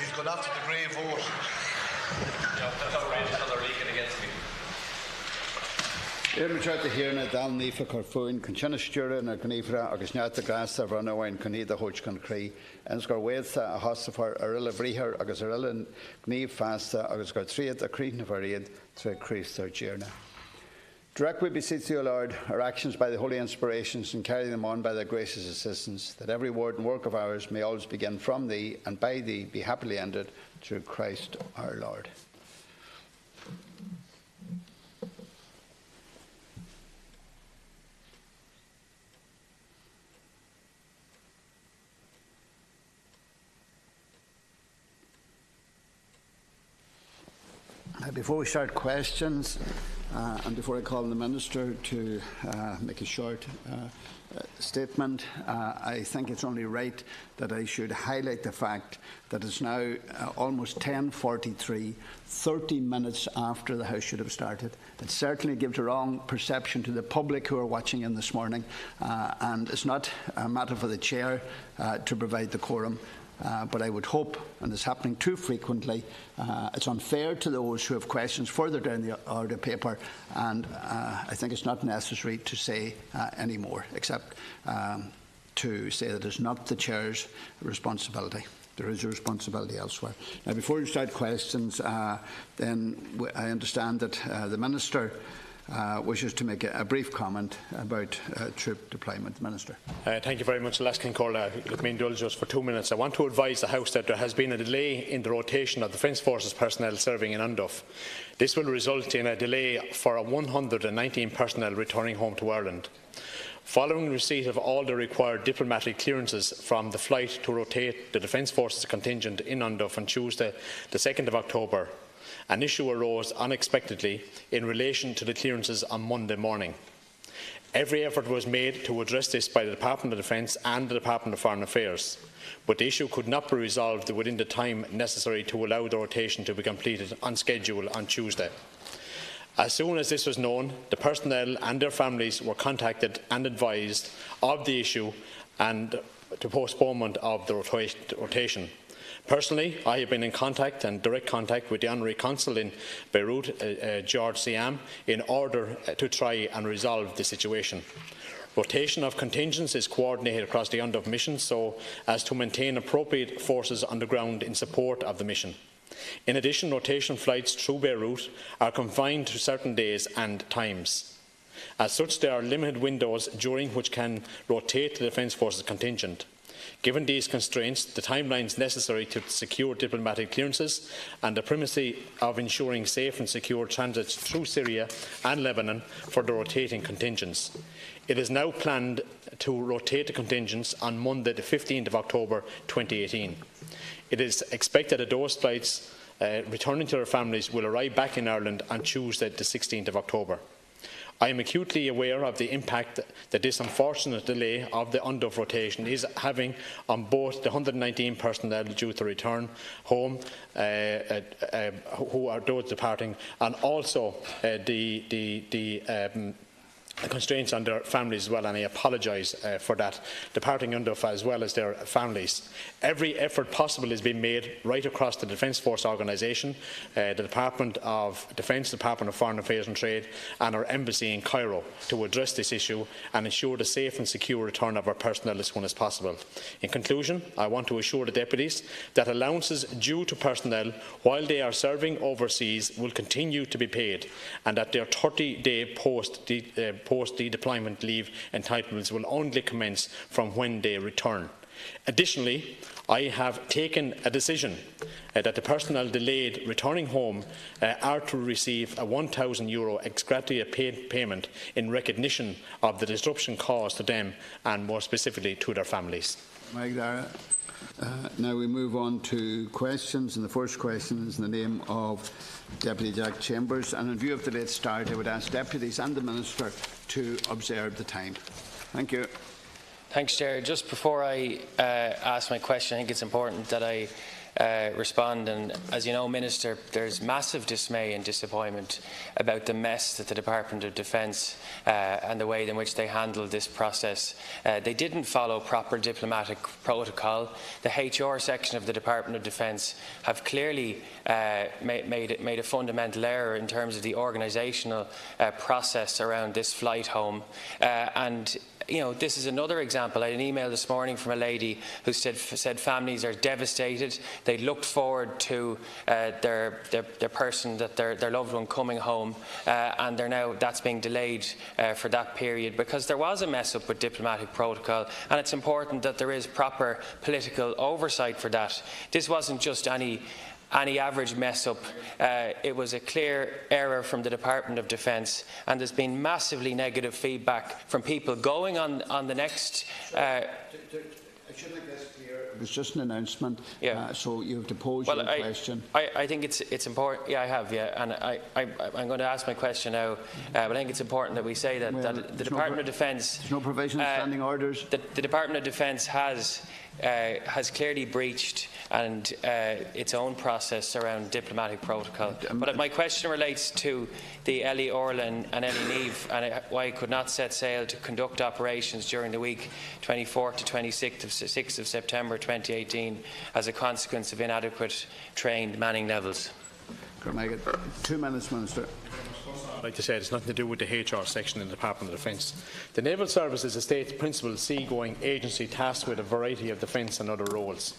He's gone after the grey vote. Éireann híarna Dáil Nífa Corfún, Conchina Stúra na Gníomhra agus neata grasa bhranóhain Conida Hóid Con Cree, ens gur Wéadsa a Hosafar Arilla Bríhar agus Arilla Gníomh Fasta agus gur Tríad a Cretan Variad Tre Christ Éireann. Direct we beseech you, Lord, our actions by the holy inspirations and carry them on by their gracious assistance, that every word and work of ours may always begin from Thee and by Thee be happily ended through Christ our Lord. Before we start questions, and before I call on the Minister to make a short statement, I think it's only right that I should highlight the fact that it's now almost 10:43, 30 minutes after the House should have started. It certainly gives a wrong perception to the public who are watching in this morning, and it's not a matter for the Chair to provide the quorum. But I would hope, and it's happening too frequently, it's unfair to those who have questions further down the order paper, and I think it's not necessary to say any more, except to say that it's not the Chair's responsibility. There is a responsibility elsewhere. Now, before we start questions, then I understand that the Minister wishes to make a brief comment about troop deployment. Minister. Thank you very much, Laskin Corla. Let me indulge us for 2 minutes. I want to advise the House that there has been a delay in the rotation of Defence Forces personnel serving in Unduff. This will result in a delay for 119 personnel returning home to Ireland. Following receipt of all the required diplomatic clearances from the flight to rotate the Defence Forces contingent in Unduff on Tuesday, the 2nd of October, an issue arose unexpectedly in relation to the clearances on Monday morning. Every effort was made to address this by the Department of Defence and the Department of Foreign Affairs, but the issue could not be resolved within the time necessary to allow the rotation to be completed on schedule on Tuesday. As soon as this was known, the personnel and their families were contacted and advised of the issue and to postponement of the rotation. Personally, I have been in contact and direct contact with the Honorary Consul in Beirut, George Siam, in order to try and resolve the situation. Rotation of contingents is coordinated across the Unduff mission so as to maintain appropriate forces on the ground in support of the mission. In addition, rotation flights through Beirut are confined to certain days and times. As such, there are limited windows during which can rotate the Defence Forces contingent. Given these constraints, the timelines necessary to secure diplomatic clearances and the primacy of ensuring safe and secure transits through Syria and Lebanon for the rotating contingents. It is now planned to rotate the contingents on Monday, the 15th of October 2018. It is expected that those flights returning to their families will arrive back in Ireland on Tuesday, the 16th of October. I am acutely aware of the impact that this unfortunate delay of the Unduff rotation is having on both the 119 personnel due to return home, who are those departing, and also the constraints on their families as well, and I apologise for that, departing Unduff as well as their families. Every effort possible is being made right across the Defence Force organisation, the Department of Defence, the Department of Foreign Affairs and Trade and our embassy in Cairo to address this issue and ensure the safe and secure return of our personnel as soon as possible. In conclusion, I want to assure the deputies that allowances due to personnel while they are serving overseas will continue to be paid, and that their 30-day post-deployment leave entitlements will only commence from when they return. Additionally, I have taken a decision that the personnel delayed returning home are to receive a €1,000 ex gratia payment in recognition of the disruption caused to them and more specifically to their families. Now we move on to questions, and the first question is in the name of Deputy Jack Chambers, and in view of the late start I would ask deputies and the Minister to observe the time. Thank you. Thanks, Chair. Just before I ask my question, I think it's important that I respond. And as you know, Minister, there's massive dismay and disappointment about the mess that the Department of Defence and the way in which they handled this process. They didn't follow proper diplomatic protocol. The HR section of the Department of Defence have clearly made a fundamental error in terms of the organisational process around this flight home. And this is another example. I had an email this morning from a lady who said families are devastated. They looked forward to their person, their loved one coming home, and that's being delayed for that period because there was a mess up with diplomatic protocol, and it's important that there is proper political oversight for that. This wasn't just any average mess-up. It was a clear error from the Department of Defence, and there's been massively negative feedback from people going on the next... I should make this clear. It was just an announcement, so you have to pose your question. I think it's important. Yeah, I have. Yeah, and I'm going to ask my question now. But I think it's important that we say that, the Department of Defence. There's no provision of standing orders. The Department of Defence has clearly breached its own process around diplomatic protocol. But my question relates to the Dáil Éireann and Neve and why it could not set sail to conduct operations during the week 24th to 26th of September 2018 as a consequence of inadequate trained manning levels. 2 minutes, Minister. I'd like to say it's nothing to do with the HR section in the Department of Defence. The Naval Service is a state principal seagoing agency tasked with a variety of defence and other roles.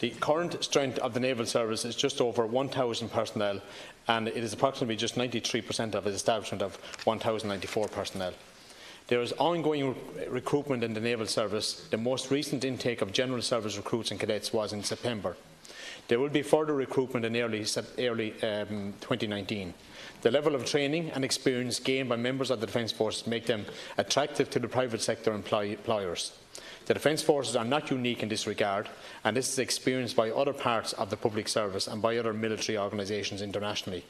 The current strength of the Naval Service is just over 1,000 personnel, and it is approximately just 93% of its establishment of 1,094 personnel. There is ongoing recruitment in the Naval Service. The most recent intake of General Service recruits and cadets was in September. There will be further recruitment in early 2019. The level of training and experience gained by members of the Defence Forces make them attractive to the private sector employers. The Defence Forces are not unique in this regard, and this is experienced by other parts of the public service and by other military organisations internationally.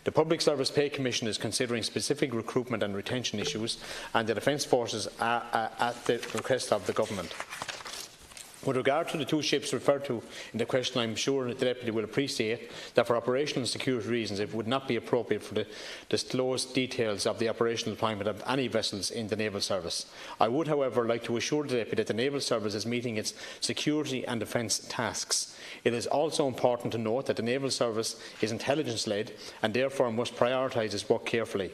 The Public Service Pay Commission is considering specific recruitment and retention issues, and the Defence Forces are at the request of the Government. With regard to the two ships referred to in the question, I am sure the Deputy will appreciate that for operational and security reasons it would not be appropriate for the disclosed details of the operational deployment of any vessels in the Naval Service. I would, however, like to assure the Deputy that the Naval Service is meeting its security and defence tasks. It is also important to note that the Naval Service is intelligence-led and therefore must prioritise its work carefully.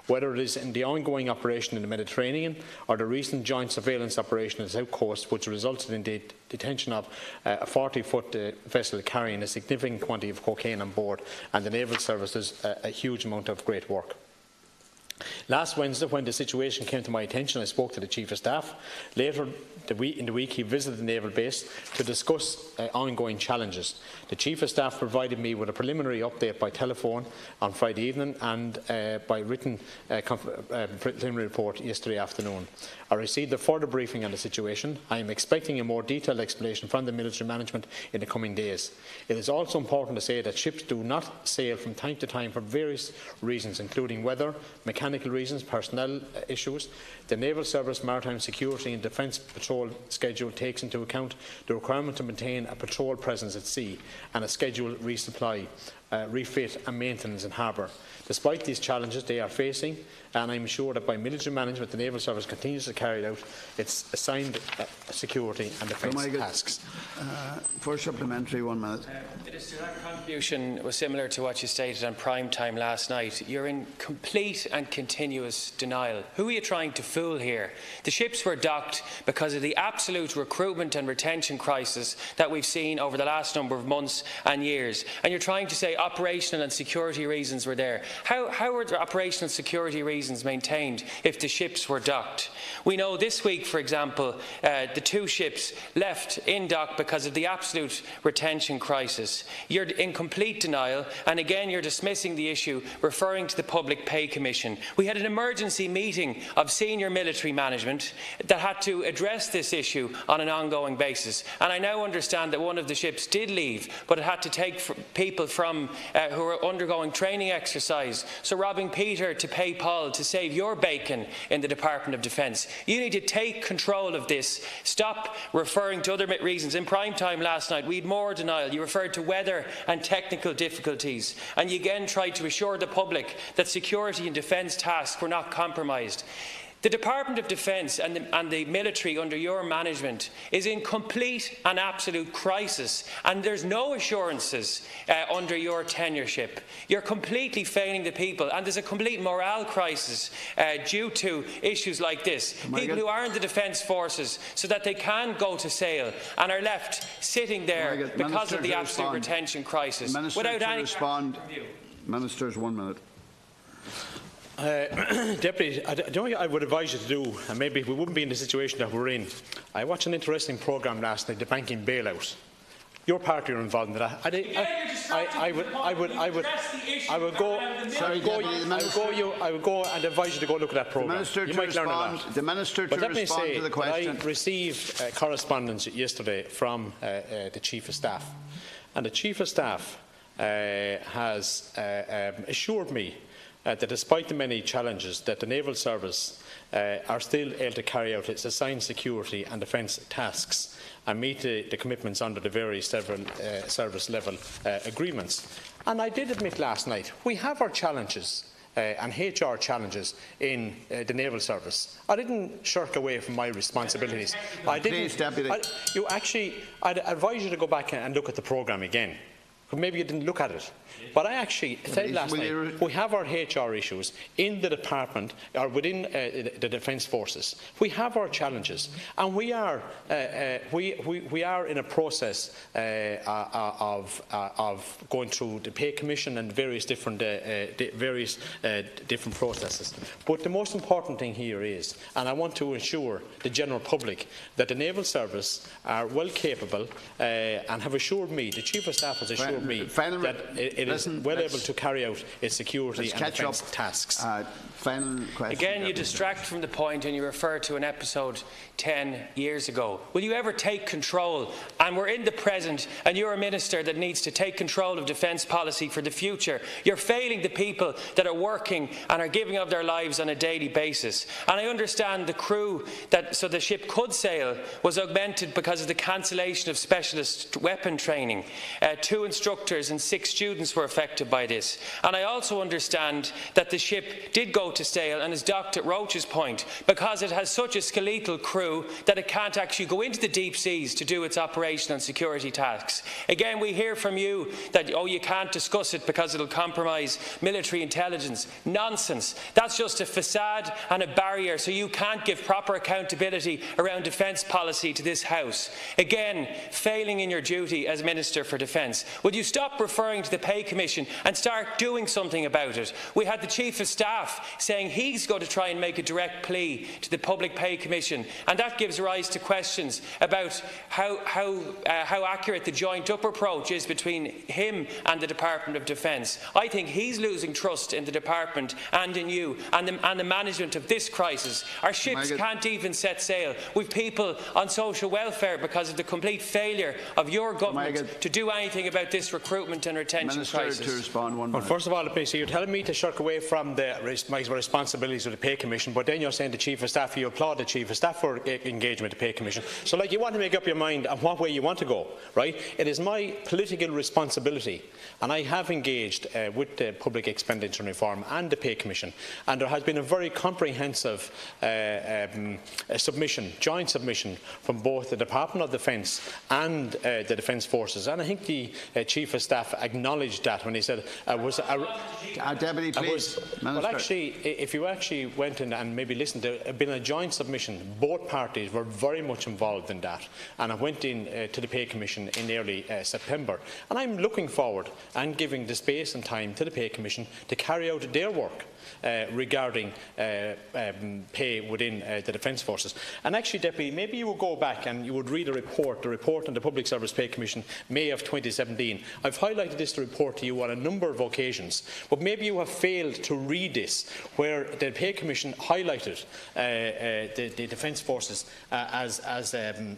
Whether it is in the ongoing operation in the Mediterranean or the recent joint surveillance operation on the South Coast, which resulted in the detention of a 40-foot vessel carrying a significant quantity of cocaine on board, and the Naval Service does a huge amount of great work. Last Wednesday, when the situation came to my attention, I spoke to the Chief of Staff. Later in the week, he visited the naval base to discuss ongoing challenges. The Chief of Staff provided me with a preliminary update by telephone on Friday evening and by written preliminary report yesterday afternoon. I received a further briefing on the situation. I am expecting a more detailed explanation from the military management in the coming days. It is also important to say that ships do not sail from time to time for various reasons, including weather, mechanical reasons, personnel issues. The Naval Service Maritime Security and Defence Patrol schedule takes into account the requirement to maintain a patrol presence at sea and a scheduled resupply, refit and maintenance in harbour. Despite these challenges they are facing, and I am sure that by military management the Naval Service continues to carry out its assigned security and defence tasks. For supplementary, 1 minute. Minister, that contribution was similar to what you stated on prime time last night. You're in complete and continuous denial. Who are you trying to fool here? The ships were docked because of the absolute recruitment and retention crisis that we've seen over the last number of months and years. And you're trying to say operational and security reasons were there. How were the operational security reasons maintained if the ships were docked? We know this week, for example, the two ships left in dock because of the absolute retention crisis. You're in complete denial, and again you're dismissing the issue, referring to the Public Pay Commission. We had an emergency meeting of senior military management that had to address this issue on an ongoing basis, and I now understand that one of the ships did leave, but it had to take people from who are undergoing training exercise. So robbing Peter to pay Paul to save your bacon in the Department of Defence. You need to take control of this. Stop referring to other reasons. In prime time last night, we had more denial. You referred to weather and technical difficulties, and you again tried to assure the public that security and defence tasks were not compromised. The Department of Defence and the military under your management is in complete and absolute crisis, and there's no assurances under your tenureship. You're completely failing the people, and there's a complete morale crisis due to issues like this. People who are in the Defence Forces so that they can go to Sale and are left sitting there because of the absolute retention crisis without any review. Ministers, 1 minute. Deputy, I would advise you to do, and maybe we wouldn't be in the situation that we're in. I watched an interesting programme last night, the banking bailout. Your party are involved in that. I would go and advise you to go look at that programme. You might learn a lot. The Minister to respond to the question. I received correspondence yesterday from the Chief of Staff, and the Chief of Staff has assured me that despite the many challenges that the Naval Service are still able to carry out its assigned security and defence tasks and meet the commitments under the various several service level agreements. And I did admit last night, we have our challenges and HR challenges in the Naval Service. I didn't shirk away from my responsibilities. I'd advise you to go back and look at the programme again. Maybe you didn't look at it. But I actually said last night, we have our HR issues in the department or within the Defence Forces. We have our challenges, and we are in a process of going through the pay commission and various different processes. But the most important thing here is, and I want to assure the general public, that the Naval Service are well capable and have assured me, the Chief of Staff has assured me, that it is well able to carry out its security and defence tasks. Final question. Again, you distract from the point and you refer to an episode 10 years ago. Will you ever take control? And we're in the present, and you're a minister that needs to take control of defence policy for the future. You're failing the people that are working and are giving of their lives on a daily basis. And I understand the crew so the ship could sail was augmented because of the cancellation of specialist weapon training. 2 instructors and 6 students were affected by this. And I also understand that the ship did go to sail, and is docked at Roach's Point because it has such a skeletal crew that it can't actually go into the deep seas to do its operational and security tasks. Again, we hear from you that, oh, you can't discuss it because it'll compromise military intelligence. Nonsense. That's just a facade and a barrier so you can't give proper accountability around defence policy to this House. Again, failing in your duty as Minister for Defence. Would you stop referring to the Pay Commission and start doing something about it? We had the Chief of Staff saying he's going to try and make a direct plea to the Public Pay Commission, and that gives rise to questions about how accurate the joined-up approach is between him and the Department of Defence. I think he's losing trust in the Department and in you and the management of this crisis. Our ships can't even set sail. We've people on social welfare because of the complete failure of your government to do anything about this recruitment and retention crisis. To respond, 1 minute. Well, first of all, you're telling me to shirk away from my responsibilities with the Pay Commission, but then you're saying the Chief of Staff, you applaud the Chief of Staff for engagement with the Pay Commission. So, like, you want to make up your mind on what way you want to go, right? It is my political responsibility, and I have engaged with the Public Expenditure Reform and the Pay Commission, and there has been a very comprehensive joint submission from both the Department of Defence and the Defence Forces, and I think the Chief of Staff acknowledged that when he said Deputy, please. Well, actually, if you actually went in and maybe listened, there had been a joint submission. Both parties were very much involved in that, and I went in to the Pay Commission in early September, and I'm looking forward and giving the space and time to the Pay Commission to carry out their work regarding pay within the Defence Forces. And actually, Deputy, maybe you would go back and you would read the report on the Public Service Pay Commission, May of 2017, 2017. I've highlighted this report to you on a number of occasions, but maybe you have failed to read this, where the Pay Commission highlighted the Defence Forces as a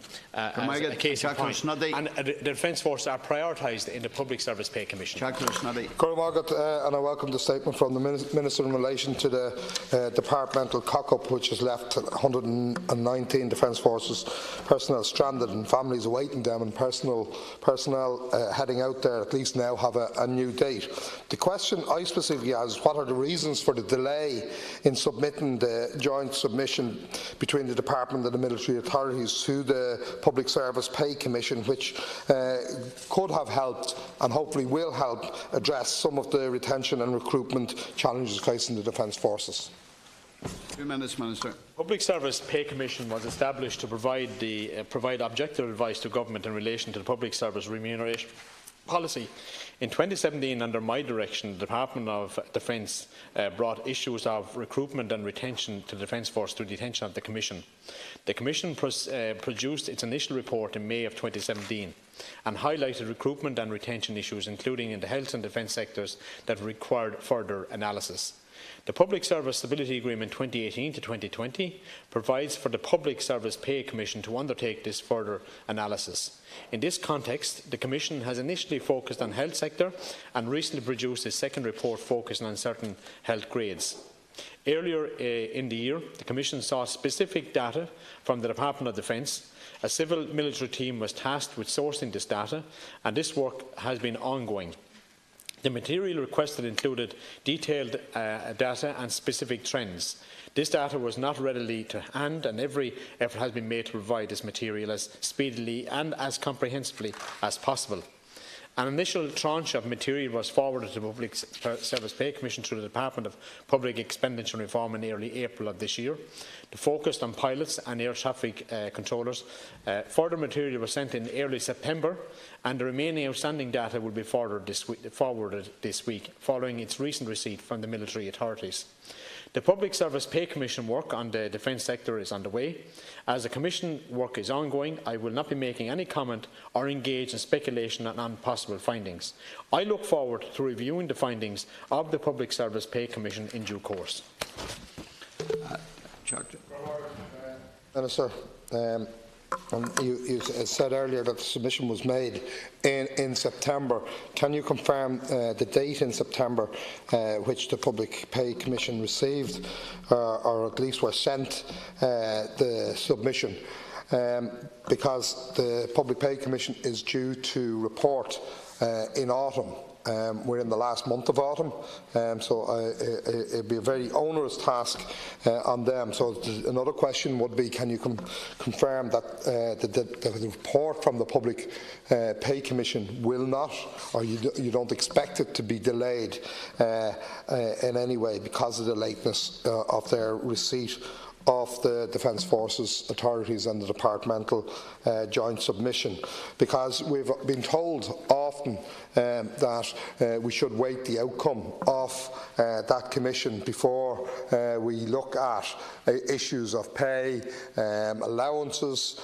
case in point. And the Defence Forces are prioritised in the Public Service Pay Commission. And I welcome the statement from the Minister in relation to the departmental cock-up, which has left 119 Defence Forces personnel stranded and families awaiting them, and personnel heading out there at least now have a new date. The question I specifically have is, what are the reasons for the delay in submitting the joint submission between the Department and the military authorities to the Public Service Pay Commission, which could have helped and hopefully will help address some of the retention and recruitment challenges facing the Defence Forces? 2 minutes, Minister. Public Service Pay Commission was established to provide objective advice to government in relation to the public service remuneration policy. In 2017, under my direction, the Department of Defence brought issues of recruitment and retention to the Defence Force to the attention of the Commission. The Commission produced its initial report in May of 2017 and highlighted recruitment and retention issues, including in the health and defence sectors, that required further analysis. The Public Service Stability Agreement 2018 to 2020 provides for the Public Service Pay Commission to undertake this further analysis. In this context, the Commission has initially focused on the health sector and recently produced a second report focusing on certain health grades. Earlier in the year, the Commission sought specific data from the Department of Defence. A civil military team was tasked with sourcing this data, and this work has been ongoing. The material requested included detailed data and specific trends. This data was not readily to hand, and every effort has been made to provide this material as speedily and as comprehensively as possible. An initial tranche of material was forwarded to the Public Service Pay Commission through the Department of Public Expenditure Reform in early April of this year. The focus on pilots and air traffic controllers. Further material was sent in early September, and the remaining outstanding data will be forwarded this week, following its recent receipt from the military authorities. The Public Service Pay Commission work on the defence sector is underway. As the Commission work is ongoing, I will not be making any comment or engage in speculation on possible findings. I look forward to reviewing the findings of the Public Service Pay Commission in due course. Minister, you said earlier that the submission was made in September. Can you confirm the date in September which the Public Pay Commission received, or at least were sent the submission? Because the Public Pay Commission is due to report in autumn. We're in the last month of autumn, so it'd be a very onerous task on them. So another question would be, can you confirm that the report from the Public Pay Commission will not, or you don't expect it to be delayed in any way because of the lateness of their receipt of the Defence Forces authorities and the departmental joint submission? Because we've been told often that we should wait the outcome of that commission before we look at issues of pay, allowances,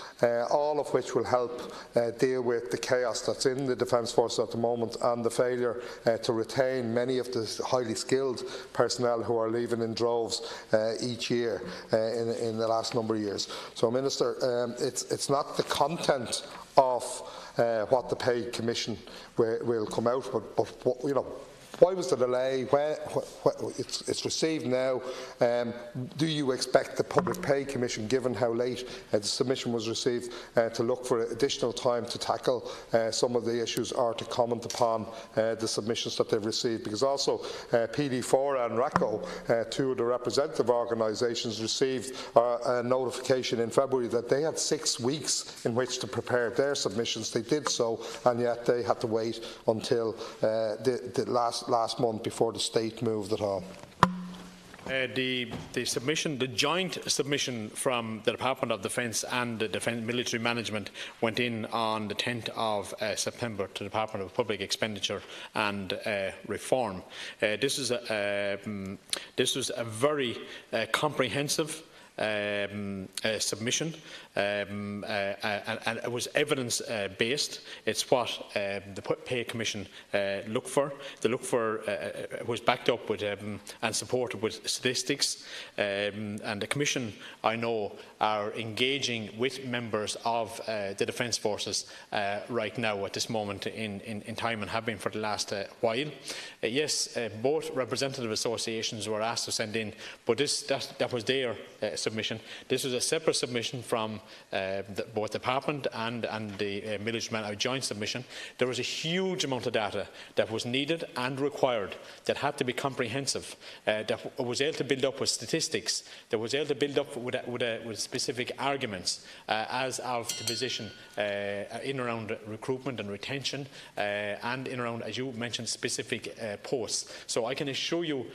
all of which will help deal with the chaos that's in the Defence Force at the moment and the failure to retain many of the highly skilled personnel who are leaving in droves each year in the last number of years. So, Minister, it's not the content of what the Pay Commission will come out with, but you know, why was the delay? It's received now. Do you expect the Public Pay Commission, given how late the submission was received, to look for additional time to tackle some of the issues or to comment upon the submissions that they've received? Because also PD4 and RACO, two of the representative organisations, received a notification in February that they had 6 weeks in which to prepare their submissions. They did so, and yet they had to wait until the last month before the state moved at all. The joint submission from the Department of Defence and the Defence Military Management went in on the 10th of September to the Department of Public Expenditure and Reform. This was a very comprehensive submission. and it was evidence-based. It's what the Pay Commission look for. They look for was backed up with and supported with statistics, and the Commission, I know, are engaging with members of the Defence Forces right now at this moment in time, and have been for the last while. Yes, both representative associations were asked to send in, but that was their submission. This was a separate submission from both the Department and the Military Man, a joint submission. There was a huge amount of data that was needed and required, that had to be comprehensive, that was able to build up with statistics, that was able to build up with specific arguments as of the position in around recruitment and retention, and in around, as you mentioned, specific posts. So I can assure you,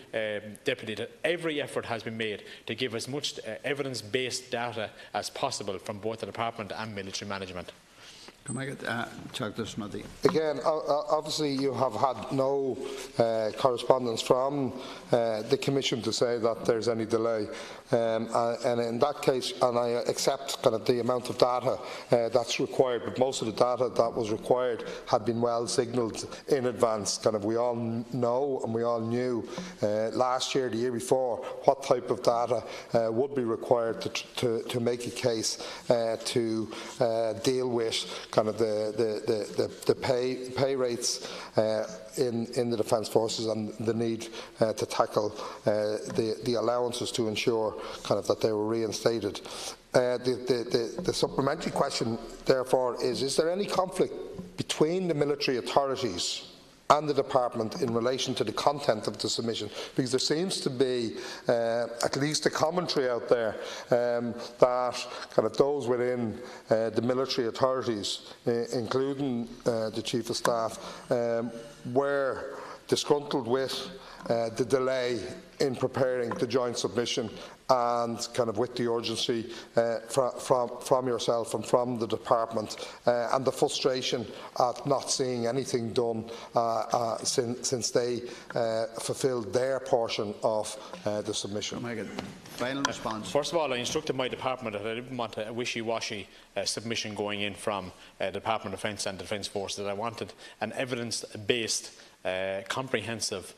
Deputy, that every effort has been made to give as much evidence-based data as possible from both the Department and military management. Can I get check this, Matty? Again, obviously you have had no correspondence from the Commission to say that there's any delay, and in that case, and I accept kind of the amount of data that's required, but most of the data that was required had been well signalled in advance. Kind of, we all know and we all knew last year, the year before, what type of data would be required to make a case to deal with kind of the pay rates in the Defence Forces, and the need to tackle the allowances to ensure kind of that they were reinstated. The supplementary question, therefore, is there any conflict between the military authorities and the Department in relation to the content of the submission? Because there seems to be at least a commentary out there that kind of those within the military authorities, including the Chief of Staff, were disgruntled with the delay in preparing the joint submission, and kind of with the urgency from yourself and from the Department, and the frustration at not seeing anything done since they fulfilled their portion of the submission. Final response. First of all, I instructed my Department that I didn't want a wishy-washy submission going in from the Department of Defence and Defence Forces, that I wanted an evidence-based, comprehensive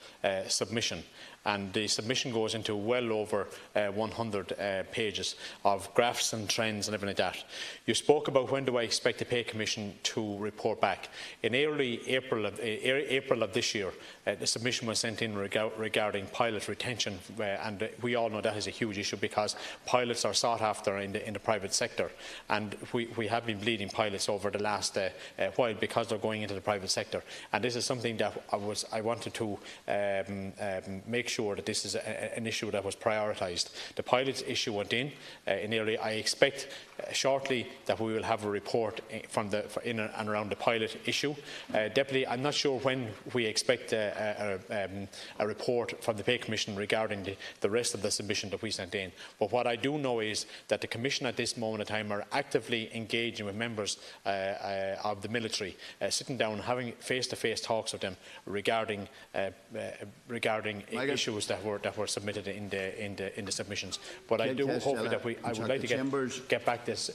submission. And the submission goes into well over 100 pages of graphs and trends and everything like that. You spoke about when do I expect the Pay Commission to report back. In early April of this year, the submission was sent in regarding pilot retention, and we all know that is a huge issue, because pilots are sought after in the private sector, and we have been bleeding pilots over the last while because they're going into the private sector. And this is something that I wanted to make sure that this is an issue that was prioritised. The pilot issue went in early. I expect shortly that we will have a report from in and around the pilot issue. Deputy, I'm not sure when we expect a report from the Pay Commission regarding the rest of the submission that we sent in. But what I do know is that the Commission at this moment in time are actively engaging with members of the military, sitting down, having face-to-face talks with them regarding issues that were submitted in the submissions. But I do hope that I would like to get back this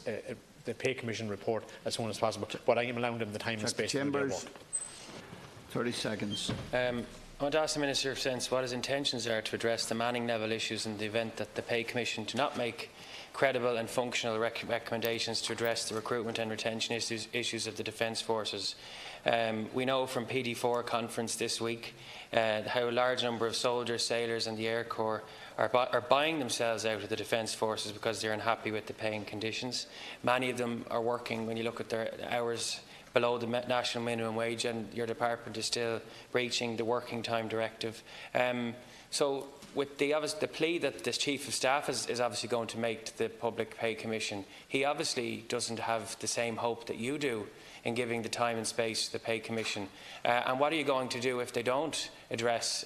the Pay Commission report as soon as possible. But I am allowing them the time and space to do their work. 30 seconds. I want to ask the Minister of Defence what his intentions are to address the manning level issues in the event that the Pay Commission do not make credible and functional recommendations to address the recruitment and retention issues of the Defence Forces. We know from PD4 conference this week how a large number of soldiers, sailors and the Air Corps are buying themselves out of the Defence Forces because they're unhappy with the pay and conditions. Many of them are working, when you look at their hours, below the national minimum wage, and your department is still breaching the working time directive. So with the plea that the Chief of Staff is obviously going to make to the Public Pay Commission, he obviously doesn't have the same hope that you do in giving the time and space to the Pay Commission. And what are you going to do if they don't address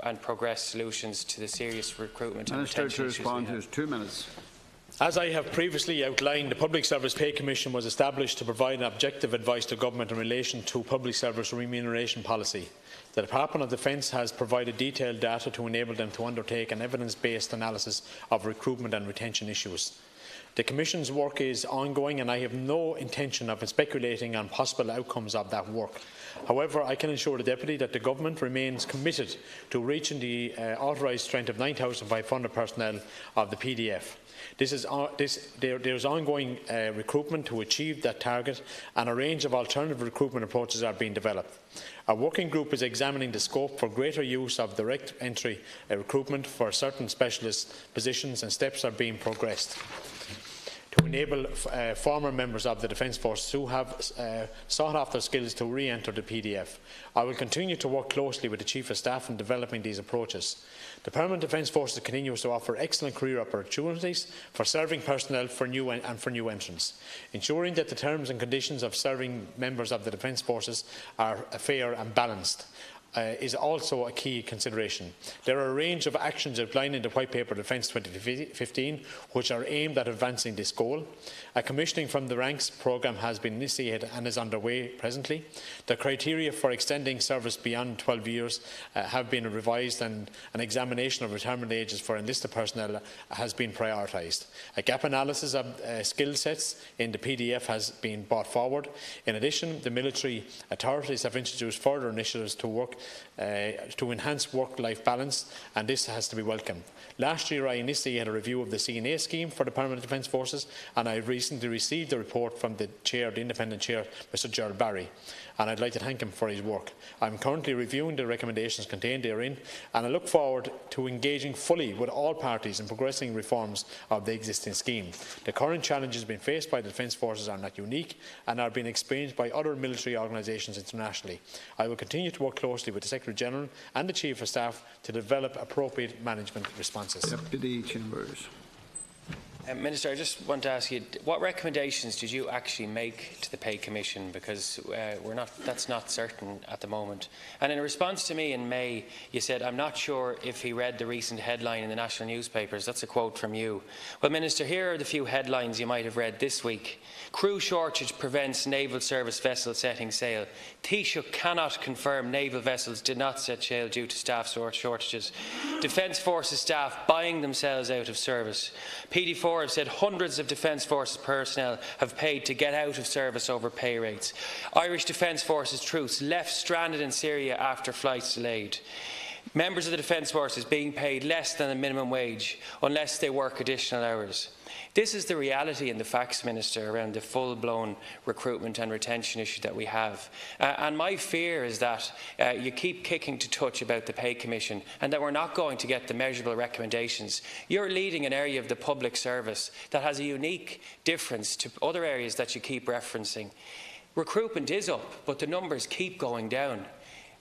and progress solutions to the serious recruitment and retention issues? Minister to respond to 2 minutes. As I have previously outlined, the Public Service Pay Commission was established to provide objective advice to Government in relation to public service remuneration policy. The Department of Defence has provided detailed data to enable them to undertake an evidence-based analysis of recruitment and retention issues. The Commission's work is ongoing and I have no intention of speculating on possible outcomes of that work. However, I can assure the Deputy that the Government remains committed to reaching the authorised strength of 9,500 personnel of the PDF. There is ongoing recruitment to achieve that target, and a range of alternative recruitment approaches are being developed. Our working group is examining the scope for greater use of direct entry recruitment for certain specialist positions, and steps are being progressed to enable former members of the Defence Force who have sought after skills to re-enter the PDF. I will continue to work closely with the Chief of Staff in developing these approaches. The Permanent Defence Forces continues to offer excellent career opportunities for serving personnel for new entrants. Ensuring that the terms and conditions of serving members of the Defence Forces are fair and balanced is also a key consideration. There are a range of actions outlined in the White Paper Defence 2015 which are aimed at advancing this goal. A commissioning from the ranks programme has been initiated and is underway presently. The criteria for extending service beyond 12 years have been revised, and an examination of retirement ages for enlisted personnel has been prioritised. A gap analysis of skill sets in the PDF has been brought forward. In addition, the military authorities have introduced further initiatives to enhance work-life balance, and this has to be welcomed. Last year I initiated a review of the CNA scheme for the Permanent Defence Forces, and I recently received a report from the independent chair, Mr Gerald Barry, and I'd like to thank him for his work. I'm currently reviewing the recommendations contained therein, and I look forward to engaging fully with all parties in progressing reforms of the existing scheme. The current challenges being faced by the Defence Forces are not unique and are being experienced by other military organisations internationally. I will continue to work closely with the Secretary-General and the Chief of Staff to develop appropriate management responses. Deputy Chambers. Minister, I just want to ask you, what recommendations did you actually make to the Pay Commission? Because that's not certain at the moment. And in response to me in May, you said, I'm not sure if he read the recent headline in the national newspapers. That's a quote from you. Well, Minister, here are the few headlines you might have read this week. Crew shortage prevents naval service vessel setting sail. Taoiseach cannot confirm naval vessels did not set sail due to staff shortages. Defence Forces staff buying themselves out of service. PD4 have said hundreds of Defence Forces personnel have paid to get out of service over pay rates. Irish Defence Forces troops left stranded in Syria after flights delayed. Members of the Defence Forces being paid less than the minimum wage unless they work additional hours. This is the reality and the facts, Minister, around the full-blown recruitment and retention issue that we have. And my fear is that you keep kicking to touch about the Pay Commission and that we're not going to get the measurable recommendations. You're leading an area of the public service that has a unique difference to other areas that you keep referencing. Recruitment is up, but the numbers keep going down.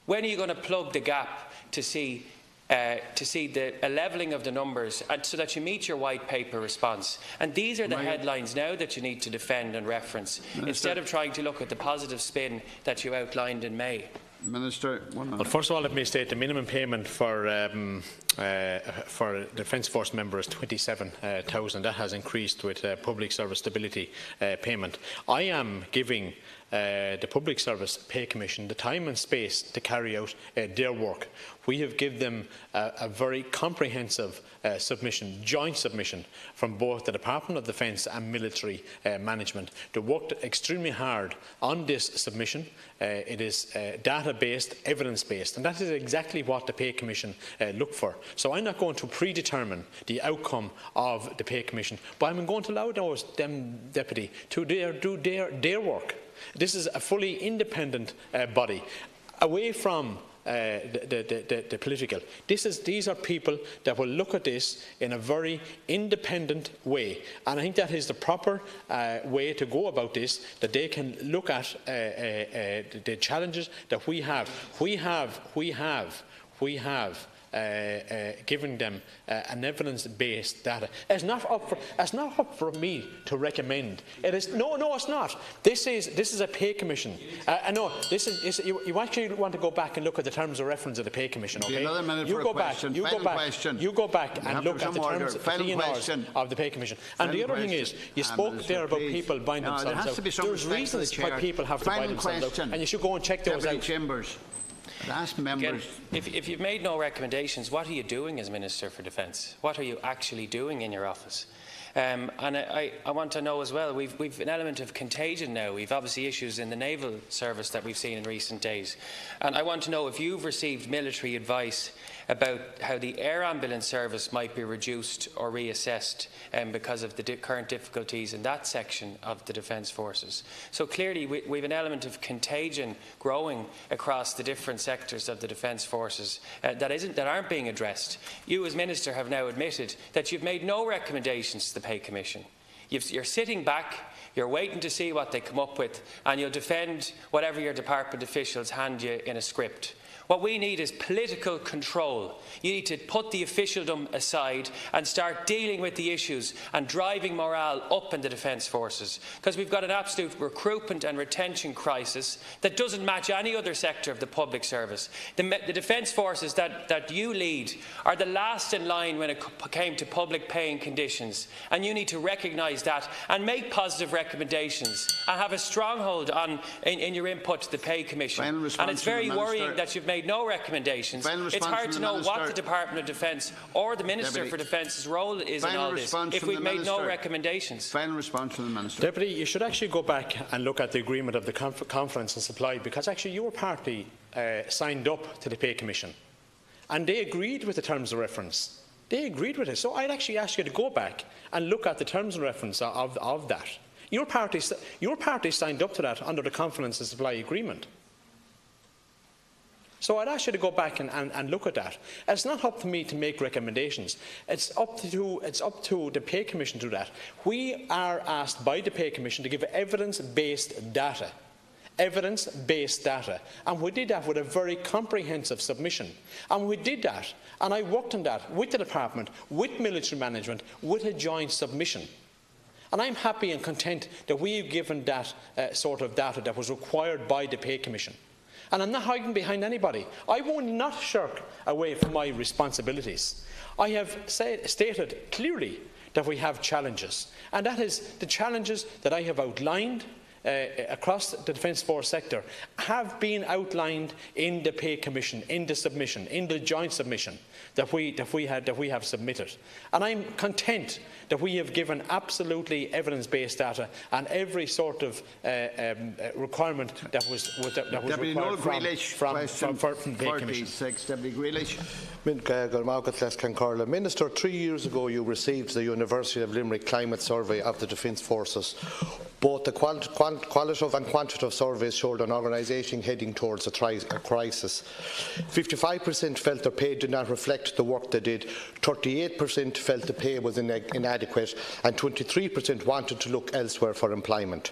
When are you going to plug the gap to see a levelling of the numbers so that you meet your white paper response? And these are the headlines now that you need to defend and reference, instead of trying to look at the positive spin that you outlined in May. Minister, 1 minute. Well, first of all, let me state the minimum payment for Defence Force members is 27,000. That has increased with Public Service Stability payment. I am giving the Public Service Pay Commission the time and space to carry out their work. We have given them a very comprehensive submission, joint submission from both the Department of Defence and military management. They worked extremely hard on this submission. It is data-based, evidence-based, and that is exactly what the Pay Commission look for. So I'm not going to predetermine the outcome of the Pay Commission, but I'm going to allow them, Deputy, to do their work. This is a fully independent body, away from the political. These are people that will look at this in a very independent way, and I think that is the proper way to go about this, that they can look at the challenges that we have. We have giving them an evidence-based data. It's not up for me to recommend. It is no, it's not. This is a Pay Commission. No, this is you actually want to go back and look at the terms of reference of the Pay Commission. Okay, another minute you for go a back. question. You go back. Question. You go back and look at the terms of the Pay Commission. And the other thing is, you spoke there about people buying themselves out. There's reasons why people have to buy themselves out, and you should go and check those out. Chambers. Ask members. Again, if you've made no recommendations, what are you doing as Minister for Defence? What are you actually doing in your office? And I want to know as well, we've an element of contagion now. We've obviously issues in the naval service that we've seen in recent days. And I want to know if you've received military advice about how the air ambulance service might be reduced or reassessed because of the current difficulties in that section of the Defence Forces. So clearly we have an element of contagion growing across the different sectors of the Defence Forces that aren't being addressed. You as Minister have now admitted that you've made no recommendations to the Pay Commission. You're sitting back, you're waiting to see what they come up with, and you'll defend whatever your department officials hand you in a script. What we need is political control. You need to put the officialdom aside and start dealing with the issues and driving morale up in the Defence Forces, because we've got an absolute recruitment and retention crisis that doesn't match any other sector of the public service. The Defence Forces that you lead are the last in line when it came to public paying conditions, and you need to recognise that and make positive recommendations and have a stronghold in your input to the Pay Commission. And it's very worrying that you've made no recommendations. It's hard to know what the Department of Defence or the Minister for Defence's role is in all this if we've made no recommendations. Final response from the Minister. Deputy, you should actually go back and look at the agreement of the conference and supply, because actually your party signed up to the Pay Commission and they agreed with the terms of reference. They agreed with it. So I'd actually ask you to go back and look at the terms of reference of that. Your party signed up to that under the conference and supply agreement. So I'd ask you to go back and look at that. It's not up to me to make recommendations. It's up to the Pay Commission to do that. We are asked by the Pay Commission to give evidence-based data. Evidence-based data. And we did that with a very comprehensive submission. And we did that. And I worked on that with the department, with military management, with a joint submission. And I'm happy and content that we have given that sort of data that was required by the Pay Commission. And I'm not hiding behind anybody. I will not shirk away from my responsibilities. I have stated clearly that we have challenges, and that is the challenges that I have outlined across the Defence Force sector have been outlined in the Pay Commission, in the submission, in the joint submission that we have submitted. And I'm content that we have given absolutely evidence-based data and every sort of requirement that was required from the Pay Commission. Deputy Grealish. Minister, 3 years ago you received the University of Limerick Climate Survey of the Defence Forces. Both the qualitative and quantitative surveys showed an organisation heading towards a crisis. 55% felt their pay did not reflect the work they did, 38% felt the pay was inadequate, and 23% wanted to look elsewhere for employment.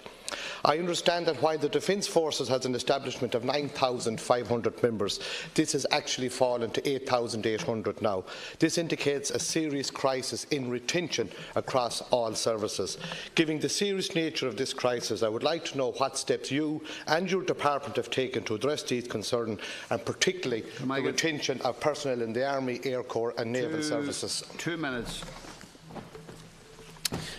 I understand that while the Defence Forces has an establishment of 9,500 members, this has actually fallen to 8,800 now. This indicates a serious crisis in retention across all services. Given the serious nature of this crisis, I would like to know what steps you and your department have taken to address these concerns, and particularly the retention of personnel in the Army, Air Corps and Naval Services. 2 minutes.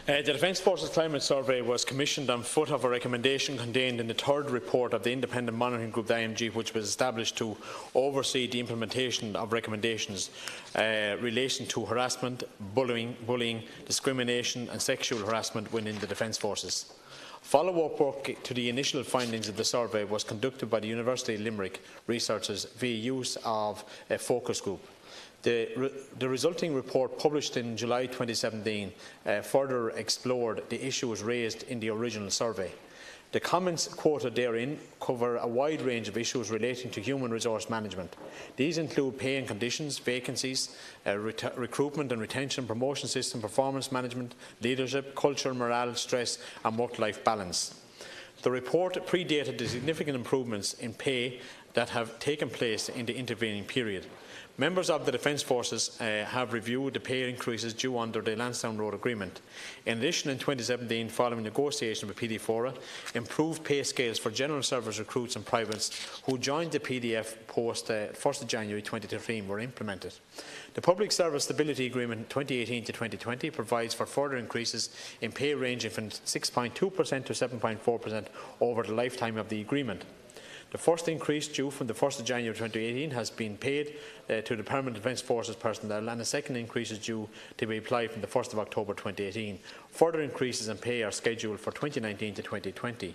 The Defence Forces Climate Survey was commissioned on foot of a recommendation contained in the third report of the Independent Monitoring Group, the IMG, which was established to oversee the implementation of recommendations relating to harassment, bullying, discrimination and sexual harassment within the Defence Forces. Follow-up work to the initial findings of the survey was conducted by the University of Limerick researchers via use of a focus group. The resulting report, published in July 2017, further explored the issues raised in the original survey. The comments quoted therein cover a wide range of issues relating to human resource management. These include pay and conditions, vacancies, recruitment and retention, promotion system, performance management, leadership, culture, morale, stress and work-life balance. The report predated the significant improvements in pay that have taken place in the intervening period. Members of the Defence Forces have reviewed the pay increases due under the Lansdowne Road Agreement. In addition, in 2017, following negotiation with PD Fora, improved pay scales for general service recruits and privates who joined the PDF post 1 January 2013 were implemented. The Public Service Stability Agreement 2018 to 2020 provides for further increases in pay ranging from 6.2% to 7.4% over the lifetime of the agreement. The first increase, due from the 1st of January 2018, has been paid to the Permanent Defence Forces personnel, and a second increase is due to be applied from the 1st of October 2018. Further increases in pay are scheduled for 2019 to 2020.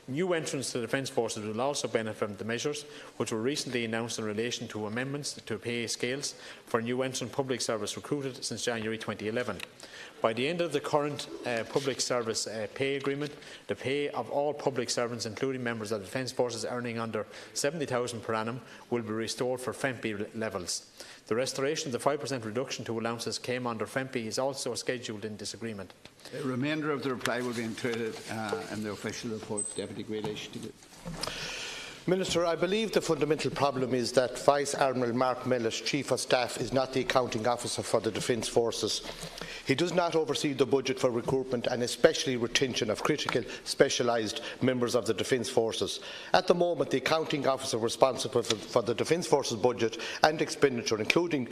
New entrants to the Defence Forces will also benefit from the measures which were recently announced in relation to amendments to pay scales for new entrant public service recruited since January 2011. By the end of the current public service pay agreement, the pay of all public servants, including members of the Defence Forces earning under $70,000 per annum, will be restored for FEMPI levels. The restoration of the 5% reduction to allowances came under FEMPI is also scheduled in this agreement. The remainder of the reply will be included in the official report. Deputy Grealish. Minister, I believe the fundamental problem is that Vice Admiral Mark Mellett, Chief of Staff, is not the accounting officer for the Defence Forces. He does not oversee the budget for recruitment and especially retention of critical specialised members of the Defence Forces. At the moment, the accounting officer responsible for the Defence Forces budget and expenditure, including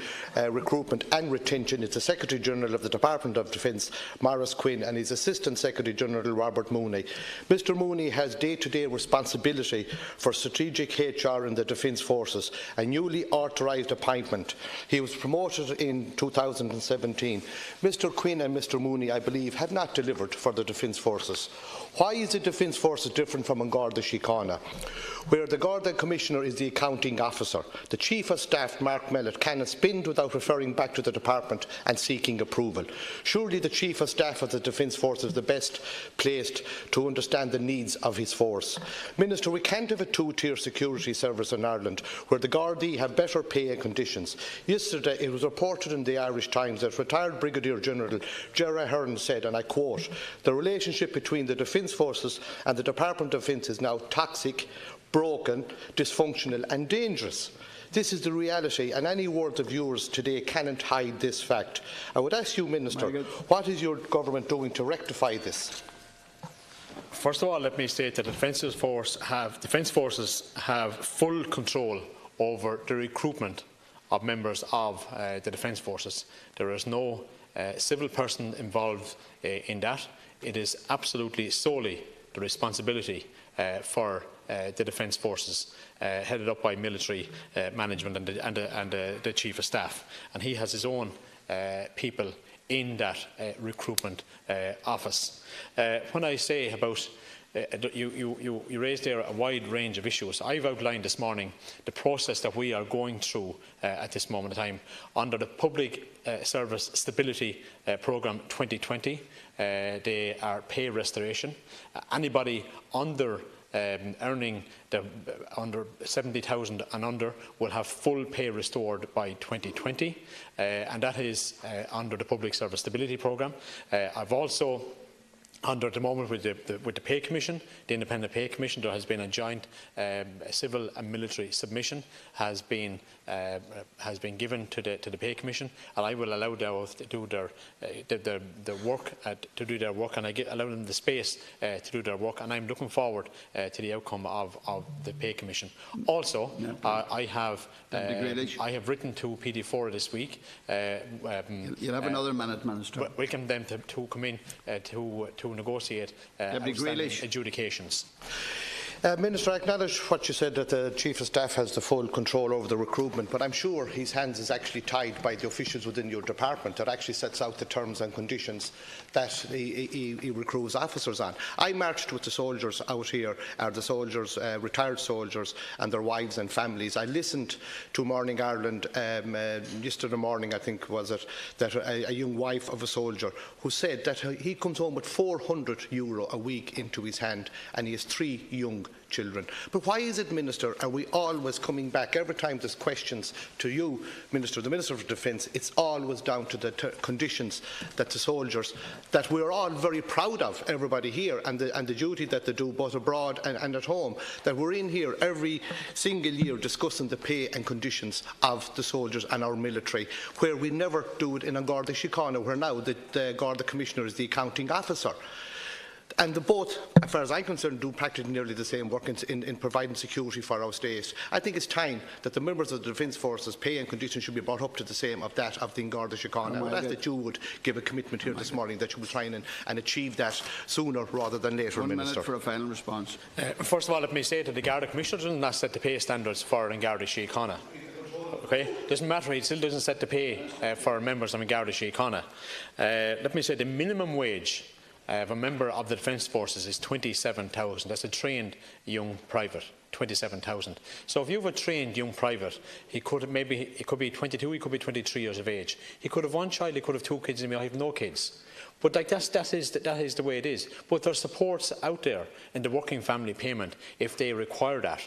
recruitment and retention, is the Secretary-General of the Department of Defence, Maurice Quinn, and his Assistant Secretary-General, Robert Mooney. Mr Mooney has day-to-day responsibility for strategic HR in the Defence Forces, a newly authorised appointment. He was promoted in 2017. Mr Quinn and Mr Mooney, I believe, have not delivered for the Defence Forces. Why is the Defence Forces different from An Garda Síochána, where the Garda Commissioner is the accounting officer? The Chief of Staff, Mark Mellett, cannot spend without referring back to the department and seeking approval. Surely the Chief of Staff of the Defence Force is the best placed to understand the needs of his force. Minister, we can't have a two-tier security service in Ireland where the Gardaí have better pay and conditions. Yesterday it was reported in the Irish Times that retired Brigadier General Gerard Hearn said, and I quote, "The relationship between the Defence Forces and the Department of Defence is now toxic, broken, dysfunctional and dangerous." This is the reality, and any words of yours today cannot hide this fact. I would ask you, Minister, what is your government doing to rectify this? First of all, let me state that the Defence Forces have full control over the recruitment of members of the Defence Forces. There is no civil person involved in that. It is absolutely solely the responsibility for the Defence Forces, headed up by military management and the Chief of Staff. And he has his own people in that recruitment office. When I say about you raised there a wide range of issues. I've outlined this morning the process that we are going through at this moment in time under the Public Service Stability Programme 2020. They are pay restoration. Anybody under earning under 70,000 and under will have full pay restored by 2020, and that is under the Public Service Stability Programme. I've also, under the moment with the Pay Commission, the Independent Pay Commission, there has been a joint civil and military submission has been given to the Pay Commission, and I will allow them to do their work, and I allow them the space to do their work, and I'm looking forward to the outcome of the Pay Commission. Also, I have written to PD4 this week. You'll have another minute, Minister. Welcome them to come in to negotiate adjudications. Minister, I acknowledge what you said, that the Chief of Staff has the full control over the recruitment, but I'm sure his hands is actually tied by the officials within your department that actually sets out the terms and conditions that he recruits officers on. I marched with the soldiers out here, the soldiers, retired soldiers and their wives and families. I listened to Morning Ireland yesterday morning, I think was it, that a young wife of a soldier who said that he comes home with €400 a week into his hand and he has 3 young children. But why is it, Minister, are we always coming back every time there's questions to you, Minister, the Minister of Defence? It's always down to the conditions that the soldiers, that we're all very proud of, everybody here, and the duty that they do both abroad and at home, that we're in here every single year discussing the pay and conditions of the soldiers and our military, where we never do it in An Garda Síochána, where now the Garda Commissioner is the accounting officer. And the both, as far as I'm concerned, do practically nearly the same work in providing security for our state. I think it's time that the members of the Defence Forces' pay and conditions should be brought up to the same of that of the Garda Síochána. I would ask that you would give a commitment here this morning that you will try and achieve that sooner rather than later, One Minister. minute for a final response. First of all, let me say that the Garda Commissioner does not set the pay standards for Garda Síochána. Okay? Doesn't matter, he still doesn't set the pay for members of Garda Síochána. Let me say the minimum wage of a member of the Defence Forces is 27,000. That's a trained young private. 27,000. So if you have a trained young private, it could be 22, he could be 23 years of age. He could have one child, he could have two kids, and he might have no kids. But like that is the way it is. But there's supports out there in the working family payment if they require that.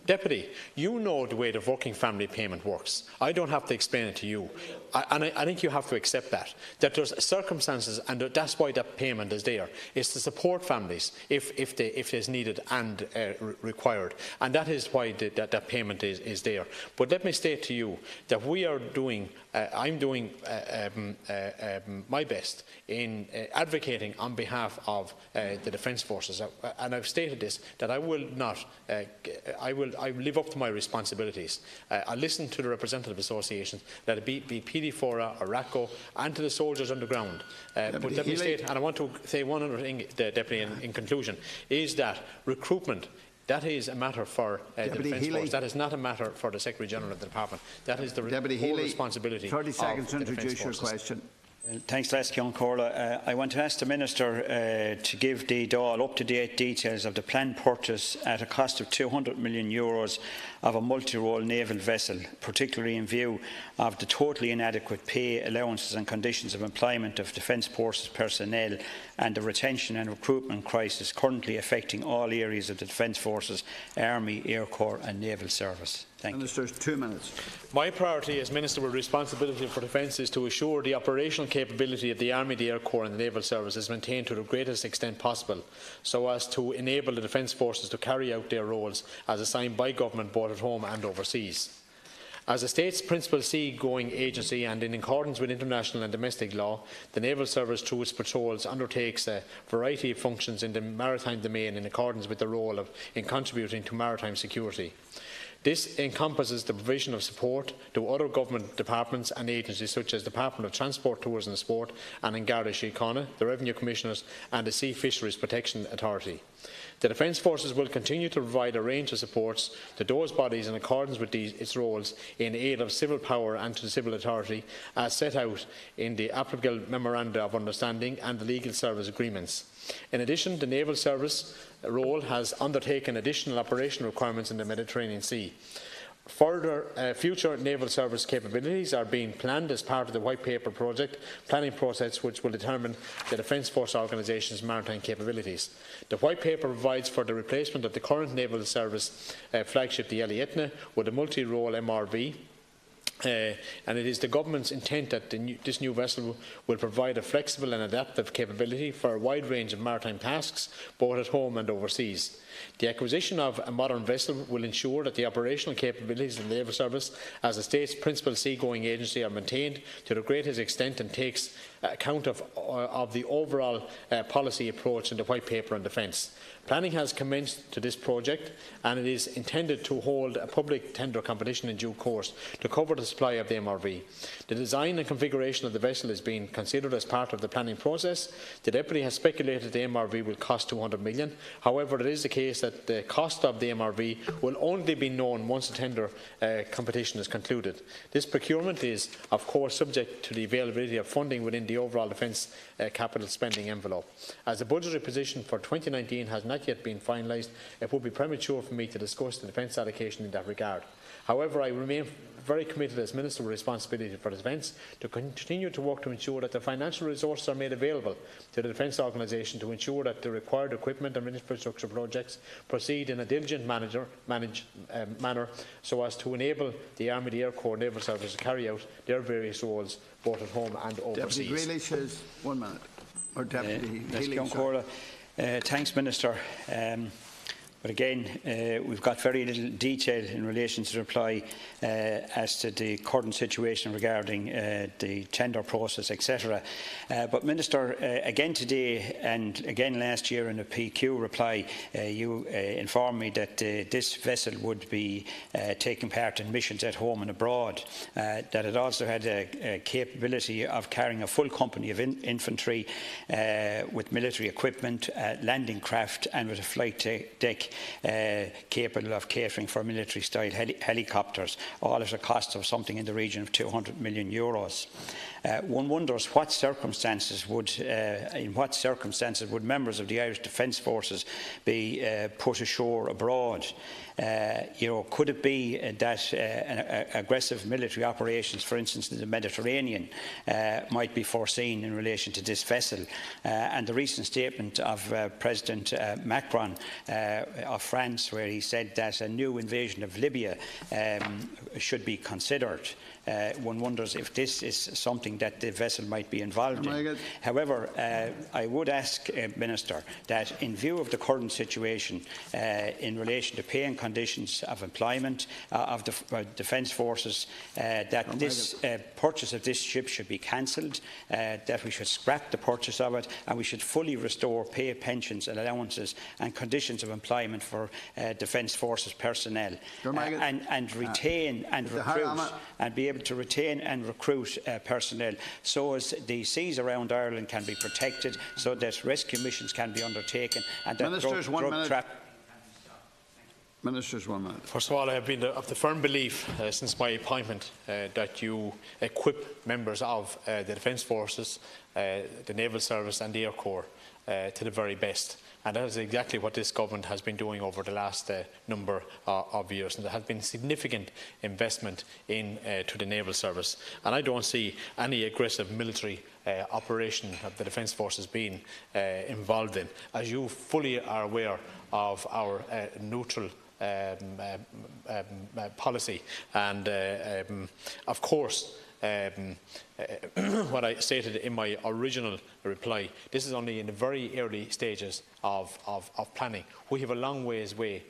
Deputy, you know the way the working family payment works. I don't have to explain it to you. I think you have to accept that there's circumstances, and that's why that payment is there. It's to support families if it's needed and required, and that is why that payment is there. But let me state to you that we are doing. I'm doing my best in advocating on behalf of the Defence Forces, and I've stated this, that I will live up to my responsibilities. I listen to the representative associations, let it be PD4A or RACO, and to the soldiers on the ground. But let me state, and I want to say one other thing, Deputy, in conclusion, is that recruitment. That is a matter for the Defence Force. That is not a matter for the Secretary-General of the Department. That is the whole responsibility 30 seconds of to the introduce your Forces. question. Thanks, Les Corla. I want to ask the Minister to give the Dáil up-to-date details of the planned purchase at a cost of €200 million of a multi-role naval vessel, particularly in view of the totally inadequate pay, allowances and conditions of employment of Defence Forces personnel and the retention and recruitment crisis currently affecting all areas of the Defence Forces, Army, Air Corps and Naval Service. Thank you. Minister's 2 minutes. My priority as Minister with responsibility for defence is to assure the operational capability of the Army, the Air Corps and the Naval Service is maintained to the greatest extent possible, so as to enable the Defence Forces to carry out their roles as assigned by government both at home and overseas. As the state's principal sea-going agency and in accordance with international and domestic law, the Naval Service through its patrols undertakes a variety of functions in the maritime domain in accordance with the role in contributing to maritime security. This encompasses the provision of support to other government departments and agencies such as the Department of Transport, Tourism and Sport and Garda Síochána, the Revenue Commissioners and the Sea Fisheries Protection Authority. The Defence Forces will continue to provide a range of supports to those bodies in accordance with its roles in aid of civil power and to the civil authority as set out in the applicable Memoranda of Understanding and the legal service agreements. In addition, the Naval Service role has undertaken additional operational requirements in the Mediterranean Sea. Further future naval service capabilities are being planned as part of the White Paper project planning process, which will determine the Defence Force organisation's maritime capabilities. The White Paper provides for the replacement of the current naval service flagship, the Dáil Éireann, with a multi-role MRV. And it is the Government's intent that this new vessel will provide a flexible and adaptive capability for a wide range of maritime tasks, both at home and overseas. The acquisition of a modern vessel will ensure that the operational capabilities of the Naval Service as the state's principal sea-going agency are maintained to the greatest extent and takes account of the overall policy approach in the White Paper on Defence. Planning has commenced to this project and it is intended to hold a public tender competition in due course to cover the supply of the MRV. The design and configuration of the vessel is being considered as part of the planning process. The Deputy has speculated the MRV will cost €200 million. However, it is the case that the cost of the MRV will only be known once the tender competition is concluded. This procurement is, of course, subject to the availability of funding within the overall defence capital spending envelope. As the budgetary position for 2019 has not yet been finalised, it would be premature for me to discuss the defence allocation in that regard. However, I remain very committed as Minister with responsibility for defence to continue to work to ensure that the financial resources are made available to the defence organisation to ensure that the required equipment and infrastructure projects proceed in a diligent manner so as to enable the Army, the Air Corps, Naval Service to carry out their various roles both at home and overseas. Deputy Grealish has 1 minute. Or Deputy Thanks, Minister. But again, we've got very little detail in relation to the reply as to the current situation regarding the tender process, etc. But Minister, again today and again last year in a PQ reply, you informed me that this vessel would be taking part in missions at home and abroad, that it also had a capability of carrying a full company of infantry with military equipment, landing craft and with a flight deck capable of catering for military-style helicopters, all at a cost of something in the region of €200 million. One wonders in what circumstances would members of the Irish Defence Forces be put ashore abroad? Could it be that aggressive military operations, for instance, in the Mediterranean, might be foreseen in relation to this vessel? And the recent statement of President Macron of France, where he said that a new invasion of Libya should be considered. One wonders if this is something that the vessel might be involved in. However, I would ask, Minister, that in view of the current situation in relation to pay and conditions of employment of the Defence Forces, that this purchase of this ship should be cancelled, that we should scrap the purchase of it, and we should fully restore pay, pensions and allowances and conditions of employment for Defence Forces personnel, and retain and recruit and be able to retain and recruit personnel, so as the seas around Ireland can be protected, so that rescue missions can be undertaken, and that Ministers, Ministers, 1 minute. First of all, I have been of the firm belief since my appointment that you equip members of the Defence Forces, the Naval Service and the Air Corps to the very best. And that is exactly what this government has been doing over the last number of years. And there has been significant investment to the Naval Service. And I don't see any aggressive military operation of the Defence Forces being involved in. As you fully are aware of our neutral policy, and of course, what I stated in my original reply, this is only in the very early stages of planning. We have a long way to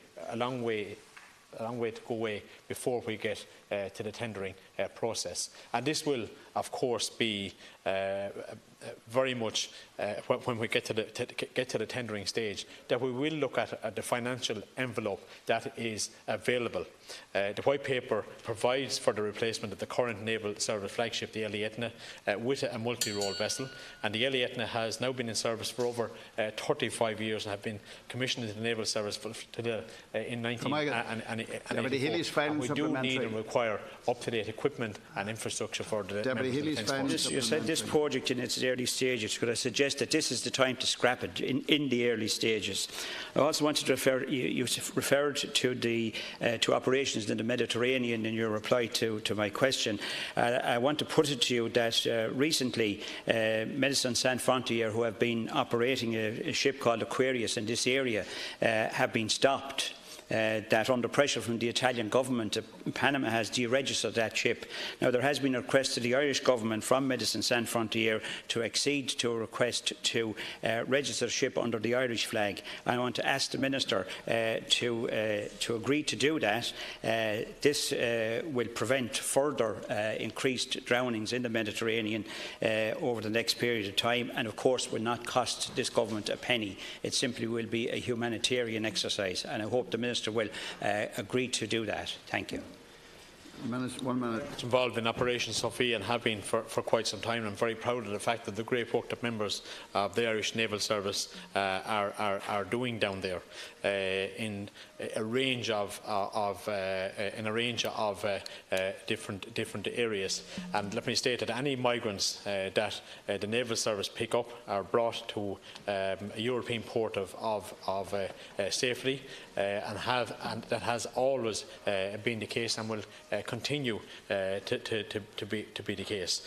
go away before we get to the tendering process. And this will, of course, be very much when we get to the tendering stage, that we will look at the financial envelope that is available. The White Paper provides for the replacement of the current Naval Service flagship, the Dáil Éireann, with a multi-role vessel. And the Dáil Éireann has now been in service for over 35 years and have been commissioned into the Naval Service in 1984. And we do need and require up-to-date equipment and infrastructure for the members of the Defence Forces. You said this project in its early stages. Could I suggest that this is the time to scrap it in the early stages? I also wanted to refer, you referred to operations in the Mediterranean in your reply to my question. I want to put it to you that recently Médecins Sans Frontières, who have been operating a ship called Aquarius in this area, have been stopped. That under pressure from the Italian government, Panama has deregistered that ship. Now, there has been a request to the Irish government from Médecins Sans Frontières to accede to a request to register the ship under the Irish flag. I want to ask the Minister to agree to do that. This will prevent further increased drownings in the Mediterranean over the next period of time, and of course will not cost this government a penny. It simply will be a humanitarian exercise, and I hope the Minister will agree to do that. Thank you. 1 minute. It's involved in Operation Sophia and have been for quite some time. I'm very proud of the fact that the great work that members of the Irish Naval Service are doing down there in a range of different areas. And let me state that any migrants that the Naval Service pick up are brought to a European port of safety, and that has always been the case and will continue to be the case.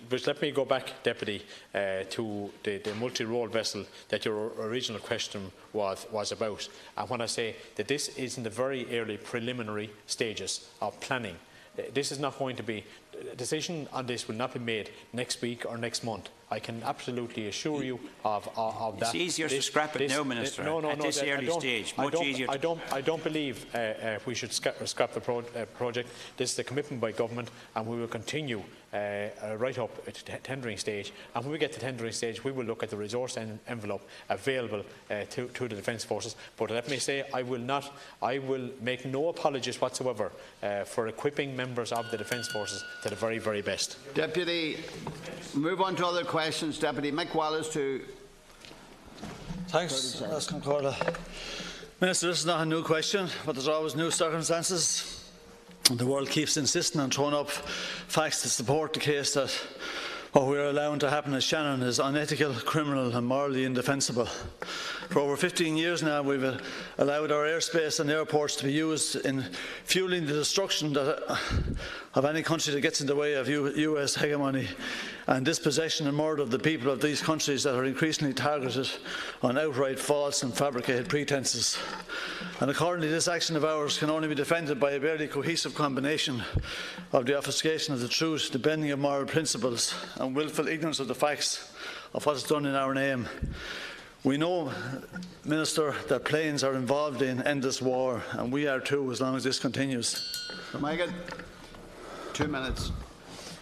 But let me go back, Deputy, to the multi-role vessel that your original question was about. And when I say that this is in the very early preliminary stages of planning, this is not going to be, a decision on this will not be made next week or next month. I can absolutely assure you of that. It's easier to scrap it now, Minister, at this early stage. Much easier. I don't believe we should scrap the project. This is a commitment by government, and we will continue right up at the tendering stage. And when we get to the tendering stage, we will look at the resource envelope available to the Defence Forces. But let me say, I will make no apologies whatsoever for equipping members of the Defence Forces to the very, very best. Deputy, move on to other questions. Deputy Mick Wallace to. Thanks, Minister, this is not a new question, but there's always new circumstances. The world keeps insisting on throwing up facts to support the case that what we are allowing to happen at Shannon is unethical, criminal and morally indefensible. For over 15 years now, we've allowed our airspace and airports to be used in fuelling the destruction of any country that gets in the way of US hegemony and dispossession and murder of the people of these countries that are increasingly targeted on outright false and fabricated pretences. And accordingly, this action of ours can only be defended by a barely cohesive combination of the obfuscation of the truth, the bending of moral principles and willful ignorance of the facts of what is done in our name. We know, Minister, that planes are involved in endless war, and we are too, as long as this continues. 2 minutes.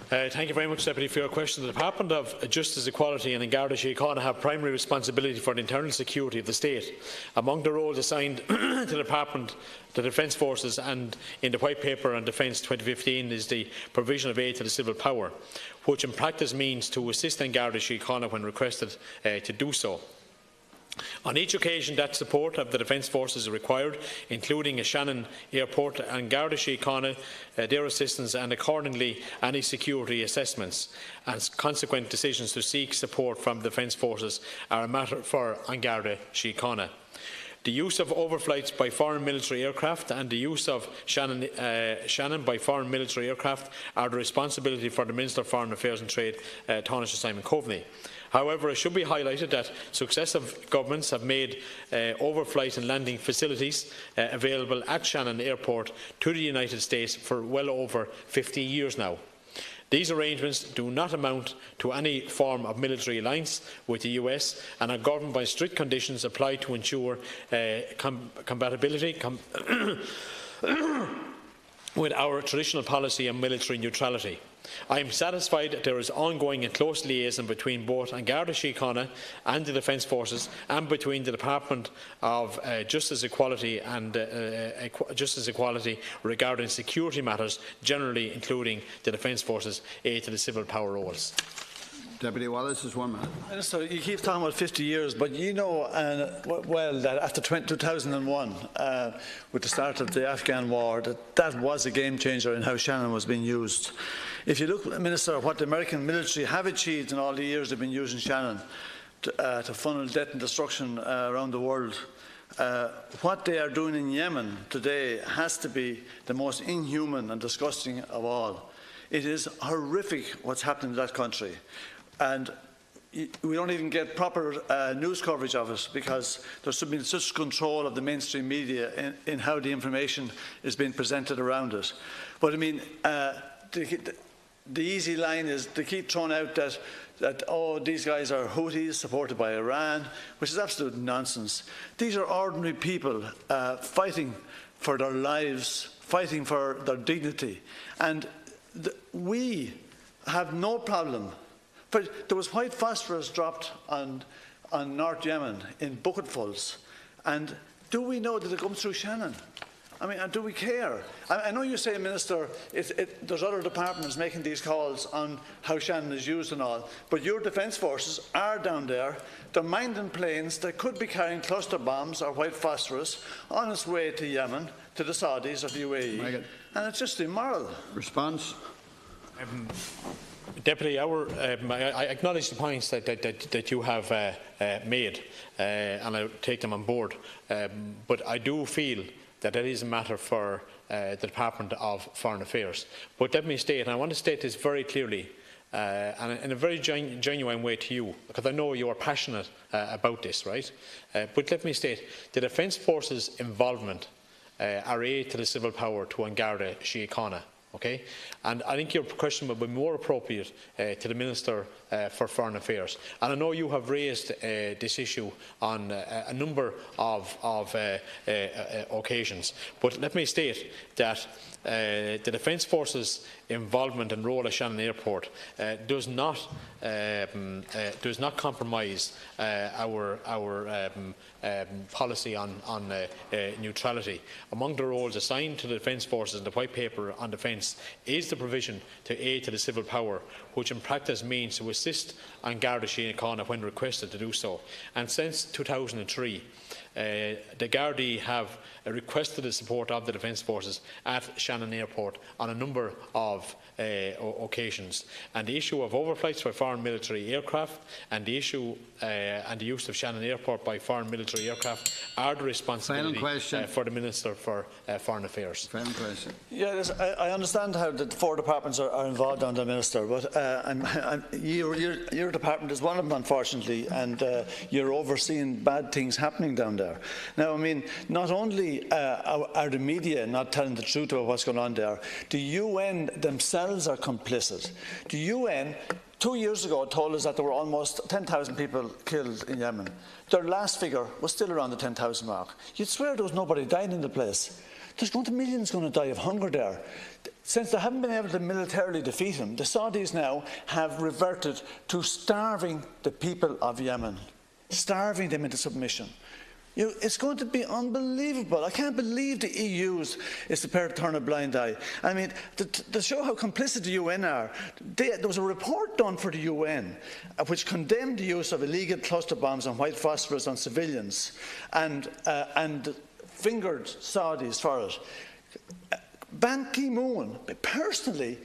Thank you very much, Deputy, for your question. The Department of Justice, Equality and Garda Síochána have primary responsibility for the internal security of the state. Among the roles assigned to the Department, the Defence Forces and in the White Paper on Defence 2015 is the provision of aid to the civil power, which in practice means to assist Garda Síochána when requested to do so. On each occasion that support of the Defence Forces is required, including at Shannon Airport and Garda Síochána, their assistance and accordingly any security assessments and consequent decisions to seek support from the Defence Forces are a matter for Garda Síochána. The use of overflights by foreign military aircraft and the use of Shannon by foreign military aircraft are the responsibility for the Minister of Foreign Affairs and Trade, Taoiseach Simon Coveney. However, it should be highlighted that successive governments have made overflight and landing facilities available at Shannon Airport to the United States for well over 50 years now. These arrangements do not amount to any form of military alliance with the US and are governed by strict conditions applied to ensure compatibility with our traditional policy on military neutrality. I am satisfied that there is ongoing and close liaison between both Garda Síochána and the Defence Forces and between the Department of Justice Equality and Justice Equality regarding security matters generally, including the Defence Forces' aid to the civil power roles. Deputy Wallace is 1 minute. Minister, you keep talking about 50 years, but you know well that after 2001, with the start of the Afghan war, that was a game changer in how Shannon was being used. If you look, Minister, at what the American military have achieved in all the years they've been using Shannon to funnel death and destruction around the world, what they are doing in Yemen today has to be the most inhuman and disgusting of all. It is horrific what's happening in that country. And we don't even get proper news coverage of it because there's been such control of the mainstream media in how the information is being presented around it. But I mean, the easy line is to keep throwing out that oh, these guys are Houthis supported by Iran, which is absolute nonsense. These are ordinary people fighting for their lives, fighting for their dignity. And we have no problem. But there was white phosphorus dropped on North Yemen in bucketfuls. And do we know that it comes through Shannon? I mean, do we care? I know you say, Minister, there's other departments making these calls on how Shannon is used and all, but your Defence Forces are down there. They're minding planes that could be carrying cluster bombs or white phosphorus on its way to Yemen, to the Saudis or the UAE. And it's just immoral. Response? Deputy, I acknowledge the points that you have made, and I take them on board. But I do feel that is a matter for the Department of Foreign Affairs. But let me state, and I want to state this very clearly, and in a very genuine way to you, because I know you are passionate about this, right? But let me state, the Defence Forces' involvement, our aid to the civil power to Garda Síochána, Okay? And I think your question would be more appropriate to the Minister for Foreign Affairs. And I know you have raised this issue on a number of occasions, but let me state that the Defence Forces' involvement and role at Shannon Airport does not compromise our policy on neutrality. Among the roles assigned to the Defence Forces in the White Paper on Defence is the provision to aid to the civil power, which in practice means to assist on Garda Síochána when requested to do so. And since 2003, the Gardaí have requested the support of the Defence Forces at Shannon Airport on a number of occasions. And the issue of overflights by foreign military aircraft and the issue and the use of Shannon Airport by foreign military aircraft are the responsibility for the Minister for Foreign Affairs. Final question. Yes, I understand how the 4 departments are involved under the Minister, but your department is one of them, unfortunately, and you're overseeing bad things happening down there. Now, I mean, not only are the media not telling the truth about what's going on there, the UN themselves are complicit. The UN 2 years ago told us that there were almost 10,000 people killed in Yemen. Their last figure was still around the 10,000 mark. You'd swear there was nobody dying in the place. There's going to millions going to die of hunger there. Since they haven't been able to militarily defeat them, the Saudis now have reverted to starving the people of Yemen, starving them into submission. It's going to be unbelievable. I can't believe the EU is prepared to turn a blind eye. I mean, to show how complicit the UN are, there was a report done for the UN which condemned the use of illegal cluster bombs and white phosphorus on civilians and fingered Saudis for it. Ban Ki-moon personally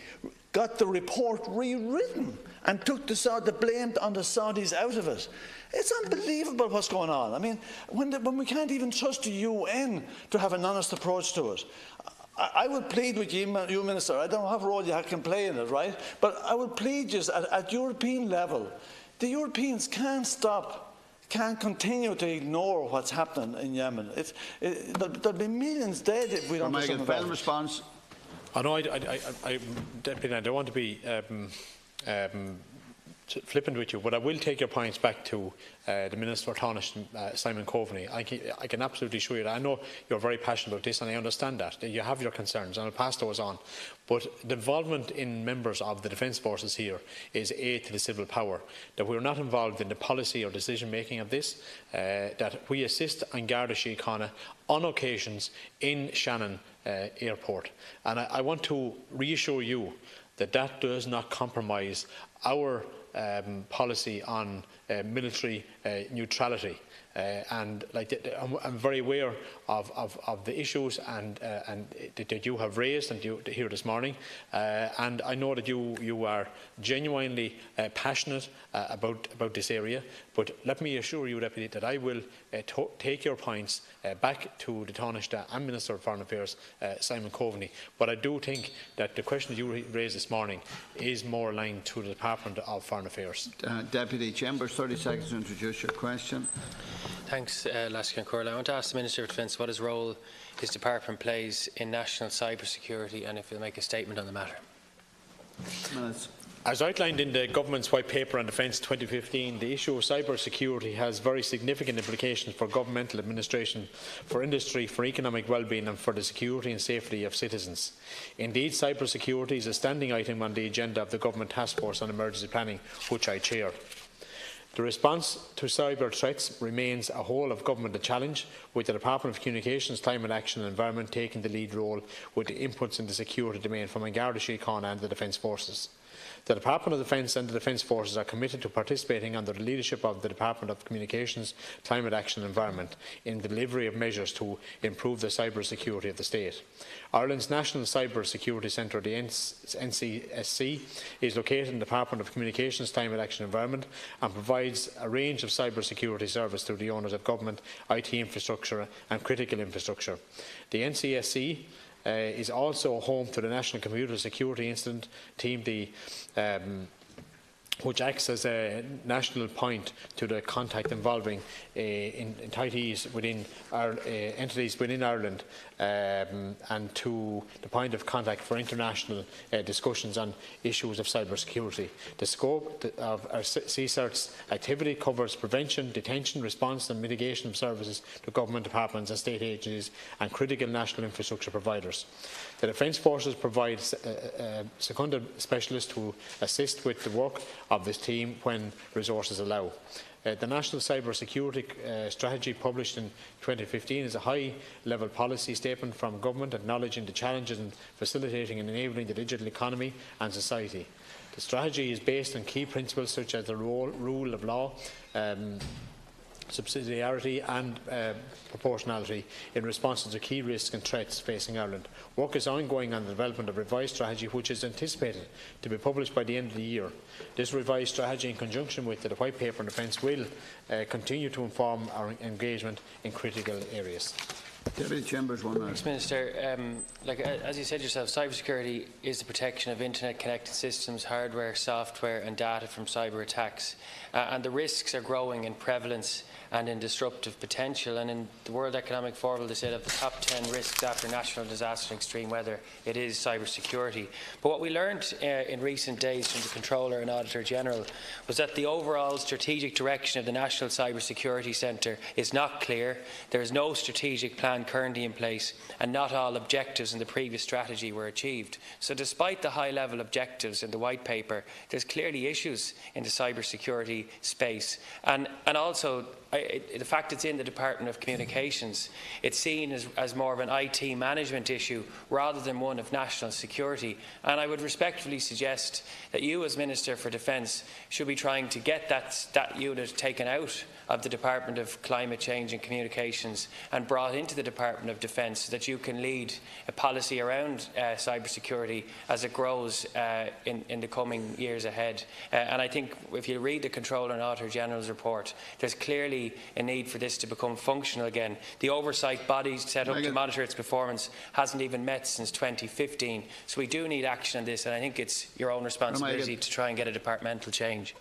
got the report rewritten and took the blame on the Saudis out of it. It's unbelievable what's going on. I mean, when we can't even trust the UN to have an honest approach to it. I would plead with you, Minister, I don't know what role you can play in it, right? But I would plead just at European level, the Europeans can't continue to ignore what's happening in Yemen. There'll be millions dead if we don't do something about it. Response. I know, Deputy, I don't want to be flippant with you, but I will take your points back to the Minister for Tánaiste, Simon Coveney. I can absolutely assure you that I know you're very passionate about this, and I understand that you have your concerns, and I'll pass those on. But the involvement in members of the Defence Forces here is aid to the civil power. That we're not involved in the policy or decision making of this. That we assist on Garda Síochána on occasions in Shannon Airport, and I want to reassure you that that does not compromise our policy on military neutrality. And I'm very aware of the issues that you have raised and here this morning, and I know that you are genuinely passionate about this area. But let me assure you, Deputy, that I will take your points back to the Tánaiste and Minister of Foreign Affairs, Simon Coveney. But I do think that the question that you raised this morning is more aligned to the Department of Foreign Affairs. Deputy Chambers, 30 seconds to introduce your question. Thanks, Laskin Corla. I want to ask the Minister of Defence what his role his department plays in national cyber security, and if he'll make a statement on the matter. Minutes. As outlined in the Government's White Paper on Defence 2015, the issue of cyber security has very significant implications for governmental administration, for industry, for economic well-being and for the security and safety of citizens. Indeed, cyber security is a standing item on the agenda of the Government Task Force on Emergency Planning, which I chair. The response to cyber threats remains a whole of government challenge, with the Department of Communications, Climate Action and Environment taking the lead role with the inputs in the security domain from Garda Síochána and the Defence Forces. The Department of Defence and the Defence Forces are committed to participating under the leadership of the Department of Communications, Climate Action and Environment in the delivery of measures to improve the cyber security of the state. Ireland's National Cyber Security Centre, the NCSC, is located in the Department of Communications, Climate Action and Environment and provides a range of cyber security service to the owners of government, IT infrastructure and critical infrastructure. The NCSC is also home to the National Computer Security Incident Team, the which acts as a national point to the contact involving entities within entities within Ireland, and to the point of contact for international discussions on issues of cybersecurity. The scope of our CSIRT's activity covers prevention, detention, response and mitigation of services to government departments and state agencies and critical national infrastructure providers. The Defence Forces provide seconded specialists to assist with the work of this team when resources allow. The National Cyber Security Strategy published in 2015 is a high-level policy statement from government acknowledging the challenges in facilitating and enabling the digital economy and society. The strategy is based on key principles such as the rule of law, subsidiarity and proportionality in response to key risks and threats facing Ireland. Work is ongoing on the development of a revised strategy which is anticipated to be published by the end of the year. This revised strategy, in conjunction with the White Paper on Defence, will continue to inform our engagement in critical areas. Deputy Chambers, 1 minute. Thanks, Minister. As you said yourself, cybersecurity is the protection of internet-connected systems, hardware, software and data from cyber attacks. And the risks are growing in prevalence and in disruptive potential. And in the World Economic Forum, they said of the top 10 risks after natural disaster and extreme weather, it is cybersecurity. But what we learned in recent days from the Controller and Auditor General was that the overall strategic direction of the National Cybersecurity Centre is not clear. There is no strategic plan currently in place, and not all objectives in the previous strategy were achieved. So despite the high-level objectives in the White Paper, there's clearly issues in the cybersecurity space. And also, the fact it's in the Department of Communications, it's seen as more of an IT management issue rather than one of national security. And I would respectfully suggest that you, as Minister for Defence, should be trying to get that unit taken out of the Department of Climate Change and Communications and brought into the Department of Defence, so that you can lead a policy around cybersecurity as it grows in the coming years ahead. And I think if you read the Controller and Auditor General's report, there's clearly a need for this to become functional again. The oversight body set up to monitor its performance hasn't even met since 2015. So we do need action on this, and I think it's your own responsibility to try and get a departmental change.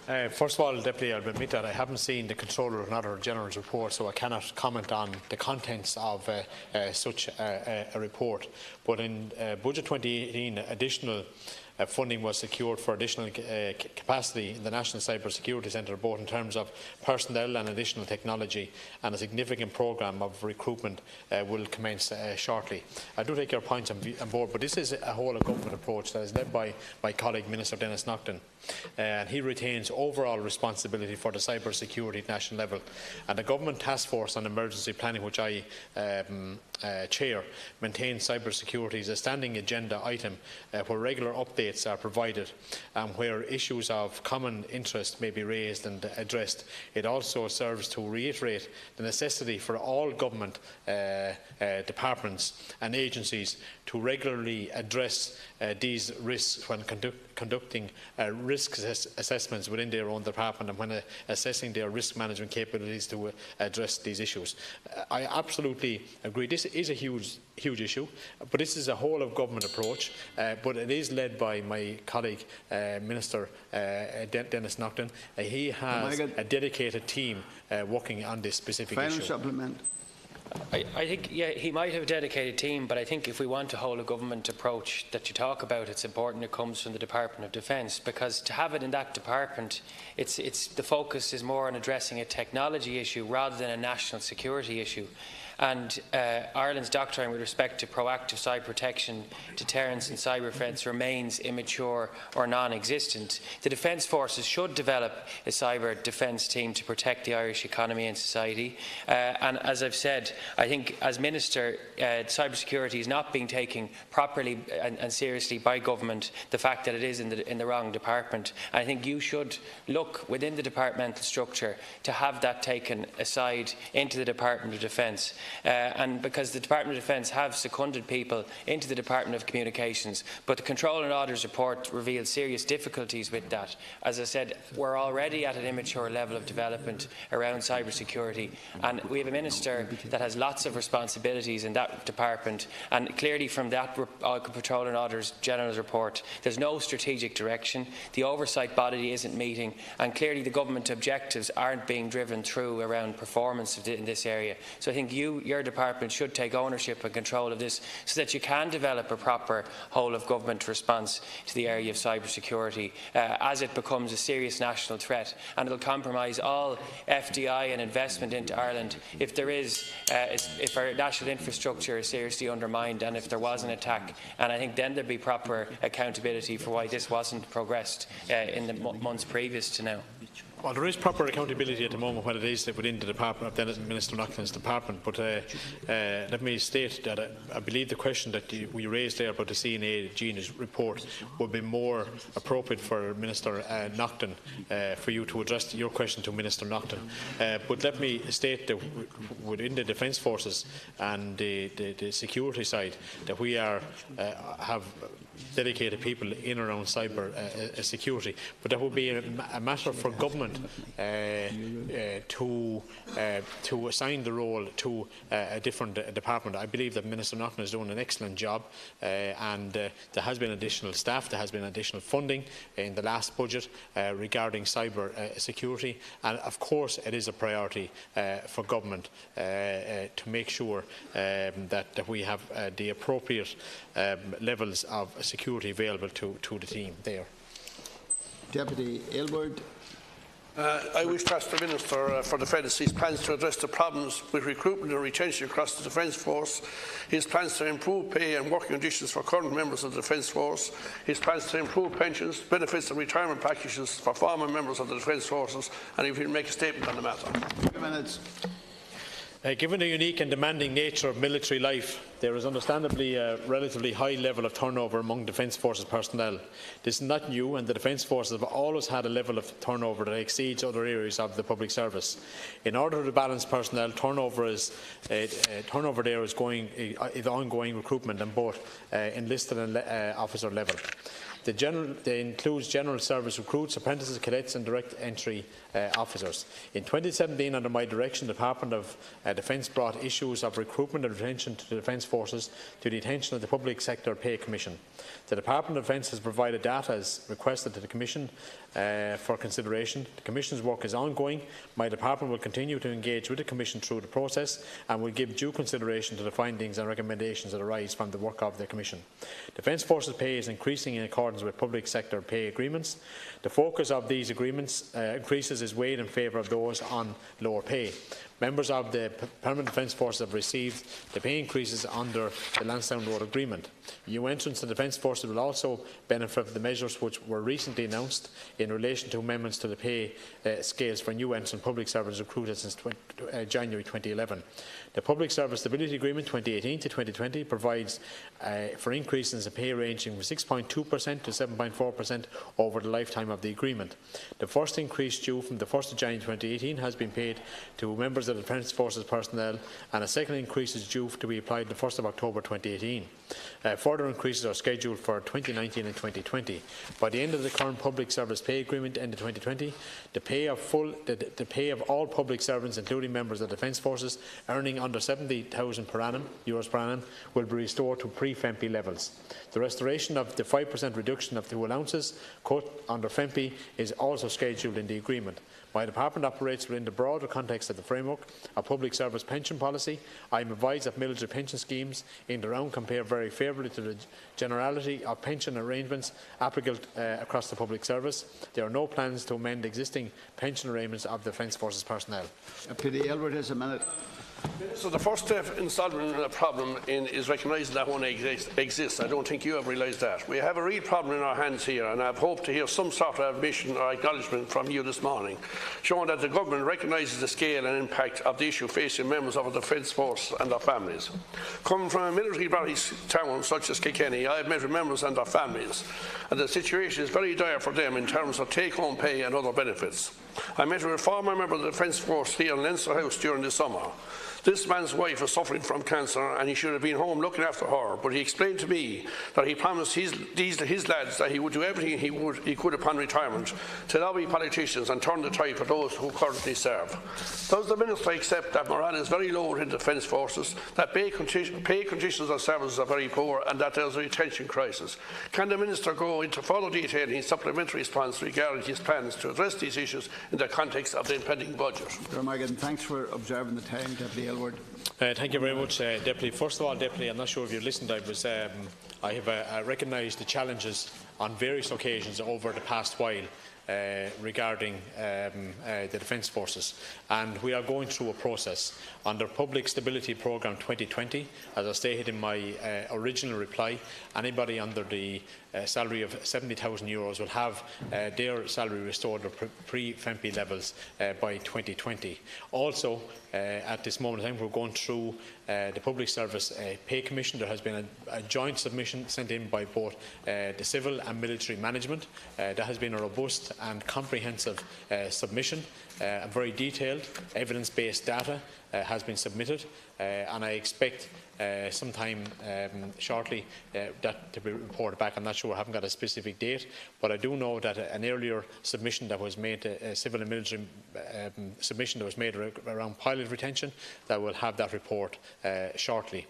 First of all, Deputy, I'll admit that I haven't seen the Controller and Auditor General's report, so I cannot comment on the contents of such a report. But in Budget 2018, additional funding was secured for additional capacity in the National Cyber Security Centre, both in terms of personnel and additional technology, and a significant programme of recruitment will commence shortly. I do take your points on board, but this is a whole-of-government approach that is led by my colleague Minister Denis Naughton. And he retains overall responsibility for the cyber security at national level. And the Government Task Force on Emergency Planning, which I chair, maintains cyber security as a standing agenda item where regular updates are provided and where issues of common interest may be raised and addressed. It also serves to reiterate the necessity for all government departments and agencies to regularly address these risks when conducting risk assessments within their own department and when assessing their risk management capabilities to address these issues. I absolutely agree. This is a huge issue, but this is a whole-of-government approach, but it is led by my colleague, Minister Denis Naughton. He has a dedicated team working on this specific issue. Final supplement. I think, yeah, he might have a dedicated team, but I think if we want a whole-of-government approach that you talk about, it's important it comes from the Department of Defence, because to have it in that department, the focus is more on addressing a technology issue rather than a national security issue. And Ireland's doctrine with respect to proactive cyber protection, deterrence and cyber defence remains immature or non-existent. The Defence Forces should develop a cyber defence team to protect the Irish economy and society. And as I've said, I think as Minister, cybersecurity is not being taken properly and seriously by government, the fact that it is in the wrong department. And I think you should look within the departmental structure to have that taken aside into the Department of Defence. and because the Department of Defence have seconded people into the Department of Communications. But the Control and Auditors report revealed serious difficulties with that. As I said, we're already at an immature level of development around cybersecurity, and we have a Minister that has lots of responsibilities in that department, and clearly from that Control and Auditors General's report, there's no strategic direction. The oversight body isn't meeting, and clearly the government objectives aren't being driven through around performance in this area. So I think your department should take ownership and control of this so that you can develop a proper whole-of-government response to the area of cybersecurity as it becomes a serious national threat, and it will compromise all FDI and investment into Ireland if our national infrastructure is seriously undermined and if there was an attack. And I think then there'd be proper accountability for why this wasn't progressed in the months previous to now. Well, there is proper accountability at the moment when it is within the department of Minister Naughton's department. But let me state that I believe the question that we raised there about the CNA Gina's report would be more appropriate for Minister Naughton, for you to address your question to Minister Naughton. But let me state that within the Defence Forces and the security side, that we have dedicated people in and around cyber security, but that would be a matter for government to assign the role to a different department. I believe that Minister Naughton is doing an excellent job, and there has been additional staff, there has been additional funding in the last budget regarding cyber security, and of course it is a priority for government to make sure that we have the appropriate levels of security available to the team there. Deputy Aylward. I wish to ask the Minister for Defence his plans to address the problems with recruitment and retention across the Defence Force, his plans to improve pay and working conditions for current members of the Defence Force, his plans to improve pensions, benefits and retirement packages for former members of the Defence Forces, and if he will make a statement on the matter. 2 minutes. Given the unique and demanding nature of military life, there is understandably a relatively high level of turnover among Defence Forces personnel. This is not new, and the Defence Forces have always had a level of turnover that exceeds other areas of the public service. In order to balance personnel, turnover there is ongoing recruitment on both enlisted and officer level. They includes general service recruits, apprentices, cadets and direct entry officers. In 2017, under my direction, the Department of Defence brought issues of recruitment and retention to the Defence Forces to the attention of the Public Sector Pay Commission. The Department of Defence has provided data as requested to the Commission for consideration. The Commission's work is ongoing. My department will continue to engage with the Commission through the process and will give due consideration to the findings and recommendations that arise from the work of the Commission. Defence Forces pay is increasing in accordance with public sector pay agreements. The focus of these agreements increases is weighed in favour of those on lower pay. Members of the Permanent Defence Forces have received the pay increases under the Lansdowne Road Agreement. New entrants to the Defence Forces will also benefit from the measures which were recently announced in relation to amendments to the pay scales for new entrant public service recruited since January 2011. The Public Service Stability Agreement 2018 to 2020 provides for increases in pay ranging from 6.2% to 7.4% over the lifetime of the agreement. The first increase due from the 1st of January 2018 has been paid to members of the Defence Forces personnel, and a second increase is due to be applied the 1st of October 2018. Further increases are scheduled for 2019 and 2020. By the end of the current Public Service Pay Agreement, end of 2020, the pay of all public servants, including members of the Defence Forces, earning under €70,000 per annum, will be restored to pre-FEMPI levels. The restoration of the 5% reduction of the allowances cut under FEMPI is also scheduled in the agreement. My department operates within the broader context of the framework of public service pension policy. I am advised that military pension schemes in the round compare very favourably to the generality of pension arrangements applicable across the public service. There are no plans to amend existing pension arrangements of the Defence Forces personnel. Deputy Aylward has a minute. So the first step in solving the problem is recognising that one exists. I don't think you have realised that. We have a real problem in our hands here, and I have hoped to hear some sort of admission or acknowledgement from you this morning, showing that the government recognises the scale and impact of the issue facing members of the Defence Force and their families. Coming from a military town such as Kilkenny, I have met with members and their families, and the situation is very dire for them in terms of take-home pay and other benefits. I met with a former member of the Defence Force here in Leinster House during the summer. This man's wife is suffering from cancer and he should have been home looking after her, but he explained to me that he promised his lads that he would do everything he could upon retirement to lobby politicians and turn the tide for those who currently serve. Does the Minister accept that morale is very low in the Defence Forces, that pay conditions of service are very poor and that there is a retention crisis? Can the Minister go into further detail in his supplementary response regarding his plans to address these issues in the context of the impending budget? Thanks for observing the time, Deputy Aylward. Thank you very much, Deputy. First of all, Deputy, I'm not sure if you listened. I have recognised the challenges on various occasions over the past while regarding the Defence Forces, and we are going through a process under Public Stability Programme 2020. As I stated in my original reply, anybody under the salary of €70,000 will have their salary restored to pre-FEMPI levels by 2020. Also, at this moment in time, we're going through the Public Service Pay Commission. There has been a joint submission sent in by both the civil and military management. That has been a robust and comprehensive submission. Very detailed, evidence-based data has been submitted, and I expect sometime shortly that to be reported back. I'm not sure, I haven't got a specific date, but I do know that an earlier submission that was made, a civil and military submission that was made around pilot retention, that will have that report shortly.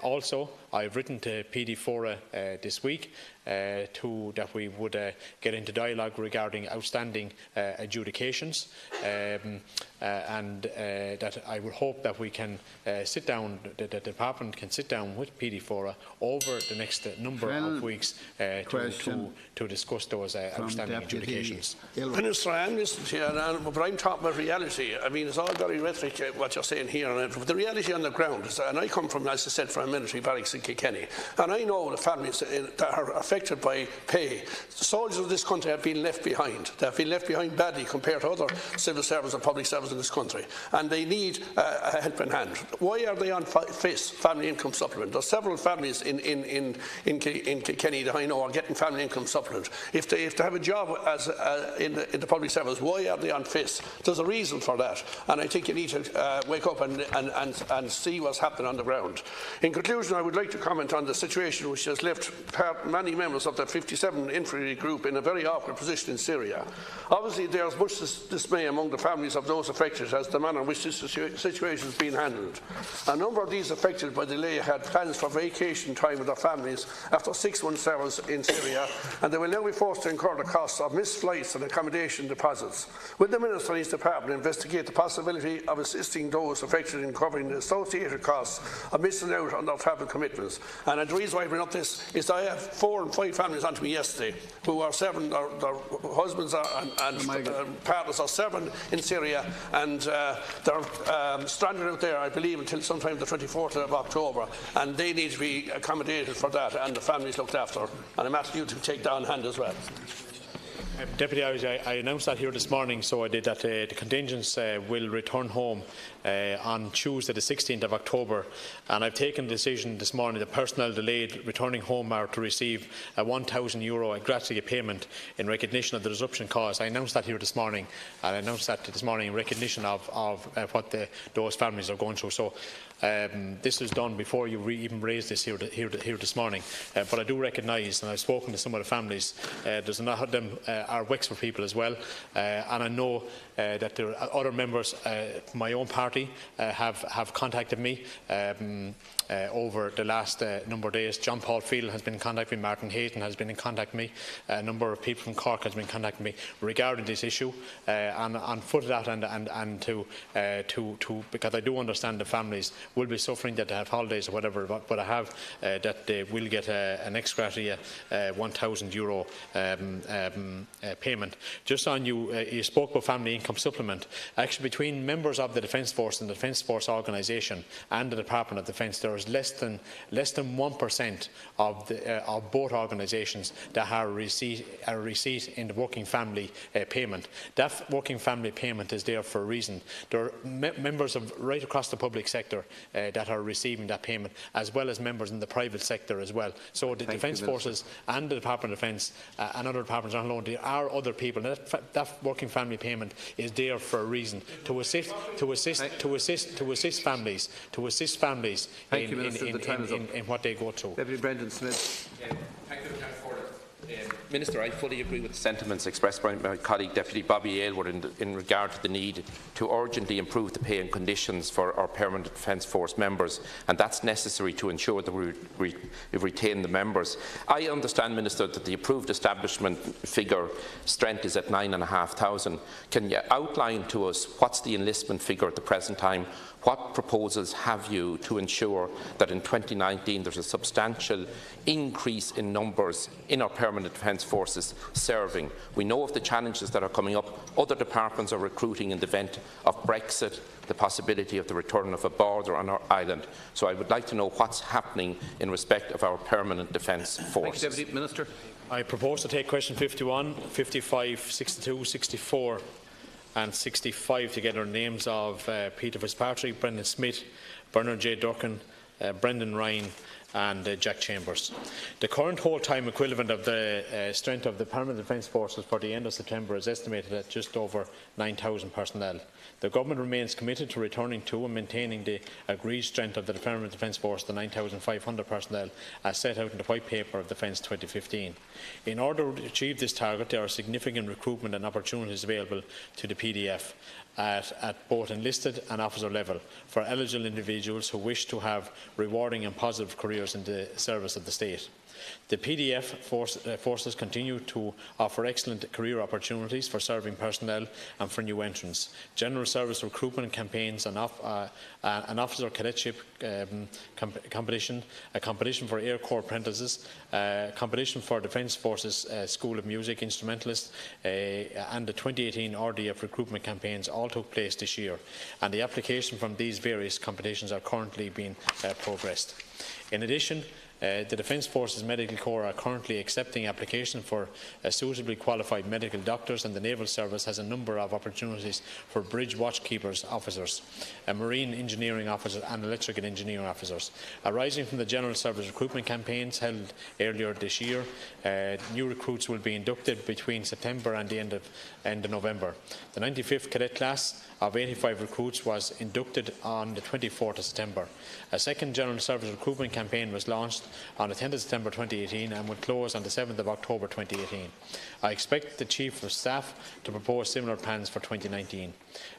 Also, I've written to PD Fora this week that we would get into dialogue regarding outstanding adjudications, and that I would hope that we can sit down, the Department can sit down with PD Fora over the next number of weeks to discuss those outstanding adjudications. Minister, I am listening to you, but I'm talking about reality. I mean, it's all very rhetoric what you're saying here, but the reality on the ground is, and I come from, as I said, from a military barracks in Kilkenny, and I know the families that are affected by pay. The soldiers of this country have been left behind. They have been left behind badly compared to other civil service and public service in this country, and they need a helping hand. Why are they on FIS, Family Income Supplement? There are several families in Kilkenny that I know are getting family income supplement. If they have a job as in the public service, why are they on FIS? There's a reason for that, and I think you need to wake up and see what's happening on the ground. In conclusion, I would like to comment on the situation which has left many members of the 57 infantry group in a very awkward position in Syria. Obviously, there is much dismay among the families of those affected as the manner in which this situation is being handled. A number of these affected by the delay had plans for vacation time with their families after 6 months' service in Syria, and they will now be forced to incur the costs of missed flights and accommodation deposits. Will the Minister and his department investigate the possibility of assisting those affected in covering the associated costs of missing out on their travel commitments? And the reason why I bring up this is I have 4 and 5 families onto me yesterday who are serving, their husbands and partners are serving in Syria, and they're stranded out there, I believe, until sometime the 24th of October, and they need to be accommodated for that and the families looked after. And I'm asking you to take that on hand as well. Deputy, I announced that here this morning, so I did that the contingents will return home on Tuesday the 16th of October, and I've taken the decision this morning that personnel delayed returning home are to receive a €1,000 gratia payment in recognition of the disruption caused. I announced that here this morning, and I announced that this morning in recognition of what those families are going through. So this was done before you even raised this here this morning, but I do recognise, and I've spoken to some of the families, there's a lot of them are Wexford people as well, and I know that there are other members from my own party have contacted me over the last number of days. John Paul Field has been in contact with me, Martin Hayton has been in contact with me, a number of people from Cork has been contacting me regarding this issue, and on foot of that, and to because I do understand the families will be suffering that they have holidays or whatever, but I have that they will get an ex gratia €1,000 payment. Just on you spoke about family income supplement. Actually, between members of the Defence Force and the Defence Force organisation and the Department of Defence, there is less than 1% of both organisations that have a receipt in the working family payment. That working family payment is there for a reason. There are members of right across the public sector that are receiving that payment, as well as members in the private sector as well. So the Defence Forces and the Department of Defence and other departments on loan, there are other people. That working family payment is there for a reason, to assist families in what they go through. Deputy Brendan Smith. Thank you, Minister, I fully agree with the sentiments expressed by my colleague Deputy Bobby Aylward in regard to the need to urgently improve the pay and conditions for our Permanent Defence Force members, and that's necessary to ensure that we retain the members. I understand, Minister, that the approved establishment figure strength is at 9,500. Can you outline to us what's the enlistment figure at the present time? What proposals have you to ensure that in 2019 there's a substantial increase in numbers in our Permanent Defence Forces serving? We know of the challenges that are coming up. Other departments are recruiting in the event of Brexit, the possibility of the return of a border on our island. So I would like to know what's happening in respect of our Permanent Defence Forces. Thank you, Deputy Minister. I propose to take question 51, 55, 62, 64 and 65 together, names of Peter Fitzpatrick, Brendan Smith, Bernard J. Durkin, Brendan Ryan and Jack Chambers. The current whole-time equivalent of the strength of the Permanent Defence Forces for the end of September is estimated at just over 9,000 personnel. The Government remains committed to returning to and maintaining the agreed strength of the Permanent Defence Force to 9,500 personnel as set out in the White Paper of Defence 2015. In order to achieve this target, there are significant recruitment and opportunities available to the PDF at both enlisted and officer level for eligible individuals who wish to have rewarding and positive careers in the service of the state. The PDF forces continue to offer excellent career opportunities for serving personnel and for new entrants. General service recruitment campaigns, an officer cadetship competition, a competition for Air Corps apprentices, a competition for Defence Forces School of Music instrumentalists, and the 2018 RDF recruitment campaigns all took place this year, and the application from these various competitions are currently being progressed. In addition, the Defence Forces Medical Corps are currently accepting applications for suitably qualified medical doctors, and the Naval Service has a number of opportunities for bridge watchkeepers officers, marine engineering officers and electrical engineering officers. Arising from the General Service recruitment campaigns held earlier this year, new recruits will be inducted between September and the end of November. The 95th Cadet class of 85 recruits was inducted on the 24th of September. A second General Service recruitment campaign was launched on the 10th of September 2018 and will close on the 7th of October 2018. I expect the Chief of Staff to propose similar plans for 2019.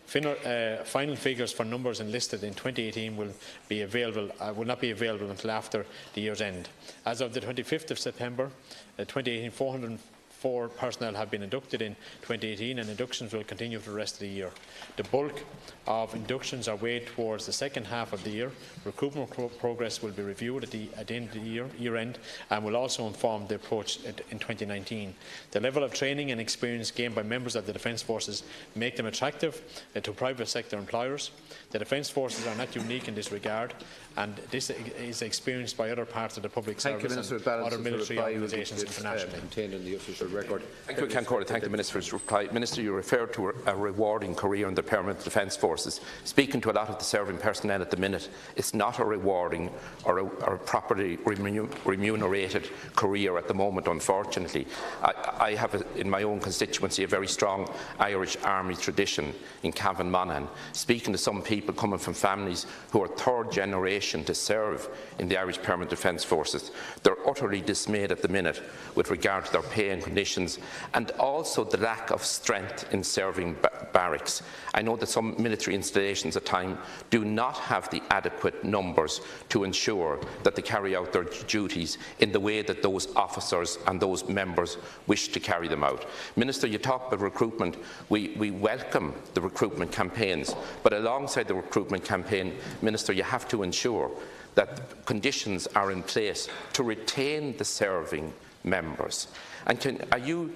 Final figures for numbers enlisted in 2018 will not be available until after the year's end. As of the 25th of September 2018, 404 personnel have been inducted in 2018, and inductions will continue for the rest of the year. The bulk of inductions are weighed towards the second half of the year. Recruitment progress will be reviewed at the end of the year end, and will also inform the approach in 2019. The level of training and experience gained by members of the Defence Forces make them attractive to private sector employers. The Defence Forces are not unique in this regard, and this is experienced by other parts of the public service and other military organisations internationally. Contained in the official record. Thank you, Thank the Minister for his reply. Minister, you referred to a rewarding career in the Permanent Defence Forces. Speaking to a lot of the serving personnel at the minute, it's not a rewarding or a properly remunerated career at the moment, unfortunately. I have, in my own constituency, a very strong Irish Army tradition in Cavan Monaghan. Speaking to some people coming from families who are third generation to serve in the Irish Permanent Defence Forces, they're utterly dismayed at the minute with regard to their pay and conditions, and also the lack of strength in serving barracks. I know that some military installations at times do not have the adequate numbers to ensure that they carry out their duties in the way that those officers and those members wish to carry them out. Minister, you talk about recruitment. We welcome the recruitment campaigns, but alongside the recruitment campaign, Minister, you have to ensure that conditions are in place to retain the serving members. And are you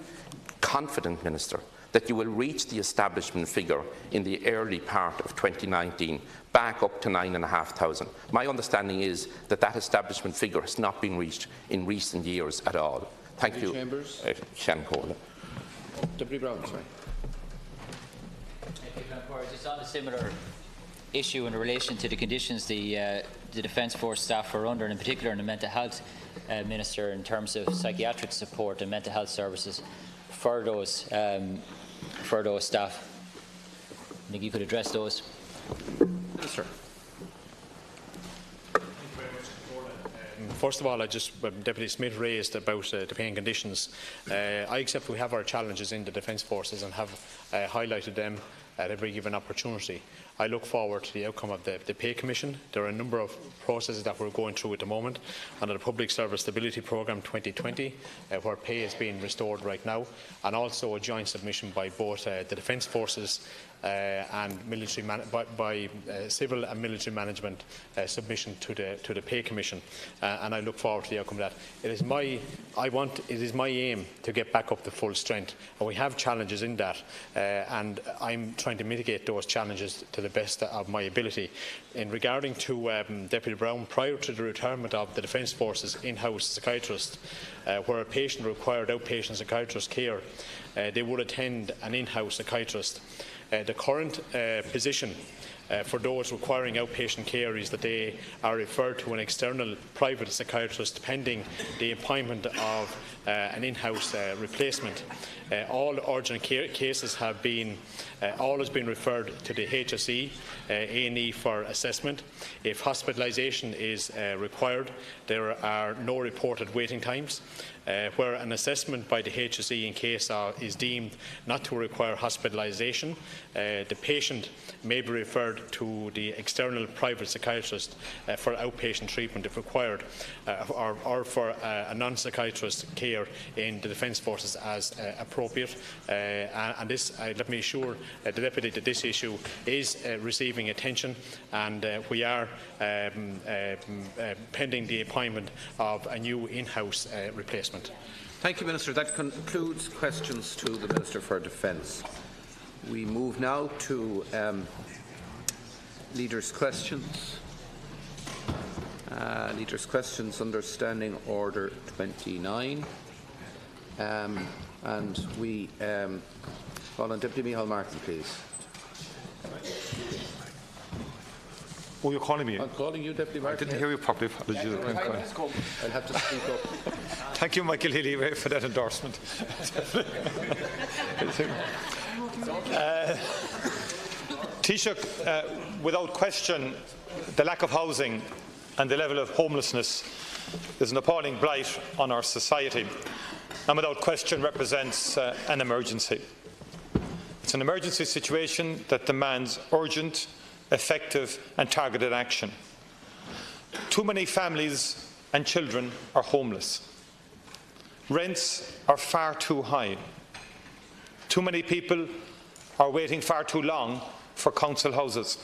confident, Minister, that you will reach the establishment figure in the early part of 2019, back up to 9,500. My understanding is that that establishment figure has not been reached in recent years at all. Thank you, Shannon Corley. Deputy Brown, sorry. Just on a similar issue in relation to the conditions the Defence Force staff are under, and in particular in the mental health minister, in terms of psychiatric support and mental health services for those staff. I think you could address those. Minister. First of all, Deputy Smith raised about the paying conditions. I accept we have our challenges in the Defence Forces and have highlighted them at every given opportunity. I look forward to the outcome of the Pay Commission. There are a number of processes that we're going through at the moment under the Public Service Stability Programme 2020, where pay is being restored right now, and also a joint submission by both the Defence Forces and military by civil and military management submission to the Pay Commission, and I look forward to the outcome of that. It is my aim to get back up to full strength, and we have challenges in that, and I'm trying to mitigate those challenges to the best of my ability. In regarding to Deputy Brown, prior to the retirement of the Defence Forces in-house psychiatrist, where a patient required outpatient psychiatrist care, they would attend an in-house psychiatrist. The current position for those requiring outpatient care is that they are referred to an external private psychiatrist pending the appointment of an in-house replacement. All urgent cases have been always been referred to the HSE A&E for assessment. If hospitalisation is required, there are no reported waiting times. Where an assessment by the HSE in case is deemed not to require hospitalisation, the patient may be referred to the external private psychiatrist for outpatient treatment if required, or for a non-psychiatrist care in the Defence Forces as appropriate. And this, let me assure the Deputy that this issue is receiving attention, and we are pending the appointment of a new in-house replacement. Thank you, Minister. That concludes questions to the Minister for Defence. We move now to Leaders' Questions. Leaders' Questions under Standing Order 29. And we call on Deputy Micheál Martin, please. Oh, you're calling me? I'm calling you, Deputy Martin. I didn't hear you properly. Apologies. I'll have to speak up. Thank you, Michael Healy, for that endorsement. Taoiseach, without question, the lack of housing and the level of homelessness is an appalling blight on our society, and without question represents an emergency. It's an emergency situation that demands urgent, effective and targeted action. Too many families and children are homeless. Rents are far too high. Too many people are waiting far too long for council houses.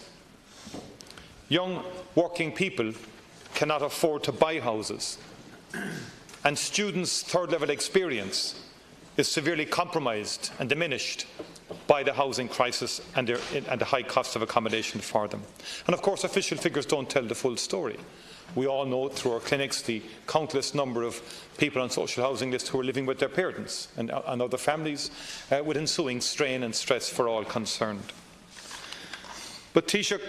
Young working people cannot afford to buy houses, and students' third-level experience is severely compromised and diminished by the housing crisis and the high cost of accommodation for them. And of course, official figures don't tell the full story. We all know through our clinics the countless number of people on social housing lists who are living with their parents and other families, with ensuing strain and stress for all concerned. But Taoiseach,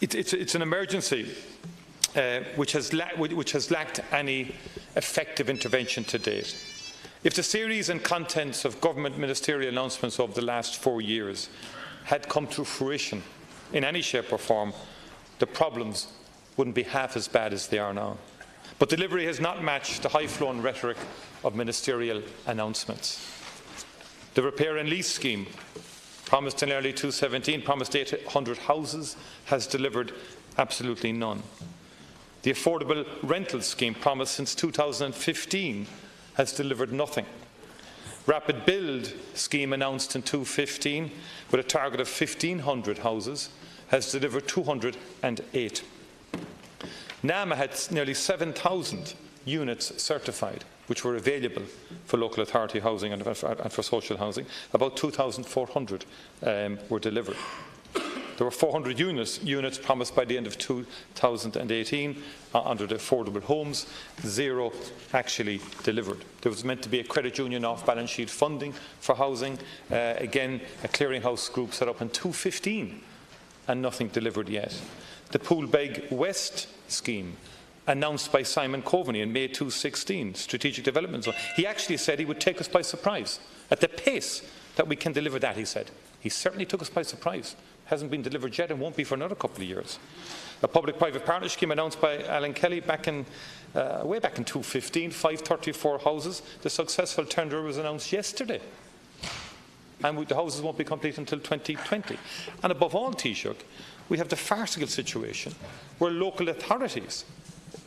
it's an emergency which has lacked any effective intervention to date. If the series and contents of government ministerial announcements over the last 4 years had come to fruition in any shape or form, the problems wouldn't be half as bad as they are now. But delivery has not matched the high-flown rhetoric of ministerial announcements. The repair and lease scheme, promised in early 2017, promised 800 houses, has delivered absolutely none. The affordable rental scheme, promised since 2015, has delivered nothing. Rapid build scheme, announced in 2015 with a target of 1,500 houses, has delivered 208. NAMA had nearly 7,000 units certified, which were available for local authority housing and for social housing. About 2,400 were delivered. There were 400 units promised by the end of 2018 under the affordable homes. 0 actually delivered. There was meant to be a credit union off-balance sheet funding for housing. Again, a clearinghouse group set up in 2015 and nothing delivered yet. The Poolbeg West scheme, announced by Simon Coveney in May 2016, strategic development zone. He actually said he would take us by surprise at the pace that we can deliver that, he said. He certainly took us by surprise. Hasn't been delivered yet and won't be for another couple of years. A public-private partnership scheme announced by Alan Kelly way back in 2015, 534 houses. The successful tender was announced yesterday. And the houses won't be complete until 2020. And above all, Taoiseach, we have the farcical situation where local authorities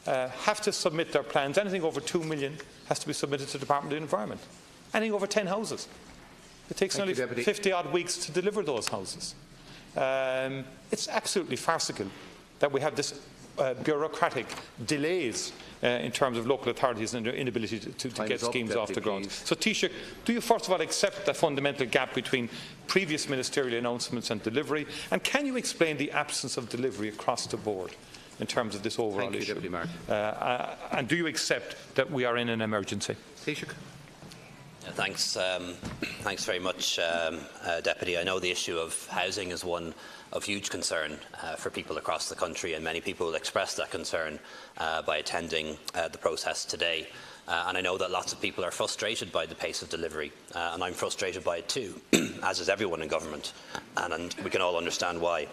have to submit their plans. Anything over 2 million has to be submitted to the Department of the Environment. Anything over 10 houses. It takes nearly 50-odd weeks to deliver those houses. It's absolutely farcical that we have this bureaucratic delays in terms of local authorities and their inability to get schemes off the ground. So, Taoiseach, do you first of all accept the fundamental gap between previous ministerial announcements and delivery? And can you explain the absence of delivery across the board in terms of this overall issue? And do you accept that we are in an emergency? Taoiseach. Thanks very much, Deputy. I know the issue of housing is one of huge concern for people across the country, and many people expressed that concern by attending the process today. And I know that lots of people are frustrated by the pace of delivery, and I'm frustrated by it too, as is everyone in government, and we can all understand why.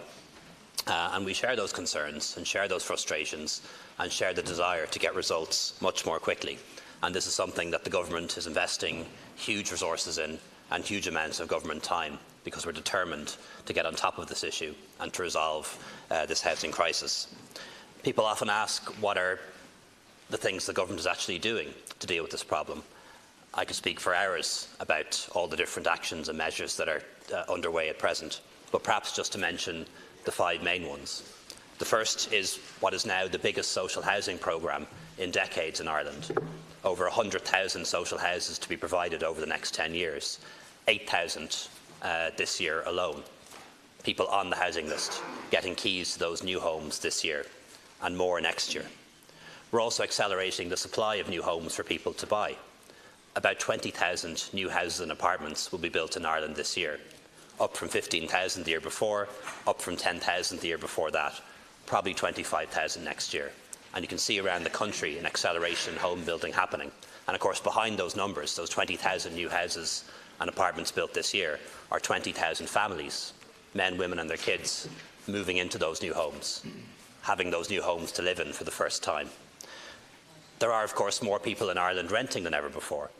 And we share those concerns and share those frustrations and share the desire to get results much more quickly. And this is something that the government is investing huge resources in and huge amounts of government time, because we're determined to get on top of this issue and to resolve this housing crisis. People often ask what are the things the government is actually doing to deal with this problem. I could speak for hours about all the different actions and measures that are underway at present, but perhaps just to mention the 5 main ones. The first is what is now the biggest social housing programme in decades in Ireland. Over 100,000 social houses to be provided over the next 10 years. 8,000 this year alone. People on the housing list getting keys to those new homes this year, and more next year. We're also accelerating the supply of new homes for people to buy. About 20,000 new houses and apartments will be built in Ireland this year, up from 15,000 the year before, up from 10,000 the year before that, probably 25,000 next year. And you can see around the country an acceleration in home building happening. And of course, behind those numbers, those 20,000 new houses and apartments built this year, are 20,000 families, men, women and their kids, moving into those new homes, having those new homes to live in for the first time. There are, of course, more people in Ireland renting than ever before.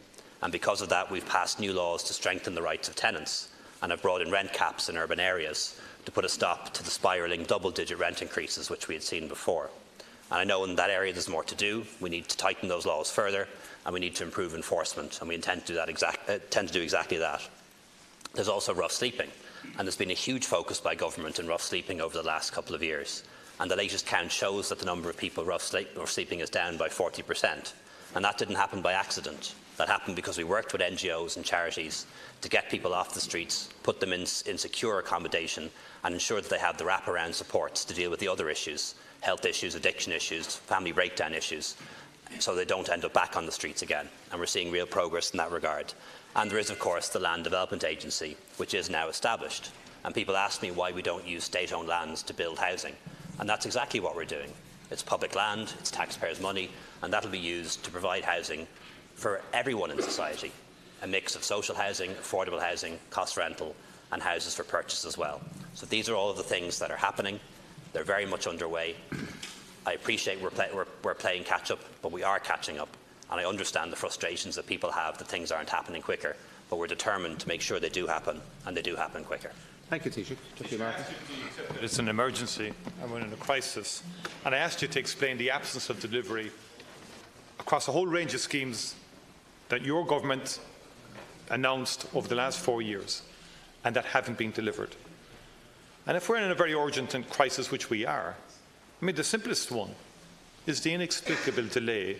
And because of that, we've passed new laws to strengthen the rights of tenants and have brought in rent caps in urban areas to put a stop to the spiralling double-digit rent increases which we had seen before. And I know in that area there's more to do. We need to tighten those laws further, and we need to improve enforcement, and we intend to do exactly that. There's also rough sleeping, and there's been a huge focus by government in rough sleeping over the last couple of years. And the latest count shows that the number of people rough sleeping is down by 40%. And that didn't happen by accident. That happened because we worked with NGOs and charities to get people off the streets, put them in secure accommodation, and ensure that they have the wraparound supports to deal with the other issues, health issues, addiction issues, family breakdown issues, so they don't end up back on the streets again. And we're seeing real progress in that regard. And there is, of course, the Land Development Agency, which is now established. And people ask me why we don't use state-owned lands to build housing. And that's exactly what we're doing. It's public land, it's taxpayers' money, and that will be used to provide housing for everyone in society. A mix of social housing, affordable housing, cost rental, and houses for purchase as well. So these are all of the things that are happening. They're very much underway. I appreciate we're playing catch-up, but we are catching up. And I understand the frustrations that people have that things aren't happening quicker, but we're determined to make sure they do happen, and they do happen quicker. Thank you, Taoiseach. It's an emergency and we're in a crisis. And I asked you to explain the absence of delivery across a whole range of schemes that your government announced over the last 4 years and that haven't been delivered. And if we're in a very urgent crisis, which we are, I mean, the simplest one is the inexplicable delay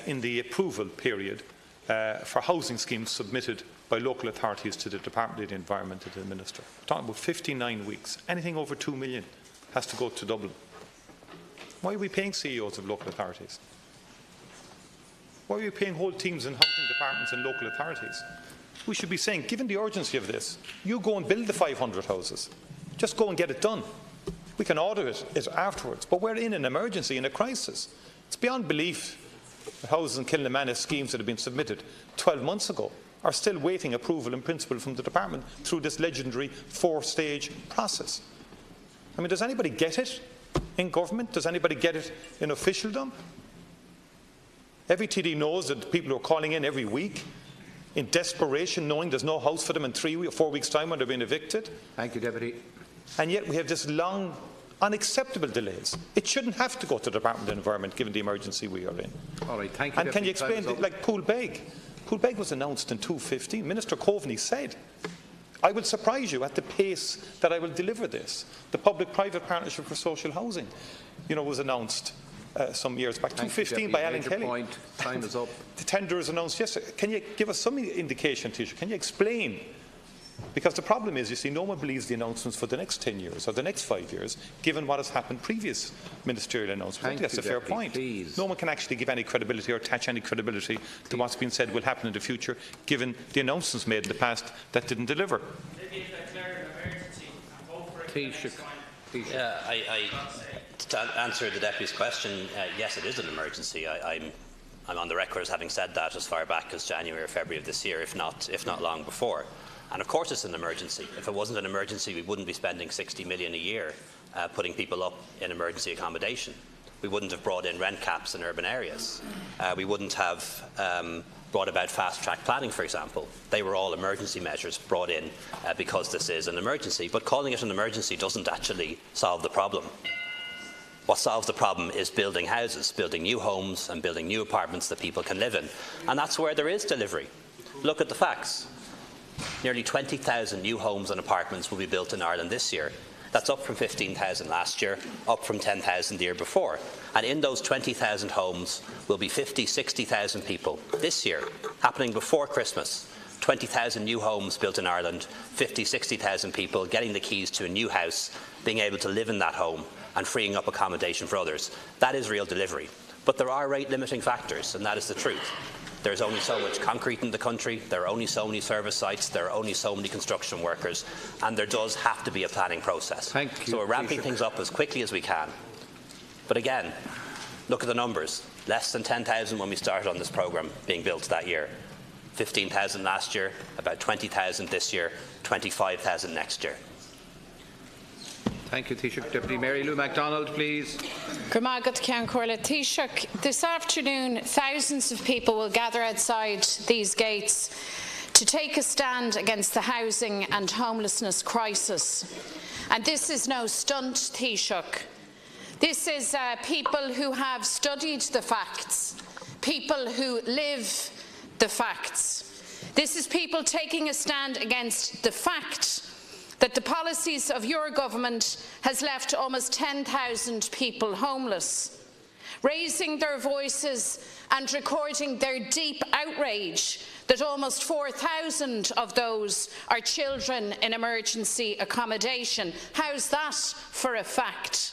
in the approval period for housing schemes submitted by local authorities to the Department of the Environment and to the Minister. We're talking about 59 weeks. Anything over 2 million has to go to Dublin. Why are we paying CEOs of local authorities? Why are we paying whole teams in housing departments and local authorities? We should be saying, given the urgency of this, you go and build the 500 houses. Just go and get it done. We can order it afterwards. But we're in an emergency, in a crisis. It's beyond belief that houses in Kilnamanagh schemes that have been submitted 12 months ago are still waiting approval in principle from the department through this legendary 4-stage process. I mean, does anybody get it in government? Does anybody get it in officialdom? Every TD knows that people who are calling in every week in desperation, knowing there's no house for them in 3 or 4 weeks' time when they're being evicted. Thank you, Deputy. And yet we have this long, unacceptable delays. It shouldn't have to go to the Department of Environment, given the emergency we are in. All right, thank you. And can you explain, like Poolbeg? Poolbeg was announced in 2015. Minister Coveney said, I will surprise you at the pace that I will deliver this. The Public-Private Partnership for Social Housing, was announced some years back, 2015 by Alan Kelly. Point. Time is up. The tender is announced yesterday. Can you give us some indication, Taoiseach? Can you explain? Because the problem is, you see, no one believes the announcements for the next 10 years or the next 5 years, given what has happened previous ministerial announcements. I think that's a fair point. Please. No one can actually give any credibility or attach any credibility to what's been said will happen in the future, given the announcements made in the past that didn't deliver. To answer the Deputy's question, yes, it is an emergency. I'm on the record as having said that as far back as January or February of this year, if not long before. And of course it's an emergency. If it wasn't an emergency, we wouldn't be spending 60 million a year putting people up in emergency accommodation. We wouldn't have brought in rent caps in urban areas. We wouldn't have brought about fast-track planning, for example. They were all emergency measures brought in because this is an emergency. But calling it an emergency doesn't actually solve the problem. What solves the problem is building houses, building new homes and building new apartments that people can live in. And that's where there is delivery. Look at the facts. Nearly 20,000 new homes and apartments will be built in Ireland this year. That's up from 15,000 last year, up from 10,000 the year before. And in those 20,000 homes will be 60,000 people this year, happening before Christmas. 20,000 new homes built in Ireland, 60,000 people getting the keys to a new house, being able to live in that home and freeing up accommodation for others. That is real delivery. But there are rate-limiting factors, and that is the truth. There's only so much concrete in the country, there are only so many service sites, there are only so many construction workers, and there does have to be a planning process. Thank you. So we're ramping things up as quickly as we can. But again, look at the numbers. Less than 10,000 when we started on this programme being built that year. 15,000 last year, about 20,000 this year, 25,000 next year. Thank you, Taoiseach. Deputy Mary Lou MacDonald, please. Taoiseach, this afternoon thousands of people will gather outside these gates to take a stand against the housing and homelessness crisis. And this is no stunt, Taoiseach. This is people who have studied the facts, people who live the facts. This is people taking a stand against the fact that the policies of your government has left almost 10,000 people homeless, raising their voices and recording their deep outrage that almost 4,000 of those are children in emergency accommodation. How's that for a fact?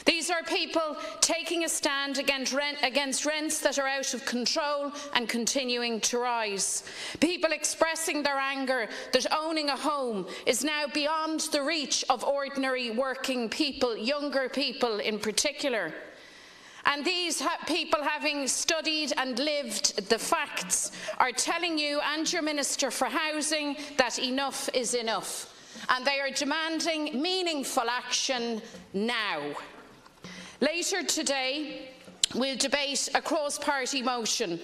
These are people taking a stand against rents that are out of control and continuing to rise. People expressing their anger that owning a home is now beyond the reach of ordinary working people, younger people in particular. And these people, having studied and lived the facts, are telling you and your Minister for Housing that enough is enough. And they are demanding meaningful action now. Later today, we'll debate a cross-party motion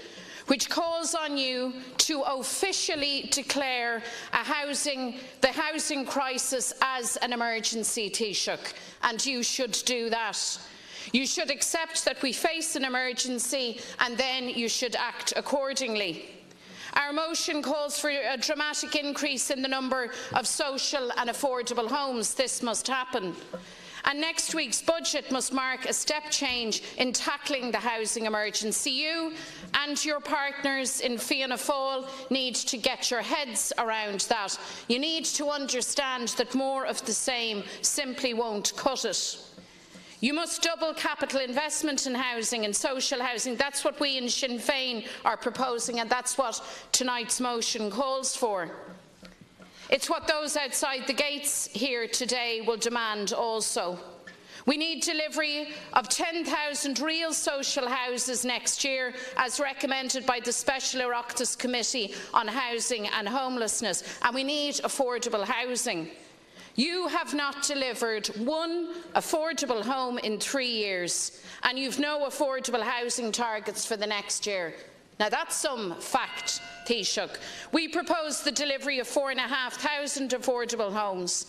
which calls on you to officially declare the housing crisis as an emergency, Taoiseach, and you should do that. You should accept that we face an emergency and then you should act accordingly. Our motion calls for a dramatic increase in the number of social and affordable homes. This must happen. And next week's budget must mark a step change in tackling the housing emergency. You and your partners in Fianna Fáil need to get your heads around that. You need to understand that more of the same simply won't cut it. You must double capital investment in housing and social housing. That's what we in Sinn Féin are proposing, and that's what tonight's motion calls for. It's what those outside the gates here today will demand also. We need delivery of 10,000 real social houses next year, as recommended by the Special Oireachtas Committee on Housing and Homelessness, and we need affordable housing. You have not delivered one affordable home in 3 years, and you've no affordable housing targets for the next year. Now that's some fact, Taoiseach. We propose the delivery of 4,500 affordable homes.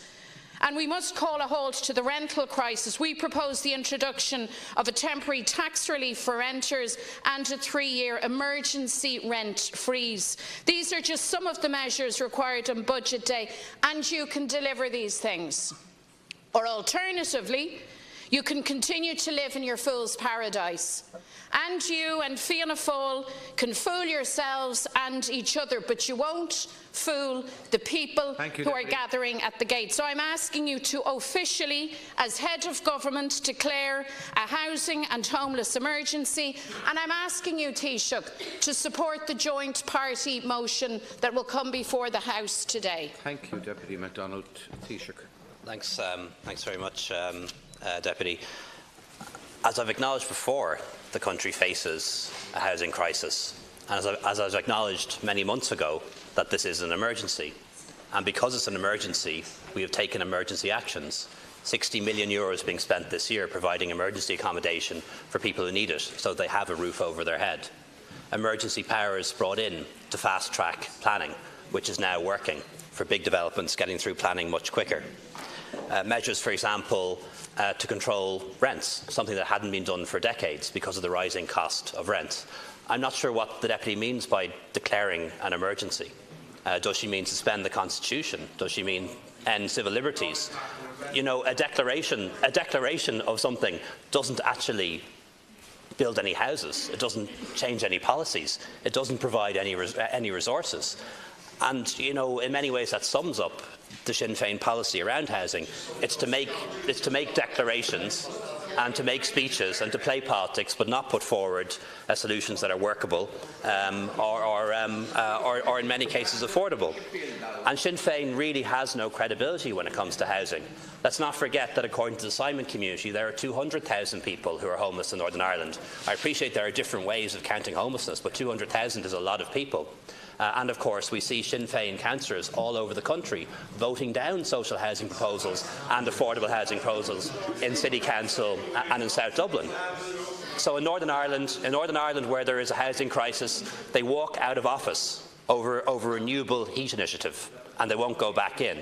And we must call a halt to the rental crisis. We propose the introduction of a temporary tax relief for renters and a 3-year emergency rent freeze. These are just some of the measures required on budget day, and you can deliver these things. Or alternatively, you can continue to live in your fool's paradise. And you and Fianna Fáil can fool yourselves and each other, but you won't fool the people who are gathering at the gate. So I'm asking you to officially, as head of government, declare a housing and homeless emergency, and I'm asking you, Taoiseach, to support the joint party motion that will come before the House today. Thank you, Deputy MacDonald. Taoiseach. Thanks very much, Deputy. As I've acknowledged before, the country faces a housing crisis. And as I've acknowledged many months ago, that this is an emergency. And because it's an emergency, we have taken emergency actions. €60 million being spent this year providing emergency accommodation for people who need it, so they have a roof over their head. Emergency power is brought in to fast-track planning, which is now working for big developments getting through planning much quicker. Measures, for example, to control rents, something that hadn't been done for decades because of the rising cost of rent. I'm not sure what the Deputy means by declaring an emergency. Does she mean suspend the Constitution? Does she mean end civil liberties? You know, a declaration of something doesn't actually build any houses. It doesn't change any policies. It doesn't provide any resources. And, you know, in many ways that sums up the Sinn Féin policy around housing. It's to make declarations and to make speeches and to play politics, but not put forward solutions that are workable or in many cases affordable. And Sinn Féin really has no credibility when it comes to housing. Let's not forget that according to the Simon community, there are 200,000 people who are homeless in Northern Ireland. I appreciate there are different ways of counting homelessness, but 200,000 is a lot of people. And of course, we see Sinn Féin councillors all over the country voting down social housing proposals and affordable housing proposals in City Council and in South Dublin. So in Northern Ireland, where there is a housing crisis, they walk out of office over a renewable heat initiative, and they won't go back in.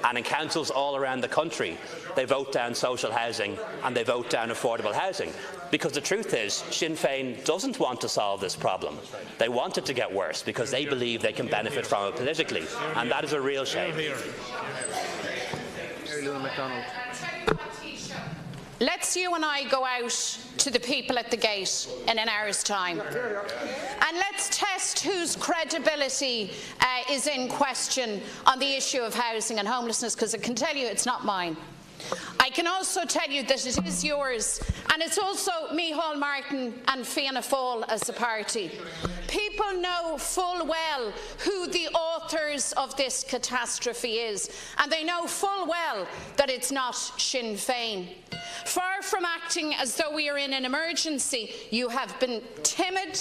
And in councils all around the country, they vote down social housing and they vote down affordable housing. Because the truth is, Sinn Féin doesn't want to solve this problem. They want it to get worse because they believe they can benefit from it politically. And that is a real shame. Let's you and I go out to the people at the gate in an hour's time. And let's test whose credibility is in question on the issue of housing and homelessness, because I can tell you it's not mine. I can also tell you that it is yours, and it's also Micheál Martin and Fianna Fáil as a party. People know full well who the authors of this catastrophe is, and they know full well that it's not Sinn Féin. Far from acting as though we are in an emergency, you have been timid.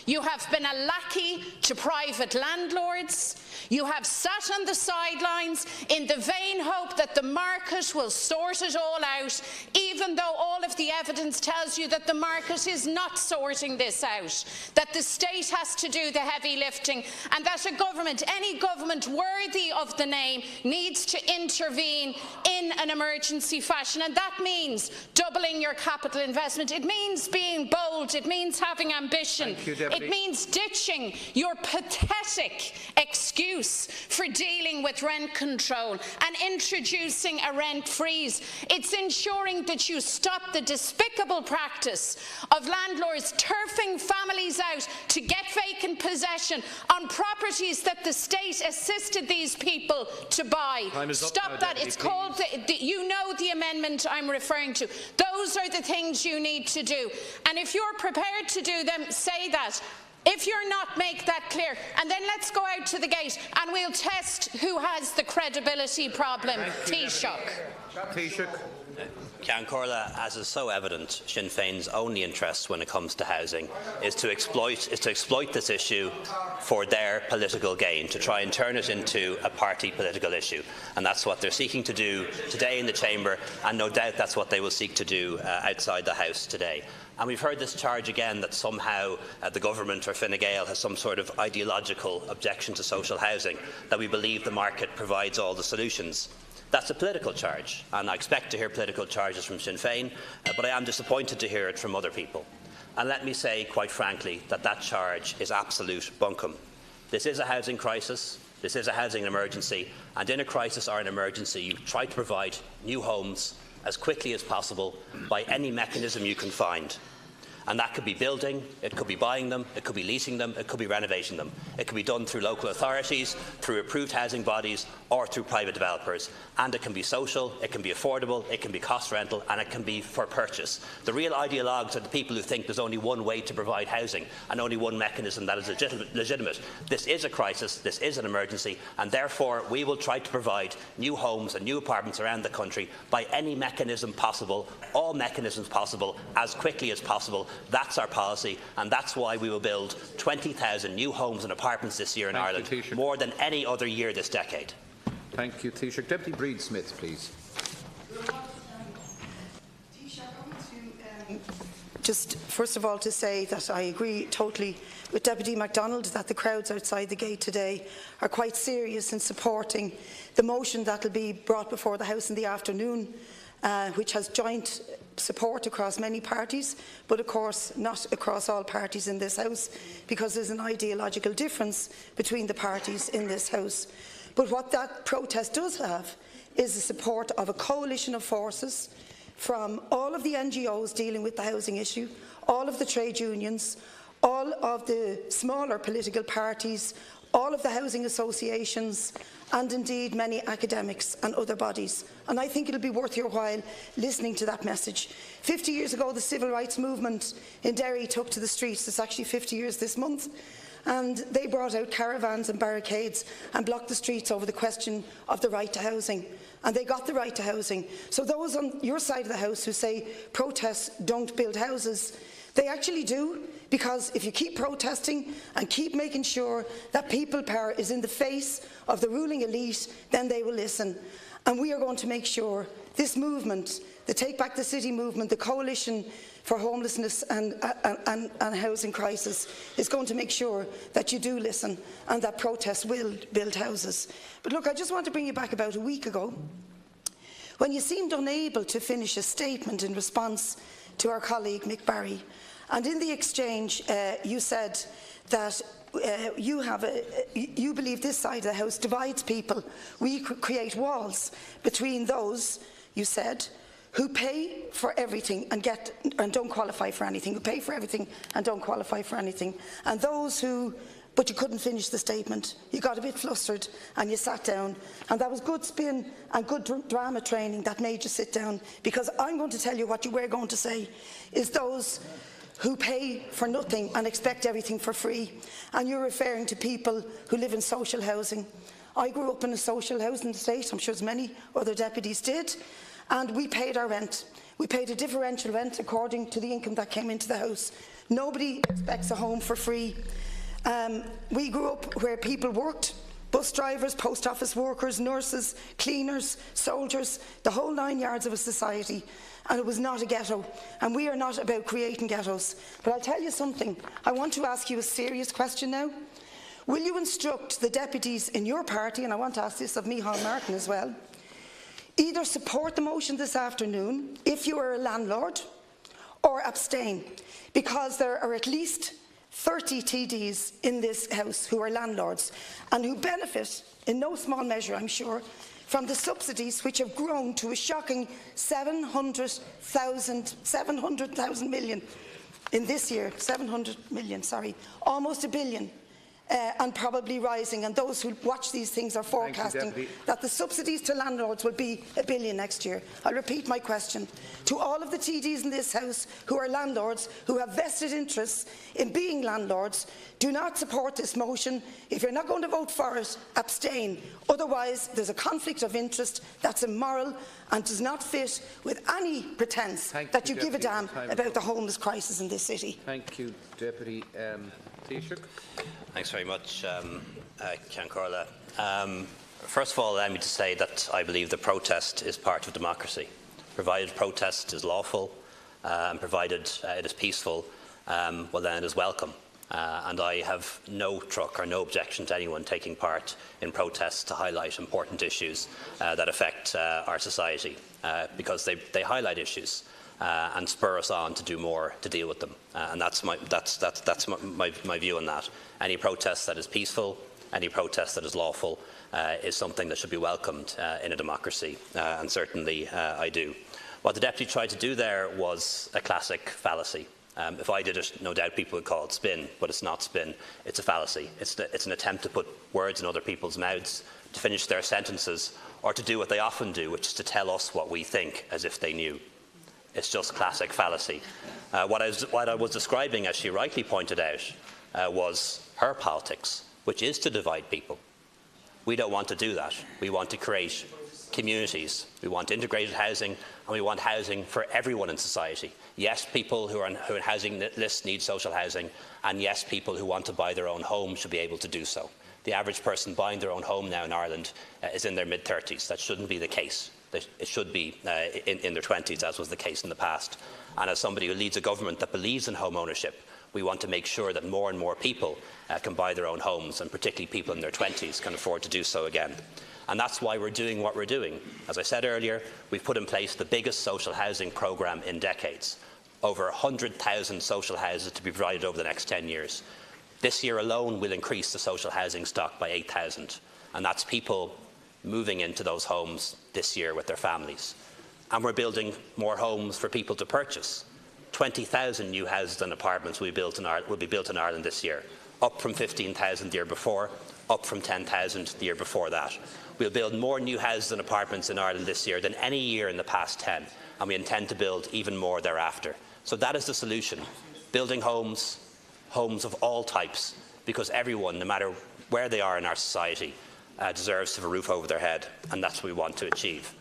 You have been a lackey to private landlords. You have sat on the sidelines in the vain hope that the market will sort it all out, even though all of the evidence tells you that the market is not sorting this out, that the state has to do the heavy lifting, and that a government, any government worthy of the name, needs to intervene in an emergency fashion. And that means doubling your capital investment. It means being bold bold. It means having ambition. It means ditching your pathetic excuse for dealing with rent control and introducing a rent freeze. It's ensuring that you stop the despicable practice of landlords turfing families out to get vacant possession on properties that the state assisted these people to buy. Stop that. It's called, you know the amendment I'm referring to. Those are the things you need to do. And if you're prepared to do them, say that. If you're not, make that clear. And then let's go out to the gate and we'll test who has the credibility problem. Taoiseach. Ceann Comhairle, as is so evident, Sinn Féin's only interest when it comes to housing is to exploit this issue for their political gain, to try and turn it into a party political issue. And that's what they're seeking to do today in the Chamber, and no doubt that's what they will seek to do outside the House today. And we've heard this charge again that somehow the government or Fine Gael has some sort of ideological objection to social housing, that we believe the market provides all the solutions. That's a political charge, and I expect to hear political charges from Sinn Féin, but I am disappointed to hear it from other people. And let me say, quite frankly, that that charge is absolute bunkum. This is a housing crisis, this is a housing emergency, and in a crisis or an emergency, you try to provide new homes as quickly as possible by any mechanism you can find. And that could be building, it could be buying them, it could be leasing them, it could be renovating them. It could be done through local authorities, through approved housing bodies, or through private developers. And it can be social, it can be affordable, it can be cost rental, and it can be for purchase. The real ideologues are the people who think there's only one way to provide housing and only one mechanism that is legitimate. This is a crisis, this is an emergency, and therefore we will try to provide new homes and new apartments around the country by any mechanism possible, all mechanisms possible, as quickly as possible. That's our policy, and that's why we will build 20,000 new homes and apartments this year in Ireland, more than any other year this decade. Thank you, Taoiseach. Deputy Breed-Smith, please. Just first of all to say that I agree totally with Deputy MacDonald that the crowds outside the gate today are quite serious in supporting the motion that will be brought before the House in the afternoon, which has joint support across many parties, but of course not across all parties in this House, because there's an ideological difference between the parties in this House. But what that protest does have is the support of a coalition of forces from all of the NGOs dealing with the housing issue, all of the trade unions, all of the smaller political parties, all of the housing associations, and indeed many academics and other bodies. And I think it will be worth your while listening to that message. 50 years ago, the civil rights movement in Derry took to the streets. It's actually 50 years this month. And they brought out caravans and barricades and blocked the streets over the question of the right to housing. And they got the right to housing. So those on your side of the House who say protests don't build houses, they actually do, because if you keep protesting and keep making sure that people power is in the face of the ruling elite, then they will listen. And we are going to make sure this movement, the Take Back the City movement, the Coalition for Homelessness and Housing Crisis, is going to make sure that you do listen and that protests will build houses. But look, I just want to bring you back about a week ago, when you seemed unable to finish a statement in response to our colleague Mick Barry. And in the exchange, you said that you believe this side of the House divides people. We create walls between those, you said, who pay for everything and don't qualify for anything, who pay for everything and don't qualify for anything, and those who. But you couldn't finish the statement. You got a bit flustered and you sat down, and that was good spin and good drama training that made you sit down, because I'm going to tell you what you were going to say is those who pay for nothing and expect everything for free. And you're referring to people who live in social housing. I grew up in a social housing estate, I'm sure as many other deputies did, and we paid our rent. We paid a differential rent according to the income that came into the house. Nobody expects a home for free. We grew up where people worked, bus drivers, post office workers, nurses, cleaners, soldiers, the whole 9 yards of a society, and it was not a ghetto. And we are not about creating ghettos. But I'll tell you something, I want to ask you a serious question now. Will you instruct the deputies in your party, and I want to ask this of Micheál Martin as well, either support the motion this afternoon if you are a landlord, or abstain, because there are at least 30 TDs in this House who are landlords and who benefit, in no small measure I'm sure, from the subsidies which have grown to a shocking 700,000 million in this year, 700 million, sorry, almost £1 billion. And probably rising, and those who watch these things are forecasting that the subsidies to landlords will be £1 billion next year. I'll repeat my question. To all of the TDs in this House who are landlords, who have vested interests in being landlords, do not support this motion. If you're not going to vote for it, abstain. Otherwise, there's a conflict of interest that's immoral and does not fit with any pretence that you give a damn about the homeless crisis in this city. Thank you, Deputy. Taoiseach. Thanks very much, Ceann Comhairle. First of all, allow me to say that I believe that protest is part of democracy. Provided protest is lawful and provided it is peaceful, well then it is welcome. And I have no truck or no objection to anyone taking part in protests to highlight important issues that affect our society, because they highlight issues and spur us on to do more to deal with them. And that's my view on that. Any protest that is peaceful, any protest that is lawful, is something that should be welcomed in a democracy, and certainly I do. What the Deputy tried to do there was a classic fallacy. If I did it, no doubt people would call it spin, but it's not spin, it's a fallacy. It's an attempt to put words in other people's mouths, to finish their sentences, or to do what they often do, which is to tell us what we think as if they knew. It's just classic fallacy. What I was describing, as she rightly pointed out, was her politics, which is to divide people. We don't want to do that. We want to create communities. We want integrated housing, and we want housing for everyone in society. Yes, people who are on housing lists need social housing, and yes, people who want to buy their own home should be able to do so. The average person buying their own home now in Ireland is in their mid-30s. That shouldn't be the case. It should be in their 20s, as was the case in the past. And as somebody who leads a government that believes in home ownership, we want to make sure that more and more people can buy their own homes, and particularly people in their 20s can afford to do so again. And that's why we're doing what we're doing. As I said earlier, we've put in place the biggest social housing programme in decades. Over 100,000 social houses to be provided over the next 10 years. This year alone will increase the social housing stock by 8,000. And that's people moving into those homes this year with their families. And we're building more homes for people to purchase. 20,000 new houses and apartments will be built in Ireland this year, up from 15,000 the year before, up from 10,000 the year before that. We'll build more new houses and apartments in Ireland this year than any year in the past 10, and we intend to build even more thereafter. So that is the solution. Building homes, homes of all types, because everyone, no matter where they are in our society, deserves to have a roof over their head, and that's what we want to achieve.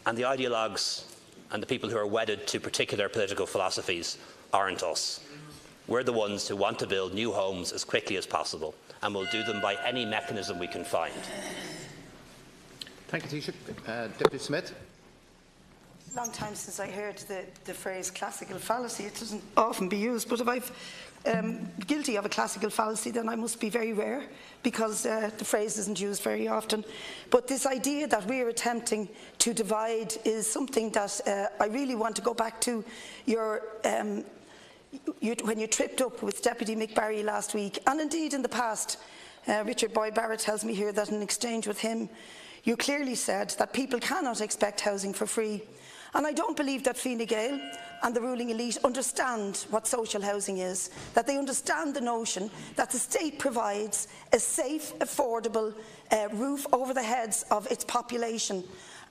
And the ideologues and the people who are wedded to particular political philosophies aren't us. We're the ones who want to build new homes as quickly as possible, and we'll do them by any mechanism we can find. Thank you, Taoiseach. Deputy Smith. Long time since I heard the phrase classical fallacy. It doesn't often be used, but if I'm guilty of a classical fallacy, then I must be very rare, because the phrase isn't used very often. But this idea that we're attempting to divide is something that I really want to go back to your when you tripped up with Deputy Mick Barry last week, and indeed in the past. Richard Boyd Barrett tells me here that in exchange with him, you clearly said that people cannot expect housing for free. And I don't believe that Fine Gael and the ruling elite understand what social housing is, that they understand the notion that the state provides a safe, affordable roof over the heads of its population.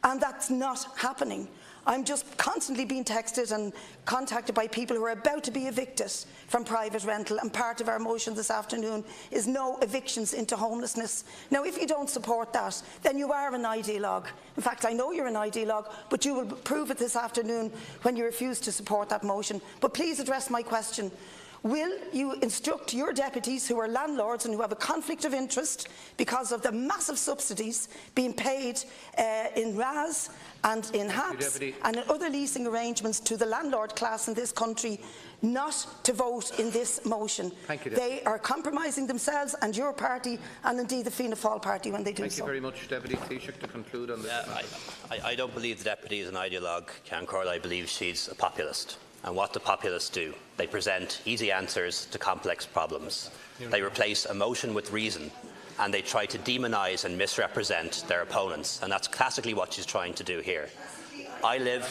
And that's not happening. I'm just constantly being texted and contacted by people who are about to be evicted from private rental, and part of our motion this afternoon is no evictions into homelessness. Now, if you don't support that, then you are an ideologue. In fact, I know you're an ideologue, but you will prove it this afternoon when you refuse to support that motion. But please address my question. Will you instruct your deputies, who are landlords and who have a conflict of interest because of the massive subsidies being paid in RAS and in HAPS and in other leasing arrangements to the landlord class in this country, not to vote in this motion? Thank you, they are compromising themselves and your party, and indeed the Fianna Fáil party, when they do so. Thank you very much, Deputy Taoiseach, to conclude on this. I don't believe the Deputy is an ideologue, Ceann Comhairle. I believe she's a populist. And what do populists do? They present easy answers to complex problems. They replace emotion with reason, and they try to demonise and misrepresent their opponents. And that's classically what she's trying to do here. I lead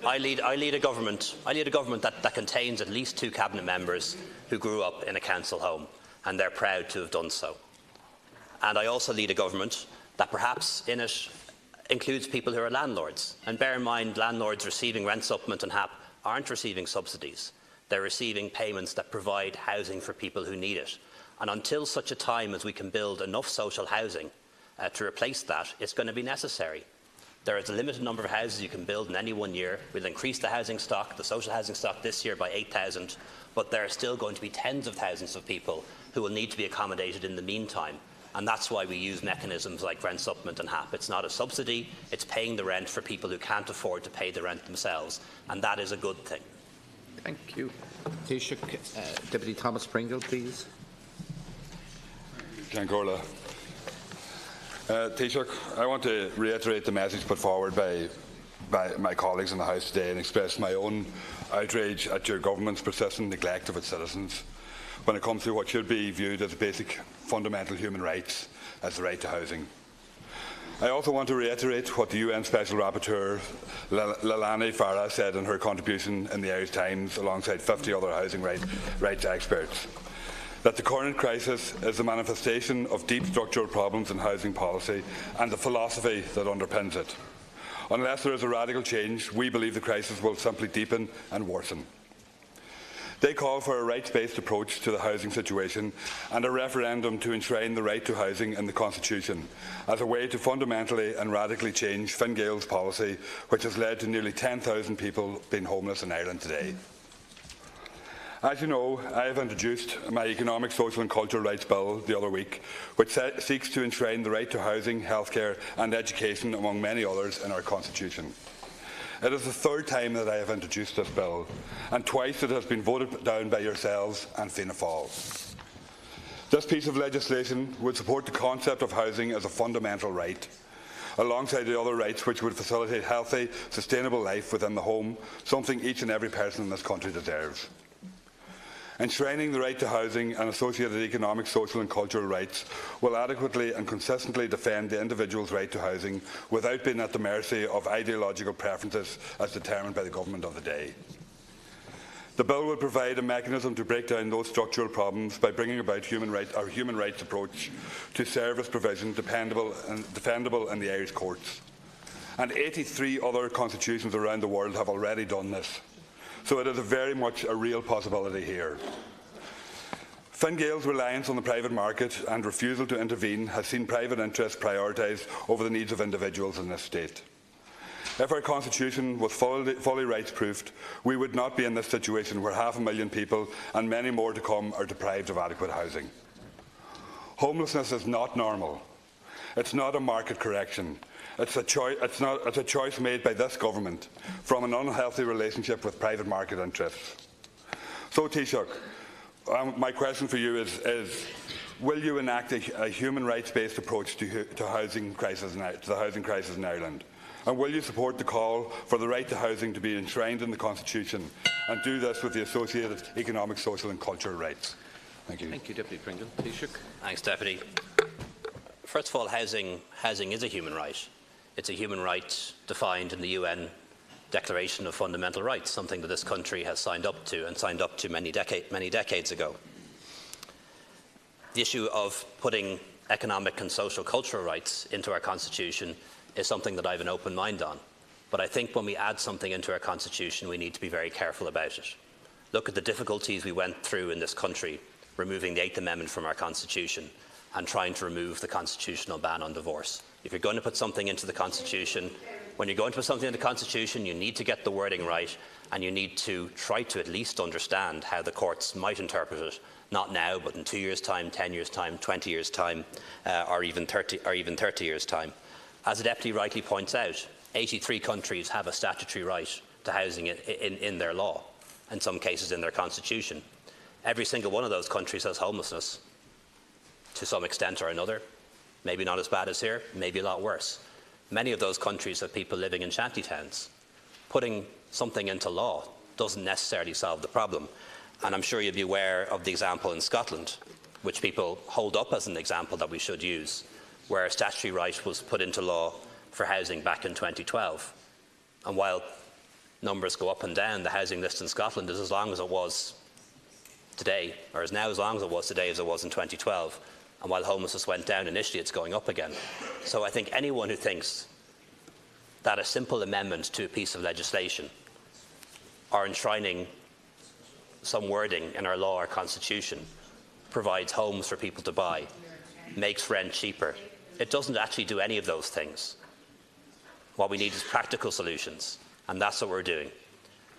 a government that contains at least 2 cabinet members who grew up in a council home, and they're proud to have done so. And I also lead a government that perhaps in it includes people who are landlords. And bear in mind, landlords receiving rent supplement and HAP aren't receiving subsidies. They're receiving payments that provide housing for people who need it. And until such a time as we can build enough social housing to replace that, it's going to be necessary. There is a limited number of houses you can build in any one year. We'll increase the housing stock, the social housing stock this year by 8,000, but there are still going to be tens of thousands of people who will need to be accommodated in the meantime. And that's why we use mechanisms like rent supplement and HAP. It's not a subsidy, it's paying the rent for people who can't afford to pay the rent themselves, and that is a good thing. Thank you. Taoiseach, Deputy Thomas Pringle, please. Taoiseach, I want to reiterate the message put forward by my colleagues in the House today and express my own outrage at your government's persistent neglect of its citizens when it comes to what should be viewed as basic fundamental human rights as the right to housing. I also want to reiterate what the UN Special Rapporteur Lalani Farah said in her contribution in the Irish Times alongside 50 other housing rights experts, that the current crisis is a manifestation of deep structural problems in housing policy and the philosophy that underpins it. Unless there is a radical change, we believe the crisis will simply deepen and worsen. They call for a rights-based approach to the housing situation and a referendum to enshrine the right to housing in the Constitution as a way to fundamentally and radically change Fine Gael's policy, which has led to nearly 10,000 people being homeless in Ireland today. As you know, I have introduced my Economic, Social and Cultural Rights Bill the other week, which seeks to enshrine the right to housing, healthcare and education, among many others, in our Constitution. It is the 3rd time that I have introduced this bill, and twice it has been voted down by yourselves and Fianna Fáil. This piece of legislation would support the concept of housing as a fundamental right, alongside the other rights which would facilitate healthy, sustainable life within the home, something each and every person in this country deserves. Enshrining the right to housing and associated economic, social and cultural rights will adequately and consistently defend the individual's right to housing without being at the mercy of ideological preferences as determined by the government of the day. The bill will provide a mechanism to break down those structural problems by bringing about our human rights approach to service provision defendable in the Irish courts. And 83 other constitutions around the world have already done this. So it is very much a real possibility here. Fine Gael's reliance on the private market and refusal to intervene has seen private interests prioritised over the needs of individuals in this state. If our constitution was fully rights-proofed, we would not be in this situation where 500,000 people and many more to come are deprived of adequate housing. Homelessness is not normal. It's not a market correction. It's a choice made by this government from an unhealthy relationship with private market interests. So, Taoiseach, my question for you is will you enact a human rights-based approach to the housing crisis in Ireland? And will you support the call for the right to housing to be enshrined in the Constitution and do this with the associated economic, social and cultural rights? Thank you. Thank you, Deputy Pringle. Taoiseach. Thanks, Deputy. First of all, housing is a human right. It's a human right defined in the UN Declaration of Fundamental Rights, something that this country has signed up to many decades ago. The issue of putting economic and social cultural rights into our Constitution is something that I have an open mind on. But I think when we add something into our Constitution, we need to be very careful about it. Look at the difficulties we went through in this country, removing the 8th Amendment from our Constitution and trying to remove the constitutional ban on divorce. If you're going to put something into the Constitution, when you're going to put something into the Constitution, you need to get the wording right, and you need to try to at least understand how the courts might interpret it, not now, but in 2 years' time, 10 years' time, 20 years' time, or even 30 years' time. As the Deputy rightly points out, 83 countries have a statutory right to housing in their law, in some cases in their Constitution. Every single one of those countries has homelessness, to some extent or another. Maybe not as bad as here, maybe a lot worse. Many of those countries have people living in shanty towns. Putting something into law doesn't necessarily solve the problem. And I'm sure you'll be aware of the example in Scotland, which people hold up as an example that we should use, where a statutory right was put into law for housing back in 2012. And while numbers go up and down, the housing list in Scotland is as long as it was today, or is now as long as it was today as it was in 2012. And while homelessness went down initially, it's going up again. So I think anyone who thinks that a simple amendment to a piece of legislation or enshrining some wording in our law or constitution provides homes for people to buy, makes rent cheaper, it doesn't actually do any of those things. What we need is practical solutions, and that's what we're doing.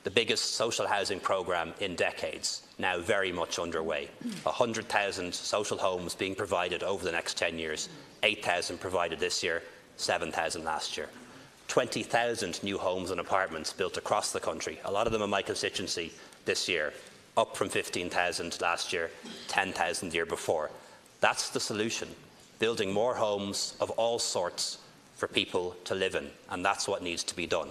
The biggest social housing programme in decades, now very much underway. 100,000 social homes being provided over the next 10 years, 8,000 provided this year, 7,000 last year. 20,000 new homes and apartments built across the country, a lot of them in my constituency this year, up from 15,000 last year, 10,000 the year before. That's the solution, building more homes of all sorts for people to live in, and that's what needs to be done.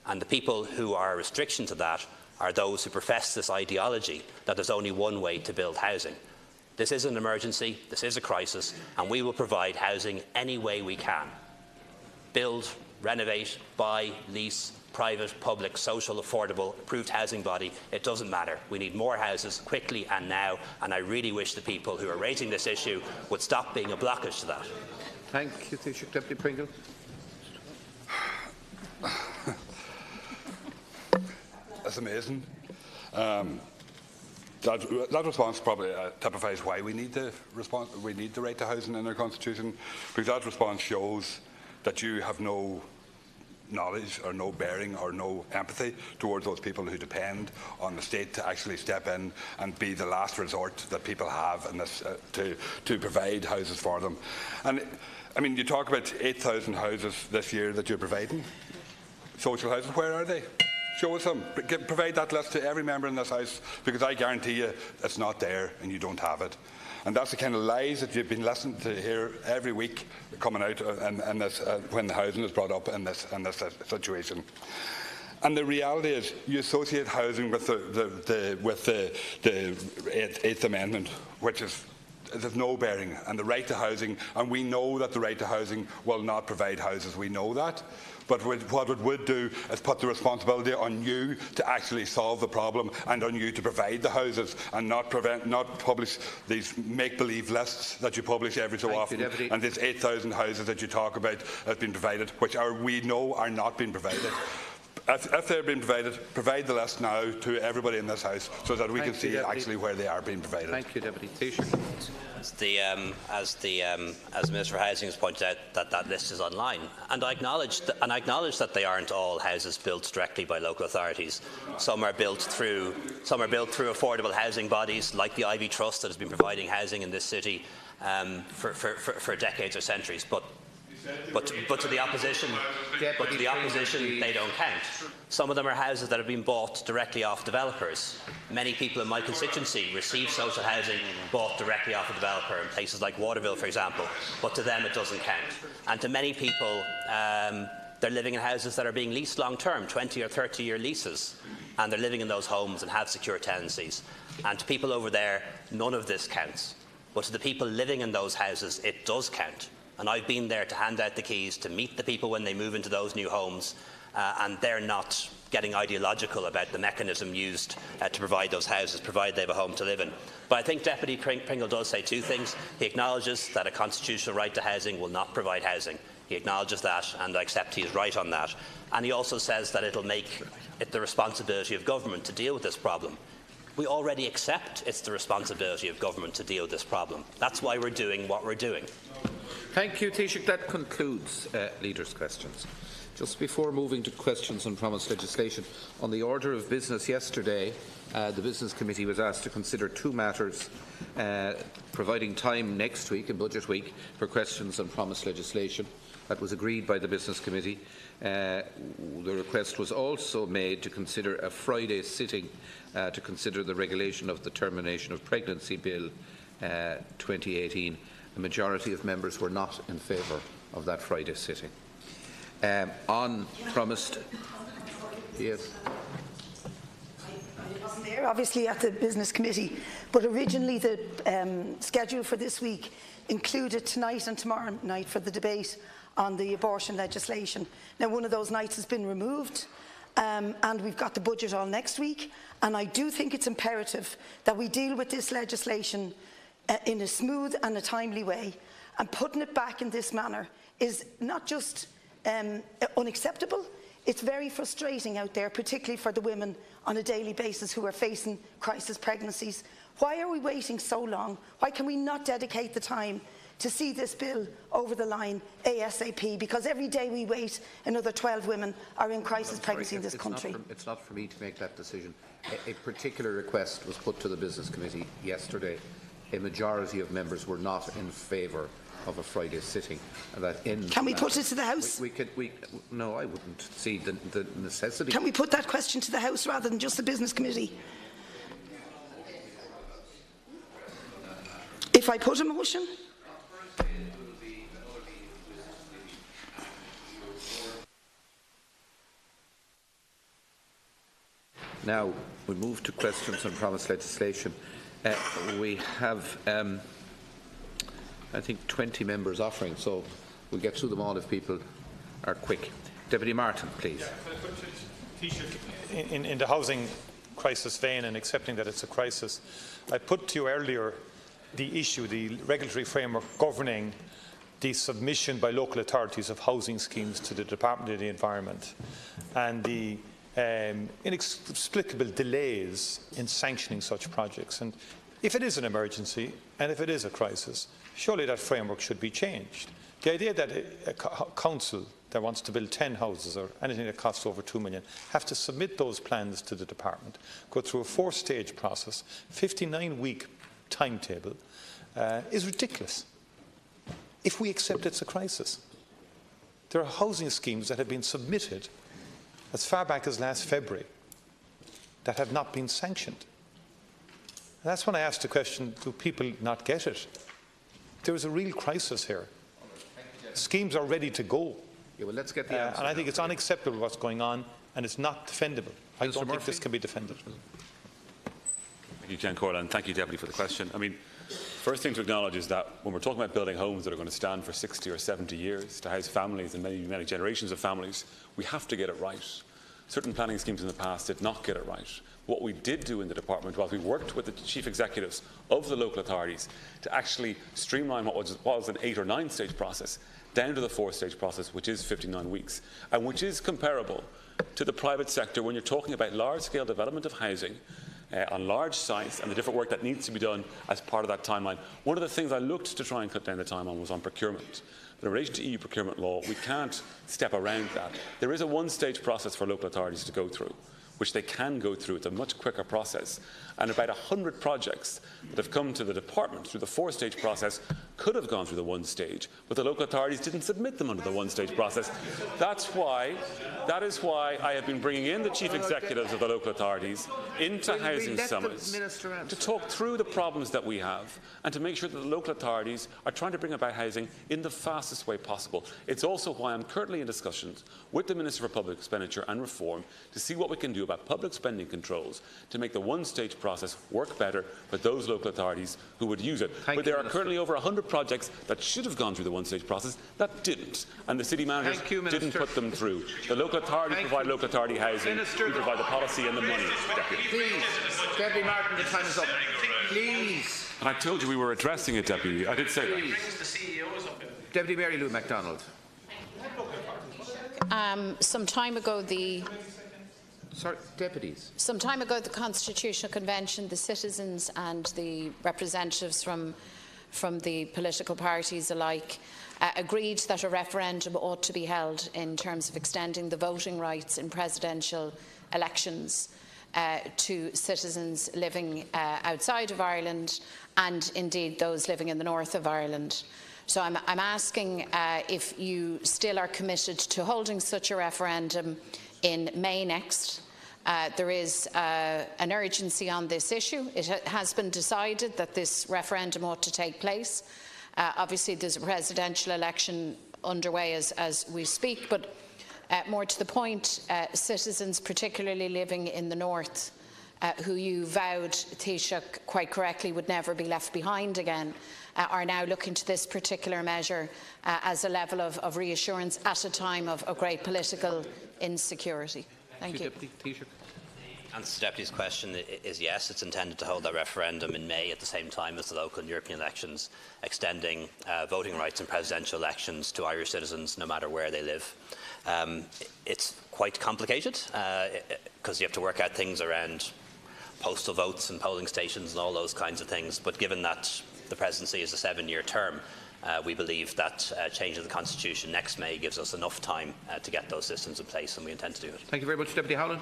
And the people who are a restriction to that are those who profess this ideology that there's only one way to build housing. This is an emergency, this is a crisis, and we will provide housing any way we can. Build, renovate, buy, lease, private, public, social, affordable, approved housing body, it doesn't matter. We need more houses quickly and now, and I really wish the people who are raising this issue would stop being a blockage to that. Thank you, Taoiseach. Deputy Pringle. That's amazing. That response probably typifies why we need the right to housing in our constitution, because that response shows that you have no knowledge or no bearing or no empathy towards those people who depend on the state to actually step in and be the last resort that people have in this, to provide houses for them. And I mean, you talk about 8,000 houses this year that you're providing. Social houses, where are they? Show us them. Provide that list to every member in this House, because I guarantee you it's not there and you don't have it. And that's the kind of lies that you've been listening to here every week coming out in this, when the housing is brought up in this situation. And the reality is, you associate housing with the Eighth Amendment, which is there's no bearing, and the right to housing, and we know that the right to housing will not provide houses. We know that. But what it would do is put the responsibility on you to actually solve the problem, and on you to provide the houses, and not publish these make-believe lists that you publish every so often. And these 8,000 houses that you talk about have been provided, which we know are not being provided. If they're being provided, provide the list now to everybody in this House, so that we can see actually where they are being provided. Thank you, Deputy Taoiseach. As the Minister for Housing has pointed out, that list is online, and I acknowledge that they aren't all houses built directly by local authorities. Some are built through affordable housing bodies like the Ivy Trust that has been providing housing in this city for decades or centuries. But to the opposition, they don't count. Some of them are houses that have been bought directly off developers. Many people in my constituency receive social housing bought directly off a developer in places like Waterville, for example, but to them it doesn't count. And to many people, they're living in houses that are being leased long-term, 20 or 30-year leases, and they're living in those homes and have secure tenancies. And to people over there, none of this counts. But to the people living in those houses, it does count. And I've been there to hand out the keys, to meet the people when they move into those new homes, and they're not getting ideological about the mechanism used to provide those houses, provided they have a home to live in. But I think Deputy Pringle does say two things. He acknowledges that a constitutional right to housing will not provide housing. He acknowledges that, and I accept he is right on that. And he also says that it'll make it the responsibility of government to deal with this problem. We already accept it's the responsibility of government to deal with this problem. That's why we're doing what we're doing. Thank you, Taoiseach. That concludes Leaders' questions. Just before moving to questions on promised legislation, on the order of business yesterday, the Business Committee was asked to consider two matters, providing time next week, in Budget Week, for questions on promised legislation. That was agreed by the Business Committee. The request was also made to consider a Friday sitting to consider the regulation of the Termination of Pregnancy Bill 2018. The majority of members were not in favour of that Friday sitting. On promised, yes. there, obviously at the Business Committee, but originally the schedule for this week included tonight and tomorrow night for the debate on the abortion legislation. Now, one of those nights has been removed, and we've got the budget on next week, and I do think it's imperative that we deal with this legislation in a smooth and a timely way, and putting it back in this manner is not just unacceptable, it's very frustrating out there, particularly for the women on a daily basis who are facing crisis pregnancies. Why are we waiting so long? Why can we not dedicate the time to see this bill over the line ASAP? Because every day we wait, another 12 women are in crisis pregnancy in this country. It's not for me to make that decision. A particular request was put to the Business Committee yesterday. A majority of members were not in favour of a Friday sitting. Can we put it to the House? No, I wouldn't see the necessity. Can we put that question to the House rather than just the Business Committee? If I put a motion? Now, we move to questions on promised legislation. We have, I think, 20 members offering, so we'll get through them all if people are quick. Deputy Martin, please. In the housing crisis vein, and accepting that it's a crisis, I put to you earlier the issue, the regulatory framework governing the submission by local authorities of housing schemes to the Department of the Environment, and the inexplicable delays in sanctioning such projects. And if it is an emergency and if it is a crisis, surely that framework should be changed. The idea that a council that wants to build 10 houses or anything that costs over $2 million have to submit those plans to the department, go through a 4-stage process, 59-week timetable, is ridiculous. If we accept it's a crisis, there are housing schemes that have been submitted as far back as last February that have not been sanctioned. And that's when I asked the question, do people not get it? There is a real crisis here. Schemes are ready to go. Yeah, well, let's get the answer and I think it's unacceptable what's going on, and it's not defendable. I don't think this can be defended. Thank you, Ken Corlin, and thank you, Deputy, for the question. I mean, first thing to acknowledge is that when we're talking about building homes that are going to stand for 60 or 70 years to house families and many, many generations of families, we have to get it right. Certain planning schemes in the past did not get it right. What we did do in the department was we worked with the chief executives of the local authorities to actually streamline what was an 8 or 9 stage process down to the 4-stage process, which is 59 weeks, and which is comparable to the private sector when you're talking about large-scale development of housing on large sites and the different work that needs to be done as part of that timeline. One of the things I looked to try and cut down the time on was on procurement. But in relation to EU procurement law, we can't step around that. There is a 1-stage process for local authorities to go through, which they can go through. It's a much quicker process. And about 100 projects that have come to the department through the 4-stage process could have gone through the 1-stage, but the local authorities didn't submit them under the 1-stage process. That is why I have been bringing in the chief executives of the local authorities into housing summits to talk through the problems that we have and to make sure that the local authorities are trying to bring about housing in the fastest way possible. It's also why I'm currently in discussions with the Minister for Public Expenditure and Reform to see what we can do about public spending controls to make the 1-stage process work better for those local authorities who would use it. But there are currently over 100 projects that should have gone through the 1-stage process that didn't, and the city managers didn't put them through. The local authorities provide local authority housing. We provide the policy and the money. Please, Deputy Martin, the time is up. Please. And I told you we were addressing it, Deputy. I did say that. Deputy Mary Lou MacDonald. Some time ago, Some time ago, the Constitutional Convention, the citizens and the representatives from the political parties alike agreed that a referendum ought to be held in terms of extending the voting rights in presidential elections to citizens living outside of Ireland and indeed those living in the north of Ireland. So I'm asking if you still are committed to holding such a referendum in May next. There is an urgency on this issue. It has been decided that this referendum ought to take place. Obviously, there's a presidential election underway as we speak, but more to the point, citizens, particularly living in the north, who you vowed, Taoiseach, quite correctly would never be left behind again, are now looking to this particular measure as a level of reassurance at a time of great political insecurity. Thank you. The answer to the Deputy's question is yes. It's intended to hold a referendum in May at the same time as the local and European elections, extending voting rights in presidential elections to Irish citizens no matter where they live. It's quite complicated because you have to work out things around postal votes and polling stations and all those kinds of things. But given that the presidency is a 7-year term, we believe that change of the constitution next May gives us enough time to get those systems in place, and we intend to do it. Thank you very much, Deputy Howland.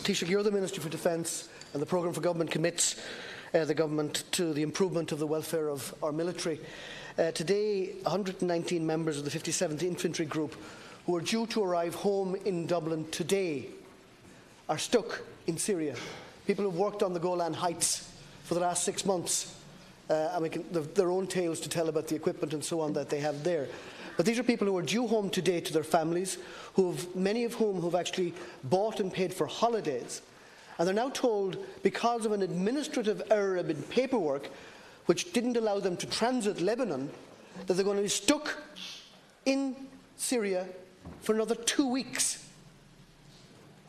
Taoiseach, you're the Minister for Defence, and the programme for government commits the government to the improvement of the welfare of our military. Today, 119 members of the 57th Infantry Group, who are due to arrive home in Dublin today, are stuck in Syria. People who have worked on the Golan Heights for the last 6 months, and their own tales to tell about the equipment and so on that they have there. But these are people who are due home today to their families, many of whom have actually bought and paid for holidays. And they're now told, because of an administrative error in paperwork, which didn't allow them to transit Lebanon, that they're going to be stuck in Syria for another 2 weeks.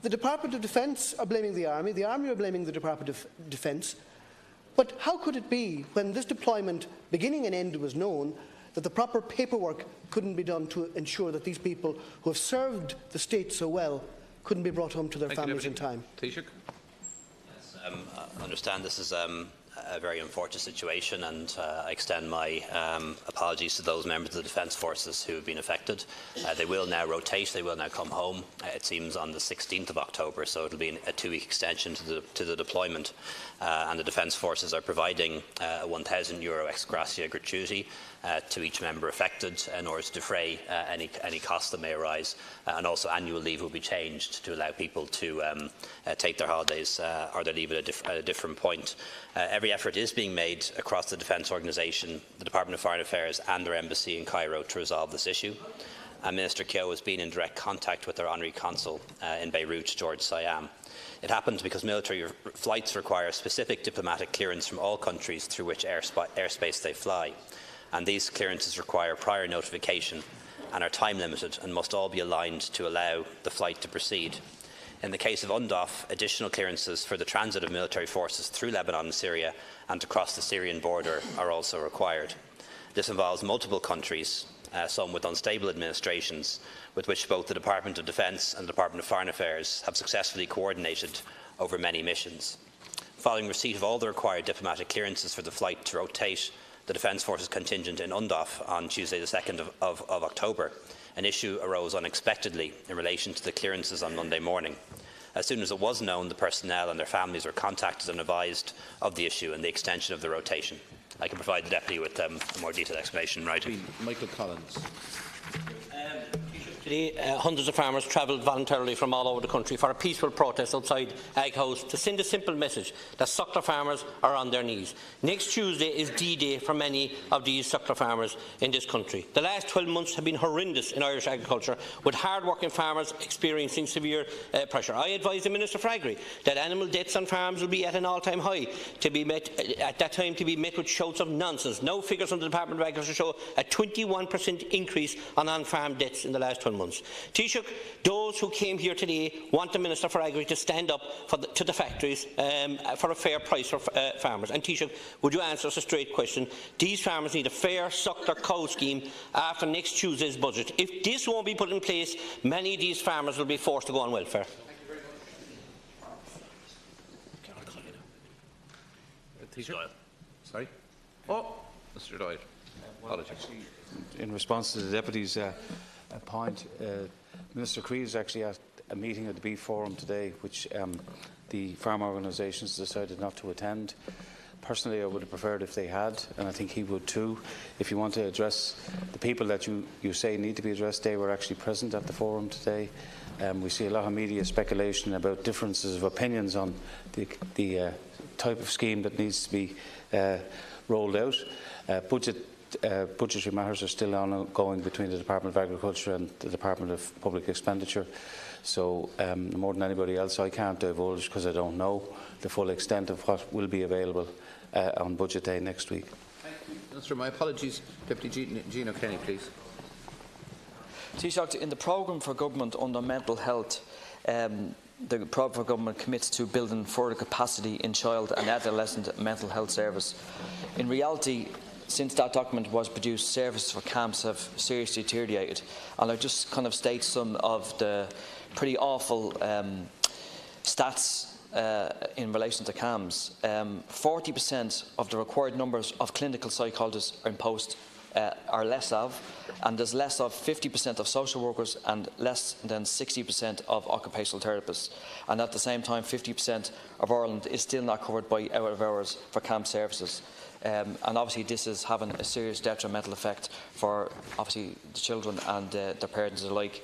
The Department of Defence are blaming the Army are blaming the Department of Defence. But how could it be, when this deployment beginning and end was known, that the proper paperwork couldn't be done to ensure that these people who have served the state so well couldn't be brought home to their families in time? Taoiseach. Yes, I understand this is a very unfortunate situation, and I extend my apologies to those members of the Defence Forces who have been affected. They will now rotate, they will now come home, it seems on the 16th of October, so it will be a 2-week extension to the deployment. And the Defence Forces are providing a €1,000 ex gratia gratuity to each member affected in order to defray any costs that may arise, and also annual leave will be changed to allow people to take their holidays or their leave at a different point. Every effort is being made across the defence organisation, the Department of Foreign Affairs and their embassy in Cairo to resolve this issue. And Minister Keogh has been in direct contact with their Honorary Consul in Beirut, George Siam. It happens because military flights require specific diplomatic clearance from all countries through which airspace they fly, and these clearances require prior notification and are time limited and must all be aligned to allow the flight to proceed. In the case of UNDOF, additional clearances for the transit of military forces through Lebanon and Syria and across the Syrian border are also required. This involves multiple countries, some with unstable administrations, with which both the Department of Defence and the Department of Foreign Affairs have successfully coordinated over many missions. Following receipt of all the required diplomatic clearances for the flight to rotate the Defence Forces contingent in UNDOF on Tuesday the 2nd of October, an issue arose unexpectedly in relation to the clearances on Monday morning. As soon as it was known, the personnel and their families were contacted and advised of the issue and the extension of the rotation. I can provide the Deputy with a more detailed explanation in writing. Michael Collins. Today, hundreds of farmers travelled voluntarily from all over the country for a peaceful protest outside Ag House to send a simple message that suckler farmers are on their knees. Next Tuesday is D-Day for many of these suckler farmers in this country. The last 12 months have been horrendous in Irish agriculture, with hard-working farmers experiencing severe pressure. I advise the Minister for Agri that animal deaths on farms will be at an all-time high, to be met with shouts of nonsense. No figures from the Department of Agriculture show a 21% increase on on-farm deaths in the last 12 months. Taoiseach, those who came here today want the Minister for Agri to stand up to the factories for a fair price for farmers. And Taoiseach, would you answer us a straight question? These farmers need a fair suckler cow scheme after next Tuesday's budget. If this won't be put in place, many of these farmers will be forced to go on welfare. Sorry? Oh, Mr. Doyle. Apologies. In response to the Deputy's point, Minister Creed is actually at a meeting at the Beef Forum today, which the farm organisations decided not to attend. Personally, I would have preferred if they had, and I think he would too. If you want to address the people that you say need to be addressed, they were actually present at the forum today. We see a lot of media speculation about differences of opinions on the type of scheme that needs to be rolled out. Budgetary matters are still ongoing between the Department of Agriculture and the Department of Public Expenditure. So more than anybody else, I can't divulge because I don't know the full extent of what will be available on budget day next week. Minister, my apologies. Deputy Gino Kenny, please. Taoiseach, in the programme for government under mental health, the programme for government commits to building further capacity in child and adolescent mental health service. In reality, since that document was produced, services for camps have seriously deteriorated. And I'll just kind of state some of the pretty awful stats in relation to CAMS. 40% of the required numbers of clinical psychologists in post are less of, and there's less of 50% of social workers and less than 60% of occupational therapists. And at the same time, 50% of Ireland is still not covered by out of hours for CAMP services. And obviously this is having a serious detrimental effect for obviously the children and their parents alike.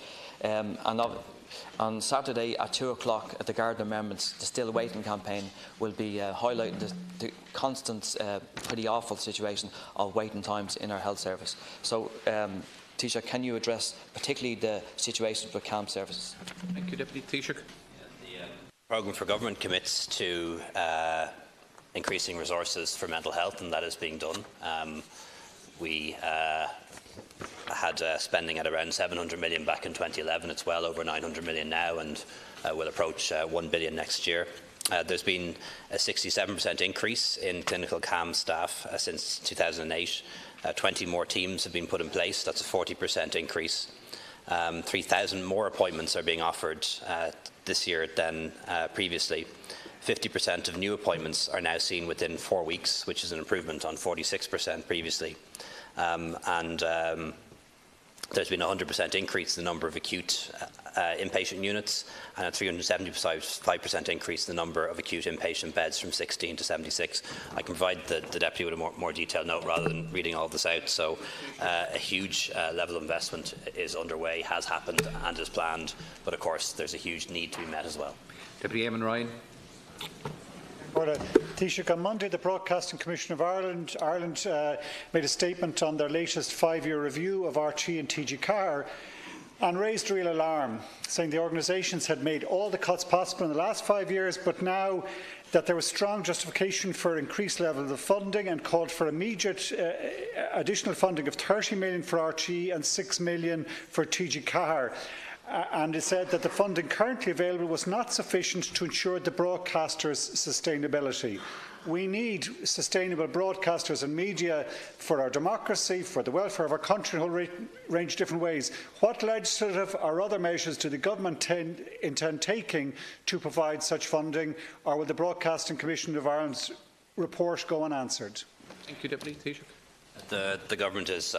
On Saturday at 2 o'clock at the Garden Amendments, the Still Waiting campaign will be highlighting the constant, pretty awful situation of waiting times in our health service. So, Taoiseach, can you address particularly the situation for camp services? Thank you, Deputy Taoiseach. The programme for government commits to increasing resources for mental health, and that is being done. We had spending at around 700 million back in 2011. It's well over 900 million now, and will approach 1 billion next year. There's been a 67% increase in clinical CAM staff since 2008. 20 more teams have been put in place. That's a 40% increase. 3,000 more appointments are being offered this year than previously. 50% of new appointments are now seen within 4 weeks, which is an improvement on 46% previously. There's been a 100% increase in the number of acute inpatient units, and a 375% increase in the number of acute inpatient beds from 16 to 76. I can provide the Deputy with a more detailed note rather than reading all this out. So a huge level of investment is underway, has happened and is planned, but of course there's a huge need to be met as well. Deputy Eamon Ryan. Taoiseach, on Monday, the Broadcasting Commission of Ireland made a statement on their latest 5-year review of RTÉ and TG4 and raised real alarm, saying the organisations had made all the cuts possible in the last 5 years, but now that there was strong justification for increased levels of funding, and called for immediate additional funding of 30 million for RTÉ and 6 million for TG4. And it said that the funding currently available was not sufficient to ensure the broadcasters' sustainability. We need sustainable broadcasters and media for our democracy, for the welfare of our country in a whole range of different ways. What legislative or other measures do the government intend taking to provide such funding, or will the Broadcasting Commission of Ireland's report go unanswered? Thank you, Deputy Taoiseach. The government is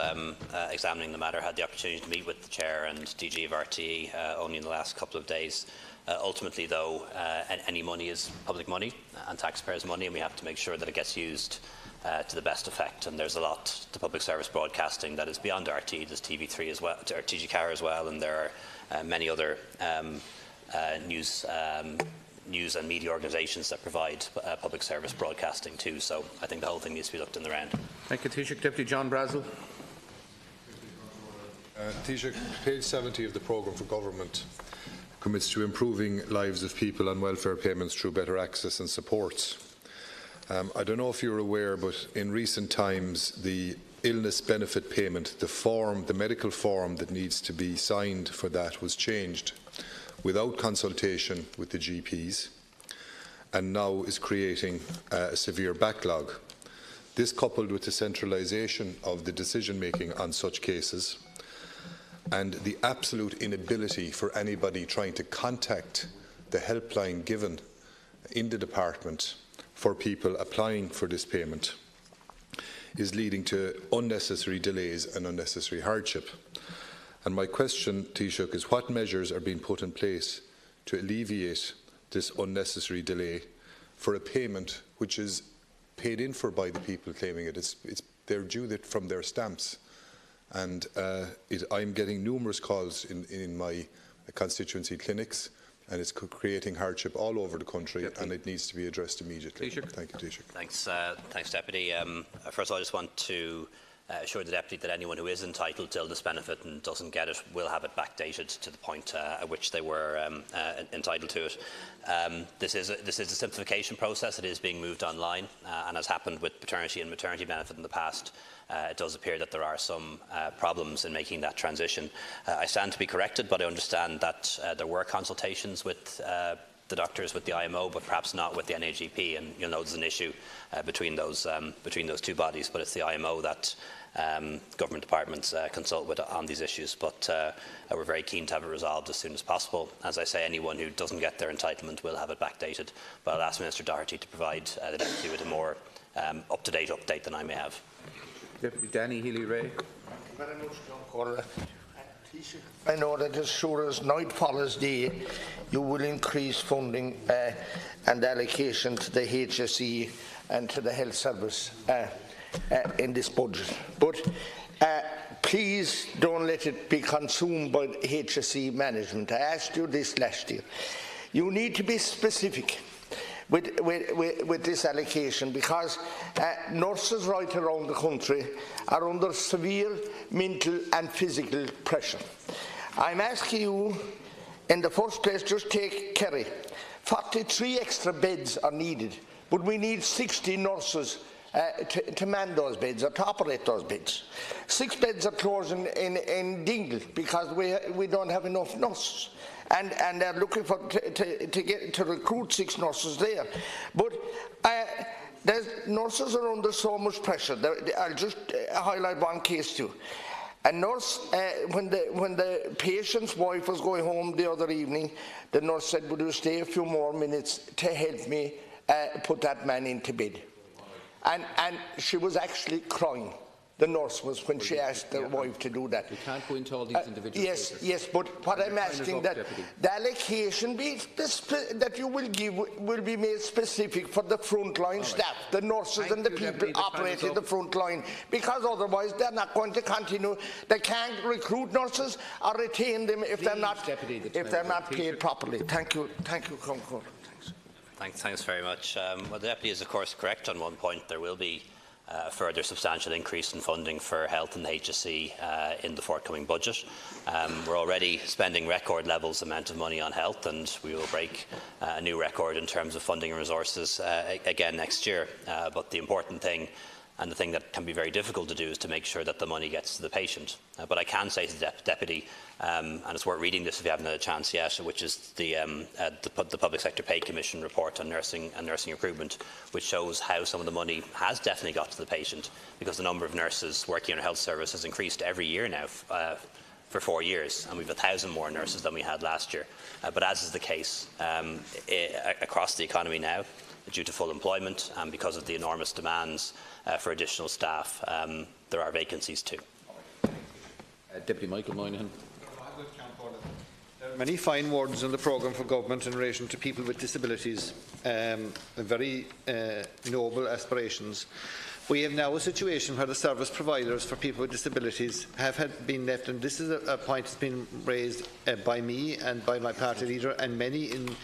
examining the matter. Had the opportunity to meet with the chair and DG of RTÉ only in the last couple of days. Ultimately, though, any money is public money and taxpayers' money, and we have to make sure that it gets used to the best effect. And there's a lot to public service broadcasting that is beyond RTÉ. There's TV3 as well, or TG4 as well, and there are many other news and media organisations that provide public service broadcasting too. So I think the whole thing needs to be looked in the round. Thank you, Taoiseach. Deputy John Brazel. Taoiseach, page 70 of the programme for government commits to improving lives of people on welfare payments through better access and supports. I don't know if you're aware, but in recent times the illness benefit payment, the medical form that needs to be signed for that, was changed without consultation with the GPs, and now is creating a severe backlog. This, coupled with the centralisation of the decision-making on such cases and the absolute inability for anybody trying to contact the helpline given in the department for people applying for this payment, is leading to unnecessary delays and unnecessary hardship. And my question, Taoiseach, is what measures are being put in place to alleviate this unnecessary delay for a payment which is paid in for by the people claiming it? They're due from their stamps. And I'm getting numerous calls in my constituency clinics, and it's creating hardship all over the country, and it needs to be addressed immediately. Thank you, Taoiseach. Thanks, Deputy. First of all, I just want to assure the Deputy that anyone who is entitled to illness benefit and doesn't get it will have it backdated to the point at which they were entitled to it. This is a simplification process. It is being moved online, and as happened with paternity and maternity benefit in the past, it does appear that there are some problems in making that transition. I stand to be corrected, but I understand that there were consultations with the doctors, with the IMO, but perhaps not with the NAGP, and you'll know there's an issue between those two bodies, but it's the IMO that government departments consult with on these issues. But we're very keen to have it resolved as soon as possible. As I say, anyone who doesn't get their entitlement will have it backdated, but I'll ask Minister Doherty to provide the Deputy with a more up-to-date update than I may have. Deputy Danny Healy-Rae. Thank you very much, John. I know that as sure as night follows day, you will increase funding and allocation to the HSE and to the health service in this budget. But please don't let it be consumed by the HSE management. I asked you this last year. You need to be specific with this allocation, because nurses right around the country are under severe mental and physical pressure. I'm asking you, in the first place, just take Kerry. 43 extra beds are needed, but we need 60 nurses to man those beds, or to operate those beds. 6 beds are closing in Dingle because we don't have enough nurses. And they're looking for to recruit 6 nurses there. But nurses are under so much pressure. I'll just highlight one case too. A nurse, when the patient's wife was going home the other evening, the nurse said, "Would you stay a few more minutes to help me put that man into bed?" And she was actually crying. The nurse was, when she asked the wife to do that. We can't go into all these individual cases. Yes, but what I'm asking that the allocation that you will give will be made specific for the frontline staff, the nurses and the people operating the front line, because otherwise they're not going to continue. They can't recruit nurses or retain them if they're not paid properly. Thank you, Concord. Thanks very much. Well, the Deputy is of course correct on one point. There will be a further substantial increase in funding for health and the HSE in the forthcoming budget. We're already spending record levels amount of money on health, and we will break a new record in terms of funding and resources again next year. But the important thing, and the thing that can be very difficult to do, is to make sure that the money gets to the patient. But I can say to the Deputy, and it's worth reading this if you haven't had a chance yet, which is the Public Sector Pay Commission report on nursing and nursing recruitment, which shows how some of the money has definitely got to the patient, because the number of nurses working in our health service has increased every year now for 4 years, and we've 1,000 more nurses than we had last year. But as is the case across the economy now, due to full employment and because of the enormous demands for additional staff, there are vacancies too. Deputy Michael Moynihan. There are many fine words in the programme for government in relation to people with disabilities, very noble aspirations. We have now a situation where the service providers for people with disabilities have been left, and this is a point that's been raised by me and by my party leader and many in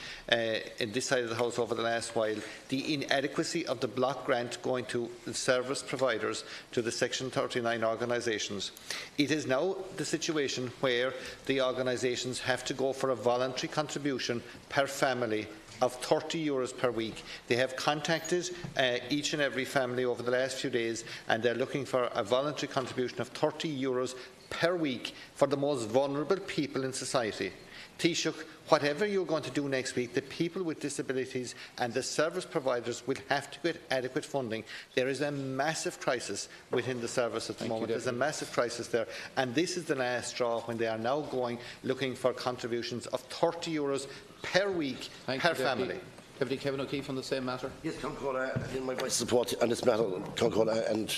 this side of the House over the last while, the inadequacy of the block grant going to the service providers, to the Section 39 organisations. It is now the situation where the organisations have to go for a voluntary contribution per family of €30 per week. They have contacted each and every family over the last few days, and they're looking for a voluntary contribution of €30 per week for the most vulnerable people in society. Taoiseach, whatever you're going to do next week, the people with disabilities and the service providers will have to get adequate funding. There is a massive crisis within the service at the moment. There's a massive crisis there, and this is the last straw when they are now looking for contributions of €30 per week per family. Deputy Kevin O'Keefe on the same matter. Yes, Concord, in my voice support on this matter, Concord, and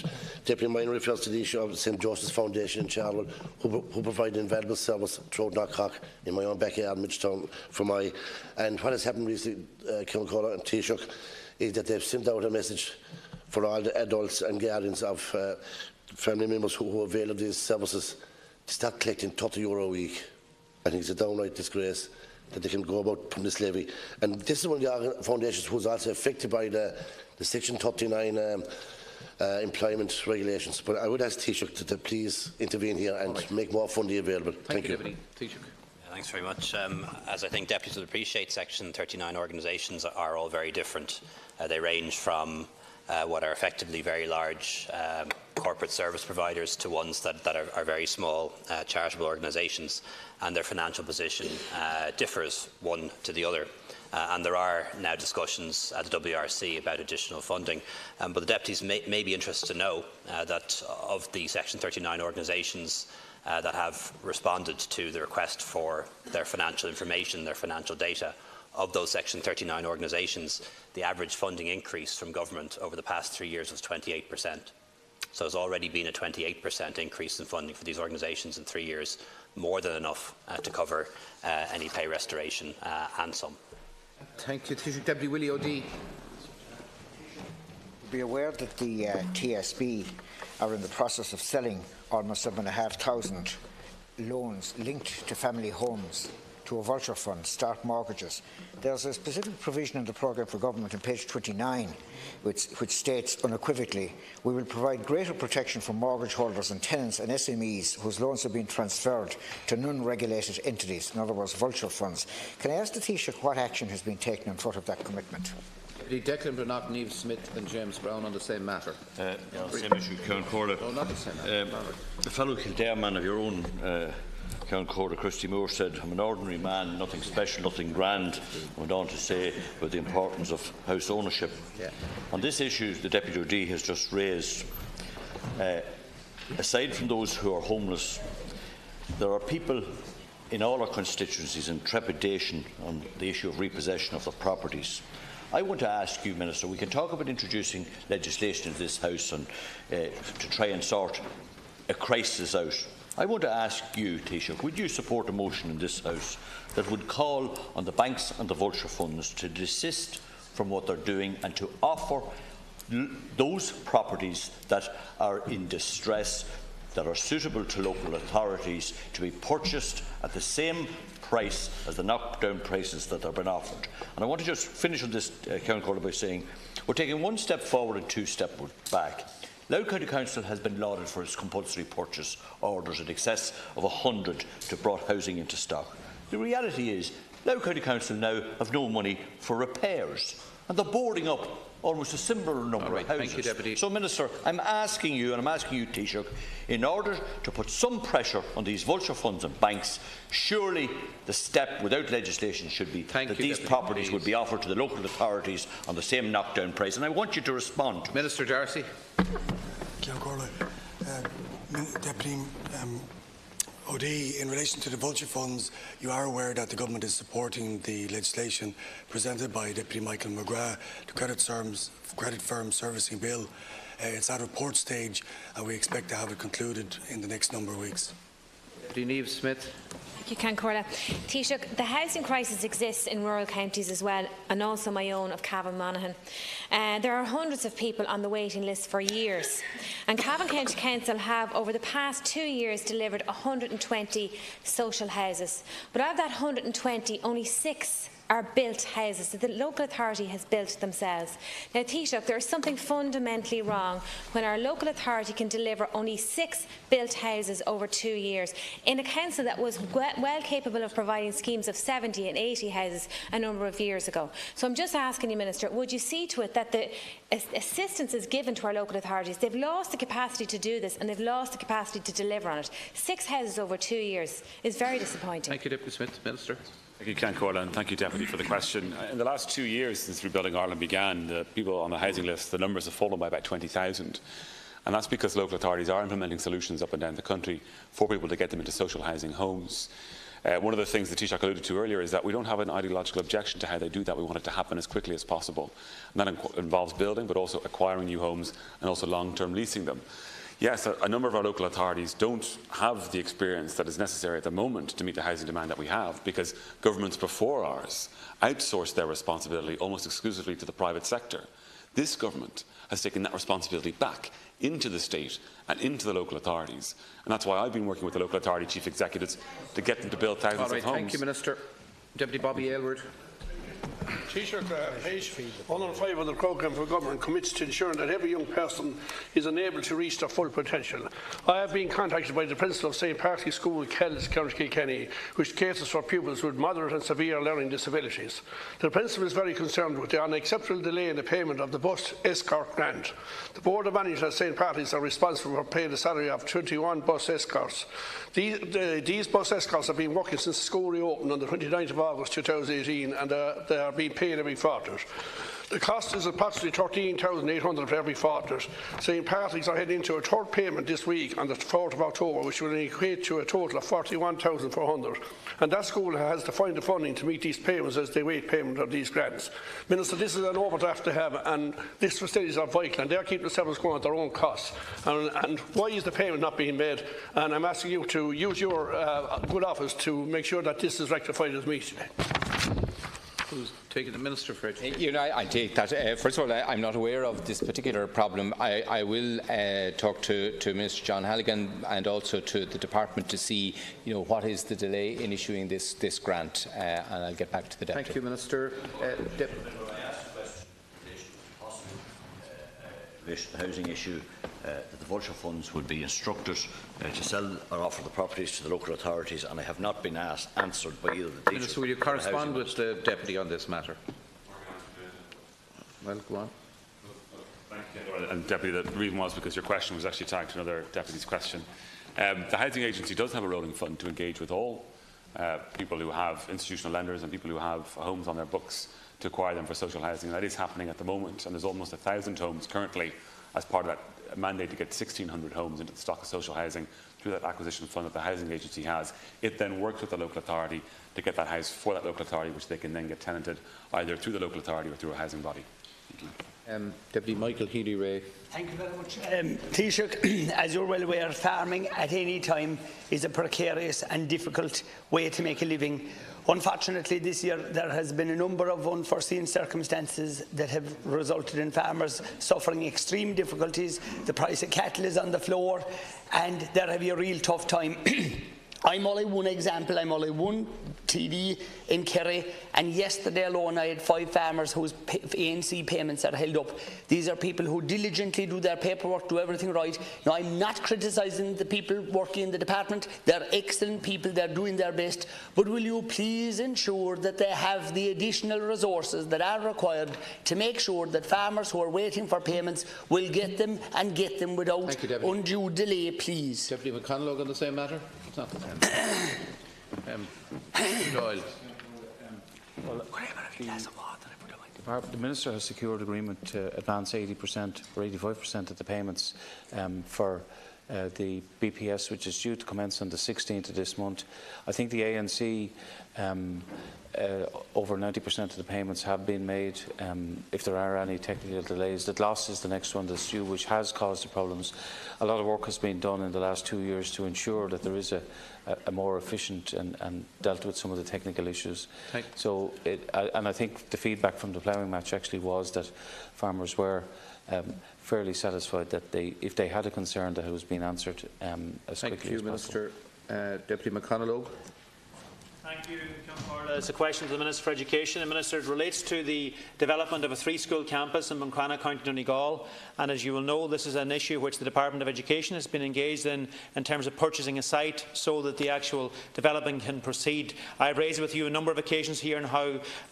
Deputy Minor refers to the issue of St Joseph's Foundation in Charleville, who provide invaluable service throughout Knockcock in my own backyard, Midgetown, and what has happened recently, Concord and Taoiseach, is that they've sent out a message for all the adults and guardians of family members who avail of these services to start collecting €30 a week. I think it's a downright disgrace that they can go about putting this levy. And this is one of the foundations who was also affected by the Section 39 employment regulations. But I would ask Taoiseach to please intervene here and make more funding available. Thank you. Deputy Taoiseach. Thanks very much. As I think deputies will appreciate, Section 39 organisations are all very different. They range from what are effectively very large corporate service providers to ones that are very small charitable organisations, and their financial position differs one to the other. And there are now discussions at the WRC about additional funding. But the deputies may be interested to know that of the Section 39 organisations that have responded to the request for their financial information, their financial data, of those Section 39 organisations, the average funding increase from government over the past 3 years was 28%. So there's already been a 28% increase in funding for these organisations in 3 years, more than enough to cover any pay restoration and some. Thank you. Deputy Willie O'Dea. Be aware that the TSB are in the process of selling almost 7,500 loans linked to family homes to a vulture fund, Start Mortgages. There's a specific provision in the programme for government on page 29 which states unequivocally, we will provide greater protection for mortgage holders and tenants and SMEs whose loans have been transferred to non-regulated entities, in other words vulture funds. Can I ask the Taoiseach what action has been taken in front of that commitment? Declan Brannock, Niamh Smith and James Brown on the same matter. Same issue, Count Corda. No, not the same matter. The fellow Kildare man of your own Count Corda, Christy Moore, said, I'm an ordinary man, nothing special, nothing grand. Went on to say about the importance of house ownership. Yeah. On this issue the Deputy OD has just raised, aside from those who are homeless, there are people in all our constituencies in trepidation on the issue of repossession of their properties. I want to ask you, Minister, we can talk about introducing legislation in this House and, to try and sort a crisis out. I want to ask you, Taoiseach, would you support a motion in this House that would call on the banks and the vulture funds to desist from what they're doing and to offer those properties that are in distress, that are suitable to local authorities, to be purchased at the same price as the knockdown prices that have been offered? And I want to just finish on this, Count Corda, by saying we're taking one step forward and two steps back. Louth County Council has been lauded for its compulsory purchase orders in excess of 100 to brought housing into stock. The reality is Louth County Council now have no money for repairs, and they're boarding up almost a similar number of houses. Thank you, Deputy. So, Minister, I'm asking you, and I'm asking you, Taoiseach, in order to put some pressure on these vulture funds and banks, surely the step without legislation should be that these properties would be offered to the local authorities on the same knockdown price. And I want you to respond. Minister Darcy. Deputy O'Dea, in relation to the vulture funds, you are aware that the government is supporting the legislation presented by Deputy Michael McGrath, the Credit Firm Servicing Bill. It's at report stage and we expect to have it concluded in the next number of weeks. Deputy Niamh Smith. Thank you, Count Corda. Taoiseach, the housing crisis exists in rural counties as well, and also my own of Cavan Monaghan. There are hundreds of people on the waiting list for years, and Cavan County Council have over the past 2 years delivered 120 social houses, but of that 120 only 6 are built houses that the local authority has built themselves. Now, Taoiseach, there is something fundamentally wrong when our local authority can deliver only 6 built houses over 2 years in a council that was well capable of providing schemes of 70 and 80 houses a number of years ago. So I'm just asking you, Minister, would you see to it that the assistance is given to our local authorities? They've lost the capacity to do this and they've lost the capacity to deliver on it. 6 houses over 2 years is very disappointing. Thank you, Deputy Smith. Minister. Thank you, Count Corda, and thank you, Deputy, for the question. In the last 2 years since Rebuilding Ireland began, the people on the housing list, the numbers have fallen by about 20,000. And that's because local authorities are implementing solutions up and down the country for people to get them into social housing homes. One of the things that Taoiseach alluded to earlier is that we don't have an ideological objection to how they do that. We want it to happen as quickly as possible. And that involves building, but also acquiring new homes and also long-term leasing them. Yes, a number of our local authorities don't have the experience that is necessary at the moment to meet the housing demand that we have, because governments before ours outsourced their responsibility almost exclusively to the private sector. This government has taken that responsibility back into the state and into the local authorities. And that's why I've been working with the local authority chief executives to get them to build thousands of homes. Thank you, Minister. Deputy Bobby Aylward. Taoiseach, page 105 of the programme for government commits to ensuring that every young person is enabled to reach their full potential. I have been contacted by the principal of St. Patrick's School, Kells, County Kilkenny, which caters for pupils with moderate and severe learning disabilities. The principal is very concerned with the unacceptable delay in the payment of the bus escort grant. The Board of Managers at St. Patrick's are responsible for paying the salary of 21 bus escorts. These bus escorts have been working since the school reopened on the 29th of August 2018 and they are being paid every fortnight. The cost is approximately $13,800 for every fortnight. St. Patrick's are heading into a third payment this week on the 4th of October, which will equate to a total of $41,400. And that school has to find the funding to meet these payments as they wait payment of these grants. Minister, this is an overdraft to have, and these facilities are vital, and they're keeping themselves going at their own costs. And why is the payment not being made? And I'm asking you to use your good office to make sure that this is rectified as meeting. Who's taking the Minister for Education? You know, I take that. First of all, I'm not aware of this particular problem. I will talk to Minister John Halligan and also to the Department to see, what is the delay in issuing this grant, and I'll get back to the Deputy. Thank you, Minister. The housing issue, that the vulture funds would be instructed to sell or offer the properties to the local authorities, and I have not been answered by either the Minister, will you correspond with the Deputy on this matter? Well, go on. Thank you. And Deputy, the reason was because your question was actually tagged to another Deputy's question. The Housing Agency does have a rolling fund to engage with all people who have institutional lenders and people who have homes on their books to acquire them for social housing. That is happening at the moment, and there's almost 1,000 homes currently as part of that mandate to get 1,600 homes into the stock of social housing through that acquisition fund that the Housing Agency has. It then works with the local authority to get that house for that local authority, which they can then get tenanted either through the local authority or through a housing body. Thank you. Deputy Michael Healy-Rae. Thank you very much. Taoiseach, as you're well aware, farming at any time is a precarious and difficult way to make a living. Unfortunately, this year there has been a number of unforeseen circumstances that have resulted in farmers suffering extreme difficulties. The price of cattle is on the floor and they're having a real tough time. I'm only one example. I'm only one TD in Kerry, and yesterday alone I had 5 farmers whose ANC payments are held up. These are people who diligently do their paperwork, do everything right. Now, I'm not criticising the people working in the department. They're excellent people, they're doing their best, but will you please ensure that they have the additional resources that are required to make sure that farmers who are waiting for payments will get them and get them without undue delay, please. Deputy McConalogue on the same matter? It's not the same. Dáil. The Minister has secured agreement to advance 80% or 85% of the payments for the BPS, which is due to commence on the 16th of this month. I think the ANC, over 90% of the payments have been made. If there are any technical delays, the loss is the next one that's due, which has caused the problems. A lot of work has been done in the last 2 years to ensure that there is a more efficient and dealt with some of the technical issues. So, and I think the feedback from the ploughing match actually was that farmers were fairly satisfied that if they had a concern, that it was being answered as quickly as possible. Minister. Deputy McConalogue. Thank you, Conor. It's a question to the Minister for Education. The Minister, it relates to the development of a 3-school campus in Buncrana, County Donegal. And as you will know, this is an issue which the Department of Education has been engaged in terms of purchasing a site so that the actual development can proceed. I have raised with you a number of occasions here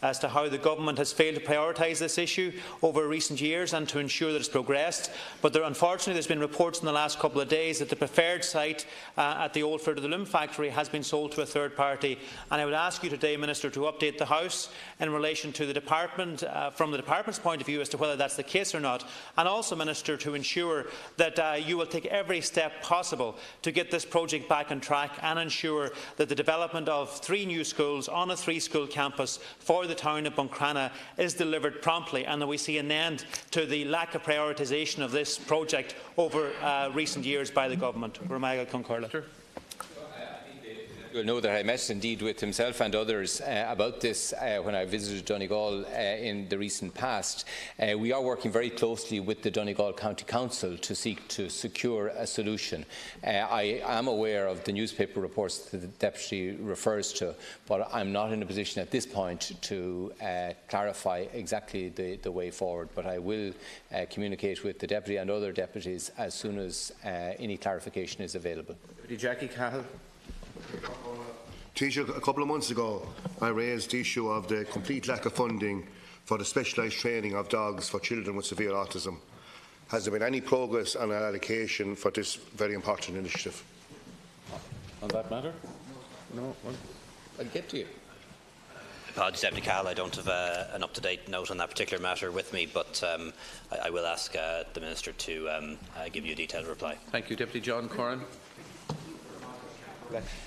as to how the Government has failed to prioritise this issue over recent years and to ensure that it's progressed. But unfortunately, there's been reports in the last couple of days that the preferred site at the old Fruit of the Loom factory has been sold to a third party. And I would ask you today, Minister, to update the House in relation to the Department, from the Department's point of view, as to whether that's the case or not, and also, Minister, to ensure that you will take every step possible to get this project back on track and ensure that the development of 3 new schools on a 3-school campus for the town of Buncrana is delivered promptly, and that we see an end to the lack of prioritisation of this project over recent years by the Government. You'll know that I met indeed with himself and others about this when I visited Donegal in the recent past. We are working very closely with the Donegal County Council to seek to secure a solution. I am aware of the newspaper reports that the Deputy refers to, but I'm not in a position at this point to clarify exactly the way forward. But I will communicate with the Deputy and other deputies as soon as any clarification is available. Deputy Jackie Cahill. Taoiseach, a couple of months ago I raised the issue of the complete lack of funding for the specialised training of dogs for children with severe autism. Has there been any progress on an allocation for this very important initiative? On that matter? No. I'll get to you. Apologies, Deputy Cahill, I don't have an up-to-date note on that particular matter with me, but I will ask the Minister to give you a detailed reply. Thank you. Deputy John Corran.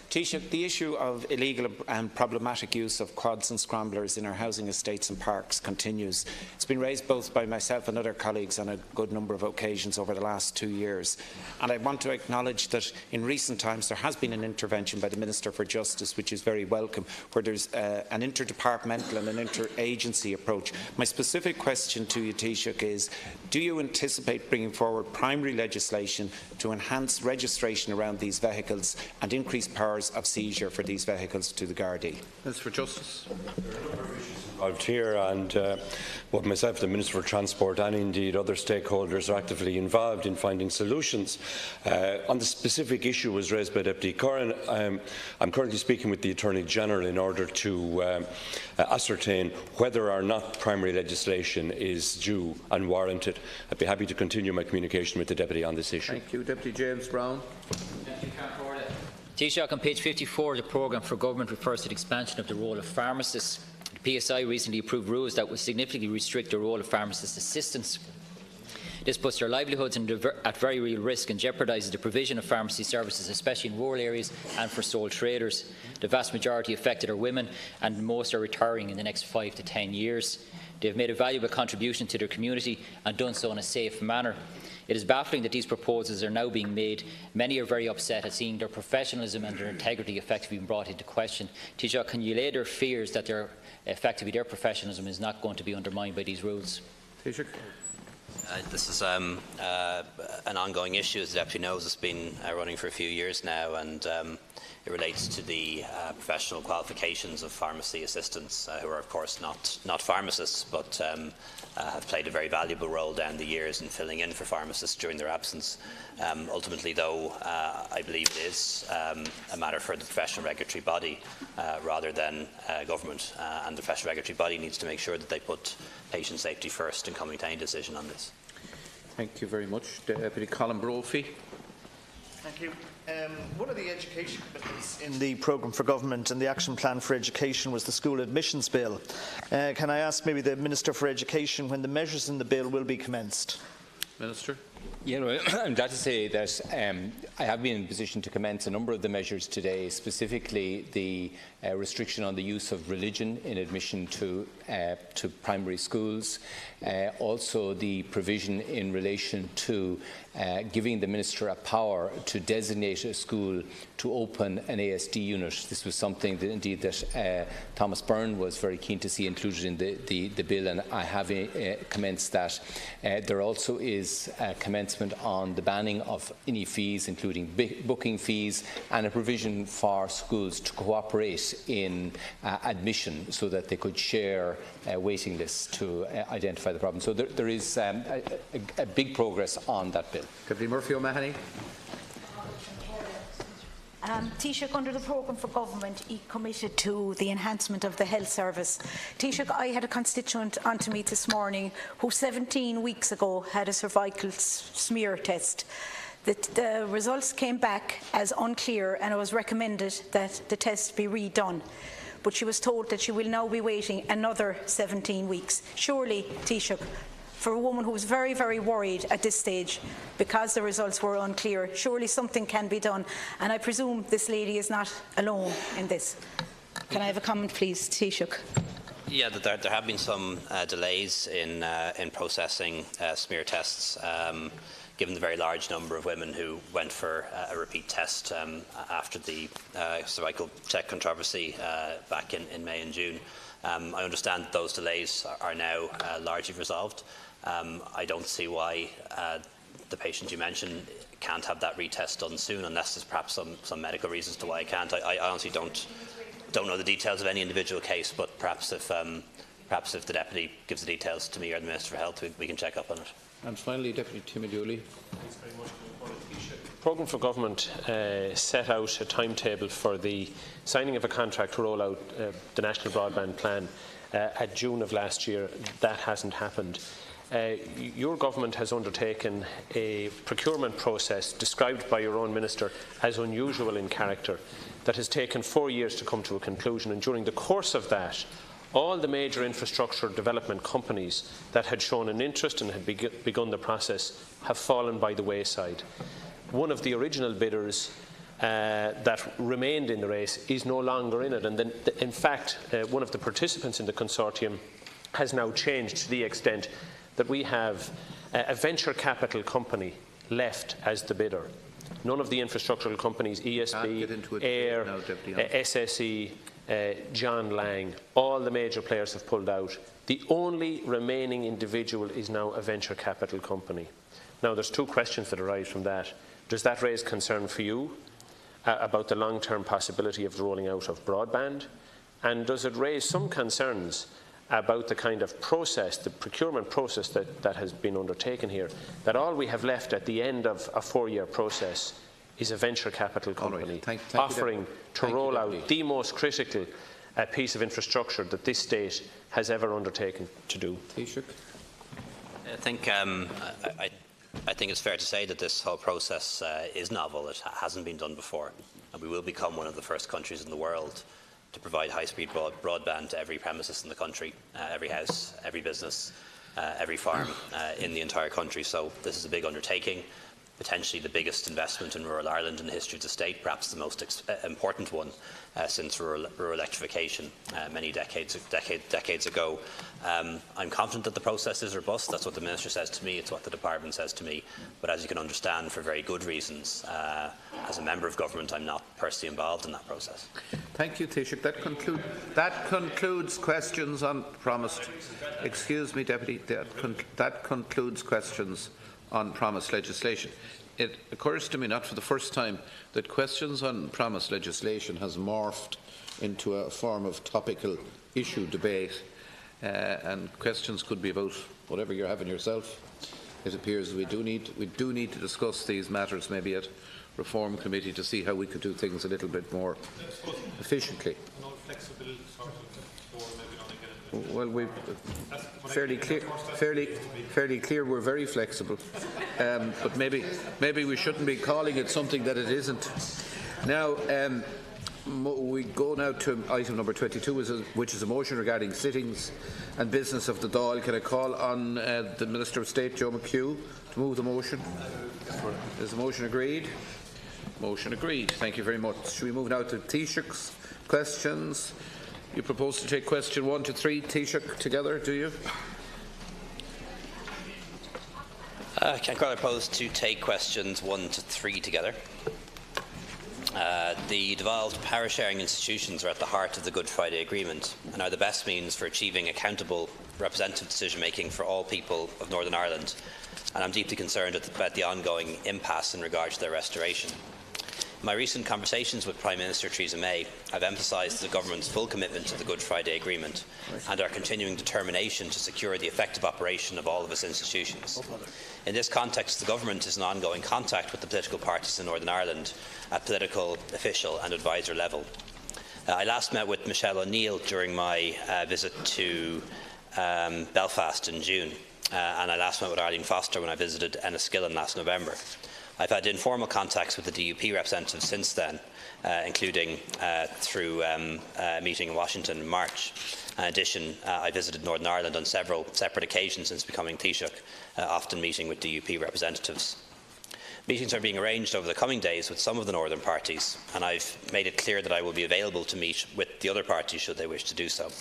Taoiseach, the issue of illegal and problematic use of quads and scramblers in our housing estates and parks continues. It's been raised both by myself and other colleagues on a good number of occasions over the last 2 years. And I want to acknowledge that in recent times there has been an intervention by the Minister for Justice, which is very welcome, where there's an interdepartmental and an interagency approach. My specific question to you, Taoiseach, is do you anticipate bringing forward primary legislation to enhance registration around these vehicles and increase powers of seizure for these vehicles to the Gardaí? Minister for Justice. Involved here, and both myself, the Minister for Transport, and indeed other stakeholders are actively involved in finding solutions. On the specific issue was raised by Deputy Corran, I'm currently speaking with the Attorney General in order to ascertain whether or not primary legislation is due and warranted. I'd be happy to continue my communication with the Deputy on this issue. Thank you. Deputy James Brown. Taoiseach, on page 54, the programme for government refers to the expansion of the role of pharmacists. The PSI recently approved rules that will significantly restrict the role of pharmacist assistants. This puts their livelihoods at very real risk and jeopardises the provision of pharmacy services, especially in rural areas and for sole traders. The vast majority affected are women, and most are retiring in the next 5 to 10 years. They have made a valuable contribution to their community and done so in a safe manner. It is baffling that these proposals are now being made. Many are very upset at seeing their professionalism and their integrity effectively being brought into question. Taoiseach, can you lay their fears that their professionalism is not going to be undermined by these rules? Taoiseach. This is an ongoing issue, as the Deputy knows. It's been running for a few years now, and it relates to the professional qualifications of pharmacy assistants, who are of course not pharmacists, but have played a very valuable role down the years in filling in for pharmacists during their absence. Ultimately, though, I believe it is a matter for the professional regulatory body rather than government, and the professional regulatory body needs to make sure that they put patient safety first in coming to any decision on this. Thank you very much. Deputy Colin Brophy. Thank you. One of the education commitments in the programme for government and the action plan for education was the school admissions bill. Can I ask maybe the Minister for Education when the measures in the bill will be commenced? Minister. Yeah, well, I'm glad to say that I have been in a position to commence a number of the measures today, specifically the restriction on the use of religion in admission to primary schools, also the provision in relation to giving the Minister a power to designate a school to open an ASD unit. This was something that indeed that Thomas Byrne was very keen to see included in the bill, and I have commenced that. There also is a commencement on the banning of any fees, including booking fees, and a provision for schools to cooperate in admission so that they could share waiting lists to identify the problem. So there is a big progress on that bill. Deputy Murphy O'Mahony. Taoiseach, under the programme for government, he committed to the enhancement of the health service. Taoiseach, I had a constituent onto me this morning who 17 weeks ago had a cervical smear test. The results came back as unclear, and it was recommended that the test be redone. But she was told that she will now be waiting another 17 weeks. Surely, Taoiseach, for a woman who was very, very worried at this stage because the results were unclear, surely something can be done. And I presume this lady is not alone in this. Can I have a comment, please, Taoiseach? Yeah, there have been some delays in processing smear tests, given the very large number of women who went for a repeat test after the cervical check controversy back in May and June. I understand that those delays are now largely resolved. I don't see why the patient you mentioned can't have that retest done soon, unless there's perhaps some medical reasons to why I can't. I honestly don't know the details of any individual case, but perhaps if the Deputy gives the details to me or the Minister for Health, we can check up on it. And finally, Deputy Timmy Dooley. Thanks very much. The programme for government set out a timetable for the signing of a contract to roll out the National Broadband Plan at June of last year. That hasn't happened. Your government has undertaken a procurement process described by your own minister as unusual in character that has taken 4 years to come to a conclusion, and during the course of that, all the major infrastructure development companies that had shown an interest and had begun the process have fallen by the wayside. One of the original bidders that remained in the race is no longer in it, and then, in fact, one of the participants in the consortium has now changed to the extent that we have a venture capital company left as the bidder. None of the infrastructural companies, ESB, AIR, SSE, John Lang, all the major players have pulled out. The only remaining individual is now a venture capital company. Now, there's two questions that arise from that. Does that raise concern for you about the long-term possibility of the rolling out of broadband? And does it raise some concerns about the kind of process, the procurement process that has been undertaken here, that all we have left at the end of a 4-year process is a venture capital company offering to roll out the most critical piece of infrastructure that this state has ever undertaken to do? I think it's fair to say that this whole process is novel. It hasn't been done before, and we will become one of the first countries in the world to provide high-speed broadband to every premises in the country, every house, every business, every farm in the entire country. So this is a big undertaking, potentially the biggest investment in rural Ireland in the history of the state, perhaps the most important one since rural electrification many decades ago. I'm confident that the process is robust. That's what the Minister says to me. It's what the Department says to me. But as you can understand, for very good reasons, as a member of government, I'm not personally involved in that process. Thank you, Taoiseach. That concludes questions on promised. Excuse me, Deputy. That concludes questions on promised legislation. It occurs to me, not for the first time, that questions on promised legislation has morphed into a form of topical issue debate, and questions could be about whatever you're having yourself. It appears we do need to discuss these matters, maybe at Reform Committee, to see how we could do things a little bit more efficiently. Well, we're fairly clear we're very flexible, but maybe we shouldn't be calling it something that it isn't. Now, we go now to item number 22, which is a motion regarding sittings and business of the Dáil. Can I call on the Minister of State, Joe McHugh, to move the motion? Is the motion agreed? Motion agreed. Thank you very much. Should we move now to Taoiseach's questions? You propose to take question 1 to 3, Taoiseach, together, do you? I propose to take questions 1 to 3 together. The devolved power-sharing institutions are at the heart of the Good Friday Agreement and are the best means for achieving accountable, representative decision-making for all people of Northern Ireland, and I'm deeply concerned about the ongoing impasse in regard to their restoration. In my recent conversations with Prime Minister Theresa May, I've emphasised the Government's full commitment to the Good Friday Agreement and our continuing determination to secure the effective operation of all of its institutions. In this context, the Government is in ongoing contact with the political parties in Northern Ireland at political, official and advisor level. I last met with Michelle O'Neill during my visit to Belfast in June, and I last met with Arlene Foster when I visited Enniskillen last November. I've had informal contacts with the DUP representatives since then, including through a meeting in Washington in March. In addition, I visited Northern Ireland on several separate occasions since becoming Taoiseach, often meeting with DUP representatives. Meetings are being arranged over the coming days with some of the northern parties, and I've made it clear that I will be available to meet with the other parties should they wish to do so.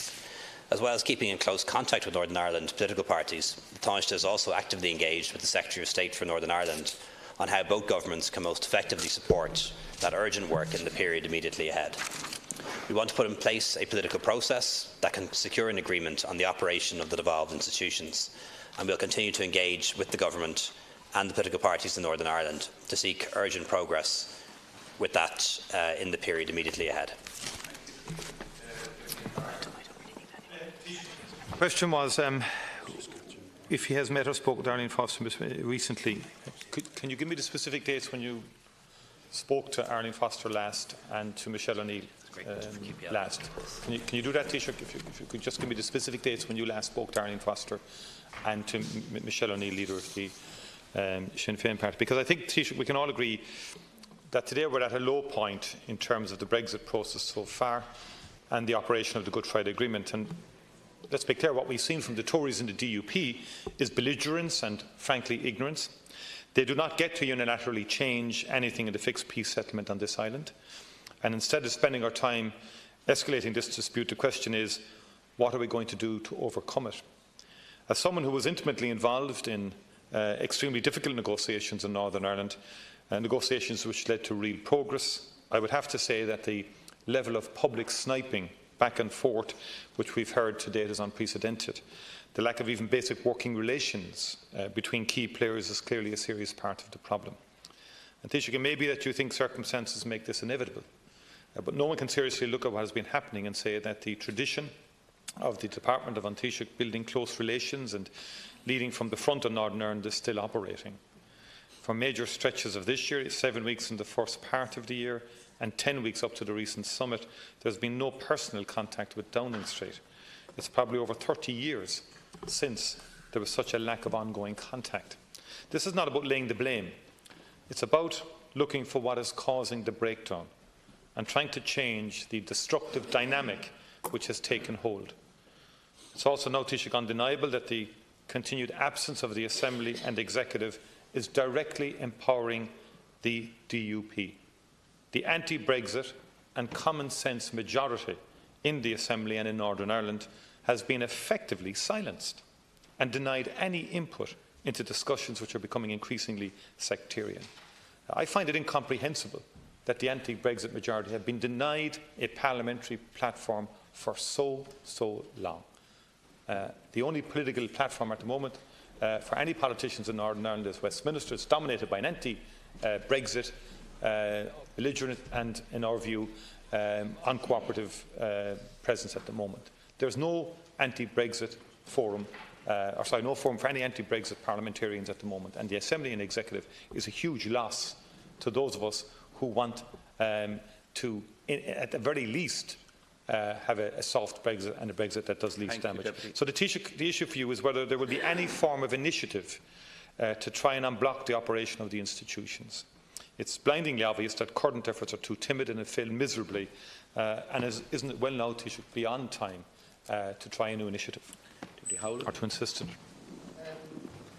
As well as keeping in close contact with Northern Ireland political parties, the Taoiseach is also actively engaged with the Secretary of State for Northern Ireland on how both governments can most effectively support that urgent work in the period immediately ahead. We want to put in place a political process that can secure an agreement on the operation of the devolved institutions, and we will continue to engage with the Government and the political parties in Northern Ireland to seek urgent progress with that in the period immediately ahead. The question was, if he has met or spoke with Arlene Foster recently, can you give me the specific dates when you spoke to Arlene Foster last and to Michelle O'Neill last? Can you do that, Taoiseach? If you could just give me the specific dates when you last spoke to Arlene Foster and to Michelle O'Neill, leader of the Sinn Féin party. Because I think, Taoiseach, we can all agree that today we're at a low point in terms of the Brexit process so far and the operation of the Good Friday Agreement. And let's be clear, what we've seen from the Tories and the DUP is belligerence and, frankly, ignorance. They do not get to unilaterally change anything in the fixed peace settlement on this island. And instead of spending our time escalating this dispute, the question is, what are we going to do to overcome it? As someone who was intimately involved in extremely difficult negotiations in Northern Ireland, negotiations which led to real progress, I would have to say that the level of public sniping back and forth, which we've heard to date, is unprecedented. The lack of even basic working relations between key players is clearly a serious part of the problem. And Taoiseach, it may be that you think circumstances make this inevitable, but no one can seriously look at what has been happening and say that the tradition of the Department of An Taoiseach building close relations and leading from the front of Northern Ireland is still operating. For major stretches of this year, 7 weeks in the first part of the year and 10 weeks up to the recent summit, there has been no personal contact with Downing Street. It's probably over 30 years since there was such a lack of ongoing contact. This is not about laying the blame. It's about looking for what is causing the breakdown and trying to change the destructive dynamic which has taken hold. It's also now, Taoiseach, undeniable that the continued absence of the Assembly and Executive is directly empowering the DUP. The anti-Brexit and common-sense majority in the Assembly and in Northern Ireland has been effectively silenced and denied any input into discussions which are becoming increasingly sectarian. I find it incomprehensible that the anti-Brexit majority have been denied a parliamentary platform for so long. The only political platform at the moment for any politicians in Northern Ireland is Westminster. It's dominated by an anti-Brexit, belligerent and, in our view, uncooperative presence at the moment. There's no anti-Brexit forum, no forum for any anti-Brexit parliamentarians at the moment, and the Assembly and Executive is a huge loss to those of us who want to, at the very least, have a soft Brexit and a Brexit that does least damage. So the issue for you is whether there will be any form of initiative to try and unblock the operation of the institutions. It's blindingly obvious that current efforts are too timid and have failed miserably, and isn't it well now, Taoiseach, beyond time to try a new initiative or to insist on it?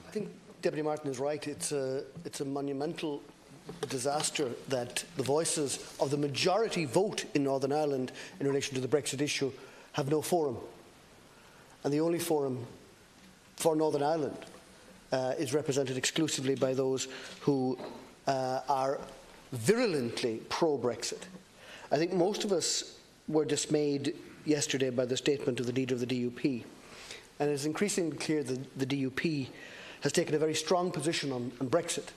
I think Deputy Martin is right. It's a monumental disaster that the voices of the majority vote in Northern Ireland in relation to the Brexit issue have no forum. And the only forum for Northern Ireland is represented exclusively by those who are virulently pro-Brexit. I think most of us were dismayed yesterday by the statement of the leader of the DUP. And it is increasingly clear that the DUP has taken a very strong position on Brexit,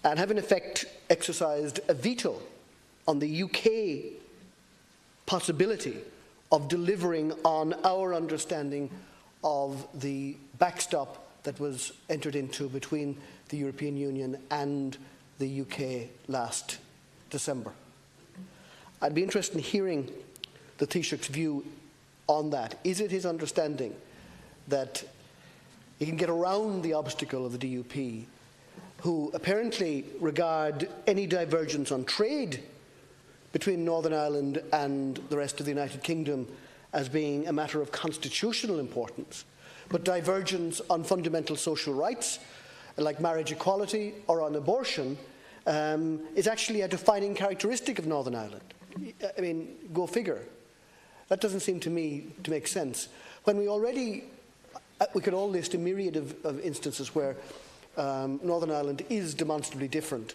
and have in effect exercised a veto on the UK possibility of delivering on our understanding of the backstop that was entered into between the European Union and the UK last December. I'd be interested in hearing the Taoiseach's view on that. Is it his understanding that he can get around the obstacle of the DUP, who apparently regard any divergence on trade between Northern Ireland and the rest of the United Kingdom as being a matter of constitutional importance, but divergence on fundamental social rights, like marriage equality or on abortion, is actually a defining characteristic of Northern Ireland? I mean, go figure. That doesn't seem to me to make sense. When we could all list a myriad of instances where Northern Ireland is demonstrably different,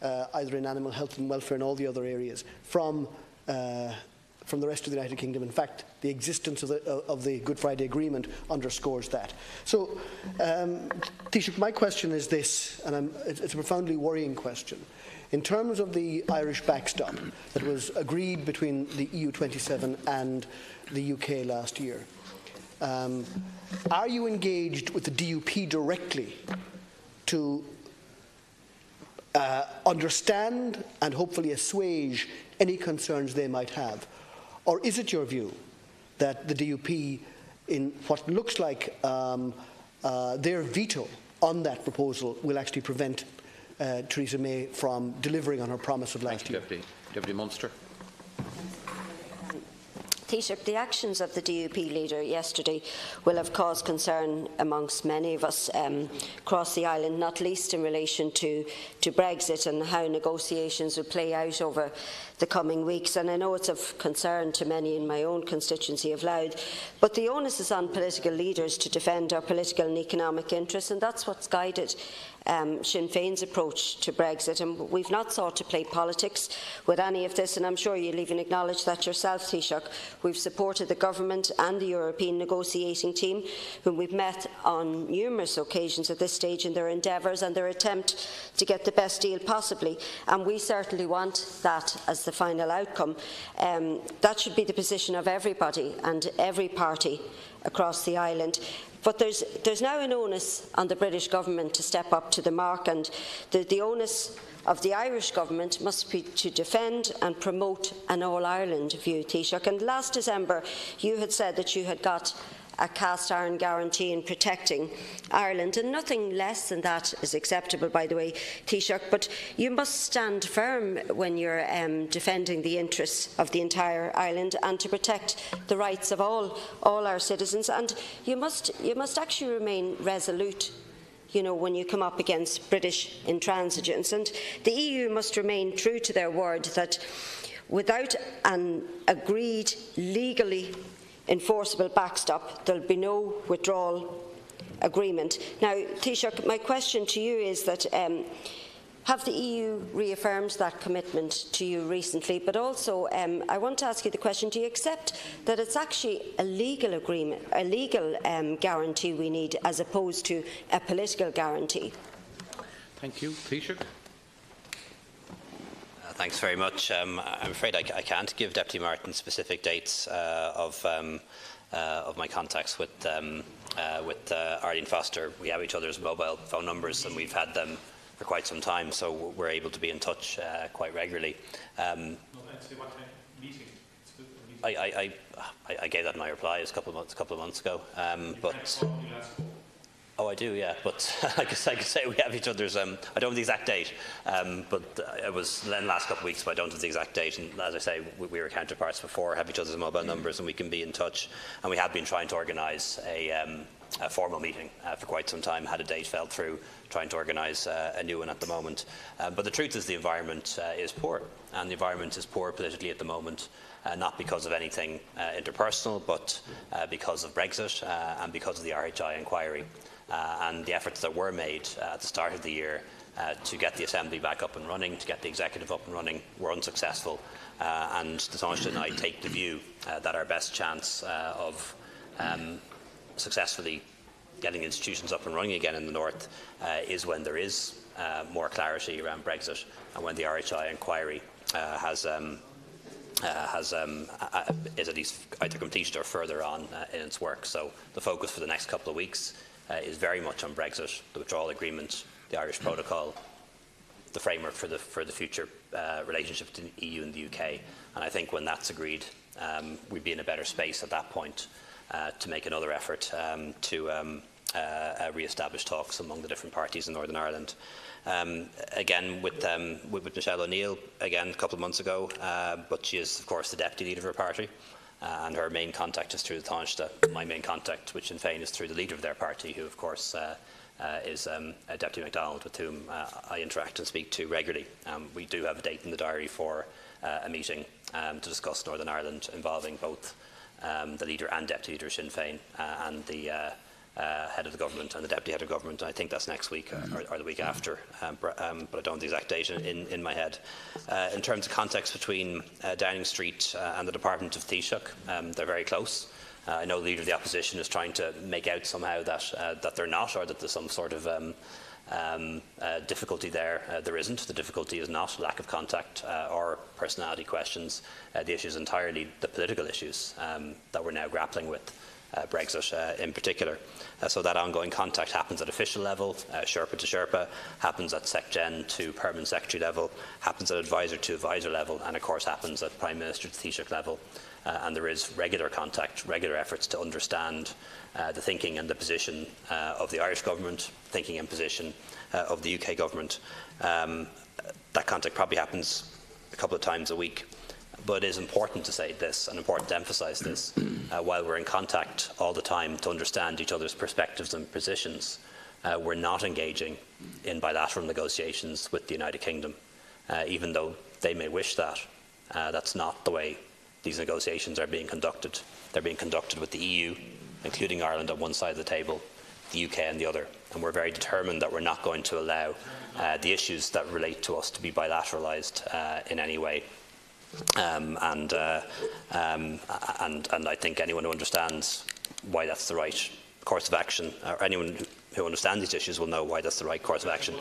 either in animal health and welfare and all the other areas, from the rest of the United Kingdom. In fact, the existence of the Good Friday Agreement underscores that. So, Taoiseach, my question is this, and it's a profoundly worrying question. In terms of the Irish backstop that was agreed between the EU27 and the UK last year, are you engaged with the DUP directly to understand and hopefully assuage any concerns they might have? Or is it your view that the DUP, in what looks like their veto on that proposal, will actually prevent Theresa May from delivering on her promise of last year? Deputy Munster. Taoiseach, the actions of the DUP leader yesterday will have caused concern amongst many of us across the island, not least in relation to Brexit and how negotiations will play out over the coming weeks. And I know it's of concern to many in my own constituency of Louth, but the onus is on political leaders to defend our political and economic interests, and that's what's guided Sinn Féin's approach to Brexit, and we've not sought to play politics with any of this, and I'm sure you'll even acknowledge that yourself, Taoiseach. We've supported the Government and the European negotiating team, whom we've met on numerous occasions at this stage in their endeavours and their attempt to get the best deal possibly, and we certainly want that as the final outcome. That should be the position of everybody and every party across the island. But there's now an onus on the British Government to step up to the mark, and the onus of the Irish Government must be to defend and promote an all-Ireland view, Taoiseach. And last December you had said that you had got a cast-iron guarantee in protecting Ireland, and nothing less than that is acceptable, by the way, Taoiseach, but you must stand firm when you're defending the interests of the entire island and to protect the rights of all our citizens, and you must actually remain resolute, you know, when you come up against British intransigence, and the EU must remain true to their word that without an agreed, legally enforceable backstop, there will be no withdrawal agreement. Now, Taoiseach, my question to you is that have the EU reaffirmed that commitment to you recently? But also, I want to ask you the question: do you accept that it's actually a legal agreement, a legal guarantee we need, as opposed to a political guarantee? Thank you, Taoiseach. Thanks very much. I'm afraid I can't give Deputy Martin specific dates of my contacts with Arlene Foster. We have each other's mobile phone numbers, and we've had them for quite some time, so we're able to be in touch quite regularly. I gave that in my reply a couple of months ago. Oh, I do, yeah, but I could say we have each other's, I don't have the exact date, but it was in the last couple of weeks, but I don't have the exact date, and as I say, we were counterparts before, have each other's mobile numbers, and we can be in touch, and we have been trying to organise a formal meeting for quite some time, had a date, fell through, trying to organise a new one at the moment. But the truth is the environment is poor, and the environment is poor politically at the moment, not because of anything interpersonal, but because of Brexit and because of the RHI inquiry. And the efforts that were made at the start of the year to get the Assembly back up and running, to get the Executive up and running, were unsuccessful. And the Taoiseach and I take the view that our best chance of successfully getting institutions up and running again in the North is when there is more clarity around Brexit, and when the RHI inquiry is at least either completed or further on in its work. So the focus for the next couple of weeks is very much on Brexit, the withdrawal agreement, the Irish Protocol, the framework for the future relationship between the EU and the UK. And I think when that's agreed, we'd be in a better space at that point to make another effort to re-establish talks among the different parties in Northern Ireland. Again, with Michelle O'Neill, again, a couple of months ago, but she is, of course, the deputy leader of her party. And her main contact is through the Taoiseach. My main contact with Sinn Féin is through the leader of their party, who, of course, is Deputy MacDonald, with whom I interact and speak to regularly. We do have a date in the diary for a meeting to discuss Northern Ireland, involving both the leader and deputy leader of Sinn Féin and the head of the government and the deputy head of government. I think that's next week or the week after, but I don't have the exact date in my head. In terms of context between Downing Street and the Department of Taoiseach, they're very close. I know the leader of the opposition is trying to make out somehow that they're not, or that there's some sort of difficulty there. There isn't. The difficulty is not lack of contact or personality questions. The issue is entirely the political issues that we're now grappling with, Brexit in particular. So that ongoing contact happens at official level, Sherpa to Sherpa, happens at SecGen to Permanent Secretary level, happens at advisor to advisor level, and of course happens at Prime Minister to Taoiseach level. And there is regular contact, regular efforts to understand the thinking and the position of the Irish government, thinking and position of the UK government. That contact probably happens a couple of times a week. But it is important to say this and important to emphasise this. While we're in contact all the time to understand each other's perspectives and positions, we're not engaging in bilateral negotiations with the United Kingdom, even though they may wish that. That's not the way these negotiations are being conducted. They're being conducted with the EU, including Ireland on one side of the table, the UK on the other. And we're very determined that we're not going to allow the issues that relate to us to be bilateralised in any way. And I think anyone who understands why that's the right course of action, or anyone who understands these issues will know why that's the right course of action.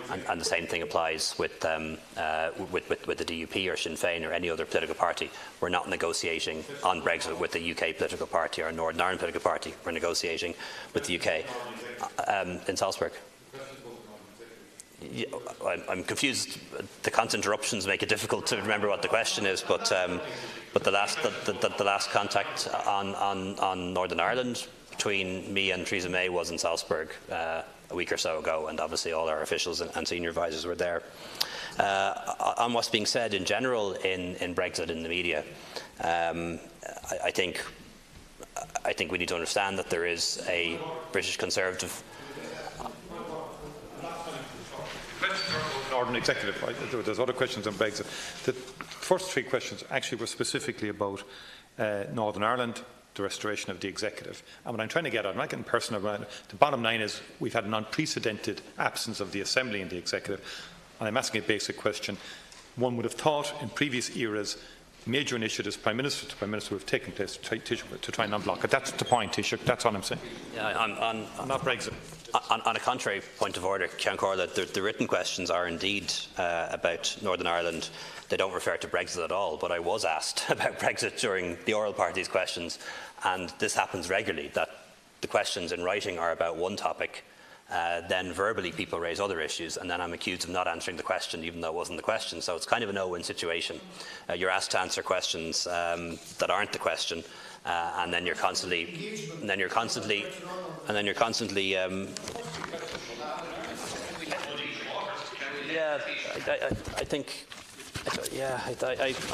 And the same thing applies with the DUP or Sinn Féin or any other political party. We're not negotiating on Brexit with the UK political party or Northern Ireland political party. We're negotiating with the UK in Salzburg. Yeah, I'm confused. The constant interruptions make it difficult to remember what the question is. But the last contact on Northern Ireland between me and Theresa May was in Salzburg a week or so ago, and obviously all our officials and senior advisors were there. On what's being said in general in Brexit in the media, I think we need to understand that there is a British Conservative. Northern Executive. There's other questions on Brexit. The first three questions actually were specifically about Northern Ireland, the restoration of the executive. And what I'm trying to get at, I'm not getting personal about it, the bottom line is we've had an unprecedented absence of the Assembly and the executive. And I'm asking a basic question. One would have thought in previous eras major initiatives, Prime Minister to Prime Minister, would have taken place to try and unblock it. That's the point, Taoiseach. That's all I'm saying. Yeah, not Brexit. On a contrary point of order, Ceann Corla, the written questions are indeed about Northern Ireland. They don't refer to Brexit at all, but I was asked about Brexit during the oral part of these questions, and this happens regularly, that the questions in writing are about one topic, then verbally people raise other issues, and then I'm accused of not answering the question even though it wasn't the question. So it's kind of a no-win situation. You're asked to answer questions that aren't the question, and then you're constantly yeah, I think, yeah, I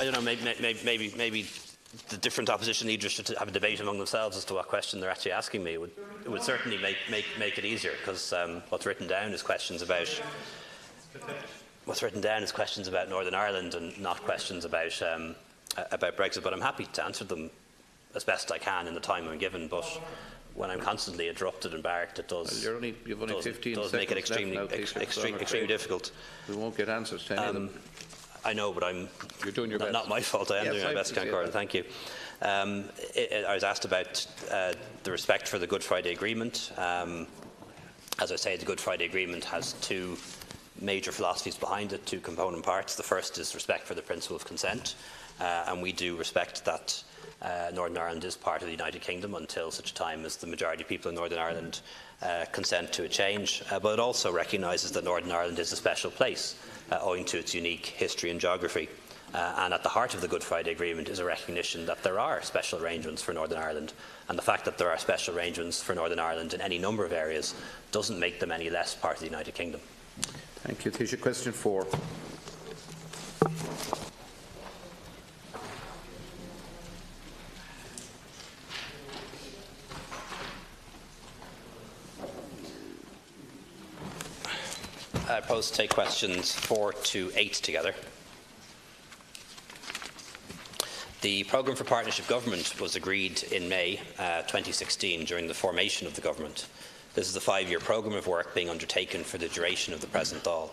don't know, maybe the different opposition leaders should have a debate among themselves as to what question they're actually asking me. It would certainly make it easier, because what's written down is questions about Northern Ireland and not questions about Brexit. But I'm happy to answer them as best I can in the time I'm given. But when I'm constantly interrupted and barked, it does. Well, you've only 15 seconds make it extremely difficult. We won't get answers to any of them. I know, but you're doing your best. Not my fault. I am doing my best, Ceann Corla. Thank you. I was asked about the respect for the Good Friday Agreement. As I say, the Good Friday Agreement has two major philosophies behind it, two component parts. The first is respect for the principle of consent, and we do respect that Northern Ireland is part of the United Kingdom until such time as the majority of people in Northern Ireland consent to a change. But it also recognises that Northern Ireland is a special place, owing to its unique history and geography. And at the heart of the Good Friday Agreement is a recognition that there are special arrangements for Northern Ireland. And the fact that there are special arrangements for Northern Ireland in any number of areas doesn't make them any less part of the United Kingdom. Thank you. Taoiseach, question 4. I propose to take questions 4 to 8 together. The Programme for Partnership Government was agreed in May 2016 during the formation of the government. This is a 5-year programme of work being undertaken for the duration of the present Dáil.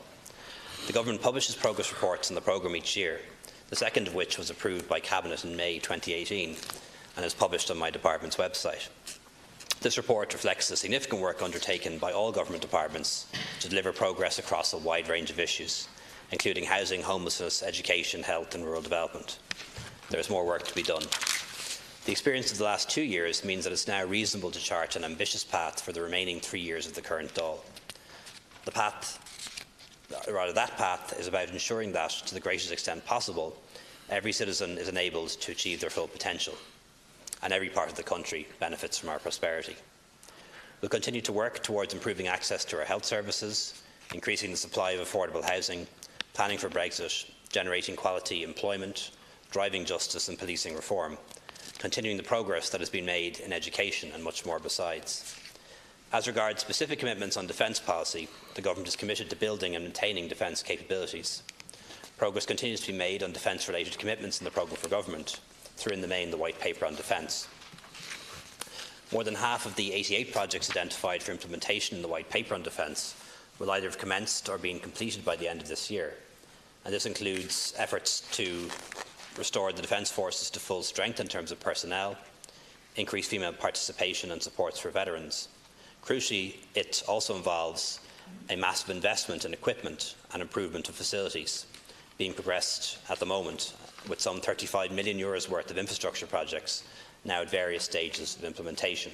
The government publishes progress reports on the programme each year, the second of which was approved by Cabinet in May 2018 and is published on my department's website. This report reflects the significant work undertaken by all government departments to deliver progress across a wide range of issues, including housing, homelessness, education, health and rural development. There is more work to be done. The experience of the last 2 years means that it's now reasonable to chart an ambitious path for the remaining 3 years of the current Dáil. That path is about ensuring that, to the greatest extent possible, every citizen is enabled to achieve their full potential, and every part of the country benefits from our prosperity. We'll continue to work towards improving access to our health services, increasing the supply of affordable housing, planning for Brexit, generating quality employment, driving justice and policing reform, continuing the progress that has been made in education and much more besides. As regards specific commitments on defence policy, the Government is committed to building and maintaining defence capabilities. Progress continues to be made on defence-related commitments in the Programme for Government, through in the main the White Paper on Defence. More than half of the 88 projects identified for implementation in the White Paper on Defence will either have commenced or been completed by the end of this year, and this includes efforts to restore the Defence Forces to full strength in terms of personnel, increase female participation and supports for veterans. Crucially, it also involves a massive investment in equipment and improvement of facilities being progressed at the moment, with some €35 million worth of infrastructure projects now at various stages of implementation.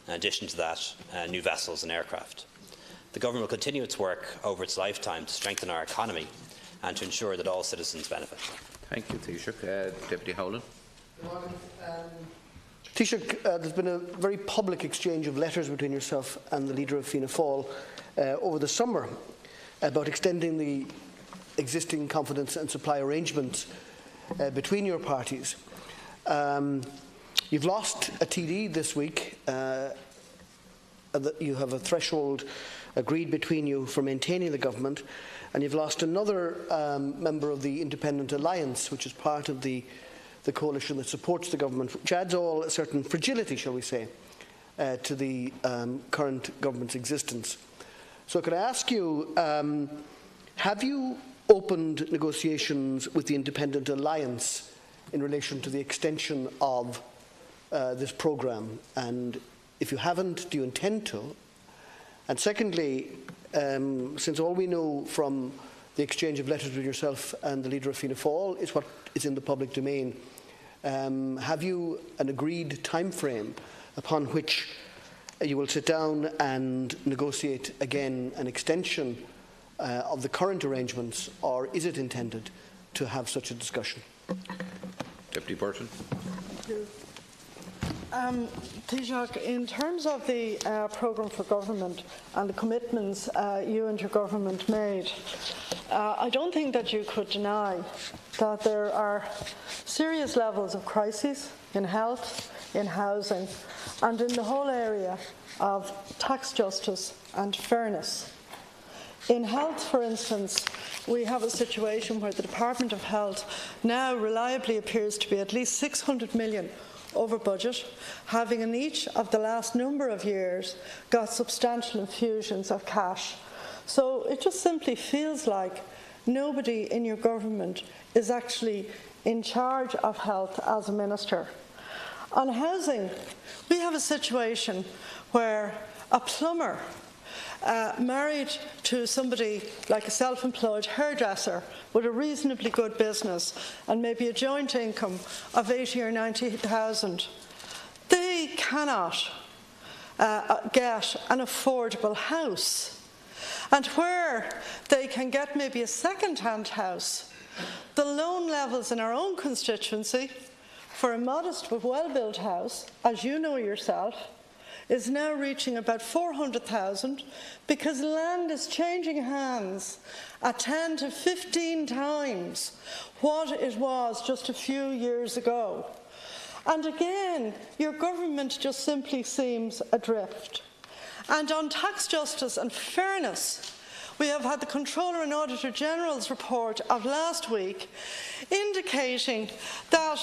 In addition to that, new vessels and aircraft. The Government will continue its work over its lifetime to strengthen our economy and to ensure that all citizens benefit. Thank you, Taoiseach. Deputy Howland. Taoiseach, there's been a very public exchange of letters between yourself and the leader of Fianna Fáil over the summer about extending the existing confidence and supply arrangements between your parties. You've lost a TD this week. You have a threshold agreed between you for maintaining the government, and you've lost another member of the Independent Alliance, which is part of the coalition that supports the government, which adds all a certain fragility, shall we say, to the current government's existence. So could I ask you, have you opened negotiations with the Independent Alliance in relation to the extension of this programme? And if you haven't, do you intend to? And secondly, since all we know from the exchange of letters with yourself and the leader of Fianna Fáil is what is in the public domain, have you an agreed time frame upon which you will sit down and negotiate again an extension of the current arrangements, or is it intended to have such a discussion? Deputy Burton. Taoiseach, in terms of the programme for government and the commitments you and your government made, I don't think that you could deny that there are serious levels of crises in health, in housing, and in the whole area of tax justice and fairness. In health, for instance, we have a situation where the Department of Health now reliably appears to be at least 600 million over budget, having in each of the last number of years got substantial infusions of cash. So it just simply feels like nobody in your government is actually in charge of health as a minister. On housing, we have a situation where a plumber married to somebody like a self-employed hairdresser with a reasonably good business and maybe a joint income of 80 or 90,000, they cannot get an affordable house. And where they can get maybe a second-hand house, the loan levels in our own constituency for a modest but well-built house, as you know yourself, is now reaching about 400,000 because land is changing hands at 10 to 15 times what it was just a few years ago. And again, your government just simply seems adrift. And on tax justice and fairness, we have had the Controller and Auditor General's report of last week indicating that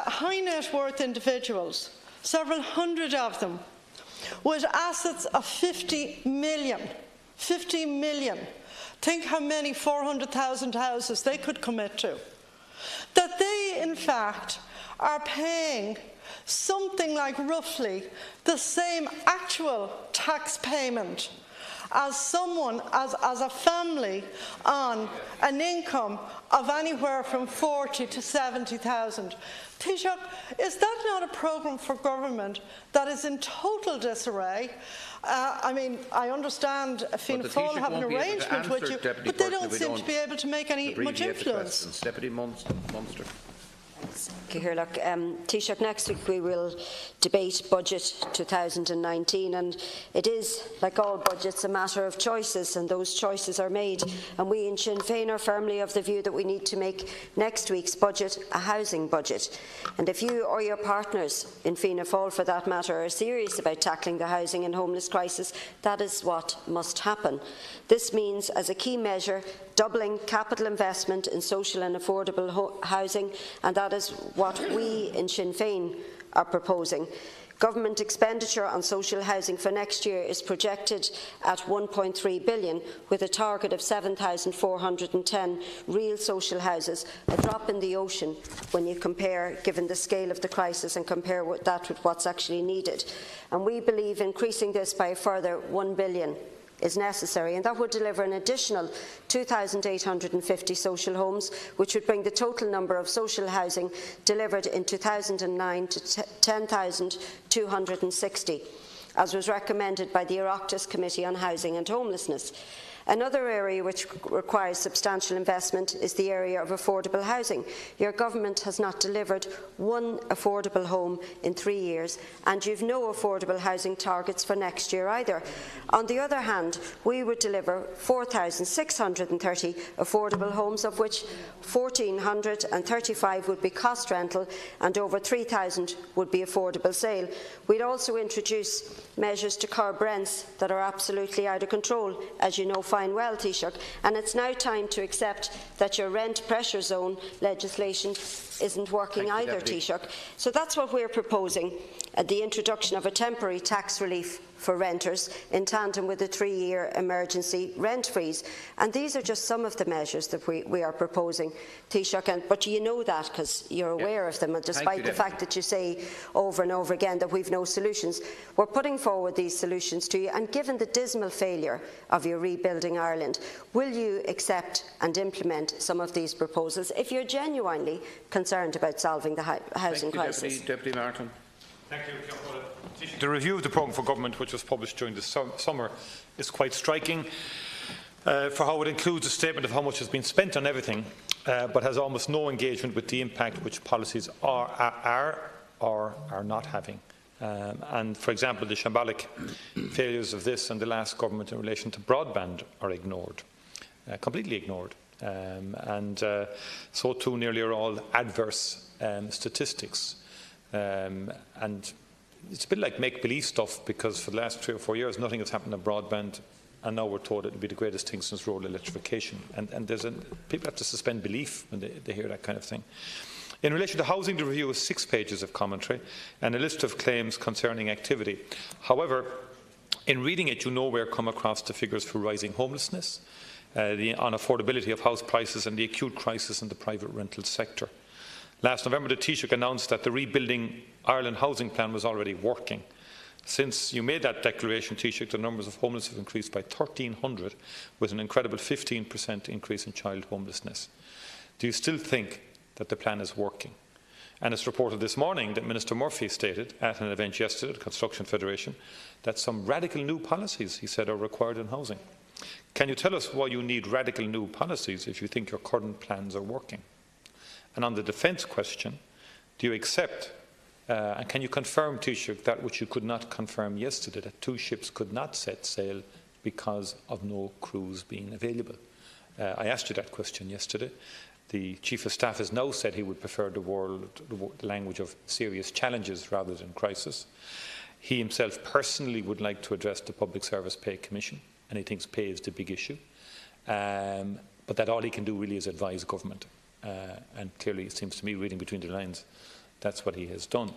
high net worth individuals, several hundred of them, with assets of 50 million, think how many 400,000 houses they could commit to, that they in fact are paying something like roughly the same actual tax payment as someone, as a family on an income of anywhere from 40 to 70,000. Taoiseach, is that not a programme for government that is in total disarray? I mean, I understand Fianna Fáil have an arrangement with you, but they don't seem to be able to make any much influence. Deputy Munster. Taoiseach, next week we will debate Budget 2019, and it is, like all budgets, a matter of choices, and those choices are made. And we in Sinn Féin are firmly of the view that we need to make next week's budget a housing budget. And if you or your partners in Fianna Fáil, for that matter, are serious about tackling the housing and homeless crisis, that is what must happen. This means, as a key measure, doubling capital investment in social and affordable housing, and that is what we in Sinn Féin are proposing. Government expenditure on social housing for next year is projected at €1.3 billion, with a target of 7,410 real social houses, a drop in the ocean when you compare, given the scale of the crisis, and compare that with what's actually needed. And we believe increasing this by a further €1 billion is necessary, and that would deliver an additional 2,850 social homes, which would bring the total number of social housing delivered in 2009 to 10,260, as was recommended by the Oireachtas Committee on Housing and Homelessness. Another area which requires substantial investment is the area of affordable housing. Your government has not delivered one affordable home in 3 years, and you have no affordable housing targets for next year either. On the other hand, we would deliver 4,630 affordable homes, of which 1,435 would be cost rental and over 3,000 would be affordable sale. We'd also introduce measures to curb rents that are absolutely out of control, as you know fine well, Taoiseach, and it's now time to accept that your rent pressure zone legislation isn't working either, Taoiseach. So that's what we're proposing, the introduction of a temporary tax relief for renters in tandem with a 3-year emergency rent freeze. And these are just some of the measures that we are proposing, Taoiseach, but you know that because you're aware of them, and despite the fact that you say over and over again that we've no solutions, we're putting forward these solutions to you. And given the dismal failure of your Rebuilding Ireland, will you accept and implement some of these proposals if you're genuinely concerned about solving the housing crisis? Deputy Martin. Thank you, the review of the programme for government, which was published during the summer, is quite striking for how it includes a statement of how much has been spent on everything, but has almost no engagement with the impact which policies are or are not having. And, for example, the shambolic failures of this and the last government in relation to broadband are ignored, completely ignored. And so too nearly are all adverse statistics. And it's a bit like make-believe stuff, because for the last 3 or 4 years nothing has happened on broadband, and now we're told it will be the greatest thing since rural electrification. And people have to suspend belief when they hear that kind of thing. In relation to housing, the review is 6 pages of commentary and a list of claims concerning activity. However, in reading it, you nowhere come across the figures for rising homelessness, the unaffordability of house prices, and the acute crisis in the private rental sector. Last November, the Taoiseach announced that the Rebuilding Ireland housing plan was already working. Since you made that declaration, Taoiseach, the numbers of homeless have increased by 1,300, with an incredible 15% increase in child homelessness. Do you still think that the plan is working? And it's reported this morning that Minister Murphy stated at an event yesterday at the Construction Federation that some radical new policies, he said, are required in housing. Can you tell us why you need radical new policies if you think your current plans are working? And on the defence question, do you accept and can you confirm, Taoiseach, that which you could not confirm yesterday, that 2 ships could not set sail because of no crews being available? I asked you that question yesterday. The Chief of Staff has now said he would prefer the language of serious challenges rather than crisis. He himself personally would like to address the Public Service Pay Commission, and he thinks pay is the big issue. but that all he can do really is advise government. And clearly, it seems to me, reading between the lines, that's what he has done.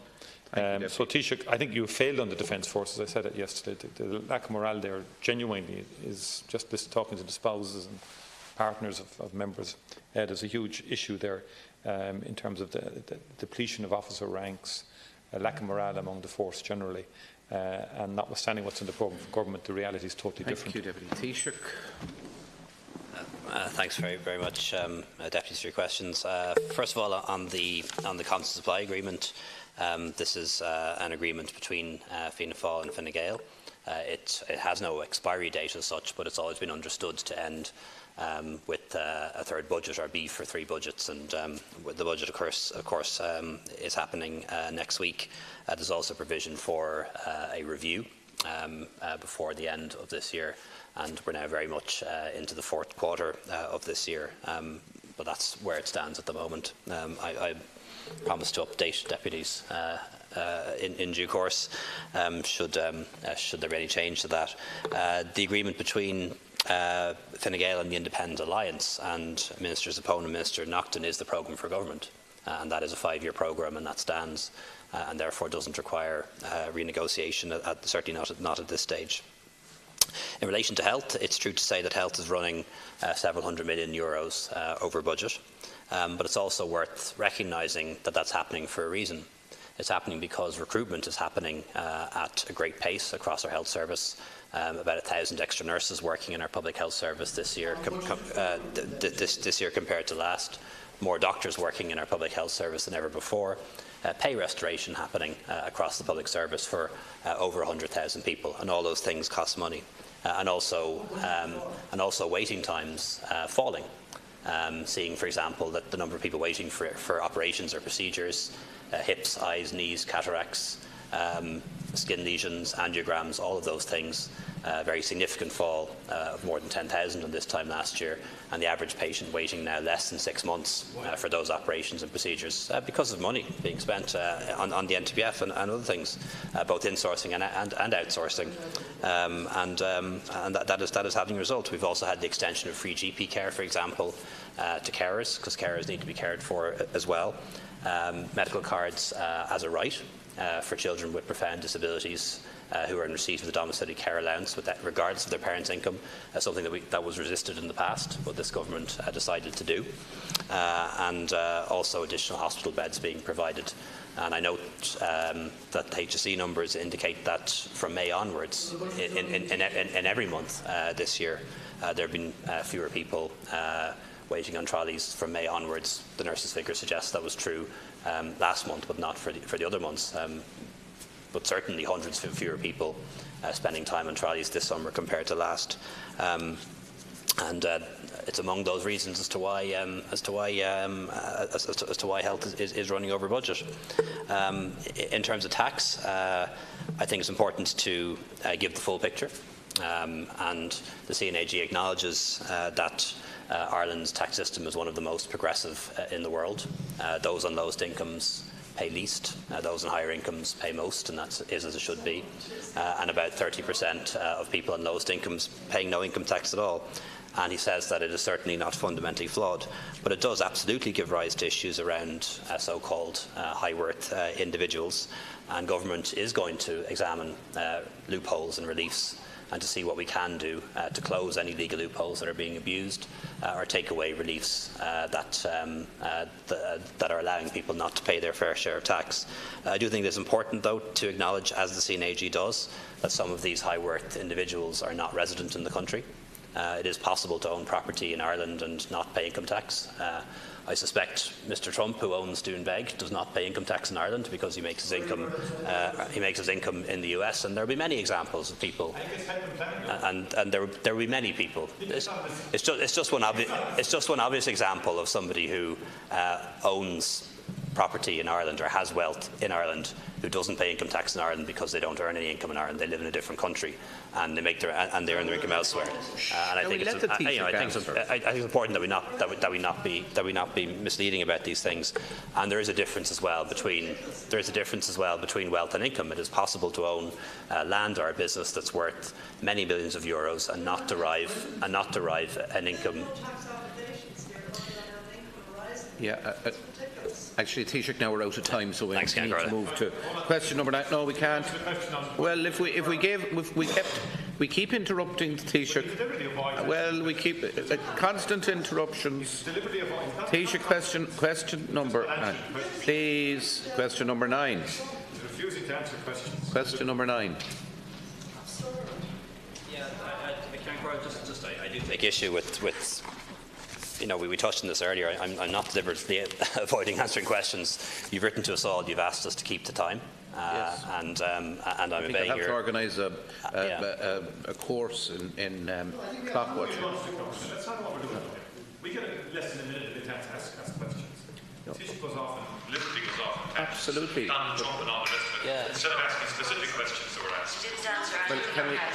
So, Taoiseach, I think you failed on the Defence Force, as I said it yesterday. The lack of morale there genuinely is just talking to the spouses and partners of members. There's a huge issue there in terms of the depletion of officer ranks, a lack of morale among the force generally, and notwithstanding what's in the programme for government, the reality is totally different. Thank you, Deputy Taoiseach. Thanks very much, Deputies, for your questions. First of all, on the constant supply agreement, this is an agreement between Fianna Fáil and Fine Gael. It has no expiry date as such, but it's always been understood to end with a third budget or B for 3 budgets, and the budget, of course, is happening next week. There's also provision for a review before the end of this year, and we're now very much into the 4th quarter of this year, but that's where it stands at the moment. I promise to update deputies in due course should there be any change to that. The agreement between Fine Gael and the Independent Alliance and Minister Zappone and Minister Naughton is the programme for government, and that is a 5-year programme, and that stands, and therefore doesn't require renegotiation, certainly not at this stage. In relation to health, it's true to say that health is running several hundred million euros over budget, but it's also worth recognising that that's happening for a reason. It's happening because recruitment is happening at a great pace across our health service. About 1,000 extra nurses working in our public health service this year, this year compared to last. More doctors working in our public health service than ever before. Pay restoration happening across the public service for over 100,000 people, and all those things cost money. And also waiting times falling. Seeing, for example, that the number of people waiting for operations or procedures, hips, eyes, knees, cataracts, skin lesions, angiograms, all of those things, very significant fall of more than 10,000 on this time last year, and the average patient waiting now less than 6 months for those operations and procedures because of money being spent on the NTBF and other things, both insourcing and outsourcing, and that is having a result. We've also had the extension of free GP care, for example, to carers, because carers need to be cared for as well. Medical cards as a right for children with profound disabilities who are in receipt of the domiciliary care allowance, regardless of their parents' income, something that was resisted in the past, but this government decided to do, and also additional hospital beds being provided. And I note that the HSE numbers indicate that from May onwards, in every month this year, there have been fewer people waiting on trolleys from May onwards. The nurses' figure suggests that was true last month, but not for the other months. But certainly hundreds of fewer people spending time on trolleys this summer compared to last. And it's among those reasons as to why health is running over budget. In terms of tax, I think it's important to give the full picture. And the CNAG acknowledges that Ireland's tax system is one of the most progressive in the world. Those on lowest incomes pay least, those on higher incomes pay most, and that is as it should be. And about 30% of people on lowest incomes paying no income tax at all. And he says that it is certainly not fundamentally flawed, but it does absolutely give rise to issues around so-called high-worth individuals, and government is going to examine loopholes and reliefs and to see what we can do to close any legal loopholes that are being abused or take away reliefs that are allowing people not to pay their fair share of tax. I do think it's important, though, to acknowledge, as the CNAG does, that some of these high-worth individuals are not resident in the country. It is possible to own property in Ireland and not pay income tax. I suspect Mr. Trump, who owns Doonbeg, does not pay income tax in Ireland because he makes his income in the US, and there will be many examples of people, and there will be many people. It's just one obvious example of somebody who owns property in Ireland or has wealth in Ireland who doesn't pay income tax in Ireland because they don't earn any income in Ireland. They live in a different country and they earn their income elsewhere. And I think it's important that we not be misleading about these things. And there is a difference as well between wealth and income. It is possible to own land or a business that's worth many millions of euros and not derive an income. Yeah. Actually, Taoiseach, now we're out of time, so we need to move to question number 9. No, we can't. Well, if we keep interrupting the Taoiseach. Well, we keep constant interruptions. Taoiseach, question number 9. Please, question number 9. Refusing to answer questions. Question number 9. Yeah, I do take issue with we touched on this earlier. I'm not deliberately avoiding answering questions. You've written to us all. You've asked us to keep to time, yes. and I'm obeying your. I think I have to organise a course in clock watching. That's not what we're doing. We get less than a minute to ask questions. The teacher goes off and literally goes off. Absolutely. And jump and all the rest of it. Yeah. Instead of asking specific questions that were asked.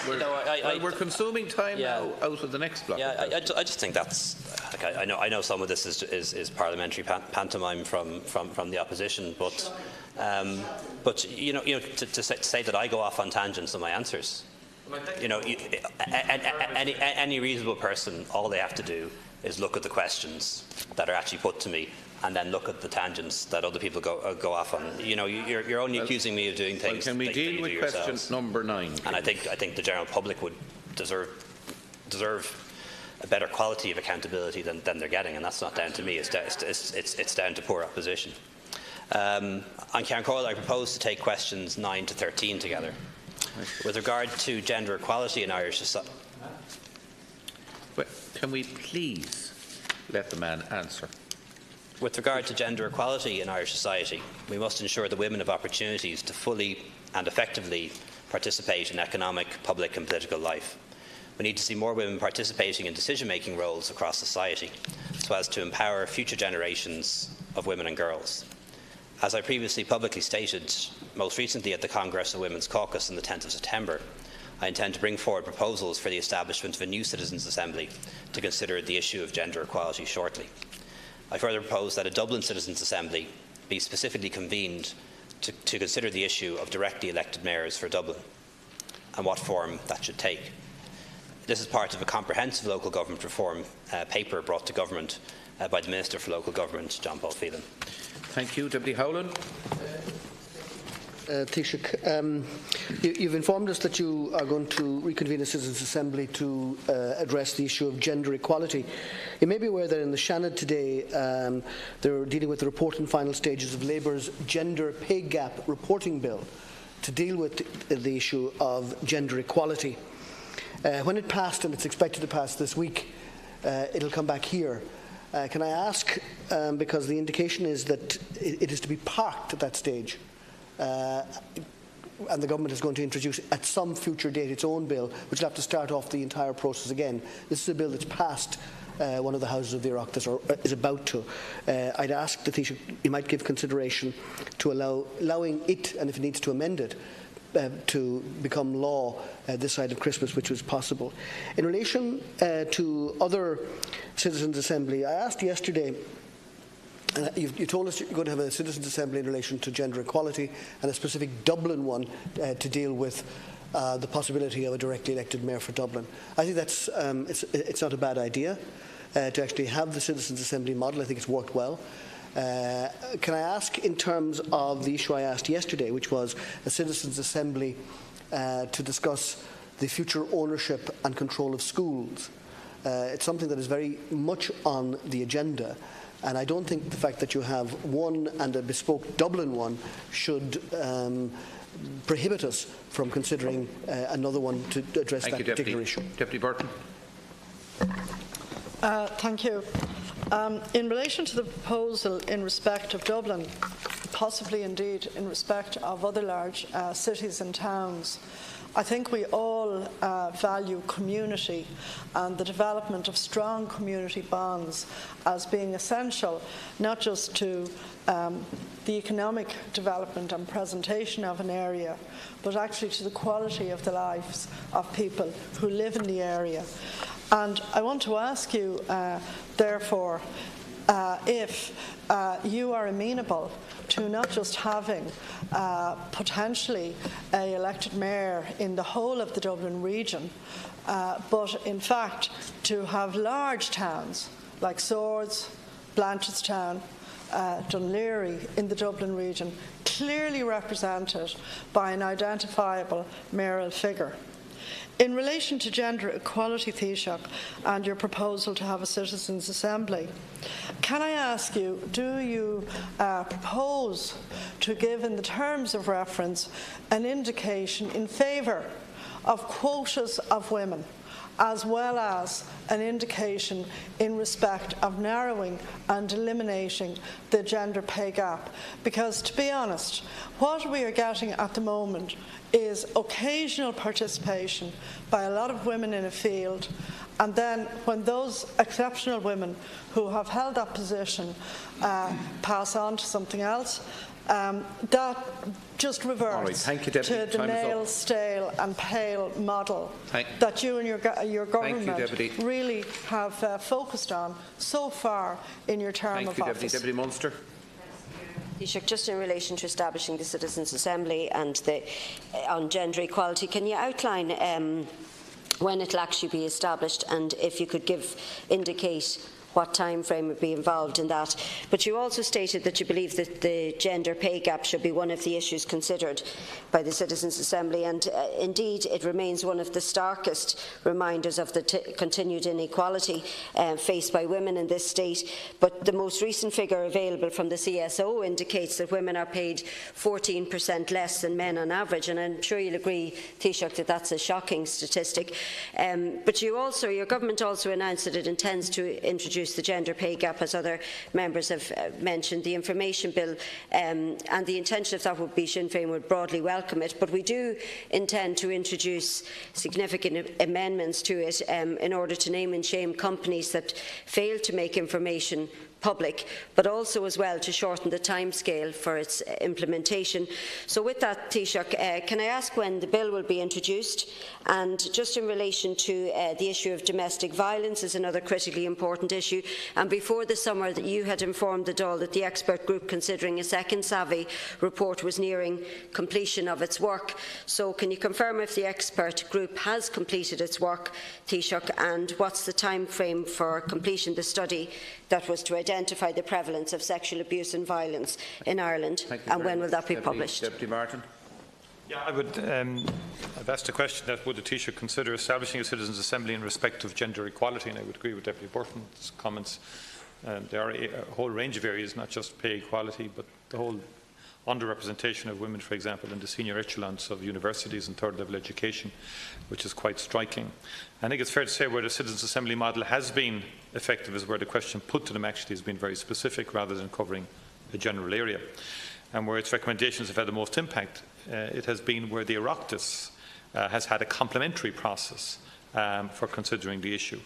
Well, we're consuming time now out of the next block. Yeah, I just think that's. I know some of this is parliamentary pantomime from the opposition, but to say that I go off on tangents on my answers, any reasonable person, all they have to do is look at the questions that are actually put to me, and then look at the tangents that other people go off on. You're only accusing me of doing things. Well, can we deal with question number 9? And I think the general public would deserve a better quality of accountability than they're getting, and that's not down to me. It's down to poor opposition. On Ceann Comhairle, I propose to take questions 9 to 13 together. With regard to gender equality in Irish society. Can we please let the man answer? With regard to gender equality in Irish society, we must ensure that women have opportunities to fully and effectively participate in economic, public and political life. We need to see more women participating in decision-making roles across society, so as to empower future generations of women and girls. As I previously publicly stated, most recently at the Congress of Women's Caucus on the 10th of September, I intend to bring forward proposals for the establishment of a new Citizens' Assembly to consider the issue of gender equality shortly. I further propose that a Dublin Citizens' Assembly be specifically convened to consider the issue of directly elected mayors for Dublin and what form that should take. This is part of a comprehensive local government reform paper brought to government by the Minister for Local Government, John Paul Phelan. Thank you. Deputy Howland. Taoiseach, you've informed us that you are going to reconvene a Citizens' Assembly to address the issue of gender equality. You may be aware that in the Shannon today they're dealing with the report and final stages of Labour's gender pay gap reporting bill to deal with the issue of gender equality. When it passed, and it's expected to pass this week, it'll come back here. Can I ask, because the indication is that it is to be parked at that stage, and the government is going to introduce at some future date its own bill, which will have to start off the entire process again. This is a bill that's passed one of the houses of the Oireachtas, or is about to. I'd ask that you might give consideration to allowing it, and if it needs to amend it, to become law this side of Christmas, which was possible. In relation to other Citizens' Assembly, I asked yesterday, you told us you're going to have a Citizens' Assembly in relation to gender equality and a specific Dublin one to deal with the possibility of a directly elected mayor for Dublin. I think that's it's not a bad idea to actually have the Citizens' Assembly model. I think it's worked well. Can I ask, in terms of the issue I asked yesterday, which was a Citizens' Assembly to discuss the future ownership and control of schools? It's something that is very much on the agenda, and I don't think the fact that you have one and a bespoke Dublin one should prohibit us from considering another one to address that particular issue. Deputy Burton. Thank you. In relation to the proposal in respect of Dublin, possibly indeed in respect of other large cities and towns, I think we all value community and the development of strong community bonds as being essential, not just to the economic development and presentation of an area, but actually to the quality of the lives of people who live in the area. And I want to ask you, therefore, if you are amenable to not just having potentially an elected mayor in the whole of the Dublin region, but in fact to have large towns like Swords, Blanchardstown, Dunleary in the Dublin region clearly represented by an identifiable mayoral figure. In relation to gender equality, Taoiseach, and your proposal to have a citizens' assembly, can I ask you, do you propose to give in the terms of reference an indication in favour of quotas of women, as well as an indication in respect of narrowing and eliminating the gender pay gap? Because, to be honest, what we are getting at the moment is occasional participation by a lot of women in a field, and then when those exceptional women who have held that position pass on to something else, that just reverts to the male, stale and pale model that you and your government really have focused on so far in your term of office. Deputy Munster. Taoiseach, just in relation to establishing the Citizens' Assembly and on gender equality, can you outline when it will actually be established, and if you could indicate what time frame would be involved in that? But you also stated that you believe that the gender pay gap should be one of the issues considered by the Citizens' Assembly, and indeed it remains one of the starkest reminders of the continued inequality faced by women in this state. But the most recent figure available from the CSO indicates that women are paid 14% less than men on average, and I'm sure you'll agree, Taoiseach, that that's a shocking statistic. But your government also announced that it intends to introduce the gender pay gap, as other members have mentioned. The information bill and the intention of that would be Sinn Féin would broadly welcome it, but we do intend to introduce significant amendments to it in order to name and shame companies that fail to make information public, but also as well to shorten the timescale for its implementation. So with that, Taoiseach, can I ask when the bill will be introduced? And just in relation to the issue of domestic violence is another critically important issue, and before the summer that you had informed the Dáil that the expert group considering a second Savvy report was nearing completion of its work. So can you confirm if the expert group has completed its work, Taoiseach, and what's the time frame for completion of the study that was to identify the prevalence of sexual abuse and violence in Ireland, and when will that be published? Deputy Martin. Yeah, I've asked a question that would the Taoiseach consider establishing a Citizens' Assembly in respect of gender equality, and I would agree with Deputy Burton's comments. There are a whole range of areas, not just pay equality, but the whole underrepresentation of women, for example, in the senior echelons of universities and third-level education, which is quite striking. I think it's fair to say where the Citizens' Assembly model has been effective is where the question put to them actually has been very specific rather than covering a general area. And where its recommendations have had the most impact, it has been where the Oireachtas has had a complementary process for considering the issue.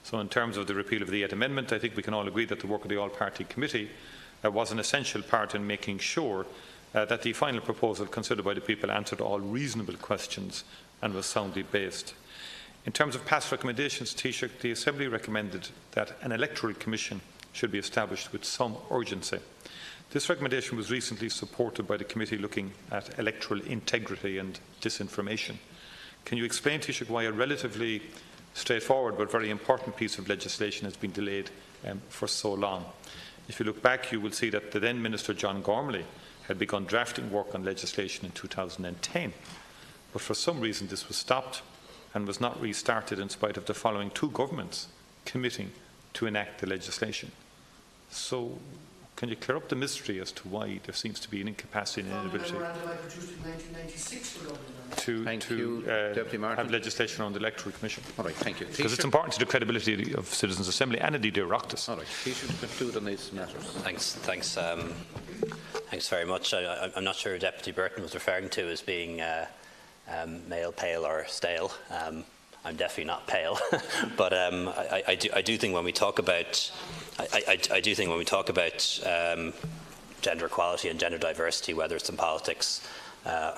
So in terms of the repeal of the 8th Amendment, I think we can all agree that the work of the All-Party Committee was an essential part in making sure that the final proposal considered by the people answered all reasonable questions and was soundly based. In terms of past recommendations, Taoiseach, the Assembly recommended that an electoral commission should be established with some urgency. This recommendation was recently supported by the committee looking at electoral integrity and disinformation. Can you explain, Taoiseach, why a relatively straightforward but very important piece of legislation has been delayed for so long? If you look back, you will see that the then Minister John Gormley had begun drafting work on legislation in 2010, but for some reason this was stopped and was not restarted in spite of the following two governments committing to enact the legislation. So can you clear up the mystery as to why there seems to be an incapacity and inability to have legislation on the Electoral Commission? All right, thank you. Because it's important to the credibility of Citizens' Assembly and indeed the Oireachtas. All right, Taoiseach, to conclude on these matters. Thanks very much. I'm not sure Deputy Burton was referring to as being male, pale or stale. I'm definitely not pale, but I do think when we talk about gender equality and gender diversity, whether it's in politics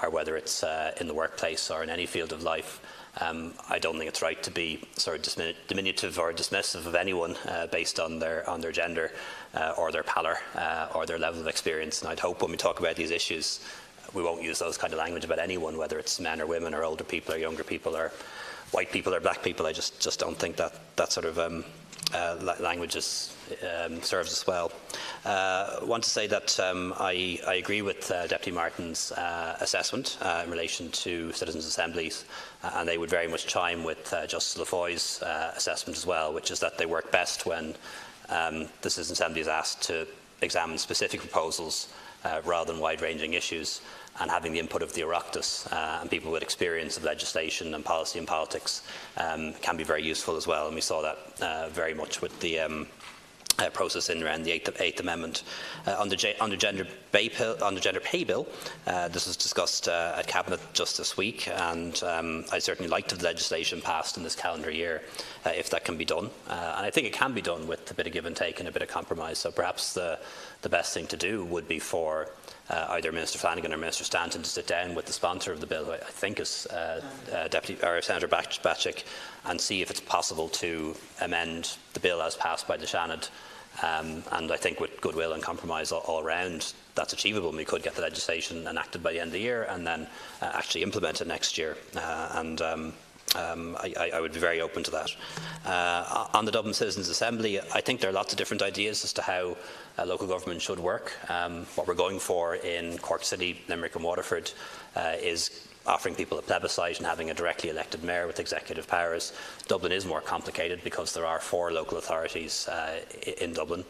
or whether it's in the workplace or in any field of life, I don't think it's right to be sort of diminutive or dismissive of anyone based on their gender or their pallor or their level of experience. And I'd hope when we talk about these issues, we won't use those kind of language about anyone, whether it's men or women or older people or younger people or white people or black people. I just don't think that sort of language serves us well. I want to say that I agree with Deputy Martin's assessment in relation to citizens' assemblies, and they would very much chime with Justice Lafoy's assessment as well, which is that they work best when the Citizens' Assembly is asked to examine specific proposals rather than wide-ranging issues, and having the input of the Oireachtas and people with experience of legislation and policy and politics can be very useful as well. And we saw that very much with the process in around the 8th Amendment. On the gender pay bill, this was discussed at Cabinet just this week, and I'd certainly like to have the legislation passed in this calendar year if that can be done. And I think it can be done with a bit of give and take and a bit of compromise. So perhaps the best thing to do would be for either Minister Flanagan or Minister Stanton to sit down with the sponsor of the bill, who I think is Senator Batchik, and see if it's possible to amend the bill as passed by the Seanad. And I think with goodwill and compromise all round, that's achievable, and we could get the legislation enacted by the end of the year and then actually implement it next year. I would be very open to that. On the Dublin Citizens' Assembly, I think there are lots of different ideas as to how local government should work. What we're going for in Cork City, Limerick and Waterford is offering people a plebiscite and having a directly elected mayor with executive powers. Dublin is more complicated because there are 4 local authorities in Dublin,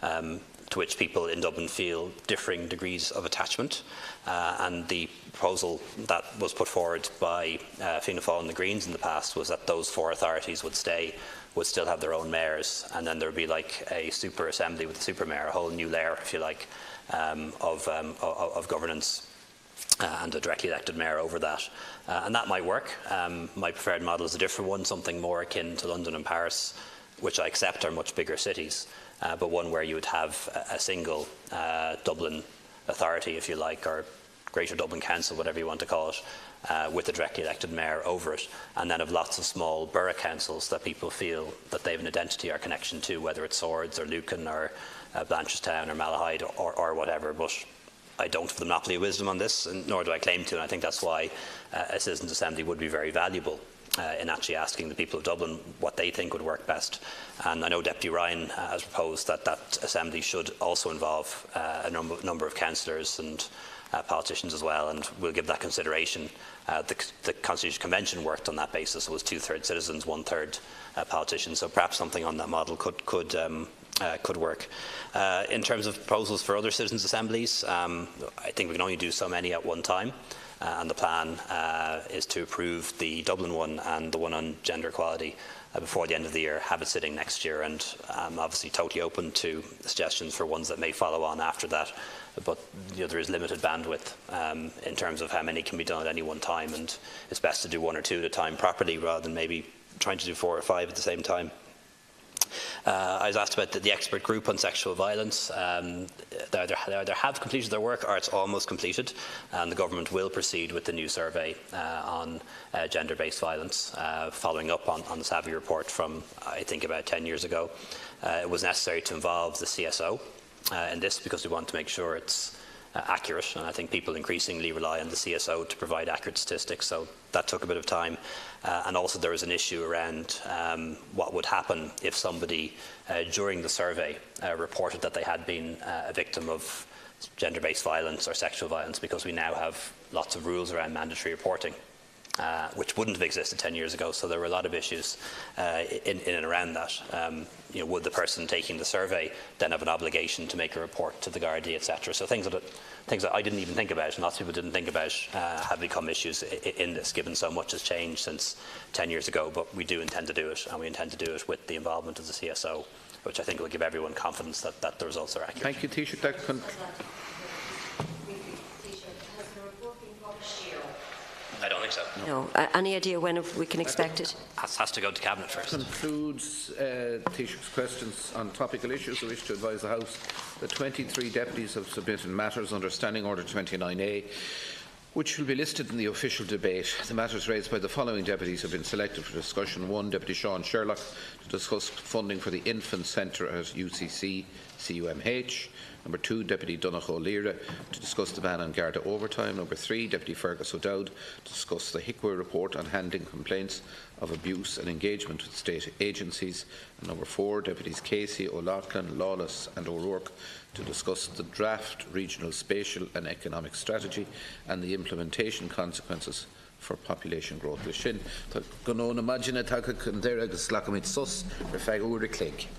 to which people in Dublin feel differing degrees of attachment. And the proposal that was put forward by Fianna Fáil and the Greens in the past was that those 4 authorities would still have their own mayors, and then there would be like a super assembly with a super mayor, a whole new layer, if you like, of governance. And a directly elected mayor over that. And that might work. My preferred model is a different one, something more akin to London and Paris, which I accept are much bigger cities, but one where you would have a single Dublin authority, if you like, or Greater Dublin Council, whatever you want to call it, with a directly elected mayor over it, and then have lots of small borough councils that people feel that they have an identity or connection to, whether it's Swords or Lucan or Blanchardstown or Malahide or whatever. But I don't have the monopoly of wisdom on this, and nor do I claim to, and I think that's why a Citizens' Assembly would be very valuable in actually asking the people of Dublin what they think would work best. And I know Deputy Ryan has proposed that Assembly should also involve a number of councillors and politicians as well, and we'll give that consideration. The Constitutional Convention worked on that basis. It was 2/3 citizens, 1/3 politicians, so perhaps something on that model could work. In terms of proposals for other citizens' assemblies, I think we can only do so many at one time, and the plan is to approve the Dublin one and the one on gender equality before the end of the year, have it sitting next year, and I'm obviously totally open to suggestions for ones that may follow on after that. But there is limited bandwidth in terms of how many can be done at any one time, and it's best to do 1 or 2 at a time properly rather than maybe trying to do 4 or 5 at the same time. I was asked about the expert group on sexual violence. They either have completed their work or it's almost completed, and the government will proceed with the new survey on gender-based violence, following up on the Savvy report from, I think, about 10 years ago. It was necessary to involve the CSO in this because we want to make sure it's accurate, and I think people increasingly rely on the CSO to provide accurate statistics, so that took a bit of time. And also there was an issue around what would happen if somebody during the survey reported that they had been a victim of gender-based violence or sexual violence, because we now have lots of rules around mandatory reporting, which wouldn't have existed 10 years ago. So there were a lot of issues in and around that. Would the person taking the survey then have an obligation to make a report to the Gardaí, etc.? So things that I didn't even think about, and lots of people didn't think about, have become issues in this, given so much has changed since 10 years ago. But we do intend to do it, and we intend to do it with the involvement of the CSO, which I think will give everyone confidence that the results are accurate. Thank you, Taoiseach. I don't think No. Any idea when we can expect it? Has to go to Cabinet first. Concludes Taoiseach's questions on topical issues. I wish to advise the House that 23 deputies have submitted matters under Standing Order 29A, which will be listed in the official debate. The matters raised by the following deputies have been selected for discussion. 1. Deputy Sean Sherlock to discuss funding for the Infant Centre at UCC CUMH. Number 2, Deputy Donegal O'Leary to discuss the ban on Garda overtime. Number 3, Deputy Fergus O'Dowd to discuss the HICWA report on handling complaints of abuse and engagement with state agencies. And number 4, Deputies Casey, O'Loughlin, Lawless and O'Rourke to discuss the draft regional spatial and economic strategy and the implementation consequences for population growth. Sin, go imagine it, there agus lacamid sus, refag over the clink.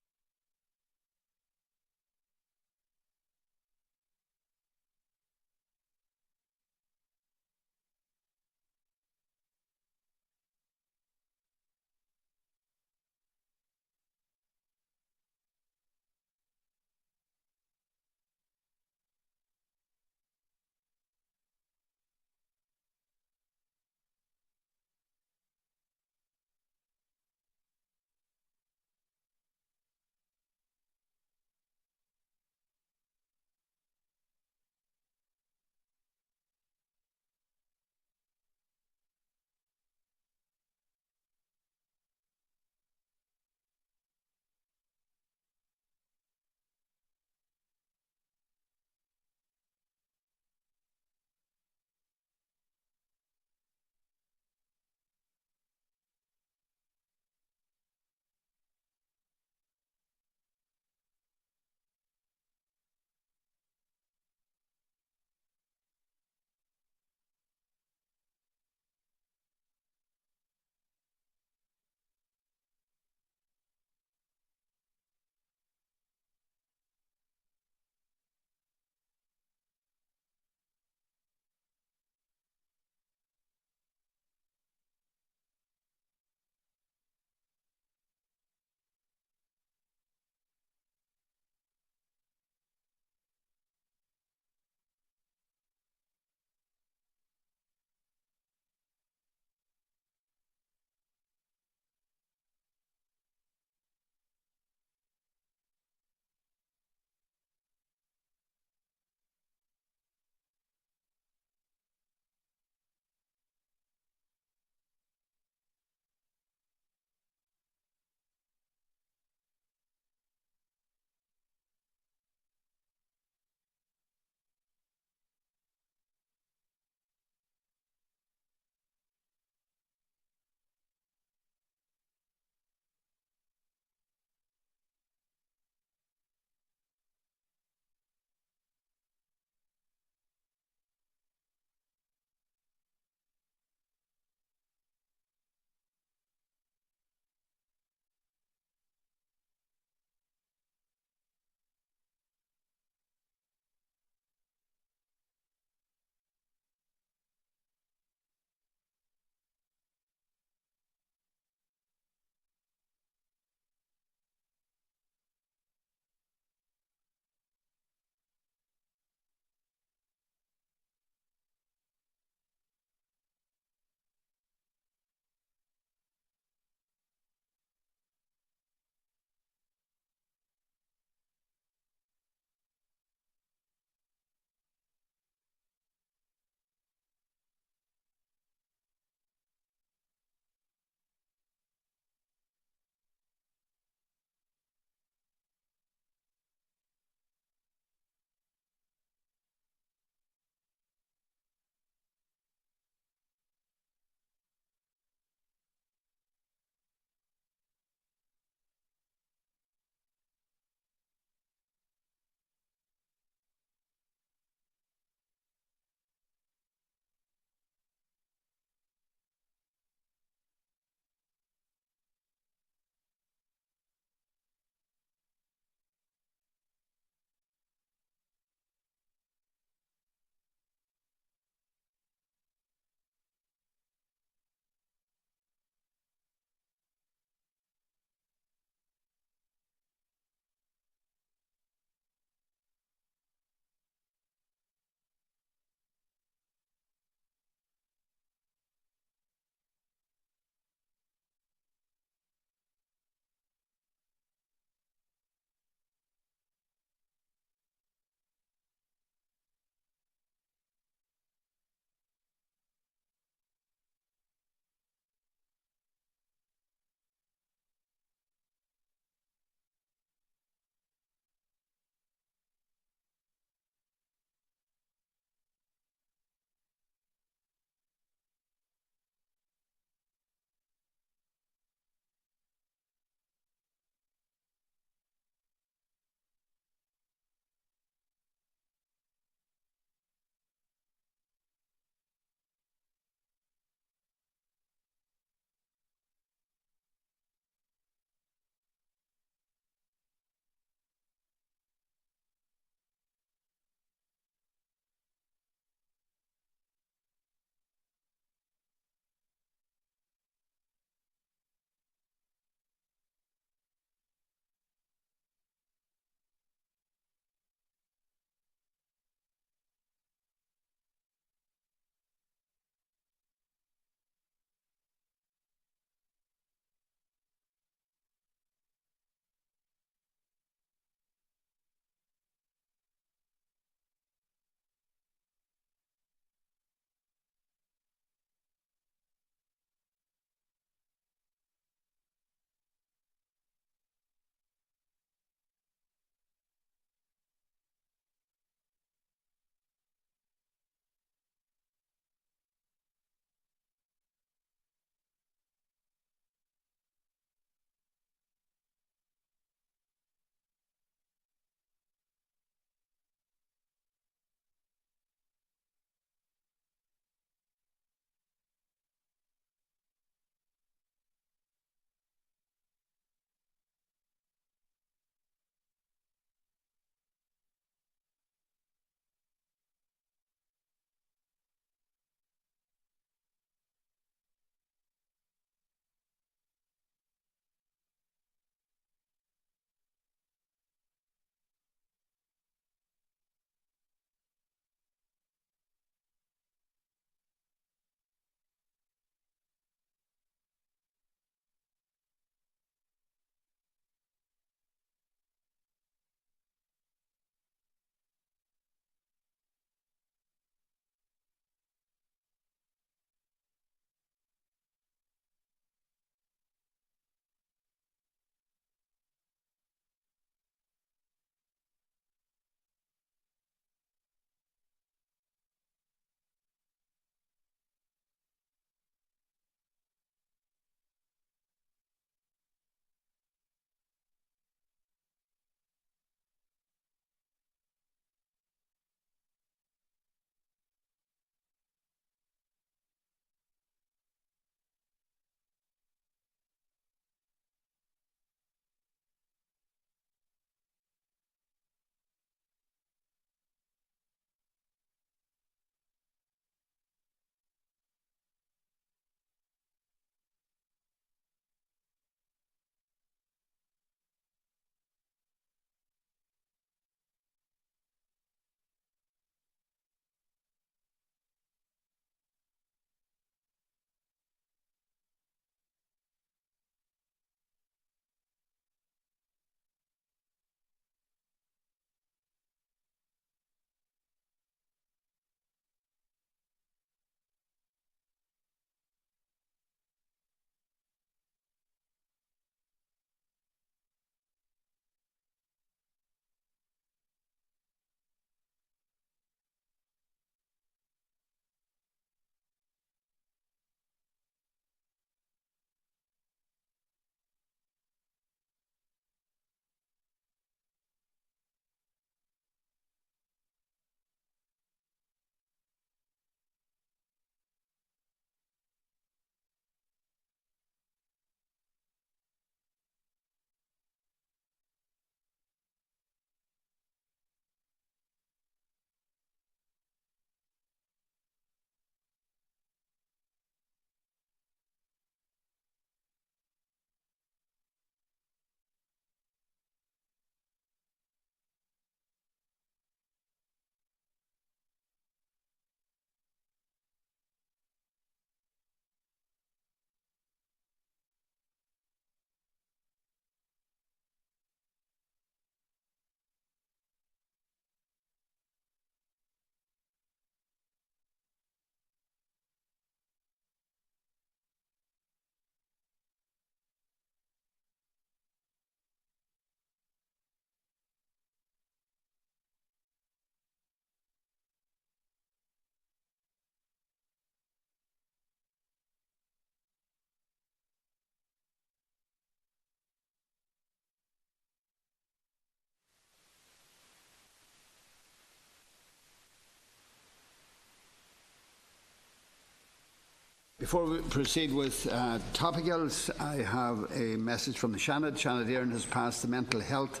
Before we proceed with topicals, I have a message from the Dáil Éireann has passed the Mental Health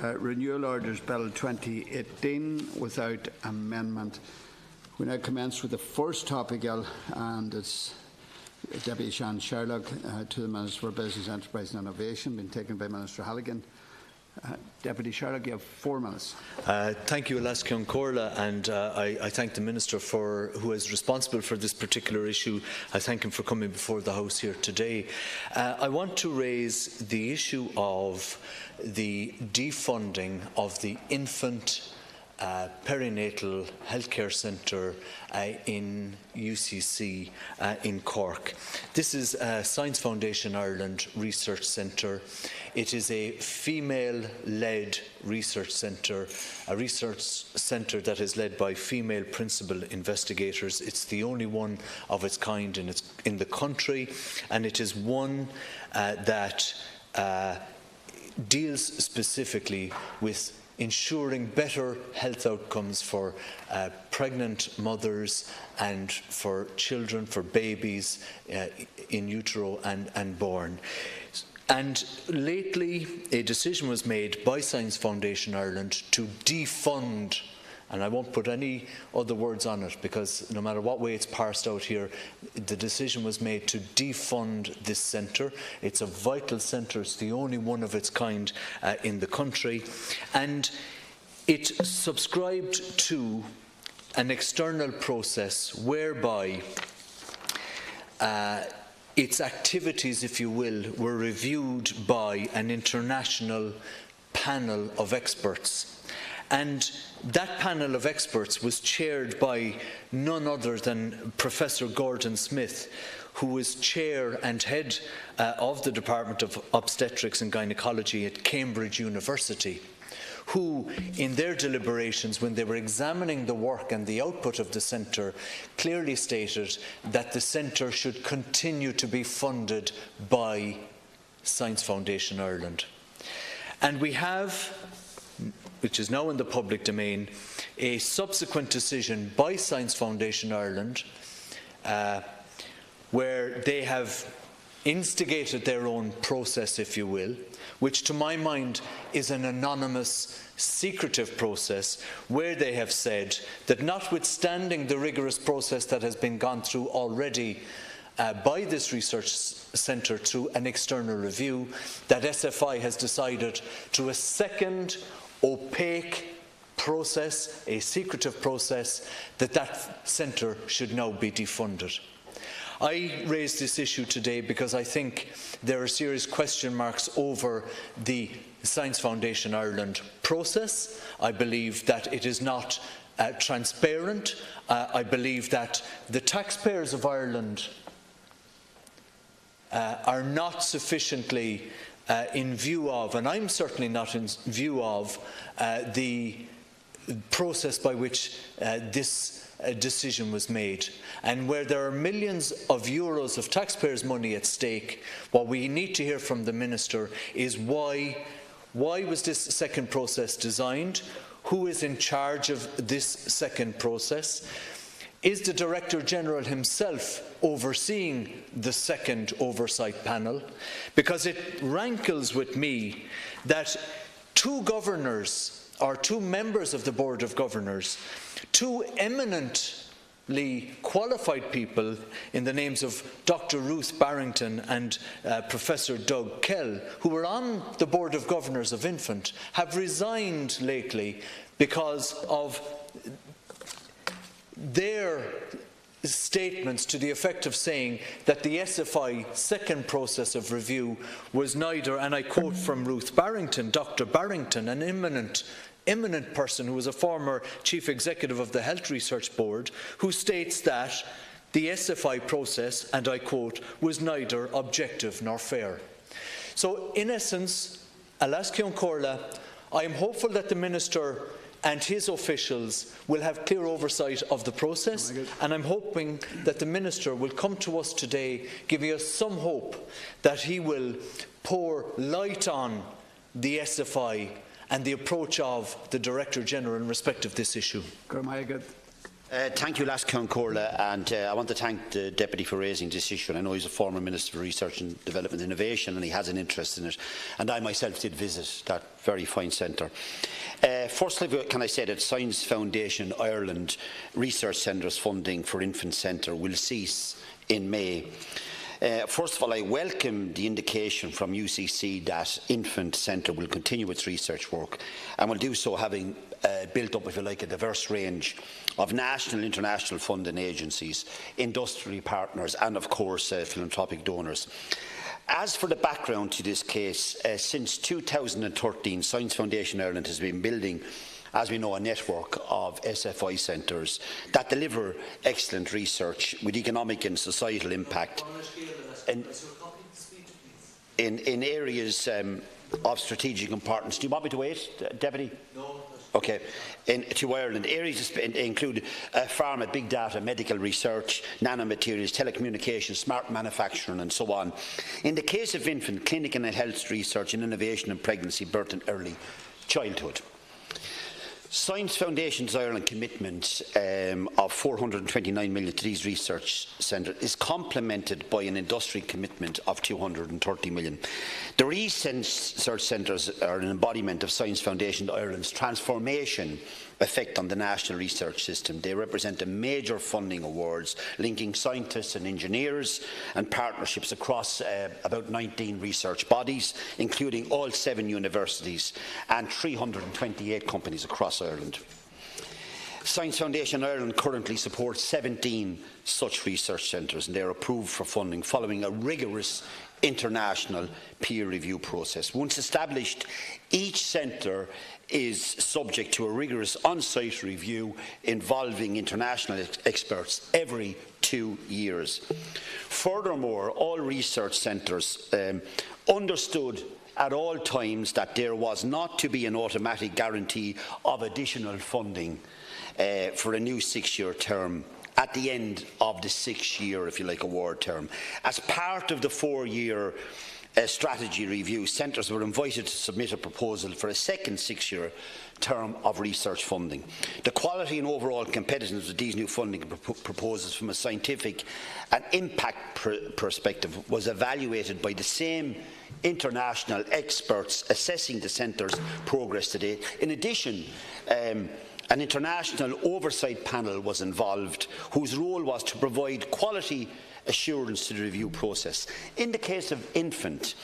Renewal Orders Bill 2018 without amendment. We now commence with the first topical, and it's Deputy Sean Sherlock to the Minister for Business, Enterprise and Innovation, been taken by Minister Halligan. Deputy Sherlock, you have 4 minutes. Thank you, Alaska Corla, and I thank the Minister who is responsible for this particular issue. I thank him for coming before the House here today. I want to raise the issue of the defunding of the infant perinatal healthcare centre in UCC in Cork. This is Science Foundation Ireland Research Centre. It is a female-led research centre, a research centre that is led by female principal investigators. It's the only one of its kind in the country, and it is one that deals specifically with ensuring better health outcomes for pregnant mothers and for children, for babies in utero and born. And lately, a decision was made by Science Foundation Ireland to defund, and I won't put any other words on it because no matter what way it's parsed out here, the decision was made to defund this centre. It's a vital centre, it's the only one of its kind in the country, and it subscribed to an external process whereby its activities, if you will, were reviewed by an international panel of experts. And that panel of experts was chaired by none other than Professor Gordon Smith, who is chair and head of the Department of Obstetrics and Gynecology at Cambridge University, who, in their deliberations, when they were examining the work and the output of the centre, clearly stated that the centre should continue to be funded by Science Foundation Ireland. And we have, which is now in the public domain, a subsequent decision by Science Foundation Ireland where they have instigated their own process, if you will, which to my mind is an anonymous, secretive process, where they have said that notwithstanding the rigorous process that has been gone through already by this research centre through an external review, that SFI has decided through a second opaque process, a secretive process, that centre should now be defunded. I raise this issue today because I think there are serious question marks over the Science Foundation Ireland process. I believe that it is not transparent. I believe that the taxpayers of Ireland are not sufficiently in view of, and I'm certainly not in view of, the process by which this decision was made. And where there are millions of euros of taxpayers' money at stake, what we need to hear from the Minister is why was this second process designed? Who is in charge of this second process? Is the Director General himself overseeing the second oversight panel? Because it rankles with me that two governors, or two members of the Board of Governors, two eminently qualified people in the names of Dr. Ruth Barrington and Professor Doug Kell, who were on the Board of Governors of Infant, have resigned lately because of their statements to the effect of saying that the SFI second process of review was neither, and I quote from Ruth Barrington, Dr. Barrington, an eminent person who was a former chief executive of the Health Research Board, who states that the SFI process, and I quote, was neither objective nor fair. So in essence, Alaska Corla, I am hopeful that the Minister and his officials will have clear oversight of the process, and I'm hoping that the Minister will come to us today giving us some hope that he will pour light on the SFI and the approach of the Director General in respect of this issue. Thank you, Lascian Corla, and I want to thank the Deputy for raising this issue. And I know he's a former Minister for Research and Development and Innovation, and he has an interest in it. And I myself did visit that very fine centre. Firstly, can I say that Science Foundation Ireland Research Centre's funding for Infant Centre will cease in May. First of all, I welcome the indication from UCC that Infant Centre will continue its research work and will do so having built up, if you like, a diverse range of national and international funding agencies, industry partners and, of course, philanthropic donors. As for the background to this case, since 2013, Science Foundation Ireland has been building, as we know, a network of SFI centres that deliver excellent research with economic and societal impact in areas of strategic importance. Do you want me to wait, Deputy? No. Okay. To Ireland, areas include pharma, big data, medical research, nanomaterials, telecommunications, smart manufacturing and so on. In the case of infant, clinical and health research and innovation in pregnancy, birth and early childhood. Science Foundation's Ireland commitment of £429 million to these research centres is complemented by an industry commitment of £230 million. The research centres are an embodiment of Science Foundation Ireland's transformation effect on the national research system. They represent a major funding awards linking scientists and engineers and partnerships across about 19 research bodies, including all 7 universities and 328 companies across Ireland. Science Foundation Ireland currently supports 17 such research centres, and they are approved for funding following a rigorous international peer review process. Once established, each centre is subject to a rigorous on-site review involving international experts every 2 years. Furthermore, all research centres understood at all times that there was not to be an automatic guarantee of additional funding for a new 6-year term at the end of the 6-year, if you like, award term. As part of the 4-year strategy review, centres were invited to submit a proposal for a second 6-year term of research funding. The quality and overall competitiveness of these new funding proposals from a scientific and impact perspective was evaluated by the same international experts assessing the centre's progress to date. In addition, an international oversight panel was involved, whose role was to provide quality assurance to the review process. In the case of infant,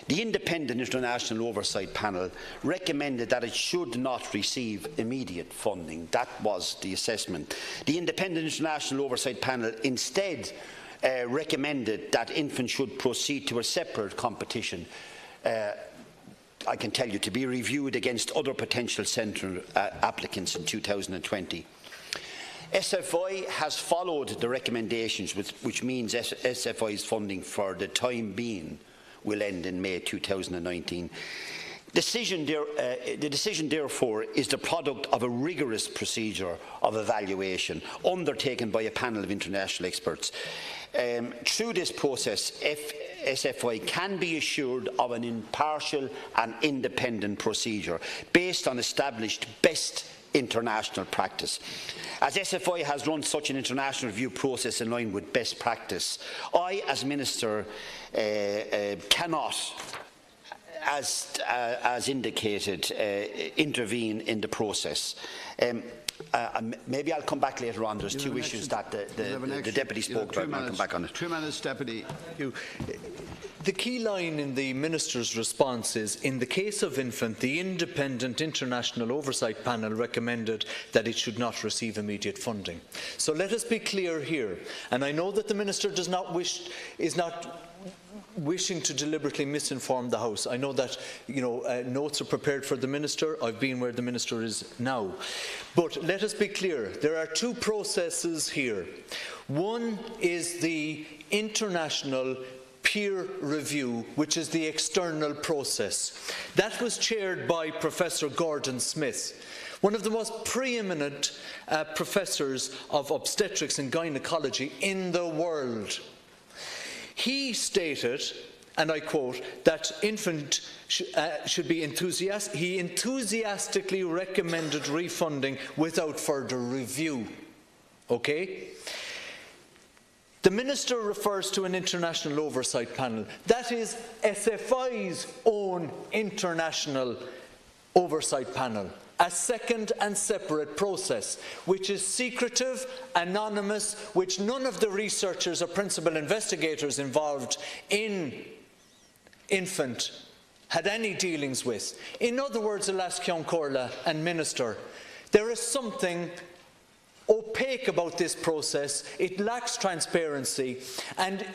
the independent international oversight panel recommended that it should not receive immediate funding. That was the assessment. The independent international oversight panel instead recommended that infant should proceed to a separate competition, I can tell you, to be reviewed against other potential centre applicants in 2020. SFI has followed the recommendations, which means SFI's funding for the time being will end in May 2019. The decision, therefore, is the product of a rigorous procedure of evaluation undertaken by a panel of international experts. Through this process, SFI can be assured of an impartial and independent procedure based on established best international practice. As SFI has run such an international review process in line with best practice, I, as Minister, cannot, as indicated, intervene in the process. Maybe I'll come back later on. There's 2 issues that the Deputy spoke about, and I'll come back on it. 2 minutes, Deputy. The key line in the Minister's response is, in the case of infant, the independent international oversight panel recommended that it should not receive immediate funding. So let us be clear here, and I know that the Minister is not wishing to deliberately misinform the House. I know that notes are prepared for the Minister. I've been where the Minister is now. But let us be clear, there are 2 processes here. One is the international peer review, which is the external process. That was chaired by Professor Gordon Smith, one of the most preeminent professors of obstetrics and gynecology in the world. He stated, and I quote, that infant should be enthusiastic. He enthusiastically recommended refunding without further review. Okay? The Minister refers to an international oversight panel. That is SFI's own international oversight panel, a second and separate process, which is secretive, anonymous, which none of the researchers or principal investigators involved in infant had any dealings with. In other words, Alas Ceann Comhairle and Minister, there is something opaque about this process. It lacks transparency, and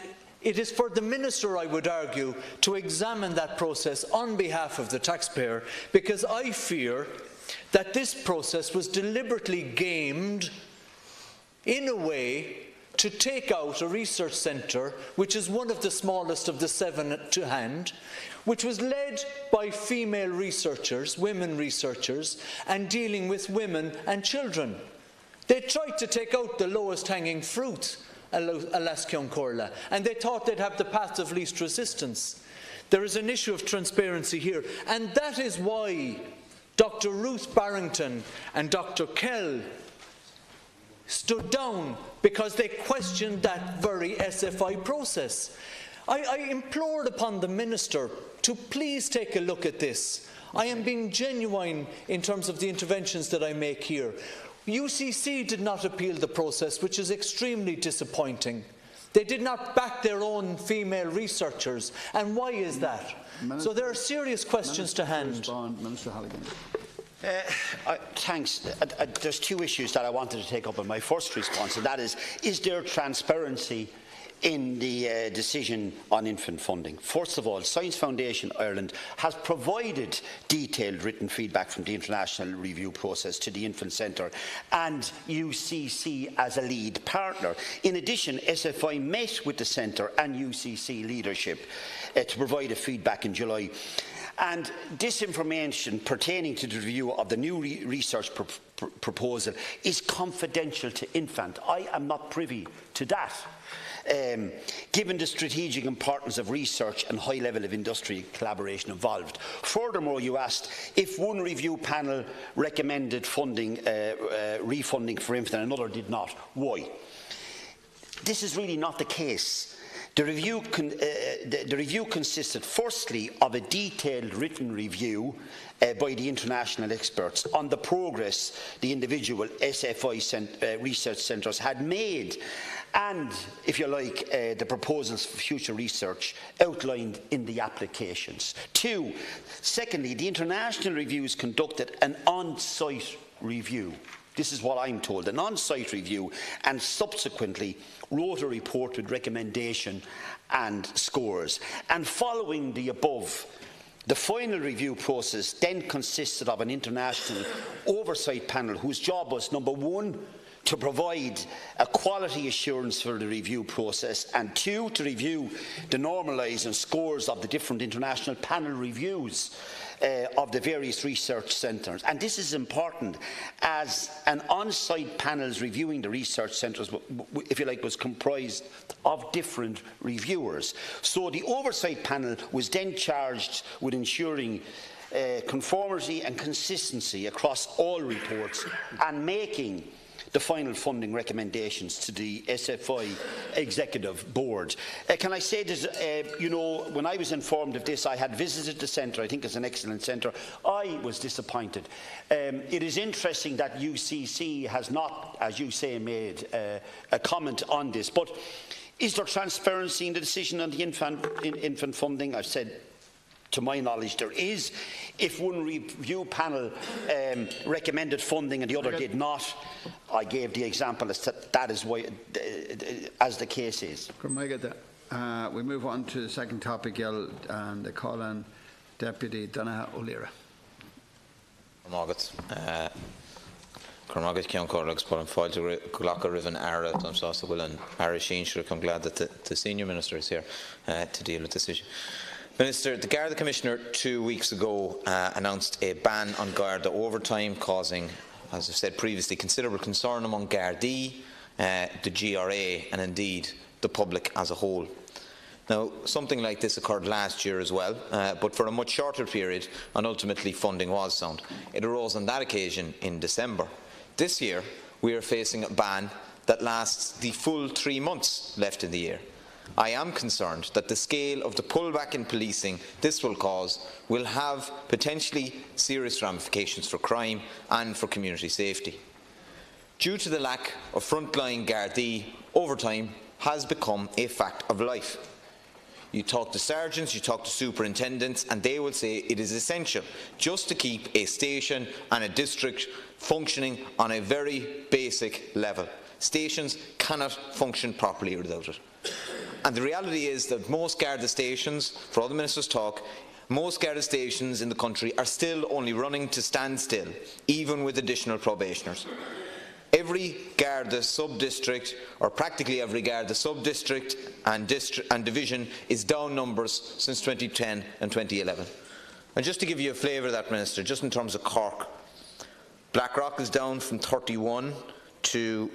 it is for the Minister, I would argue, to examine that process on behalf of the taxpayer, because I fear that this process was deliberately gamed in a way to take out a research centre, which is one of the smallest of the 7 to hand, which was led by female researchers, women researchers, and dealing with women and children. They tried to take out the lowest hanging fruit, Alas Ceann Comhairle, and they thought they'd have the path of least resistance. There is an issue of transparency here, and that is why Dr. Ruth Barrington and Dr. Kell stood down, because they questioned that very SFI process. I implored upon the Minister to please take a look at this. I am being genuine in terms of the interventions that I make here. UCC did not appeal the process, which is extremely disappointing. They did not back their own female researchers. And why is that? So there are serious questions to hand. Minister Halligan. Thanks. There's 2 issues that I wanted to take up in my first response, and that is there transparency in the decision on infant funding? First of all, Science Foundation Ireland has provided detailed written feedback from the international review process to the Infant Centre and UCC as a lead partner. In addition, SFI met with the Centre and UCC leadership to provide a feedback in July. And this information pertaining to the review of the new research proposal is confidential to Infant. I am not privy to that. Given the strategic importance of research and high level of industry collaboration involved. Furthermore, you asked if one review panel recommended refunding for infant and another did not. Why? This is really not the case. The review consisted firstly of a detailed written review by the international experts on the progress the individual SFI research centres had made and, if you like, the proposals for future research outlined in the applications. Secondly, the international reviews conducted an on-site review. This is what I'm told, an on-site review, and subsequently wrote a report with recommendation and scores. And following the above, the final review process then consisted of an international oversight panel whose job was, number 1, to provide a quality assurance for the review process, and 2, to review the normalising scores of the different international panel reviews of the various research centres. And this is important, as an on-site panel reviewing the research centres, if you like, was comprised of different reviewers. So the oversight panel was then charged with ensuring conformity and consistency across all reports and making the final funding recommendations to the SFI Executive Board. Can I say that, you know, when I was informed of this, I had visited the centre. I think it's an excellent centre. I was disappointed. It is interesting that UCC has not, as you say, made a comment on this. But is there transparency in the decision on the infant funding? I've said, to my knowledge, there is. If one review panel recommended funding and the other did not, I gave the example as to that is why, as the case is. We move on to the second topic, and the call on Deputy Donagh O'Leary. Cormagat Ceann Comhairle but I'm fáilte Glacca Riven Ara I'm sauce will and Harry Sheen should I'm glad that the Senior Minister is here to deal with this issue. Minister, the Garda Commissioner 2 weeks ago announced a ban on Garda overtime, causing, as I've said previously, considerable concern among Gardaí, the GRA and indeed the public as a whole. Now, something like this occurred last year as well, but for a much shorter period, and ultimately funding was sound. It arose on that occasion in December. This year, we are facing a ban that lasts the full 3 months left in the year. I am concerned that the scale of the pullback in policing this will cause will have potentially serious ramifications for crime and for community safety. Due to the lack of frontline Gardaí, overtime has become a fact of life. You talk to sergeants, you talk to superintendents, and they will say it is essential just to keep a station and a district functioning on a very basic level. Stations cannot function properly without it. And the reality is that most Garda stations, for all the ministers' talk, most Garda stations in the country are still only running to standstill, even with additional probationers. Every Garda sub-district, or practically every Garda sub-district and division, is down numbers since 2010 and 2011. And just to give you a flavour of that, Minister, just in terms of Cork, Blackrock is down from 31 to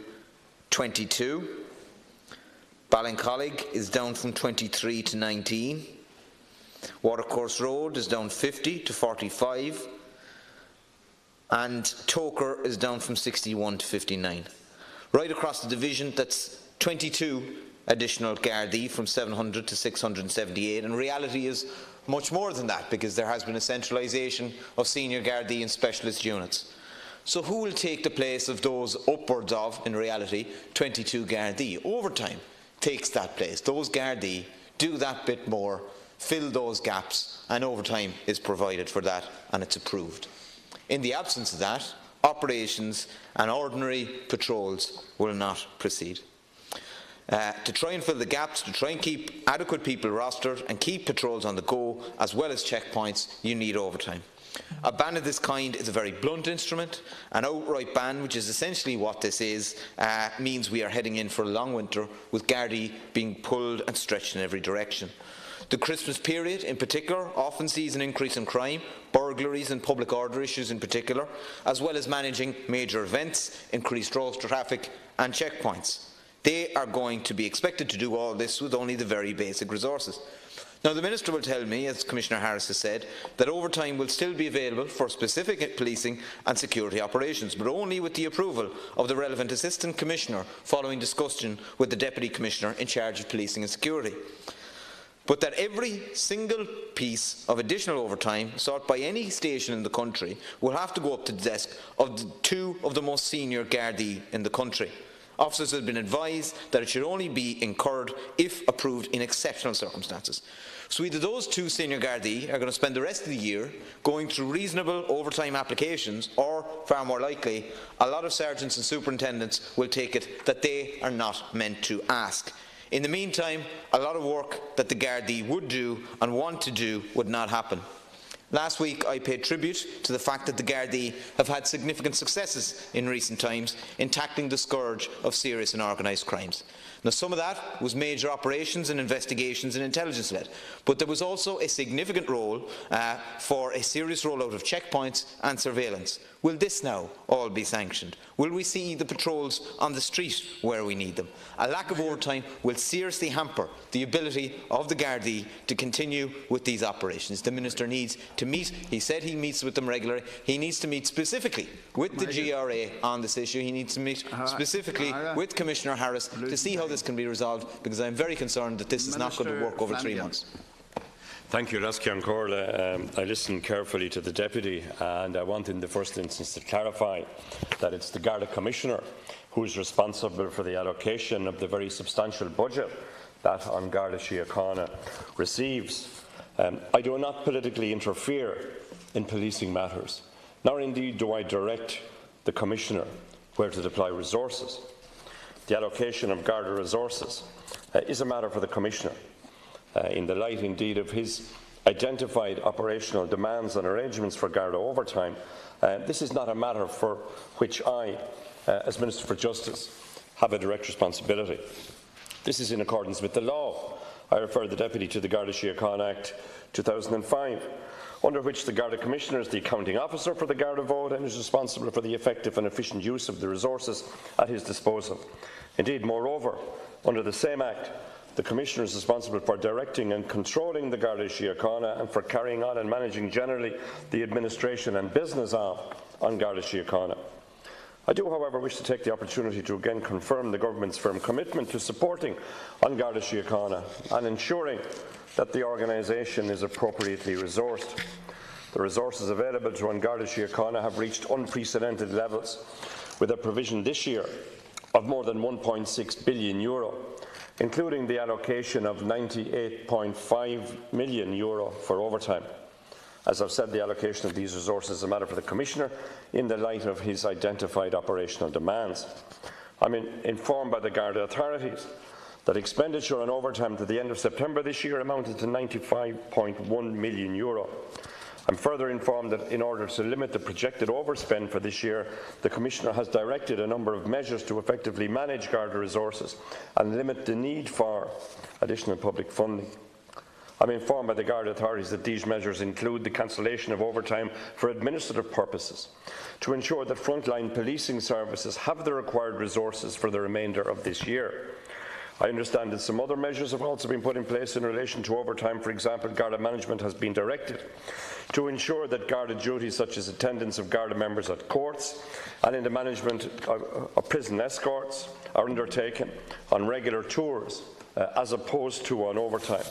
22. Ballincollig is down from 23 to 19. Watercourse Road is down 50 to 45. And Toker is down from 61 to 59. Right across the division, that's 22 additional Gardaí, from 700 to 678. And reality is much more than that, because there has been a centralisation of senior Gardaí and specialist units. So who will take the place of those upwards of, in reality, 22 Gardaí? Overtime takes that place. Those Gardaí do that bit more, fill those gaps, and overtime is provided for that, and it's approved. In the absence of that, operations and ordinary patrols will not proceed. To try and fill the gaps, to try and keep adequate people rostered and keep patrols on the go, as well as checkpoints, you need overtime. A ban of this kind is a very blunt instrument. An outright ban, which is essentially what this is, means we are heading in for a long winter, with Gardaí being pulled and stretched in every direction. The Christmas period, in particular, often sees an increase in crime, burglaries and public order issues in particular, as well as managing major events, increased road traffic and checkpoints. They are going to be expected to do all this with only the very basic resources. Now, the Minister will tell me, as Commissioner Harris has said, that overtime will still be available for specific policing and security operations, but only with the approval of the relevant Assistant Commissioner, following discussion with the Deputy Commissioner in charge of policing and security. But that every single piece of additional overtime sought by any station in the country will have to go up to the desk of two of the most senior Gardaí in the country. Officers have been advised that it should only be incurred if approved in exceptional circumstances. So either those two senior Gardaí are going to spend the rest of the year going through reasonable overtime applications, or, far more likely, a lot of sergeants and superintendents will take it that they are not meant to ask. In the meantime, a lot of work that the Gardaí would do and want to do would not happen. Last week I paid tribute to the fact that the Gardaí have had significant successes in recent times in tackling the scourge of serious and organised crimes. Now, some of that was major operations and investigations and intelligence-led, but there was also a significant role for a serious rollout of checkpoints and surveillance. Will this now all be sanctioned? Will we see the patrols on the street where we need them? A lack of overtime will seriously hamper the ability of the Gardaí to continue with these operations. The Minister needs to meet. He said he meets with them regularly. He needs to meet specifically with the GRA on this issue. He needs to meet specifically with Commissioner Harris to see how this can be resolved, because I am very concerned that this is not going to work over 3 months. Thank you, Raskian Corla. I listened carefully to the Deputy, and I want in the first instance to clarify that it's the Garda Commissioner who is responsible for the allocation of the very substantial budget that An Garda Síochána receives. I do not politically interfere in policing matters, nor indeed do I direct the Commissioner where to deploy resources. The allocation of Garda resources is a matter for the Commissioner. In the light, indeed, of his identified operational demands and arrangements for Garda overtime, this is not a matter for which I, as Minister for Justice, have a direct responsibility. This is in accordance with the law. I refer the Deputy to the Garda Síochána Act 2005, under which the Garda Commissioner is the accounting officer for the Garda vote and is responsible for the effective and efficient use of the resources at his disposal. Indeed, moreover, under the same Act, the Commissioner is responsible for directing and controlling the Garda Síochána and for carrying on and managing generally the administration and business of An Garda Síochána. I do, however, wish to take the opportunity to again confirm the Government's firm commitment to supporting An Garda Síochána and ensuring that the organisation is appropriately resourced. The resources available to An Garda Síochána have reached unprecedented levels, with a provision this year of more than €1.6 billion, including the allocation of €98.5 million for overtime. As I've said, the allocation of these resources is a matter for the Commissioner in the light of his identified operational demands. I'm informed by the Garda authorities that expenditure on overtime to the end of September this year amounted to €95.1 million. I'm further informed that in order to limit the projected overspend for this year, the Commissioner has directed a number of measures to effectively manage Garda resources and limit the need for additional public funding. I'm informed by the Garda authorities that these measures include the cancellation of overtime for administrative purposes to ensure that frontline policing services have the required resources for the remainder of this year. I understand that some other measures have also been put in place in relation to overtime. For example, Garda management has been directed to ensure that Garda duties such as attendance of Garda members at courts and in the management of prison escorts are undertaken on regular tours as opposed to on overtime.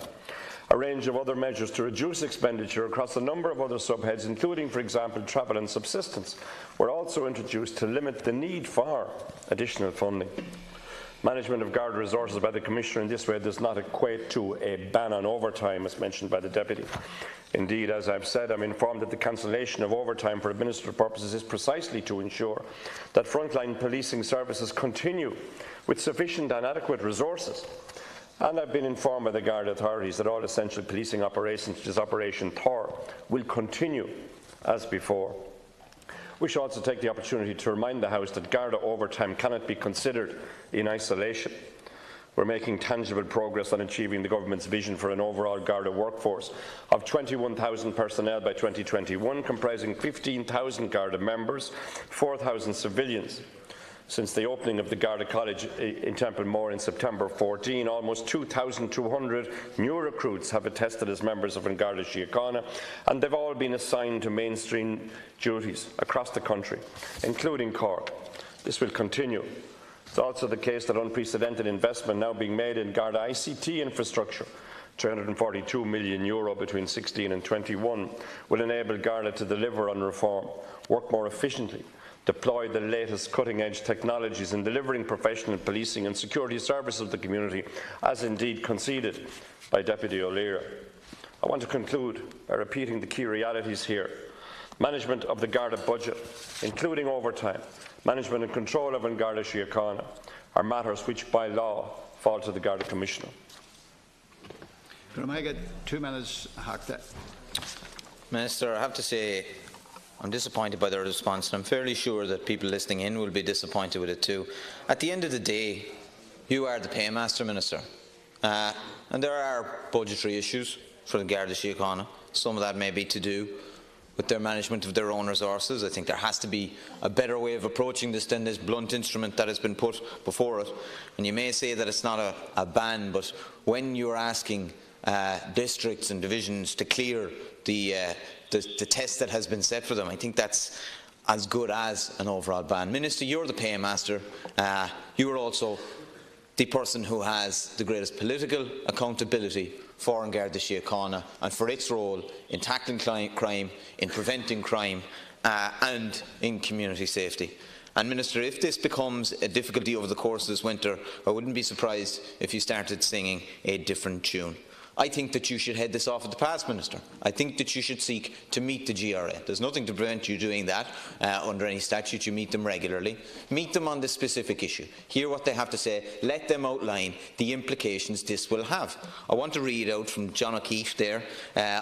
A range of other measures to reduce expenditure across a number of other subheads, including, for example, travel and subsistence, were also introduced to limit the need for additional funding. Management of Garda resources by the Commissioner in this way does not equate to a ban on overtime, as mentioned by the Deputy. Indeed, as I've said, I'm informed that the cancellation of overtime for administrative purposes is precisely to ensure that frontline policing services continue with sufficient and adequate resources. And I've been informed by the Garda authorities that all essential policing operations, such as Operation Thor, will continue as before. We should also take the opportunity to remind the House that Garda overtime cannot be considered in isolation. We're making tangible progress on achieving the Government's vision for an overall Garda workforce of 21,000 personnel by 2021, comprising 15,000 Garda members, 4,000 civilians. Since the opening of the Garda College in Templemore in September 2014, almost 2,200 new recruits have attested as members of An Garda Síochána, and they've all been assigned to mainstream duties across the country, including Cork. This will continue. It's also the case that unprecedented investment now being made in Garda ICT infrastructure, €342 million between 2016 and 2021, will enable Garda to deliver on reform, work more efficiently, deploy the latest cutting-edge technologies in delivering professional policing and security services to the community, as indeed conceded by Deputy O'Leary. I want to conclude by repeating the key realities here. Management of the Garda budget, including overtime, management and control of An Garda Síochána, are matters which by law fall to the Garda Commissioner. Can I get 2 minutes? Minister, I have to say I'm disappointed by the response, and I'm fairly sure that people listening in will be disappointed with it too. At the end of the day, you are the paymaster, Minister, and there are budgetary issues for the Garda Síochána. Some of that may be to do with their management of their own resources. I think there has to be a better way of approaching this than this blunt instrument that has been put before it. And you may say that it's not a ban, but when you're asking districts and divisions to clear the test that has been set for them, I think that's as good as an overall ban. Minister, you're the paymaster. You are also the person who has the greatest political accountability for An Garda Síochána and for its role in tackling crime, in preventing crime and in community safety. And Minister, if this becomes a difficulty over the course of this winter, I wouldn't be surprised if you started singing a different tune. I think that you should head this off at the pass, Minister. I think that you should seek to meet the GRA. There's nothing to prevent you doing that under any statute. You meet them regularly. Meet them on this specific issue. Hear what they have to say. Let them outline the implications this will have. I want to read out from John O'Keefe there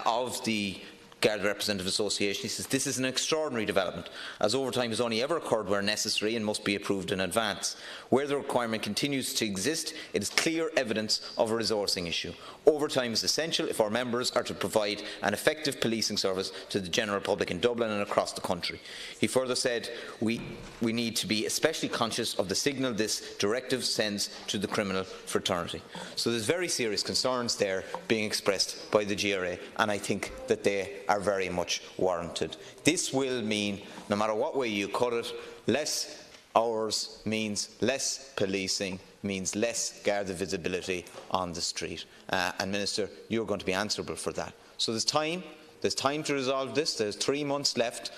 of the Garda Representative Association. He says, "This is an extraordinary development, as overtime has only ever occurred where necessary and must be approved in advance. Where the requirement continues to exist, it is clear evidence of a resourcing issue. Overtime is essential if our members are to provide an effective policing service to the general public in Dublin and across the country." He further said, we need to be especially conscious of the signal this directive sends to the criminal fraternity. So there's very serious concerns there being expressed by the GRA, and I think that they are very much warranted. This will mean, no matter what way you cut it, less hours means less policing, means less Garda visibility on the street. And Minister, you're going to be answerable for that. So there's time to resolve this. There's 3 months left.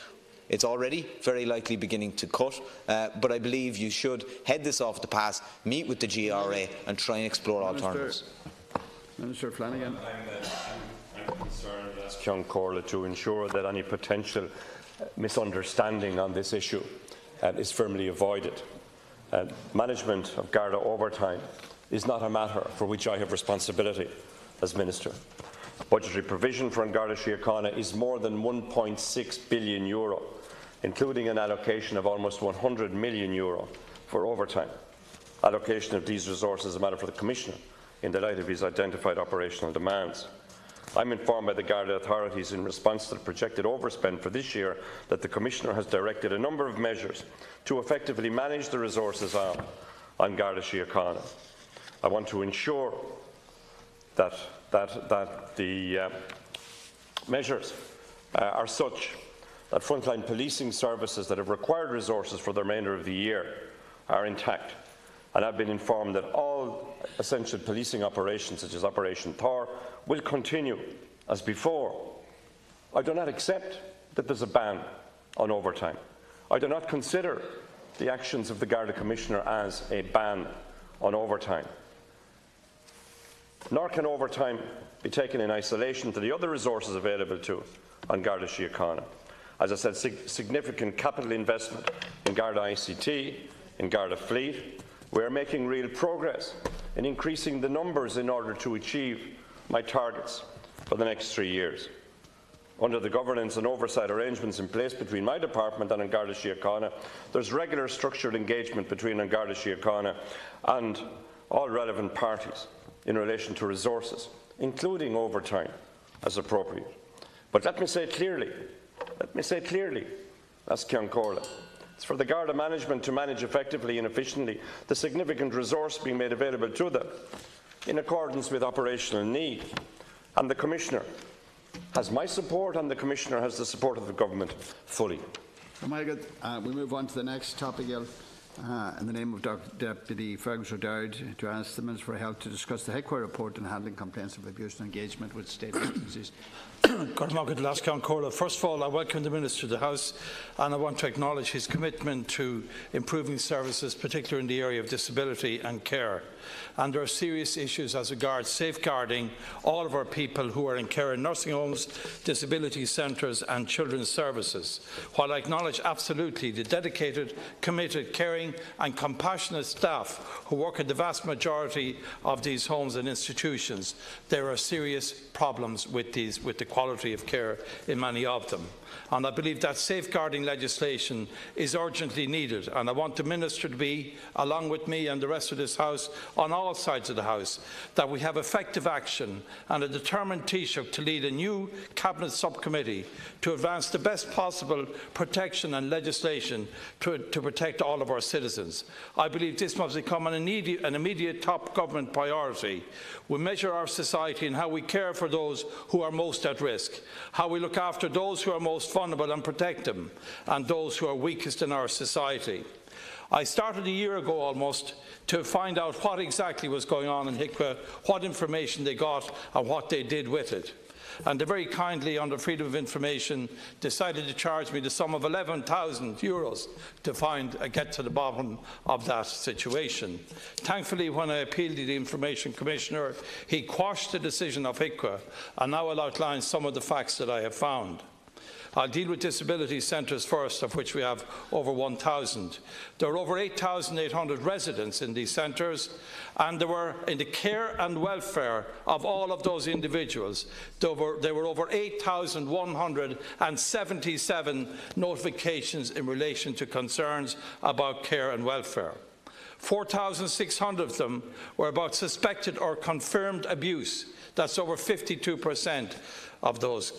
It's already very likely beginning to cut, but I believe you should head this off the pass, meet with the GRA and try and explore alternatives. Minister Flanagan. I'm concerned, as Ceann Comhairle, to ensure that any potential misunderstanding on this issue is firmly avoided. Management of Garda overtime is not a matter for which I have responsibility as Minister. Budgetary provision for Garda Síochána is more than €1.6 billion, including an allocation of almost €100 million for overtime. Allocation of these resources is a matter for the Commissioner in the light of his identified operational demands. I'm informed by the Garda authorities in response to the projected overspend for this year that the Commissioner has directed a number of measures to effectively manage the resources on Garda Síochána. I want to ensure that the measures are such that frontline policing services that have required resources for the remainder of the year are intact. And I've been informed that all essential policing operations, such as Operation Thor, will continue as before. I do not accept that there's a ban on overtime. I do not consider the actions of the Garda Commissioner as a ban on overtime. Nor can overtime be taken in isolation to the other resources available on Garda Síochána. As I said, significant capital investment in Garda ICT, in Garda Fleet. We are making real progress in increasing the numbers in order to achieve my targets for the next 3 years. Under the governance and oversight arrangements in place between my department and Garda Síochána, there is regular structured engagement between Garda Síochána and all relevant parties in relation to resources, including overtime as appropriate. But let me say clearly, as Ceann Comhairle, it's for the Garda management to manage effectively and efficiently the significant resource being made available to them in accordance with operational need. And the Commissioner has my support, and the Commissioner has the support of the Government fully. We move on to the next topic. In the name of Deputy Fergus O'Dowd, to ask the Minister for Health to discuss the HECWA report on handling complaints of abuse and engagement with state agencies. First of all, I welcome the Minister to the House, and I want to acknowledge his commitment to improving services, particularly in the area of disability and care. And there are serious issues as regards safeguarding all of our people who are in care in nursing homes, disability centres and children's services. While I acknowledge absolutely the dedicated, committed, caring and compassionate staff who work in the vast majority of these homes and institutions, there are serious problems with the quality of care in many of them. And I believe that safeguarding legislation is urgently needed, and I want the Minister to be, along with me and the rest of this House, on all sides of the House, that we have effective action and a determined Taoiseach to lead a new Cabinet subcommittee to advance the best possible protection and legislation to protect all of our citizens. I believe this must become an immediate top government priority. We measure our society in how we care for those who are most at risk, how we look after those who are most vulnerable and protect them, and those who are weakest in our society. I started a year ago almost to find out what exactly was going on in HICWA, what information they got and what they did with it. And they very kindly, under Freedom of Information, decided to charge me the sum of €11,000 to get to the bottom of that situation. Thankfully, when I appealed to the Information Commissioner, he quashed the decision of HICWA, and now I'll outline some of the facts that I have found. I'll deal with disability centres first, of which we have over 1,000. There are over 8,800 residents in these centres, and there were, in the care and welfare of all of those individuals, there were over 8,177 notifications in relation to concerns about care and welfare. 4,600 of them were about suspected or confirmed abuse. That's over 52% of those.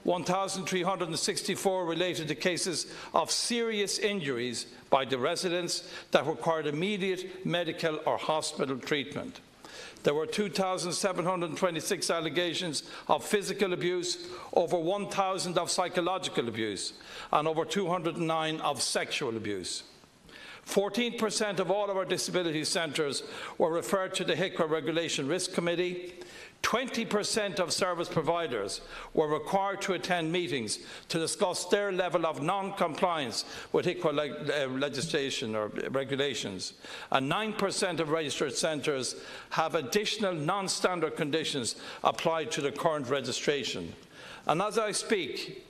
1,364 related to cases of serious injuries by the residents that required immediate medical or hospital treatment. There were 2,726 allegations of physical abuse, over 1,000 of psychological abuse, and over 209 of sexual abuse. 14% of all of our disability centres were referred to the HICWA Regulation Risk Committee. 20% of service providers were required to attend meetings to discuss their level of non-compliance with HICWA legislation or regulations. And 9% of registered centres have additional non-standard conditions applied to the current registration. And as I speak,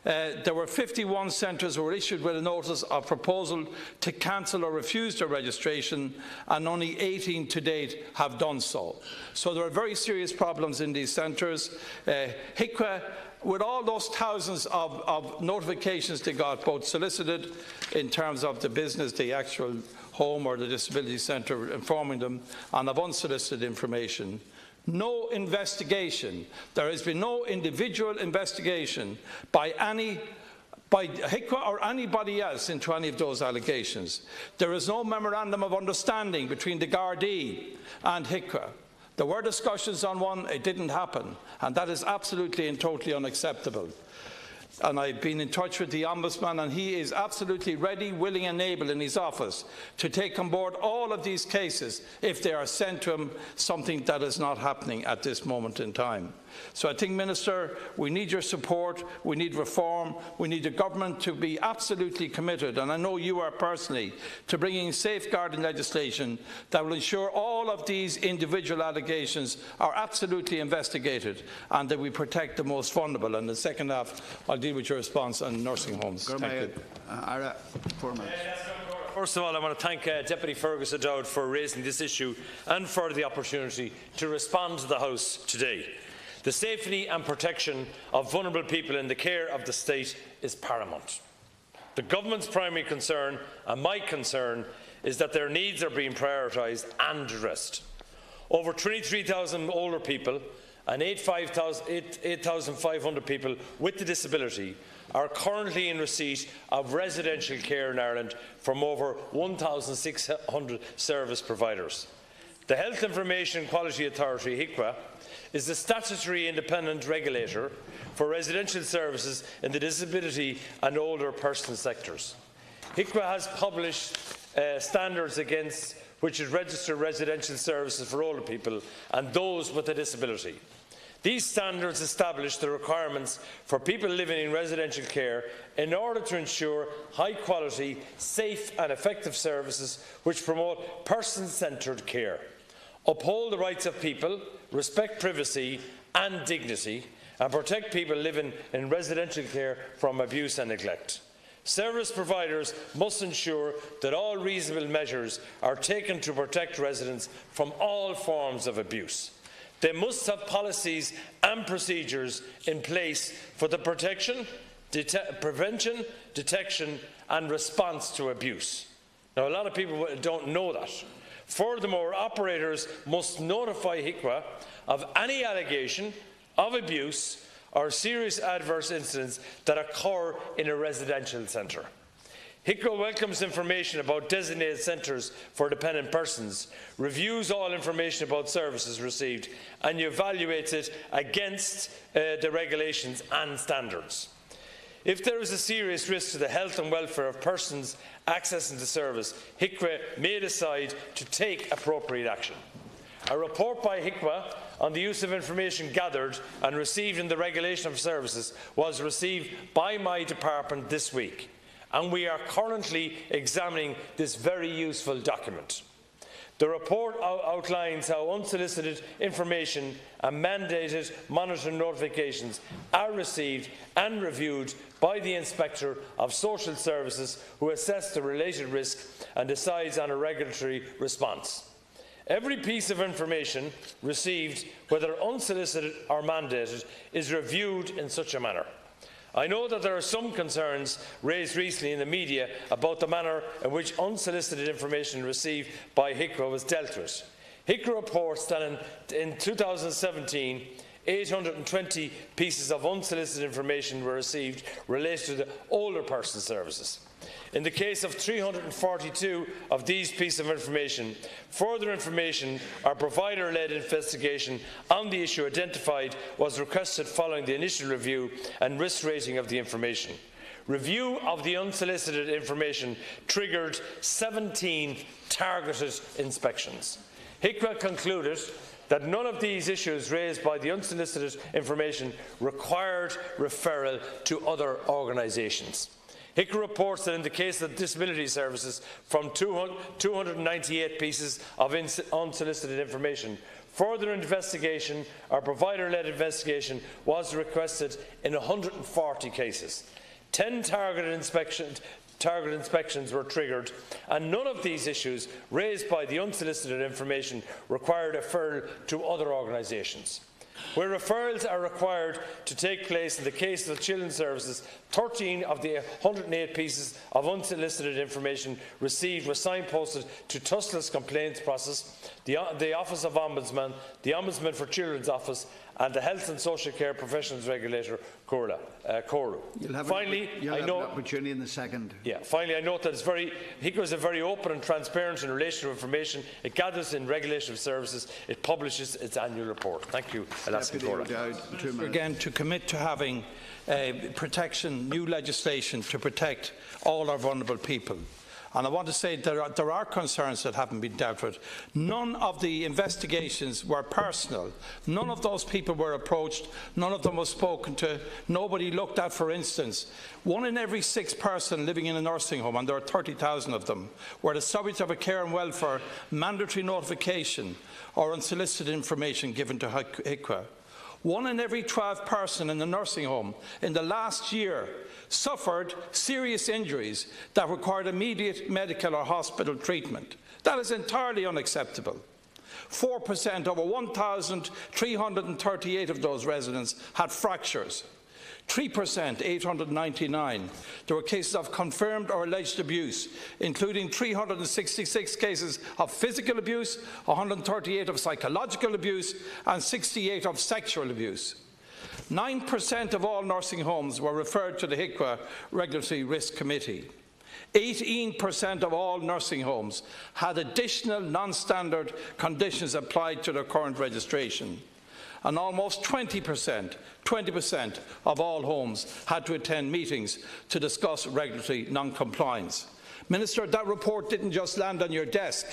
there were 51 centres who were issued with a notice of proposal to cancel or refuse their registration, and only 18 to date have done so. So there are very serious problems in these centres. HICWA, with all those thousands of notifications they got, both solicited in terms of the business, the actual home or the disability centre informing them, and of unsolicited information, no investigation. There has been no individual investigation by HICWA or anybody else into any of those allegations. There is no memorandum of understanding between the Gardaí and HICWA. There were discussions on one, it didn't happen, and that is absolutely and totally unacceptable. And I've been in touch with the Ombudsman, and he is absolutely ready, willing and able in his office to take on board all of these cases if they are sent to him, something that is not happening at this moment in time. So I think, Minister, we need your support, we need reform, we need the government to be absolutely committed, and I know you are personally, to bringing safeguarding legislation that will ensure all of these individual allegations are absolutely investigated and that we protect the most vulnerable. And in the second half, I'll deal with your response on nursing homes. Thank you. First of all, I want to thank Deputy Fergus O'Dowd for raising this issue and for the opportunity to respond to the House today. The safety and protection of vulnerable people in the care of the state is paramount. The government's primary concern, and my concern, is that their needs are being prioritised and addressed. Over 23,000 older people and 8,500 people with a disability are currently in receipt of residential care in Ireland from over 1,600 service providers. The Health Information Quality Authority, HICWA, is the statutory independent regulator for residential services in the disability and older person sectors. HICWA has published standards against which is registered residential services for older people and those with a disability. These standards establish the requirements for people living in residential care in order to ensure high-quality, safe and effective services which promote person-centred care, uphold the rights of people, respect privacy and dignity, and protect people living in residential care from abuse and neglect. Service providers must ensure that all reasonable measures are taken to protect residents from all forms of abuse. They must have policies and procedures in place for the protection, prevention, detection and response to abuse. Now, a lot of people don't know that. Furthermore, operators must notify HICWA of any allegation of abuse or serious adverse incidents that occur in a residential centre. HICWA welcomes information about designated centres for dependent persons, reviews all information about services received and evaluates it against the regulations and standards. If there is a serious risk to the health and welfare of persons accessing the service, HICWA may decide to take appropriate action. A report by HICWA on the use of information gathered and received in the regulation of services was received by my department this week, and we are currently examining this very useful document. The report outlines how unsolicited information and mandated monitoring notifications are received and reviewed by the Inspector of Social Services, who assesses the related risk and decides on a regulatory response. Every piece of information received, whether unsolicited or mandated, is reviewed in such a manner. I know that there are some concerns raised recently in the media about the manner in which unsolicited information received by HICWA was dealt with. HICWA reports that in 2017, 820 pieces of unsolicited information were received related to the older person services. In the case of 342 of these pieces of information, further information or provider-led investigation on the issue identified was requested following the initial review and risk rating of the information. Review of the unsolicited information triggered 17 targeted inspections. HICWA concluded that none of these issues raised by the unsolicited information required referral to other organisations. HICWA reports that in the case of disability services, from 298 pieces of unsolicited information, further investigation or provider-led investigation was requested in 140 cases. 10 targeted inspections were triggered, and none of these issues raised by the unsolicited information required referral to other organisations. Where referrals are required to take place in the case of the Children's Services, 13 of the 108 pieces of unsolicited information received were signposted to Tussel's complaints process, the Office of Ombudsman, the Ombudsman for Children's Office, and the Health and Social Care Professionals Regulator, CORU. Finally, I know an opportunity in the second. Yeah. Finally, I note that HICWA is very open and transparent in relation to information it gathers in regulation of services. It publishes its annual report. Thank you. Again, to commit to having protection, new legislation to protect all our vulnerable people. And I want to say there are concerns that haven't been dealt with. None of the investigations were personal. None of those people were approached. None of them was spoken to. Nobody looked at, for instance, 1 in every 6 person living in a nursing home, and there are 30,000 of them, were the subject of a care and welfare mandatory notification or unsolicited information given to HICWA. 1 in every 12 person in the nursing home in the last year suffered serious injuries that required immediate medical or hospital treatment. That is entirely unacceptable. 4%, over 1,338 of those residents had fractures. 3%, 899. There were cases of confirmed or alleged abuse, including 366 cases of physical abuse, 138 of psychological abuse, and 68 of sexual abuse. 9% of all nursing homes were referred to the HICWA Regulatory Risk Committee. 18% of all nursing homes had additional non-standard conditions applied to their current registration. And almost 20% of all homes had to attend meetings to discuss regulatory non-compliance. Minister, that report didn't just land on your desk.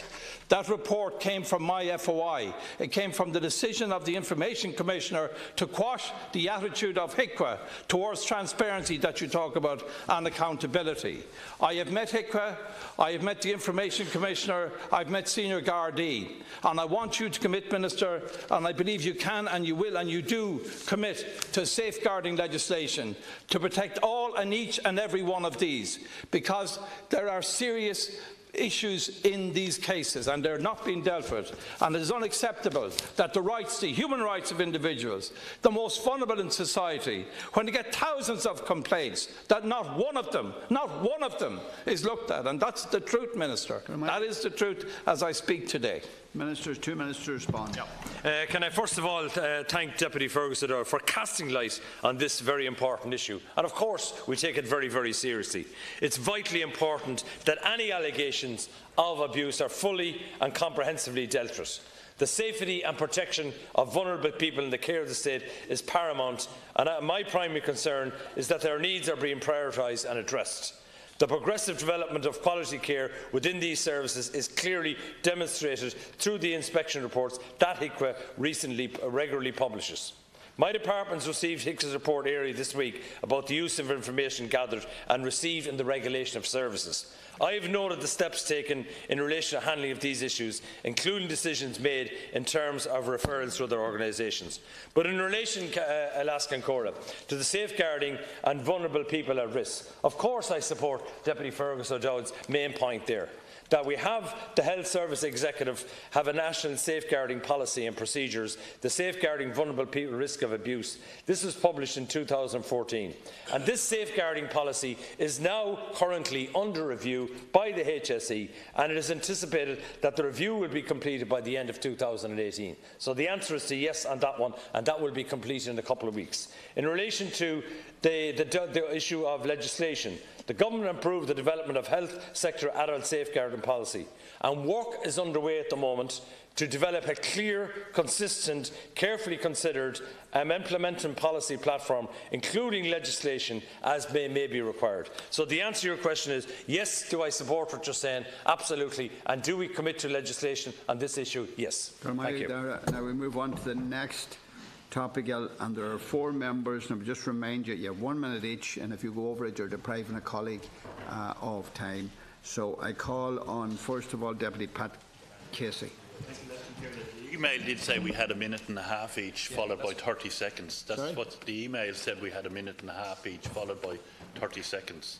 That report came from my FOI. It came from the decision of the Information Commissioner to quash the attitude of HICWA towards transparency that you talk about and accountability. I have met HICWA, I have met the Information Commissioner, I've met Senior Gardaí, and I want you to commit, Minister, and I believe you can and you will and you do commit to safeguarding legislation to protect all and each and every one of these, because there are serious issues in these cases and they're not being dealt with, and it is unacceptable that the rights, the human rights of individuals, the most vulnerable in society, when they get thousands of complaints, that not one of them is looked at. And that's the truth, Minister. That is the truth as I speak today. Ministers, 2 minutes to respond. Can I first of all thank Deputy Ferguson for casting light on this very important issue, and of course we take it very, very seriously. It's vitally important that any allegations of abuse are fully and comprehensively dealt with. The safety and protection of vulnerable people in the care of the state is paramount, and my primary concern is that their needs are being prioritised and addressed. The progressive development of quality care within these services is clearly demonstrated through the inspection reports that HICWA regularly publishes. My department received HICWA's report earlier this week about the use of information gathered and received in the regulation of services. I have noted the steps taken in relation to handling of these issues, including decisions made in terms of referrals to other organisations. But in relation, Alaska and Cora, to the safeguarding and vulnerable people at risk, of course I support Deputy Fergus O'Dowd's main point there, that we have the Health Service Executive have a national safeguarding policy and procedures, the Safeguarding Vulnerable People Risk of Abuse. This was published in 2014. And this safeguarding policy is now currently under review by the HSE, and it is anticipated that the review will be completed by the end of 2018. So the answer is to yes on that one, and that will be completed in a couple of weeks. In relation to the issue of legislation. The government approved the development of health sector adult safeguarding policy, and work is underway at the moment to develop a clear, consistent, carefully considered implementing policy platform, including legislation as may be required. So the answer to your question is yes. Do I support what you're saying? Absolutely. And do we commit to legislation on this issue? Yes. Thank you. Now we move on to the next topic, and there are 4 members, and I just remind you, you have 1 minute each, and if you go over it, you're depriving a colleague of time. So I call on, first of all, Deputy Pat Casey. The email did say we had a minute and a half each, followed by 30 seconds. That's Sorry? what the email said. We had a minute and a half each, followed by 30 seconds.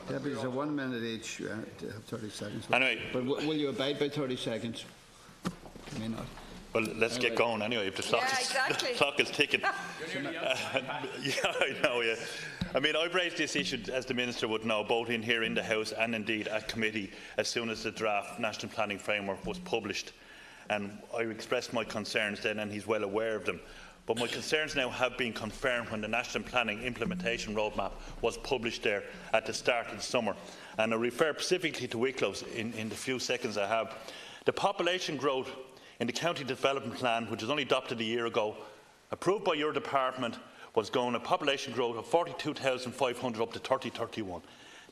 Deputies are 1 minute each, to have 30 seconds. Anyway, but will you abide by 30 seconds? You may not. Well, let's get going anyway. If the clock, exactly. The clock is ticking. Yeah, I know. Yeah, I mean, I've raised this issue, as the Minister would know, both in here in the House and indeed at committee, as soon as the draft National Planning Framework was published. And I expressed my concerns then, and he's well aware of them. But my concerns now have been confirmed when the National Planning Implementation Roadmap was published there at the start of the summer. And I refer specifically to Wicklow's in the few seconds I have. The population growth in the County Development Plan, which was only adopted a year ago, approved by your department, was going a population growth of 42,500 up to 3031.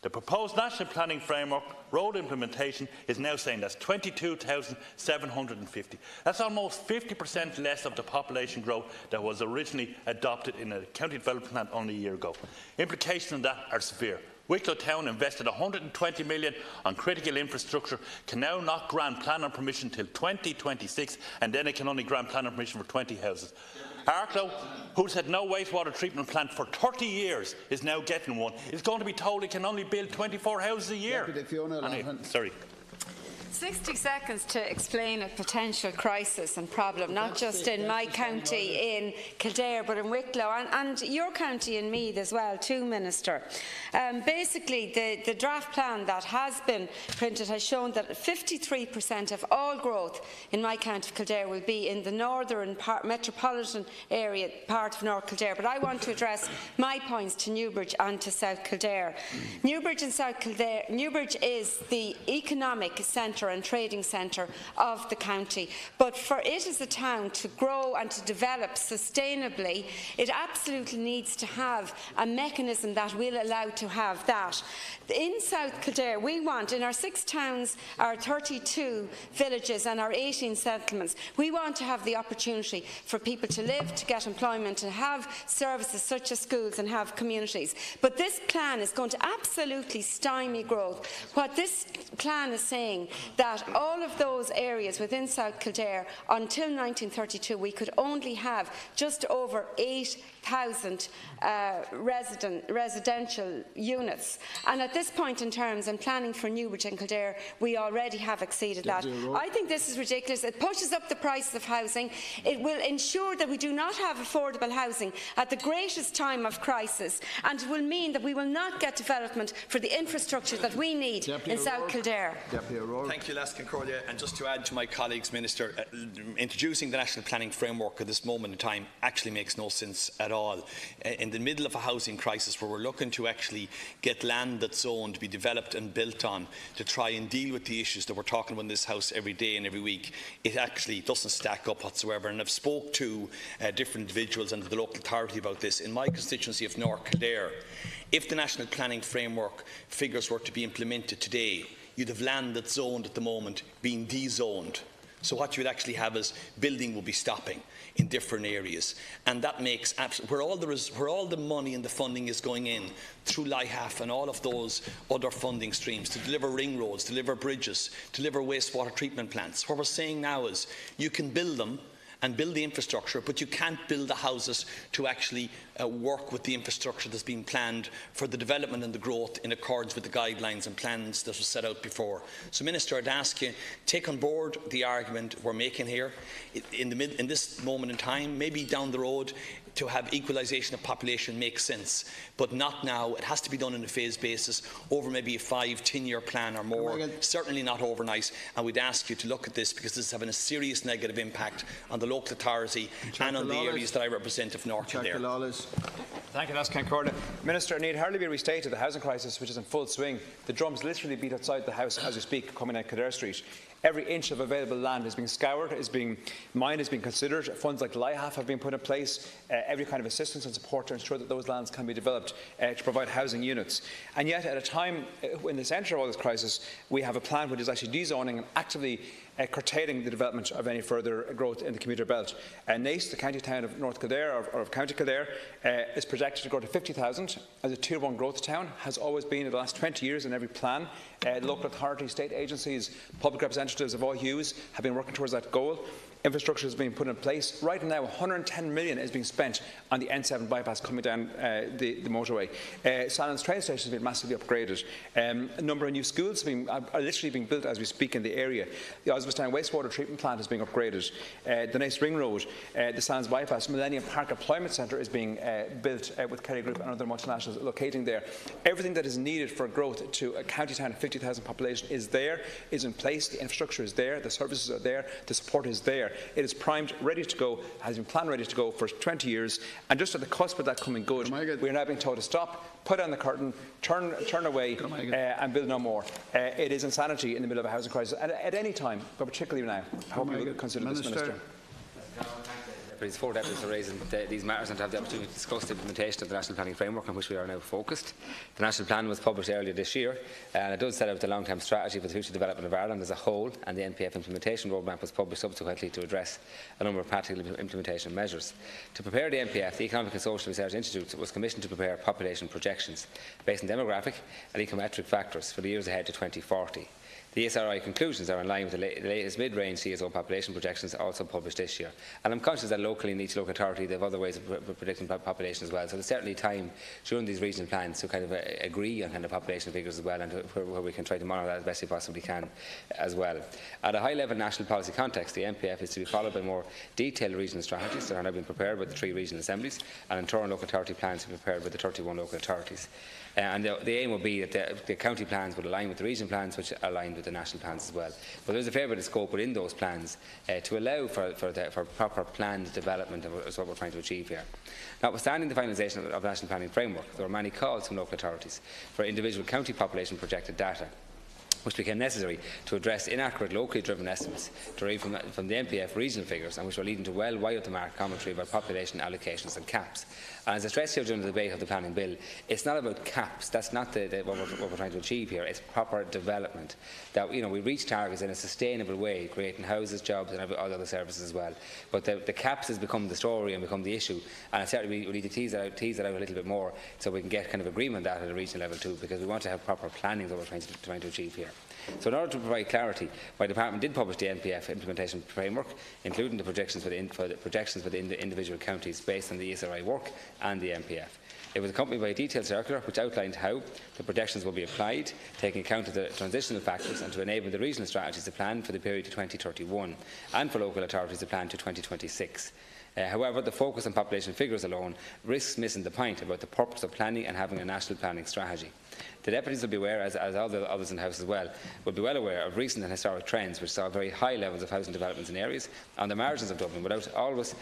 The proposed National Planning Framework road implementation is now saying that's 22,750. That's almost 50% less of the population growth that was originally adopted in the County Development Plan only a year ago. Implications of that are severe. Wicklow Town invested $120 million on critical infrastructure, can now not grant planning permission till 2026, and then it can only grant planning permission for 20 houses. Arklow, who's had no wastewater treatment plant for 30 years, is now getting one. It's going to be told it can only build 24 houses a year. Sorry. 60 seconds to explain a potential crisis and problem, not just in my county in Kildare, but in Wicklow and your county in Meath as well too, Minister. Basically, the draft plan that has been printed has shown that 53% of all growth in my county of Kildare will be in the northern metropolitan area part of North Kildare. But I want to address my points to Newbridge and to South Kildare. Newbridge and South Kildare, Newbridge is the economic centre and trading centre of the county, but for it as a town to grow and to develop sustainably, it absolutely needs to have a mechanism that will allow to have that. In South Kildare, we want, in our 6 towns, our 32 villages and our 18 settlements, we want to have the opportunity for people to live, to get employment, to have services such as schools and have communities. But this plan is going to absolutely stymie growth. What this plan is saying, that all of those areas within South Kildare, until 1932, we could only have just over 8,000 residential units. And at this point in terms, in planning for Newbridge and Kildare, we already have exceeded that. I think this is ridiculous. It pushes up the prices of housing. It will ensure that we do not have affordable housing at the greatest time of crisis, and it will mean that we will not get development for the infrastructure that we need in South Kildare. Thank you, Laskin Cordia. And just to add to my colleagues, Minister, introducing the National Planning Framework at this moment in time actually makes no sense at all. In the middle of a housing crisis where we're looking to actually get land that's owned to be developed and built on to try and deal with the issues that we're talking about in this House every day and every week, it actually doesn't stack up whatsoever. And I've spoke to different individuals and the local authority about this. In my constituency of North Kildare, if the National Planning Framework figures were to be implemented today, you'd have land that's zoned at the moment being de-zoned. So what you would actually have is building will be stopping in different areas, and that makes where all the money and the funding is going in through LIHAF and all of those other funding streams to deliver ring roads, deliver bridges, deliver wastewater treatment plants. What we're saying now is you can build them and build the infrastructure, but you can't build the houses to actually work with the infrastructure that's been planned for the development and the growth in accordance with the guidelines and plans that were set out before. So, Minister, I'd ask you, take on board the argument we're making here. In this moment in time, maybe down the road, to have equalisation of population makes sense, but not now. It has to be done on a phased basis over maybe a 5-10-year plan or more, certainly not overnight. And we'd ask you to look at this because this is having a serious negative impact on the local authority and on the areas that I represent of North Kildare. Thank you, that's Concordia. Minister, it need hardly be restated the housing crisis, which is in full swing. The drums literally beat outside the House as we speak, coming out Kildare Street. Every inch of available land is being scoured, mined, is being considered. Funds like LIHAF have been put in place. Every kind of assistance and support to ensure that those lands can be developed to provide housing units. And yet, at a time in the centre of all this crisis, we have a plan which is actually dezoning and actively curtailing the development of any further growth in the commuter belt. Naas, the county town of North Kildare, or of County Kildare, is projected to grow to 50,000 as a Tier 1 growth town, has always been in the last 20 years in every plan. Local authorities, state agencies, public representatives of all hues have been working towards that goal. Infrastructure is being put in place. Right now, 110 million is being spent on the N7 bypass coming down the motorway. Sallins train station has been massively upgraded. A number of new schools are literally being built as we speak in the area. The Osbaldstown wastewater treatment plant is being upgraded. The Naas Ring Road, the Sallins bypass, Millennium Park Employment Centre is being built with Kerry Group and other multinationals locating there. Everything that is needed for growth to a county town of 50,000 population is there, is in place. The infrastructure is there, the services are there, the support is there. It is primed, ready to go, has been planned ready to go for 20 years, and just at the cusp of that coming good, we are now being told to stop, put down the curtain, turn away and build no more. It is insanity in the middle of a housing crisis, and at any time, but particularly now. I hope you will consider this, Minister. Deputies, 4 deputies are raising these matters and to have the opportunity to discuss the implementation of the National Planning Framework on which we are now focused. The National Plan was published earlier this year and it does set out the long-term strategy for the future development of Ireland as a whole, and the NPF implementation roadmap was published subsequently to address a number of practical implementation measures. To prepare the NPF, the Economic and Social Research Institute was commissioned to prepare population projections based on demographic and econometric factors for the years ahead to 2040. The ESRI conclusions are in line with the latest mid-range CSO population projections also published this year. And I'm conscious that locally in each local authority they have other ways of predicting population as well. So there's certainly time during these regional plans to kind of agree on kind of population figures as well, and where we can try to monitor that as best we possibly can as well. At a high-level national policy context, the NPF is to be followed by more detailed regional strategies that are now being prepared by the 3 regional assemblies, and in turn local authority plans to be prepared by the 31 local authorities. And the aim will be that the county plans would align with the regional plans, which are aligned with the national plans as well. But there is a fair bit of scope within those plans to allow for proper planned development, is what we're trying to achieve here. Notwithstanding the finalisation of the National Planning Framework, there are many calls from local authorities for individual county population projected data, which became necessary to address inaccurate locally driven estimates derived from the NPF regional figures, and which were leading to well wide of the mark commentary about population allocations and caps. And as I stressed here during the debate of the planning bill, it's not about caps. That's not what we're trying to achieve here. It's proper development. That we reach targets in a sustainable way, creating houses, jobs, and other services as well. But the caps has become the story and become the issue, and certainly we need to tease that out a little bit more, so we can get kind of agreement on that at a regional level too, because we want to have proper planning that we're trying to achieve here. So in order to provide clarity, my department did publish the NPF implementation framework, including the projections for the individual counties based on the ESRI work and the NPF. It was accompanied by a detailed circular which outlined how the projections will be applied, taking account of the transitional factors, and to enable the regional strategies to plan for the period to 2031 and for local authorities to plan to 2026. However, the focus on population figures alone risks missing the point about the purpose of planning and having a national planning strategy. The deputies will be aware, as others in the House as well, will be well aware of recent and historic trends which saw very high levels of housing developments in areas on the margins of Dublin without always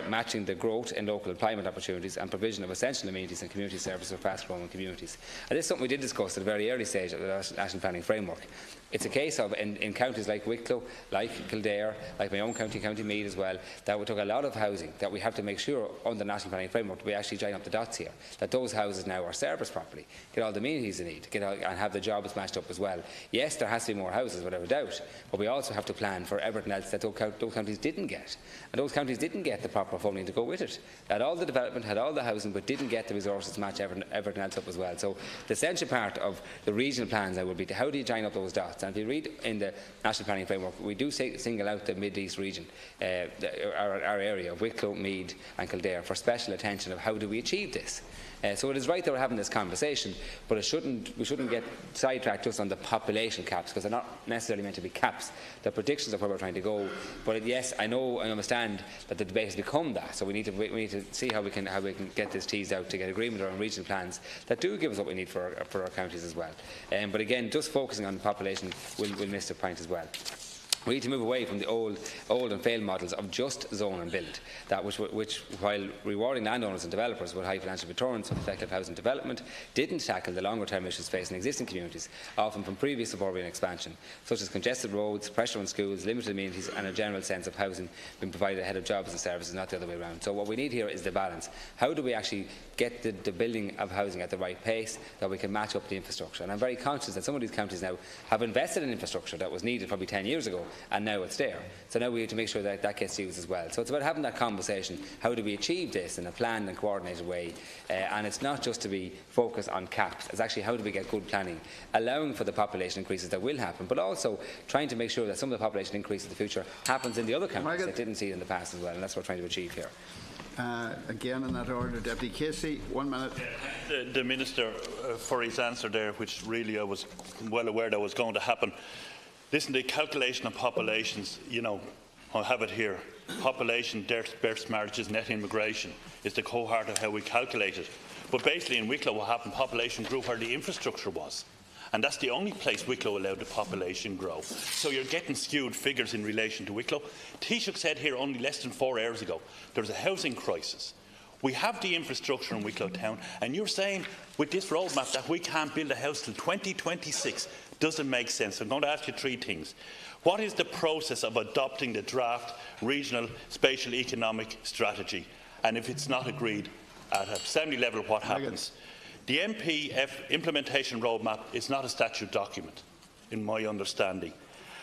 matching the growth in local employment opportunities and provision of essential amenities and community services for fast-growing communities. And this is something we did discuss at a very early stage of the National Planning Framework. It's a case of, in counties like Wicklow, like Kildare, like my own county, County Meath as well, that we took a lot of housing, that we have to make sure under the National Planning Framework we actually join up the dots here, that those houses now are serviced properly, get all the amenities they need, and have the jobs matched up as well. Yes, there has to be more houses, without a doubt, but we also have to plan for everything else that those counties didn't get. And those counties didn't get the proper funding to go with it. Had all the development, had all the housing, but didn't get the resources to match everything else up as well. So the essential part of the regional plans now will be how do you join up those dots? And if you read in the National Planning Framework, we do single out the Mid East region, our area of Wicklow, Meath and Kildare, for special attention of how do we achieve this. So it is right that we're having this conversation, but we shouldn't get sidetracked just on the population caps, because they're not necessarily meant to be caps. They're predictions of where we're trying to go. But yes, I know and understand that the debate has become that. So we need to see how we can get this teased out to get agreement around regional plans that do give us what we need for our counties as well. But again, just focusing on the population will miss the point as well. We need to move away from the old and failed models of just zone and build, which while rewarding landowners and developers with high financial returns from effective housing development, didn't tackle the longer-term issues facing existing communities, often from previous suburban expansion, such as congested roads, pressure on schools, limited amenities and a general sense of housing being provided ahead of jobs and services, not the other way around. So what we need here is the balance. How do we actually get the building of housing at the right pace that we can match up the infrastructure? And I'm very conscious that some of these counties now have invested in infrastructure that was needed probably 10 years ago, and now it's there. So now we need to make sure that that gets used as well. So it's about having that conversation. How do we achieve this in a planned and coordinated way? And it's not just to be focused on caps. It's actually how do we get good planning, allowing for the population increases that will happen, but also trying to make sure that some of the population increase in the future happens in the other counties that didn't see it in the past as well. And that's what we're trying to achieve here. Again, in that order, Deputy Casey, 1 minute. The Minister for his answer there, which really I was well aware that was going to happen. Listen, the calculation of populations, you know, I have it here. Population, deaths, births, marriages, net immigration is the cohort of how we calculate it. But basically in Wicklow what happened, population grew where the infrastructure was. And that's the only place Wicklow allowed the population grow. So you're getting skewed figures in relation to Wicklow. Taoiseach said here only less than 4 hours ago, there's a housing crisis. We have the infrastructure in Wicklow town, and you're saying with this roadmap that we can't build a house till 2026. Doesn't make sense. I'm going to ask you 3 things. What is the process of adopting the draft regional spatial economic strategy? And if it's not agreed at assembly level, what happens? The MPF implementation roadmap is not a statute document, in my understanding.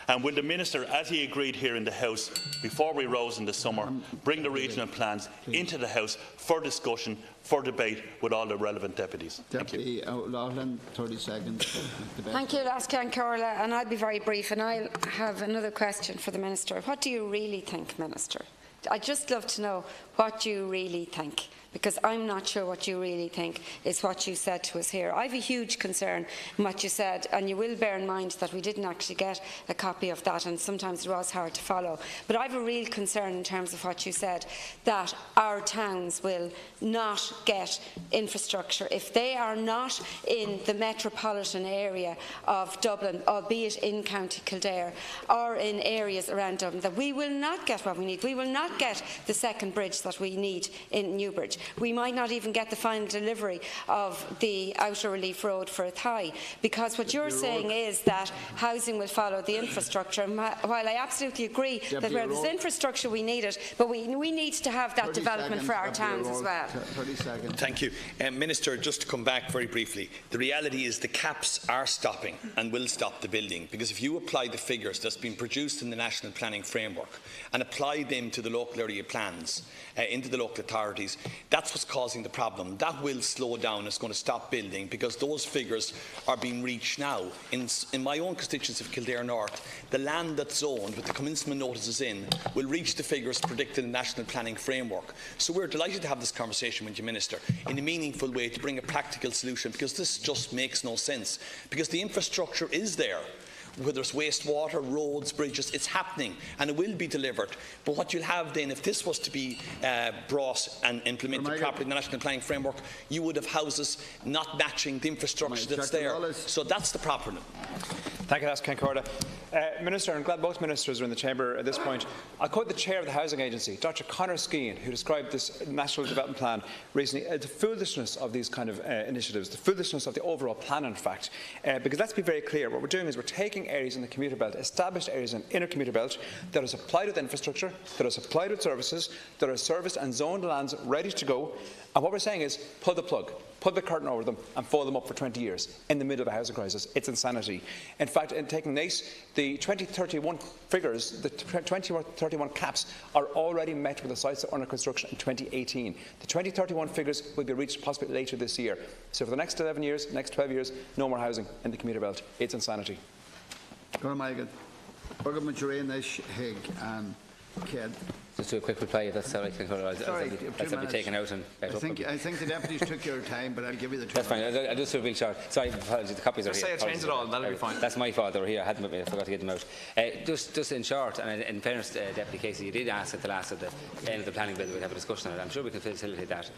And will the Minister, as he agreed here in the House before we rose in the summer, bring the regional plans into the House for discussion, for debate with all the relevant deputies? Deputy O'Loughlin, 30 seconds. Thank you, Lascan Corla, and I'll be very brief, and I'll have another question for the Minister. What do you really think, Minister? I'd just love to know what you really think, because I'm not sure what you really think is what you said to us here. I have a huge concern in what you said, and you will bear in mind that we didn't actually get a copy of that, and sometimes it was hard to follow. But I have a real concern in terms of what you said, that our towns will not get infrastructure if they are not in the metropolitan area of Dublin, albeit in County Kildare, or in areas around Dublin, that we will not get what we need. We will not get the second bridge that we need in Newbridge. We might not even get the final delivery of the Outer Relief Road for Athy, because what you're saying is that housing will follow the infrastructure. And while I absolutely agree that where there's infrastructure we need it, but we need to have that development for our towns as well. 30 seconds. Thank you. Minister, just to come back very briefly, the reality is the caps are stopping and will stop the building, because if you apply the figures that's been produced in the National Planning Framework and apply them to the local area plans, into the local authorities, that's what's causing the problem. That will slow down. It's going to stop building because those figures are being reached now. In my own constituency of Kildare North, the land that's zoned with the commencement notices in will reach the figures predicted in the National Planning Framework. So we're delighted to have this conversation with you, Minister, in a meaningful way to bring a practical solution, because this just makes no sense. Because the infrastructure is there. Whether it's wastewater, roads, bridges, it's happening and it will be delivered. But what you'll have then, if this was to be brought and implemented properly in the National Planning Framework, you would have houses not matching the infrastructure that's there. So that's the problem. Thank you, Lascan Corla. Minister, I'm glad both ministers are in the chamber at this point. I'll quote the chair of the Housing Agency, Dr. Conor Skean, who described this National Development Plan recently, the foolishness of these kind of initiatives, the foolishness of the overall plan, in fact. Because let's be very clear, what we're doing is we're taking areas in the commuter belt, established areas in inner commuter belt, that are supplied with infrastructure, that are supplied with services, that are serviced and zoned lands ready to go. And what we're saying is pull the plug, pull the curtain over them and fold them up for 20 years in the middle of a housing crisis. It's insanity. In fact, in taking NACE, the 2031 figures, the 2031 caps are already met with the sites that are under construction in 2018. The 2031 figures will be reached possibly later this year. So for the next 11 years, next 12 years, no more housing in the commuter belt. It's insanity. Okay. Just do a quick reply, if that's all right. That'll be taken out and back up. I think the deputies took your time, but I'll give you the 2 That's minutes. fine. I'll just do a real short. Sorry, apologies. The copies are Just here. say I changed it all. That'll be fine. That's my fault. They were here. I forgot to get them out. Just in short, and in fairness, Deputy Casey, you did ask at the last of the end of the planning bill that we'd have a discussion on it. I'm sure we can facilitate that.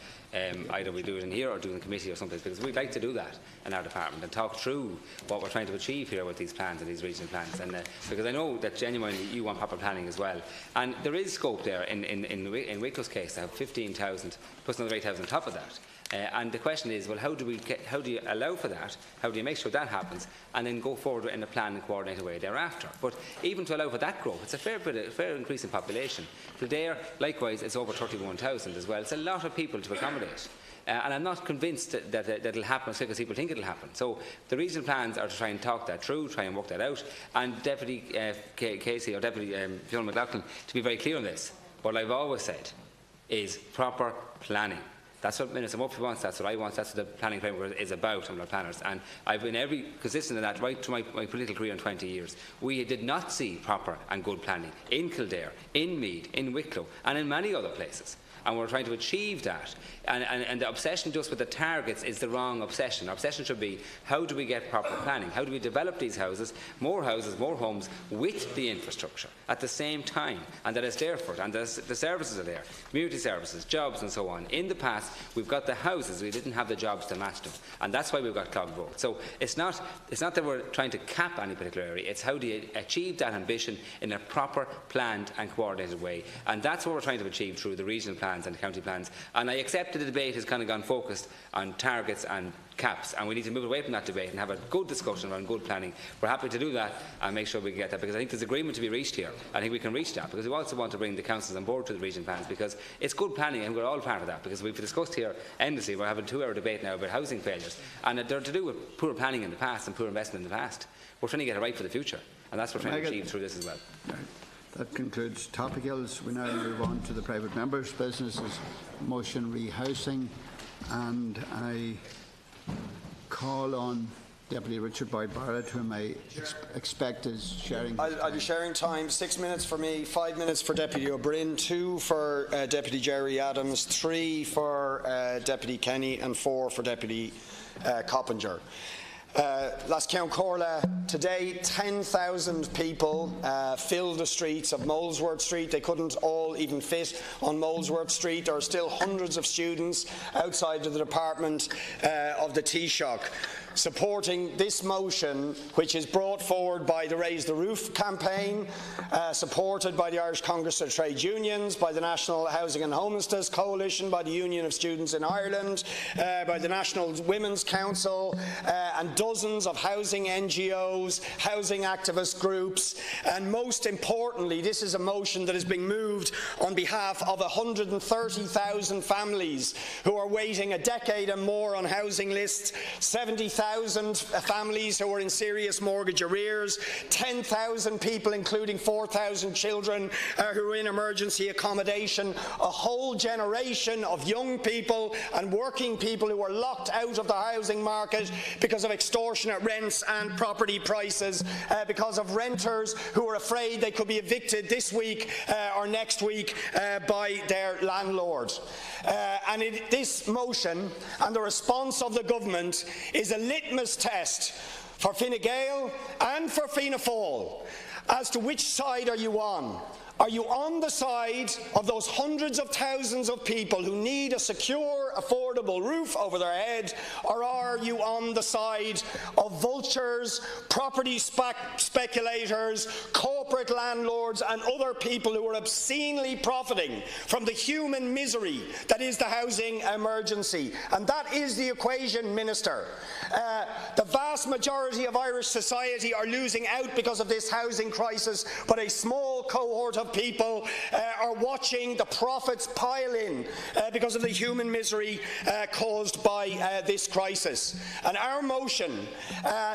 Either we do it in here or do it in committee or something, because we'd like to do that in our department and talk through what we're trying to achieve here with these plans and these regional plans. And because I know that genuinely you want proper planning as well, and there is scope there in Wicklow's case to have 15,000 plus another 8,000 on top of that. And the question is, well, how do you allow for that? How do you make sure that happens, and then go forward in a planned and coordinated way thereafter? But even to allow for that growth, it's a fair increase in population. Kildare, likewise, it's over 31,000 as well. It's a lot of people to accommodate. And I'm not convinced that it'll happen as quick as people think it'll happen. So the regional plans are to try and talk that through, try and work that out. And Deputy Casey or Deputy Fiona McLaughlin, to be very clear on this, what I've always said is proper planning. That's what Minister Murphy wants, that's what I want, that's what the planning framework is about. I'm not planners. And I've been consistent in that right to my political career in 20 years. We did not see proper and good planning in Kildare, in Meath, in Wicklow and in many other places. And we're trying to achieve that. And the obsession just with the targets is the wrong obsession. Our obsession should be, how do we get proper planning? How do we develop these houses, more homes, with the infrastructure at the same time? And that it's there for it. And the services are there, community services, jobs and so on. In the past, we've got the houses, we didn't have the jobs to match them. And that's why we've got clogged roads. So it's not that we're trying to cap any particular area, it's how do you achieve that ambition in a proper, planned and coordinated way. And that's what we're trying to achieve through the regional plans and county plans. And I accept that the debate has kind of gone focused on targets and caps, and we need to move away from that debate and have a good discussion around good planning. We're happy to do that and make sure we can get that, because I think there's agreement to be reached here. I think we can reach that, because we also want to bring the councils on board to the regional plans, because it's good planning and we're all part of that, because we've discussed here endlessly. We're having a 2-hour debate now about housing failures, and they're to do with poor planning in the past and poor investment in the past. We're trying to get it right for the future, and that's what we're trying to achieve through this as well. That concludes topicals. We now move on to the private members' businesses, motion rehousing, and I call on Deputy Richard Boyd Barrett, whom I expect is sharing. I'll be sharing time. 6 minutes for me, 5 minutes for Deputy O'Brien, 2 for Deputy Jerry Adams, 3 for Deputy Kenny, and 4 for Deputy Coppinger. Last count Corla, today 10,000 people filled the streets of Molesworth Street. They couldn't all even fit on Molesworth Street. There are still hundreds of students outside of the department of the Taoiseach supporting this motion, which is brought forward by the Raise the Roof campaign, supported by the Irish Congress of Trade Unions, by the National Housing and Homelessness Coalition, by the Union of Students in Ireland, by the National Women's Council, and dozens of housing NGOs, housing activist groups, and most importantly, this is a motion that is being moved on behalf of 130,000 families who are waiting a decade and more on housing lists, 70,000 families who are in serious mortgage arrears, 10,000 people, including 4,000 children who are in emergency accommodation, a whole generation of young people and working people who are locked out of the housing market because of extortionate rents and property prices, because of renters who are afraid they could be evicted this week or next week by their landlord. This motion and the response of the government is a litmus test for Fine Gael and for Fianna Fáil as to which side are you on. Are you on the side of those hundreds of thousands of people who need a secure, affordable roof over their head, or are you on the side of vultures, property speculators, corporate landlords and other people who are obscenely profiting from the human misery that is the housing emergency? And that is the equation, Minister. The vast majority of Irish society are losing out because of this housing crisis, but a small cohort of people are watching the profits pile in because of the human misery caused by this crisis. And our motion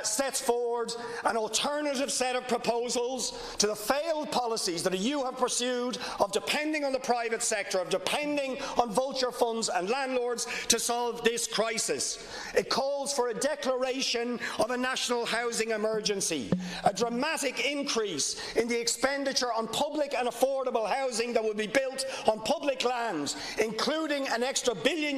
sets forward an alternative set of proposals to the failed policies that you have pursued of depending on the private sector, of depending on vulture funds and landlords to solve this crisis. It calls for a declaration of a national housing emergency, a dramatic increase in the expenditure on public and affordable housing that will be built on public lands, including an extra €1 billion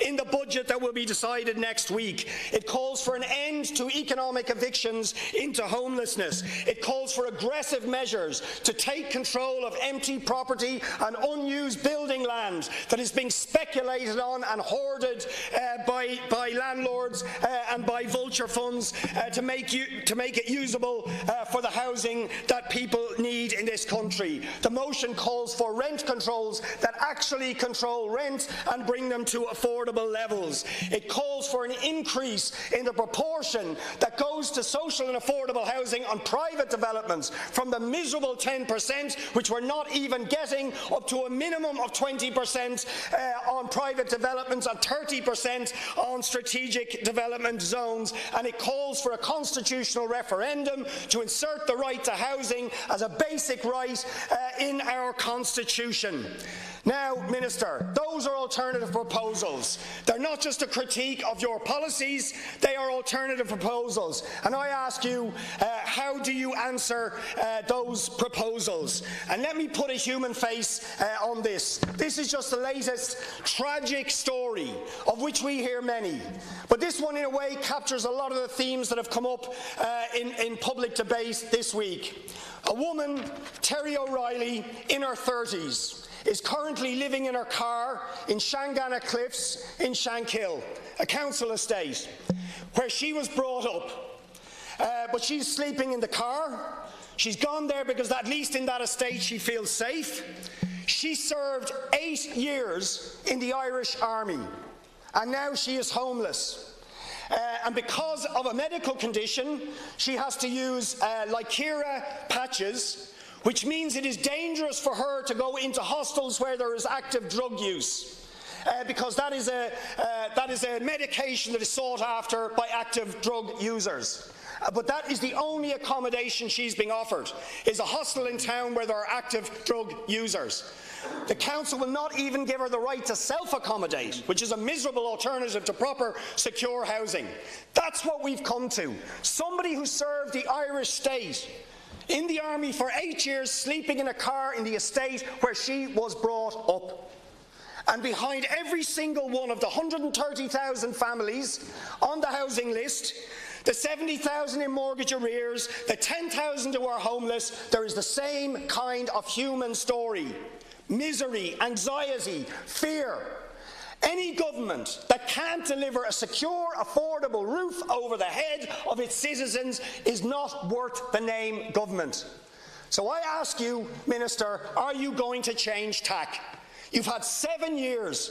in the budget that will be decided next week. It calls for an end to economic evictions into homelessness. It calls for aggressive measures to take control of empty property and unused building land that is being speculated on and hoarded by landlords and by vulture funds to make it usable for the housing that people need in this country. The motion calls for rent controls that actually control rent and bring them to affordable levels. It calls for an increase in the proportion that goes to social and affordable housing on private developments from the miserable 10%, which we're not even getting, up to a minimum of 20% on private developments and 30% on strategic development zones. And it calls for a constitutional referendum to insert the right to housing as a basic right in our constitution. Now, Minister, those are alternative proposals. They're not just a critique of your policies, they are alternative proposals. And I ask you, how do you answer those proposals? And let me put a human face on this. This is just the latest tragic story, of which we hear many. But this one, in a way, captures a lot of the themes that have come up in public debate this week. A woman, Terry O'Reilly, in her 30s, is currently living in her car in Shanganagh Cliffs in Shankill, a council estate, where she was brought up. But she's sleeping in the car. She's gone there because at least in that estate she feels safe. She served 8 years in the Irish Army, and now she is homeless. And because of a medical condition, she has to use Lycera patches, which means it is dangerous for her to go into hostels where there is active drug use, because that is a medication that is sought after by active drug users. But that is the only accommodation she's being offered, is a hostel in town where there are active drug users. The council will not even give her the right to self-accommodate, which is a miserable alternative to proper, secure housing. That's what we've come to. Somebody who served the Irish state in the army for 8 years, sleeping in a car in the estate where she was brought up. And behind every single one of the 130,000 families on the housing list, the 70,000 in mortgage arrears, the 10,000 who are homeless, there is the same kind of human story. Misery, anxiety, fear. Any government that can't deliver a secure, affordable roof over the head of its citizens is not worth the name government. So I ask you, Minister, are you going to change tack? You've had 7 years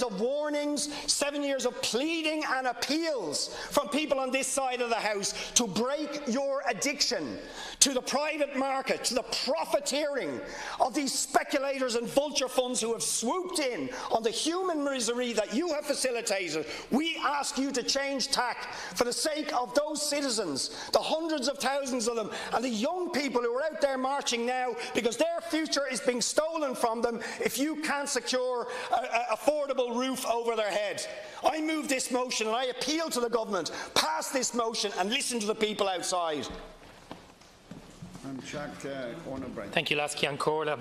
of warnings, 7 years of pleading and appeals from people on this side of the House to break your addiction to the private market, to the profiteering of these speculators and vulture funds who have swooped in on the human misery that you have facilitated. We ask you to change tack for the sake of those citizens, the hundreds of thousands of them, and the young people who are out there marching now because their future is being stolen from them if you can't secure an affordable roof over their head. I move this motion and I appeal to the government, pass this motion and listen to the people outside. Thank you, Lascian Corla.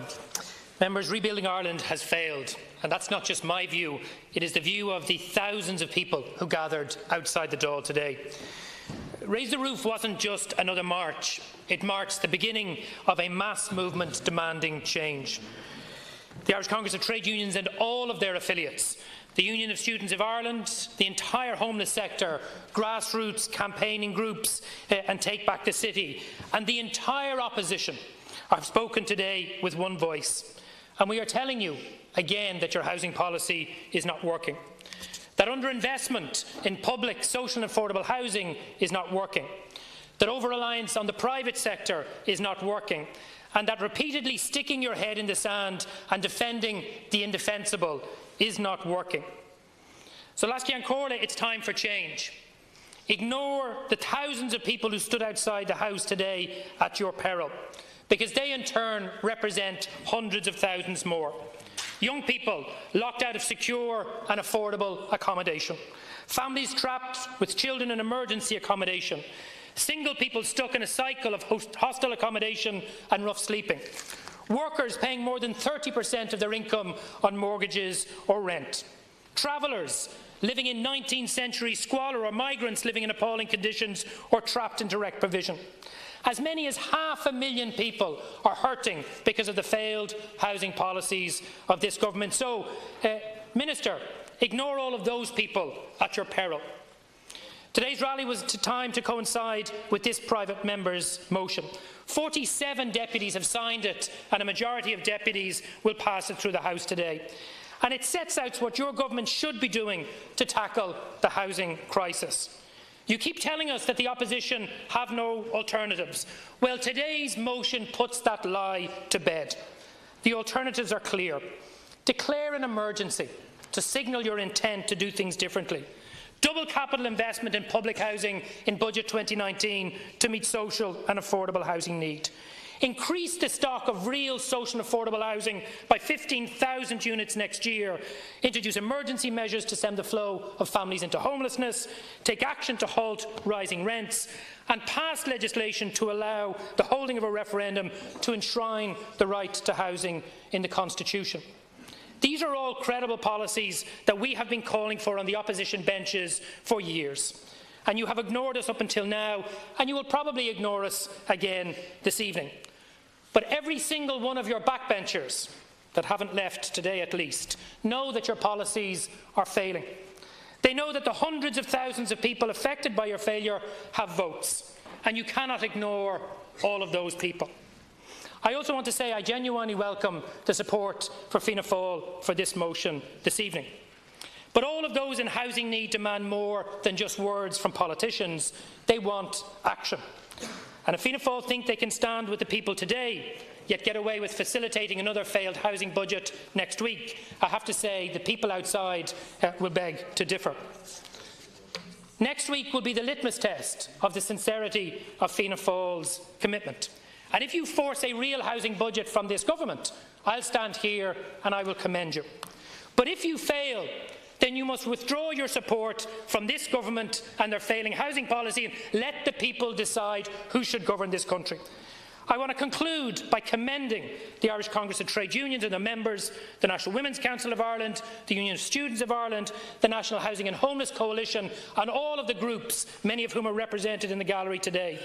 Members, rebuilding Ireland has failed, and that's not just my view, it is the view of the thousands of people who gathered outside the Dáil today. Raise the Roof wasn't just another march, it marks the beginning of a mass movement demanding change. The Irish Congress of Trade Unions and all of their affiliates, the Union of Students of Ireland, the entire homeless sector, grassroots campaigning groups and Take Back the City, and the entire opposition have spoken today with one voice. And we are telling you again that your housing policy is not working, that underinvestment in public, social and affordable housing is not working, that over-reliance on the private sector is not working, and that repeatedly sticking your head in the sand and defending the indefensible is not working. So, Lascian Corla, it's time for change. Ignore the thousands of people who stood outside the House today at your peril, because they in turn represent hundreds of thousands more. Young people locked out of secure and affordable accommodation, families trapped with children in emergency accommodation, single people stuck in a cycle of hostile accommodation and rough sleeping, workers paying more than 30% of their income on mortgages or rent, travellers living in 19th century squalor, or migrants living in appalling conditions or trapped in direct provision. As many as 500,000 people are hurting because of the failed housing policies of this government. So, Minister, ignore all of those people at your peril. Today's rally was time to coincide with this private member's motion. 47 deputies have signed it, and a majority of deputies will pass it through the House today. And it sets out what your government should be doing to tackle the housing crisis. You keep telling us that the opposition have no alternatives. Well, today's motion puts that lie to bed. The alternatives are clear. Declare an emergency to signal your intent to do things differently. Double capital investment in public housing in Budget 2019 to meet social and affordable housing need. Increase the stock of real social and affordable housing by 15,000 units next year. Introduce emergency measures to stem the flow of families into homelessness. Take action to halt rising rents. And pass legislation to allow the holding of a referendum to enshrine the right to housing in the Constitution. These are all credible policies that we have been calling for on the opposition benches for years. And you have ignored us up until now, and you will probably ignore us again this evening. But every single one of your backbenchers that haven't left today at least know that your policies are failing. They know that the hundreds of thousands of people affected by your failure have votes, and you cannot ignore all of those people. I also want to say I genuinely welcome the support for Fianna Fáil for this motion this evening. But all of those in housing need demand more than just words from politicians. They want action. And if Fianna Fáil think they can stand with the people today, yet get away with facilitating another failed housing budget next week, I have to say the people outside will beg to differ. Next week will be the litmus test of the sincerity of Fianna Fáil's commitment. And if you force a real housing budget from this government, I'll stand here and I will commend you. But if you fail, then you must withdraw your support from this government and their failing housing policy and let the people decide who should govern this country. I want to conclude by commending the Irish Congress of Trade Unions and their members, the National Women's Council of Ireland, the Union of Students of Ireland, the National Housing and Homeless Coalition, and all of the groups, many of whom are represented in the gallery today.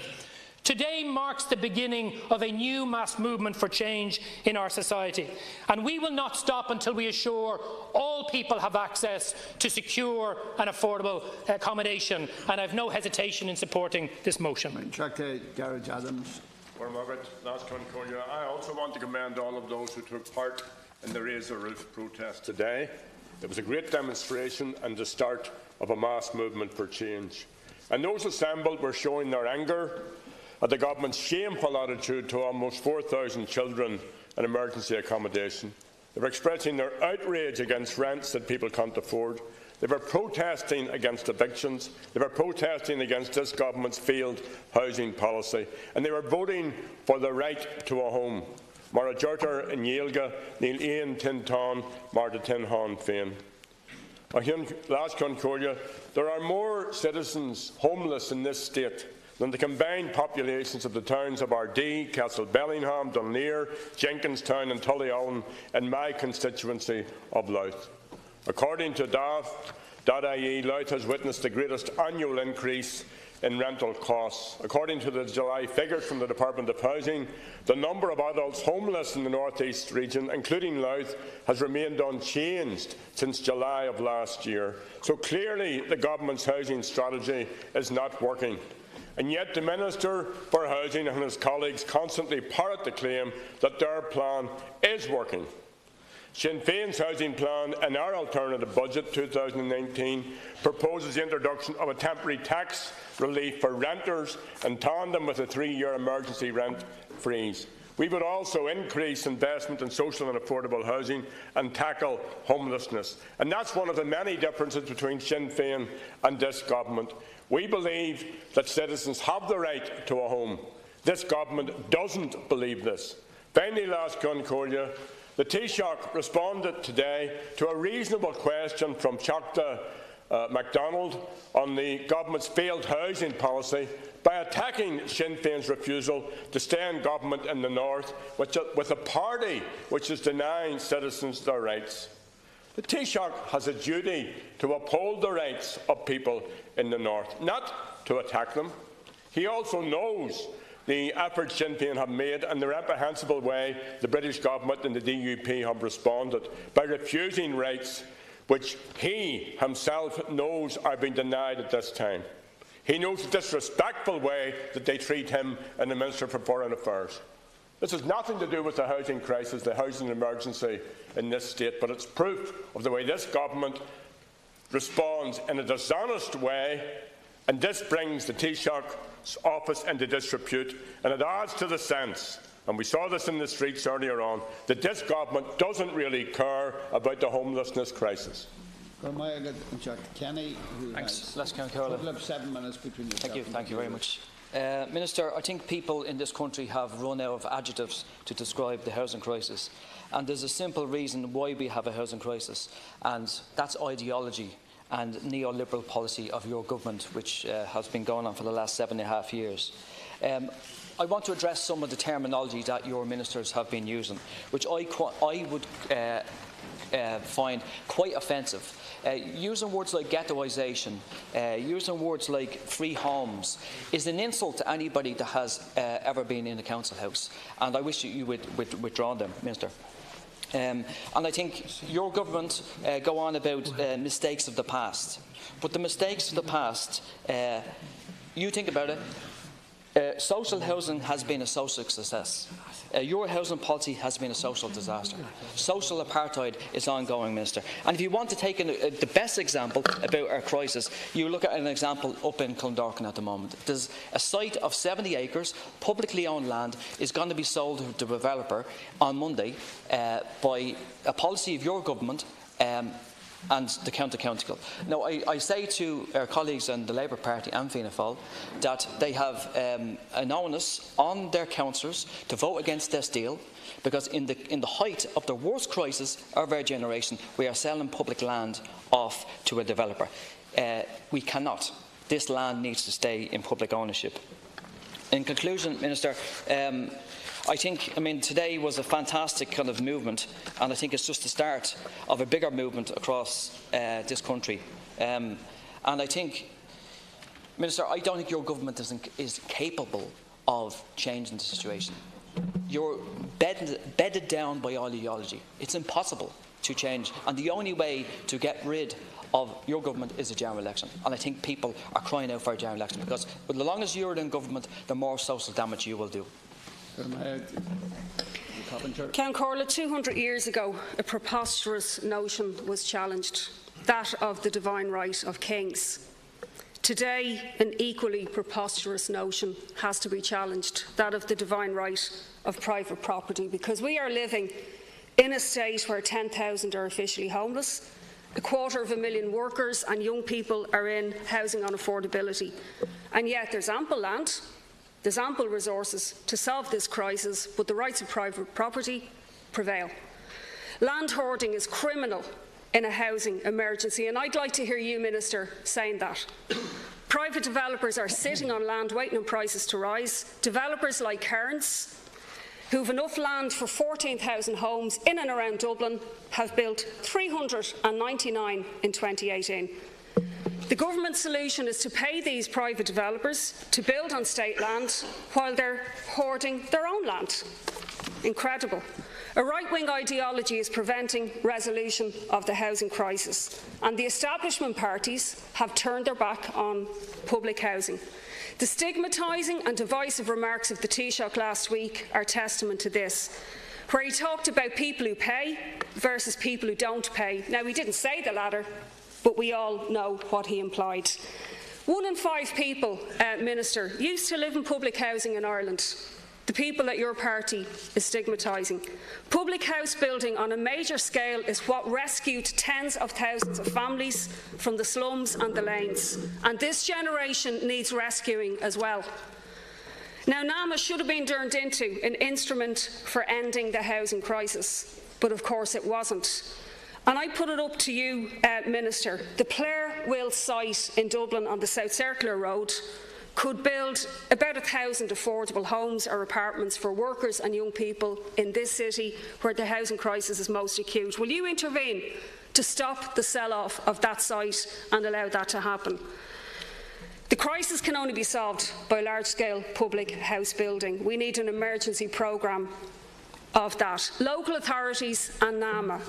Today marks the beginning of a new mass movement for change in our society, and we will not stop until we assure all people have access to secure and affordable accommodation, and I have no hesitation in supporting this motion. I also want to commend all of those who took part in the Raise the Roof protest today. It was a great demonstration and the start of a mass movement for change. And those assembled were showing their anger at the government's shameful attitude to almost 4,000 children in emergency accommodation. They were expressing their outrage against rents that people can't afford. They were protesting against evictions. They were protesting against this government's failed housing policy. And they were voting for the right to a home. Mara Jurter in Yelga, Neil Ian Tinton, Marta Tinhan Fain. Last Concordia, there are more citizens homeless in this state than the combined populations of the towns of Ardee, Castlebellingham, Dunleer, Jenkinstown and Tullyowen in my constituency of Louth. According to DAF.ie, Louth has witnessed the greatest annual increase in rental costs. According to the July figures from the Department of Housing, the number of adults homeless in the North East region, including Louth, has remained unchanged since July of last year. So clearly the government's housing strategy is not working. And yet the Minister for Housing and his colleagues constantly parrot the claim that their plan is working. Sinn Féin's housing plan in our alternative budget 2019 proposes the introduction of a temporary tax relief for renters in tandem with a 3-year emergency rent freeze. We would also increase investment in social and affordable housing and tackle homelessness. And that's one of the many differences between Sinn Féin and this government. We believe that citizens have the right to a home. This government doesn't believe this. Finally, last Concordia, the Taoiseach responded today to a reasonable question from Seachta MacDonald on the government's failed housing policy by attacking Sinn Féin's refusal to stay in government in the north with a party which is denying citizens their rights. The Taoiseach has a duty to uphold the rights of people in the north, not to attack them. He also knows the efforts Sinn Féin have made and the reprehensible way the British government and the DUP have responded by refusing rights which he himself knows are being denied at this time. He knows the disrespectful way that they treat him and the Minister for Foreign Affairs. This has nothing to do with the housing crisis, the housing emergency in this state, but it's proof of the way this government responds in a dishonest way, and this brings the Taoiseach's office into disrepute, and it adds to the sense, and we saw this in the streets earlier on, that this government doesn't really care about the homelessness crisis. Kenny, thanks. Let's count Carla. 7 minutes between yourself. Thank you very much. Minister, I think people in this country have run out of adjectives to describe the housing crisis, and there's a simple reason why we have a housing crisis, and that's ideology and neoliberal policy of your government, which has been going on for the last 7.5 years. I want to address some of the terminology that your ministers have been using, which I would find quite offensive. Using words like ghettoisation, using words like free homes, is an insult to anybody that has ever been in a council house, and I wish you would withdraw them, Minister. And I think your government go on about mistakes of the past, but the mistakes of the past, you think about it, social housing has been a social success. Your housing policy has been a social disaster. Social apartheid is ongoing, Minister. And if you want to take the best example about our crisis, you look at an example up in Clondalkin at the moment. There's a site of 70 acres, publicly owned land, is going to be sold to the developer on Monday by a policy of your government and the County Council. Now, I say to our colleagues in the Labour Party and Fianna Fáil that they have an onus on their councillors to vote against this deal, because in the height of the worst crisis of our generation, we are selling public land off to a developer. We cannot. This land needs to stay in public ownership. In conclusion, Minister, I think, today was a fantastic kind of movement, and I think it's just the start of a bigger movement across this country. And I think, Minister, I don't think your government is capable of changing the situation. You're bedded down by ideology. It's impossible to change, and the only way to get rid of your government is a general election. And I think people are crying out for a general election, because the longer you're in government, the more social damage you will do. Count Corla, 200 years ago, a preposterous notion was challenged, that of the divine right of kings. Today, an equally preposterous notion has to be challenged, that of the divine right of private property, because we are living in a state where 10,000 are officially homeless, 250,000 workers and young people are in housing unaffordability, and yet there's ample land. There's ample resources to solve this crisis, but the rights of private property prevail. Land hoarding is criminal in a housing emergency, and I'd like to hear you, Minister, saying that. Private developers are sitting on land waiting on prices to rise. Developers like Cairns, who have enough land for 14,000 homes in and around Dublin, have built 399 in 2018. The government solution is to pay these private developers to build on state land while they're hoarding their own land. Incredible. A right-wing ideology is preventing resolution of the housing crisis, and the establishment parties have turned their back on public housing. The stigmatising and divisive remarks of the Taoiseach last week are testament to this, where he talked about people who pay versus people who don't pay. Now, he didn't say the latter, but we all know what he implied. 1 in 5 people, Minister, used to live in public housing in Ireland. The people at your party is stigmatising. Public house building on a major scale is what rescued tens of thousands of families from the slums and the lanes. And this generation needs rescuing as well. Now, NAMA should have been turned into an instrument for ending the housing crisis, but of course it wasn't. And I put it up to you, Minister. The Will site in Dublin on the South Circular Road could build about 1,000 affordable homes or apartments for workers and young people in this city where the housing crisis is most acute. Will you intervene to stop the sell-off of that site and allow that to happen? The crisis can only be solved by large-scale public house building. We need an emergency programme of that. Local authorities and NAMA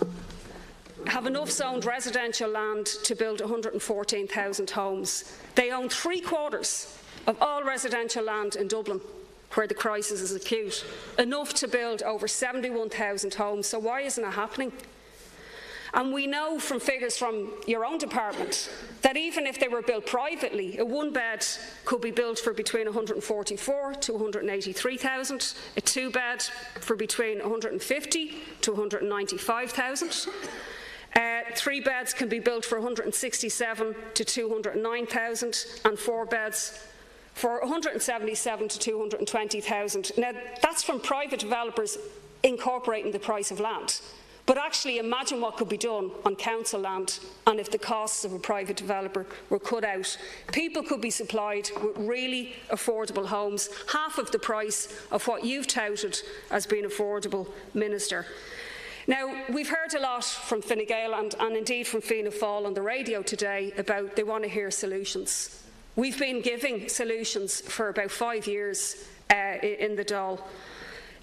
have enough zoned residential land to build 114,000 homes. They own 3/4 of all residential land in Dublin, where the crisis is acute, enough to build over 71,000 homes. So why isn't it happening? And we know from figures from your own department that even if they were built privately, a one-bed could be built for between 144,000 to 183,000, a two-bed for between 150,000 to 195,000. 3 beds can be built for 167,000 to 209,000, and 4 beds for 177,000 to 220,000. Now, that's from private developers incorporating the price of land. But actually, imagine what could be done on council land, and if the costs of a private developer were cut out. People could be supplied with really affordable homes, half of the price of what you've touted as being affordable, Minister. Now, we've heard a lot from Fine Gael and indeed from Fianna Fáil on the radio today about they want to hear solutions. We've been giving solutions for about 5 years in the Dáil.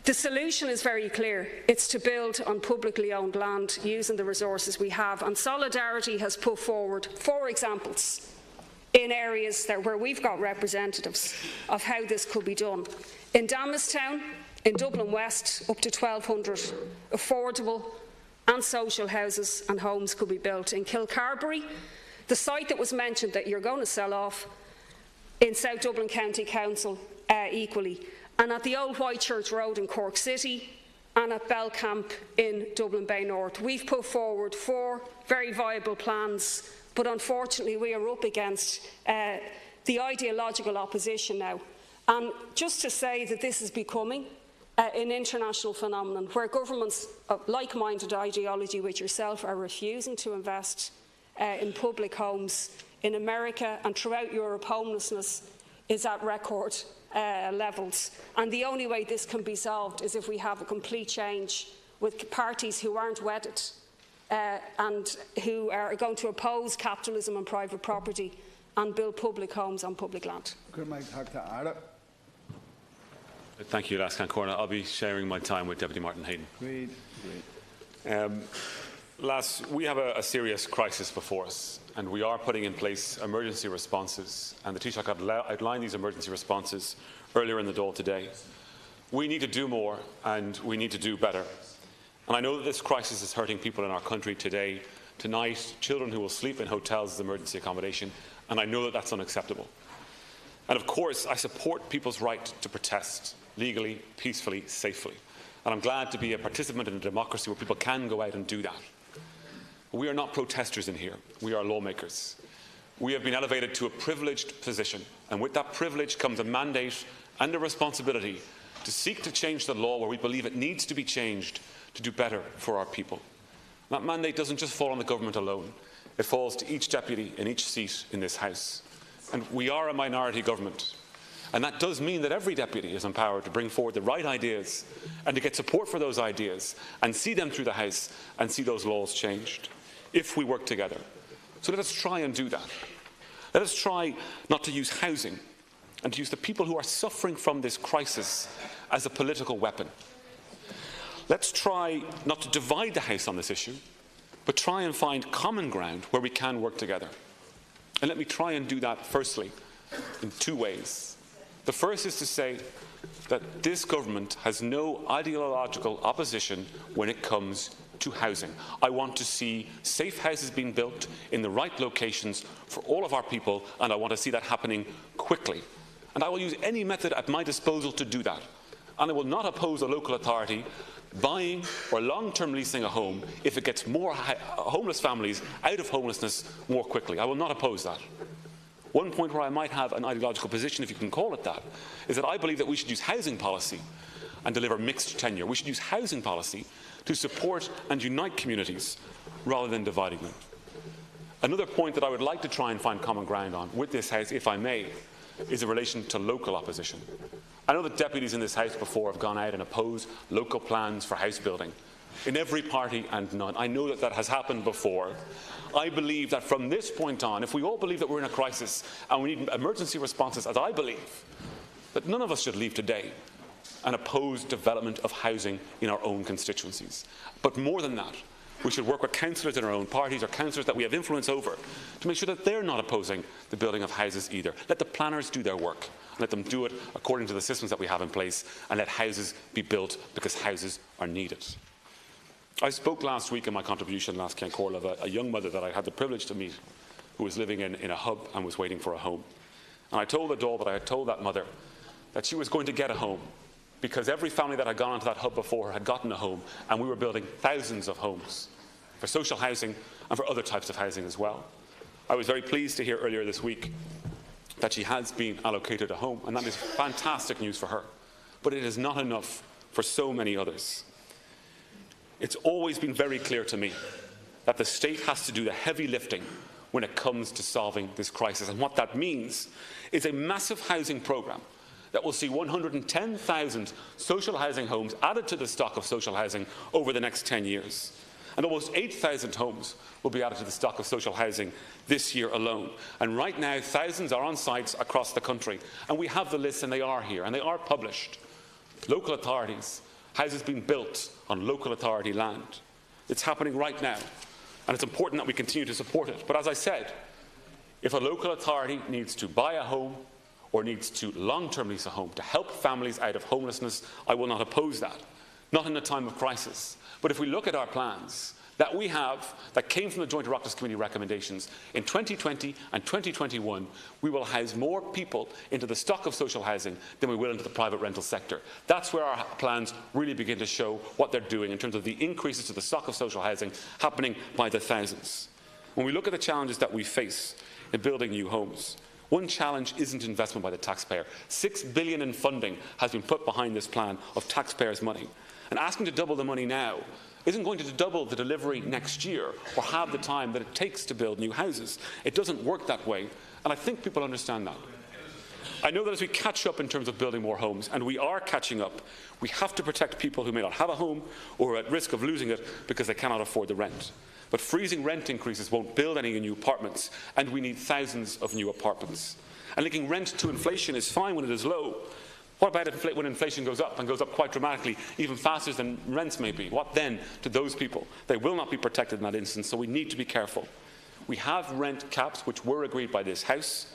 The solution is very clear. It's to build on publicly owned land using the resources we have. And Solidarity has put forward 4 examples in areas where we've got representatives of how this could be done. In Damastown, in Dublin West, up to 1,200 affordable and social houses and homes could be built. In Kilcarberry, the site that was mentioned that you're going to sell off, in South Dublin County Council equally, and at the Old Whitechurch Road in Cork City, and at Belcamp in Dublin Bay North. We've put forward 4 very viable plans, but unfortunately we are up against the ideological opposition now. And just to say that this is becoming an international phenomenon where governments of like-minded ideology with yourself are refusing to invest in public homes. In America and throughout Europe, homelessness is at record levels. And the only way this can be solved is if we have a complete change with parties who aren't wedded and who are going to oppose capitalism and private property and build public homes on public land. Thank you, Lascan Corner. I'll be sharing my time with Deputy Martin Hayden. Great. We have a serious crisis before us, and we are putting in place emergency responses, and the Taoiseach outlined these emergency responses earlier in the Dáil today. We need to do more, and we need to do better. And I know that this crisis is hurting people in our country today. Tonight, children who will sleep in hotels as emergency accommodation, and I know that that's unacceptable. And of course, I support people's right to protest legally, peacefully, safely. And I'm glad to be a participant in a democracy where people can go out and do that. We are not protesters in here. We are lawmakers. We have been elevated to a privileged position, and with that privilege comes a mandate and a responsibility to seek to change the law where we believe it needs to be changed to do better for our people. That mandate doesn't just fall on the government alone. It falls to each deputy in each seat in this House. And we are a minority government. And that does mean that every deputy is empowered to bring forward the right ideas and to get support for those ideas and see them through the House and see those laws changed, if we work together. So let us try and do that. Let us try not to use housing and to use the people who are suffering from this crisis as a political weapon. Let's try not to divide the House on this issue, but try and find common ground where we can work together. And let me try and do that, firstly, in 2 ways. The first is to say that this government has no ideological opposition when it comes to housing. I want to see safe houses being built in the right locations for all of our people, and I want to see that happening quickly. And I will use any method at my disposal to do that. And I will not oppose a local authority buying or long-term leasing a home if it gets more homeless families out of homelessness more quickly. I will not oppose that. One point where I might have an ideological position, if you can call it that, is that I believe that we should use housing policy and deliver mixed tenure. We should use housing policy to support and unite communities rather than dividing them. Another point that I would like to try and find common ground on with this House, if I may, is in relation to local opposition. I know that deputies in this House before have gone out and opposed local plans for house building, in every party and none. I know that that has happened before. I believe that from this point on, if we all believe that we're in a crisis and we need emergency responses, as I believe, that none of us should leave today and oppose development of housing in our own constituencies. But more than that, we should work with councillors in our own parties or councillors that we have influence over to make sure that they're not opposing the building of houses either. Let the planners do their work. Let them do it according to the systems that we have in place, and let houses be built because houses are needed. I spoke last week in my contribution last Cairn of a young mother that I had the privilege to meet who was living in a hub and was waiting for a home. And I told the Dáil that I had told that mother that she was going to get a home because every family that had gone onto that hub before her had gotten a home, and we were building thousands of homes for social housing and for other types of housing as well. I was very pleased to hear earlier this week that she has been allocated a home, and that is fantastic news for her. But it is not enough for so many others. It's always been very clear to me that the state has to do the heavy lifting when it comes to solving this crisis. And what that means is a massive housing programme that will see 110,000 social housing homes added to the stock of social housing over the next 10 years. And almost 8,000 homes will be added to the stock of social housing this year alone. And right now, thousands are on sites across the country. And we have the lists, and they are here, and they are published. Local authorities, houses being built on local authority land. It's happening right now, and it's important that we continue to support it. But as I said, if a local authority needs to buy a home or needs to long-term lease a home to help families out of homelessness, I will not oppose that, not in a time of crisis. But if we look at our plans that we have, that came from the Joint Oireachtas Committee recommendations, in 2020 and 2021, we will house more people into the stock of social housing than we will into the private rental sector. That's where our plans really begin to show what they're doing in terms of the increases to the stock of social housing happening by the thousands. When we look at the challenges that we face in building new homes, one challenge isn't investment by the taxpayer. $6 billion in funding has been put behind this plan of taxpayers' money. And asking to double the money now isn't going to double the delivery next year or have the time that it takes to build new houses. It doesn't work that way, and I think people understand that. I know that as we catch up in terms of building more homes, and we are catching up, we have to protect people who may not have a home or are at risk of losing it because they cannot afford the rent. But freezing rent increases won't build any new apartments, and we need thousands of new apartments. And linking rent to inflation is fine when it is low. What about when inflation goes up, and goes up quite dramatically, even faster than rents may be? What then to those people? They will not be protected in that instance, so we need to be careful. We have rent caps which were agreed by this House,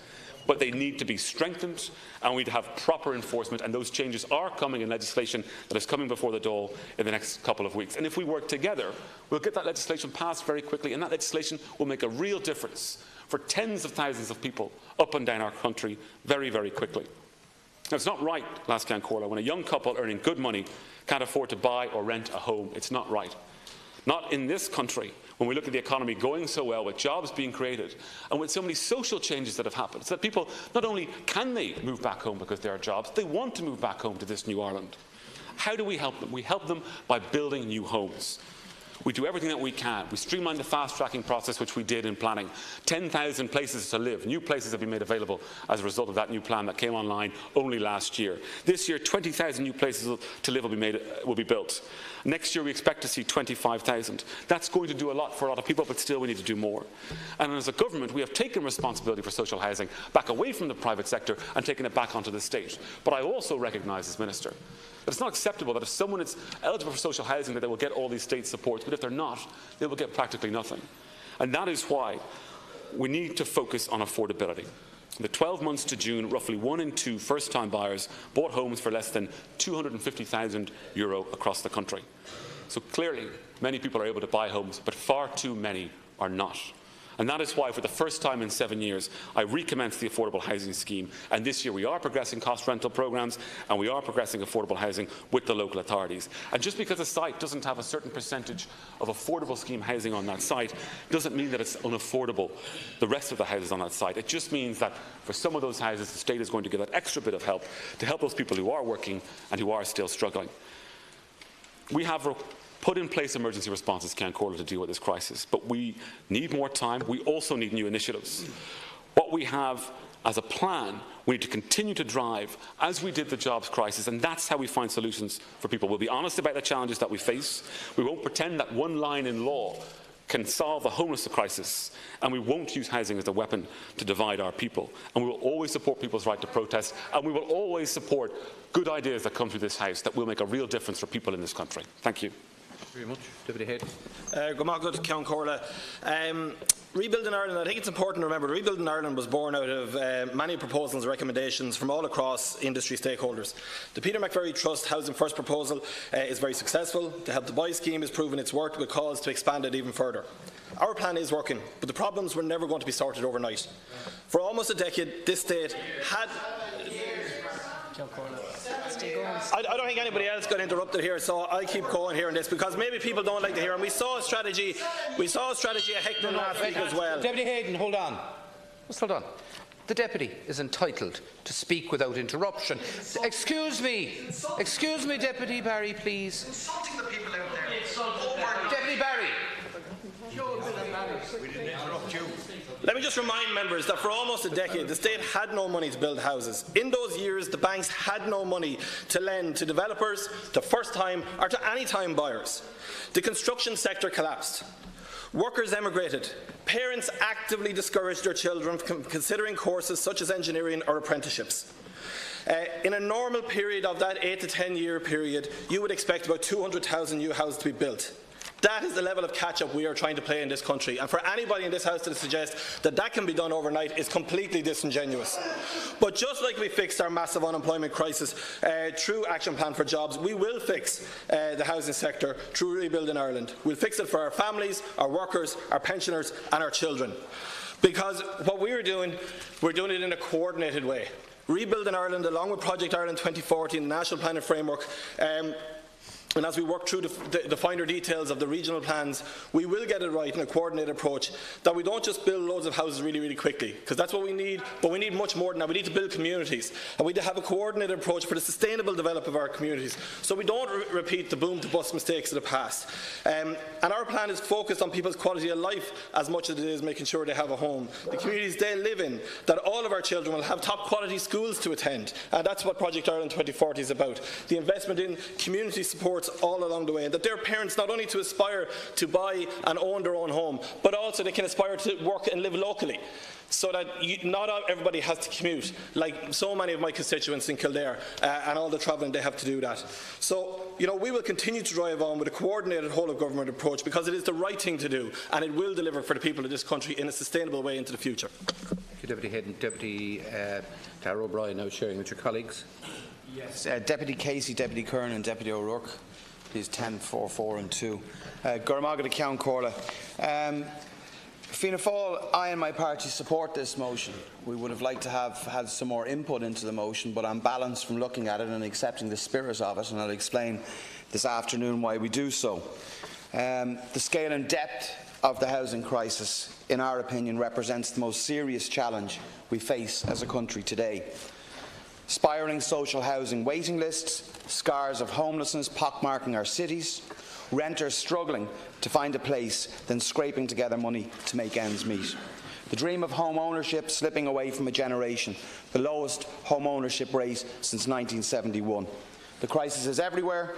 but they need to be strengthened, and we need to have proper enforcement, and those changes are coming in legislation that is coming before the Dáil in the next couple of weeks. And if we work together, we'll get that legislation passed very quickly, and that legislation will make a real difference for tens of thousands of people up and down our country very, very quickly. Now, it's not right, Lascan Corla, when a young couple earning good money can't afford to buy or rent a home. It's not right. Not in this country, when we look at the economy going so well, with jobs being created, and with so many social changes that have happened, so that people, not only can they move back home because there are jobs, they want to move back home to this new Ireland. How do we help them? We help them by building new homes. We do everything that we can. We streamline the fast-tracking process, which we did in planning. 10,000 places to live. New places have been made available as a result of that new plan that came online only last year. This year, 20,000 new places to live will be built. Next year, we expect to see 25,000. That's going to do a lot for a lot of people, but still we need to do more. And as a government, we have taken responsibility for social housing back away from the private sector and taken it back onto the state. But I also recognise, as Minister, that it's not acceptable that if someone is eligible for social housing that they will get all these state supports, but if they're not, they will get practically nothing. And that is why we need to focus on affordability. In the 12 months to June, roughly 1 in 2 first-time buyers bought homes for less than €250,000 across the country. So clearly, many people are able to buy homes, but far too many are not. And that is why, for the first time in 7 years, I recommenced the affordable housing scheme. And this year we are progressing cost rental programmes, and we are progressing affordable housing with the local authorities. And just because a site doesn't have a certain percentage of affordable scheme housing on that site doesn't mean that it's unaffordable, the rest of the houses on that site. It just means that for some of those houses, the state is going to give that extra bit of help to help those people who are working and who are still struggling. We have put in place emergency responses, Ceann Comhairle, to deal with this crisis, but we need more time. We also need new initiatives. What we have as a plan, we need to continue to drive as we did the jobs crisis, and that's how we find solutions for people. We'll be honest about the challenges that we face. We won't pretend that one line in law can solve the homelessness crisis, and we won't use housing as a weapon to divide our people. And we will always support people's right to protest, and we will always support good ideas that come through this House that will make a real difference for people in this country. Thank you. Very much. Deputy Head. Good Ceann Comhairle. Rebuilding Ireland, I think it's important to remember, Rebuilding Ireland was born out of many proposals and recommendations from all across industry stakeholders. The Peter McVerry Trust Housing First proposal is very successful. The Help to Buy scheme has proven its worth with calls to expand it even further. Our plan is working, but the problems were never going to be sorted overnight. For almost a decade, this state had... I don't think anybody else got interrupted here, so I'll keep going here on this because maybe people don't like to hear. And we saw a strategy at Heckman last week as well. Deputy Hayden, hold on. Just hold on. The deputy is entitled to speak without interruption. Excuse me, Deputy Barry, please. Insulting the people out there. Deputy Barry. We didn't interrupt you. Let me just remind members that for almost a decade, the state had no money to build houses. In those years, the banks had no money to lend to developers, to first-time or to any-time buyers. The construction sector collapsed. Workers emigrated. Parents actively discouraged their children from considering courses such as engineering or apprenticeships. In a normal period of that 8 to 10 year period, you would expect about 200,000 new houses to be built. That is the level of catch-up we are trying to play in this country. And for anybody in this House to suggest that that can be done overnight is completely disingenuous. But just like we fixed our massive unemployment crisis through Action Plan for Jobs, we will fix the housing sector through Rebuilding Ireland. We'll fix it for our families, our workers, our pensioners and our children. Because what we're doing it in a coordinated way. Rebuilding Ireland, along with Project Ireland 2040 and the National Planning Framework, and as we work through the finer details of the regional plans, we will get it right in a coordinated approach, that we don't just build loads of houses really, really quickly, because that's what we need, but we need much more than that. We need to build communities, and we need to have a coordinated approach for the sustainable development of our communities, so we don't repeat the boom-to-bust mistakes of the past. And our plan is focused on people's quality of life as much as it is making sure they have a home, the communities they live in, that all of our children will have top-quality schools to attend, and that's what Project Ireland 2040 is about. The investment in community support all along the way, and that their parents not only to aspire to buy and own their own home, but also they can aspire to work and live locally, so that not everybody has to commute, like so many of my constituents in Kildare, and all the travelling they have to do that. So, we will continue to drive on with a coordinated whole-of-government approach, because it is the right thing to do, and it will deliver for the people of this country in a sustainable way into the future. Thank you, Deputy Head. And Deputy Tara O'Brien, now sharing with your colleagues. Yes, Deputy Casey, Deputy Kern and Deputy O'Rourke. Please 10, 4, 4 and 2. Gurmagad Ceann Comhairle. Fianna Fáil, I and my party support this motion. We would have liked to have had some more input into the motion, but I'm balanced from looking at it and accepting the spirit of it, and I'll explain this afternoon why we do so. The scale and depth of the housing crisis, in our opinion, represents the most serious challenge we face as a country today. Spiralling social housing waiting lists, scars of homelessness pockmarking our cities, renters struggling to find a place, then scraping together money to make ends meet. The dream of home ownership slipping away from a generation, the lowest home ownership rate since 1971. The crisis is everywhere,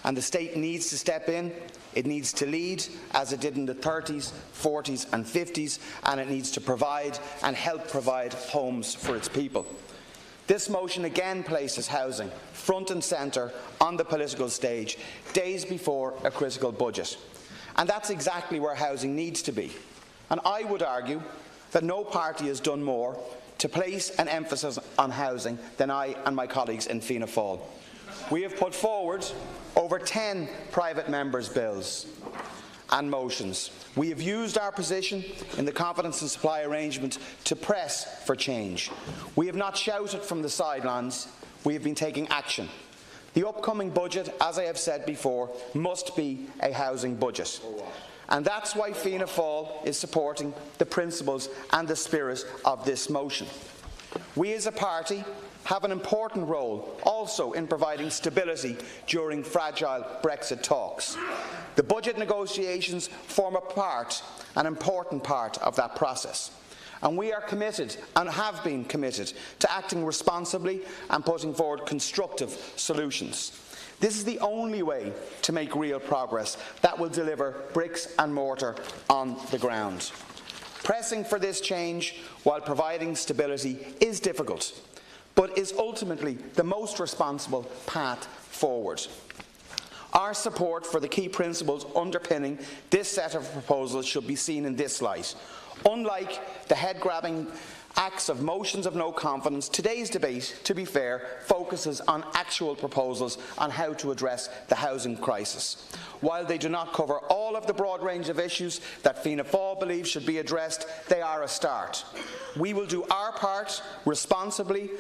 and the state needs to step in. It needs to lead, as it did in the 30s, 40s and 50s, and it needs to provide and help provide homes for its people. This motion again places housing front and centre on the political stage, days before a critical budget. And that's exactly where housing needs to be. And I would argue that no party has done more to place an emphasis on housing than I and my colleagues in Fianna Fáil. We have put forward over 10 private members' bills and motions. We have used our position in the confidence and supply arrangement to press for change. We have not shouted from the sidelines, we have been taking action. The upcoming budget, as I have said before, must be a housing budget. And that's why Fianna Fáil is supporting the principles and the spirit of this motion. We as a party have an important role also in providing stability during fragile Brexit talks. The budget negotiations form an important part of that process. And we are committed, and have been committed, to acting responsibly and putting forward constructive solutions. This is the only way to make real progress that will deliver bricks and mortar on the ground. Pressing for this change while providing stability is difficult, but is ultimately the most responsible path forward. Our support for the key principles underpinning this set of proposals should be seen in this light. Unlike the head-grabbing acts of motions of no confidence, today's debate, to be fair, focuses on actual proposals on how to address the housing crisis. While they do not cover all of the broad range of issues that Fianna Fáil believes should be addressed, they are a start. We will do our part responsibly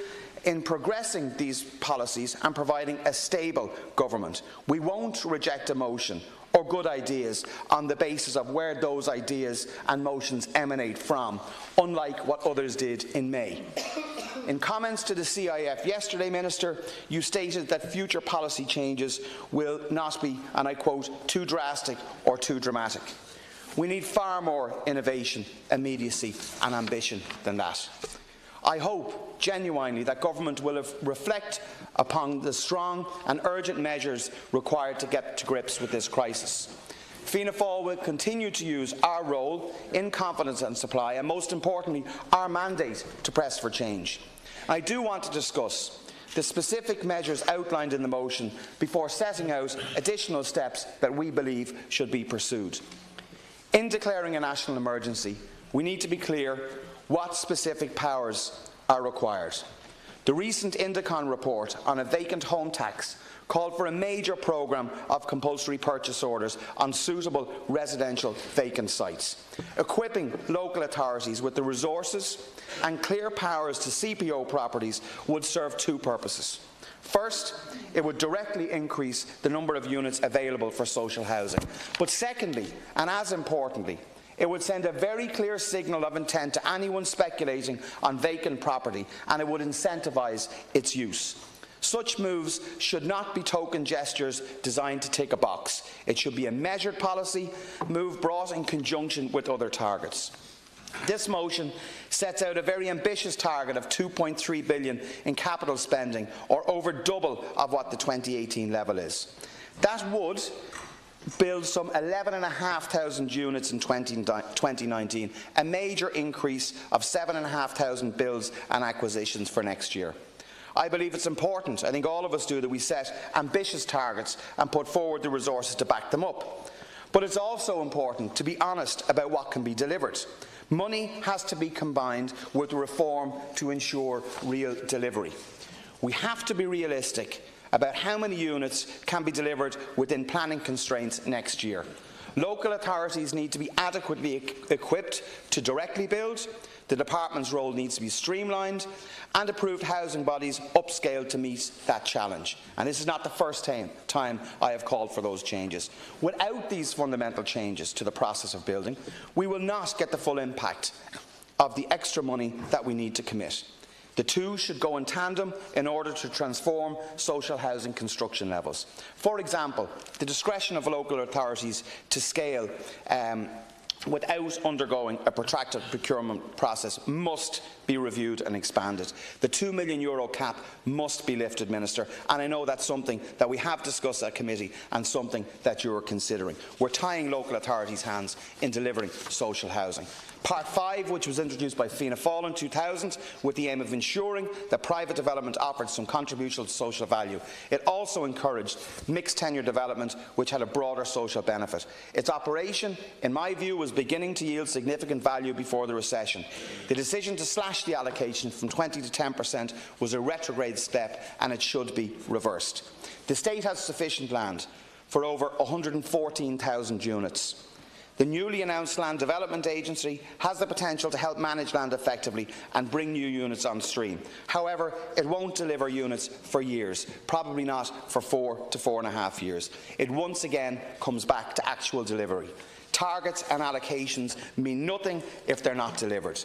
in progressing these policies and providing a stable government. We won't reject a motion or good ideas on the basis of where those ideas and motions emanate from, unlike what others did in May. In comments to the CIF yesterday, Minister, you stated that future policy changes will not be, and I quote, too drastic or too dramatic. We need far more innovation, immediacy and ambition than that. I hope genuinely that government will reflect upon the strong and urgent measures required to get to grips with this crisis. Fianna Fáil will continue to use our role in confidence and supply, and most importantly, our mandate to press for change. I do want to discuss the specific measures outlined in the motion before setting out additional steps that we believe should be pursued. In declaring a national emergency, we need to be clear what specific powers are required. The recent Indicon report on a vacant home tax called for a major programme of compulsory purchase orders on suitable residential vacant sites. Equipping local authorities with the resources and clear powers to CPO properties would serve two purposes. First, it would directly increase the number of units available for social housing. But secondly, and as importantly, it would send a very clear signal of intent to anyone speculating on vacant property, and it would incentivise its use. Such moves should not be token gestures designed to tick a box. It should be a measured policy move brought in conjunction with other targets. This motion sets out a very ambitious target of £2.3 billion in capital spending, or over double of what the 2018 level is. That would build some 11,500 units in 2019, a major increase of 7,500 builds and acquisitions for next year. I believe it's important, I think all of us do, that we set ambitious targets and put forward the resources to back them up. But it's also important to be honest about what can be delivered. Money has to be combined with reform to ensure real delivery. We have to be realistic about how many units can be delivered within planning constraints next year. Local authorities need to be adequately equipped to directly build, the department's role needs to be streamlined, and approved housing bodies upscaled to meet that challenge. And this is not the first time I have called for those changes. Without these fundamental changes to the process of building, we will not get the full impact of the extra money that we need to commit. The two should go in tandem in order to transform social housing construction levels. For example, the discretion of local authorities to scale without undergoing a protracted procurement process must be reviewed and expanded. The €2 million cap must be lifted, Minister, and I know that's something that we have discussed at committee and something that you are considering. We're tying local authorities' hands in delivering social housing. Part 5, which was introduced by Fianna Fáil in 2000 with the aim of ensuring that private development offered some contribution to social value. It also encouraged mixed tenure development, which had a broader social benefit. Its operation, in my view, was beginning to yield significant value before the recession. The decision to slash the allocation from 20 to 10% was a retrograde step, and it should be reversed. The state has sufficient land for over 114,000 units. The newly announced Land Development Agency has the potential to help manage land effectively and bring new units on stream. However, it won't deliver units for years, probably not for 4 to 4.5 years. It once again comes back to actual delivery. Targets and allocations mean nothing if they're not delivered.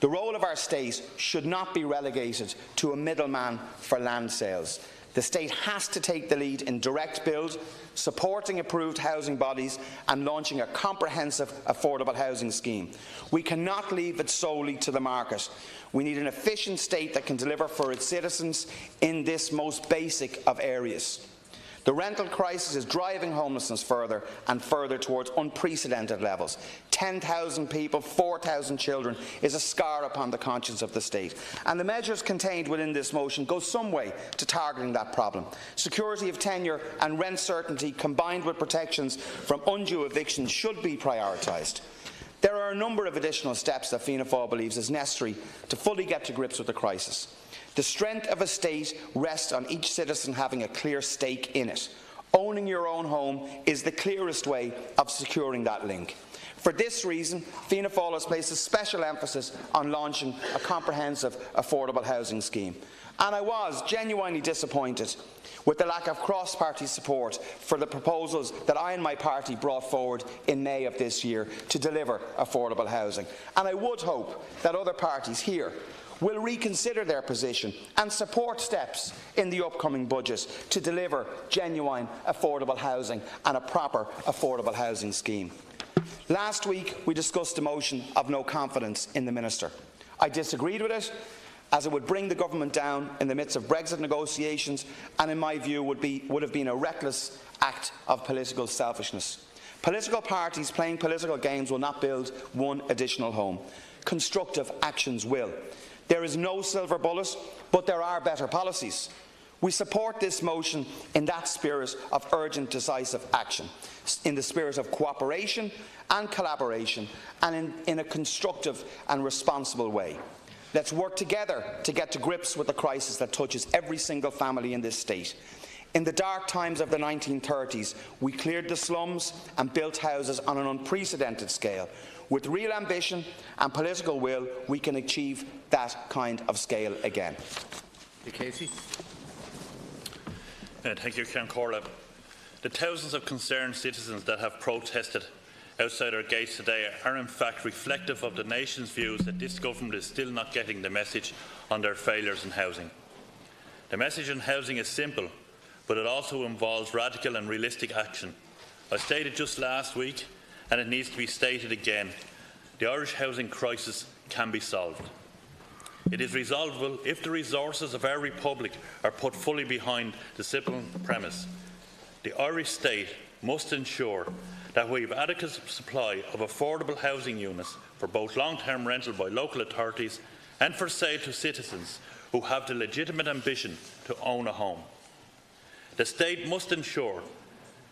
The role of our state should not be relegated to a middleman for land sales. The state has to take the lead in direct build, supporting approved housing bodies and launching a comprehensive affordable housing scheme. We cannot leave it solely to the market. We need an efficient state that can deliver for its citizens in this most basic of areas. The rental crisis is driving homelessness further and further towards unprecedented levels. 10,000 people, 4,000 children is a scar upon the conscience of the state. And the measures contained within this motion go some way to targeting that problem. Security of tenure and rent certainty combined with protections from undue evictions should be prioritised. There are a number of additional steps that Fianna Fáil believes is necessary to fully get to grips with the crisis. The strength of a state rests on each citizen having a clear stake in it. Owning your own home is the clearest way of securing that link. For this reason, Fianna Fáil has placed a special emphasis on launching a comprehensive affordable housing scheme. And I was genuinely disappointed with the lack of cross-party support for the proposals that I and my party brought forward in May of this year to deliver affordable housing. And I would hope that other parties here will reconsider their position and support steps in the upcoming budget to deliver genuine affordable housing and a proper affordable housing scheme. Last week we discussed a motion of no confidence in the Minister. I disagreed with it, as it would bring the government down in the midst of Brexit negotiations and, in my view, would have been a reckless act of political selfishness. Political parties playing political games will not build one additional home. Constructive actions will. There is no silver bullet, but there are better policies. We support this motion in that spirit of urgent, decisive action, in the spirit of cooperation and collaboration, and in a constructive and responsible way. Let's work together to get to grips with the crisis that touches every single family in this state. In the dark times of the 1930s, we cleared the slums and built houses on an unprecedented scale. With real ambition and political will, we can achieve that kind of scale again. Casey. Thank you, Ceann Comhairle. The thousands of concerned citizens that have protested outside our gates today are in fact reflective of the nation's views that this government is still not getting the message on their failures in housing. The message on housing is simple, but it also involves radical and realistic action. I stated just last week, and it needs to be stated again, the Irish housing crisis can be solved. It is resolvable if the resources of our republic are put fully behind the simple premise. The Irish state must ensure that we have adequate supply of affordable housing units for both long-term rental by local authorities and for sale to citizens who have the legitimate ambition to own a home. The state must ensure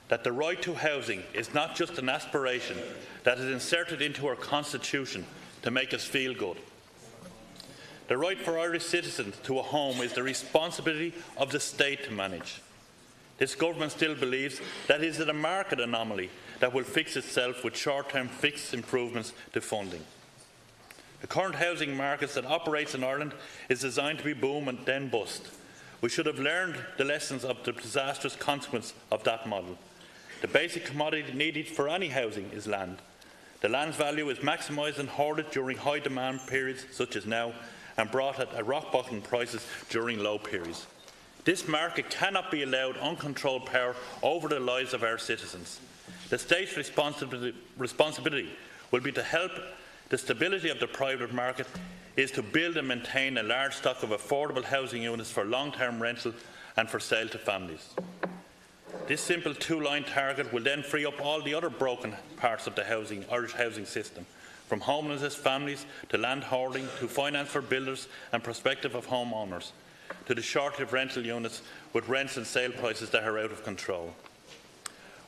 that the right to housing is not just an aspiration that is inserted into our constitution to make us feel good. The right for Irish citizens to a home is the responsibility of the state to manage. This government still believes that it is a market anomaly that will fix itself with short-term fixed improvements to funding. The current housing market that operates in Ireland is designed to be boom and then bust. We should have learned the lessons of the disastrous consequence of that model. The basic commodity needed for any housing is land. The land's value is maximised and hoarded during high demand periods such as now, and brought at rock bottom prices during low periods. This market cannot be allowed uncontrolled power over the lives of our citizens. The state's responsibility will be to help the stability of the private market is to build and maintain a large stock of affordable housing units for long-term rental and for sale to families. This simple two-line target will then free up all the other broken parts of the Irish housing system, from homelessness families to land hoarding to finance for builders and prospective of homeowners, to the shortage of rental units with rents and sale prices that are out of control.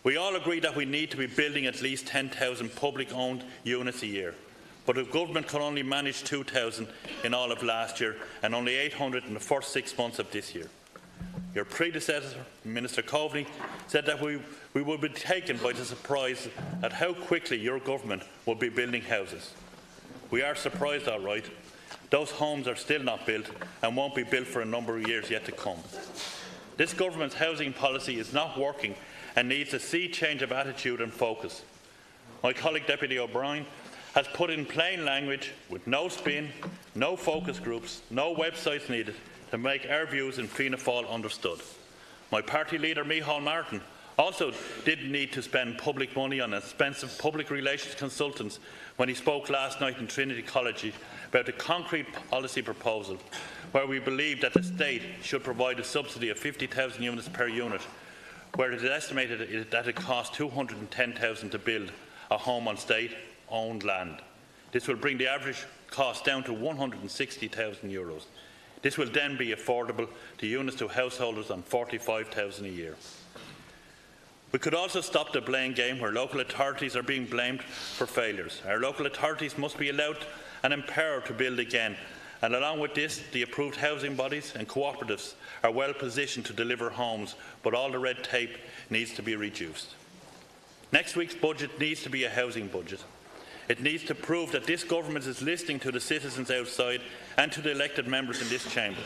We all agree that we need to be building at least 10,000 public-owned units a year, but the government could only manage 2,000 in all of last year and only 800 in the first 6 months of this year. Your predecessor, Minister Coveney, said that we would be taken by the surprise at how quickly your government will be building houses. We are surprised, all right. Those homes are still not built and won't be built for a number of years yet to come. This government's housing policy is not working and needs a sea change of attitude and focus. My colleague Deputy O'Brien has put in plain language, with no spin, no focus groups, no websites needed, to make our views in Fianna Fáil understood. My party leader, Micheál Martin, also didn't need to spend public money on expensive public relations consultants when he spoke last night in Trinity College about a concrete policy proposal where we believe that the state should provide a subsidy of 50,000 units per unit, where it is estimated that it costs 210,000 to build a home on state-owned land. This will bring the average cost down to €160,000. This will then be affordable to units to householders on 45,000 a year. We could also stop the blame game where local authorities are being blamed for failures. Our local authorities must be allowed and empowered to build again, and along with this, the approved housing bodies and cooperatives are well positioned to deliver homes, but all the red tape needs to be reduced. Next week's budget needs to be a housing budget. It needs to prove that this government is listening to the citizens outside and to the elected members in this chamber.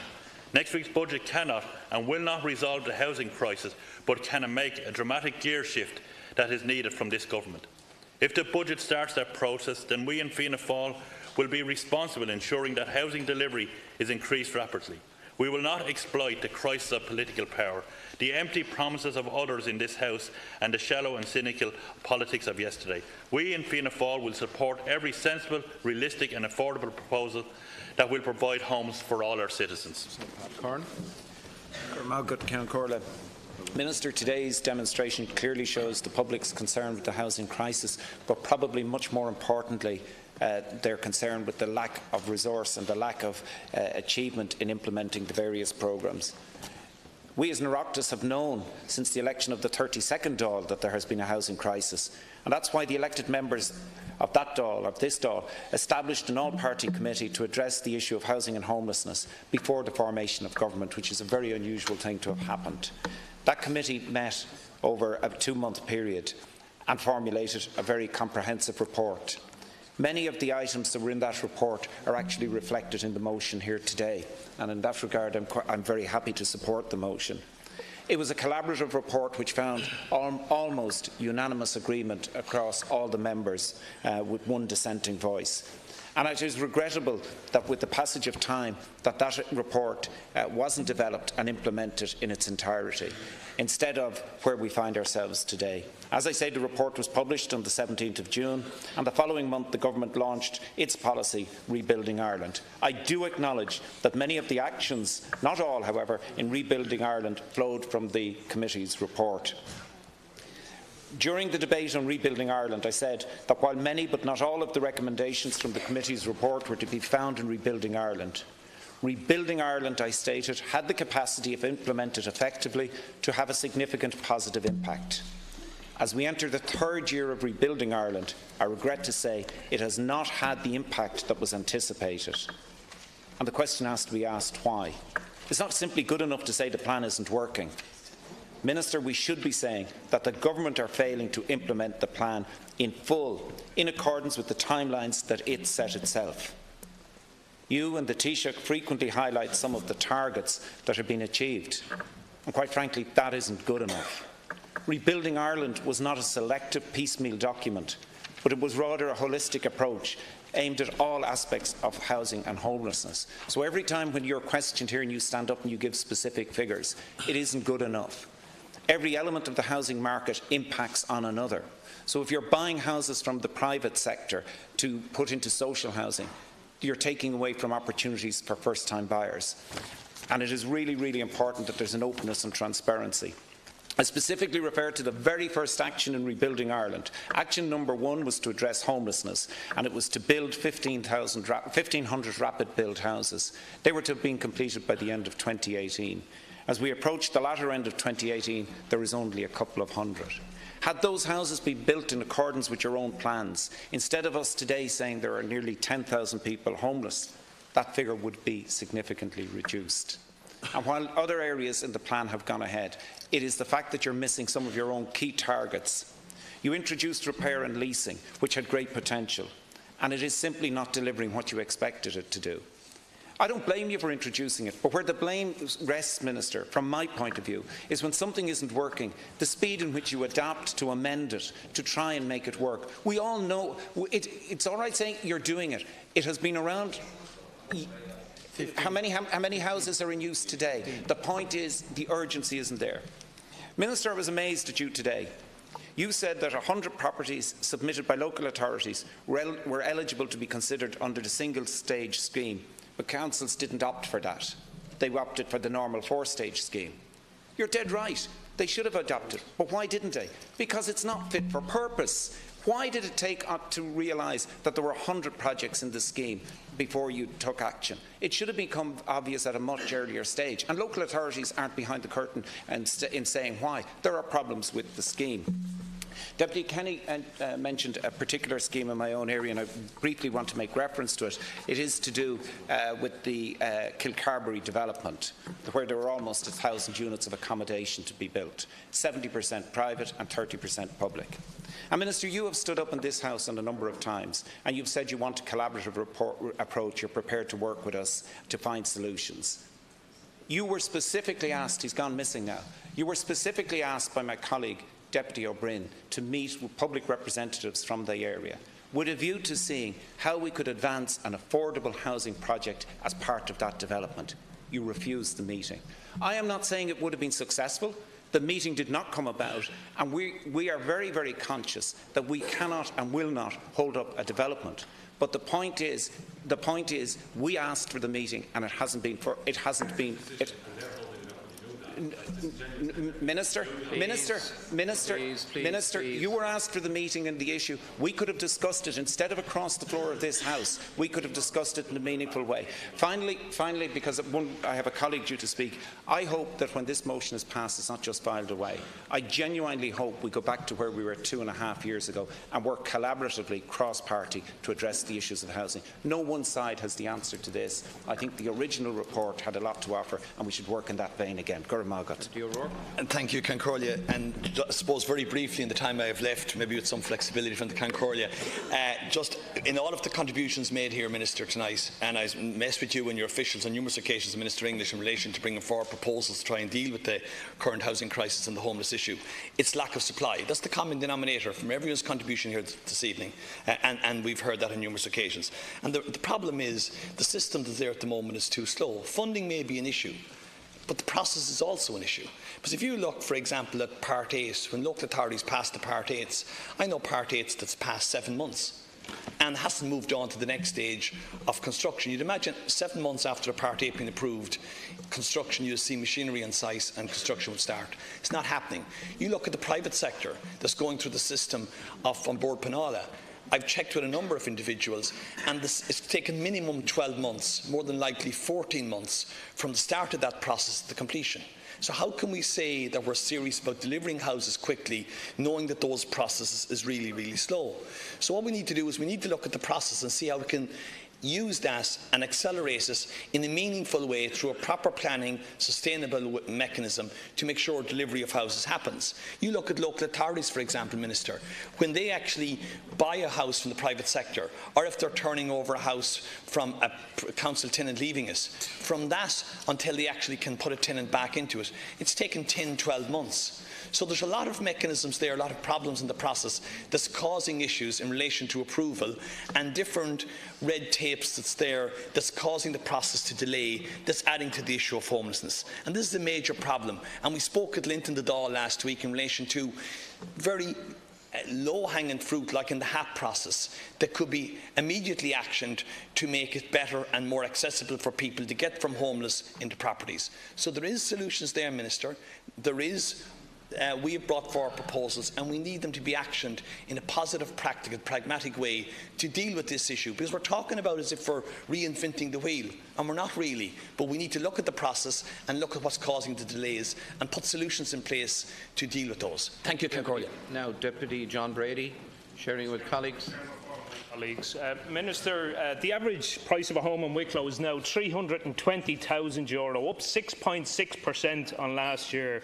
Next week's budget cannot and will not resolve the housing crisis, but can make a dramatic gear shift that is needed from this government. If the budget starts that process, then we in Fianna Fáil will be responsible in ensuring that housing delivery is increased rapidly. We will not exploit the crisis of political power, the empty promises of others in this House and the shallow and cynical politics of yesterday. We in Fianna Fáil will support every sensible, realistic and affordable proposal that will provide homes for all our citizens. Minister, today's demonstration clearly shows the public's concern with the housing crisis, but probably much more importantly, their concern with the lack of resource and the lack of achievement in implementing the various programmes. We as Oireachtas have known since the election of the 32nd Dáil that there has been a housing crisis, and that's why the elected members of that Dáil, of this Dáil, established an all-party committee to address the issue of housing and homelessness before the formation of government, which is a very unusual thing to have happened. That committee met over a 2-month period and formulated a very comprehensive report. Many of the items that were in that report are actually reflected in the motion here today, and in that regard I'm very happy to support the motion. It was a collaborative report which found almost unanimous agreement across all the members with one dissenting voice. And it is regrettable that with the passage of time that report wasn't developed and implemented in its entirety, instead of where we find ourselves today. As I say, the report was published on the 17th of June, and the following month the government launched its policy, Rebuilding Ireland. I do acknowledge that many of the actions, not all however, in Rebuilding Ireland flowed from the committee's report. During the debate on Rebuilding Ireland, I said that while many but not all of the recommendations from the committee's report were to be found in Rebuilding Ireland, Rebuilding Ireland, I stated, had the capacity, if implemented effectively, to have a significant positive impact. As we enter the 3rd year of Rebuilding Ireland, I regret to say it has not had the impact that was anticipated. And the question has to be asked why. It's not simply good enough to say the plan isn't working. Minister, we should be saying that the government are failing to implement the plan in full, in accordance with the timelines that it set itself. You and the Taoiseach frequently highlight some of the targets that have been achieved, and quite frankly, that isn't good enough. Rebuilding Ireland was not a selective piecemeal document, but it was rather a holistic approach aimed at all aspects of housing and homelessness. So every time when you're questioned here and you stand up and you give specific figures, it isn't good enough. Every element of the housing market impacts on another. So if you're buying houses from the private sector to put into social housing, you're taking away from opportunities for first-time buyers. And it is really, really important that there's an openness and transparency. I specifically referred to the very first action in Rebuilding Ireland. Action number 1 was to address homelessness, and it was to build 1,500 rapid-build houses. They were to have been completed by the end of 2018. As we approach the latter end of 2018, there is only a couple of hundred. Had those houses been built in accordance with your own plans, instead of us today saying there are nearly 10,000 people homeless, that figure would be significantly reduced. And while other areas in the plan have gone ahead, it is the fact that you're missing some of your own key targets. You introduced repair and leasing, which had great potential, and it is simply not delivering what you expected it to do. I don't blame you for introducing it, but where the blame rests, Minister, from my point of view, is when something isn't working, the speed in which you adapt to amend it, to try and make it work. We all know it's all right saying you're doing it. It has been around. How many houses are in use today? The point is the urgency isn't there. Minister, I was amazed at you today. You said that 100 properties submitted by local authorities were eligible to be considered under the single-stage scheme, but councils didn't opt for that. They opted for the normal 4-stage scheme. You're dead right. They should have adopted. But why didn't they? Because it's not fit for purpose. Why did it take to realise that there were 100 projects in the scheme before you took action? It should have become obvious at a much earlier stage. And local authorities aren't behind the curtain in saying why. There are problems with the scheme. Deputy Kenny mentioned a particular scheme in my own area, and I briefly want to make reference to it. It is to do with the Kilcarbery development, where there were almost 1,000 units of accommodation to be built, 70% private and 30% public. And Minister, you have stood up in this House on a number of times, and you've said you want a collaborative approach. You're prepared to work with us to find solutions. You were specifically asked, he's gone missing now, you were specifically asked by my colleague, Deputy O'Brien, to meet with public representatives from the area with a view to seeing how we could advance an affordable housing project as part of that development. You refused the meeting. I am not saying it would have been successful. The meeting did not come about, and we are very, very conscious that we cannot and will not hold up a development. But the point is, we asked for the meeting, and it hasn't been. Minister, you were asked for the meeting and the issue. We could have discussed it instead of across the floor of this House. We could have discussed it in a meaningful way. Finally, because I have a colleague due to speak, I hope that when this motion is passed, it's not just filed away. I genuinely hope we go back to where we were 2.5 years ago and work collaboratively, cross-party, to address the issues of housing. No one side has the answer to this. I think the original report had a lot to offer, and we should work in that vein again. And thank you, Concordia. And I suppose very briefly in the time I have left, maybe with some flexibility from the Concordia, just in all of the contributions made here, Minister, tonight, and I messed with you and your officials on numerous occasions, Minister English, in relation to bringing forward proposals to try and deal with the current housing crisis and the homeless issue. It's lack of supply. That's the common denominator from everyone's contribution here this evening, and we've heard that on numerous occasions. And the problem is the system that's there at the moment is too slow. Funding may be an issue, but the process is also an issue. Because if you look, for example, at Part 8, when local authorities pass the Part 8s, I know Part 8s that's passed 7 months and hasn't moved on to the next stage of construction. You'd imagine 7 months after a Part 8 being approved, construction, you'll see machinery on site and construction would start. It's not happening. You look at the private sector that's going through the system of On Board Penala. I've checked with a number of individuals, and it's taken minimum 12 months, more than likely 14 months, from the start of that process to the completion. So how can we say that we're serious about delivering houses quickly, knowing that those processes is really, really slow? So what we need to do is we need to look at the process and see how we can use that and accelerate it in a meaningful way through a proper planning, sustainable mechanism to make sure delivery of houses happens. You look at local authorities, for example, Minister, when they actually buy a house from the private sector, or if they're turning over a house from a council tenant leaving it, from that until they actually can put a tenant back into it, it's taken 10, 12 months. So there's a lot of mechanisms there, a lot of problems in the process that's causing issues in relation to approval, and different red tapes that's there that's causing the process to delay, that's adding to the issue of homelessness. And this is a major problem. And we spoke at Linton the Dáil last week in relation to very low-hanging fruit, like in the HAP process, that could be immediately actioned to make it better and more accessible for people to get from homeless into properties. So there is solutions there, Minister. There is we have brought forward proposals, and we need them to be actioned in a positive, practical, pragmatic way to deal with this issue, because we're talking about as if we're reinventing the wheel, and we're not really. But we need to look at the process and look at what's causing the delays and put solutions in place to deal with those. Thank you, Concordia. Now, Deputy John Brady, sharing with colleagues. Minister, the average price of a home in Wicklow is now €320,000, up 6.6% on last year.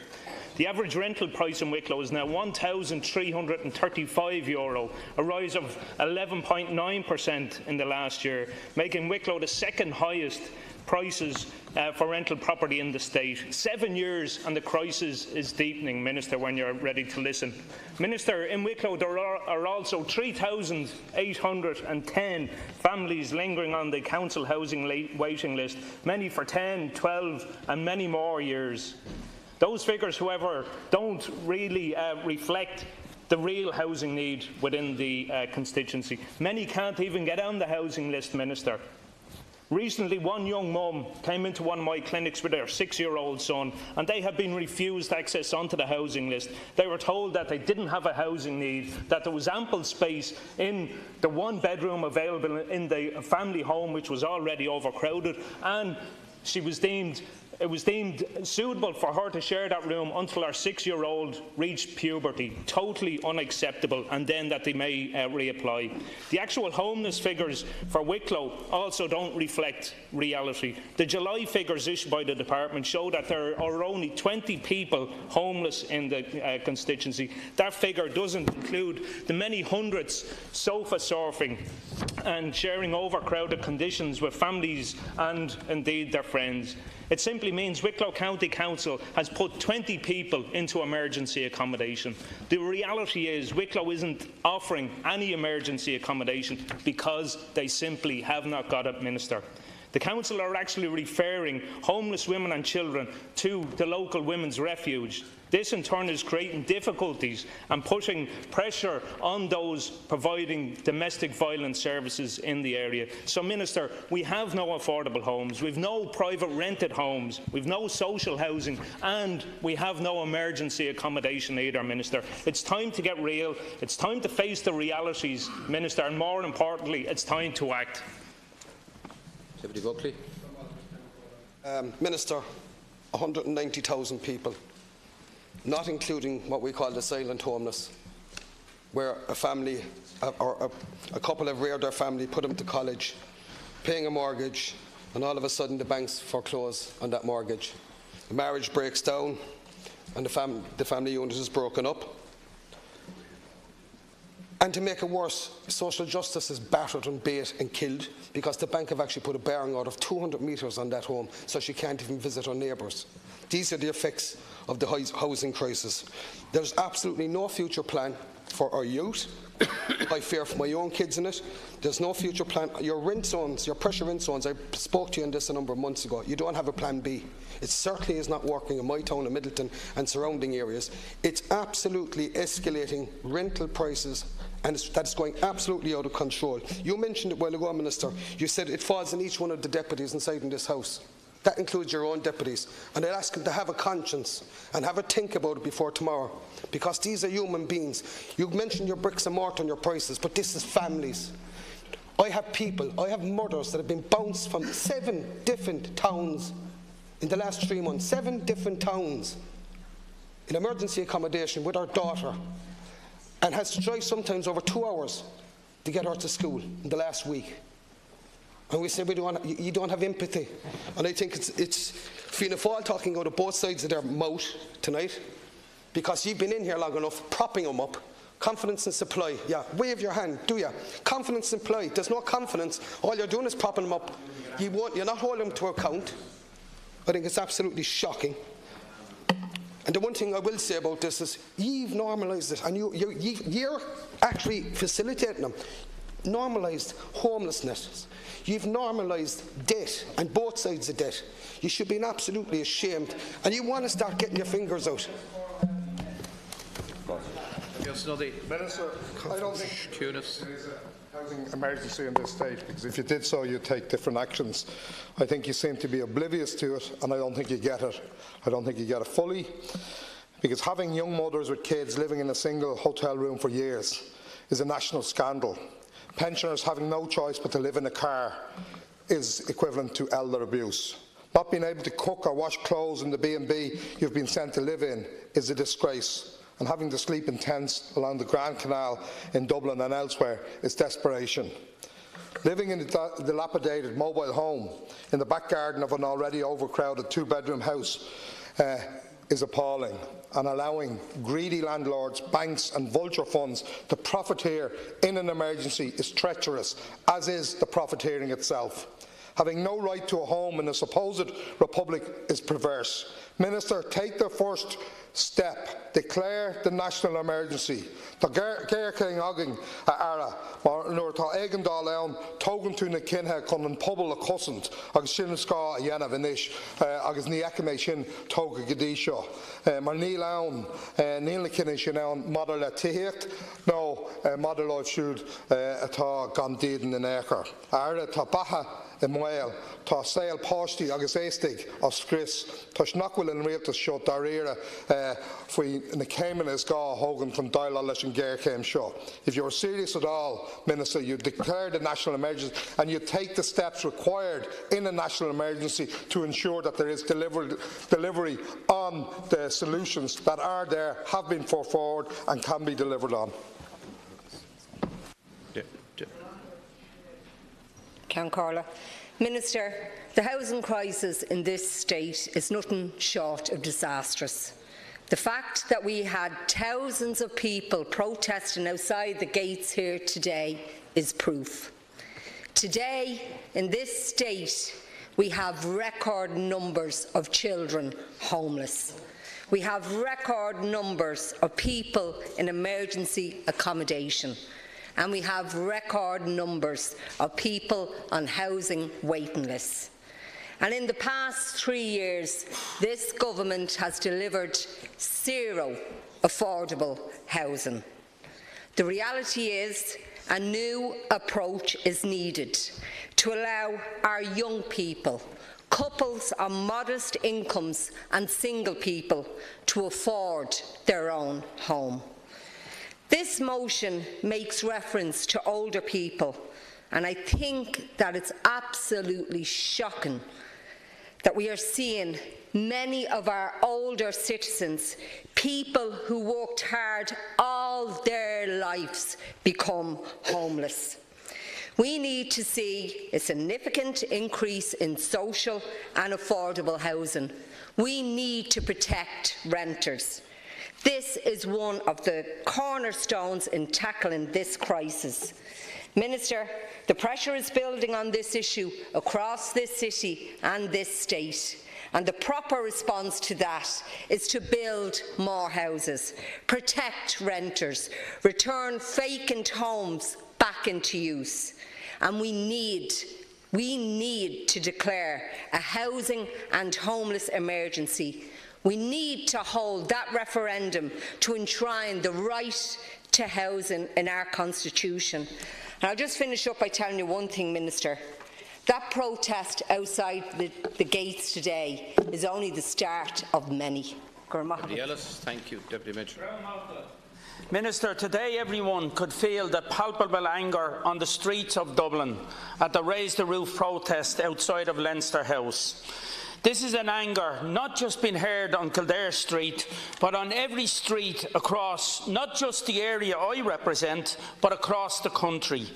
The average rental price in Wicklow is now €1,335, a rise of 11.9% in the last year, making Wicklow the second highest prices for rental property in the state. 7 years and the crisis is deepening, Minister, when you're ready to listen. Minister, in Wicklow there are also 3,810 families lingering on the council housing waiting list, many for 10, 12 and many more years. Those figures, however, don't really reflect the real housing need within the constituency. Many can't even get on the housing list, Minister. Recently, one young mum came into one of my clinics with their 6-year-old son, and they have been refused access onto the housing list. They were told that they didn't have a housing need, that there was ample space in the one bedroom available in the family home, which was already overcrowded, and it was deemed suitable for her to share that room until her 6-year-old reached puberty. Totally unacceptable, and then that they may reapply. The actual homeless figures for Wicklow also don't reflect reality. The July figures issued by the department show that there are only 20 people homeless in the constituency. That figure doesn't include the many hundreds sofa surfing and sharing overcrowded conditions with families and indeed their friends. It simply means Wicklow County Council has put 20 people into emergency accommodation. The reality is Wicklow isn't offering any emergency accommodation because they simply have not got it, Minister. The Council are actually referring homeless women and children to the local women's refuge. This in turn is creating difficulties and putting pressure on those providing domestic violence services in the area. So, Minister, we have no affordable homes, we have no private rented homes, we have no social housing, and we have no emergency accommodation either, Minister. It's time to get real, it's time to face the realities, Minister, and more importantly, it's time to act. Deputy Buckley. Minister, 190,000 people, not including what we call the silent homeless, where a family or a couple have reared their family, put them to college, paying a mortgage, and all of a sudden the banks foreclose on that mortgage. The marriage breaks down and the family unit is broken up. And to make it worse, social justice is battered and bait and killed because the bank have actually put a barring out of 200 metres on that home so she can't even visit her neighbours. These are the effects of the housing crisis. There's absolutely no future plan for our youth. I fear for my own kids in it. There's no future plan. Your rent zones, your pressure rent zones, I spoke to you on this a number of months ago. You don't have a plan B. It certainly is not working in my town of Middleton and surrounding areas. It's absolutely escalating rental prices, and that's going absolutely out of control. You mentioned it a while ago, Minister. You said it falls on each one of the deputies inside in this House. That includes your own deputies. And I'd ask them to have a conscience and have a think about it before tomorrow, because these are human beings. You mentioned your bricks and mortar and your prices, but this is families. I have mothers that have been bounced from 7 different towns in the last 3 months, 7 different towns in emergency accommodation with our daughter, and has to drive sometimes over 2 hours to get her to school in the last week. And we say you don't have empathy. And I think it's Fianna Fáil talking out of both sides of their mouth tonight, because you've been in here long enough propping them up. Confidence and supply. Yeah, wave your hand, do you? Confidence and supply. There's no confidence. All you're doing is propping them up. You're not holding them to account. I think it's absolutely shocking. And the one thing I will say about this is you've normalised it, and you're actually facilitating them. Normalised homelessness. You've normalised debt, and both sides of debt. You should be absolutely ashamed, and you want to start getting your fingers out. Minister, I don't think there is a housing emergency in this state, because if you did so, you'd take different actions. I think you seem to be oblivious to it, and I don't think you get it. I don't think you get it fully, because having young mothers with kids living in a single hotel room for years is a national scandal. Pensioners having no choice but to live in a car is equivalent to elder abuse. Not being able to cook or wash clothes in the B&B you've been sent to live in is a disgrace. And having to sleep in tents along the Grand Canal in Dublin and elsewhere is desperation. Living in a dilapidated mobile home in the back garden of an already overcrowded 2-bedroom house is appalling. and allowing greedy landlords, banks and vulture funds to profiteer in an emergency is treacherous, as is the profiteering itself. Having no right to a home in a supposed republic is perverse. Minister, take the first step. Declare the national emergency. Tá Gaircling agin a ara, mar nuair tá éigean Dáil Éireann tógann tú na cinthe chun an pobl a cosint agus sin scá a dhéanamh inis agus ní eice mé sin tóga go dtí seo. Mar níl ann, níl na cinenne sin ann madidir le tíocht nó madidir láimh siúd atá gan díodan in éair. Ara tá batha I Moel, tá saoil páistí agus éistigh as Chris, tá snachfuil an rialtas seo dar éire faoi na céimeanna is gá thógann chun Dáil leis an géircéim seo. If you're serious at all, Minister, you declare the national emergency and you take the steps required in a national emergency to ensure that there is delivery on the solutions that are there, have been put forward and can be delivered on. Count Carla. Minister, the housing crisis in this state is nothing short of disastrous. The fact that we had thousands of people protesting outside the gates here today is proof. Today, in this state, we have record numbers of children homeless. We have record numbers of people in emergency accommodation. And we have record numbers of people on housing waiting lists. And in the past 3 years, this government has delivered zero affordable housing. The reality is a new approach is needed to allow our young people, couples on modest incomes and single people to afford their own home. This motion makes reference to older people, and I think that it's absolutely shocking that we are seeing many of our older citizens, people who worked hard all their lives, become homeless. We need to see a significant increase in social and affordable housing. We need to protect renters. This is one of the cornerstones in tackling this crisis. Minister, the pressure is building on this issue across this city and this state, and the proper response to that is to build more houses, protect renters, return vacant homes back into use, and we need to declare a housing and homeless emergency. We need to hold that referendum to enshrine the right to housing in our constitution. And I'll just finish up by telling you one thing, Minister. That protest outside the gates today is only the start of many. Deputy Ellis, thank you. Deputy Mitchell. Minister, today everyone could feel the palpable anger on the streets of Dublin at the Raise the Roof protest outside of Leinster House. This is an anger not just being heard on Kildare Street, but on every street across not just the area I represent, but across the country.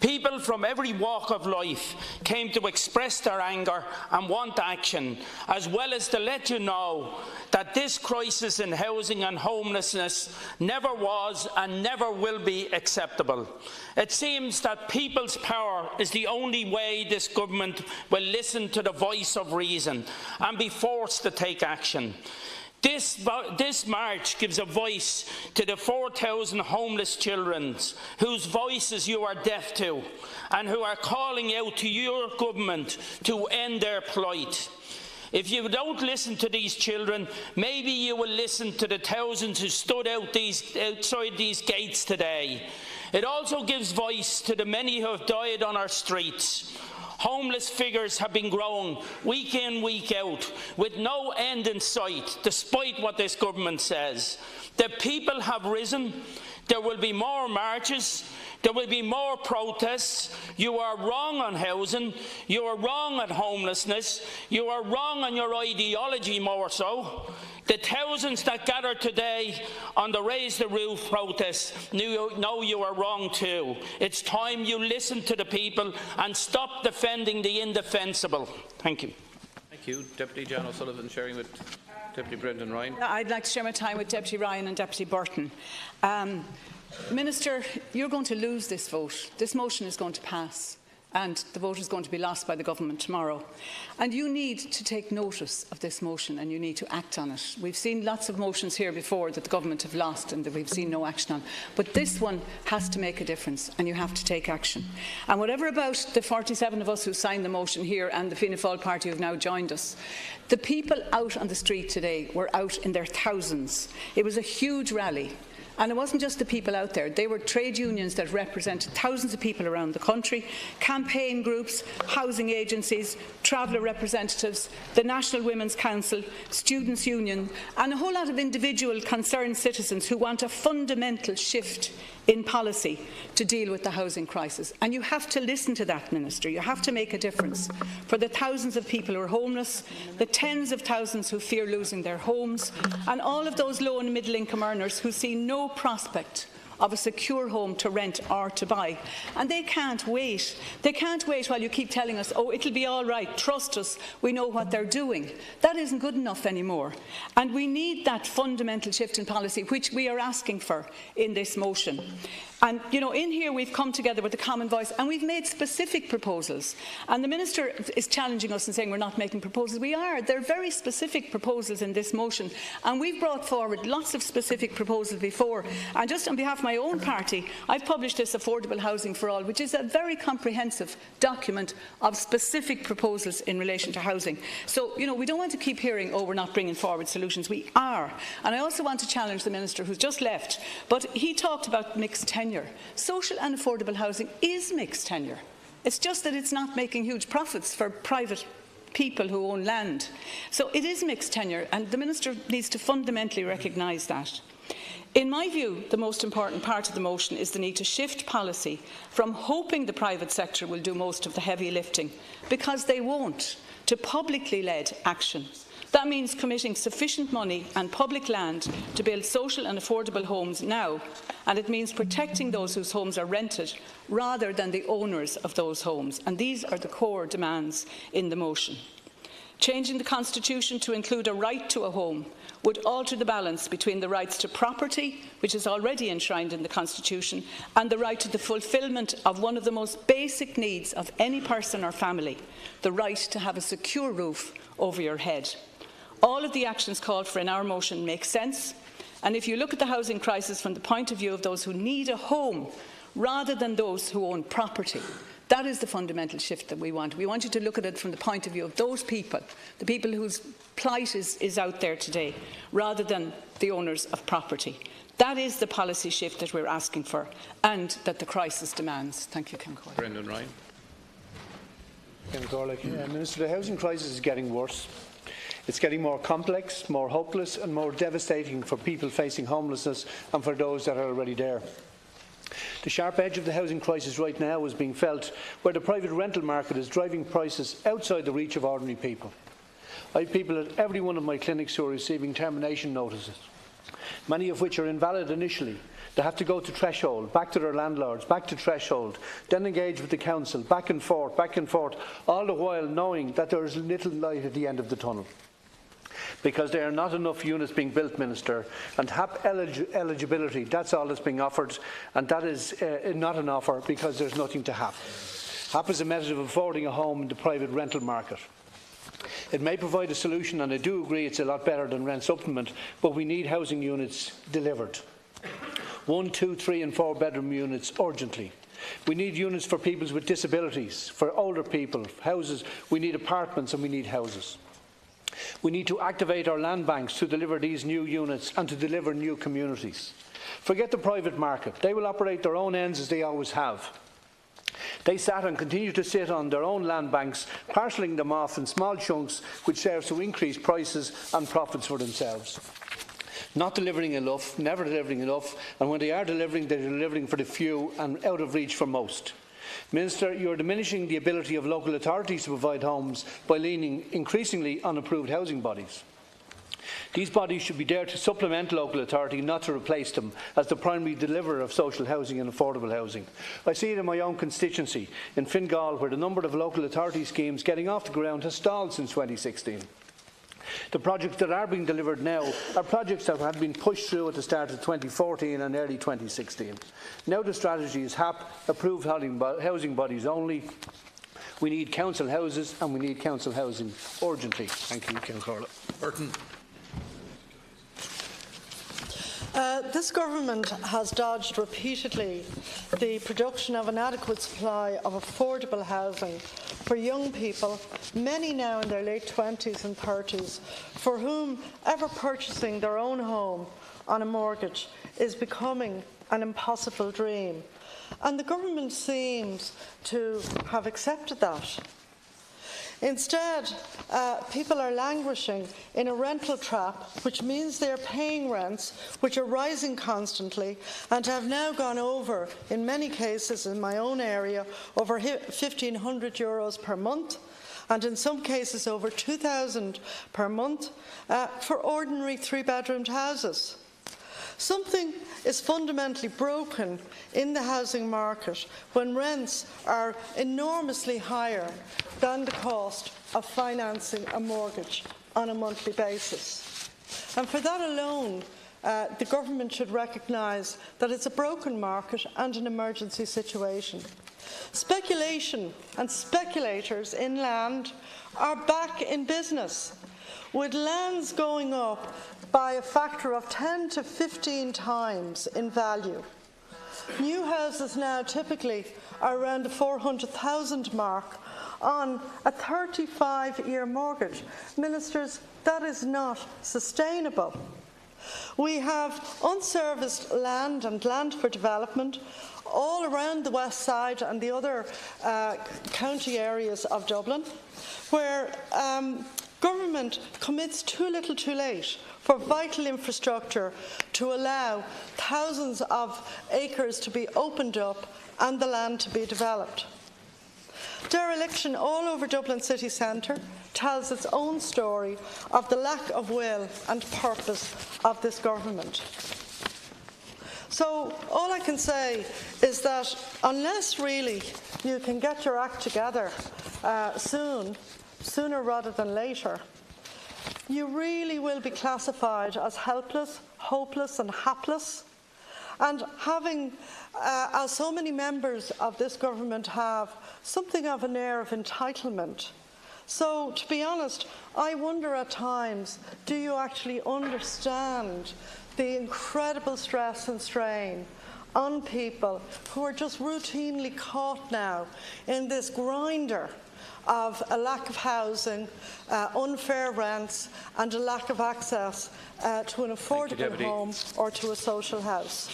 People from every walk of life came to express their anger and want action, as well as to let you know that this crisis in housing and homelessness never was and never will be acceptable. It seems that people's power is the only way this government will listen to the voice of reason and be forced to take action. This march gives a voice to the 4,000 homeless children whose voices you are deaf to and who are calling out to your government to end their plight. If you don't listen to these children, maybe you will listen to the thousands who stood outside these gates today. It also gives voice to the many who have died on our streets. Homeless figures have been growing week in, week out, with no end in sight, despite what this government says. The people have risen. There will be more marches. There will be more protests. You are wrong on housing. You are wrong on homelessness. You are wrong on your ideology more so. The thousands that gathered today on the Raise the Roof protest know you are wrong too. It's time you listen to the people and stop defending the indefensible. Thank you. Thank you. Deputy John O'Sullivan sharing with Deputy Brendan Ryan. I'd like to share my time with Deputy Ryan and Deputy Burton. Minister, you're going to lose this vote. This motion is going to pass, and the vote is going to be lost by the government tomorrow. And you need to take notice of this motion and you need to act on it. We've seen lots of motions here before that the government have lost and that we've seen no action on. But this one has to make a difference and you have to take action. And whatever about the 47 of us who signed the motion here and the Fianna Fáil party who have now joined us, the people out on the street today were out in their thousands. It was a huge rally. And it wasn't just the people out there. They were trade unions that represented thousands of people around the country, campaign groups, housing agencies, traveller representatives, the National Women's Council, Students' Union, and a whole lot of individual concerned citizens who want a fundamental shift in policy to deal with the housing crisis. And you have to listen to that, Minister. You have to make a difference for the thousands of people who are homeless, the tens of thousands who fear losing their homes, and all of those low and middle income earners who see no prospect of a secure home to rent or to buy. And they can't wait. They can't wait while you keep telling us, oh, it'll be all right, trust us, we know what they're doing. That isn't good enough anymore. And we need that fundamental shift in policy, which we are asking for in this motion. And, you know, in here we've come together with a common voice and we've made specific proposals. And the Minister is challenging us and saying we're not making proposals. We are. There are very specific proposals in this motion. And we've brought forward lots of specific proposals before. And just on behalf of my own party, I've published this Affordable Housing for All, which is a very comprehensive document of specific proposals in relation to housing. So, you know, we don't want to keep hearing, oh, we're not bringing forward solutions. We are. And I also want to challenge the Minister who's just left. But he talked about mixed tenure. Social and affordable housing is mixed tenure. It's just that it's not making huge profits for private people who own land. So it is mixed tenure, and the Minister needs to fundamentally recognise that. In my view, the most important part of the motion is the need to shift policy from hoping the private sector will do most of the heavy lifting, because they won't, to publicly led action. That means committing sufficient money and public land to build social and affordable homes now, and it means protecting those whose homes are rented rather than the owners of those homes. And these are the core demands in the motion. Changing the Constitution to include a right to a home would alter the balance between the rights to property, which is already enshrined in the Constitution, and the right to the fulfilment of one of the most basic needs of any person or family, the right to have a secure roof over your head. All of the actions called for in our motion make sense, and if you look at the housing crisis from the point of view of those who need a home rather than those who own property, that is the fundamental shift that we want. We want you to look at it from the point of view of those people, the people whose plight is out there today, rather than the owners of property. That is the policy shift that we're asking for and that the crisis demands. Thank you, Ken Coyle. Brendan Ryan. Minister, the housing crisis is getting worse. It's getting more complex, more hopeless and more devastating for people facing homelessness and for those that are already there. The sharp edge of the housing crisis right now is being felt where the private rental market is driving prices outside the reach of ordinary people. I have people at every one of my clinics who are receiving termination notices, many of which are invalid initially. They have to go to threshold, back to their landlords, back to threshold, then engage with the council, back and forth, all the while knowing that there is little light at the end of the tunnel. Because there are not enough units being built, Minister, and HAP eligibility, that's all that's being offered, and that is not an offer because there's nothing to HAP. HAP is a method of affording a home in the private rental market. It may provide a solution, and I do agree it's a lot better than rent supplement, but we need housing units delivered. 1, 2, 3 and 4 bedroom units urgently. We need units for people with disabilities, for older people, houses. We need apartments and we need houses. We need to activate our land banks to deliver these new units and to deliver new communities. Forget the private market. They will operate their own ends as they always have. They sat and continue to sit on their own land banks, parcelling them off in small chunks, which serves to increase prices and profits for themselves. Not delivering enough, never delivering enough, and when they are delivering, they're delivering for the few and out of reach for most. Minister, you are diminishing the ability of local authorities to provide homes by leaning increasingly on approved housing bodies. These bodies should be there to supplement local authority, not to replace them, as the primary deliverer of social housing and affordable housing. I see it in my own constituency, in Fingal, where the number of local authority schemes getting off the ground has stalled since 2016. The projects that are being delivered now are projects that had been pushed through at the start of 2014 and early 2016. Now the strategy is HAP, approved housing bodies only. We need council houses and we need council housing urgently. Thank you, Councillor Burton. This government has dodged repeatedly the production of an adequate supply of affordable housing for young people, many now in their late 20s and 30s, for whom ever purchasing their own home on a mortgage is becoming an impossible dream. And the government seems to have accepted that. Instead, people are languishing in a rental trap, which means they are paying rents which are rising constantly and have now gone over, in many cases in my own area, over €1,500 per month, and in some cases over €2,000 per month for ordinary three-bedroomed houses. Something is fundamentally broken in the housing market when rents are enormously higher than the cost of financing a mortgage on a monthly basis. And for that alone, the government should recognise that it's a broken market and an emergency situation. Speculation and speculators in land are back in business, with lands going up by a factor of 10 to 15 times in value. New houses now typically are around the 400,000 mark on a 35-year mortgage. Ministers, that is not sustainable. We have unserviced land and land for development all around the west side and the other county areas of Dublin, where government commits too little too late for vital infrastructure to allow thousands of acres to be opened up and the land to be developed. Dereliction all over Dublin city centre tells its own story of the lack of will and purpose of this government. So all I can say is that unless really you can get your act together sooner rather than later, you really will be classified as helpless, hopeless and hapless. And having, as so many members of this government have, something of an air of entitlement. So, to be honest, I wonder at times, do you actually understand the incredible stress and strain on people who are just routinely caught now in this grinder of a lack of housing, unfair rents and a lack of access to an affordable home or to a social house.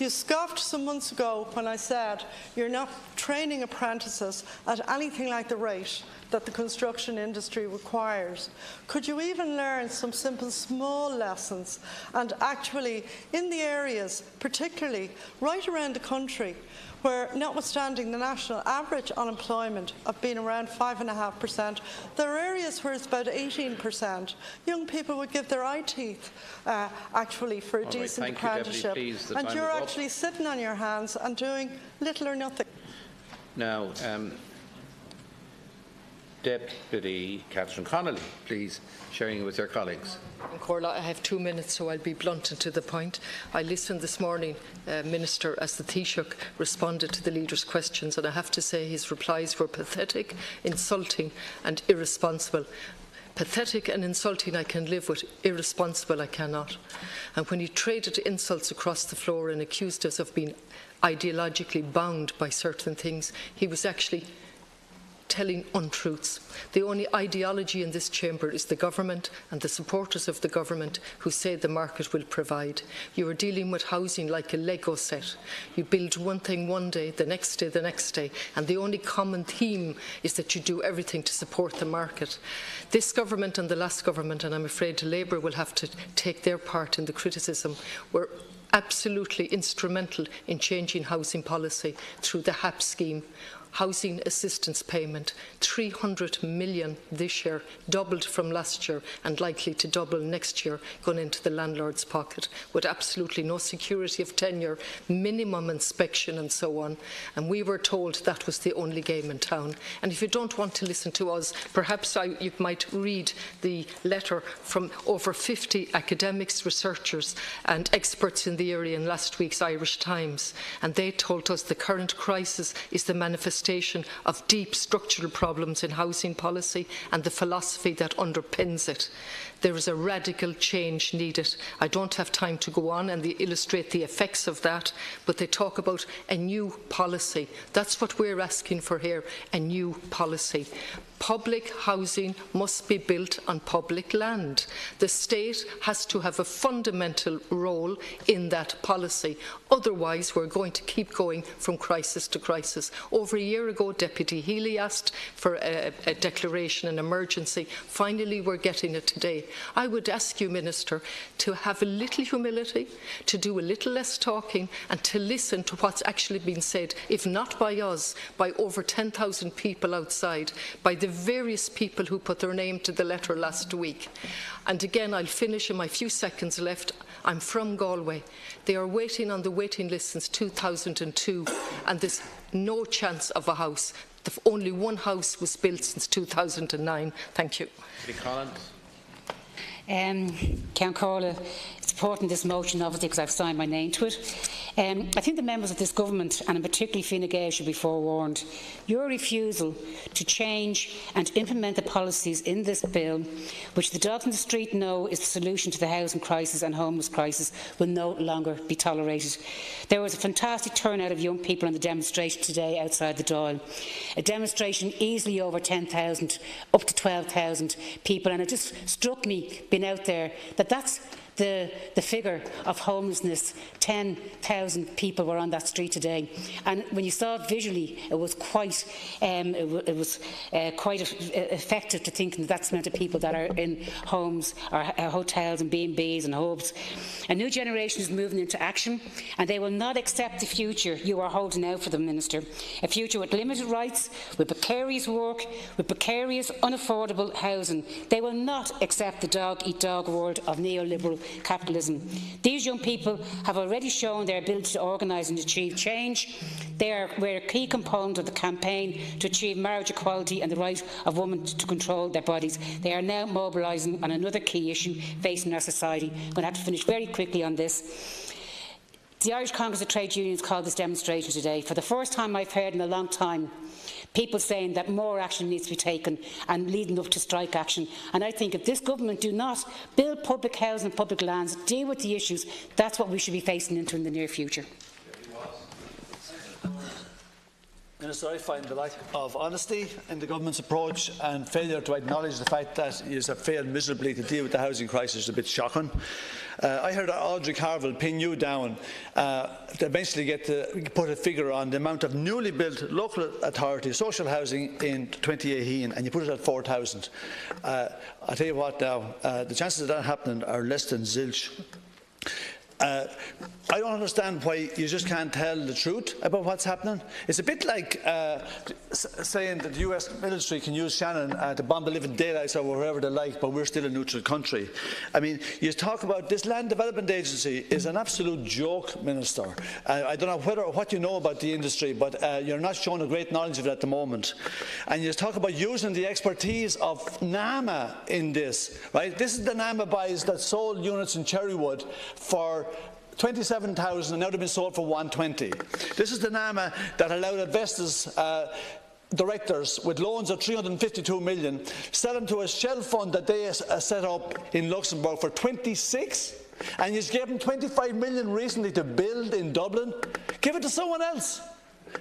You scoffed some months ago when I said you're not training apprentices at anything like the rate that the construction industry requires. Could you even learn some simple small lessons and actually in the areas, particularly right around the country, where, notwithstanding the national average unemployment of being around 5.5%, there are areas where it's about 18%. Young people would give their eye teeth actually for a decent apprenticeship, and you're actually sitting on your hands and doing little or nothing. Now, Deputy Catherine Connolly, please, sharing it with your colleagues. Corla, I have 2 minutes, so I'll be blunt and to the point. I listened this morning, Minister, as the Taoiseach responded to the leader's questions, and I have to say his replies were pathetic, insulting and irresponsible. Pathetic and insulting I can live with, irresponsible I cannot. And when he traded insults across the floor and accused us of being ideologically bound by certain things, he was actually telling untruths. The only ideology in this chamber is the government and the supporters of the government who say the market will provide. You are dealing with housing like a Lego set. You build one thing one day, the next day, and the only common theme is that you do everything to support the market. This government and the last government, and I'm afraid Labour will have to take their part in the criticism, were absolutely instrumental in changing housing policy through the HAP scheme. housing assistance payment, 300 million this year, doubled from last year and likely to double next year, going into the landlord's pocket, with absolutely no security of tenure, minimum inspection and so on. And we were told that was the only game in town. And if you don't want to listen to us, perhaps you might read the letter from over 50 academics, researchers and experts in the area in last week's Irish Times. And they told us the current crisis is the manifestation of deep structural problems in housing policy and the philosophy that underpins it. There is a radical change needed. I don't have time to go on and illustrate the effects of that, but they talk about a new policy. That's what we're asking for here, a new policy. Public housing must be built on public land. The state has to have a fundamental role in that policy. Otherwise, we're going to keep going from crisis to crisis. Over a year ago, Deputy Healy asked for a declaration, an emergency. Finally, we're getting it today. I would ask you, Minister, to have a little humility, to do a little less talking and to listen to what's actually been said, if not by us, by over 10,000 people outside, by the various people who put their name to the letter last week. And again, I'll finish in my few seconds left. I'm from Galway. They are waiting on the waiting list since 2002, and there's no chance of a house. Only one house was built since 2009. Thank you. Count Corla, supporting this motion, obviously, because I've signed my name to it. I think the members of this government, and particularly Fine Gael, should be forewarned. Your refusal to change and implement the policies in this bill, which the dogs in the street know is the solution to the housing crisis and homeless crisis, will no longer be tolerated. There was a fantastic turnout of young people on the demonstration today outside the Dáil. A demonstration easily over 10,000, up to 12,000 people, and it just struck me, being out there, that that's the figure of homelessness. 10,000 people were on that street today, and when you saw it visually, it was quite effective to think that that's the amount of people that are in homes or hotels and B&Bs and hubs. A new generation is moving into action, and they will not accept the future you are holding out for them, Minister. A future with limited rights, with precarious work, with precarious, unaffordable housing. They will not accept the dog-eat-dog world of neoliberal capitalism. These young people have already shown their ability to organise and achieve change. They were a key component of the campaign to achieve marriage equality and the right of women to control their bodies. They are now mobilising on another key issue facing our society. I'm going to have to finish very quickly on this. The Irish Congress of Trade Unions called this demonstration today. For the first time I've heard in a long time people saying that more action needs to be taken and leading up to strike action. And I think if this government do not build public housing and public lands, deal with the issues, that's what we should be facing into in the near future. Minister, I find the lack of honesty in the government's approach and failure to acknowledge the fact that you have failed miserably to deal with the housing crisis a bit shocking. I heard Audrey Carville pin you down to eventually get to put a figure on the amount of newly built local authority social housing in 2018, and you put it at 4,000. I'll tell you what now, the chances of that happening are less than zilch. I don't understand why you just can't tell the truth about what's happening. It's a bit like saying that the US military can use Shannon to bomb the living daylights or wherever they like, but we're still a neutral country. I mean, you talk about this Land Development Agency is an absolute joke, Minister. I don't know what you know about the industry, but you're not showing a great knowledge of it at the moment. And you talk about using the expertise of NAMA in this, right? This is the NAMA buys that sold units in Cherrywood for 27,000 and now they've been sold for 120. This is the NAMA that allowed investors, directors with loans of 352 million, sell them to a shell fund that they set up in Luxembourg for 26, and you gave them 25 million recently to build in Dublin. Give it to someone else.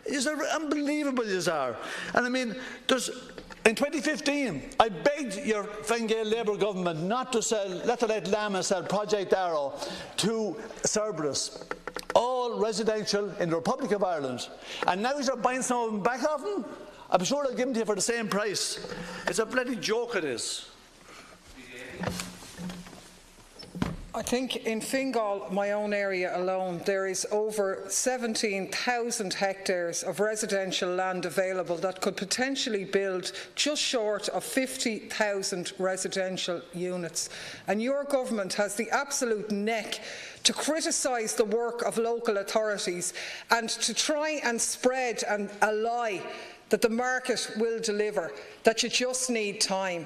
It's unbelievable, you are. And I mean, in 2015, I begged your Fine Gael Labour government not to let Lama sell Project Arrow to Cerberus, all residential in the Republic of Ireland. And now you're buying some of them back off them? I'm sure they'll give them to you for the same price. It's a bloody joke, it is. I think in Fingal, my own area alone, there is over 17,000 hectares of residential land available that could potentially build just short of 50,000 residential units. And your government has the absolute neck to criticise the work of local authorities and to try and spread a lie that the market will deliver, that you just need time.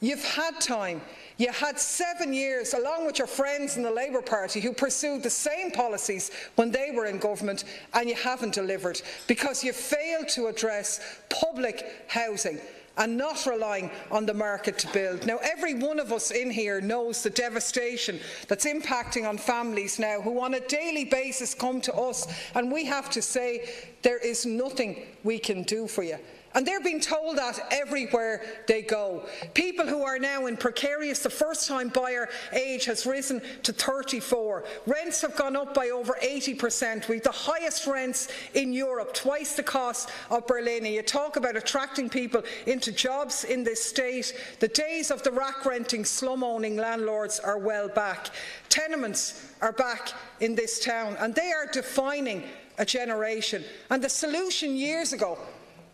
You've had time. You had 7 years, along with your friends in the Labour Party, who pursued the same policies when they were in government, and you haven't delivered because you failed to address public housing and not relying on the market to build. Now, every one of us in here knows the devastation that's impacting on families now who on a daily basis come to us, and we have to say there is nothing we can do for you. And they're being told that everywhere they go. People who are now in precarious, the first-time buyer age has risen to 34. Rents have gone up by over 80%. We've the highest rents in Europe, twice the cost of Berlin. And you talk about attracting people into jobs in this state. The days of the rack-renting, slum-owning landlords are well back. Tenements are back in this town, and they are defining a generation. And the solution years ago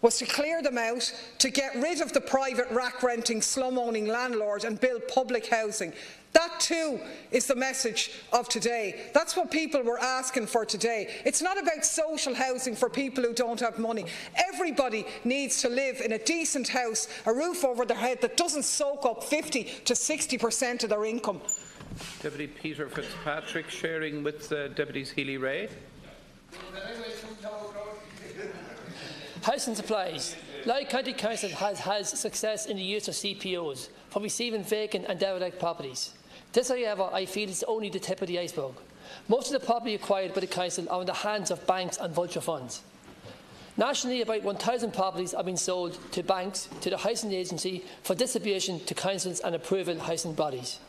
was to clear them out, to get rid of the private rack-renting, slum-owning landlord and build public housing. That too is the message of today. That's what people were asking for today. It's not about social housing for people who don't have money. Everybody needs to live in a decent house, a roof over their head that doesn't soak up 50 to 60% of their income. Deputy Peter Fitzpatrick sharing with Deputies Healy-Rae. Housing supplies. Louth County Council has success in the use of CPOs for receiving vacant and derelict properties. This, however, I feel is only the tip of the iceberg. Most of the property acquired by the Council are in the hands of banks and vulture funds. Nationally, about 1,000 properties are being sold to banks, to the Housing Agency, for distribution to councils and approval housing bodies.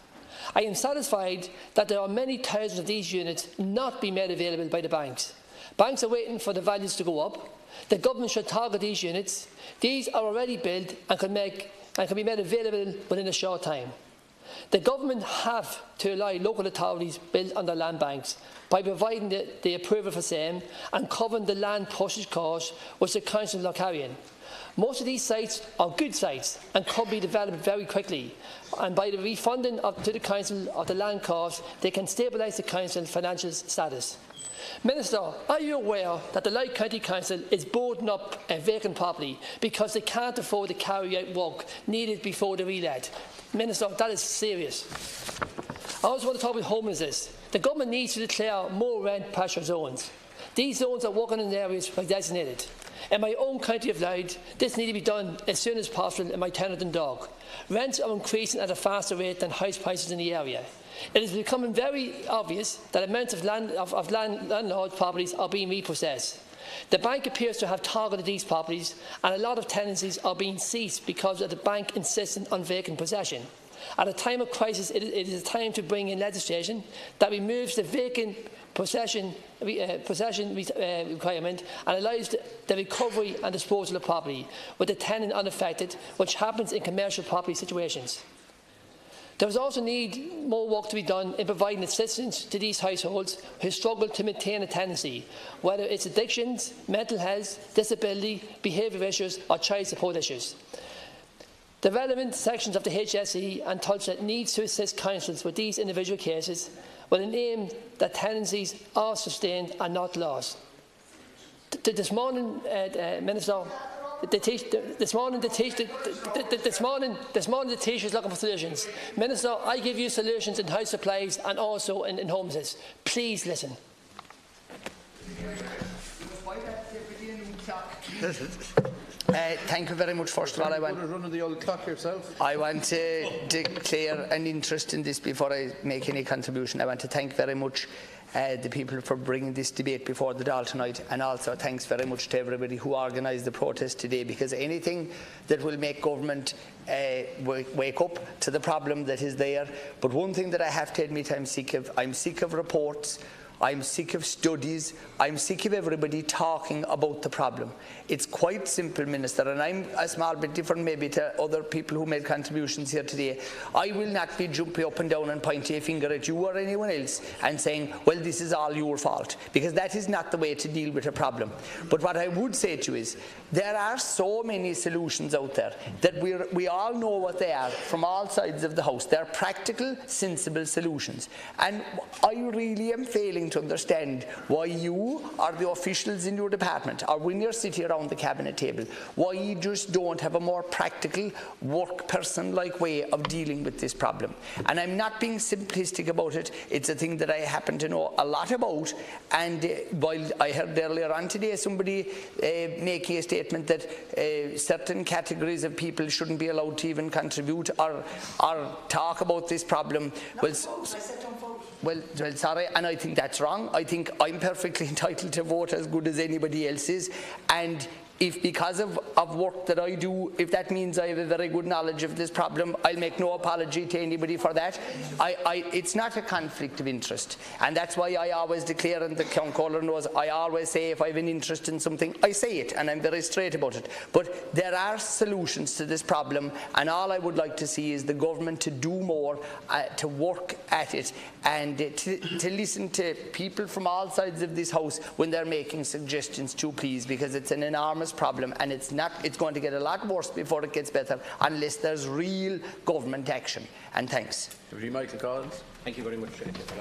I am satisfied that there are many thousands of these units not being made available by the banks. Banks are waiting for the values to go up. The government should target these units. These are already built and can be made available within a short time. The government have to allow local authorities build on their land banks by providing the approval for same and covering the land purchase costs which the councils are carrying. Most of these sites are good sites and could be developed very quickly, and by the refunding to the council of the land costs, they can stabilise the council's financial status. Minister, are you aware that the Louth County Council is boarding up a vacant property because they can't afford to carry out work needed before the relet? Minister, that is serious. I also want to talk about homelessness. The government needs to declare more rent pressure zones. These zones are working in areas where designated. In my own county of Louth, this needs to be done as soon as possible in my town of Dundalk. Rents are increasing at a faster rate than house prices in the area. It is becoming very obvious that amounts of landlord properties are being repossessed. The bank appears to have targeted these properties, and a lot of tenancies are being ceased because of the bank insisting on vacant possession. At a time of crisis, it is time to bring in legislation that removes the vacant possession requirement and allows the recovery and disposal of property, with the tenant unaffected, which happens in commercial property situations. There is also need more work to be done in providing assistance to these households who struggle to maintain a tenancy, whether it's addictions, mental health, disability, behaviour issues or child support issues. The relevant sections of the HSE and Tulsa needs to assist councils with these individual cases with an aim that tenancies are sustained and not lost. This morning, Minister, this morning the Taoiseach is looking for solutions. Minister, I give you solutions in house supplies and also in homelessness. Please listen. Thank you very much. First of all, I want to declare an interest in this before I make any contribution. I want to thank very much the people for bringing this debate before the Dáil tonight, and also thanks very much to everybody who organised the protest today, because anything that will make government wake up to the problem that is there. But one thing that I have to admit I'm sick of reports I'm sick of studies. I'm sick of everybody talking about the problem. It's quite simple, Minister, and I'm a small bit different maybe to other people who made contributions here today. I will not be jumping up and down and pointing a finger at you or anyone else and saying, well, this is all your fault, because that is not the way to deal with a problem. But what I would say to you is, there are so many solutions out there that we all know what they are from all sides of the House. They're practical, sensible solutions. And I really am failing to understand why you or the officials in your department, or when you're sitting around the cabinet table, why you just don't have a more practical, work person-like way of dealing with this problem. And I'm not being simplistic about it. It's a thing that I happen to know a lot about. And while I heard earlier on today somebody making a statement that certain categories of people shouldn't be allowed to even contribute or talk about this problem. Well, sorry, and I think that's wrong. I think I'm perfectly entitled to vote as good as anybody else is, and if because of work that I do, if that means I have a very good knowledge of this problem, I'll make no apology to anybody for that. It's not a conflict of interest, and that's why I always declare, and the Caller knows, I always say if I have an interest in something, I say it, and I'm very straight about it. But there are solutions to this problem, and all I would like to see is the government to do more, to work at it, and to listen to people from all sides of this House when they're making suggestions too, please, because it's an enormous problem, and it's going to get a lot worse before it gets better unless there's real government action. And thanks. Michael Collins. Thank you very much.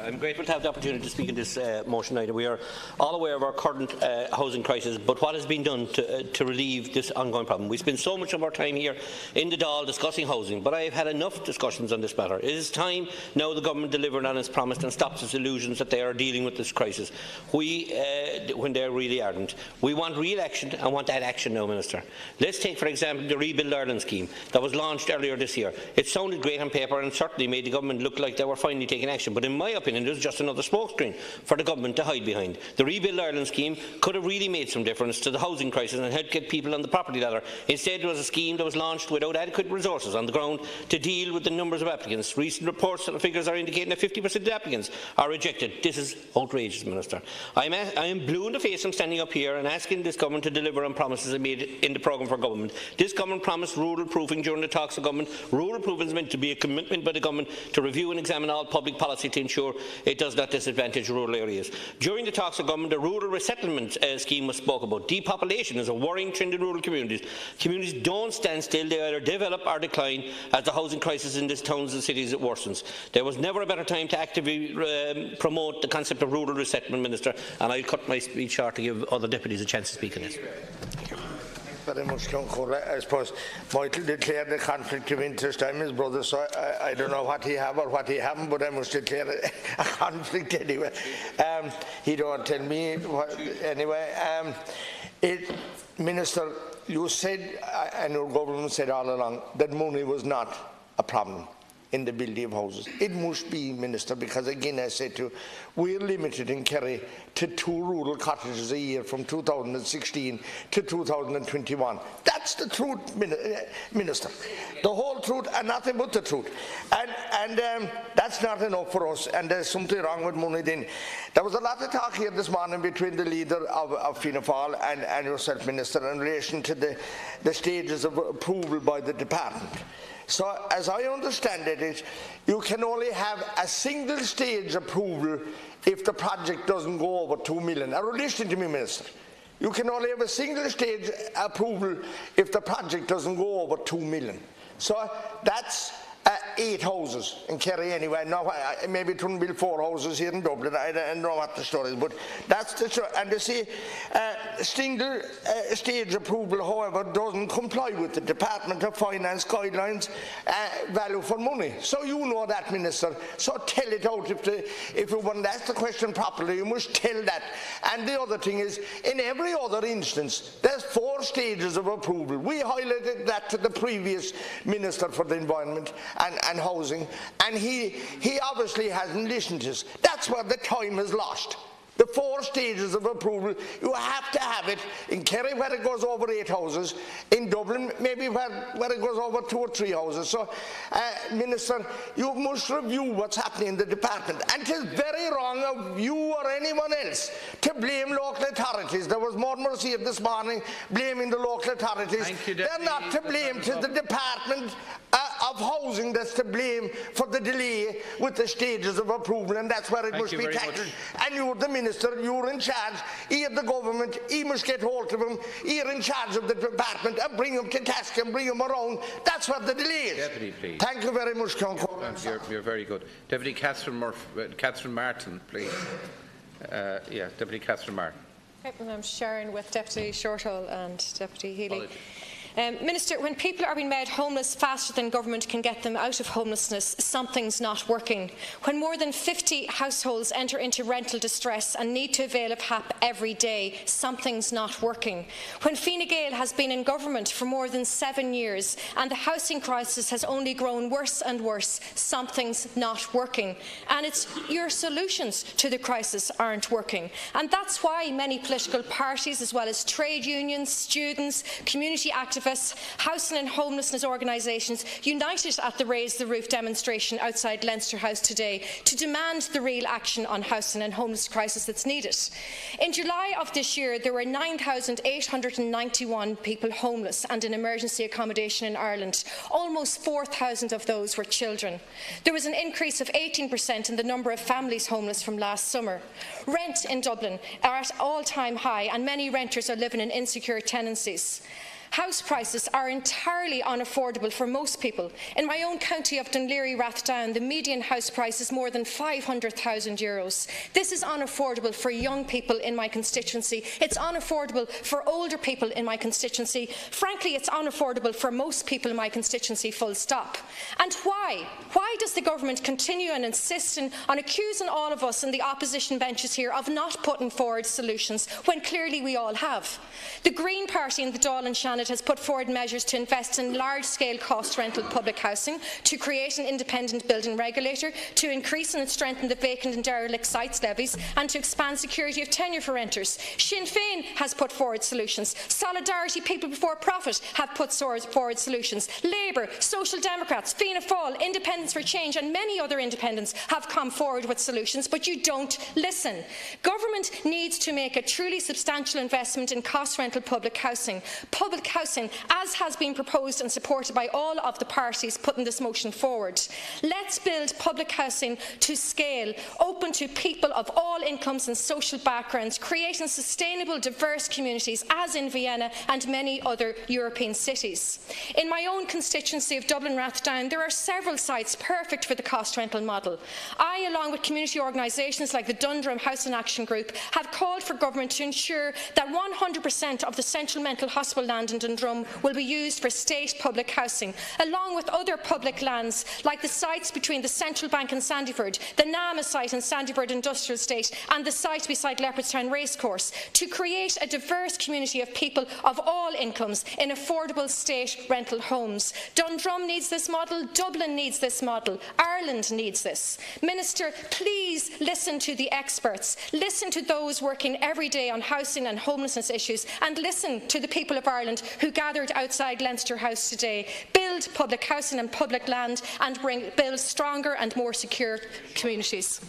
I'm grateful to have the opportunity to speak in this motion item. We are all aware of our current housing crisis, but what has been done to relieve this ongoing problem? We spend so much of our time here in the Dáil discussing housing, but I have had enough discussions on this matter. It is time now the government delivered on its promise and stops its illusions that they are dealing with this crisis when they really aren't. We want real action and want that action now, Minister. Let's take, for example, the Rebuild Ireland scheme that was launched earlier this year. It sounded great on paper and certainly made the government look like they were finally taking action, but in my opinion it was just another smokescreen for the government to hide behind. The Rebuild Ireland scheme could have really made some difference to the housing crisis and helped get people on the property ladder. Instead, it was a scheme that was launched without adequate resources on the ground to deal with the numbers of applicants. Recent reports and figures are indicating that 50% of the applicants are rejected. This is outrageous, Minister. I am blue in the face. I'm standing up here and asking this government to deliver on promises made in the programme for government. This government promised rural proofing during the talks of government. Rural proofing is meant to be a commitment by the government to review and examine all public policy to ensure it does not disadvantage rural areas. During the talks of government, the rural resettlement scheme was spoke about. Depopulation is a worrying trend in rural communities. Communities don't stand still, they either develop or decline as the housing crisis in these towns and cities worsens. There was never a better time to actively promote the concept of rural resettlement, Minister, and I'll cut my speech short to give other deputies a chance to speak on this. Very much, I suppose Michael declared the conflict of interest. I'm his brother, so I don't know what he have or what he haven't, but I must declare a conflict anyway. He don't tell me anyway. Minister, you said, and your government said all along, that money was not a problem in the building of houses. It must be, Minister, because again I said to you, we're limited in Kerry to 2 rural cottages a year from 2016 to 2021. That's the truth, Minister. The whole truth and nothing but the truth. And that's not enough for us, and there's something wrong with money then. There was a lot of talk here this morning between the leader of Fianna Fáil and yourself, Minister, in relation to the stages of approval by the department. So, as I understand it, you can only have a single stage approval if the project doesn't go over 2 million. Now, listen to me, Minister. You can only have a single stage approval if the project doesn't go over 2 million. So that's 8 houses in Kerry anyway. No, maybe it wouldn't build 4 houses here in Dublin. I don't know what the story is, but that's the story. And you see, single stage approval, however, doesn't comply with the Department of Finance guidelines, value for money. So you know that, Minister. So tell it out if you want to ask the question properly. You must tell that. And the other thing is, in every other instance, there's 4 stages of approval. We highlighted that to the previous Minister for the Environment and Housing, and he obviously hasn't listened to us. That's where the time is lost. The 4 stages of approval, you have to have it in Kerry where it goes over 8 houses, in Dublin maybe where it goes over 2 or 3 houses. So, Minister, you must review what's happening in the department. And it is very wrong of you or anyone else to blame local authorities. There was more mercy this morning blaming the local authorities. They're not to blame, to the Department of Housing that's to blame for the delay with the stages of approval, and that's where it must be tackled. And you're the Minister, you're in charge, you're the government, you must get hold of them, you're in charge of the department and bring them to task and bring them around. That's what the delay is. Deputy, please. Thank you very much, Councillor. You're very good. Deputy Catherine Martin, please. Deputy Catherine Martin. I'm Sharon with Deputy Shortall and Deputy Healy. Minister, when people are being made homeless faster than government can get them out of homelessness, something's not working. When more than 50 households enter into rental distress and need to avail of HAP every day, something's not working. When Fine Gael has been in government for more than 7 years and the housing crisis has only grown worse and worse, something's not working. And it's your solutions to the crisis aren't working. And that's why many political parties, as well as trade unions, students, community activists, housing and homelessness organisations united at the Raise the Roof demonstration outside Leinster House today to demand the real action on housing and homeless crisis that's needed. In July of this year, there were 9,891 people homeless and in emergency accommodation in Ireland. Almost 4,000 of those were children. There was an increase of 18% in the number of families homeless from last summer. Rent in Dublin are at all-time high and many renters are living in insecure tenancies. House prices are entirely unaffordable for most people. In my own county of Dún Laoghaire, Rathdown, the median house price is more than €500,000. This is unaffordable for young people in my constituency. It's unaffordable for older people in my constituency. Frankly, it's unaffordable for most people in my constituency, full stop. And why? Why does the government continue and insist on accusing all of us in the opposition benches here of not putting forward solutions when clearly we all have? The Green Party in the Dáil Éireann has put forward measures to invest in large-scale cost rental public housing, to create an independent building regulator, to increase and strengthen the vacant and derelict sites levies, and to expand security of tenure for renters. Sinn Féin has put forward solutions. Solidarity, People Before Profit have put forward solutions. Labour, Social Democrats, Fianna Fáil, Independents for Change and many other independents have come forward with solutions, but you don't listen. Government needs to make a truly substantial investment in cost rental public housing. Public housing, as has been proposed and supported by all of the parties putting this motion forward. Let's build public housing to scale, open to people of all incomes and social backgrounds, creating sustainable, diverse communities, as in Vienna and many other European cities. In my own constituency of Dublin Rathdown, there are several sites perfect for the cost rental model. I, along with community organisations like the Dundrum House and Action Group, have called for government to ensure that 100% of the Central Mental Hospital land in Dundrum will be used for state public housing, along with other public lands like the sites between the Central Bank and Sandyford, the Nama site in Sandyford Industrial Estate and the site beside Leopardstown Racecourse, to create a diverse community of people of all incomes in affordable state rental homes. Dundrum needs this model, Dublin needs this model, Ireland needs this. Minister, please listen to the experts, listen to those working every day on housing and homelessness issues, and listen to the people of Ireland who gathered outside Leinster House today. Build public housing and public land and build stronger and more secure communities.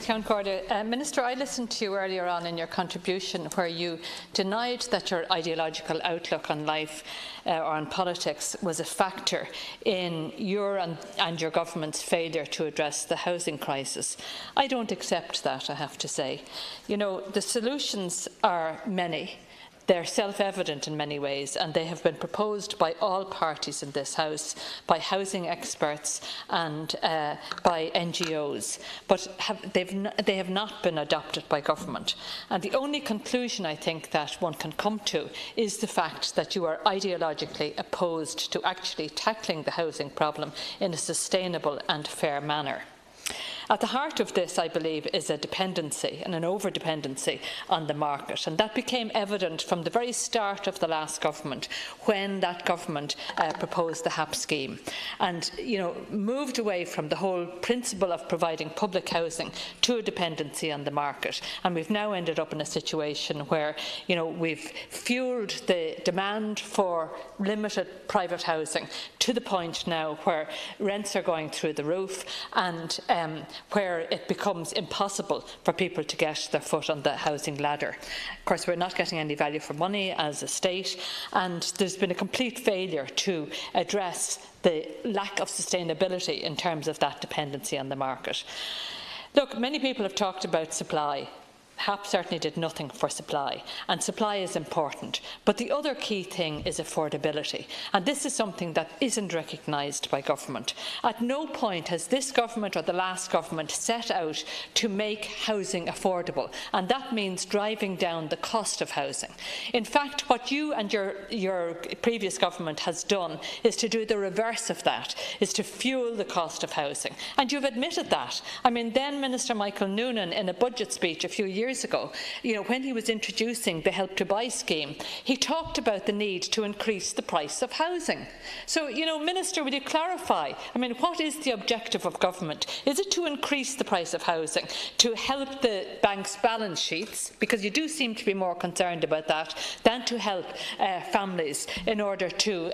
Count Corder. Minister, I listened to you earlier on in your contribution where you denied that your ideological outlook on life or on politics was a factor in your and your government's failure to address the housing crisis. I don't accept that, I have to say. You know, the solutions are many. They're self-evident in many ways, and they have been proposed by all parties in this House, by housing experts and by NGOs, but they have not been adopted by government. And the only conclusion I think that one can come to is the fact that you are ideologically opposed to actually tackling the housing problem in a sustainable and fair manner. At the heart of this, I believe, is a dependency and an over-dependency on the market, and that became evident from the very start of the last government, when that government proposed the HAP scheme and moved away from the whole principle of providing public housing to a dependency on the market. And we've now ended up in a situation where we've fuelled the demand for limited private housing to the point now where rents are going through the roof and where it becomes impossible for people to get their foot on the housing ladder. Of course, we're not getting any value for money as a state, and there's been a complete failure to address the lack of sustainability in terms of that dependency on the market. Look, many people have talked about supply. HAP certainly did nothing for supply, and supply is important. But the other key thing is affordability, and this is something that isn't recognised by government. At no point has this government or the last government set out to make housing affordable, and that means driving down the cost of housing. In fact, what you and your previous government has done is to do the reverse of that, is to fuel the cost of housing. And you've admitted that. I mean, then Minister Michael Noonan, in a budget speech a few years ago, when he was introducing the Help to Buy scheme, he talked about the need to increase the price of housing. So, Minister, would you clarify, what is the objective of government? Is it to increase the price of housing, to help the banks' balance sheets, because you do seem to be more concerned about that, than to help families in order to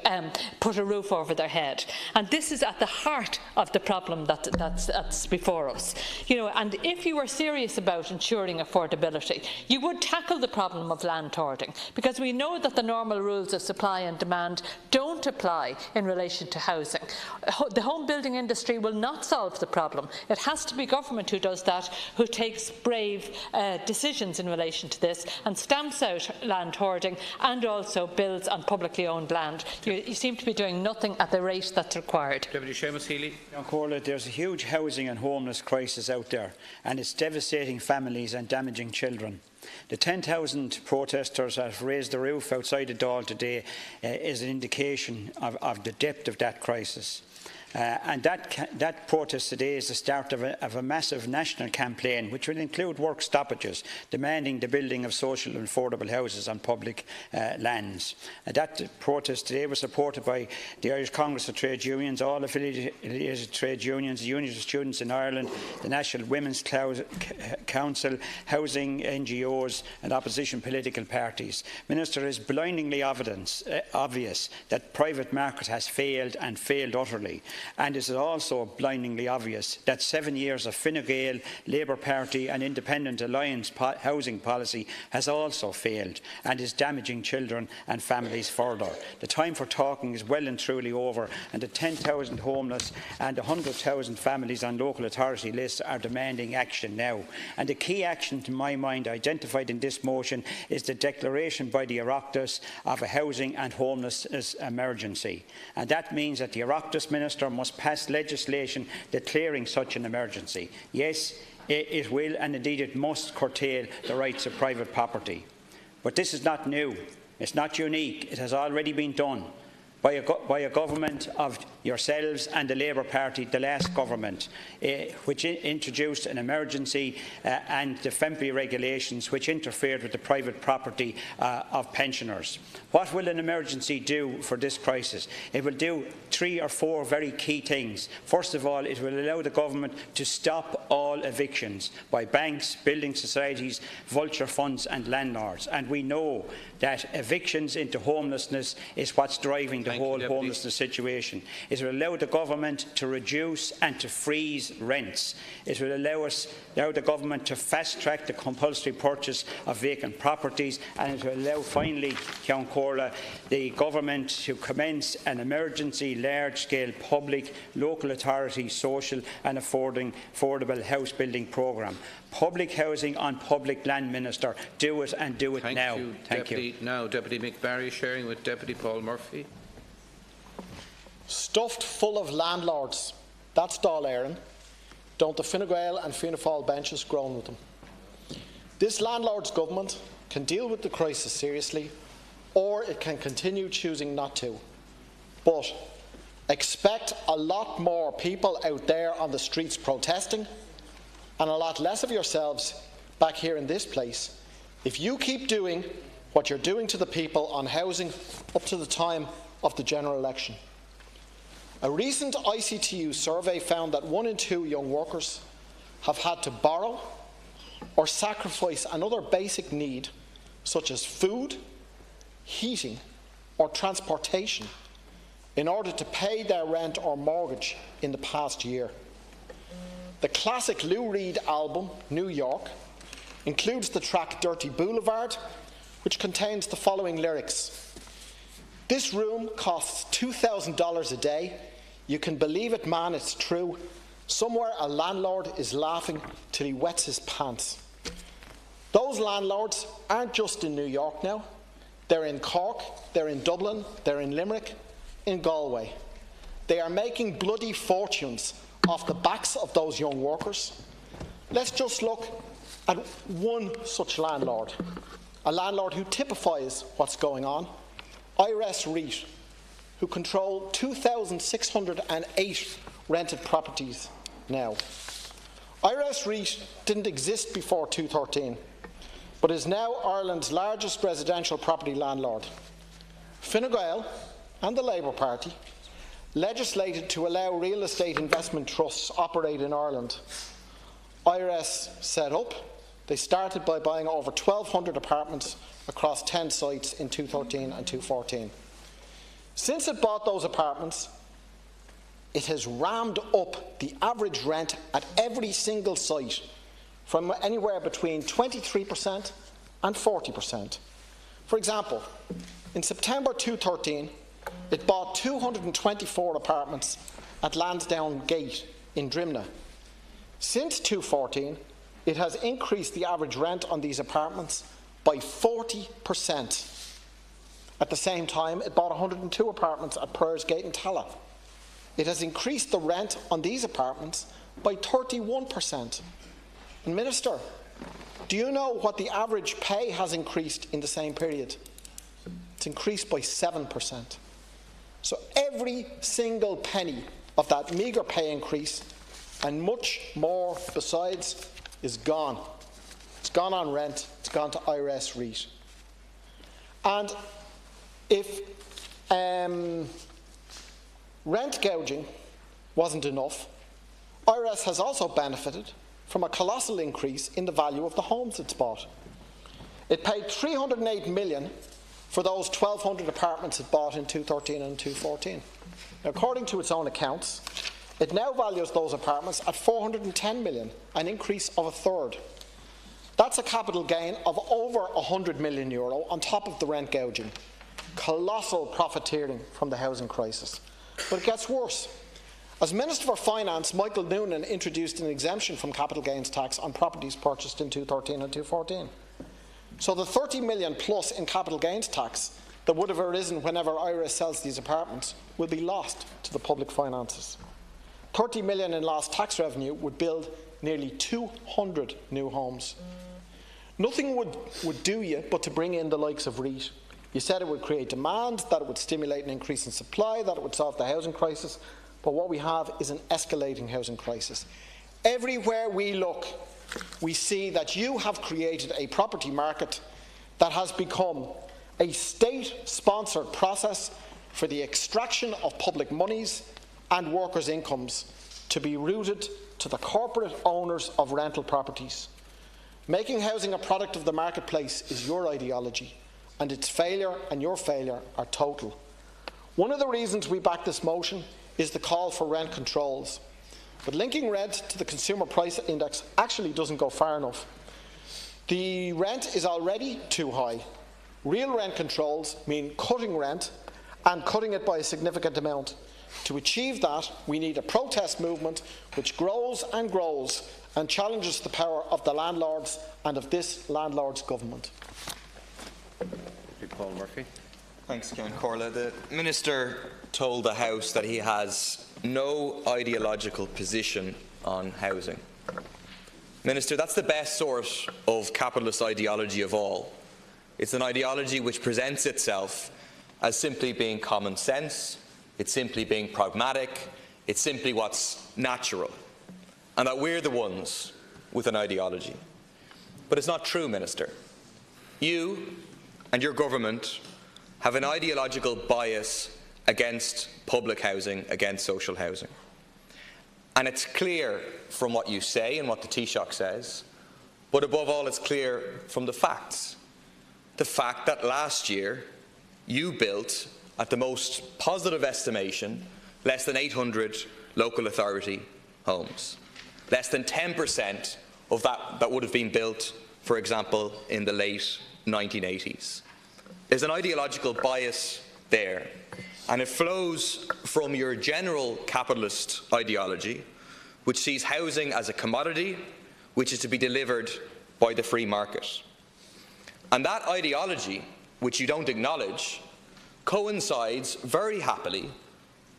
put a roof over their head? And this is at the heart of the problem that's before us. And if you were serious about ensuring affordability, you would tackle the problem of land hoarding, because we know that the normal rules of supply and demand don't apply in relation to housing. The home building industry will not solve the problem. It has to be government who does that, who takes brave decisions in relation to this and stamps out land hoarding and also builds on publicly owned land. You seem to be doing nothing at the rate that's required. Deputy Seamus Healy. There's a huge housing and homeless crisis out there, and it's devastating families and damaging children. The 10,000 protesters that have raised the roof outside the Dáil today is an indication of the depth of that crisis. And that protest today is the start of a massive national campaign which will include work stoppages, demanding the building of social and affordable houses on public lands. That protest today was supported by the Irish Congress of Trade Unions, all affiliated trade unions, the Union of Students in Ireland, the National Women's Council, housing NGOs and opposition political parties. Minister, it is blindingly obvious that private market has failed and failed utterly. And it is also blindingly obvious that 7 years of Fine Gael, Labour Party and Independent Alliance housing policy has also failed and is damaging children and families further. The time for talking is well and truly over, and the 10,000 homeless and 100,000 families on local authority lists are demanding action now. And the key action, to my mind, identified in this motion is the declaration by the Oireachtas of a housing and homelessness emergency. And that means that the Oireachtas Minister must pass legislation declaring such an emergency. Yes, it will, and indeed it must, curtail the rights of private property. But this is not new. It's not unique. It has already been done by a government of yourselves and the Labour Party, the last government, which introduced an emergency and the FEMPI regulations which interfered with the private property of pensioners. What will an emergency do for this crisis? It will do 3 or 4 very key things. First of all, it will allow the government to stop all evictions by banks, building societies, vulture funds and landlords. And we know that evictions into homelessness is what's driving the whole homelessness situation. It will allow the government to reduce and to freeze rents. It will allow the government to fast-track the compulsory purchase of vacant properties, and it will allow, finally, Ceann Comhairle, the government to commence an emergency large-scale public, local authority, social and affordable house building programme. Public housing on public land, Minister. Do it, and do it now. Thank you. Now, Deputy McBarry, sharing with Deputy Paul Murphy. Stuffed full of landlords. That's Dáil Éireann. Don't the Fine Gael and Fianna Fáil benches groan with them? This landlords' government can deal with the crisis seriously, or it can continue choosing not to. But expect a lot more people out there on the streets protesting, and a lot less of yourselves back here in this place if you keep doing what you're doing to the people on housing up to the time of the general election. A recent ICTU survey found that 1 in 2 young workers have had to borrow or sacrifice another basic need, such as food, heating, or transportation, in order to pay their rent or mortgage in the past year. The classic Lou Reed album, New York, includes the track Dirty Boulevard, which contains the following lyrics. This room costs $2,000 a day. You can believe it, man, it's true. Somewhere a landlord is laughing till he wets his pants. Those landlords aren't just in New York now. They're in Cork, they're in Dublin, they're in Limerick, in Galway. They are making bloody fortunes off the backs of those young workers. Let's just look at one such landlord, a landlord who typifies what's going on, Oireachtas REIT, who control 2,608 rented properties now. Oireachtas REIT didn't exist before 2013, but is now Ireland's largest residential property landlord. Fine Gael and the Labour Party legislated to allow real estate investment trusts operate in Ireland. Oireachtas set up. They started by buying over 1,200 apartments across 10 sites in 2013 and 2014. Since it bought those apartments, it has rammed up the average rent at every single site from anywhere between 23% and 40%. For example, in September 2013, it bought 224 apartments at Lansdowne Gate in Drimnagh. Since 2014, it has increased the average rent on these apartments by 40%. At the same time, it bought 102 apartments at Prayers Gate in Talla. It has increased the rent on these apartments by 31%. And Minister, do you know what the average pay has increased in the same period? It's increased by 7%. So every single penny of that meagre pay increase, and much more besides, is gone. It's gone on rent. It's gone to Oireachtas REIT. And if rent gouging wasn't enough, Oireachtas has also benefited from a colossal increase in the value of the homes it's bought. It paid $308 million for those 1,200 apartments it bought in 2013 and 2014. Now, according to its own accounts, it now values those apartments at $410 million, an increase of a third. That's a capital gain of over €100 million on top of the rent gouging. Colossal profiteering from the housing crisis. But it gets worse. As Minister for Finance, Michael Noonan introduced an exemption from capital gains tax on properties purchased in 2013 and 2014. So the $30 million plus in capital gains tax that would have arisen whenever Oireachtas sells these apartments will be lost to the public finances. $30 million in lost tax revenue would build nearly 200 new homes. Nothing would do you but to bring in the likes of REIT. You said it would create demand, that it would stimulate an increase in supply, that it would solve the housing crisis, but what we have is an escalating housing crisis. Everywhere we look, we see that you have created a property market that has become a state-sponsored process for the extraction of public monies and workers' incomes to be routed to the corporate owners of rental properties. Making housing a product of the marketplace is your ideology, and its failure and your failure are total. One of the reasons we back this motion is the call for rent controls. But linking rent to the Consumer Price Index actually doesn't go far enough. The rent is already too high. Real rent controls mean cutting rent and cutting it by a significant amount. To achieve that, we need a protest movement which grows and grows and challenges the power of the landlords and of this landlord's government. Paul Murphy. Thanks, Ceann Comhairle. The Minister told the House that he has no ideological position on housing. Minister, that's the best sort of capitalist ideology of all. It's an ideology which presents itself as simply being common sense, it's simply being pragmatic, it's simply what's natural, and that we're the ones with an ideology. But it's not true, Minister. You and your government have an ideological bias against public housing, against social housing. And it's clear from what you say and what the Taoiseach says, but above all it's clear from the facts. The fact that last year you built, at the most positive estimation, less than 800 local authority homes. Less than 10% of that would have been built, for example, in the late 1980s. There's an ideological bias there, and it flows from your general capitalist ideology, which sees housing as a commodity which is to be delivered by the free market. And that ideology, which you don't acknowledge, coincides very happily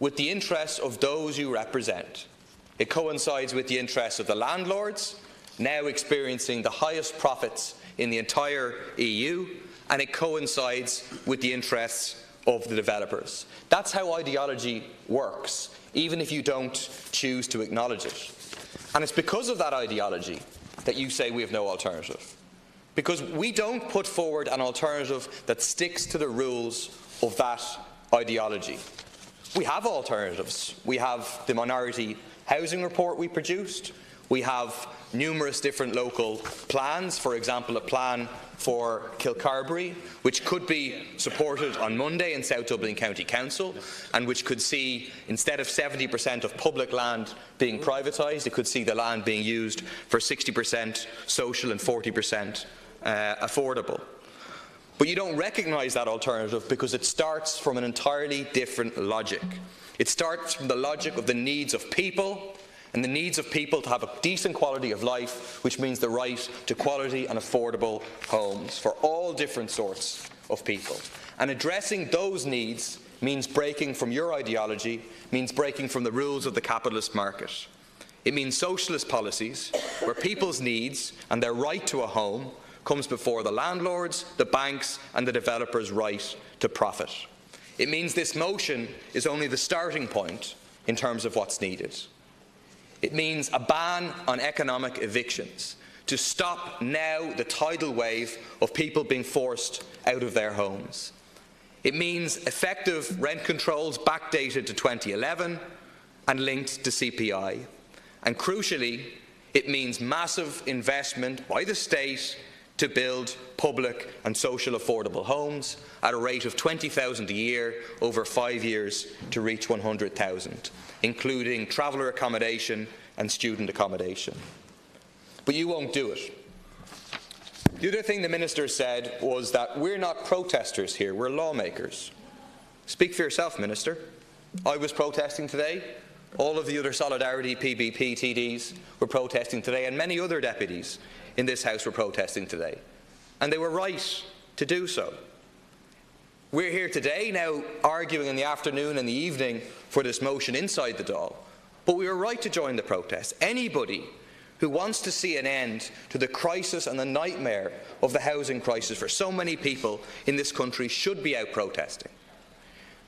with the interests of those you represent. It coincides with the interests of the landlords, now experiencing the highest profits in the entire EU, and it coincides with the interests of the developers. That's how ideology works, even if you don't choose to acknowledge it. And it's because of that ideology that you say we have no alternative. Because we don't put forward an alternative that sticks to the rules of that ideology. We have alternatives. We have the minority housing report we produced. We have numerous different local plans, for example, a plan for Kilcarbery, which could be supported on Monday in South Dublin County Council, and which could see, instead of 70% of public land being privatised, it could see the land being used for 60% social and 40% affordable. But you don't recognise that alternative because it starts from an entirely different logic. It starts from the logic of the needs of people, and the needs of people to have a decent quality of life, which means the right to quality and affordable homes for all different sorts of people. And addressing those needs means breaking from your ideology, means breaking from the rules of the capitalist market. It means socialist policies where people's needs and their right to a home comes before the landlords, the banks and the developers' right to profit. It means this motion is only the starting point in terms of what's needed. It means a ban on economic evictions to stop now the tidal wave of people being forced out of their homes. It means effective rent controls backdated to 2011 and linked to CPI. And crucially, it means massive investment by the state to build public and social affordable homes at a rate of 20,000 a year over 5 years to reach 100,000, including traveller accommodation and student accommodation. But you won't do it. The other thing the Minister said was that we're not protesters here, we're lawmakers. Speak for yourself, Minister. I was protesting today. All of the other Solidarity PBP TDs were protesting today, and many other deputies in this House were protesting today. And they were right to do so. We're here today now arguing in the afternoon and the evening for this motion inside the Dáil, but we were right to join the protest. Anybody who wants to see an end to the crisis and the nightmare of the housing crisis for so many people in this country should be out protesting.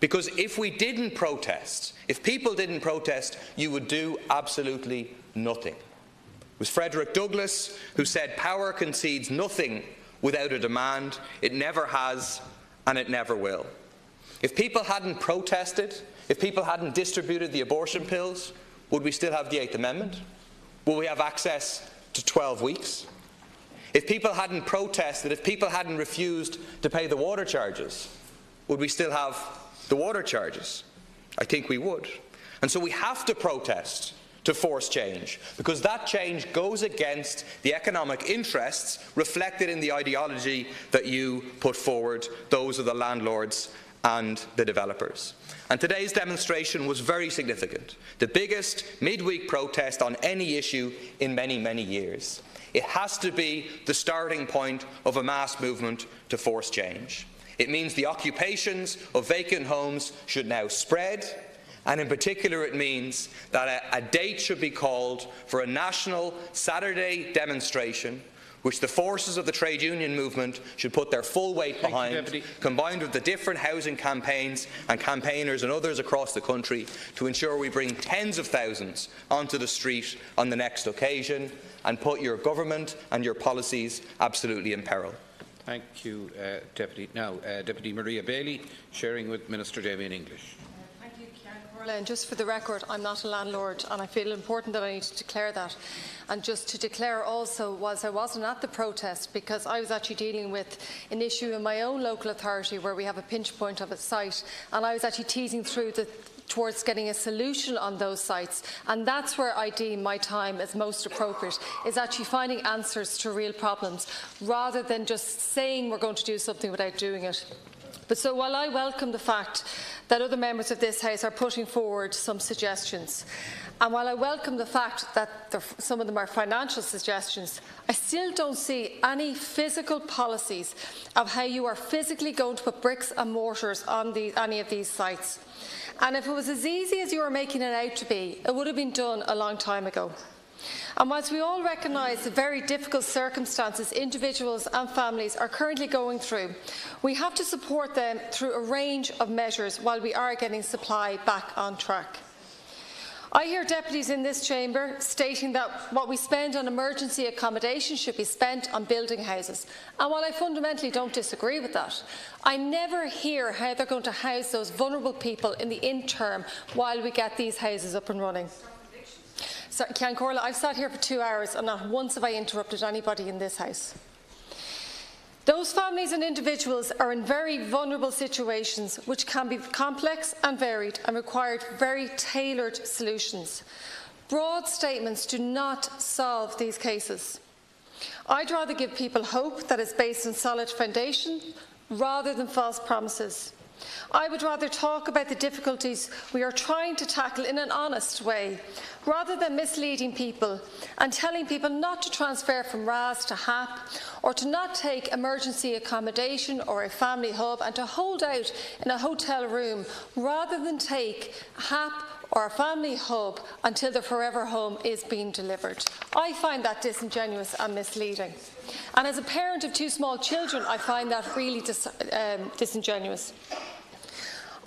Because if we didn't protest, if people didn't protest, you would do absolutely nothing. It was Frederick Douglass who said, "Power concedes nothing without a demand. It never has and it never will." If people hadn't protested, if people hadn't distributed the abortion pills, would we still have the 8th Amendment? Will we have access to 12 weeks? If people hadn't protested, if people hadn't refused to pay the water charges, would we still have the water charges? I think we would. And so we have to protest to force change, because that change goes against the economic interests reflected in the ideology that you put forward, those of the landlords and the developers. And today's demonstration was very significant, the biggest midweek protest on any issue in many, many years. It has to be the starting point of a mass movement to force change. It means the occupations of vacant homes should now spread, and in particular it means that a date should be called for a national Saturday demonstration which the forces of the trade union movement should put their full weight behind, combined with the different housing campaigns and campaigners and others across the country, to ensure we bring tens of thousands onto the street on the next occasion and put your government and your policies absolutely in peril. Thank you, Deputy. Now, Deputy Maria Bailey, sharing with Minister Damien English. And just for the record, I'm not a landlord, and I feel important that I need to declare that. And just to declare also I wasn't at the protest, because I was actually dealing with an issue in my own local authority where we have a pinch point of a site, and I was actually teasing through towards getting a solution on those sites, and that's where I deem my time as most appropriate, is actually finding answers to real problems, rather than just saying we're going to do something without doing it. But so while I welcome the fact that other members of this House are putting forward some suggestions, and while I welcome the fact that some of them are financial suggestions, I still don't see any physical policies of how you are physically going to put bricks and mortars on any of these sites. And if it was as easy as you are making it out to be, it would have been done a long time ago. And whilst we all recognise the very difficult circumstances individuals and families are currently going through, we have to support them through a range of measures while we are getting supply back on track. I hear deputies in this chamber stating that what we spend on emergency accommodation should be spent on building houses. And while I fundamentally don't disagree with that, I never hear how they're going to house those vulnerable people in the interim while we get these houses up and running. So, Ceann Comhairle, I've sat here for 2 hours and not once have I interrupted anybody in this House. Those families and individuals are in very vulnerable situations which can be complex and varied and require very tailored solutions. Broad statements do not solve these cases. I'd rather give people hope that is based on solid foundation rather than false promises. I would rather talk about the difficulties we are trying to tackle in an honest way, rather than misleading people and telling people not to transfer from RAS to HAP, or to not take emergency accommodation or a family hub and to hold out in a hotel room, rather than take HAP or a family hub until the forever home is being delivered. I find that disingenuous and misleading. And as a parent of 2 small children, I find that really disingenuous.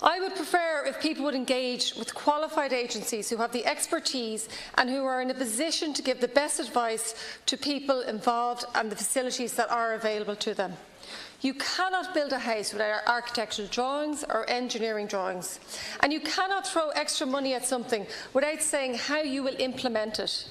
I would prefer if people would engage with qualified agencies who have the expertise and who are in a position to give the best advice to people involved and the facilities that are available to them. You cannot build a house without architectural drawings or engineering drawings, and you cannot throw extra money at something without saying how you will implement it.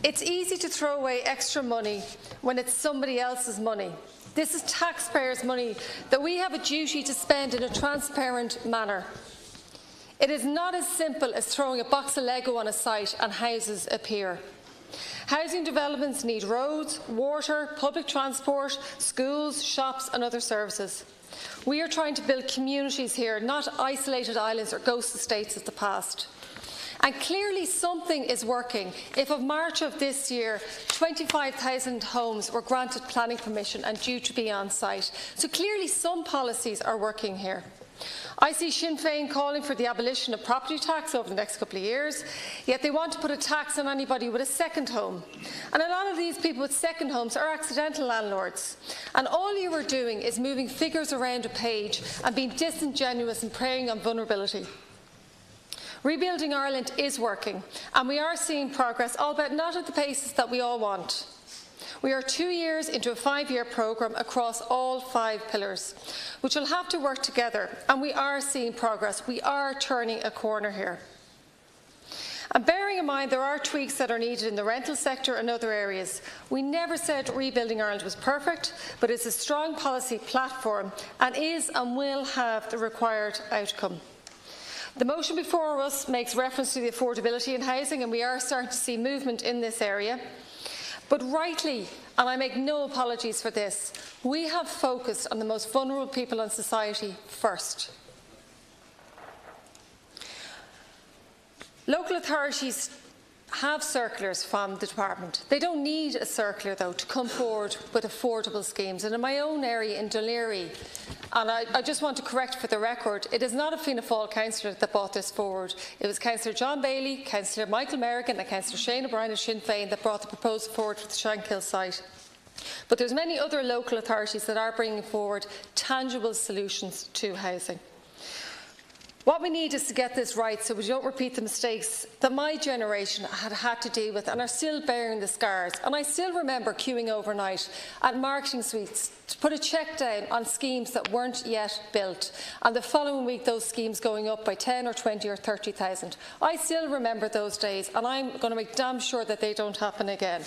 It's easy to throw away extra money when it's somebody else's money. This is taxpayers' money that we have a duty to spend in a transparent manner. It is not as simple as throwing a box of Lego on a site and houses appear. Housing developments need roads, water, public transport, schools, shops and other services. We are trying to build communities here, not isolated islands or ghost estates of the past. And clearly something is working if of March of this year 25,000 homes were granted planning permission and due to be on site. So clearly some policies are working here. I see Sinn Féin calling for the abolition of property tax over the next couple of years, yet they want to put a tax on anybody with a second home. And a lot of these people with second homes are accidental landlords. And all you are doing is moving figures around a page and being disingenuous and preying on vulnerability. Rebuilding Ireland is working, and we are seeing progress, albeit not at the paces that we all want. We are 2 years into a 5-year programme across all 5 pillars, which will have to work together, and we are seeing progress. We are turning a corner here. And bearing in mind there are tweaks that are needed in the rental sector and other areas, we never said Rebuilding Ireland was perfect, but it's a strong policy platform and is and will have the required outcome. The motion before us makes reference to the affordability in housing, and we are starting to see movement in this area. But rightly, and I make no apologies for this, we have focused on the most vulnerable people in society first. Local authorities have circulars from the department. They don't need a circular, though, to come forward with affordable schemes. And in my own area in Dáil Éireann, and I just want to correct for the record, it is not a Fianna Fáil councillor that brought this forward. It was Councillor John Bailey, Councillor Michael Merrigan and Councillor Shane O'Brien of Sinn Féin that brought the proposal forward for the Shankill site. But there's many other local authorities that are bringing forward tangible solutions to housing. What we need is to get this right so we don't repeat the mistakes that my generation had to deal with and are still bearing the scars. And I still remember queuing overnight at marketing suites to put a cheque down on schemes that weren't yet built, and the following week those schemes going up by 10 or 20 or 30,000. I still remember those days, and I'm going to make damn sure that they don't happen again.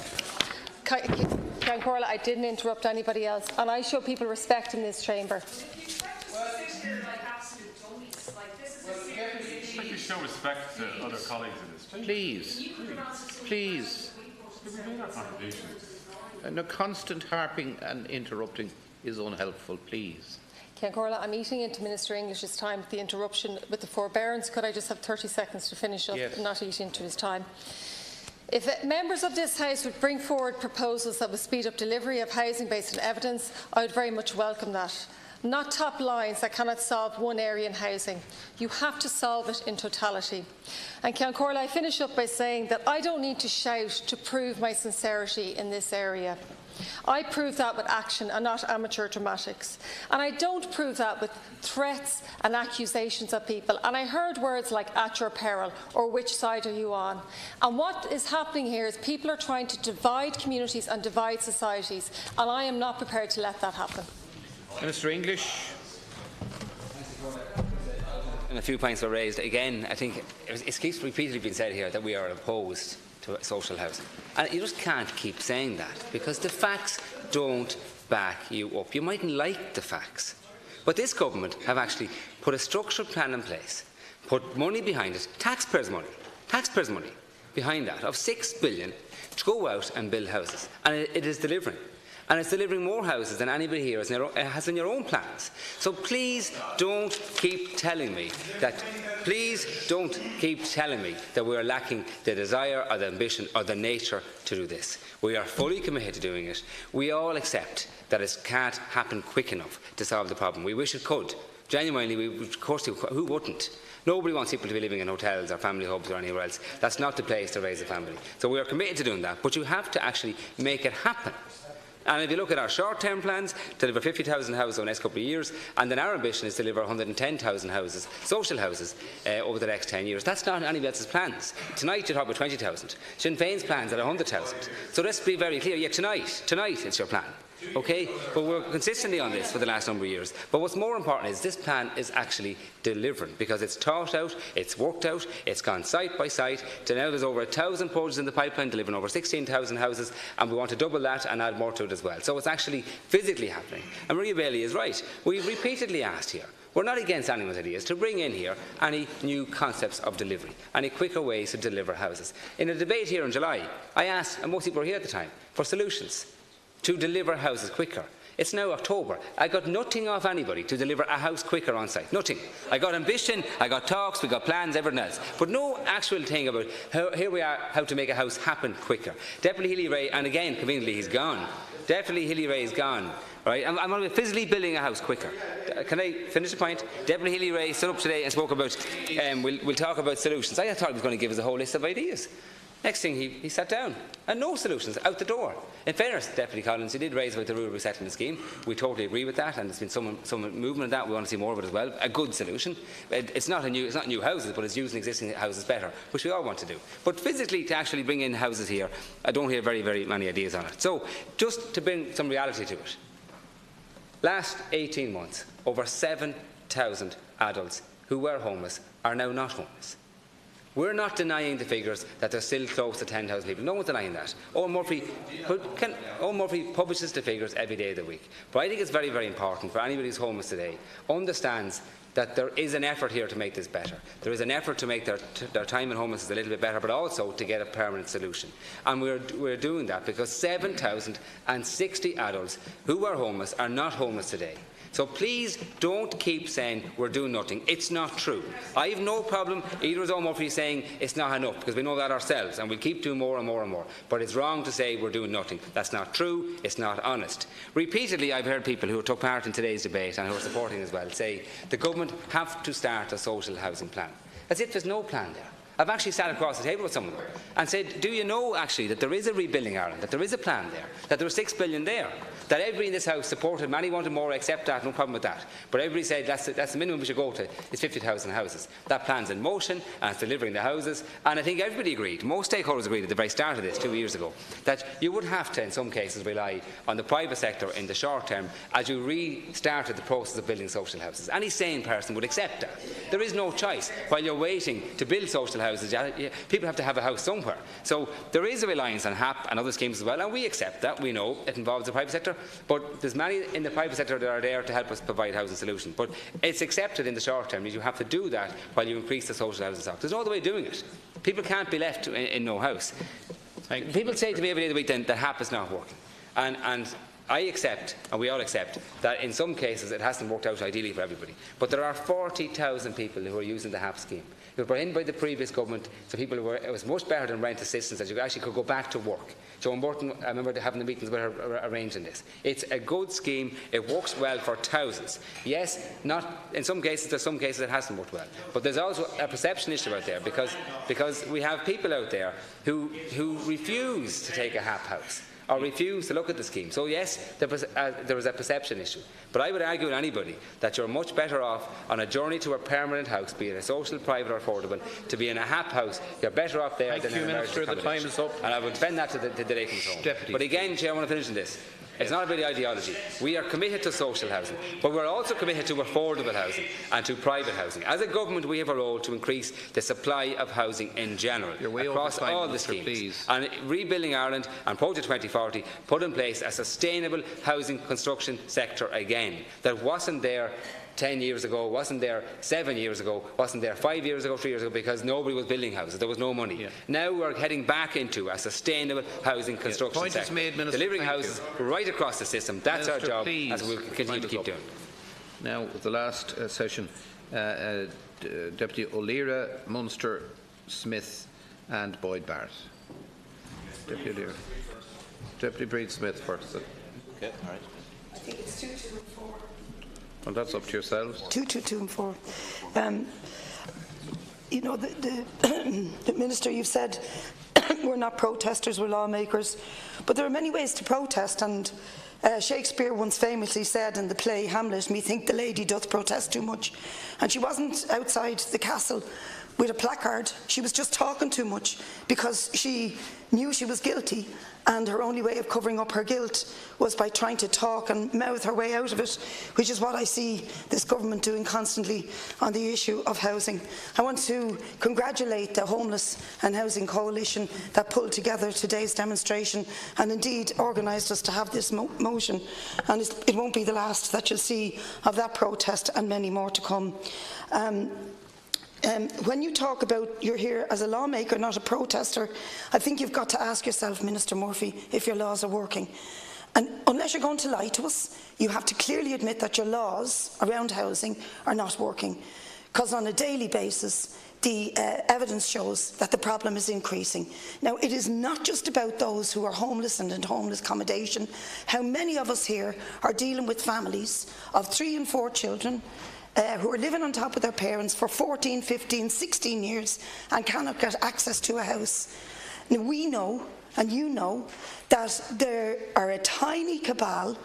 Corla, I didn't interrupt anybody else, and I show people respect in this chamber. Show respect to other colleagues in this chamber. Please, please. No constant harping and interrupting is unhelpful, please. Corla, I'm eating into Minister English's time with the interruption, with the forbearance. Could I just have 30 seconds to finish up and not eat into his time? If members of this House would bring forward proposals that would speed up delivery of housing based on evidence, I would very much welcome that. Not top lines that cannot solve one area in housing. You have to solve it in totality. And Corla, I finish up by saying that I don't need to shout to prove my sincerity in this area. I prove that with action and not amateur dramatics. And I don't prove that with threats and accusations of people. And I heard words like "at your peril" or "which side are you on?" And what is happening here is people are trying to divide communities and divide societies. And I am not prepared to let that happen. Minister English. And a few points were raised. Again, I think it keeps repeatedly being said here that we are opposed to social housing. And you just can't keep saying that, because the facts don't back you up. You mightn't like the facts, but this government have actually put a structured plan in place, put money behind it, taxpayers' money behind that, of $6 billion to go out and build houses. And it is delivering. And it's delivering more houses than anybody here has in your own plans. So please don't keep telling me that. Please don't keep telling me that we are lacking the desire or the ambition or the nature to do this. We are fully committed to doing it. We all accept that it can't happen quick enough to solve the problem. We wish it could. Genuinely, of course, who wouldn't? Nobody wants people to be living in hotels or family hubs or anywhere else. That's not the place to raise a family. So we are committed to doing that, but you have to actually make it happen. And if you look at our short-term plans, deliver 50,000 houses over the next couple of years, and then our ambition is to deliver 110,000 houses, social houses, over the next 10 years. That's not anybody else's plans. Tonight you talk about 20,000. Sinn Féin's plans at 100,000. So let's be very clear. Yeah, tonight it's your plan. Okay, but we're consistently on this for the last number of years. But what's more important is this plan is actually delivering, because it's thought out, it's worked out, it's gone site by site. To now there's over 1,000 projects in the pipeline, delivering over 16,000 houses, and we want to double that and add more to it as well. So it's actually physically happening. And Maria Bailey is right. We've repeatedly asked here. We're not against anyone's ideas to bring in here any new concepts of delivery, any quicker ways to deliver houses. In a debate here in July, I asked, and most people were here at the time, for solutions to deliver houses quicker. It's now October. I got nothing off anybody to deliver a house quicker on site. Nothing. I got ambition, I got talks, we got plans, everything else. But no actual thing about here we are, how to make a house happen quicker. Deputy Healy-Rae, and again, conveniently, he's gone. Deputy Healy-Rae is gone. Right? I'm going to be physically building a house quicker. Can I finish the point? Deputy Healy-Rae stood up today and spoke about, we'll talk about solutions. I thought he was going to give us a whole list of ideas. Next thing, he sat down, and no solutions, out the door. In fairness, Deputy Collins, he did raise about the rural resettlement scheme. We totally agree with that, and there's been some movement on that. We want to see more of it as well. A good solution. It's not new houses, but it's using existing houses better, which we all want to do. But physically, to actually bring in houses here, I don't hear very, very many ideas on it. So, just to bring some reality to it. Last 18 months, over 7,000 adults who were homeless are now not homeless. We're not denying the figures that there's still close to 10,000 people. No one's denying that. Owen Murphy publishes the figures every day of the week. But I think it's very, very important for anybody who's homeless today understands that there is an effort here to make this better. There is an effort to make their time in homelessness a little bit better, but also to get a permanent solution. And we're doing that because 7,060 adults who are homeless are not homeless today. So please don't keep saying we're doing nothing. It's not true. I have no problem either as Owen Murphy saying it's not enough, because we know that ourselves and we'll keep doing more and more and more. But it's wrong to say we're doing nothing. That's not true. It's not honest. Repeatedly I've heard people who took part in today's debate and who are supporting as well say the government have to start a social housing plan. As if there's no plan there. I've actually sat across the table with some of them and said, do you know actually that there is a Rebuilding Ireland, that there is a plan there, that there was $6 billion there, that everybody in this House supported, many wanted more, accept that, no problem with that. But everybody said that's the minimum we should go to, is 50,000 houses. That plan's in motion and it's delivering the houses. And I think everybody agreed, most stakeholders agreed at the very start of this 2 years ago, that you would have to, in some cases, rely on the private sector in the short term as you restarted the process of building social houses. Any sane person would accept that. There is no choice. While you're waiting to build social houses, people have to have a house somewhere. So there is a reliance on HAP and other schemes as well, and we accept that. We know it involves the private sector, but there's many in the private sector that are there to help us provide housing solutions. But it's accepted in the short term that you have to do that while you increase the social housing stock. There's no other way of doing it. People can't be left in no house. People say to me every day of the week then that HAP is not working. And I accept, and we all accept, that in some cases it hasn't worked out ideally for everybody. But there are 40,000 people who are using the HAP scheme. It was brought in by the previous government, so people who were, it was much better than rent assistance, that you actually could go back to work. Joe Morton, I remember having the meetings with her arranging this. It's a good scheme. It works well for thousands. Yes, not in some cases. There's some cases it hasn't worked well, but there's also a perception issue out there because we have people out there who refuse to take a HAP house or refuse to look at the scheme. So yes, there is a perception issue. But I would argue with anybody that you're much better off on a journey to a permanent house, be it a social, private or affordable, to be in a HAP house. You're better off there than in an emergency accommodation. The time is up. And I would defend that to the day comes home. Deputy. But again, Chair, I want to finish on this. It's not about ideology. We are committed to social housing, but we're also committed to affordable housing and to private housing. As a government, we have a role to increase the supply of housing in general across all the schemes. Please. And Rebuilding Ireland and Project 2040 put in place a sustainable housing construction sector again that wasn't there 10 years ago, wasn't there 7 years ago, wasn't there 5 years ago, 3 years ago, because nobody was building houses. There was no money. Yeah. Now we're heading back into a sustainable housing construction sector. Point is made, Minister. Delivering houses right across the system. That's Minister, our job, please. as we'll continue to keep doing. Now, with the last session, Deputy O'Leary, Munster, Smith and Boyd Barrett. Deputy O'Leary. Deputy Breed Smith first. Okay, all right. I think it's 2, 2 and 4. Well, that's up to yourselves. 2, 2, 2 and 4. You know, the Minister, you've said we're not protesters, we're lawmakers, but there are many ways to protest, and Shakespeare once famously said in the play Hamlet, "Methink the lady doth protest too much," and she wasn't outside the castle with a placard. She was just talking too much because she knew she was guilty, and her only way of covering up her guilt was by trying to talk and mouth her way out of it, which is what I see this government doing constantly on the issue of housing. I want to congratulate the Homeless and Housing Coalition that pulled together today's demonstration and indeed organised us to have this motion, and it won't be the last that you'll see of that protest, and many more to come. When you talk about you're here as a lawmaker, not a protester, I think you've got to ask yourself, Minister Murphy, if your laws are working. And unless you're going to lie to us, you have to clearly admit that your laws around housing are not working. Because on a daily basis, the evidence shows that the problem is increasing. Now, it is not just about those who are homeless and in homeless accommodation. How many of us here are dealing with families of 3 and 4 children, who are living on top of their parents for 14, 15, 16 years and cannot get access to a house. Now, we know, and you know, that there are a tiny cabal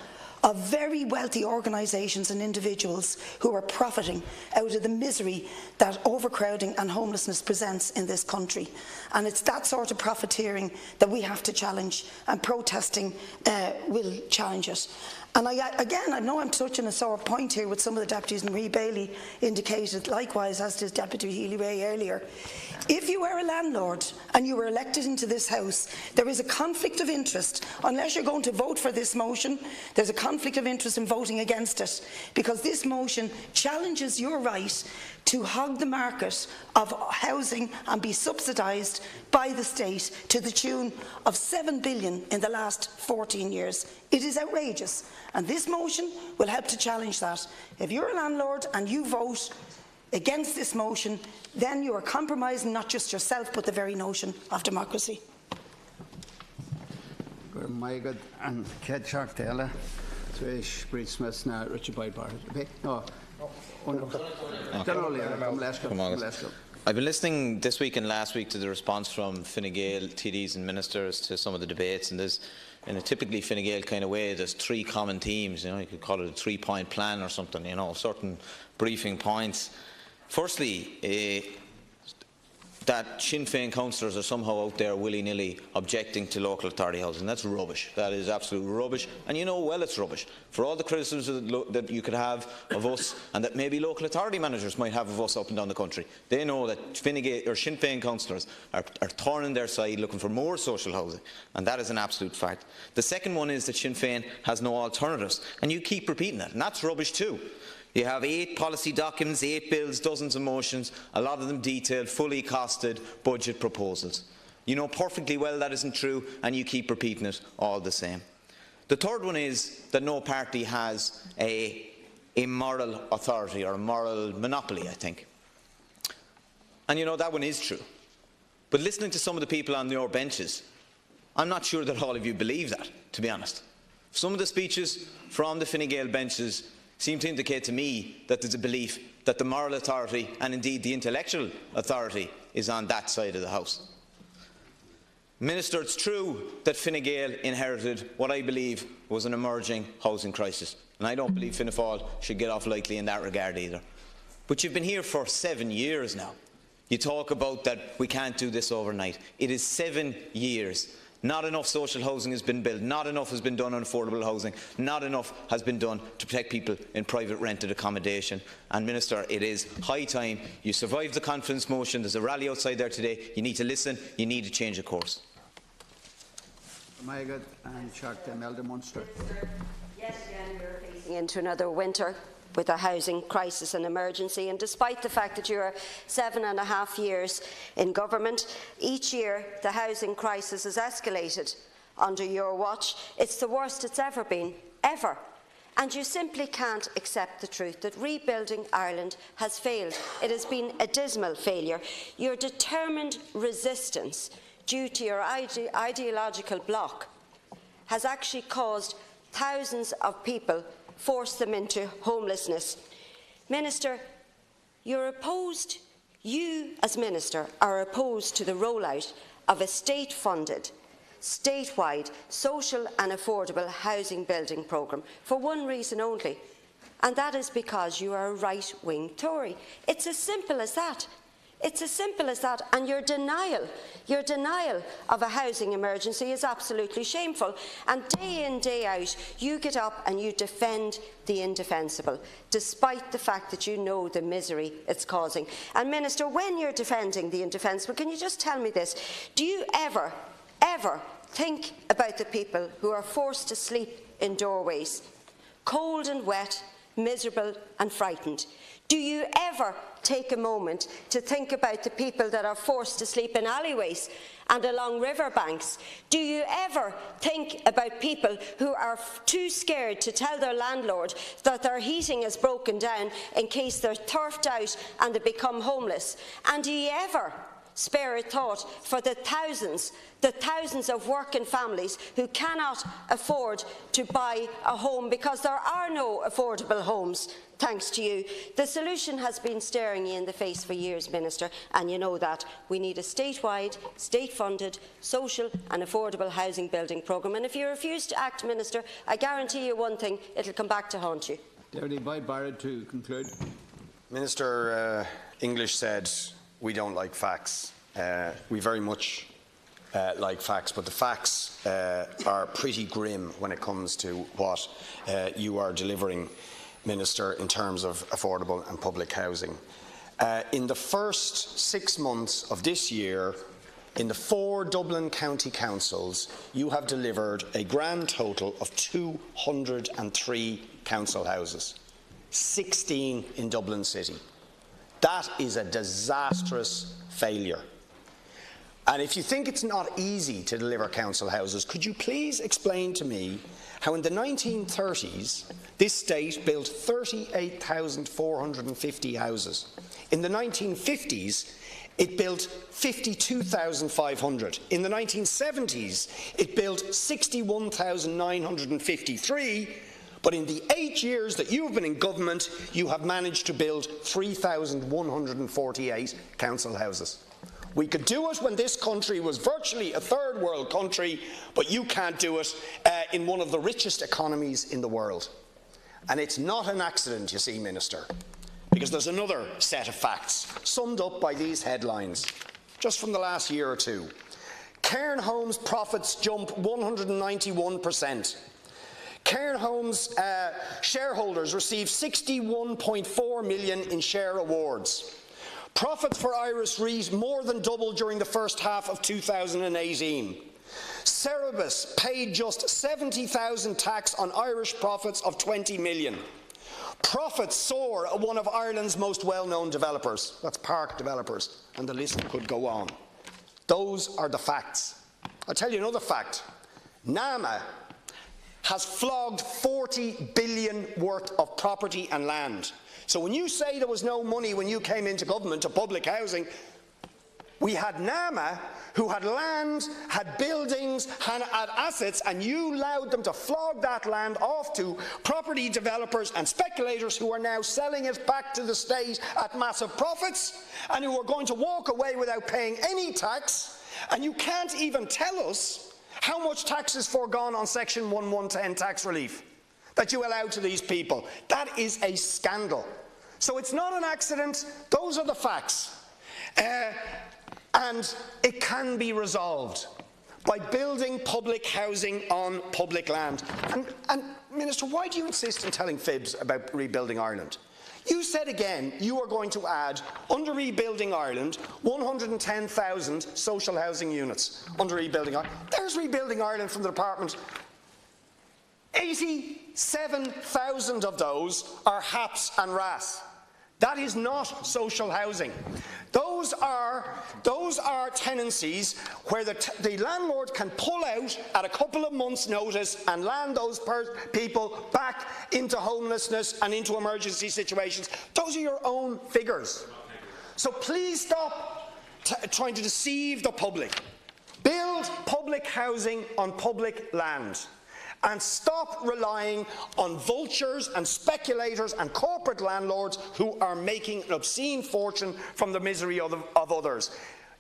of very wealthy organisations and individuals who are profiting out of the misery that overcrowding and homelessness presents in this country. And it's that sort of profiteering that we have to challenge, and protesting will challenge it. And I know I'm touching a sore point here with some of the deputies, and Marie Bailey indicated likewise, as did Deputy Healy-Rae earlier. If you are a landlord and you were elected into this House, there is a conflict of interest. Unless you're going to vote for this motion, there's a conflict of interest in voting against it, because this motion challenges your right to hog the market of housing and be subsidised by the state to the tune of $7 billion in the last 14 years. It is outrageous, and this motion will help to challenge that. If you're a landlord and you vote against this motion, then you are compromising not just yourself but the very notion of democracy. My God, and Ked Chartella, Swish, Breed Smith, Richard Boyd Barrett. No. I've been listening this week and last week to the response from Fine Gael TDs and ministers to some of the debates, and there's, in a typically Fine Gael kind of way, there's three common themes. You could call it a three-point plan or something. Certain briefing points. Firstly, that Sinn Féin councillors are somehow out there willy-nilly objecting to local authority housing. That's rubbish. That is absolute rubbish, and you know well it's rubbish. For all the criticism that you could have of us, and that maybe local authority managers might have of us up and down the country, they know that Sinn Féin councillors are turning their side looking for more social housing, and that is an absolute fact. The second one is that Sinn Féin has no alternatives, and you keep repeating that, and that's rubbish too. You have 8 policy documents, 8 bills, dozens of motions, a lot of them detailed, fully costed budget proposals. You know perfectly well that isn't true, and you keep repeating it all the same. The third one is that no party has a moral authority or a moral monopoly, I think. And that one is true. But listening to some of the people on your benches, I'm not sure that all of you believe that, to be honest. Some of the speeches from the Fine Gael benches seem to indicate to me that there's a belief that the moral authority and indeed the intellectual authority is on that side of the House. Minister, it's true that Fine Gael inherited what I believe was an emerging housing crisis, and I don't believe Fianna Fáil should get off lightly in that regard either. But you've been here for 7 years now. You talk about that we can't do this overnight. It is 7 years. Not enough social housing has been built, not enough has been done on affordable housing, not enough has been done to protect people in private rented accommodation. And Minister, it is high time you survived the confidence motion. There's a rally outside there today. You need to listen, you need to change the course. And Munster. Yes, again, we're facing into another winter with a housing crisis and emergency, and despite the fact that you are 7.5 years in government, each year the housing crisis has escalated under your watch. It's the worst it's ever been, ever. And you simply can't accept the truth that rebuilding Ireland has failed. It has been a dismal failure. Your determined resistance due to your ideological block has actually caused thousands of people, forced them into homelessness. Minister, you as Minister are opposed to the rollout of a state-funded, statewide, social and affordable housing building programme for one reason only, and that is because you are a right-wing Tory. It's as simple as that. It's as simple as that, and your denial of a housing emergency is absolutely shameful. And day in, day out, you get up and you defend the indefensible, despite the fact that you know the misery it's causing. And Minister, when you're defending the indefensible, can you just tell me this? Do you ever think about the people who are forced to sleep in doorways, cold and wet, miserable and frightened? Do you ever take a moment to think about the people that are forced to sleep in alleyways and along riverbanks? Do you ever think about people who are too scared to tell their landlord that their heating has broken down in case they're turfed out and they become homeless? And do you ever spare a thought for the thousands of working families who cannot afford to buy a home because there are no affordable homes, thanks to you? The solution has been staring you in the face for years, Minister, and you know that. We need a statewide, state-funded, social and affordable housing building programme. And if you refuse to act, Minister, I guarantee you one thing, it'll come back to haunt you. Deputy Barrett to conclude. Minister English said, we don't like facts. We very much like facts, but the facts are pretty grim when it comes to what you are delivering, Minister, in terms of affordable and public housing. In the first 6 months of this year, in the 4 Dublin County Councils, you have delivered a grand total of 203 council houses, 16 in Dublin City. That is a disastrous failure. And if you think it's not easy to deliver council houses, could you please explain to me how in the 1930s this state built 38,450 houses. In the 1950s it built 52,500. In the 1970s it built 61,953. But in the 8 years that you have been in government, you have managed to build 3,148 council houses. We could do it when this country was virtually a third world country, but you can't do it in one of the richest economies in the world. And it's not an accident, you see, Minister, because there's another set of facts summed up by these headlines, just from the last year or two. Cairn Homes profits jump 191%. Cairn Homes shareholders receive 61.4 million in share awards. Profits for Irish REIT more than doubled during the first half of 2018. Cerebus paid just 70,000 tax on Irish profits of 20 million. Profits soar at one of Ireland's most well-known developers. That's Park Developers, and the list could go on. Those are the facts. I'll tell you another fact. NAMA has flogged 40 billion worth of property and land. So when you say there was no money when you came into government to public housing, we had NAMA who had land, had buildings, had assets, and you allowed them to flog that land off to property developers and speculators who are now selling it back to the state at massive profits and who are going to walk away without paying any tax. And you can't even tell us how much tax is foregone on Section 1110 tax relief that you allow to these people. That is a scandal. So it's not an accident. Those are the facts. And it can be resolved by building public housing on public land. And Minister, why do you insist on telling fibs about rebuilding Ireland? You said again you are going to add, under Rebuilding Ireland, 110,000 social housing units under Rebuilding Ireland. There's Rebuilding Ireland from the department. 87,000 of those are HAPs and RAS. That is not social housing. Those are tenancies where the landlord can pull out at a couple of months' notice and land those people back into homelessness and into emergency situations. Those are your own figures. So please stop trying to deceive the public. Build public housing on public land. And stop relying on vultures and speculators and corporate landlords who are making an obscene fortune from the misery of others.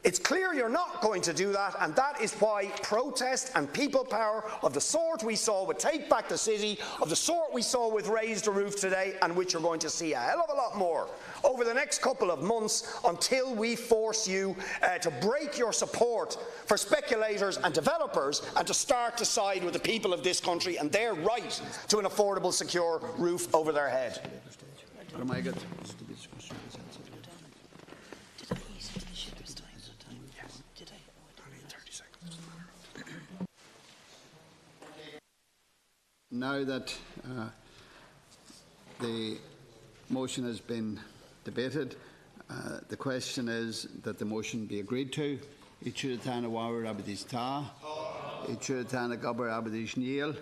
It's clear you're not going to do that, and that is why protest and people power of the sort we saw with Take Back the City, of the sort we saw with Raise the Roof today, and which you're going to see a hell of a lot more over the next couple of months until we force you to break your support for speculators and developers and to start to side with the people of this country and their right to an affordable, secure roof over their head. Now that the motion has been debated, the question is that the motion be agreed to. Ichuritana Wawer Abadis Ta. Ichuritana Gobber Abadis Neil.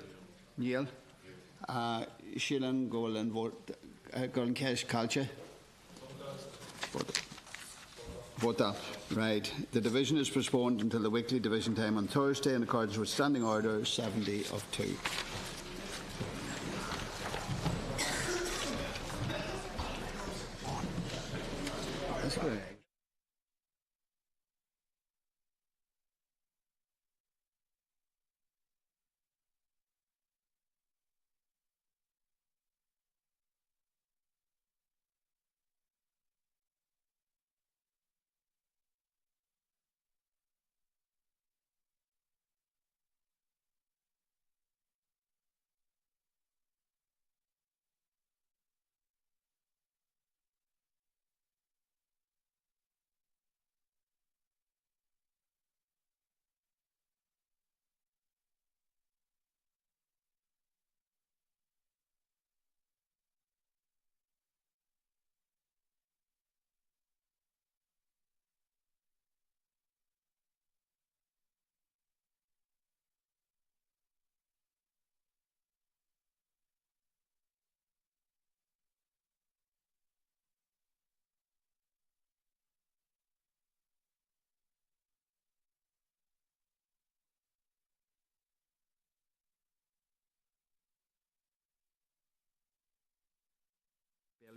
Shilan Golan Golan Cash Culture. Vote up. Right. The division is postponed until the weekly division time on Thursday in accordance with Standing Order 70 of 2. That's good.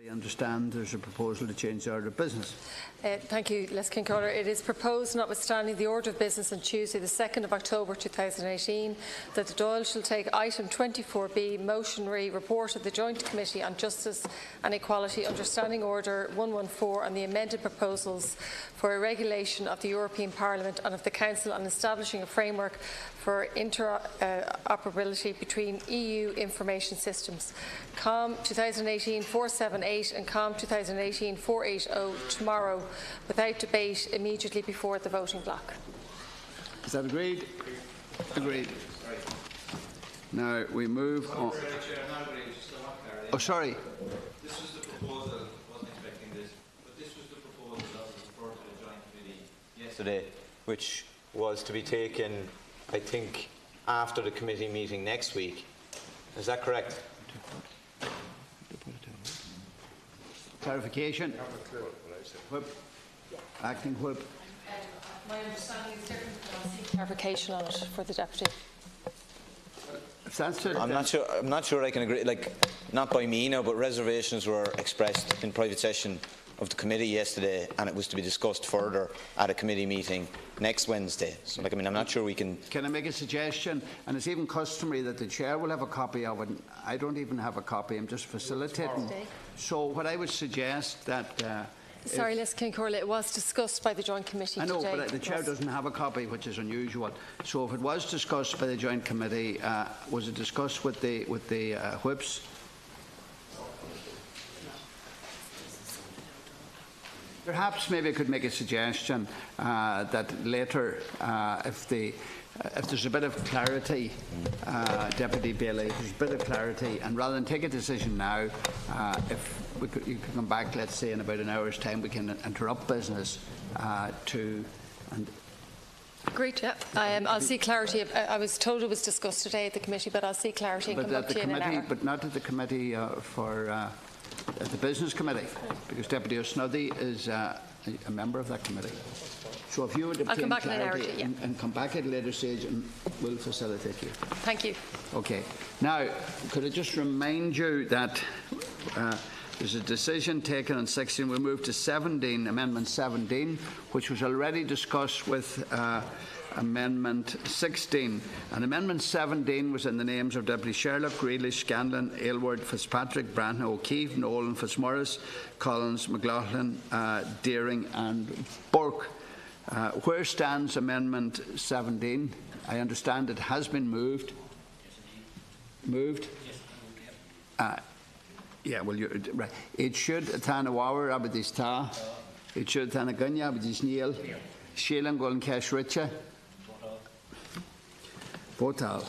I understand there's a proposal to change the order of business. Thank you, Les Kincaid. It is proposed, notwithstanding the order of business on Tuesday, the 2nd of October 2018, that the Dáil shall take item 24B, motion report of the Joint Committee on Justice and Equality under Standing Order 114 and the amended proposals for a regulation of the European Parliament and of the Council on establishing a framework for interoperability between EU information systems, COM 2018-478 and COM 2018-480, tomorrow, without debate, immediately before the voting block. Is that agreed? Agreed. Now we move on. Oh, sorry. This was the proposal, I wasn't expecting this, but this was the proposal that was referred to the Joint Committee yesterday, which was to be taken, I think, after the committee meeting next week. Is that correct? Clarification. Whip. Acting Whip. My understanding is different, but I'll seek clarification on it for the Deputy. I'm not sure I can agree. Like, not by me now, but reservations were expressed in private session of the committee yesterday, and it was to be discussed further at a committee meeting next Wednesday. So, like, I mean, I'm not sure we can. Can I make a suggestion? And it's even customary that the chair will have a copy of it. I don't even have a copy. I'm just facilitating. So, what I would suggest that. Sorry, Les Kincaid, it was discussed by the Joint Committee I know, today. but the chair doesn't have a copy, which is unusual. So, if it was discussed by the Joint Committee, was it discussed with the whips? Perhaps maybe I could make a suggestion that later, if there's a bit of clarity, Deputy Bailey, if there's a bit of clarity, and rather than take a decision now, if you can come back, let's say in about an hour's time, we can interrupt business Agreed, yeah. I'll see clarity. I was told it was discussed today at the committee, but I'll see clarity and come back to you in an hour. But not at the committee at the Business Committee, because Deputy O'Snuddy is a member of that committee. So if you would obtain clarity and come back at a later stage, and we'll facilitate you. Thank you. Okay. Now, could I just remind you that there's a decision taken on 16. We moved to 17, Amendment 17, which was already discussed with Amendment 16. And Amendment 17 was in the names of Deputy Sherlock, Grealish, Scanlon, Aylward, Fitzpatrick, Branagh, O'Keefe, Nolan, Fitzmaurice, Collins, McLaughlin, Deering and Burke. Where stands Amendment 17? I understand it has been moved. Moved? Yeah, well, right. It should Tana Wawer Abadis Ta. It should Tana Gunya Abadis Neil. Sheelan Golden Cash Richa. Votal.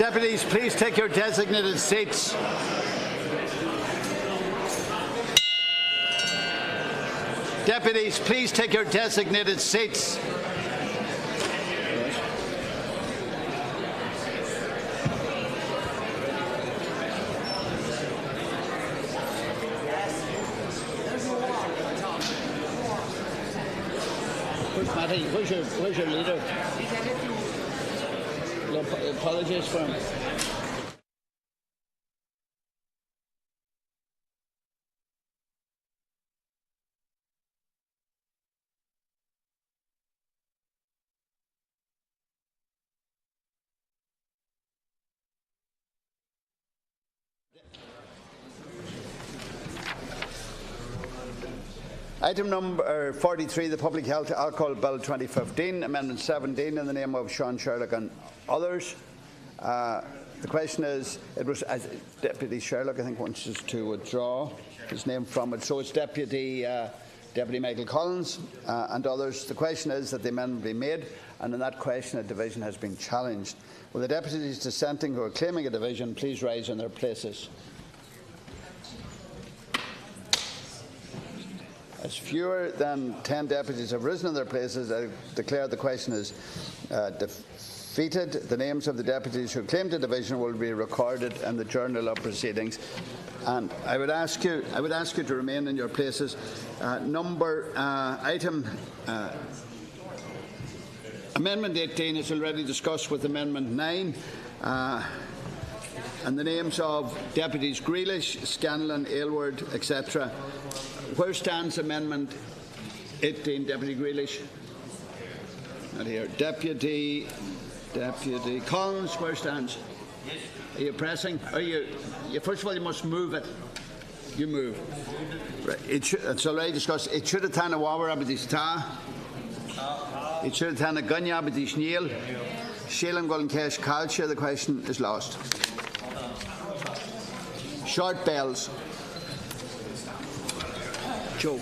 Deputies, please take your designated seats. Deputies, please take your designated seats. Matty, where's your leader? Apologies for him. Item number 43, the Public Health Alcohol Bill 2015, Amendment 17, in the name of Sean Sherlock and others. The question is, it was Deputy Sherlock, I think, wants us to withdraw his name from it. So it's Deputy Michael Collins and others. The question is that the amendment be made, and in that question a division has been challenged. Will the deputies dissenting who are claiming a division please rise in their places? As fewer than 10 deputies have risen in their places, I declare the question is defeated. The names of the deputies who claimed a division will be recorded in the Journal of Proceedings. And I would ask you to remain in your places. Amendment 18 is already discussed with Amendment 9. And the names of Deputies Grealish, Scanlon, Aylward, etc. Where stands Amendment 18, Deputy Grealish? Not here. Deputy Collins, where stands? Are you pressing? Are you? First of all, you must move it. You move. Right. It's already discussed. It should have done a wawer abadis ta. It should have done a gunya abadis neil. Sheelan Goldencash culture. The question is lost. Short bells. Joe.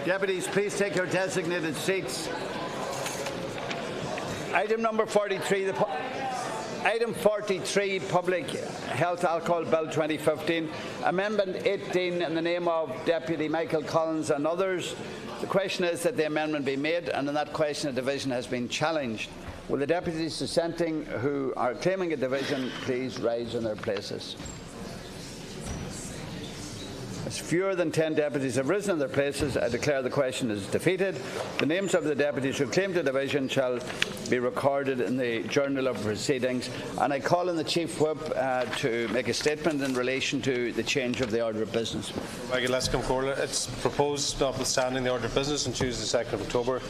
Deputies, please take your designated seats. Item number 43, Item 43, Public Health Alcohol Bill 2015, Amendment 18 in the name of Deputy Michael Collins and others. The question is that the amendment be made, and on that question a division has been challenged. Will the deputies dissenting who are claiming a division please rise in their places? As fewer than 10 deputies have risen in their places, I declare the question is defeated. The names of the deputies who claim the division shall be recorded in the Journal of Proceedings. And I call on the Chief Whip to make a statement in relation to the change of the order of business. It's proposed, notwithstanding the order of business on Tuesday, 2nd of October,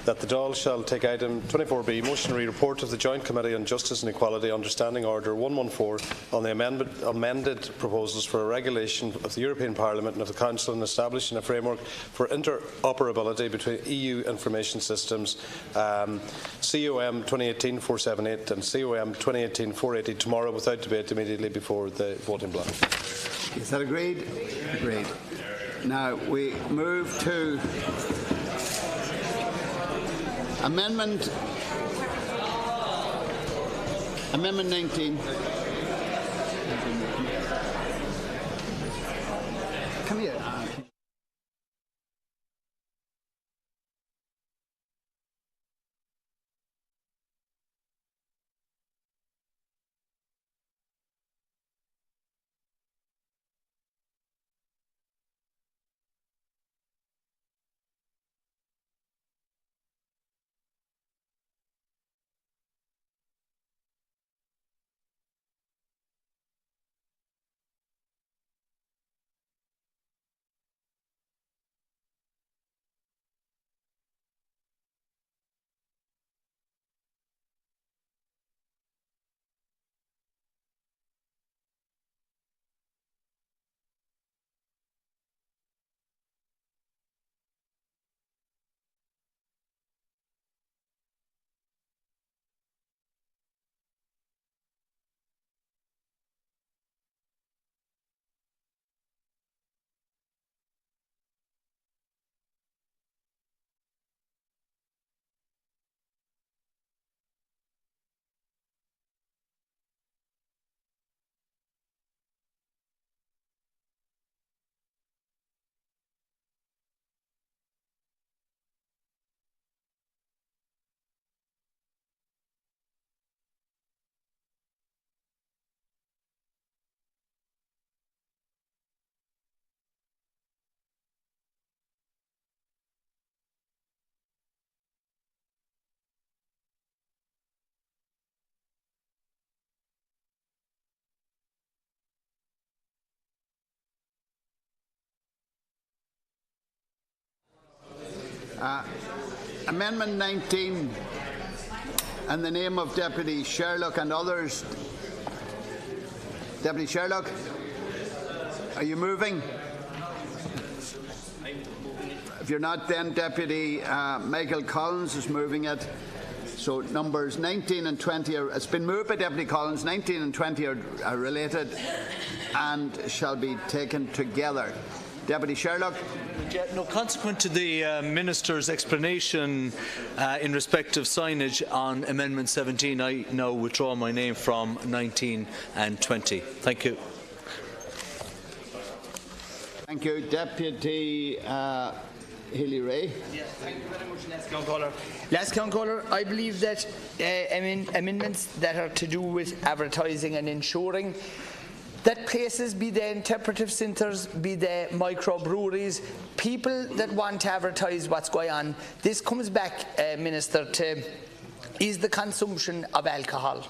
that the Dáil shall take item 24B, motion to report of the Joint Committee on Justice and Equality, Understanding Order 114 on the amended proposals for a regulation of the European Parliament and of the Council in establishing a framework for interoperability between EU information systems, COM 2018-478 and COM 2018-480 tomorrow without debate immediately before the voting block. Is that agreed? Agreed. Now we move to Amendment 19. Come here. Amendment 19 in the name of Deputy Sherlock and others. Deputy Sherlock, are you moving? If you're not, then Deputy Michael Collins is moving it. So numbers 19 and 20 it's been moved by Deputy Collins. 19 and 20 are related and shall be taken together. Deputy Sherlock. No, consequent to the Minister's explanation in respect of signage on Amendment 17, I now withdraw my name from 19 and 20. Thank you. Thank you. Deputy Healy-Rae. Yes, thank you very much, Les Count-Caller. Les Count-Caller, I believe that amendments that are to do with advertising and ensuring that places, be they interpretive centres, be they microbreweries, people that want to advertise what's going on, this comes back, Minister, to is the consumption of alcohol,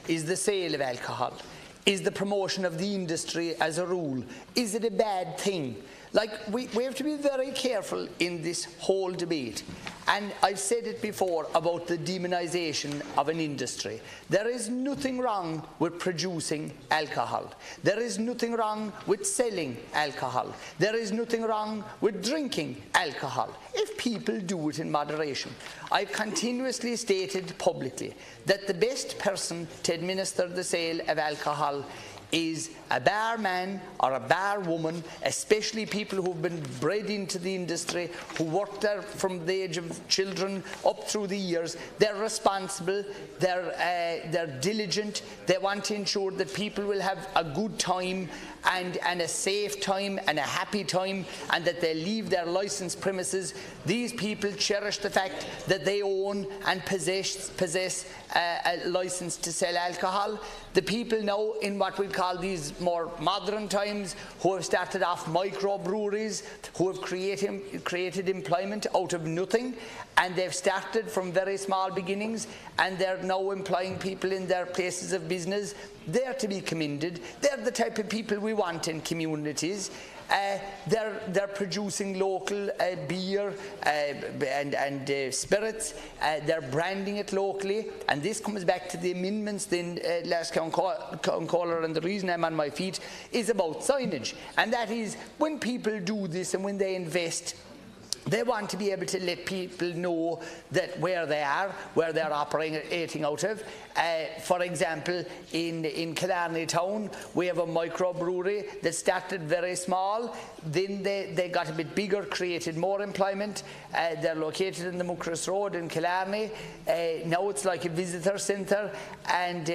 is the sale of alcohol, is the promotion of the industry as a rule, is it a bad thing? Like, we have to be very careful in this whole debate. And I've said it before about the demonisation of an industry. There is nothing wrong with producing alcohol. There is nothing wrong with selling alcohol. There is nothing wrong with drinking alcohol, if people do it in moderation. I've continuously stated publicly that the best person to administer the sale of alcohol is a bar man or a bar woman, especially people who've been bred into the industry, who worked there from the age of children up through the years. They're responsible, they're diligent, they want to ensure that people will have a good time and a safe time and a happy time, and that they leave their licensed premises. These people cherish the fact that they own and possess a licence to sell alcohol. The people now in what we call these more modern times, who have started off microbreweries, who have created employment out of nothing, and they've started from very small beginnings, and they're now employing people in their places of business. They're to be commended. They're the type of people we want in communities. They're producing local beer and spirits. They're branding it locally, and this comes back to the amendments then, last caller, and the reason I'm on my feet is about signage, and that is when people do this and when they invest, they want to be able to let people know that where they are, where they're operating out of. For example, in Killarney town, we have a microbrewery that started very small. Then they got a bit bigger, created more employment. They're located in the Muckross Road in Killarney. Now it's like a visitor centre, and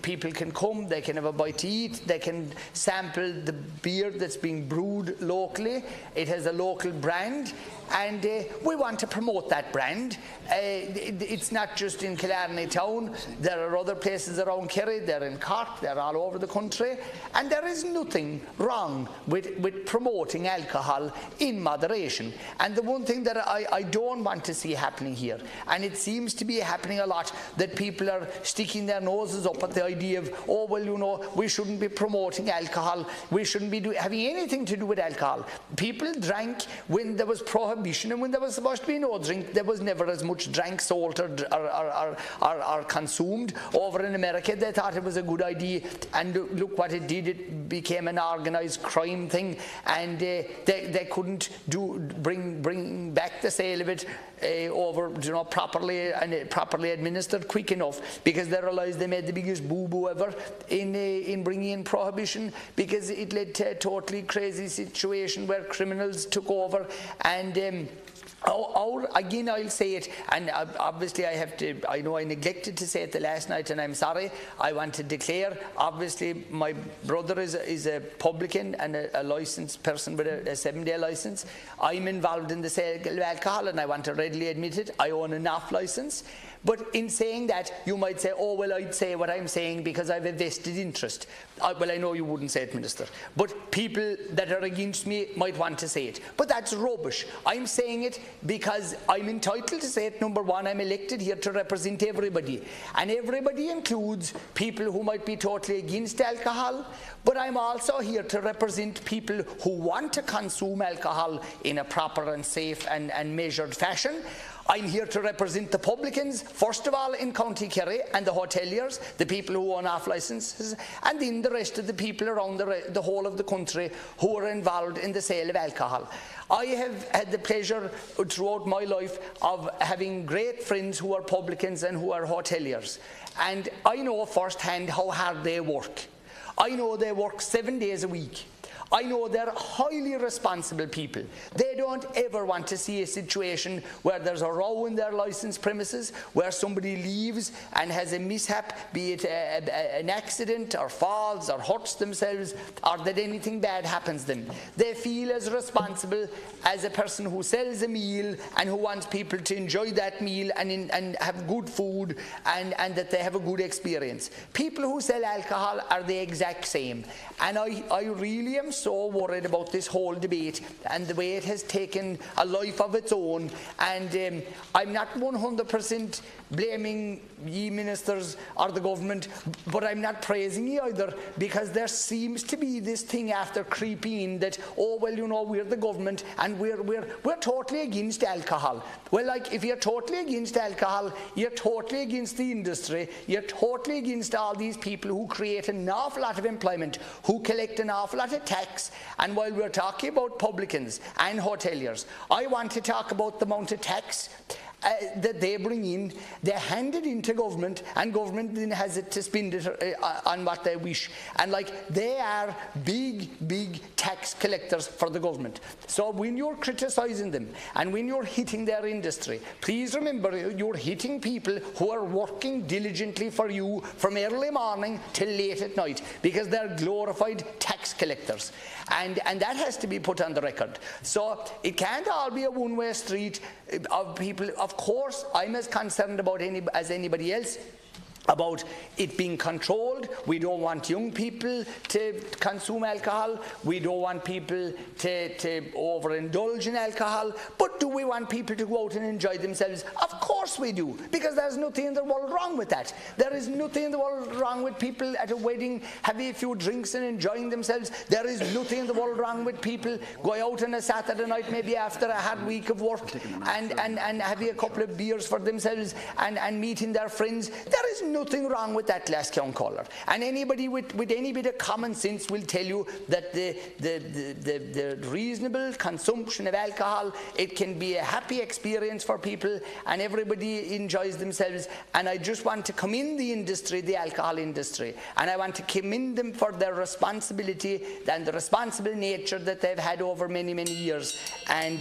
people can come, they can have a bite to eat, they can sample the beer that's being brewed locally. It has a local brand, and we want to promote that brand. It's not just in Killarney town. There are other places around Kerry, they're in Cork, they're all over the country, and there is nothing wrong with promoting alcohol in moderation. And the one thing that I don't want to see happening here, and it seems to be happening a lot, that people are sticking their noses up at the idea of, oh, well, you know, we shouldn't be promoting alcohol, we shouldn't be having anything to do with alcohol. People drank when there was prohibition, and when there was supposed to be no drink, there was never as much drank, sold or consumed. Over in America, they thought it was a good idea, and look what it did. It became an organised crime thing, and they couldn't bring back the sale of it over, you know, properly administered quick enough, because they realised they made the biggest boo-boo ever in bringing in prohibition, because it led to a totally crazy situation where criminals took over. And again, I'll say it, and obviously I know I neglected to say it the last night, and I'm sorry. I want to declare, obviously my brother is a publican and a licensed person with a 7-day licence. I'm involved in the sale of alcohol, and I want to readily admit it. I own an off licence. But in saying that, you might say, oh, well, I'd say what I'm saying because I have a vested interest. Well, I know you wouldn't say it, Minister, but people that are against me might want to say it. But that's rubbish. I'm saying it because I'm entitled to say it. Number one, I'm elected here to represent everybody. And everybody includes people who might be totally against alcohol, but I'm also here to represent people who want to consume alcohol in a proper and safe and measured fashion. I'm here to represent the publicans, first of all in County Kerry, and the hoteliers, the people who own off licences, and then the rest of the people around the whole of the country who are involved in the sale of alcohol. I have had the pleasure throughout my life of having great friends who are publicans and who are hoteliers, and I know firsthand how hard they work. I know they work 7 days a week. I know they're highly responsible people. They don't ever want to see a situation where there's a row in their licensed premises, where somebody leaves and has a mishap, be it an accident or falls or hurts themselves, or that anything bad happens to them. They feel as responsible as a person who sells a meal and who wants people to enjoy that meal and have good food and that they have a good experience. People who sell alcohol are the exact same. And I really am so worried about this whole debate and the way it has taken a life of its own, and I'm not 100% blaming ye ministers or the government, but I'm not praising ye either, because there seems to be this thing after creeping in that, oh, well, you know, we're the government and we're totally against alcohol. Well, like, if you're totally against alcohol, you're totally against the industry, you're totally against all these people who create an awful lot of employment, who collect an awful lot of tax. And while we're talking about publicans and hoteliers, I want to talk about the amount of tax that they bring in, they hand it into government, and government then has it to spend it on what they wish. And like, they are big tax collectors for the government. So when you're criticising them and when you're hitting their industry, please remember you're hitting people who are working diligently for you from early morning till late at night, because they're glorified tax collectors. And that has to be put on the record. So it can't all be a one-way street of people. Of course, I'm as concerned about as anybody else about it being controlled. We don't want young people to consume alcohol. We don't want people to overindulge in alcohol. But do we want people to go out and enjoy themselves? Of course we do, because there's nothing in the world wrong with that. There is nothing in the world wrong with people at a wedding having a few drinks and enjoying themselves. There is nothing in the world wrong with people going out on a Saturday night, maybe after a hard week of work, and having a couple of beers for themselves and meeting their friends. There is nothing wrong with that, Lascion Collar. And anybody with any bit of common sense will tell you that the reasonable consumption of alcohol, it can be a happy experience for people, and everybody enjoys themselves. And I just want to commend the industry, the alcohol industry, and I want to commend them for their responsibility and the responsible nature that they've had over many years. And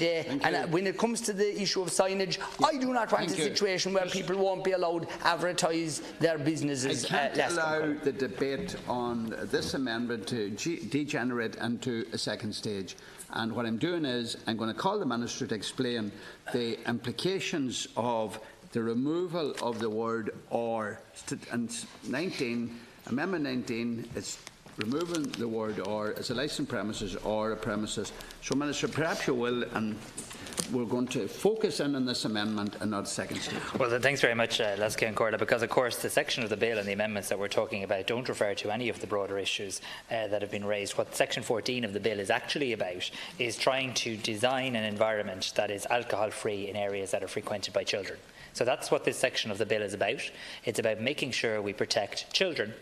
when it comes to the issue of signage, I do not want a situation where people won't be allowed to advertise their businesses. I can't allow the debate on this amendment to degenerate into a second stage. And what I'm doing is I'm going to call the Minister to explain the implications of the removal of the word "or." And Amendment 19, it's removing the word "or" as a licensed premises or a premises. So, Minister, perhaps you will, and we're going to focus in on this amendment and not a second stage. Well, thanks very much, Lascion Corla, because of course the section of the bill and the amendments that we're talking about don't refer to any of the broader issues that have been raised. What section 14 of the bill is actually about is trying to design an environment that is alcohol-free in areas that are frequented by children. So that's what this section of the bill is about. It's about making sure we protect children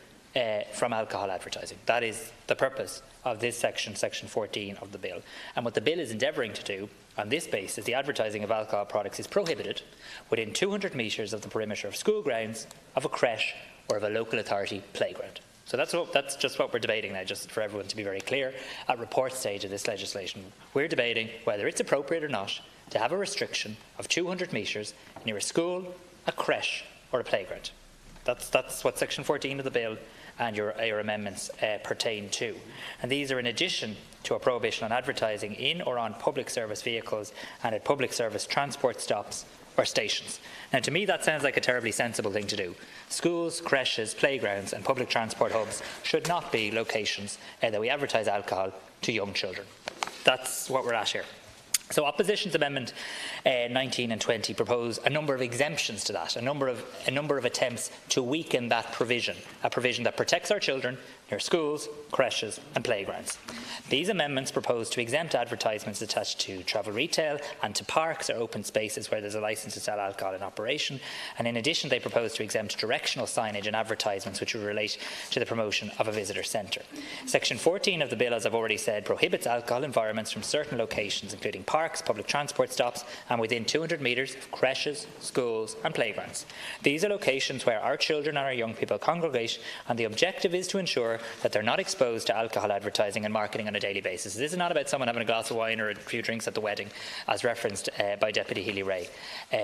from alcohol advertising. That is the purpose of this section, section 14 of the bill. And what the bill is endeavouring to do on this basis, the advertising of alcohol products is prohibited within 200 metres of the perimeter of school grounds, of a creche or of a local authority playground. So that's just what we're debating now, just for everyone to be very clear. At report stage of this legislation, we're debating whether it's appropriate or not to have a restriction of 200 metres near a school, a creche or a playground. That's what section 14 of the bill and your amendments pertain to. And these are in addition to a prohibition on advertising in or on public service vehicles and at public service transport stops or stations. Now, to me, that sounds like a terribly sensible thing to do. Schools, creches, playgrounds and public transport hubs should not be locations that we advertise alcohol to young children. That's what we're at here. So Opposition's Amendment 19 and 20 propose a number of exemptions to that, a number of attempts to weaken that provision, a provision that protects our children near schools, creches and playgrounds. These amendments propose to exempt advertisements attached to travel retail and to parks or open spaces where there's a licence to sell alcohol in operation, and in addition they propose to exempt directional signage and advertisements which would relate to the promotion of a visitor centre. Section 14 of the bill, as I've already said, prohibits alcohol environments from certain locations including parks, public transport stops and within 200 metres of creches, schools and playgrounds. These are locations where our children and our young people congregate, and the objective is to ensure that they're not exposed to alcohol advertising and marketing on a daily basis. This is not about someone having a glass of wine or a few drinks at the wedding, as referenced by Deputy Healy-Rae.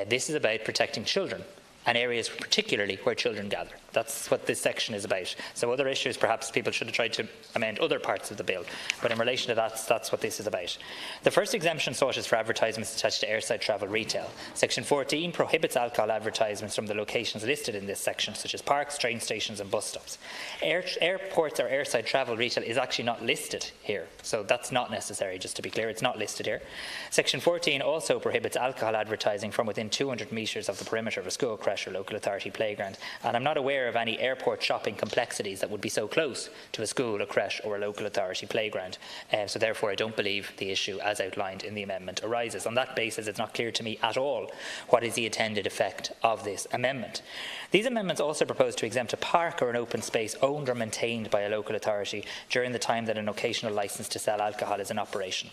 This is about protecting children and areas particularly where children gather. That's what this section is about. So other issues, perhaps people should have tried to amend other parts of the bill, but in relation to that, that's what this is about. The first exemption sought is for advertisements attached to airside travel retail. Section 14 prohibits alcohol advertisements from the locations listed in this section, such as parks, train stations and bus stops. Airports or airside travel retail is actually not listed here, so that's not necessary, just to be clear, it's not listed here. Section 14 also prohibits alcohol advertising from within 200 metres of the perimeter of a school, creche or local authority playground, and I'm not aware of any airport shopping complexities that would be so close to a school, a creche or a local authority playground. So therefore I don't believe the issue as outlined in the amendment arises. On that basis, it's not clear to me at all what is the intended effect of this amendment. These amendments also propose to exempt a park or an open space owned or maintained by a local authority during the time that an occasional licence to sell alcohol is in operation.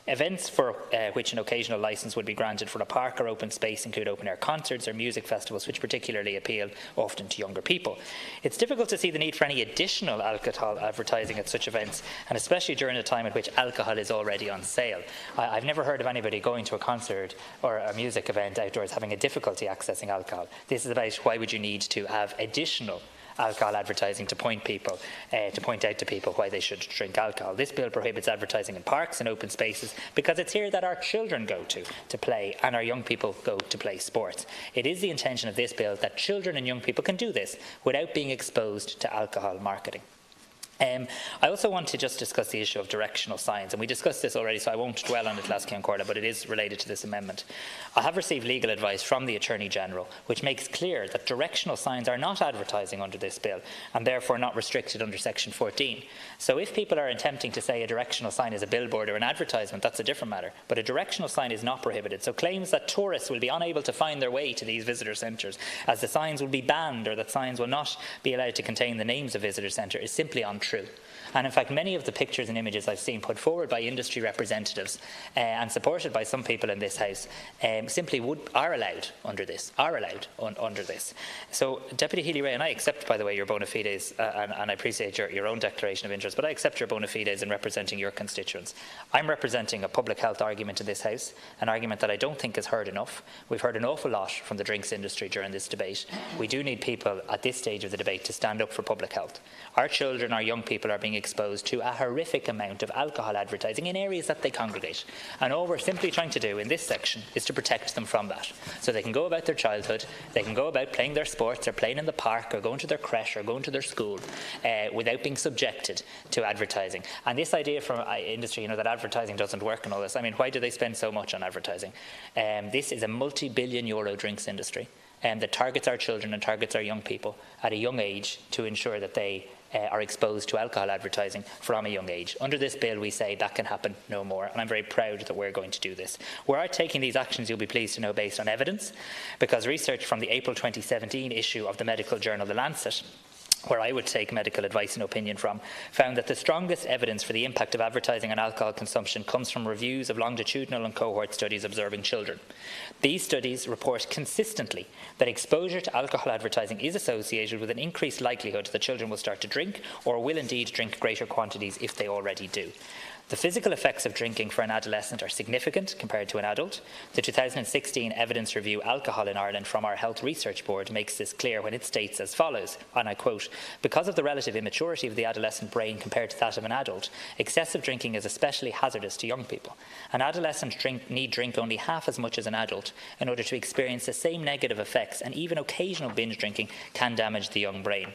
Events for which an occasional licence would be granted for a park or open space include open-air concerts or music festivals, which particularly appeal often to younger people. It's difficult to see the need for any additional alcohol advertising at such events, and especially during a time in which alcohol is already on sale. I've never heard of anybody going to a concert or a music event outdoors having a difficulty accessing alcohol. This is about why would you need to have additional alcohol advertising to point out to people why they should drink alcohol. This bill prohibits advertising in parks and open spaces because it's here that our children go to play and our young people go to play sports. It is the intention of this bill that children and young people can do this without being exposed to alcohol marketing. I also want to just discuss the issue of directional signs, and we discussed this already, so I won't dwell on it, Lasky and Corda, but it is related to this amendment. I have received legal advice from the Attorney-General which makes clear that directional signs are not advertising under this bill and therefore not restricted under Section 14. So if people are attempting to say a directional sign is a billboard or an advertisement, that's a different matter, but a directional sign is not prohibited. So claims that tourists will be unable to find their way to these visitor centres as the signs will be banned or that signs will not be allowed to contain the names of visitor centre is simply untrue. And in fact, many of the pictures and images I've seen put forward by industry representatives and supported by some people in this House simply are allowed under this. So, Deputy Healy-Rae, and I accept, by the way, your bona fides, and I appreciate your own declaration of interest, but I accept your bona fides in representing your constituents. I'm representing a public health argument in this House, an argument that I don't think is heard enough. We've heard an awful lot from the drinks industry during this debate. We do need people at this stage of the debate to stand up for public health. Our children, our young people are being exposed to a horrific amount of alcohol advertising in areas that they congregate. And all we're simply trying to do in this section is to protect them from that. So they can go about their childhood, they can go about playing their sports or playing in the park or going to their creche or going to their school without being subjected to advertising. And this idea from industry, that advertising doesn't work and all this, I mean, why do they spend so much on advertising? This is a multi-billion euro drinks industry that targets our children and targets our young people at a young age to ensure that they are exposed to alcohol advertising from a young age. Under this bill, we say that can happen no more, and I'm very proud that we're going to do this. We are taking these actions, you'll be pleased to know, based on evidence, because research from the April 2017 issue of the medical journal The Lancet, where I would take medical advice and opinion from, found that the strongest evidence for the impact of advertising on alcohol consumption comes from reviews of longitudinal and cohort studies observing children. These studies report consistently that exposure to alcohol advertising is associated with an increased likelihood that children will start to drink or will indeed drink greater quantities if they already do. The physical effects of drinking for an adolescent are significant compared to an adult. The 2016 evidence review Alcohol in Ireland from our Health Research Board makes this clear when it states as follows, and I quote, "Because of the relative immaturity of the adolescent brain compared to that of an adult, excessive drinking is especially hazardous to young people. An adolescent need drink only half as much as an adult in order to experience the same negative effects, and even occasional binge drinking can damage the young brain."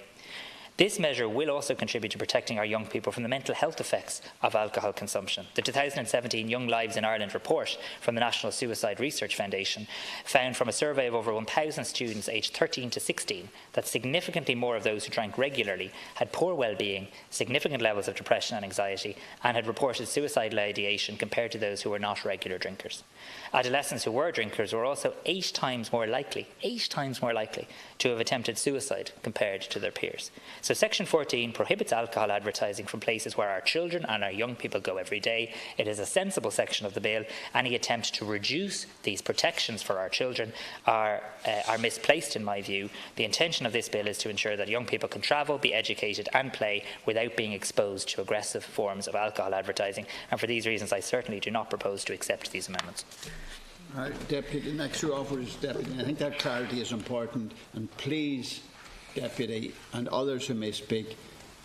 This measure will also contribute to protecting our young people from the mental health effects of alcohol consumption. The 2017 Young Lives in Ireland report from the National Suicide Research Foundation found from a survey of over 1,000 students aged 13 to 16 that significantly more of those who drank regularly had poor well-being, significant levels of depression and anxiety, and had reported suicidal ideation compared to those who were not regular drinkers. Adolescents who were drinkers were also 8 times more likely to have attempted suicide compared to their peers. So Section 14 prohibits alcohol advertising from places where our children and our young people go every day. It is a sensible section of the bill. Any attempt to reduce these protections for our children are misplaced in my view. The intention of this bill is to ensure that young people can travel, be educated and play without being exposed to aggressive forms of alcohol advertising. And for these reasons, I certainly do not propose to accept these amendments. Right, Deputy, the next who offers Deputy. I think that clarity is important, and please, Deputy, and others who may speak,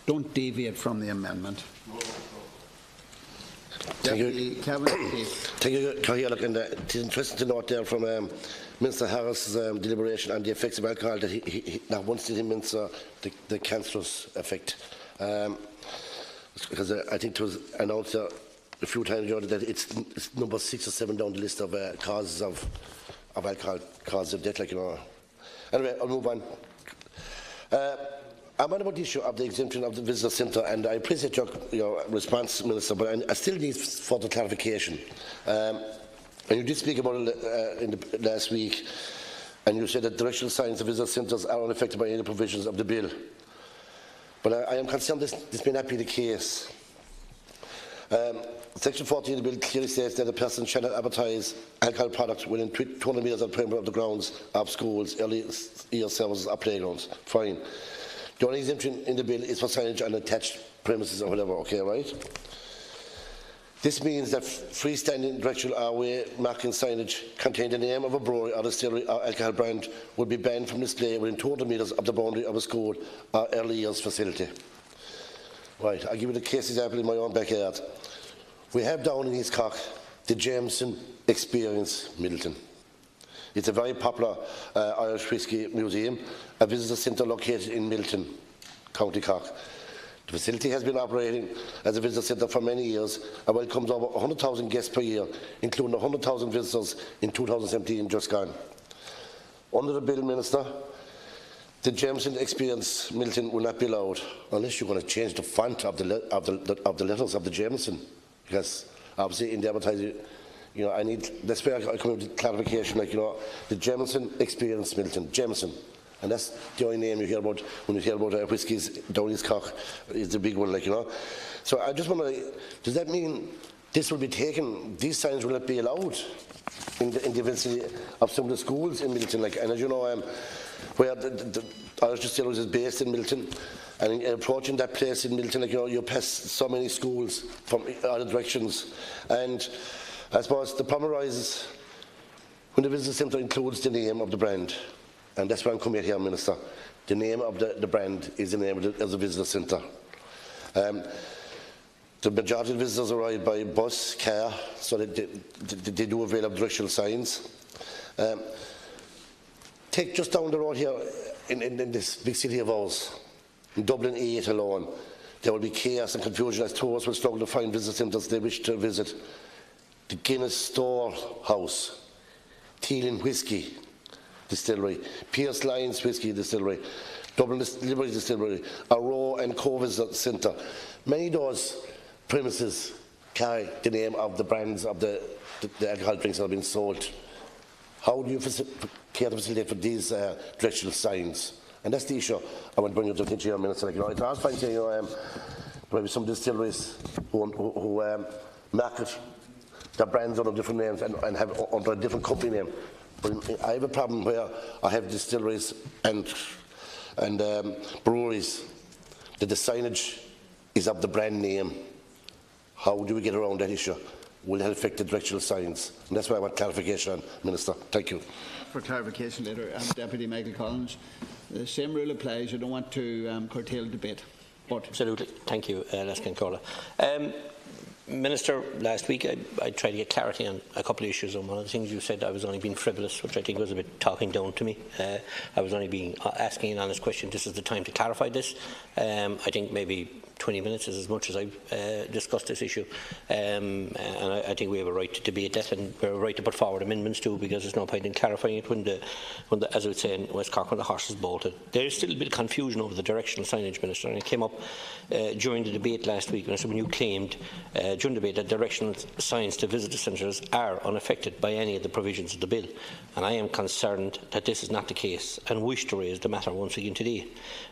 don't deviate from the amendment. Thank you. Thank you, Cahill. And it is interesting to note there from Minister Harris's deliberation on the effects of alcohol that he now once did Minister the cancerous effect. Because I think it was announced a few times ago that it's number 6 or 7 down the list of causes of alcohol, causes of death, Anyway, I'll move on. I'm on about the issue of the exemption of the visitor centre, and I appreciate your response, Minister, but I still need further clarification. And you did speak about it last week, and you said that directional signs of visitor centres are unaffected by any provisions of the bill. But I am concerned this may not be the case. Section 14 of the bill clearly states that a person shall not advertise alcohol products within 200 metres of the perimeter of the grounds of schools, early year services or playgrounds. Fine. The only exemption in the bill is for signage on attached premises or whatever, okay, right? This means that freestanding directional or way marking signage containing the name of a brewery or distillery or alcohol brand would be banned from display within 200 metres of the boundary of a school or early years facility. Right, I'll give you the case example in my own backyard. We have down in East Cork the Jameson Experience Middleton. It's a very popular Irish whisky museum, a visitor centre located in Middleton, County Cork. The facility has been operating as a visitor centre for many years and welcomes over 100,000 guests per year, including 100,000 visitors in 2017 just gone. Under the bill, Minister, the Jameson Experience Middleton will not be allowed unless you're going to change the font of the letters of the Jameson. Because obviously in the advertising, you know, I need, that's where I come with clarification, like, you know, the Jameson Experience Middleton, Jameson. And that's the only name you hear about when you hear about whiskies down East Cork, is the big one, like, you know. So I just wonder, does that mean this will be taken, these signs will not be allowed in the vicinity of some of the schools in Middleton? Like, and as you know, where the Irish Distilleries is based in Middleton, and in approaching that place in Middleton, like, you know, you pass so many schools from other directions, and I suppose the problem arises when the visitor centre includes the name of the brand, and that's why I'm coming here, Minister. The name of the brand is the name of the visitor centre. The majority of visitors arrive by bus, car, so they do avail of directional signs. Take just down the road here in this big city of ours, in Dublin 8 alone, there will be chaos and confusion as tourists will struggle to find visitor centres they wish to visit. The Guinness Storehouse, Teeling Whisky Distillery, Pierce Lyons Whisky Distillery, Dublin Liberty Distillery, a Row and Co-Visitor Centre. Many of those premises carry the name of the brands of the alcohol drinks that have been sold. How do you care to facilitate for these directional signs? And that's the issue I want to bring up to the Chair, Minister. Like, you know, it's hard to find, you know, maybe some distilleries who market their brands under different names and have under a different company name. But I have a problem where I have distilleries and breweries that the signage is of the brand name. How do we get around that issue? Will that affect the directional signs? And that's why I want clarification on, Minister. Thank you. For clarification later, Deputy Michael Collins. The same rule applies. I don't want to curtail debate. But absolutely. Thank you, Lescan Corla. Minister, last week I tried to get clarity on a couple of issues, and one of the things you said I was only being frivolous, which I think was a bit talking down to me. I was only being asking an honest question. This is the time to clarify this. I think maybe 20 minutes is as much as I've discussed this issue, and I think we have a right to debate that, and we have a right to put forward amendments too, because there's no point in clarifying it when the as I would say in West Cork, when the horse is bolted. There is still a bit of confusion over the directional signage, Minister, and it came up during the debate last week, Minister, when you claimed during the debate that directional signs to visitor centres are unaffected by any of the provisions of the bill, and I am concerned that this is not the case, and wish to raise the matter once again today.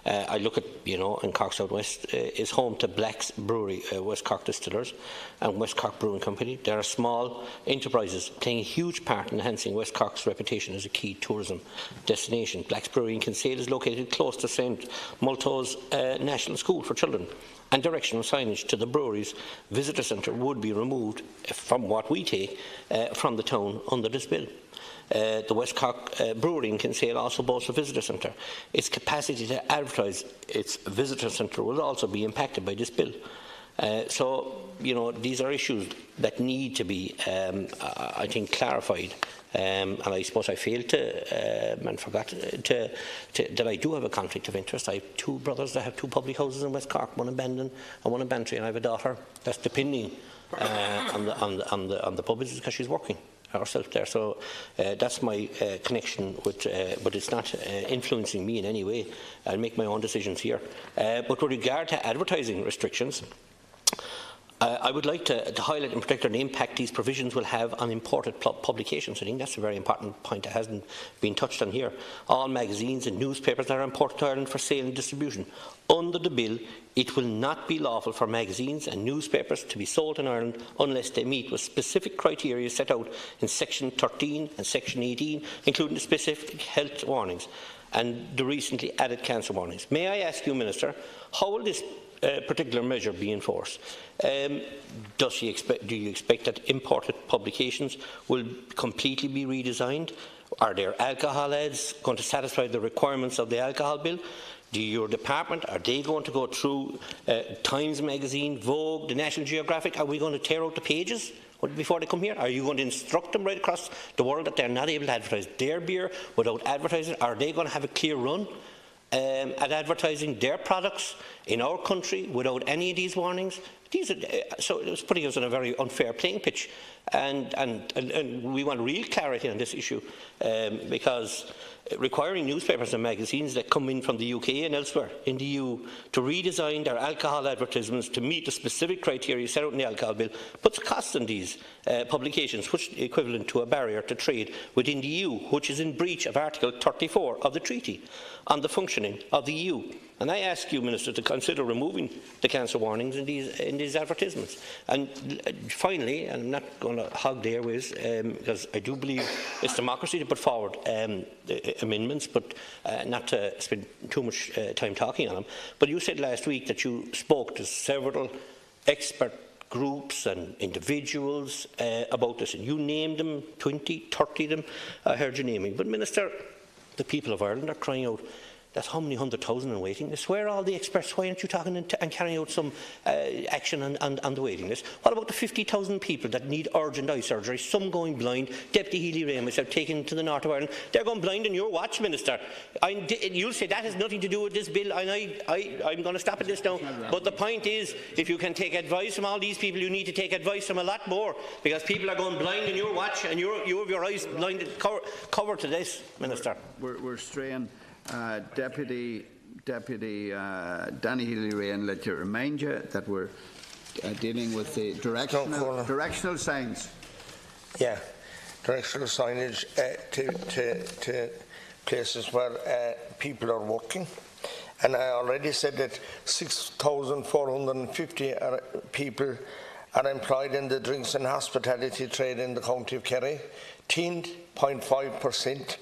I look at, you know, in Cork South West is home to Black's Brewery, West Cork Distillers and West Cork Brewing Company. There are small enterprises playing a huge part in enhancing West Cork's reputation as a key tourism destination. Black's Brewery in Kinsale is located close to St Malto's National School for Children, and directional signage to the brewery's visitor centre would be removed, from what we take, from the town under this bill. The West Cork Brewery in Kinsale also boasts a visitor centre. Its capacity to advertise its visitor centre will also be impacted by this bill. So, you know, these are issues that need to be, I think, clarified. And I suppose I failed to, and forgot that I do have a conflict of interest. I have two brothers that have two public houses in West Cork, one in Bandon and one in Bantry, and I have a daughter that's depending on the pub business because she's working herself there. So that's my connection with, but it's not influencing me in any way. I'll make my own decisions here. But with regard to advertising restrictions, I would like to highlight in particular the impact these provisions will have on imported publications. I think that's a very important point that hasn't been touched on here. All magazines and newspapers that are imported to Ireland for sale and distribution. Under the bill, it will not be lawful for magazines and newspapers to be sold in Ireland unless they meet with specific criteria set out in Section 13 and Section 18, including the specific health warnings and the recently added cancer warnings. May I ask you, Minister, how will this particular measure be enforced? Do you expect that imported publications will completely be redesigned? Are their alcohol ads going to satisfy the requirements of the alcohol bill? Do your department, are they going to go through Times Magazine, Vogue, the National Geographic? Are we going to tear out the pages before they come here? Are you going to instruct them right across the world that they're not able to advertise their beer without advertising? Are they going to have a clear run at advertising their products in our country without any of these warnings? So it's putting us on a very unfair playing pitch, and we want real clarity on this issue, because requiring newspapers and magazines that come in from the UK and elsewhere in the EU to redesign their alcohol advertisements to meet the specific criteria set out in the alcohol bill puts a cost on these publications, which is equivalent to a barrier to trade within the EU, which is in breach of Article 34 of the Treaty on the Functioning of the EU. And I ask you, Minister, to consider removing the cancer warnings in these advertisements. And finally, and I'm not going to hog the airways, because I do believe it's democracy to put forward amendments, but not to spend too much time talking on them. But you said last week that you spoke to several expert groups and individuals about this, and you named them, 20, 30 of them, I heard you naming. But Minister, the people of Ireland are crying out, that's how many 100,000 in waiting list? Where are all the experts? Why aren't you talking and carrying out some action on the waiting list? What about the 50,000 people that need urgent eye surgery, some going blind? Deputy Healy-Rae and myself taken to the north of Ireland. They're going blind in your watch, Minister. You'll say that has nothing to do with this bill, and I'm going to stop at this now. But the point is, if you can take advice from all these people, you need to take advice from a lot more, because people are going blind in your watch, and you have your eyes blinded, covered to this, Minister. We're straying. Deputy Danny Healy-Rae, let you remind you that we're dealing with the directional signs. Yeah, directional signage to places where people are working. And I already said that 6,450 people are employed in the drinks and hospitality trade in the county of Kerry, 10.5%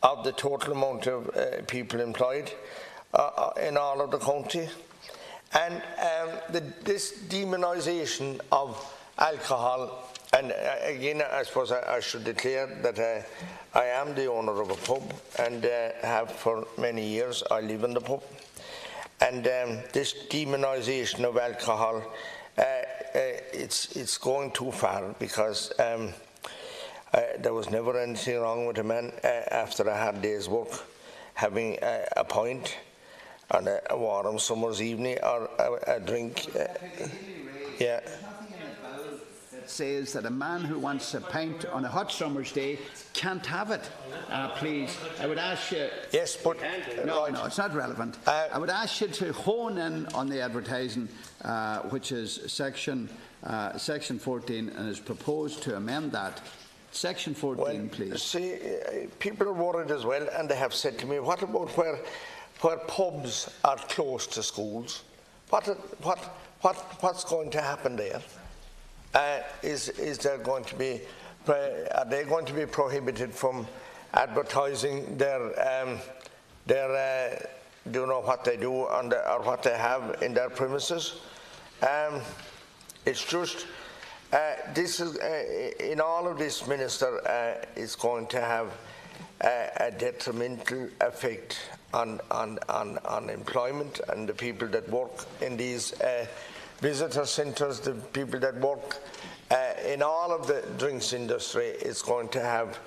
of the total amount of people employed in all of the county. And this demonisation of alcohol, and again I suppose I should declare that I am the owner of a pub and have for many years. I live in the pub. And this demonisation of alcohol, it's going too far, because there was never anything wrong with a man after a hard day's work having a pint on a warm summer's evening or a drink. Yeah. That says that a man who wants a pint on a hot summer's day can't have it. Please, I would ask you. Yes, but no, it's not relevant. I would ask you to hone in on the advertising, which is section 14, and is proposed to amend that. Section 14, please. See, people are worried as well, and they have said to me, what about where pubs are close to schools? What's going to happen there? Is there going to be? Are they going to be prohibited from advertising their do you know what they do or what they have in their premises? It's just. This is, in all of this, Minister, is going to have a detrimental effect on employment and the people that work in these visitor centres, the people that work in all of the drinks industry. It's going to have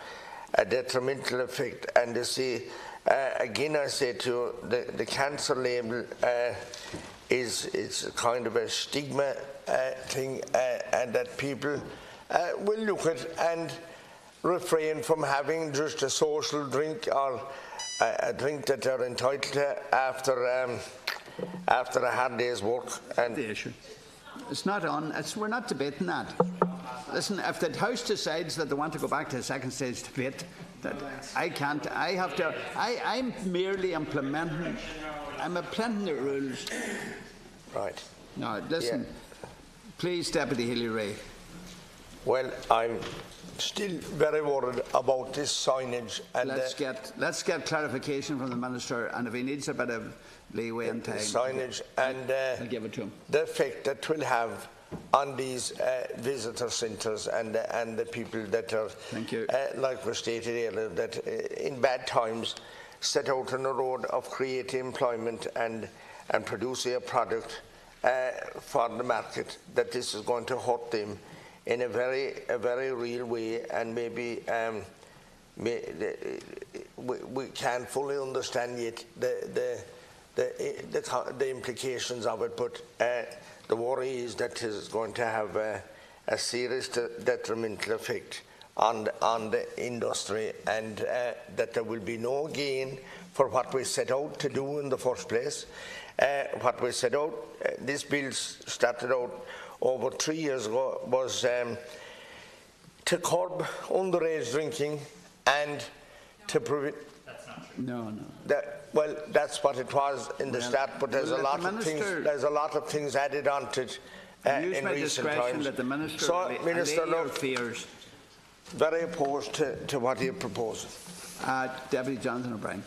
a detrimental effect. And you see, again, I say to you, the cancer label is kind of a stigma thing, and that people will look at and refrain from having just a social drink or a drink that they're entitled to after a hard day's work. And the issue. It's not on. We're not debating that. Listen, if the House decides that they want to go back to the second stage debate, that I can't. I have to. I'm merely implementing. I'm implementing the rules. Right. Now, listen. Yeah. Please, Deputy Healy-Rae. Well, I'm still very worried about this signage. And let's get clarification from the Minister, and if he needs a bit of leeway and time, signage and I'll give it to him. The effect that will have on these visitor centres and the people that are, like we stated earlier, that in bad times set out on the road of creating employment and producing a product for the market, that this is going to hurt them in a very real way, and maybe we can't fully understand yet the implications of it, but the worry is that it is going to have a serious detrimental effect on the industry, and that there will be no gain for what we set out to do in the first place. What we set out, this bill started out over 3 years ago, was to curb underage drinking and to prevent. That's not true. No. Well, that's what it was in the start, but there's a lot of things. There's a lot of things added onto it in recent times. Let the Minister so, Minister, your fears. Very opposed to what you're proposing. Deputy Jonathan O'Brien.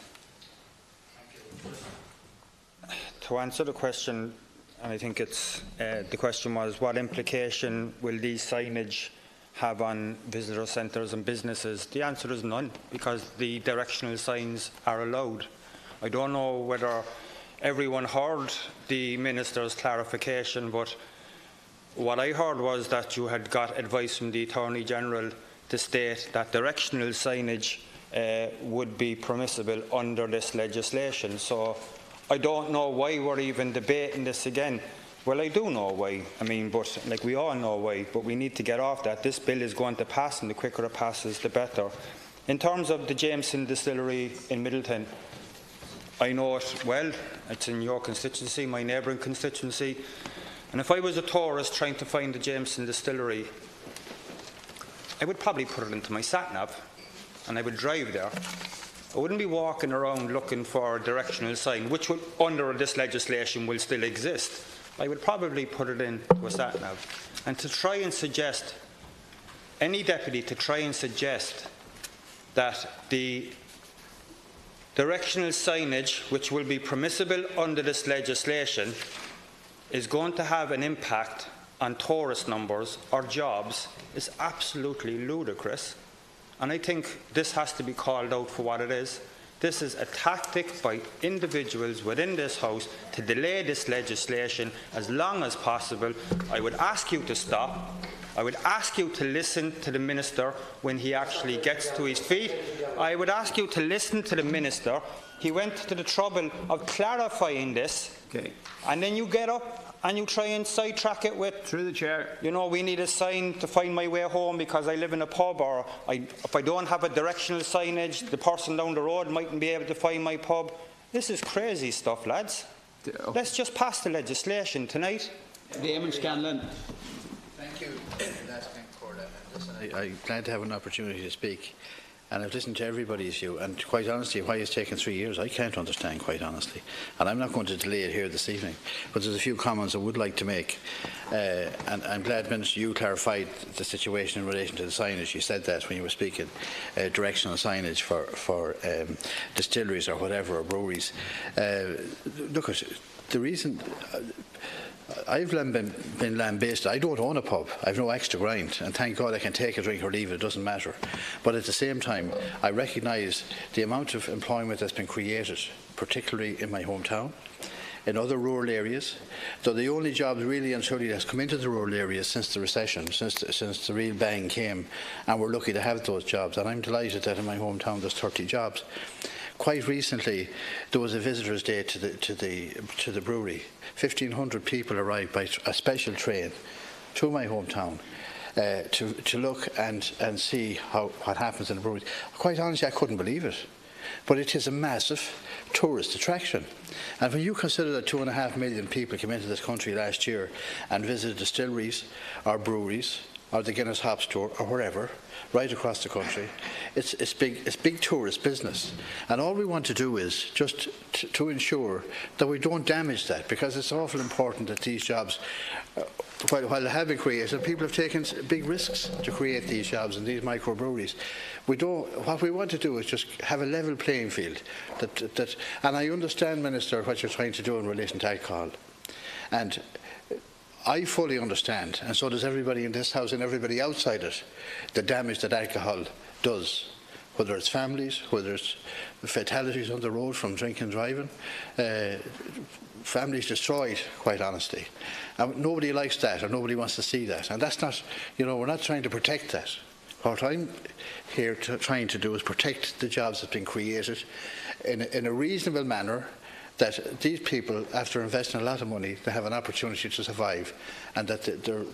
To answer the question, and I think it's the question was, what implication will these signage have on visitor centres and businesses? The answer is none, because the directional signs are allowed. I don't know whether everyone heard the Minister's clarification, but what I heard was that you had got advice from the Attorney General to state that directional signage would be permissible under this legislation. So I don't know why we're even debating this again. Well, I do know why. I mean, but like we all know why, but we need to get off that. This bill is going to pass, and the quicker it passes, the better. In terms of the Jameson Distillery in Middleton, I know it well. It's in your constituency, my neighbouring constituency. And if I was a tourist trying to find the Jameson Distillery, I would probably put it into my sat-nav and I would drive there. I wouldn't be walking around looking for a directional sign, which would, under this legislation will still exist. I would probably put it into a sat-nav. And to try and suggest, any deputy to try and suggest that the directional signage, which will be permissible under this legislation, is going to have an impact on tourist numbers or jobs is absolutely ludicrous. And I think this has to be called out for what it is. This is a tactic by individuals within this House to delay this legislation as long as possible. I would ask you to stop. I would ask you to listen to the Minister when he actually gets to his feet. I would ask you to listen to the Minister. He went to the trouble of clarifying this, and then you get up and you try and sidetrack it with, through the chair, you know, we need a sign to find my way home because I live in a pub, or if I don't have a directional signage, the person down the road mightn't be able to find my pub. This is crazy stuff, lads. Let's just pass the legislation tonight. Damon Scanlon. Thank you. I'm glad to have an opportunity to speak. And I've listened to everybody's view, and quite honestly, why it's taken 3 years, I can't understand, quite honestly. And I'm not going to delay it here this evening, but there's a few comments I would like to make. And I'm glad, Minister, you clarified the situation in relation to the signage. You said that when you were speaking, directional signage for distilleries or whatever, or breweries. Look, the reason... I've been lambasted. I don't own a pub. I've no extra grind, and thank God I can take a drink or leave it. It doesn't matter. But at the same time, I recognise the amount of employment that's been created, particularly in my hometown, in other rural areas. So the only jobs really and truly that's come into the rural areas since the recession, since the real bang came, and we're lucky to have those jobs. And I'm delighted that in my hometown there's 30 jobs. Quite recently, there was a visitors' day to the brewery. 1,500 people arrived by a special train to my hometown to look and see what happens in the brewery. Quite honestly, I couldn't believe it. but it is a massive tourist attraction. And when you consider that 2.5 million people came into this country last year and visited distilleries or breweries or the Guinness Hop Store or wherever, right across the country, it's big tourist business. And all we want to do is just to ensure that we don't damage that, because it's awful important that these jobs, while they have been created, people have taken big risks to create these jobs in these microbreweries. What we want to do is just have a level playing field. And I understand, Minister, what you're trying to do in relation to alcohol. And I fully understand, and so does everybody in this House and everybody outside it, the damage that alcohol does, whether it's families, whether it's fatalities on the road from drinking and driving, families destroyed, quite honestly. And nobody likes that, or nobody wants to see that. And that's not, we're not trying to protect that. What I'm here trying to do is protect the jobs that have been created in a reasonable manner, that these people, after investing a lot of money, they have an opportunity to survive, and that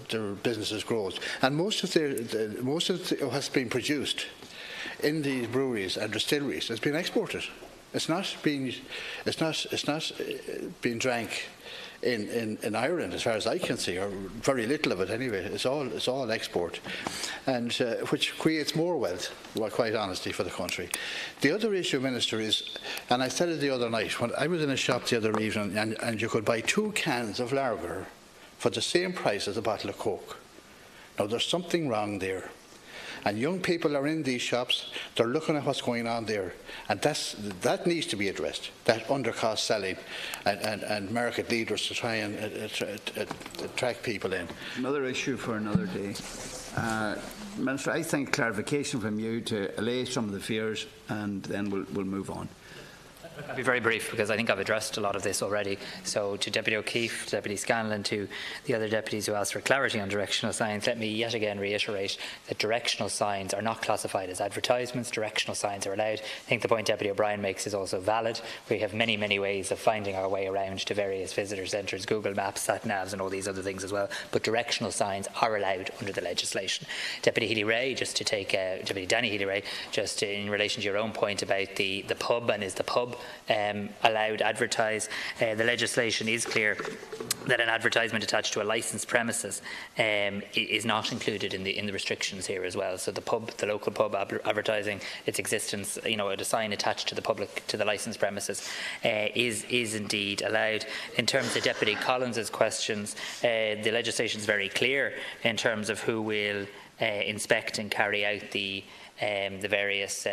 their businesses grows. And most of what's been produced in these breweries and distilleries has been exported. It's not being drank in Ireland, as far as I can see, or very little of it anyway. It's all export, and which creates more wealth, quite honestly, for the country. The other issue, Minister, is, and I said it the other night, when I was in a shop the other evening, and you could buy 2 cans of lager for the same price as a bottle of Coke. Now, there's something wrong there. And young people are in these shops, they're looking at what's going on there, and that needs to be addressed, that undercost selling and market leaders to try and attract people in. Another issue for another day. Minister, I think clarification from you to allay some of the fears, and then we'll move on. I'll be very brief, because I think I've addressed a lot of this already. So to Deputy O'Keefe, Deputy Scanlon, to the other deputies who asked for clarity on directional signs, let me yet again reiterate that directional signs are not classified as advertisements. Directional signs are allowed. I think the point Deputy O'Brien makes is also valid. We have many, many ways of finding our way around to various visitor centres, Google Maps, sat-navs and all these other things as well. But directional signs are allowed under the legislation. Deputy Healy-Rae, just to take Deputy Danny Healy-Rae, just in relation to your own point about the pub, and is the pub allowed advertise. The legislation is clear that an advertisement attached to a licensed premises is not included in the restrictions here as well. So the local pub advertising its existence, a sign attached to the licensed premises is indeed allowed. In terms of Deputy Collins's questions, the legislation is very clear in terms of who will inspect and carry out the various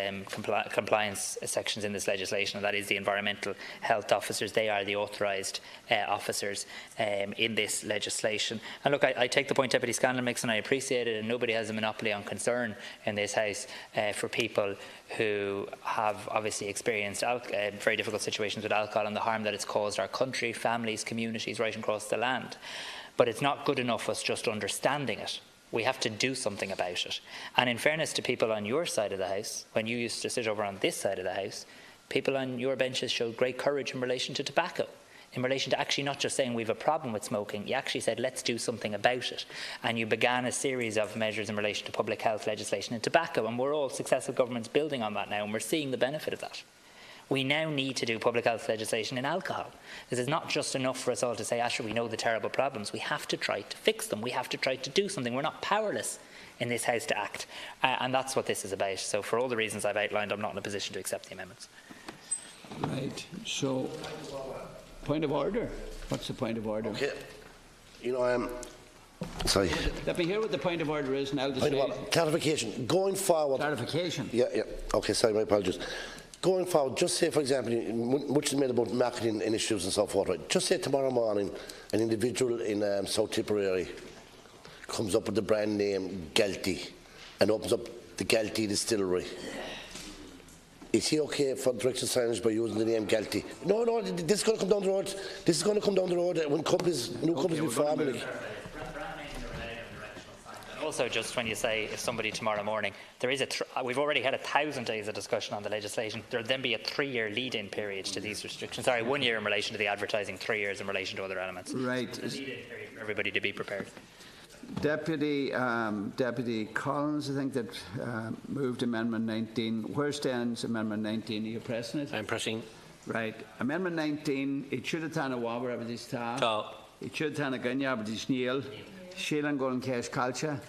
compliance sections in this legislation, and that is the environmental health officers. They are the authorised officers in this legislation. And look, I take the point Deputy Scanlon makes, and I appreciate it, and nobody has a monopoly on concern in this House for people who have obviously experienced very difficult situations with alcohol and the harm that it's caused our country, families, communities right across the land. But it's not good enough us just understanding it. We have to do something about it. And in fairness to people on your side of the House, when you used to sit over on this side of the House, people on your benches showed great courage in relation to tobacco, in relation to actually not just saying we have a problem with smoking. You actually said let's do something about it. And you began a series of measures in relation to public health legislation in tobacco, and we're all successive governments building on that now, and we're seeing the benefit of that. We now need to do public health legislation in alcohol. This is not just enough for us all to say, Asher, we know the terrible problems. We have to try to fix them. We have to try to do something. We're not powerless in this House to act. And that's what this is about. So for all the reasons I've outlined, I'm not in a position to accept the amendments. Right. So, point of order. What's the point of order? Okay. Sorry. Let me hear what the point of order is now. Clarification. Going forward. Clarification. Yeah. Okay, sorry, my apologies. Going forward, just say, for example, much is made about marketing initiatives and so forth, right? Just say tomorrow morning an individual in South Tipperary comes up with the brand name Galty and opens up the Galty distillery. Is he okay for directional signage by using the name Galty? No, this is going to come down the road. This is going to come down the road when new companies be forming. Also, just when you say if somebody tomorrow morning, there is we've already had 1,000 days of discussion on the legislation. There will then be a 3-year lead-in period to these restrictions. Sorry, 1 year in relation to the advertising, 3 years in relation to other elements. Right. So a lead-in period for everybody to be prepared. Deputy Collins, I think, that moved Amendment 19. Where stands Amendment 19? Are you pressing it? I'm pressing. Right. Amendment 19. It should have done a wobber of this tar. It should have done a gunya of this neil. Sheelan Golden Cash Culture.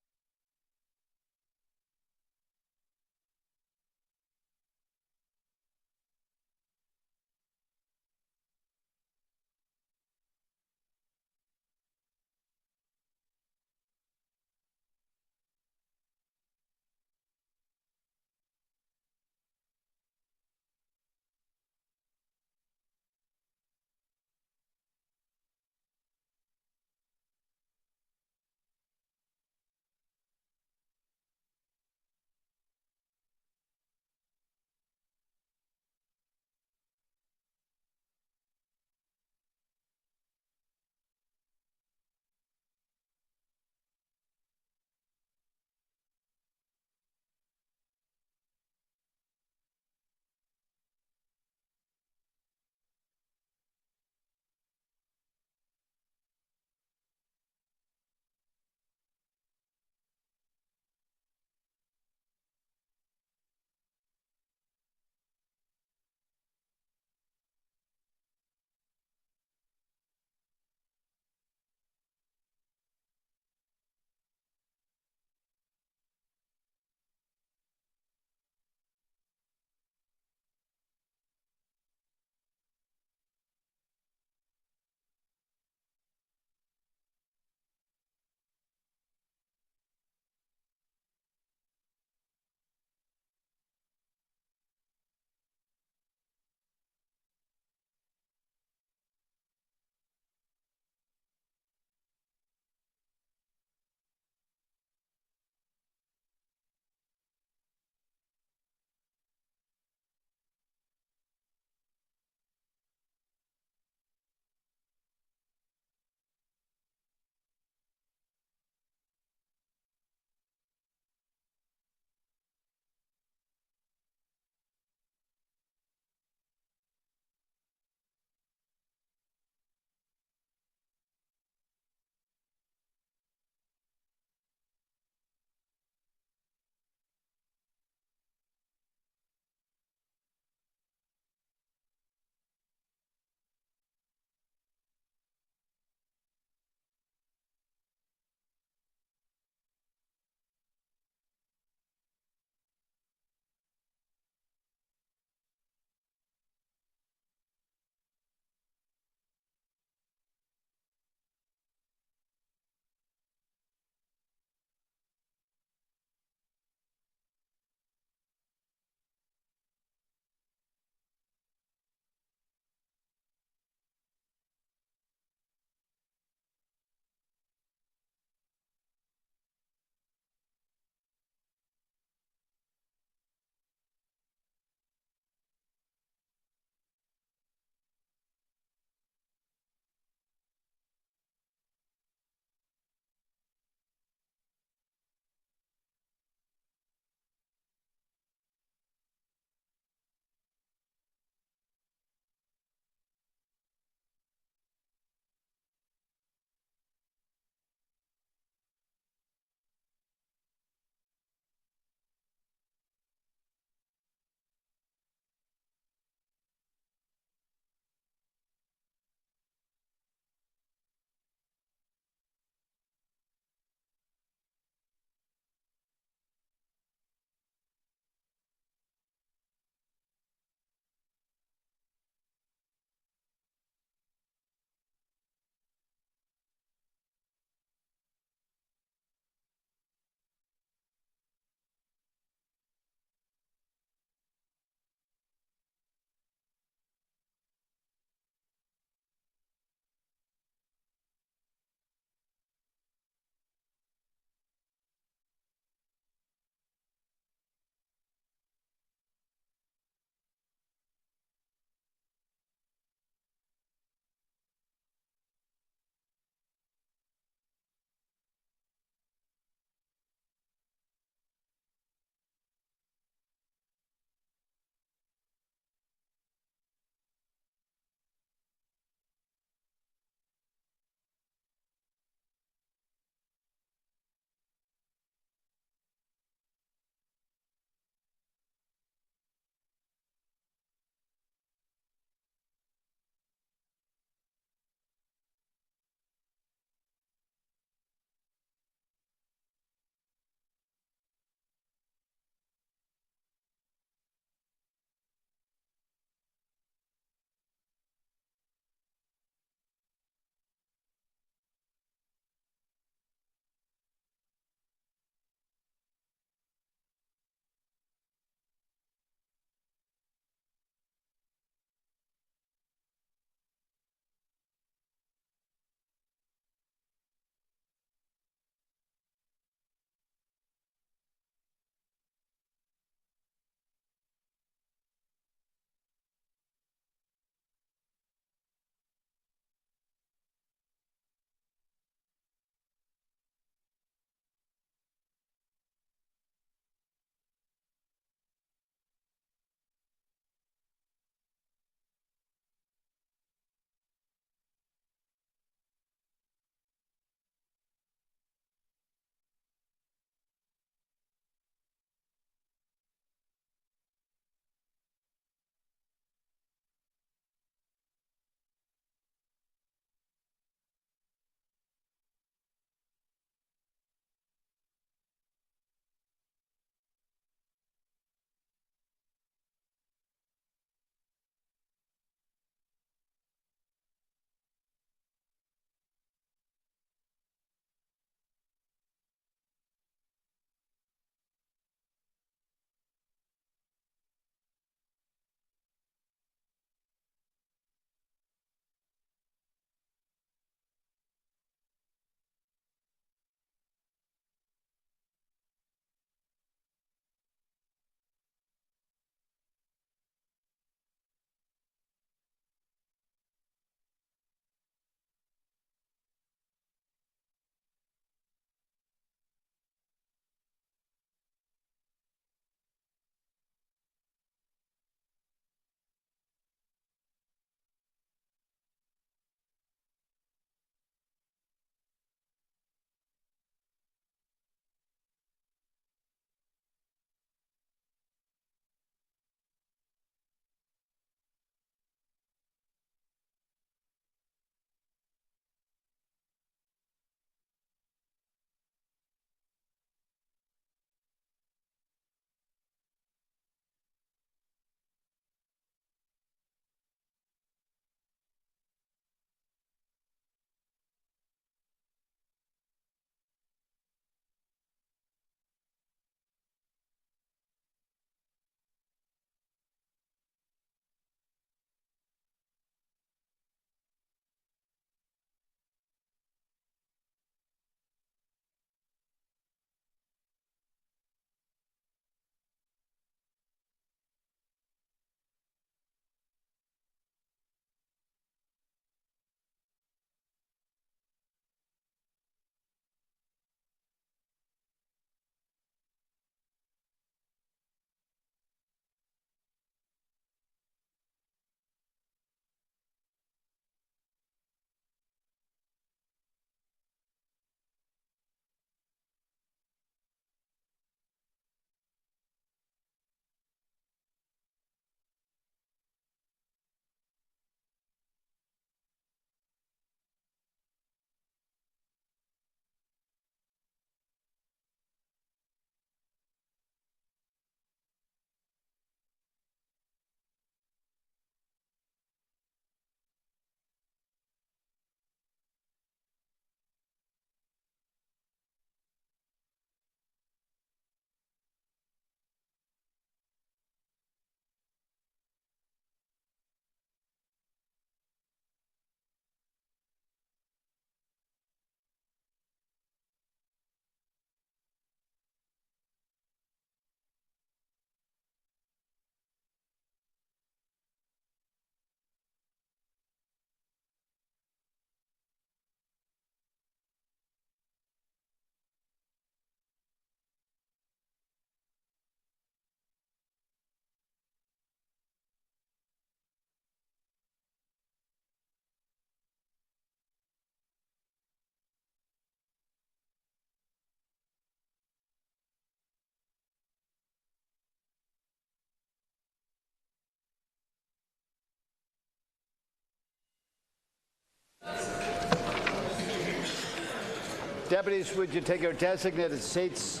Deputies, would you take your designated seats?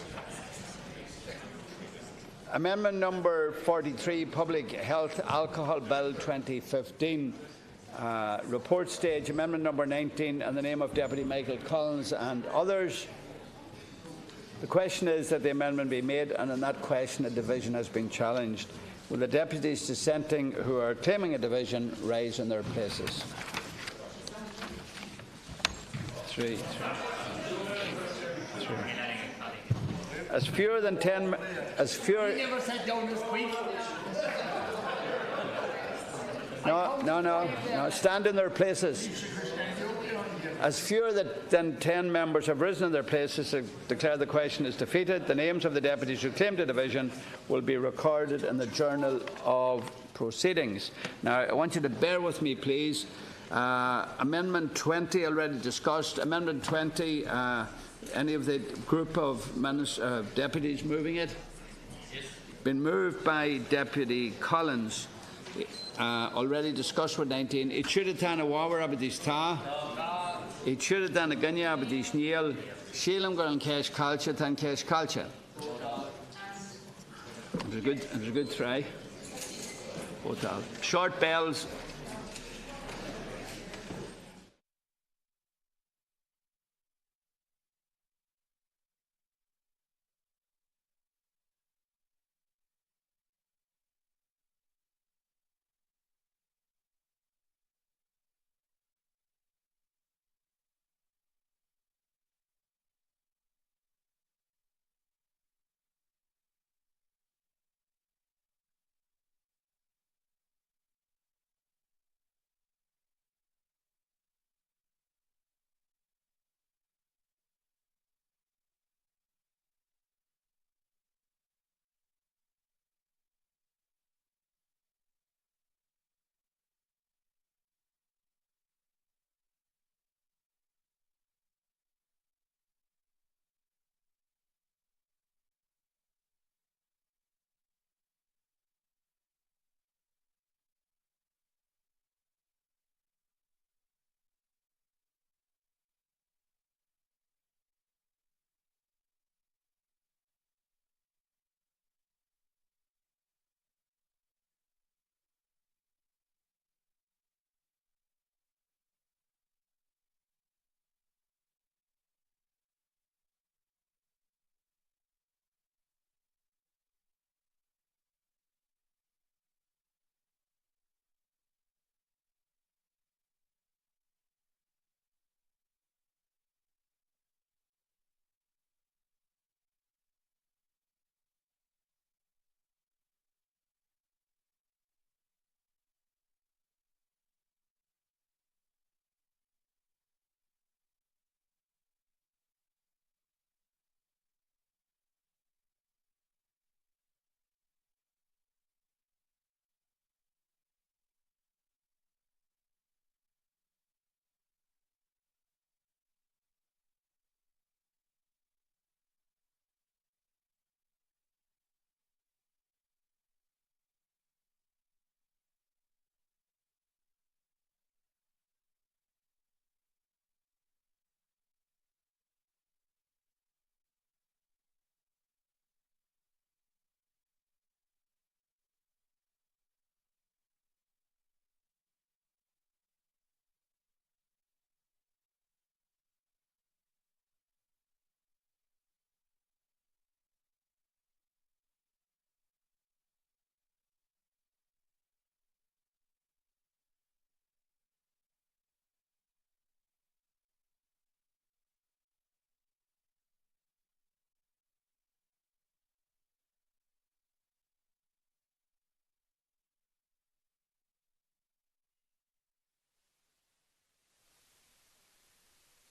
Amendment number 43, Public Health Alcohol Bill 2015. Report stage, amendment number 19, in the name of Deputy Michael Collins and others. The question is that the amendment be made, and on that question a division has been challenged. Will the deputies dissenting who are claiming a division rise in their places? Three. As fewer than 10... never sat down this quick. No. Stand in their places. As fewer than 10 members have risen in their places to declare the question is defeated, the names of the deputies who claimed a division will be recorded in the Journal of Proceedings. Now, I want you to bear with me, please. Amendment 20 already discussed. Amendment 20, any of the group of deputies moving it? Been moved by Deputy Collins. Already discussed with 19. It should have done a wawer abadis ta. It should have done a gunya abadis neil. Sheelam gon cash culture than cash culture. It was a good try. Short bells.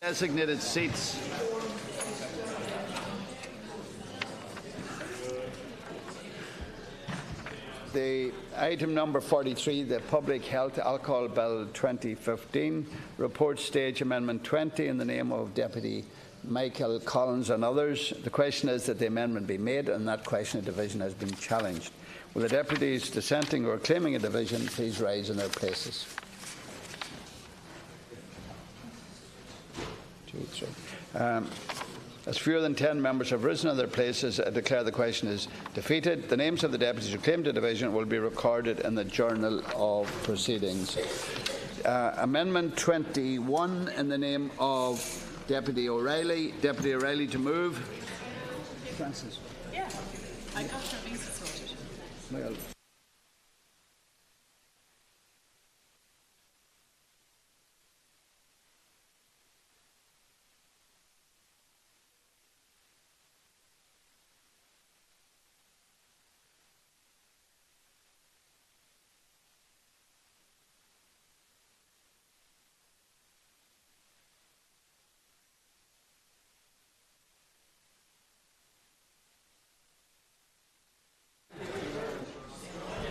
Designated seats. The item number 43, the Public Health Alcohol Bill 2015, report stage amendment 20 in the name of Deputy Michael Collins and others. The question is that the amendment be made, and that question of division has been challenged. Will the deputies dissenting or claiming a division please rise in their places? As fewer than 10 members have risen in their places, I declare the question is defeated. The names of the deputies who claim the division will be recorded in the Journal of Proceedings. Amendment 21 in the name of Deputy O'Reilly. Deputy O'Reilly to move. Francis. Yeah, I got your visa sorted. Well.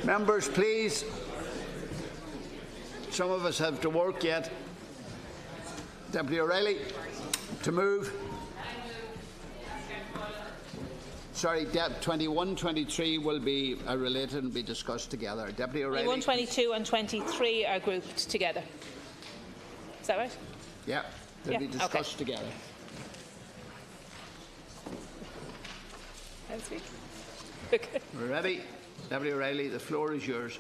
Members, please. Some of us have to work yet. Deputy O'Reilly, to move. Sorry, 21, 23 will be related and be discussed together. Deputy O'Reilly. 21, 22 and 23 are grouped together. Is that right? Yeah, they'll be discussed together. Okay. We're ready. Deputy O'Reilly, the floor is yours.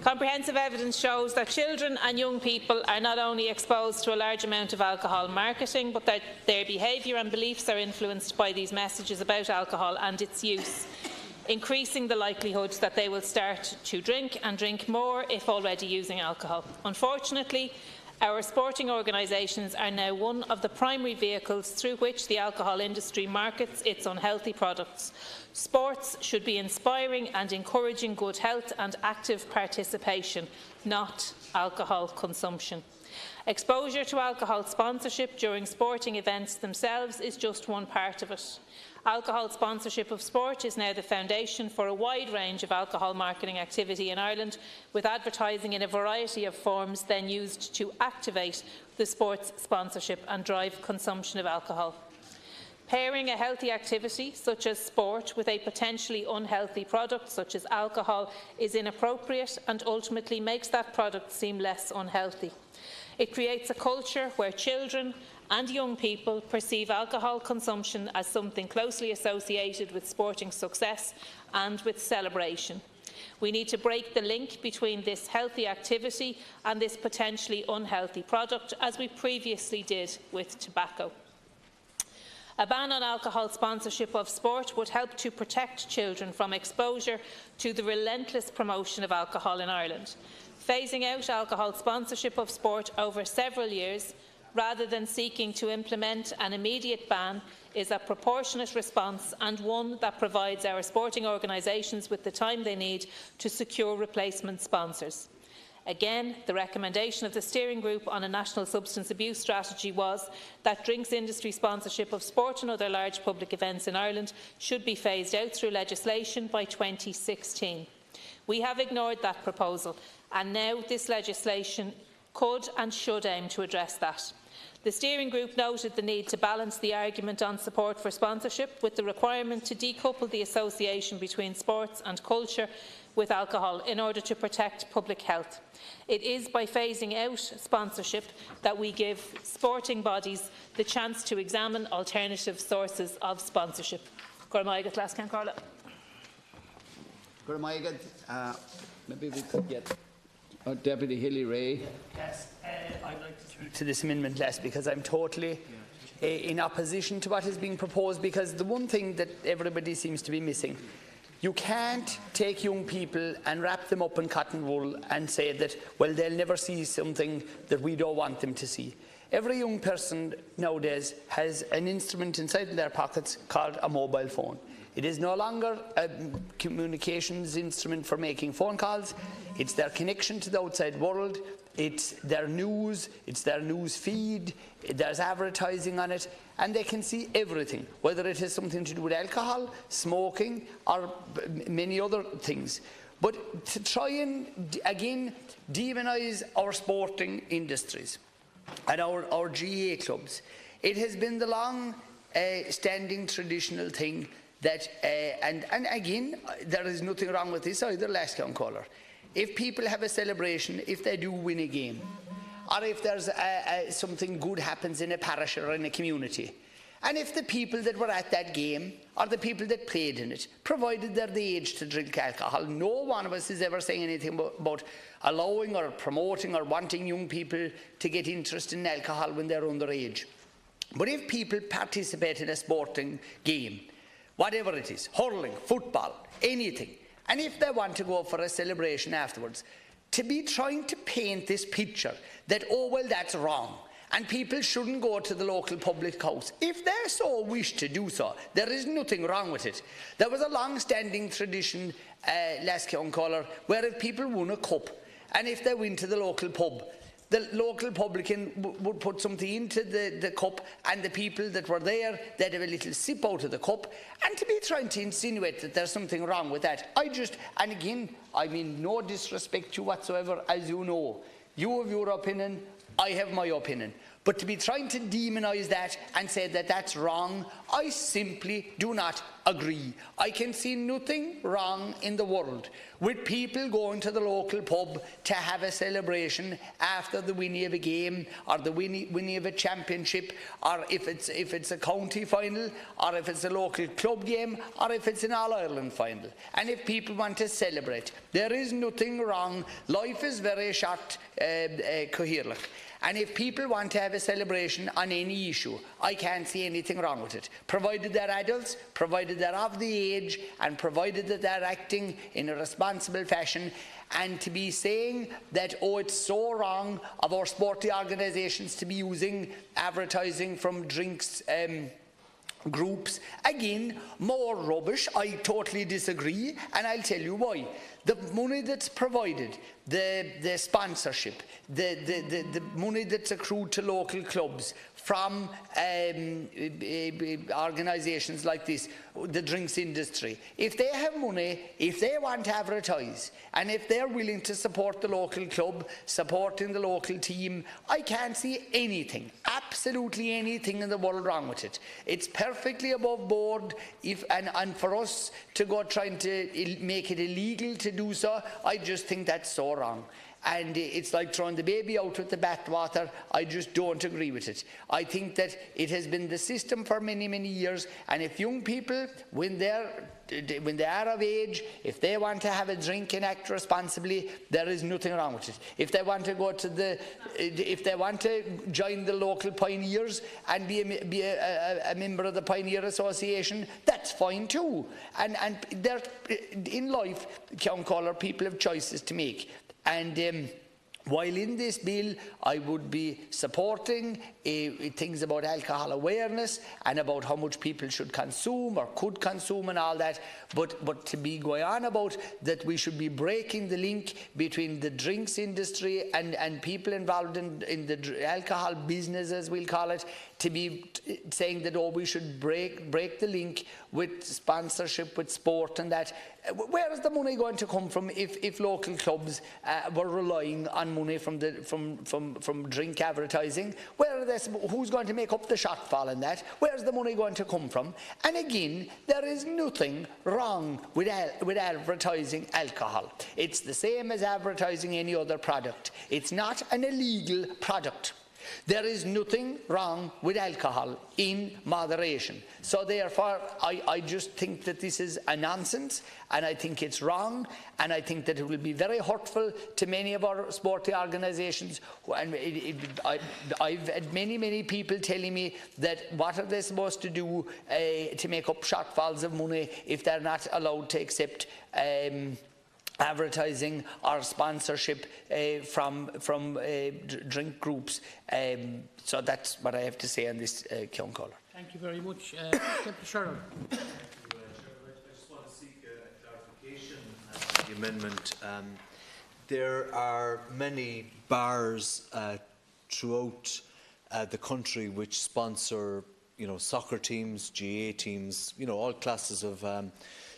Comprehensive evidence shows that children and young people are not only exposed to a large amount of alcohol marketing, but that their behaviour and beliefs are influenced by these messages about alcohol and its use, increasing the likelihood that they will start to drink and drink more if already using alcohol. Unfortunately, our sporting organisations are now one of the primary vehicles through which the alcohol industry markets its unhealthy products. Sports should be inspiring and encouraging good health and active participation, not alcohol consumption. Exposure to alcohol sponsorship during sporting events themselves is just one part of it. Alcohol sponsorship of sport is now the foundation for a wide range of alcohol marketing activity in Ireland, with advertising in a variety of forms then used to activate the sports sponsorship and drive consumption of alcohol. Pairing a healthy activity, such as sport, with a potentially unhealthy product, such as alcohol, is inappropriate and ultimately makes that product seem less unhealthy. It creates a culture where children and young people perceive alcohol consumption as something closely associated with sporting success and with celebration. We need to break the link between this healthy activity and this potentially unhealthy product, as we previously did with tobacco. A ban on alcohol sponsorship of sport would help to protect children from exposure to the relentless promotion of alcohol in Ireland. Phasing out alcohol sponsorship of sport over several years, rather than seeking to implement an immediate ban, is a proportionate response and one that provides our sporting organisations with the time they need to secure replacement sponsors. Again, the recommendation of the steering group on a national substance abuse strategy was that drinks industry sponsorship of sport and other large public events in Ireland should be phased out through legislation by 2016. We have ignored that proposal, and now this legislation could and should aim to address that. The steering group noted the need to balance the argument on support for sponsorship with the requirement to decouple the association between sports and culture with alcohol in order to protect public health. It is by phasing out sponsorship that we give sporting bodies the chance to examine alternative sources of sponsorship. Maybe we could get Deputy Healy-Rae. Yes, I'd like to speak to this amendment less because I'm totally in opposition to what is being proposed, because the one thing that everybody seems to be missing, you can't take young people and wrap them up in cotton wool and say that, well, they'll never see something that we don't want them to see. Every young person nowadays has an instrument inside their pockets called a mobile phone. It is no longer a communications instrument for making phone calls. It's their connection to the outside world. It's their news feed. There's advertising on it, and they can see everything, whether it has something to do with alcohol, smoking, or many other things. But to try and, again, demonise our sporting industries and our GA clubs, it has been the long-standing traditional thing that, and again, there is nothing wrong with this either, last count caller. If people have a celebration, if they do win a game, or if there's something good happens in a parish or in a community. And if the people that were at that game, or the people that played in it, provided they're the age to drink alcohol, no one of us is ever saying anything about allowing or promoting or wanting young people to get interested in alcohol when they're underage. But if people participate in a sporting game, whatever it is, hurling, football, anything, and if they want to go for a celebration afterwards, to be trying to paint this picture that, oh, well, that's wrong, and people shouldn't go to the local public house. If they so wish to do so, there is nothing wrong with it. There was a long-standing tradition, where if people won a cup, and if they went to the local pub, the local publican would put something into the cup, and the people that were there, they'd have a little sip out of the cup. And to be trying to insinuate that there's something wrong with that, and again, I mean no disrespect to you whatsoever, as you know. You have your opinion, I have my opinion. But to be trying to demonise that and say that that's wrong, I simply do not agree. I can see nothing wrong in the world with people going to the local pub to have a celebration after the winning of a game, or the winning of a championship, or if it's a county final, or if it's a local club game, or if it's an All-Ireland final. And if people want to celebrate, there is nothing wrong. Life is very short, Coherlach. And if people want to have a celebration on any issue, I can't see anything wrong with it, provided they're adults, provided they're of the age, and provided that they're acting in a responsible fashion. And to be saying that, oh, it's so wrong of our sporty organisations to be using advertising from drinks groups, again, more rubbish. I totally disagree, and I'll tell you why. The money that's provided, the sponsorship, the money that's accrued to local clubs from organisations like this, the drinks industry, if they have money, if they want to advertise, and if they're willing to support the local club, supporting the local team, I can't see anything, absolutely anything in the world wrong with it. It's perfectly above board, and for us to go trying to make it illegal to do so, I just think that's so wrong. And it's like throwing the baby out with the bathwater. I just don't agree with it. I think that it has been the system for many, many years, and if young people, when they are of age, if they want to have a drink and act responsibly, there is nothing wrong with it. If they want to go to if they want to join the local pioneers and be a member of the Pioneer Association, that's fine too. And in life, people have choices to make. And while in this bill I would be supporting things about alcohol awareness and about how much people should consume or could consume and all that, but to be going on about that we should be breaking the link between the drinks industry and people involved in the alcohol business, as we'll call it, to be saying that, oh, we should break the link with sponsorship, with sport and that. Where is the money going to come from if local clubs were relying on money from drink advertising? Who's going to make up the shortfall in that? Where's the money going to come from? And again, there is nothing wrong with advertising alcohol. It's the same as advertising any other product. It's not an illegal product. There is nothing wrong with alcohol in moderation. So therefore, I just think that this is a nonsense, and I think it's wrong, and I think that it will be very hurtful to many of our sporty organisations. And I've had many people telling me that what are they supposed to do to make up shortfalls of money if they're not allowed to accept advertising or sponsorship from drink groups. So that's what I have to say on this, Ceann Comhairle. Thank you very much. Deputy Sherrill. I just want to seek a clarification on the amendment. There are many bars throughout the country which sponsor, soccer teams, GAA teams, all classes of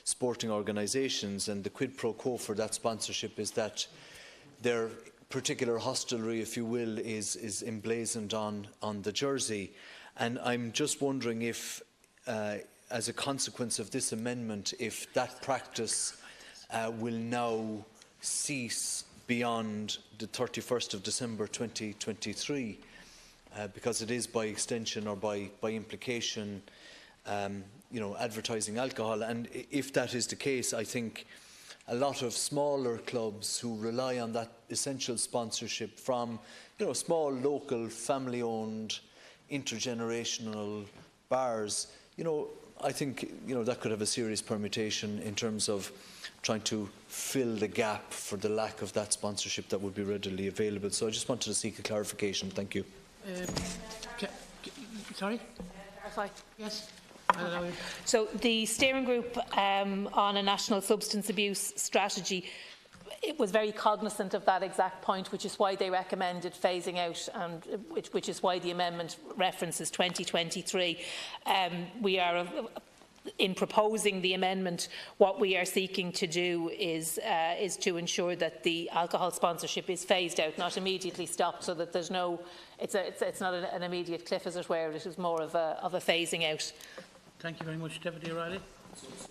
sporting organisations, and the quid pro quo for that sponsorship is that their particular hostelry, if you will, is emblazoned on the jersey. And I'm just wondering if, as a consequence of this amendment, if that practice will now cease beyond the 31st of December 2023, because it is by extension or by implication, advertising alcohol. And if that is the case, I think a lot of smaller clubs who rely on that essential sponsorship from, small, local, family-owned, intergenerational bars, I think, that could have a serious permutation in terms of trying to fill the gap for the lack of that sponsorship that would be readily available. So I just wanted to seek a clarification. Thank you. Sorry? Clarify. Yes. So the steering group on a national substance abuse strategy, it was very cognizant of that exact point, which is why they recommended phasing out, and which is why the amendment references 2023. We are, in proposing the amendment, what we are seeking to do is to ensure that the alcohol sponsorship is phased out, not immediately stopped, so that there's no, it's not an immediate cliff, as it were. It is more of a phasing out. Thank you very much, Deputy O'Reilly. So just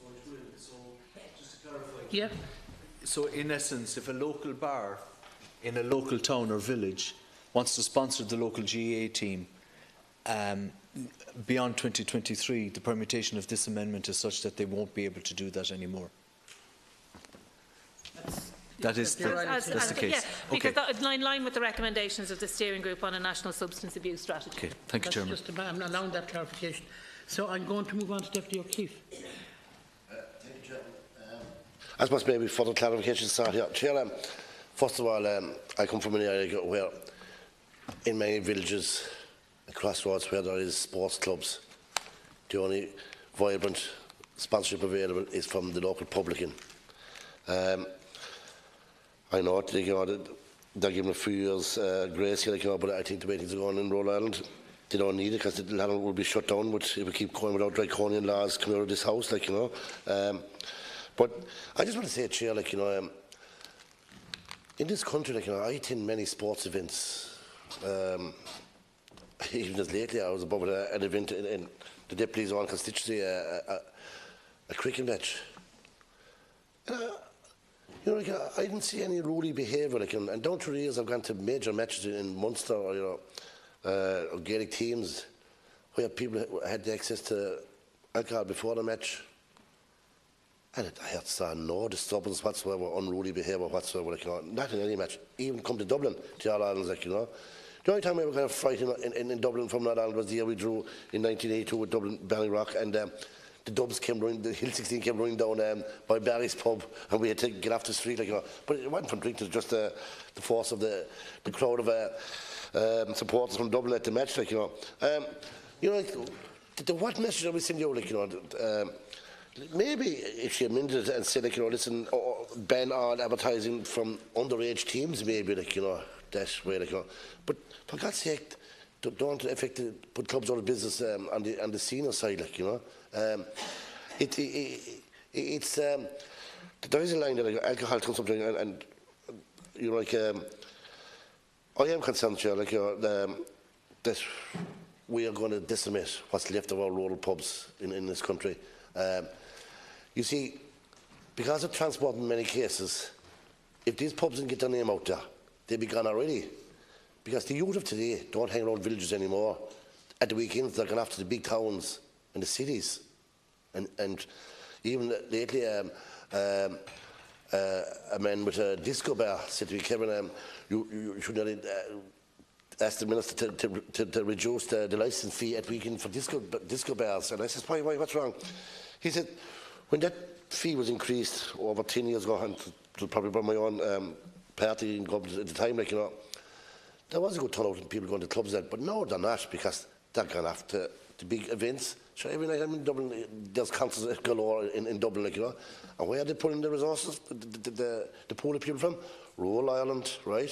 to clarify. Yeah. So in essence, if a local bar in a local town or village wants to sponsor the local GAA team, beyond 2023, the permutation of this amendment is such that they won't be able to do that anymore. That's the case. Yeah, because that is in line with the recommendations of the steering group on a national substance abuse strategy. Okay, thank you, Chairman. I'm allowing that clarification. So I'm going to move on to Deputy O'Keefe. I suppose maybe further clarification start here. Chair, first of all, I come from an area where in many villages, crossroads where there is sports clubs, the only vibrant sponsorship available is from the local publican. I know they're given a few years grace here, but I think the way things are going in Rhode Island, they don't need it because the land will be shut down if we keep going without draconian laws coming out of this house, But I just want to say, Chair, in this country, I attend many sports events. Even as lately, I was above an event in the Deputy's own constituency, a cricket match. I didn't see any rudy behaviour, and down through the years, I've gone to major matches in Munster or Gaelic teams where people had access to alcohol before the match. And I saw no disturbance whatsoever, unruly behaviour whatsoever, not in any match. Even come to Dublin, to All Ireland's, The only time we ever kind of frightened in Dublin from All Ireland was the year we drew in 1982 with Dublin Ballyrock, and the Dubs came running, the Hill 16 came running down by Barry's pub, and we had to get off the street, But it wasn't from drinking, it was just the force of the crowd of supporters from Dublin at the match, what message are we sending you, maybe if she amended it and said, listen, ban all advertising from underage teams, maybe, that way, But for God's sake, don't affect put clubs out of business on the senior side, it's there is a line that alcohol consumption and I am concerned, Chair, that we are going to decimate what's left of our rural pubs in this country. You see, because of transport in many cases, if these pubs didn't get their name out there, they'd be gone already. Because the youth of today don't hang around villages anymore. At the weekends, they're going after the big towns and the cities. And even lately, a man with a disco bar said to me, Kevin, you should not ask the minister to reduce the licence fee at weekend for disco bars. And I said, why, what's wrong? He said, when that fee was increased over 10 years ago, and probably by my own party in government at the time, there was a good turnout and people going to clubs then, but no, they're not, because they're gone after the big events. So every night I'm in Dublin, there's concerts galore in Dublin, And where are they pulling the resources, the pool of people from? Rural Ireland, right?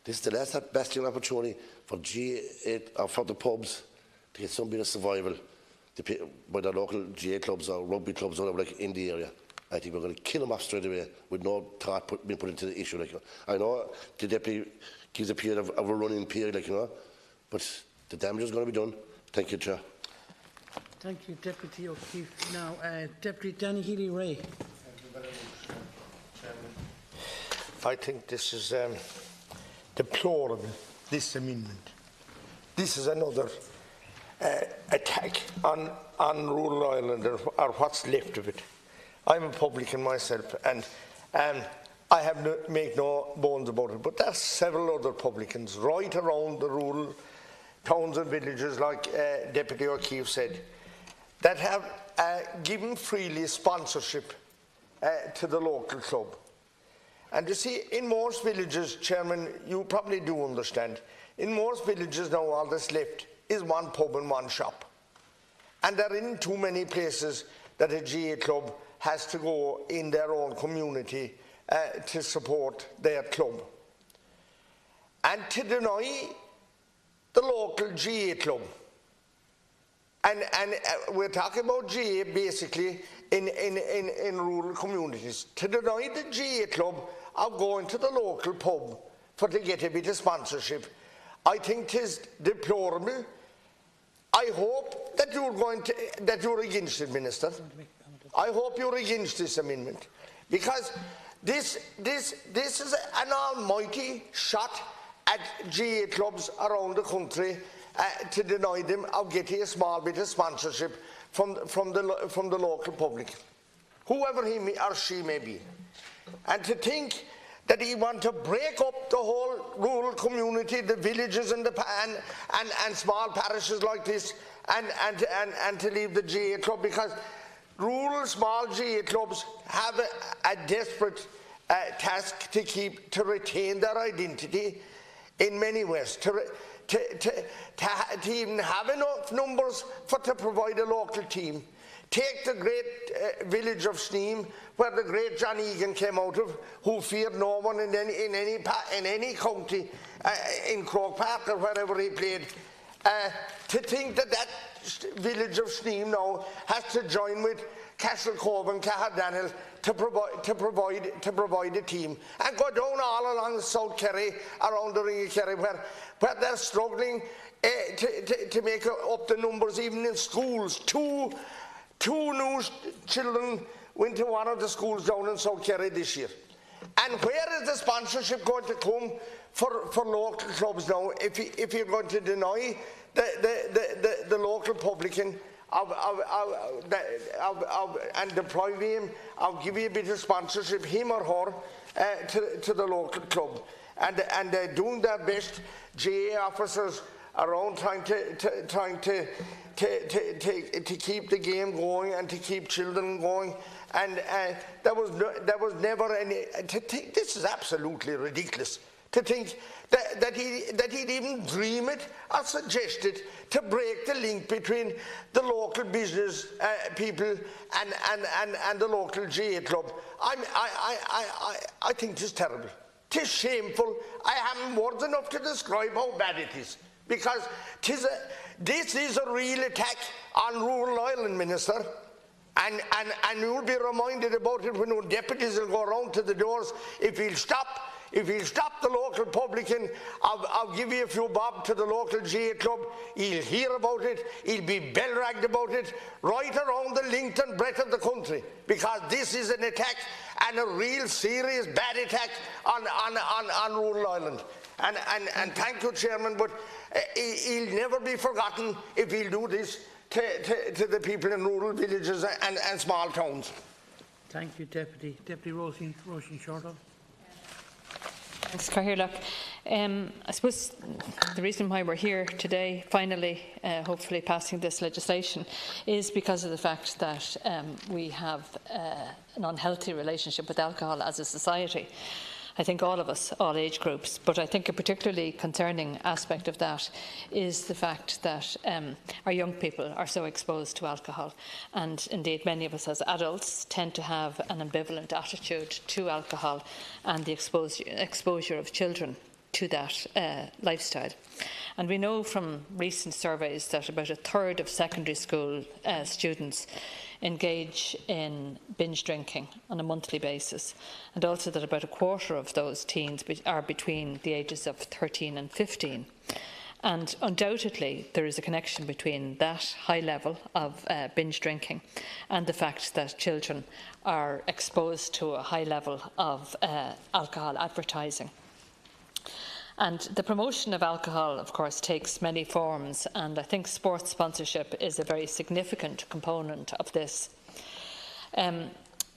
This is the last bastion opportunity for G8 or for the pubs to get some bit of survival by the local GA clubs or rugby clubs or whatever, in the area. I think we're going to kill them off straight away with no thought being put into the issue. I know the Deputy gives a period of a running period, but the damage is going to be done. Thank you, Chair. Thank you, Deputy O'Keefe. Now, Deputy Danny Healy-Ray. I think this is deplorable, this amendment. This is another attack on rural Ireland, or what's left of it. I'm a publican myself, and I have make no bones about it, but there are several other publicans right around the rural towns and villages, like Deputy O'Keefe said, that have given freely sponsorship to the local club. And you see, in most villages, Chairman, you probably do understand, in most villages now all that's left is one pub and one shop. And there aren't too many places that a GA club has to go in their own community to support their club. And to deny the local GA club, and we're talking about GA basically in rural communities, to deny the GA club of going to the local pub to get a bit of sponsorship, I think it is deplorable. I hope that you're against it, Minister. I hope you're against this amendment, because this is an almighty shot at GA clubs around the country to deny them of getting a small bit of sponsorship from the local public, whoever he or she may be. And to think that he wants to break up the whole rural community, the villages and small parishes like this, and to leave the GA club, because rural small GA clubs have a desperate task to retain their identity in many ways, to even have enough numbers to provide a local team. Take the great village of Sneem, where the great John Egan came out of, who feared no one in any county, in Croke Park or wherever he played. To think that village of Sneem now has to join with Castle Cove and Caherdaniel to provide a team, and go down all along South Kerry, around the Ring of Kerry, where they're struggling to make up the numbers, even in schools. Two new children went to one of the schools down in South Kerry this year. And where is the sponsorship going to come for local clubs now, if you're going to deny the local publican and deprive him of giving a bit of sponsorship, him or her, to the local club, and they're doing their best. GA officers around trying to keep the game going and to keep children going, and there was never any. To think this is absolutely ridiculous. To think that he'd even dream it or suggest it to break the link between the local business people and the local GA club. I think this is terrible. It is shameful. I haven't words enough to describe how bad it is, because this is a real attack on rural Ireland, Minister. And you'll be reminded about it when your deputies will go around to the doors. If he'll stop the local publican, I'll give you a few bob to the local GA club. He'll hear about it. He'll be bell-ragged about it right around the length and breadth of the country, because this is an attack, and a real serious bad attack on rural Ireland. And thank you, Chairman, but he'll never be forgotten if he'll do this to the people in rural villages and small towns. Thank you, Deputy. Deputy Roisin Shortall. Thanks, Cathaoirleach. I suppose the reason why we're here today, finally, hopefully passing this legislation, is because of the fact that we have an unhealthy relationship with alcohol as a society. I think all of us, all age groups, but I think a particularly concerning aspect of that is the fact that our young people are so exposed to alcohol, and indeed many of us as adults tend to have an ambivalent attitude to alcohol and the exposure of children to that lifestyle. And we know from recent surveys that about a third of secondary school students engage in binge drinking on a monthly basis, and also that about a quarter of those teens are between the ages of 13 and 15. And undoubtedly, there is a connection between that high level of binge drinking and the fact that children are exposed to a high level of alcohol advertising. And the promotion of alcohol, of course, takes many forms, and I think sports sponsorship is a very significant component of this.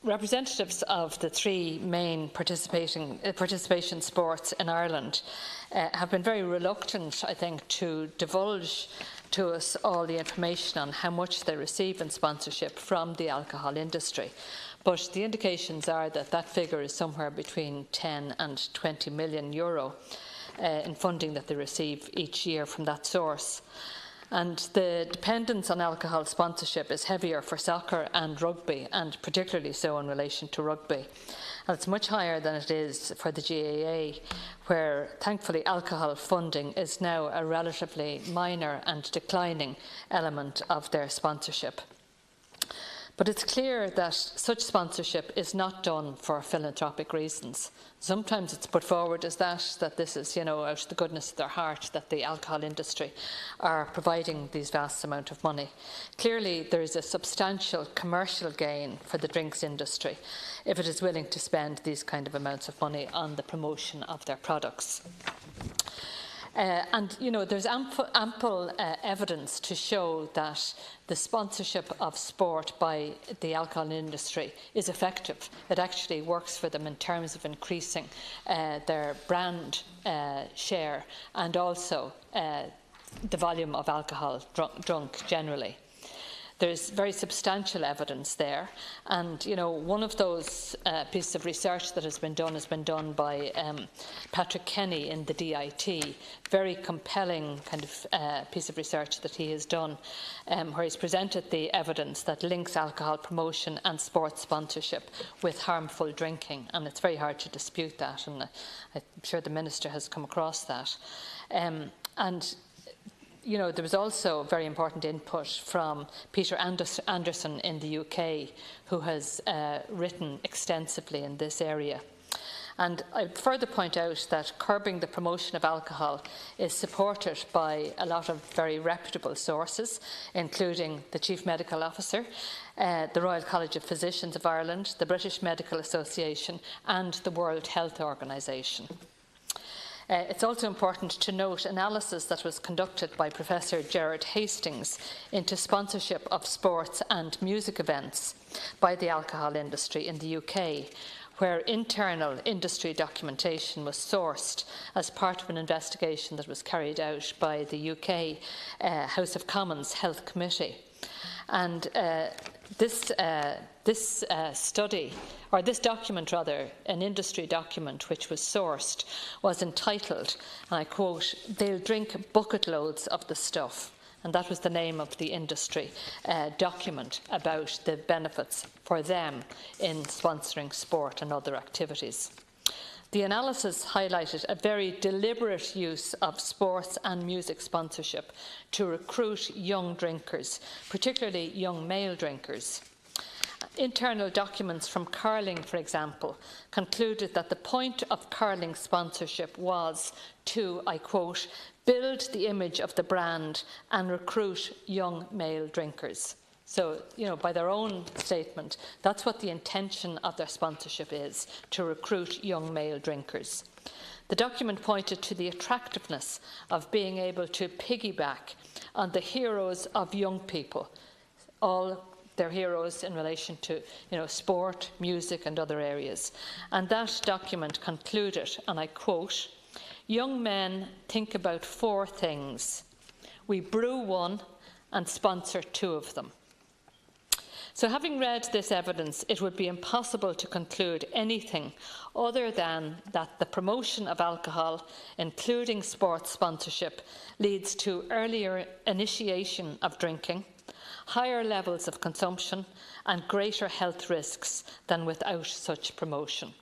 Representatives of the three main participation sports in Ireland have been very reluctant, I think, to divulge to us all the information on how much they receive in sponsorship from the alcohol industry. But the indications are that that figure is somewhere between 10 and 20 million euro in funding that they receive each year from that source. And the dependence on alcohol sponsorship is heavier for soccer and rugby, and particularly so in relation to rugby. And it's much higher than it is for the GAA, where thankfully alcohol funding is now a relatively minor and declining element of their sponsorship. But it's clear that such sponsorship is not done for philanthropic reasons. Sometimes it's put forward as that this is, out of the goodness of their heart that the alcohol industry are providing these vast amount of money. Clearly, there is a substantial commercial gain for the drinks industry if it is willing to spend these kind of amounts of money on the promotion of their products. There's ample evidence to show that the sponsorship of sport by the alcohol industry is effective. It actually works for them in terms of increasing their brand share and also the volume of alcohol drunk generally. There's very substantial evidence there, and one of those pieces of research that has been done by Patrick Kenny in the DIT. Very compelling kind of piece of research that he has done, where he's presented the evidence that links alcohol promotion and sports sponsorship with harmful drinking, and it's very hard to dispute that, and I'm sure the Minister has come across that. There was also very important input from Peter Anderson in the UK, who has written extensively in this area. And I'd further point out that curbing the promotion of alcohol is supported by a lot of very reputable sources, including the Chief Medical Officer, the Royal College of Physicians of Ireland, the British Medical Association and the World Health Organization. It's also important to note analysis that was conducted by Professor Gerard Hastings into sponsorship of sports and music events by the alcohol industry in the UK, where internal industry documentation was sourced as part of an investigation that was carried out by the UK House of Commons Health Committee. And this document, an industry document which was sourced, was entitled, and I quote, "They'll drink bucket loads of the stuff." And that was the name of the industry document about the benefits for them in sponsoring sport and other activities. The analysis highlighted a very deliberate use of sports and music sponsorship to recruit young drinkers, particularly young male drinkers. Internal documents from curling, for example, concluded that the point of curling sponsorship was to, I quote, "build the image of the brand and recruit young male drinkers." So, by their own statement, that's what the intention of their sponsorship is, to recruit young male drinkers. The document pointed to the attractiveness of being able to piggyback on the heroes of young people, all their heroes in relation to sport, music and other areas. And that document concluded, and I quote, "Young men think about 4 things. We brew one and sponsor 2 of them." So having read this evidence, it would be impossible to conclude anything other than that the promotion of alcohol, including sports sponsorship, leads to earlier initiation of drinking, higher levels of consumption and greater health risks than without such promotion.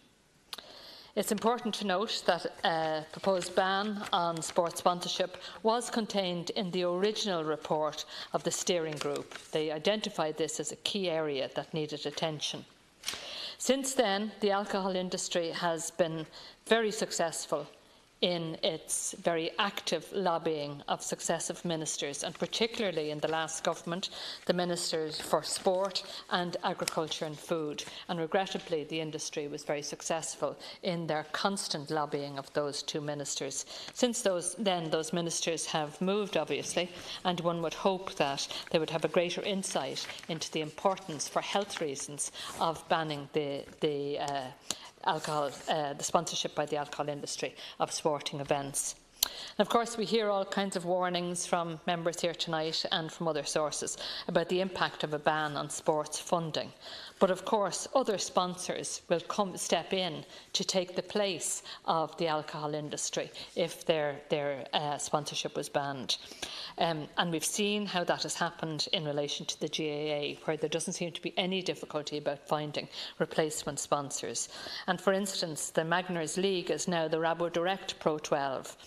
It's important to note that a proposed ban on sports sponsorship was contained in the original report of the steering group. They identified this as a key area that needed attention. Since then, the alcohol industry has been very successful in its very active lobbying of successive ministers, and particularly in the last government, the Ministers for Sport and Agriculture and Food. And regrettably, the industry was very successful in their constant lobbying of those two ministers. Since then, those ministers have moved, obviously, and one would hope that they would have a greater insight into the importance, for health reasons, of banning the sponsorship by the alcohol industry of sporting events. And of course, we hear all kinds of warnings from members here tonight and from other sources about the impact of a ban on sports funding. But of course, other sponsors will step in to take the place of the alcohol industry if their sponsorship was banned. And we've seen how that has happened in relation to the GAA, where there doesn't seem to be any difficulty about finding replacement sponsors. And for instance, the Magners League is now the Rabo Direct Pro 12.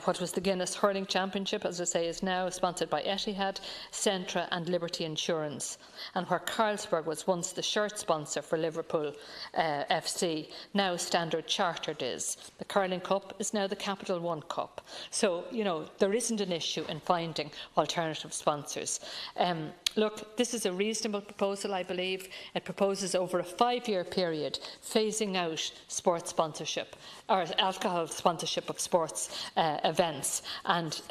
What was the Guinness Hurling Championship, as I say, is now sponsored by Etihad, Centra and Liberty Insurance. And where Carlsberg was once the shirt sponsor for Liverpool FC, now Standard Chartered is. The Curling Cup is now the Capital One Cup. So, you know, there isn't an issue in finding alternative sponsors. Look, this is a reasonable proposal, I believe. It proposes over a 5-year period phasing out sports sponsorship, or alcohol sponsorship of sports events and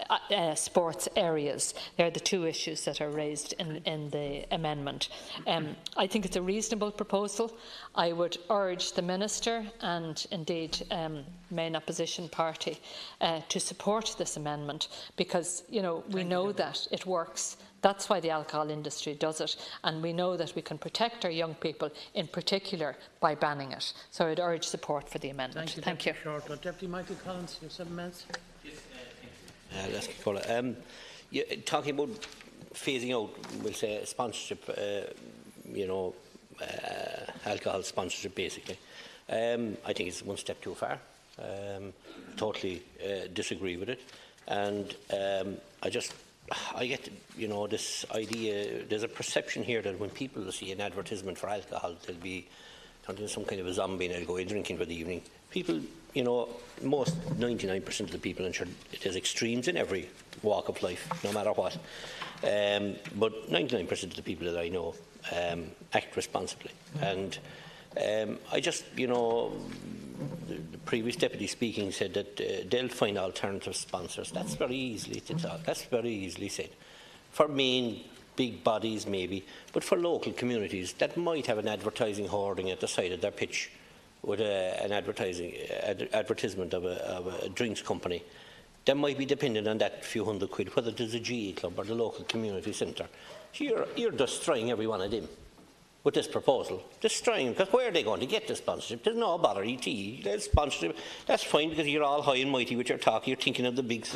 sports areas. They're the two issues that are raised in the amendment. I think it's a reasonable proposal. I would urge the Minister and indeed main opposition party to support this amendment, because, you know, we know that it works. That's why the alcohol industry does it, and we know that we can protect our young people in particular by banning it. So I'd urge support for the amendment. Thank you. Deputy Michael Collins, you have 7 minutes. Talking about phasing out, we'll say, sponsorship, alcohol sponsorship, basically. I think it's one step too far. Totally disagree with it, and I get, you know, this idea. There's a perception here that when people see an advertisement for alcohol, they'll be some kind of a zombie and they'll go in drinking for the evening. People, you know, 99% of the people, and sure, there's extremes in every walk of life, no matter what. But 99% of the people that I know act responsibly, and I just, you know, the previous deputy speaking said that they'll find alternative sponsors. That's very easily said. For main big bodies, maybe, but for local communities that might have an advertising hoarding at the side of their pitch with an advertisement of a drinks company, they might be dependent on that few hundred quid, whether it is a GA club or the local community centre. You're destroying every one of them with this proposal. Destroying them, because where are they going to get the sponsorship? There's no bother, ET. There's sponsorship. That's fine, because you're all high and mighty with your talk. You're thinking of the big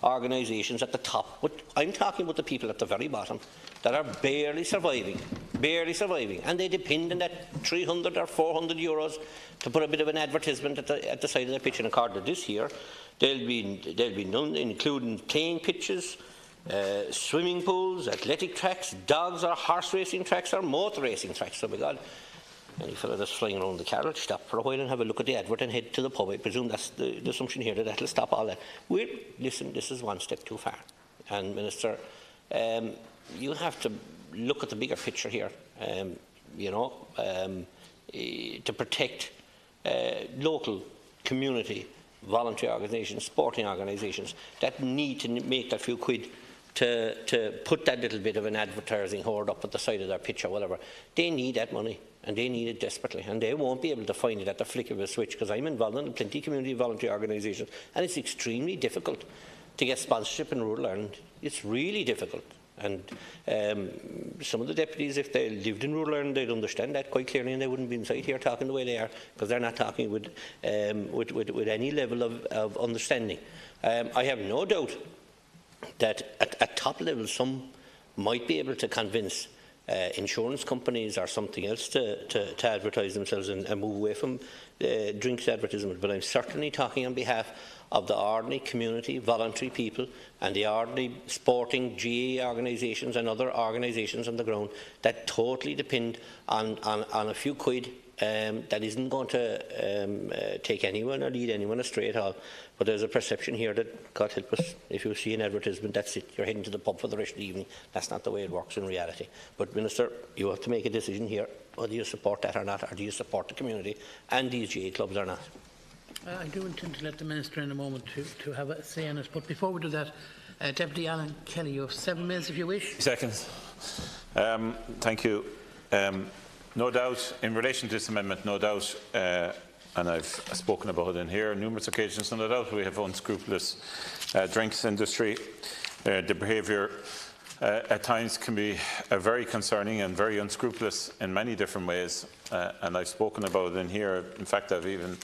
organisations at the top. But I'm talking about the people at the very bottom that are barely surviving, and they depend on that 300 or 400 euros to put a bit of an advertisement at the side of their pitch. And according to this year, there'll be none, including playing pitches, swimming pools, athletic tracks, dogs or horse racing tracks or motor racing tracks. So, my God, any fellow that's flying around the car will stop for a while and have a look at the advert and head to the pub. I presume that's the assumption here, that that'll stop all that. Listen, this is one step too far. And, Minister, you have to look at the bigger picture here, to protect local community voluntary organisations, sporting organisations that need to make that few quid to put that little bit of an advertising hoard up at the side of their pitch or whatever. They need that money, and they need it desperately, and they won't be able to find it at the flick of a switch, because I'm involved in plenty of community voluntary organisations, and it's extremely difficult to get sponsorship in rural Ireland. It's really difficult. And some of the deputies, if they lived in rural Ireland, they'd understand that quite clearly, and they wouldn't be inside here talking the way they are, because they're not talking with any level of understanding. I have no doubt that at top level some might be able to convince insurance companies or something else to advertise themselves and move away from drinks advertisement. But I'm certainly talking on behalf of the ordinary community, voluntary people, and the ordinary sporting GA organisations and other organisations on the ground that totally depend on a few quid that isn't going to take anyone or lead anyone astray at all. But there's a perception here that, God help us, if you see an advertisement, that's it, you're heading to the pub for the rest of the evening. That's not the way it works in reality. But, Minister, you have to make a decision here, whether you support that or not, or do you support the community and these GA clubs or not? I do intend to let the Minister in a moment to have a say on it, but before we do that, Deputy Alan Kelly, you have 7 minutes if you wish. Seconds. Thank you. No doubt, in relation to this amendment, no doubt, and I've spoken about it in here on numerous occasions, no doubt we have unscrupulous drinks industry. The behaviour at times can be very concerning and very unscrupulous in many different ways, and I've spoken about it in here. In fact, I've even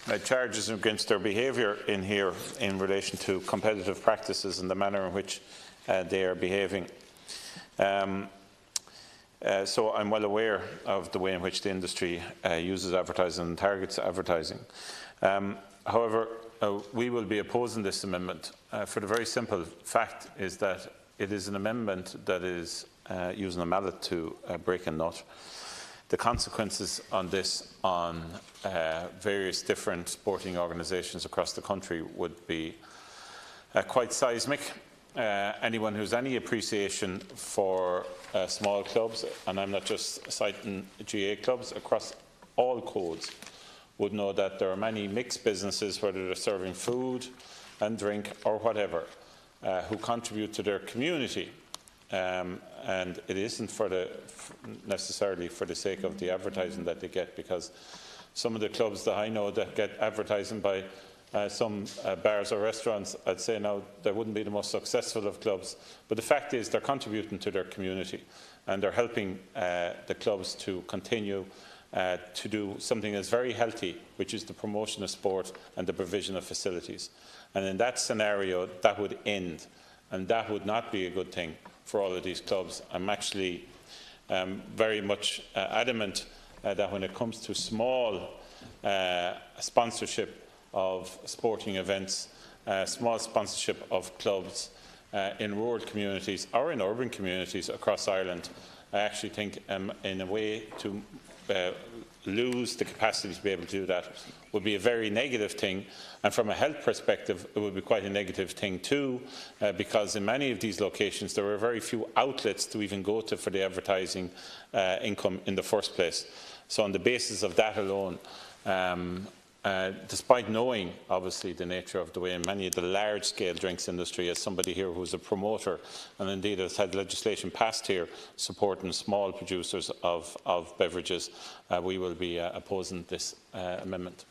made charges against their behaviour in here in relation to competitive practices and the manner in which they are behaving. So I'm well aware of the way in which the industry uses advertising and targets advertising. However, we will be opposing this amendment for the very simple fact is that it is an amendment that is using a mallet to break a nut. The consequences on this on various different sporting organisations across the country would be quite seismic. Anyone who's any appreciation for small clubs, and I'm not just citing GA clubs, across all codes, would know that there are many mixed businesses, whether they're serving food and drink or whatever, who contribute to their community. And it isn't necessarily for the sake of the advertising that they get, because some of the clubs that I know that get advertising by some bars or restaurants, I'd say now they wouldn't be the most successful of clubs. But the fact is they're contributing to their community and they're helping the clubs to continue to do something that's very healthy, which is the promotion of sport and the provision of facilities. And in that scenario, that would end, and that would not be a good thing for all of these clubs. I'm actually very much adamant that when it comes to small sponsorship of sporting events, small sponsorship of clubs in rural communities or in urban communities across Ireland, I actually think in a way to lose the capacity to be able to do that would be a very negative thing. And from a health perspective, it would be quite a negative thing too, because in many of these locations there are very few outlets to even go to for the advertising income in the first place. So on the basis of that alone, despite knowing, obviously, the nature of the way in many of the large-scale drinks industry, as somebody here who is a promoter, and indeed has had legislation passed here supporting small producers of beverages, we will be opposing this amendment.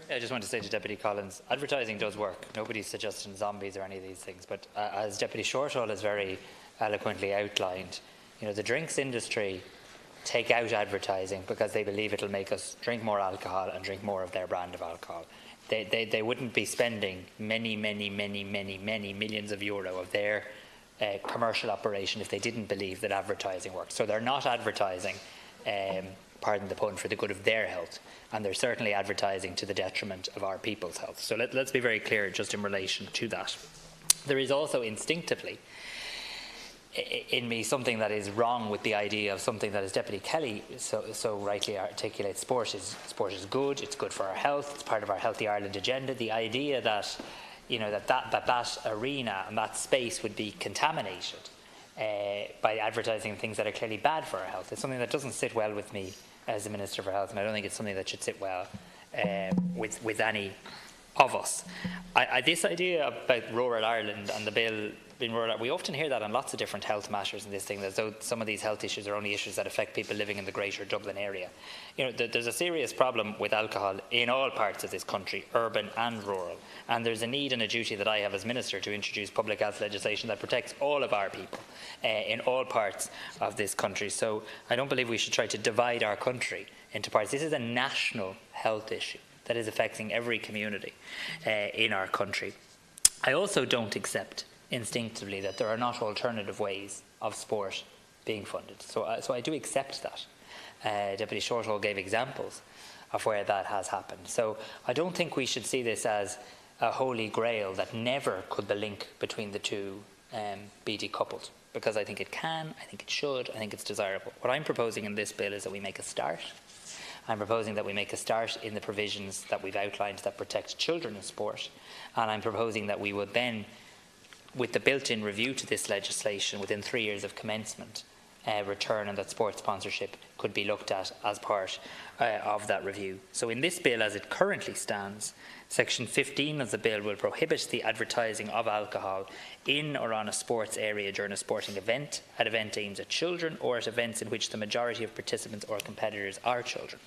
I just want to say to Deputy Collins, advertising does work. Nobody's suggesting zombies or any of these things, but as Deputy Shortall has very eloquently outlined, you know, the drinks industry take out advertising because they believe it'll make us drink more alcohol and drink more of their brand of alcohol. They wouldn't be spending many millions of euro of their commercial operation if they didn't believe that advertising works. So they're not advertising, pardon the pun, for the good of their health, and they're certainly advertising to the detriment of our people's health. So let's be very clear just in relation to that. There is also instinctively in me something that is wrong with the idea of something that, as Deputy Kelly so rightly articulates, sport is good, it's good for our health, it's part of our Healthy Ireland agenda. The idea that, you know, that arena and that space would be contaminated by advertising things that are clearly bad for our health is something that doesn't sit well with me as the Minister for Health, and I don't think it's something that should sit well with any of us. This idea about rural Ireland and the bill being rural, we often hear that on lots of different health matters in this thing, as though some of these health issues are only issues that affect people living in the greater Dublin area. You know, there's a serious problem with alcohol in all parts of this country, urban and rural, and there's a need and a duty that I have as Minister to introduce public health legislation that protects all of our people in all parts of this country. So I don't believe we should try to divide our country into parts. This is a national health issue that is affecting every community in our country. I also don't accept instinctively that there are not alternative ways of sport being funded. So I do accept that. Deputy Shortall gave examples of where that has happened. So I don't think we should see this as a holy grail that never could the link between the two be decoupled, because I think it can, I think it should, I think it's desirable. What I'm proposing in this bill is that we make a start. I'm proposing that we make a start in the provisions that we've outlined that protect children in sport, and I'm proposing that we would then, with the built-in review to this legislation within 3 years of commencement, return, and that sports sponsorship could be looked at as part of that review. So in this bill as it currently stands, Section 15 of the bill will prohibit the advertising of alcohol in or on a sports area during a sporting event, at events aimed at children, or at events in which the majority of participants or competitors are children.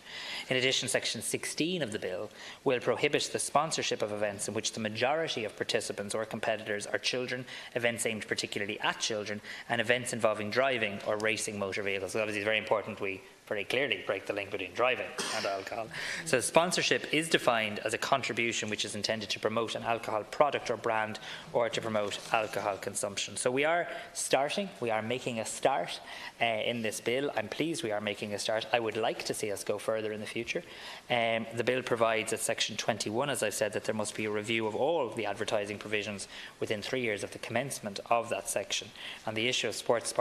In addition, Section 16 of the bill will prohibit the sponsorship of events in which the majority of participants or competitors are children, events aimed particularly at children, and events involving driving or racing motor vehicles. So obviously it's very important we very clearly break the link between driving and alcohol. So sponsorship is defined as a contribution which is intended to promote an alcohol product or brand, or to promote alcohol consumption. So we are starting, we are making a start in this bill. I'm pleased we are making a start. I would like to see us go further in the future. The bill provides at Section 21, as I've said, that there must be a review of all of the advertising provisions within 3 years of the commencement of that section. And the issue of sports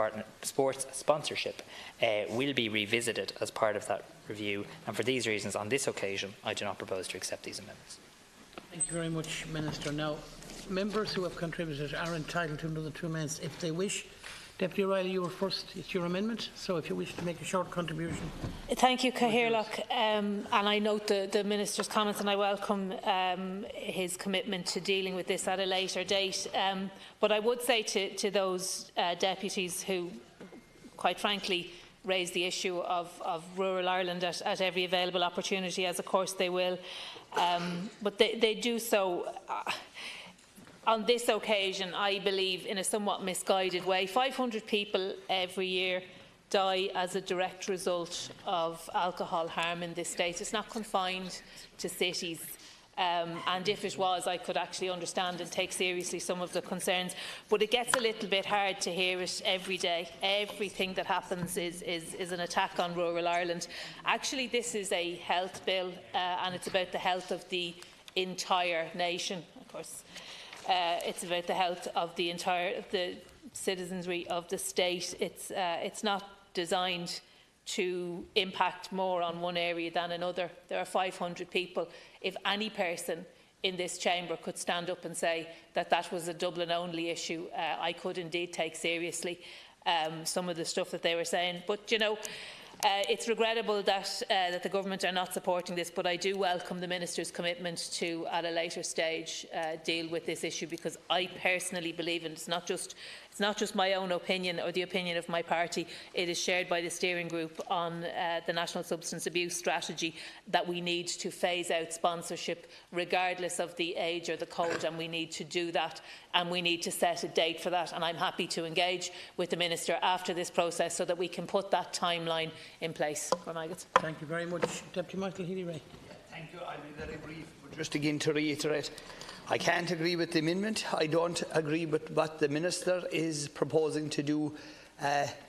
sponsorship will be revisited as part of that review, and for these reasons on this occasion I do not propose to accept these amendments. Thank you very much, Minister. Now, members who have contributed are entitled to another 2 minutes if they wish. Deputy O'Reilly, you were first. It's your amendment, so if you wish to make a short contribution. Thank you, Cathaoirleach, and I note the Minister's comments, and I welcome his commitment to dealing with this at a later date. But I would say to those deputies who, quite frankly, raise the issue of rural Ireland at every available opportunity, as of course they will, but they do so on this occasion, I believe, in a somewhat misguided way. 500 people every year die as a direct result of alcohol harm in this state. It's not confined to cities. And if it was, I could actually understand and take seriously some of the concerns. But it gets a little bit hard to hear it every day. Everything that happens is an attack on rural Ireland. Actually, this is a health bill, and it's about the health of the entire nation, of course. It's about the health of the citizenry of the state. It's not designed to impact more on one area than another. There are 500 people. If any person in this chamber could stand up and say that that was a Dublin-only issue, I could indeed take seriously some of the stuff that they were saying. But, you know, it's regrettable that the government are not supporting this, but I do welcome the Minister's commitment to, at a later stage, deal with this issue, because I personally believe, and it's not just my own opinion or the opinion of my party, it is shared by the steering group on the National Substance Abuse Strategy, that we need to phase out sponsorship regardless of the age or the code, and we need to do that, and we need to set a date for that, and I'm happy to engage with the Minister after this process so that we can put that timeline in place. Thank you very much. Deputy Michael Healy-Rae. Thank you. I'll be very brief, but just again to reiterate, I can't agree with the amendment. I don't agree with what the Minister is proposing to do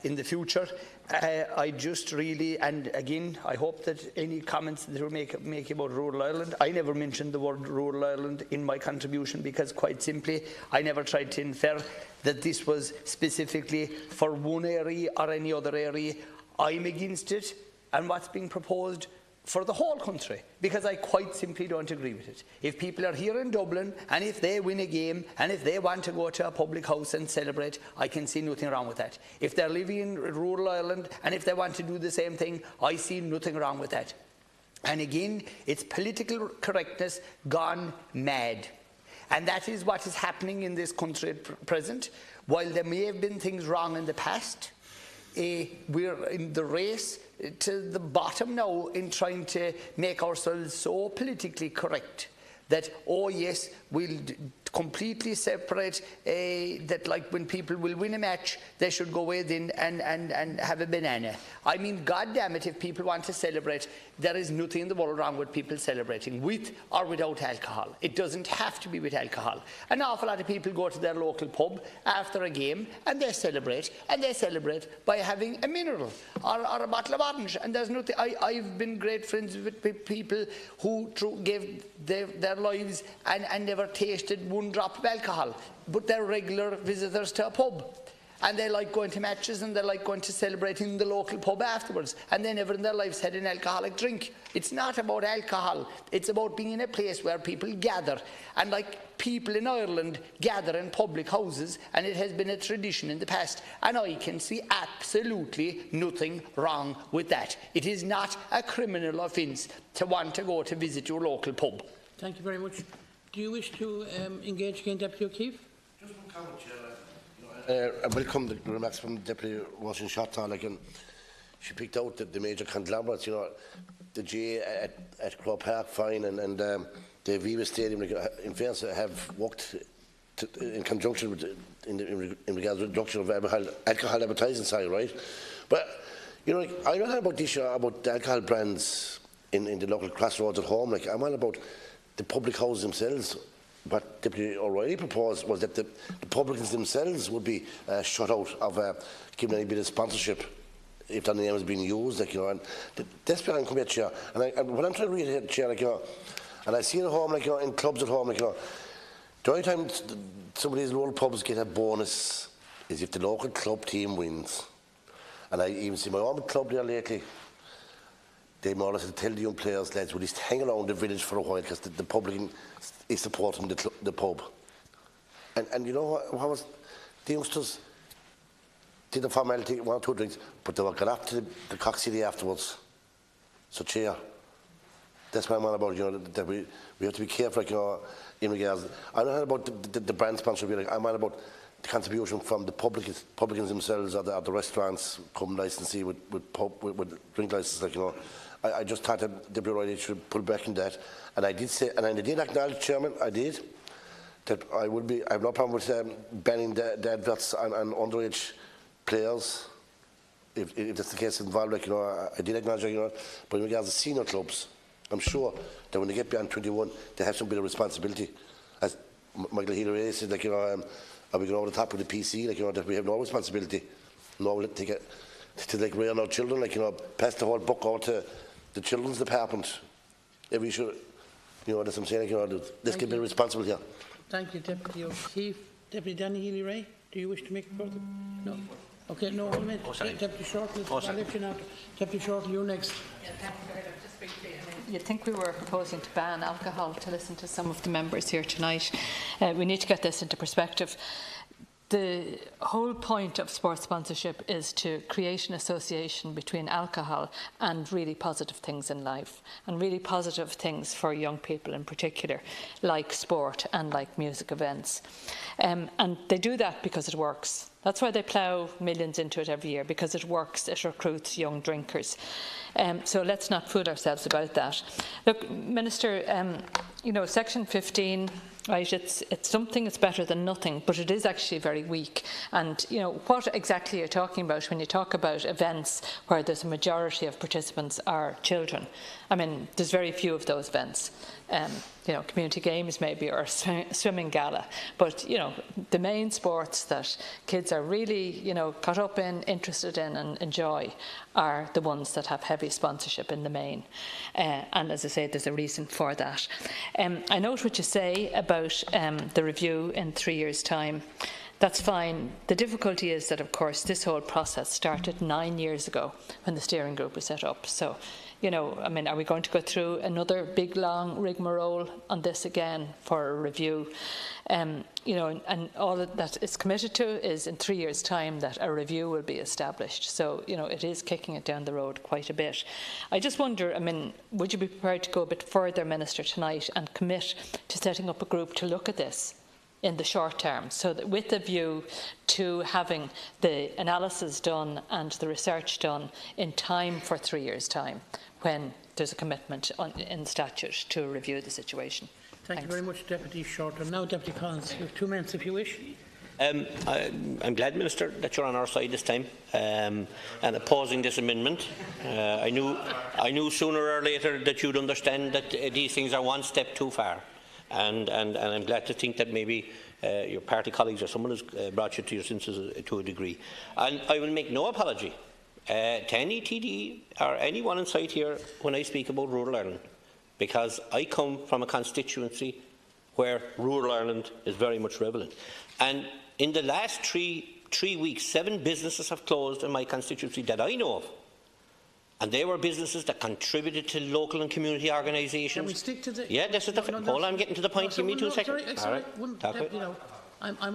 in the future. I just really, and again, I hope that any comments that you make about rural Ireland, I never mentioned the word rural Ireland in my contribution, because quite simply, I never tried to infer that this was specifically for one area or any other area. I'm against it and what's being proposed for the whole country, because I quite simply don't agree with it. If people are here in Dublin and if they win a game and if they want to go to a public house and celebrate, I can see nothing wrong with that. If they're living in rural Ireland and if they want to do the same thing, I see nothing wrong with that. And again, it's political correctness gone mad. And that is what is happening in this country at present. While there may have been things wrong in the past, we're in the race to the bottom now in trying to make ourselves so politically correct that, oh yes, we'll completely separate, that like when people will win a match, they should go within and have a banana. I mean, God damn it, if people want to celebrate, there is nothing in the world wrong with people celebrating with or without alcohol. It doesn't have to be with alcohol. An awful lot of people go to their local pub after a game and they celebrate by having a mineral or a bottle of orange. And there's nothing. I've been great friends with people who gave their lives and never tasted one drop of alcohol, but they're regular visitors to a pub. And they like going to matches and they like going to celebrate in the local pub afterwards, and they never in their lives had an alcoholic drink. It's not about alcohol, it's about being in a place where people gather, and like people in Ireland gather in public houses, and it has been a tradition in the past, and I can see absolutely nothing wrong with that. It is not a criminal offence to want to go to visit your local pub. Thank you very much. Do you wish to engage again, Deputy O'Keefe? Just one comment, Chair. I welcome the remarks from Deputy Washington Shotton. She picked out the major conglomerates, the GA at Crow Park, fine, and the Viva Stadium, in fairness, have worked in conjunction with, in regards to the reduction of alcohol advertising side, right? But, I don't know about this about the alcohol brands in the local crossroads at home. I'm all about the public houses themselves. What Deputy O'Reilly proposed was that the publicans themselves would be shut out of giving any bit of sponsorship if their name is being used, and that's where I'm coming at, Chair. And what I'm trying to read here, Chair, and I see it at home, in clubs at home, the only time some of these local pubs get a bonus is if the local club team wins. And I even see my own club there lately. They more or less tell the young players, lads, we'll just hang around the village for a while because the public is supporting the pub. And you know what was the youngsters did the formality, 1 or 2 drinks, but they were going up to the Cock City afterwards. So, Chair, that's what I'm on about, that we have to be careful, in regards. I'm not about the brand sponsorship, I'm on about the contribution from the publicans themselves or the restaurants come licensee with drink licenses, I just thought that Deputy O'Reilly should pull back in that, and I did say, and I did acknowledge, Chairman, I did, that I have no problem with banning the adverts on underage players, if that's the case involved. I did acknowledge, but in regards to senior clubs, I'm sure that when they get beyond 21, they have some bit of responsibility. As Michael Healy said, are we going over the top with the PC, that we have no responsibility, no to rear our children, pass the whole book out to the children's department. If we should, that's what I'm saying, let's get a bit responsible here. Thank you, Deputy O'Keefe. Deputy Danny Healy-Rae, do you wish to make a further? No. Okay, no, wait a minute. Deputy Shortley, I'll let you know. Deputy Shortley, you're next. Yeah, thank you very much. Just briefly, you'd think we were proposing to ban alcohol to listen to some of the members here tonight. We need to get this into perspective. The whole point of sports sponsorship is to create an association between alcohol and really positive things in life, and really positive things for young people in particular, like sport and like music events. And they do that because it works. That's why they plough millions into it every year, because it works, it recruits young drinkers. So let's not fool ourselves about that. Look, Minister, Section 15, right, it's something that's better than nothing, but it is actually very weak. And, what exactly you're talking about when you talk about events where there's a majority of participants are children. I mean, there's very few of those events. Community games maybe, or a swimming gala. But, the main sports that kids are really, caught up in, interested in and enjoy are the ones that have heavy sponsorship in the main. And as I say, there's a reason for that. I note what you say about the review in 3 years' time. That's fine. The difficulty is that, of course, this whole process started 9 years ago when the steering group was set up. So, are we going to go through another big, long rigmarole on this again for a review? And all that is committed to is in 3 years' time that a review will be established. So, it is kicking it down the road quite a bit. I just wonder, would you be prepared to go a bit further, Minister, tonight and commit to setting up a group to look at this in the short term, so that with a view to having the analysis done and the research done in time for 3 years' time, when there's a commitment in statute to review the situation? Thank you very much, Deputy Shorter. Now, Deputy Collins, you have 2 minutes if you wish. I'm glad, Minister, that you're on our side this time and opposing this amendment. I knew sooner or later that you'd understand that these things are one step too far, and I'm glad to think that maybe your party colleagues or someone has brought you to your senses to a degree. And I will make no apology to any TD or anyone inside here when I speak about rural Ireland, because I come from a constituency where rural Ireland is very much relevant. And in the last three weeks, 7 businesses have closed in my constituency that I know of. And they were businesses that contributed to local and community organisations. Can we stick to the... Yeah, this is the... Hold on, I'm getting to the point. Give me 2 seconds. Sorry, Deputy, no.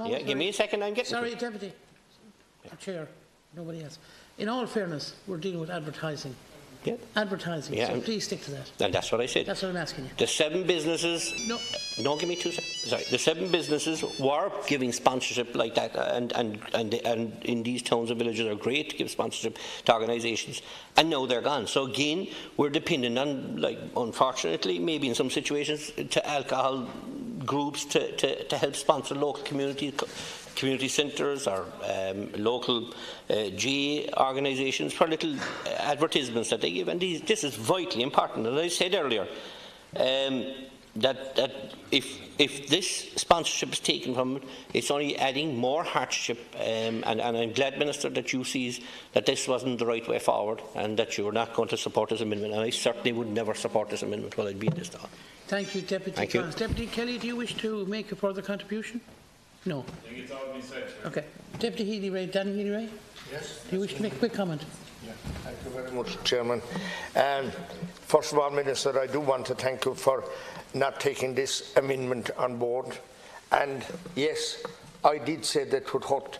Yeah, give me a second, I'm getting Sorry, Deputy. Chair, nobody else. In all fairness, we're dealing with advertising. Yeah. Advertising, yeah, so please stick to that. And that's what I said. That's what I'm asking you. The 7 businesses... No, give me 2 seconds. Sorry. The 7 businesses were giving sponsorship like that, and in these towns and villages are great to give sponsorship to organisations, and now they're gone. So again, we're dependent on, like, unfortunately, maybe in some situations, to alcohol groups to help sponsor local community centres or local GA organisations for little advertisements that they give, and this is vitally important. And I said earlier that if this sponsorship is taken from it, it's only adding more hardship, and I'm glad, Minister, that you see that this wasn't the right way forward and that you were not going to support this amendment, and I certainly would never support this amendment while I'd be in this Dáil. Thank you, Deputy Collins. Deputy Kelly, do you wish to make a further contribution? No. I think it's all been said. Okay. Deputy Healy-Rae, Danny Healy-Rae? Yes. Do you wish to make a quick comment? Yeah. Thank you very much, Chairman. First of all, Minister, I do want to thank you for not taking this amendment on board. And yes, I did say that would hurt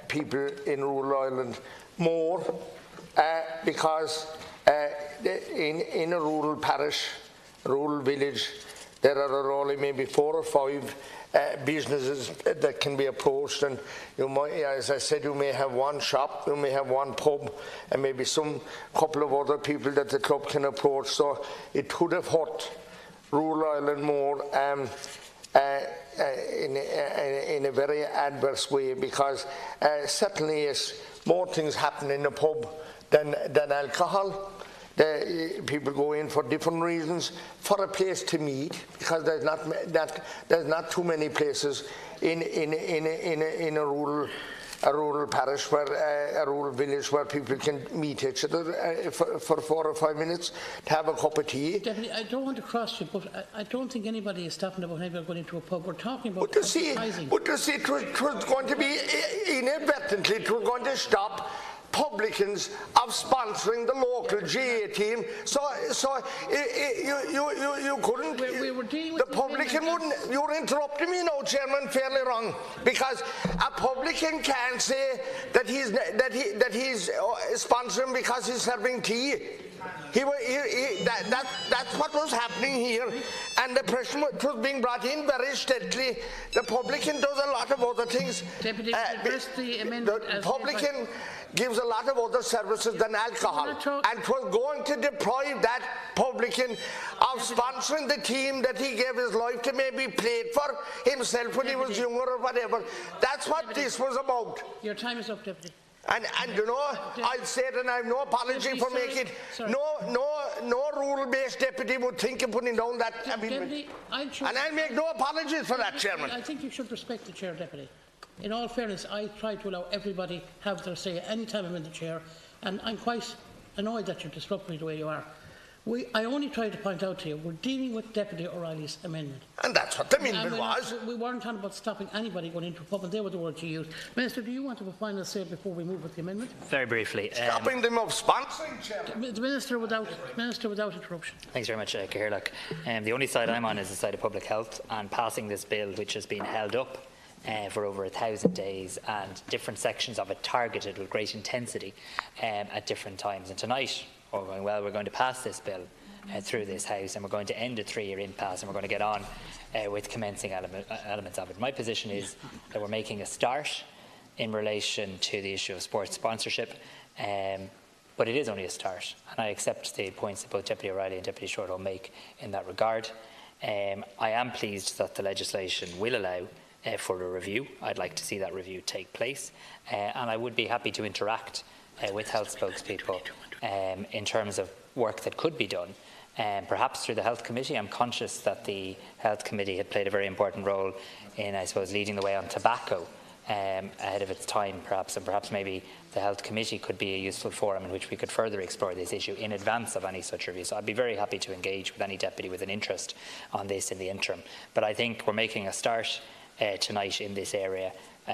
people in rural Ireland more because in a rural parish, rural village, there are only maybe 4 or 5 businesses that can be approached, and you might, as I said, you may have 1 shop, you may have 1 pub, and maybe some couple of other people that the club can approach. So it could have hurt rural Ireland more in a very adverse way, because certainly yes, more things happen in a pub than alcohol. People go in for different reasons, for a place to meet, because there's not too many places in a rural parish, where a rural village, where people can meet each other for 4 or 5 minutes to have a cup of tea. Deputy, I don't want to cross you, but I don't think anybody is stopping about anybody going into a pub. We're talking about advertising. But you see, it was going to be inadvertently, it was going to stop publicans of sponsoring the local GA team, so you couldn't. The publican wouldn't. You're interrupting me now, Chairman, fairly wrong, because a publican can't say that he's sponsoring because he's serving tea. That's what was happening here, and the pressure was being brought in very steadily. The publican does a lot of other things. Deputy, the publican gives a lot of other services than alcohol, and was going to deprive that publican of sponsoring the team that he gave his life to, maybe played for himself when he was younger or whatever. That's what this was about. Your time is up, Deputy. And you know, I'll say it, and I have no apology for making it. No rural-based deputy would think of putting down that amendment. And I'll make no apologies for that, Chairman. I think you should respect the Chair, Deputy. In all fairness, I try to allow everybody have their say any time I'm in the chair, and I'm quite annoyed that you're disrupting me the way you are. I only tried to point out to you, we're dealing with Deputy O'Reilly's amendment. And that's what the amendment was. We weren't talking about stopping anybody going into a pub, and they were the words you used. Minister, do you want to have a final say before we move with the amendment? Very briefly. Stopping them of sponsoring, Chairman. The Minister without interruption. Thanks very much, Cahirlock. The only side I'm on is the side of public health, and passing this bill, which has been held up for over 1,000 days, and different sections of it targeted with great intensity at different times. And tonight, all going well, we're going to pass this bill through this House, and we're going to end a 3-year impasse, and we're going to get on with commencing elements of it. My position is that we're making a start in relation to the issue of sports sponsorship, but it is only a start, and I accept the points that both Deputy O'Reilly and Deputy Shortall make in that regard. I am pleased that the legislation will allow for a review. I'd like to see that review take place, and I would be happy to interact with health spokespeople in terms of work that could be done. Perhaps through the Health Committee. I'm conscious that the Health Committee had played a very important role in, I suppose, leading the way on tobacco ahead of its time, perhaps, and perhaps maybe the Health Committee could be a useful forum in which we could further explore this issue in advance of any such review. So I'd be very happy to engage with any deputy with an interest on this in the interim. But I think we're making a start tonight in this area.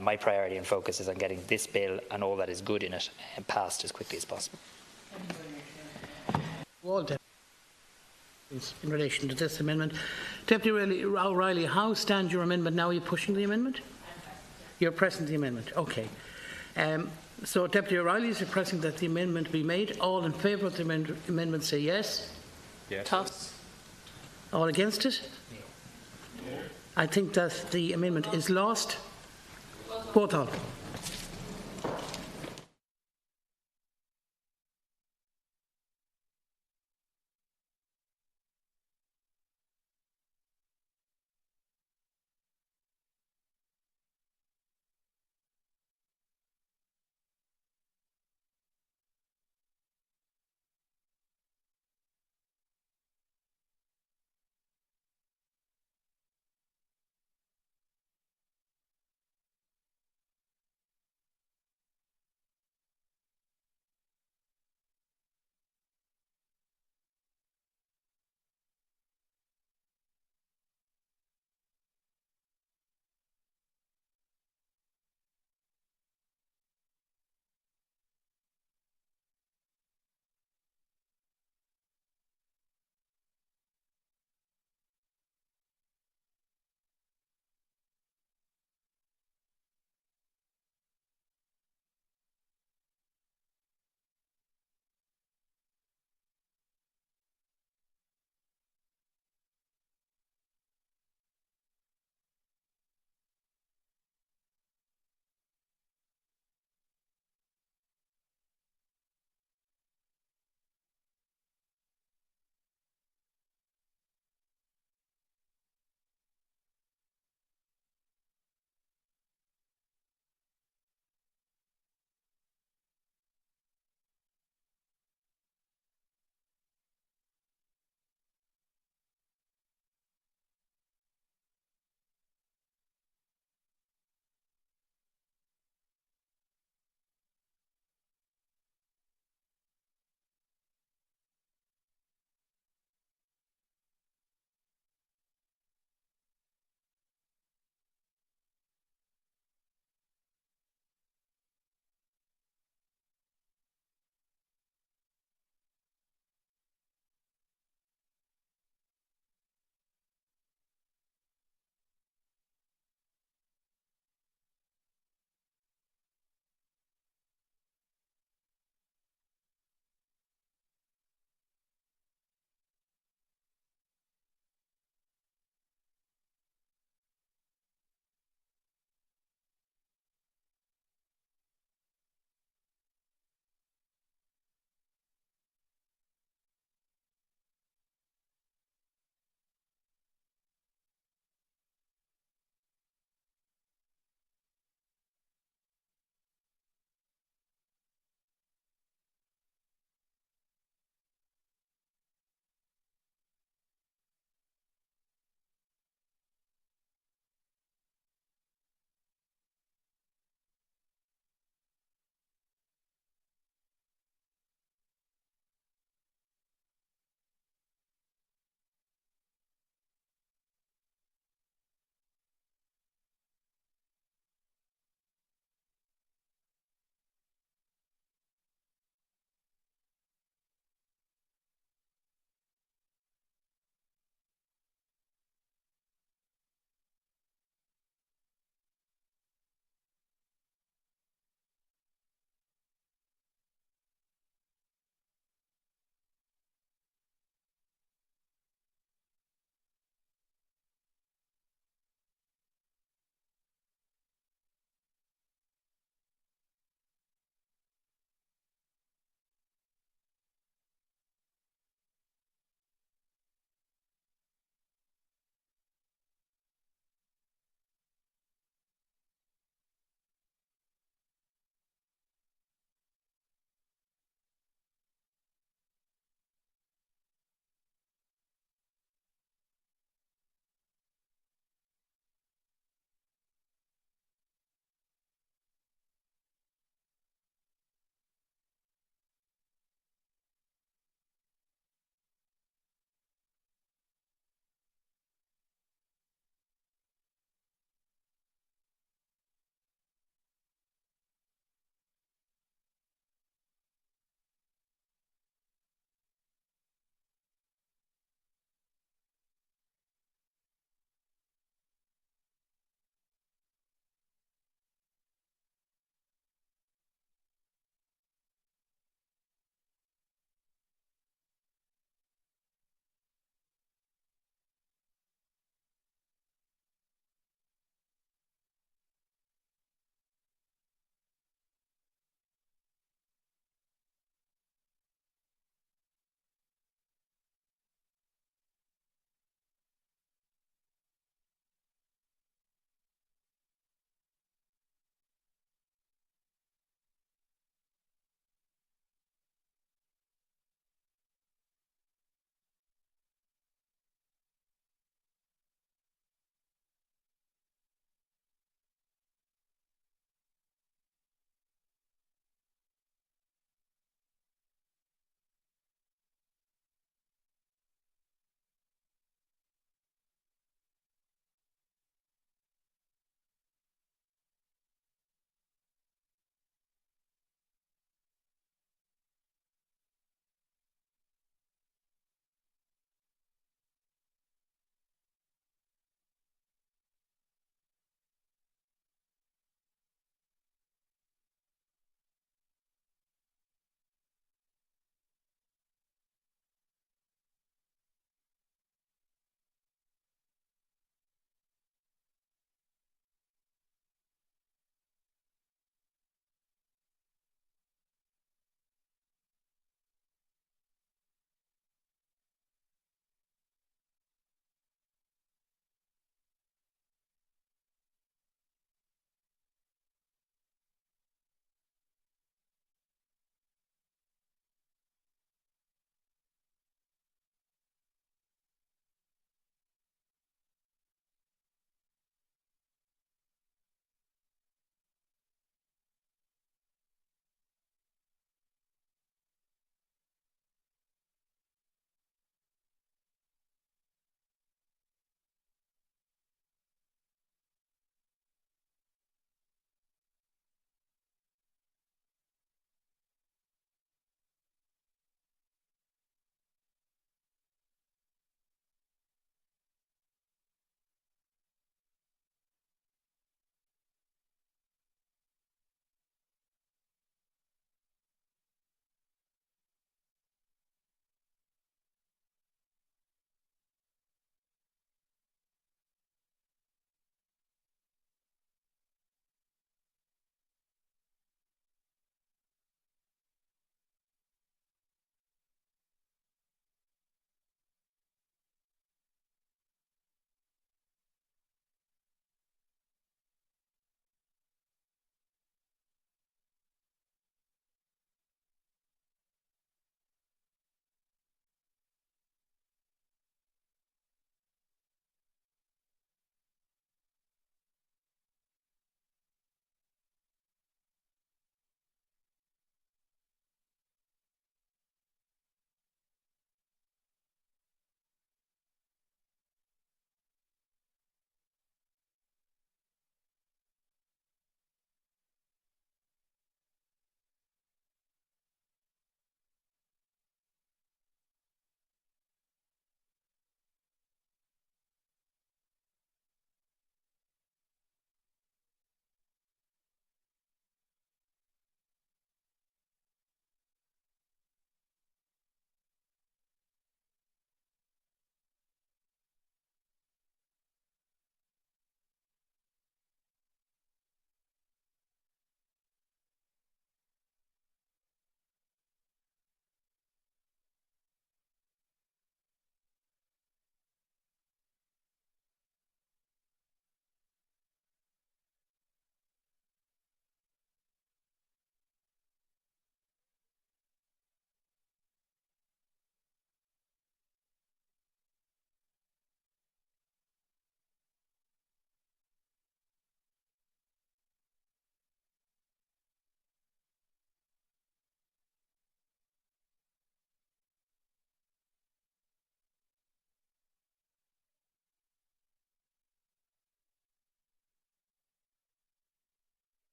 My priority and focus is on getting this bill and all that is good in it passed as quickly as possible. In relation to this amendment, Deputy O'Reilly, how stands your amendment now? Are you pushing the amendment? You're pressing the amendment. Okay. So Deputy O'Reilly is requesting that the amendment be made. All in favour of the amendment say yes. Yes. Toss. All against it? No. I think that the amendment is lost. Vote on.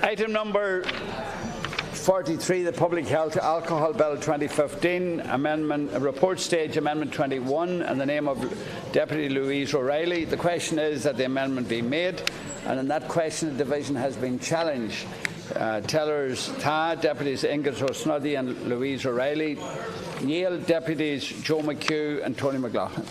Item number 43, the Public Health Alcohol Bill 2015, report stage amendment 21, in the name of Deputy Louise O'Reilly. The question is that the amendment be made, and in that question the division has been challenged. Tellers Ta, Deputies Ingrid O'Snuddy and Louise O'Reilly. Neil, Deputies Joe McHugh and Tony McLaughlin.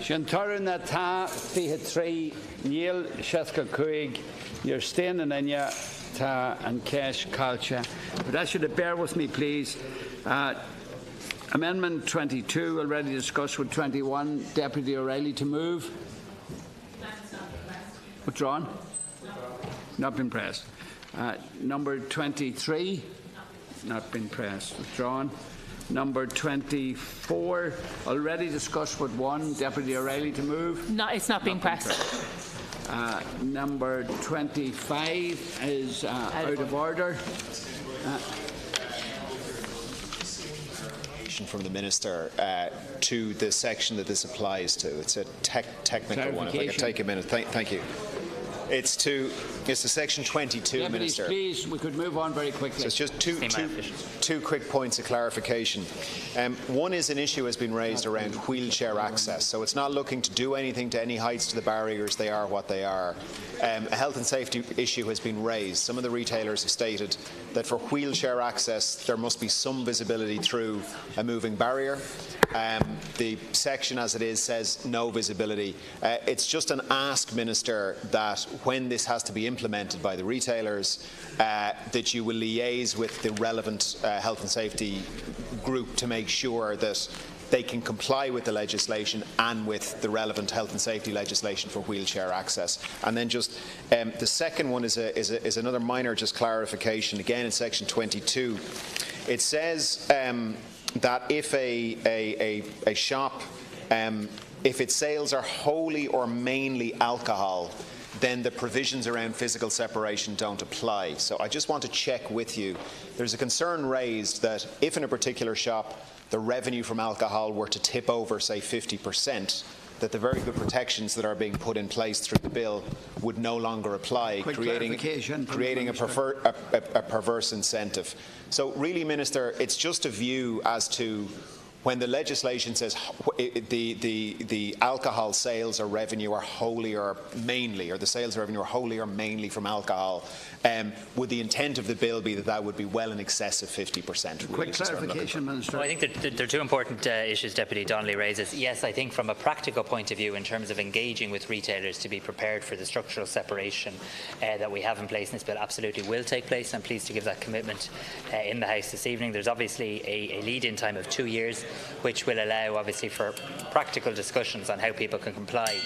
Shantaran ta fihe 3 Neil Sheska Kuig, you're staying in Inya ta and Kesh Kalcha. But I should bear with me, please. Amendment 22 already discussed with 21. Deputy O'Reilly to move. Withdrawn? Not been pressed. Number 23, not been pressed. Withdrawn. Number 24, already discussed with 1. Deputy O'Reilly to move. No, it's not being pressed. Number 25 is out of order. From the Minister to the section that this applies to. It's a technical one. If I could take a minute. Thank you. It's to section 22, Deputies, Minister. Please, we could move on very quickly. So it's just two quick points of clarification. One is an issue has been raised around wheelchair access. So it's not looking to do anything to any heights to the barriers. They are what they are. A health and safety issue has been raised. Some of the retailers have stated that for wheelchair access there must be some visibility through a moving barrier. The section as it is says no visibility. It's just an ask, Minister, that when this has to be implemented by the retailers, that you will liaise with the relevant health and safety group to make sure that they can comply with the legislation and with the relevant health and safety legislation for wheelchair access. And then just the second one is another minor just clarification. Again, in section 22, it says that if a shop, if its sales are wholly or mainly alcohol, then the provisions around physical separation don't apply. So I just want to check with you. There's a concern raised that if in a particular shop the revenue from alcohol were to tip over, say, 50%, that the very good protections that are being put in place through the bill would no longer apply, creating a perverse incentive. So really, Minister, it's just a view as to when the legislation says the alcohol sales or revenue are wholly or mainly, or the sales revenue are wholly or mainly from alcohol, would the intent of the bill be that that would be well in excess of 50%? Really, quick clarification, Minister. Well, I think that there are two important issues Deputy Donnelly raises. Yes, I think from a practical point of view, in terms of engaging with retailers to be prepared for the structural separation that we have in place in this bill, absolutely will take place. I'm pleased to give that commitment in the House this evening. There's obviously a lead-in time of 2 years, which will allow, obviously, for practical discussions on how people can comply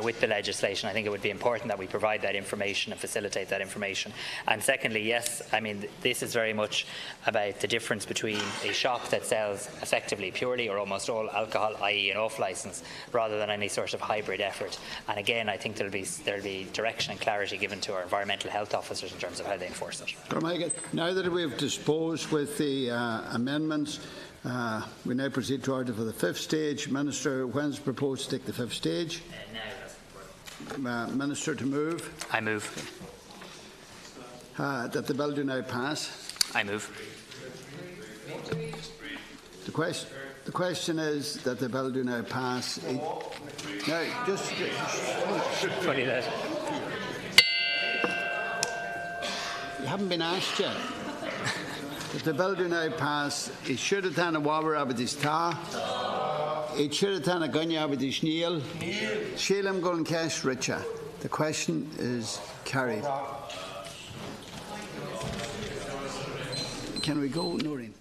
with the legislation. I think it would be important that we provide that information and facilitate that information. And secondly, yes, I mean, this is very much about the difference between a shop that sells effectively purely or almost all alcohol, i.e. an off-licence, rather than any sort of hybrid effort. And again, I think there'll be direction and clarity given to our environmental health officers in terms of how they enforce it. Now that we've disposed with the amendments, we now proceed to order for the fifth stage. Minister, when is proposed to take the fifth stage? Minister, to move. I move. That the bill do now pass. I move. The question is that the bill do now pass. Now, just funny that. You haven't been asked yet. If the bill do now pass, it should have done a waber abadis ta. It should have done a gunya abadis neil. Shelam gun cash richa. The question is carried. Can we go, Noreen?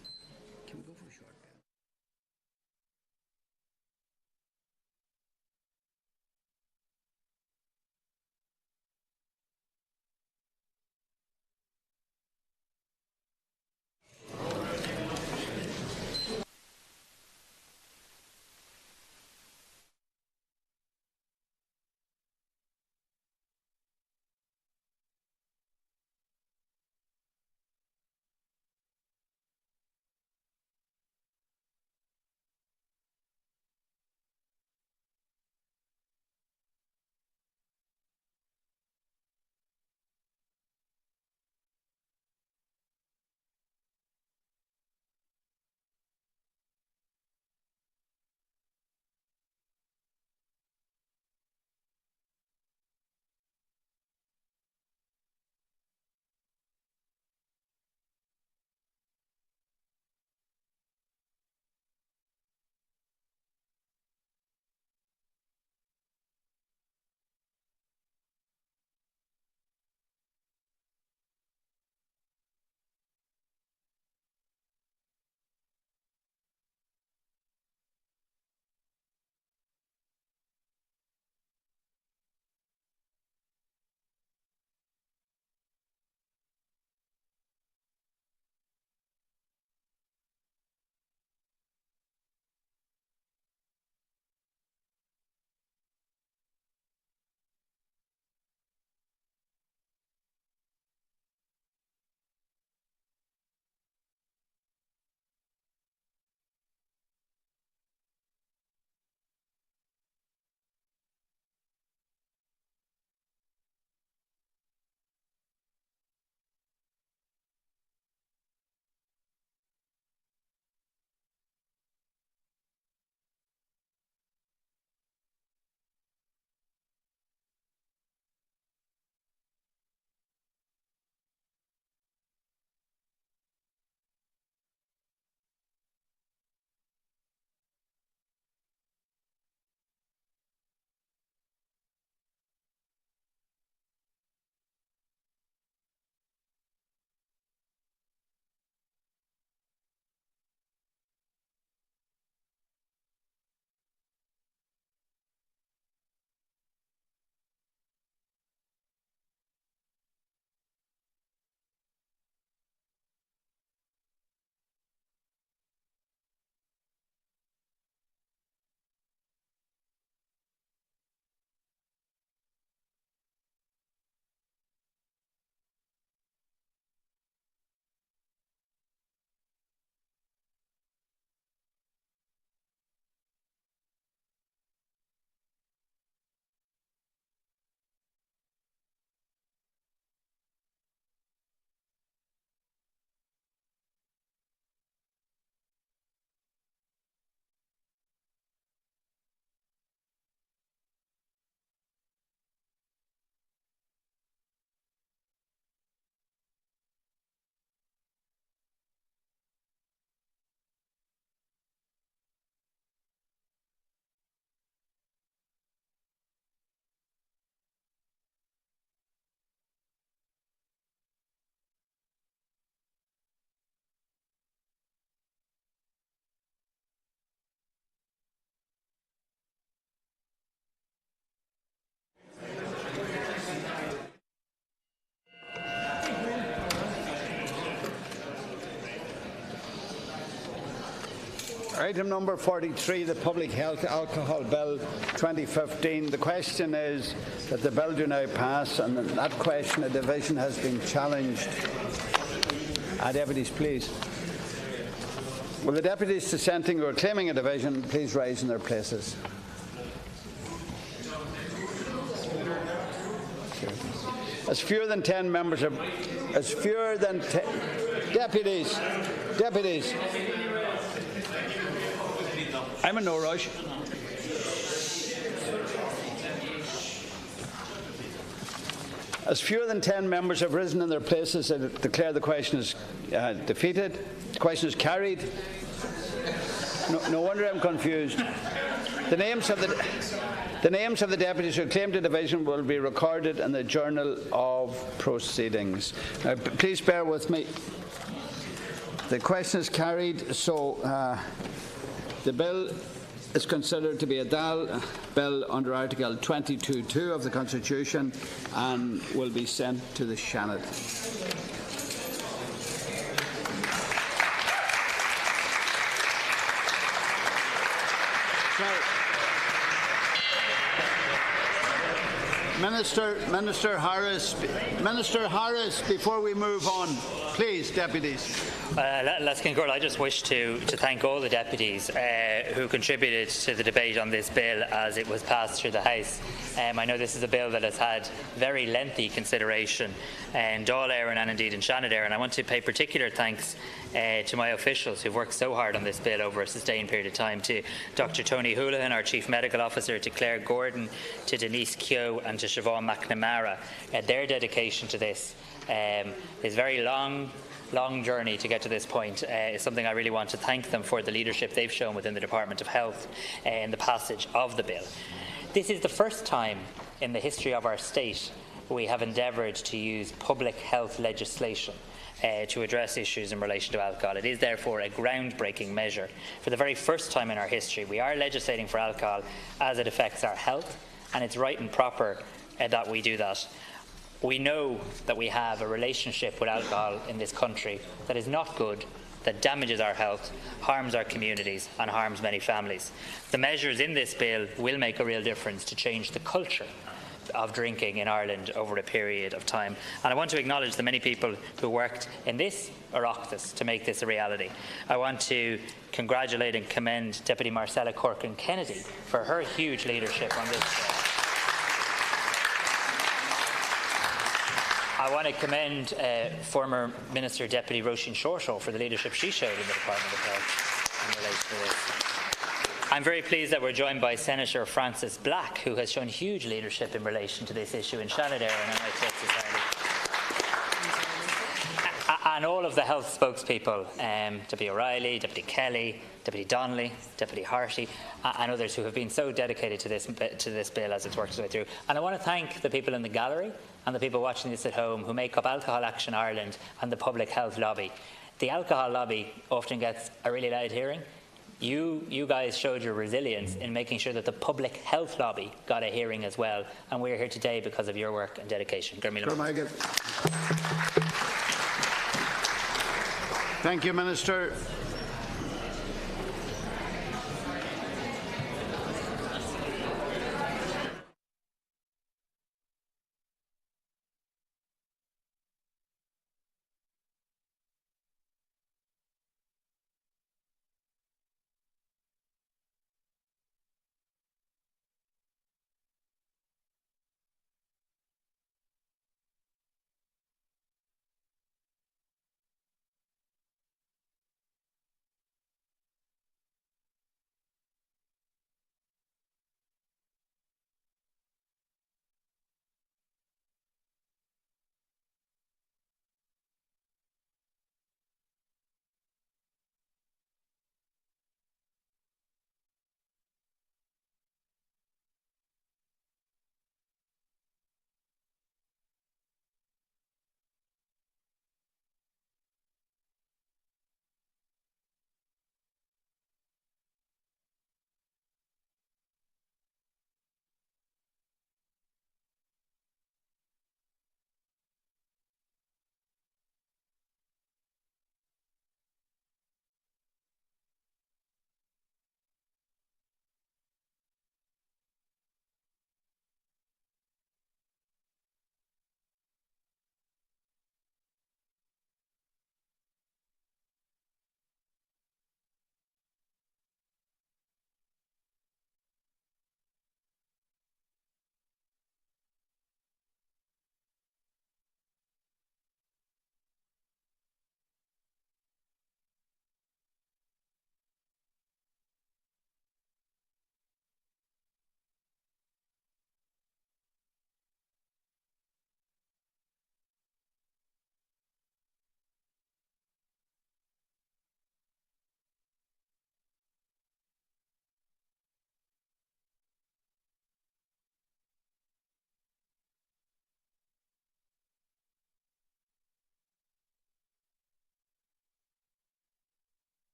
Item number 43, the Public Health Alcohol Bill 2015. The question is that the bill do now pass, and on that question a division has been challenged. Deputies, please. Will the deputies dissenting who are claiming a division please rise in their places? As fewer than 10 members of... Deputies. I'm in no rush. As fewer than 10 members have risen in their places, I declare the question is defeated. The question is carried. No wonder I'm confused. The names of the deputies who claimed a division will be recorded in the Journal of Proceedings. Now, please bear with me. The question is carried, so the bill is considered to be a Dáil bill under Article 22(2) of the Constitution and will be sent to the Senate. Minister Harris, before we move on, please, deputies. I just wish to thank all the deputies who contributed to the debate on this bill as it was passed through the House. I know this is a bill that has had very lengthy consideration in Dáil Éireann and indeed in Shannon, and I want to pay particular thanks to my officials who've worked so hard on this bill over a sustained period of time, to Dr Tony Houlihan, our Chief Medical Officer, to Claire Gordon, to Denise Keogh and to Siobhan McNamara. Their dedication to this is very long journey to get to this point. Is something I really want to thank them for, the leadership they've shown within the Department of Health in the passage of the bill. This is the first time in the history of our state we have endeavoured to use public health legislation to address issues in relation to alcohol. It is therefore a groundbreaking measure. For the very first time in our history, we are legislating for alcohol as it affects our health, and it's right and proper that we do that. We know that we have a relationship with alcohol in this country that is not good, that damages our health, harms our communities and harms many families. The measures in this bill will make a real difference to change the culture of drinking in Ireland over a period of time. And I want to acknowledge the many people who worked in this Oireachtas to make this a reality. I want to congratulate and commend Deputy Marcella Corkin-Kennedy for her huge leadership on this bill. I want to commend former Minister Deputy Roisin Shortall for the leadership she showed in the Department of Health in relation to this. I'm very pleased that we're joined by Senator Francis Black, who has shown huge leadership in relation to this issue in Shannon and Oireachtas Society. And all of the health spokespeople, Deputy O'Reilly, Deputy Kelly, Deputy Donnelly, Deputy Harty, and others who have been so dedicated to this bill as it's worked its way through. And I want to thank the people in the gallery and the people watching this at home who make up Alcohol Action Ireland and the Public Health Lobby. The alcohol lobby often gets a really loud hearing. You guys showed your resilience in making sure that the Public Health Lobby got a hearing as well, and we're here today because of your work and dedication. Thank you, Minister.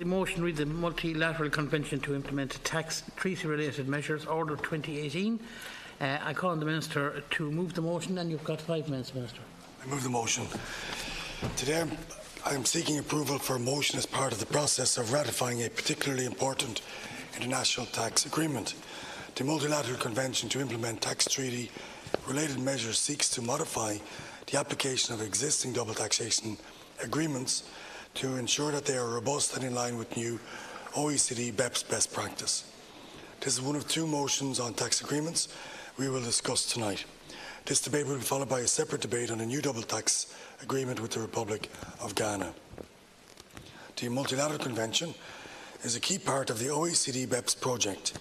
The motion reads the Multilateral Convention to implement tax treaty-related measures, Order 2018. I call on the Minister to move the motion, and you've got 5 minutes, Minister. I move the motion. Today I am seeking approval for a motion as part of the process of ratifying a particularly important international tax agreement. The Multilateral Convention to implement tax treaty-related measures seeks to modify the application of existing double taxation agreements to ensure that they are robust and in line with new OECD BEPS best practice. This is one of 2 motions on tax agreements we will discuss tonight. This debate will be followed by a separate debate on a new double tax agreement with the Republic of Ghana. The Multilateral Convention is a key part of the OECD BEPS project,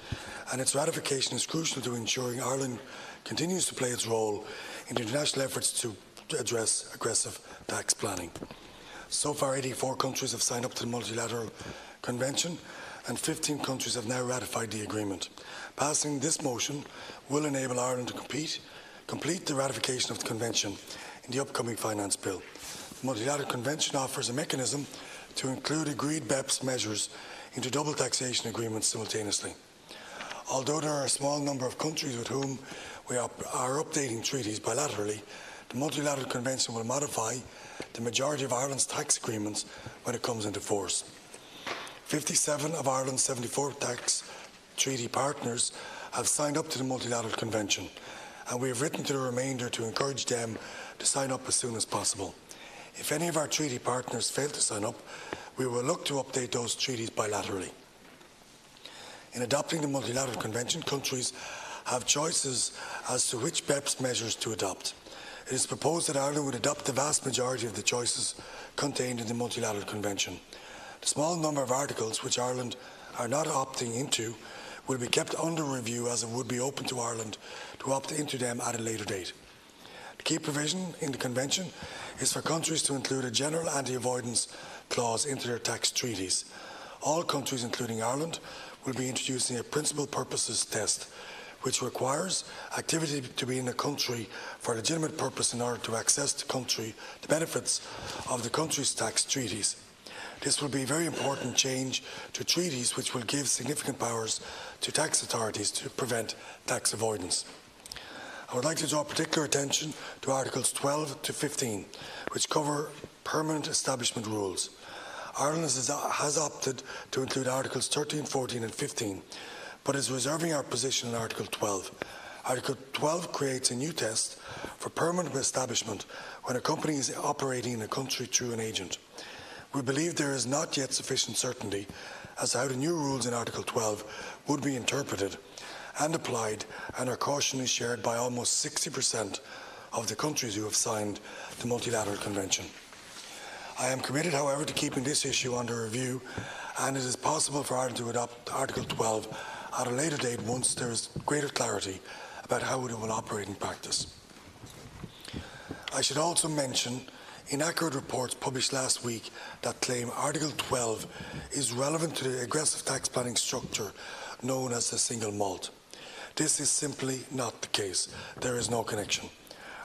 and its ratification is crucial to ensuring Ireland continues to play its role in the international efforts to address aggressive tax planning. So far, 84 countries have signed up to the Multilateral Convention, and 15 countries have now ratified the agreement. Passing this motion will enable Ireland to complete the ratification of the Convention in the upcoming Finance Bill. The Multilateral Convention offers a mechanism to include agreed BEPS measures into double taxation agreements simultaneously. Although there are a small number of countries with whom we are updating treaties bilaterally, the Multilateral Convention will modify the majority of Ireland's tax agreements when it comes into force. 57 of Ireland's 74 tax treaty partners have signed up to the Multilateral Convention, and we have written to the remainder to encourage them to sign up as soon as possible. If any of our treaty partners fail to sign up, we will look to update those treaties bilaterally. In adopting the Multilateral Convention, countries have choices as to which BEPS measures to adopt. It is proposed that Ireland would adopt the vast majority of the choices contained in the Multilateral Convention. The small number of articles which Ireland are not opting into will be kept under review, as it would be open to Ireland to opt into them at a later date. The key provision in the Convention is for countries to include a general anti-avoidance clause into their tax treaties. All countries, including Ireland, will be introducing a principal purposes test, which requires activity to be in a country for a legitimate purpose in order to access the benefits of the country's tax treaties. This will be a very important change to treaties, which will give significant powers to tax authorities to prevent tax avoidance. I would like to draw particular attention to Articles 12 to 15, which cover permanent establishment rules. Ireland has opted to include Articles 13, 14 and 15, but is reserving our position on Article 12. Article 12 creates a new test for permanent establishment when a company is operating in a country through an agent. We believe there is not yet sufficient certainty as to how the new rules in Article 12 would be interpreted and applied, and are cautionally shared by almost 60% of the countries who have signed the Multilateral Convention. I am committed, however, to keeping this issue under review, and it is possible for Ireland to adopt Article 12 at a later date once there is greater clarity about how it will operate in practice. I should also mention inaccurate reports published last week that claim Article 12 is relevant to the aggressive tax planning structure known as the single malt. This is simply not the case. There is no connection.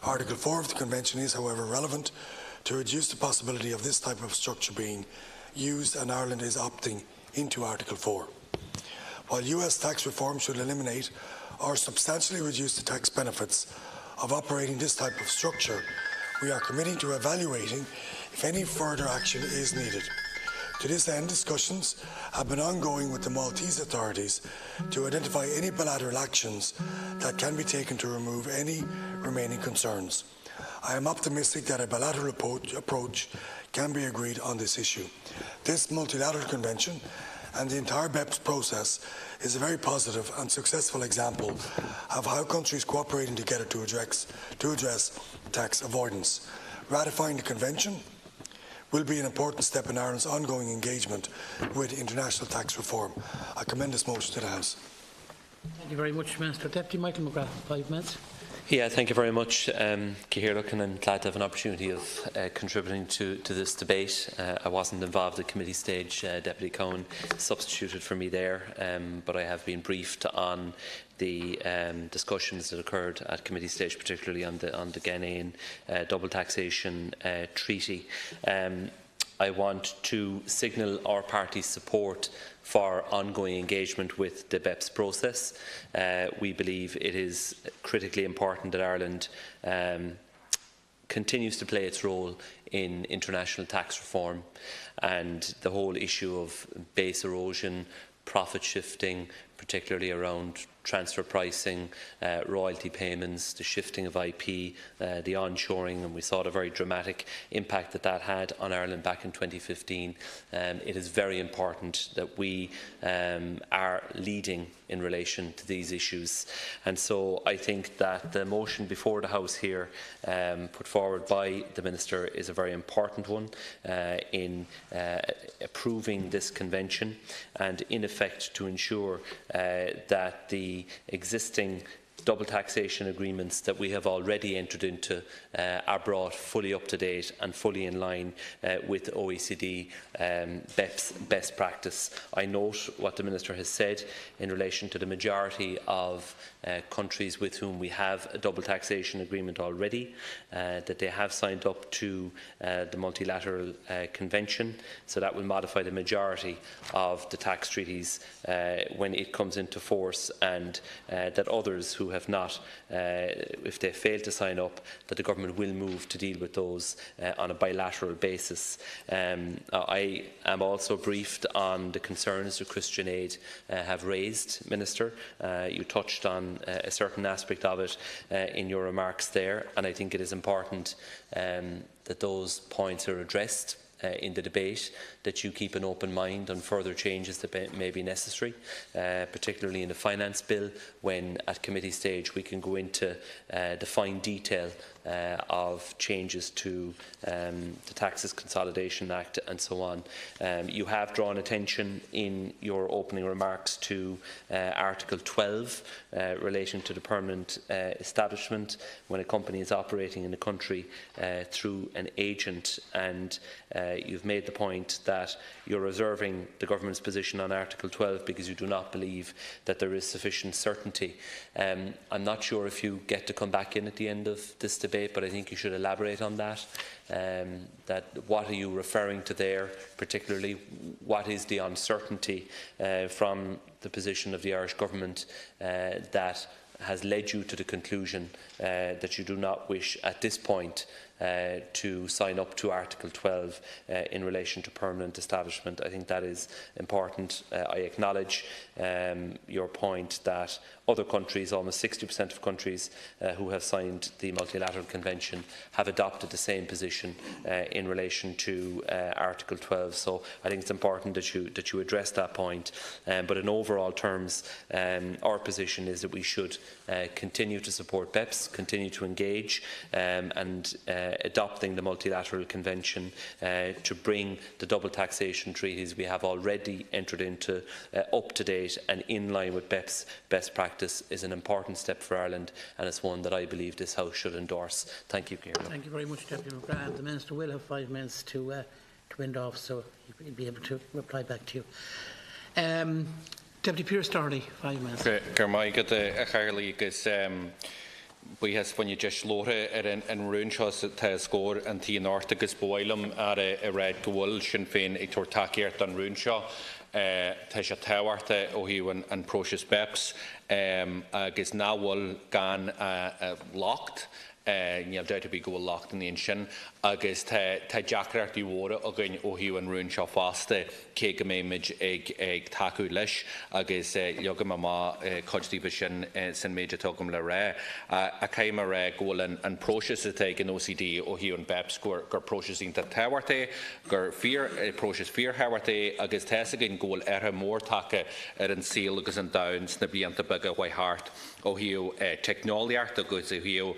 Article 4 of the Convention is, however, relevant to reduce the possibility of this type of structure being used, and Ireland is opting into Article 4. While US tax reform should eliminate or substantially reduce the tax benefits of operating this type of structure, we are committing to evaluating if any further action is needed. To this end, discussions have been ongoing with the Maltese authorities to identify any bilateral actions that can be taken to remove any remaining concerns. I am optimistic that a bilateral approach can be agreed on this issue. This Multilateral Convention and the entire BEPS process is a very positive and successful example of how countries cooperating together to address tax avoidance. Ratifying the Convention will be an important step in Ireland's ongoing engagement with international tax reform. I commend this motion to the House. Thank you very much, Minister. Deputy Michael McGrath, 5 minutes. Yeah, thank you very much, Cahir, and I'm glad to have an opportunity of contributing to this debate. I wasn't involved at committee stage. Deputy Cohen substituted for me there, but I have been briefed on the discussions that occurred at committee stage, particularly on the Ghanaian double taxation treaty. I want to signal our party's support for ongoing engagement with the BEPS process. We believe it is critically important that Ireland continues to play its role in international tax reform, and the whole issue of base erosion, profit shifting, particularly around transfer pricing, royalty payments, the shifting of IP, the onshoring, and we saw the very dramatic impact that that had on Ireland back in 2015. It is very important that we are leading in relation to these issues. And so I think that the motion before the House here put forward by the Minister is a very important one in approving this convention and in effect to ensure that the existing double taxation agreements that we have already entered into are brought fully up to date and fully in line with OECD BEPS best practice. I note what the Minister has said in relation to the majority of countries with whom we have a double taxation agreement already, that they have signed up to the multilateral convention, so that will modify the majority of the tax treaties when it comes into force, and that others who have not, if they fail to sign up, that the government will move to deal with those on a bilateral basis. I am also briefed on the concerns that Christian Aid have raised, Minister. You touched on a certain aspect of it in your remarks there, and I think it is important that those points are addressed in the debate, that you keep an open mind on further changes that may be necessary, particularly in the finance bill, when at committee stage we can go into the fine detail of changes to the Taxes Consolidation Act and so on. You have drawn attention in your opening remarks to Article 12 relating to the permanent establishment when a company is operating in the country through an agent, and you've made the point that you're reserving the government's position on Article 12 because you do not believe that there is sufficient certainty. I'm not sure if you get to come back in at the end of this debate, but I think you should elaborate on that. That what are you referring to there, particularly what is the uncertainty from the position of the Irish government that has led you to the conclusion that you do not wish at this point to sign up to Article 12 in relation to permanent establishment. I think that is important. I acknowledge your point that other countries, almost 60% of countries who have signed the multilateral convention, have adopted the same position in relation to Article 12. So I think it's important that you address that point. But in overall terms, our position is that we should continue to support BEPS, continue to engage, and adopting the multilateral convention to bring the double taxation treaties we have already entered into up to date and in line with BEPS best practice is an important step for Ireland, and it's one that I believe this House should endorse. Thank you, Ciarán. Thank you very much, Deputy McGrath. The Minister will have 5 minutes to end off, so he'll be able to reply back to you. Deputy Pearse Doherty, 5 minutes. Buíochas faoine de slótha an rúnseas tá scór an tí náirta agus bóilm ar a réid go bhfuil sin féin ag tuair takeíocht an rúnseo. Tá sé táhairta ó hiú an próisis BEPS agus ná bhfuil gan locht. Níl deirte bí go bhfuil locht in éon sin, agus tá deacracht í mhóra a gin ó hiú an rún seo fásta cé go méid ag taú leis, agus leogam má coidtíomh sin san méide tugam le ré. A céim a ré ghfuil an próisis atá an OCD ó hiú an BEPS gur próisis ínta táhairta, gur próisis fíortháhairta, agus tá a gin ghfuil ar mór take ar an síl agus an downs na blianta baga bhaithart ó hiú technoliaart agus ó hiú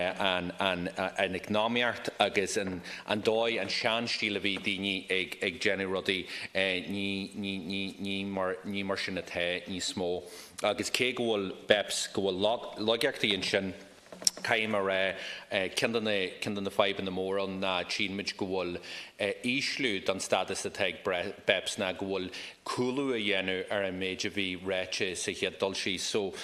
an economiart agus an dói an seanstíle bhí daoine ag Jenny Ruddy ní mar sin atá ní smó. Agus cé go bhfuil BEPS go bhfuil logeachtaí sin time or kindan the five in the more on chin which goal islu dan status the tag beps na goal kulu yenu are a major v reche sich dulci. So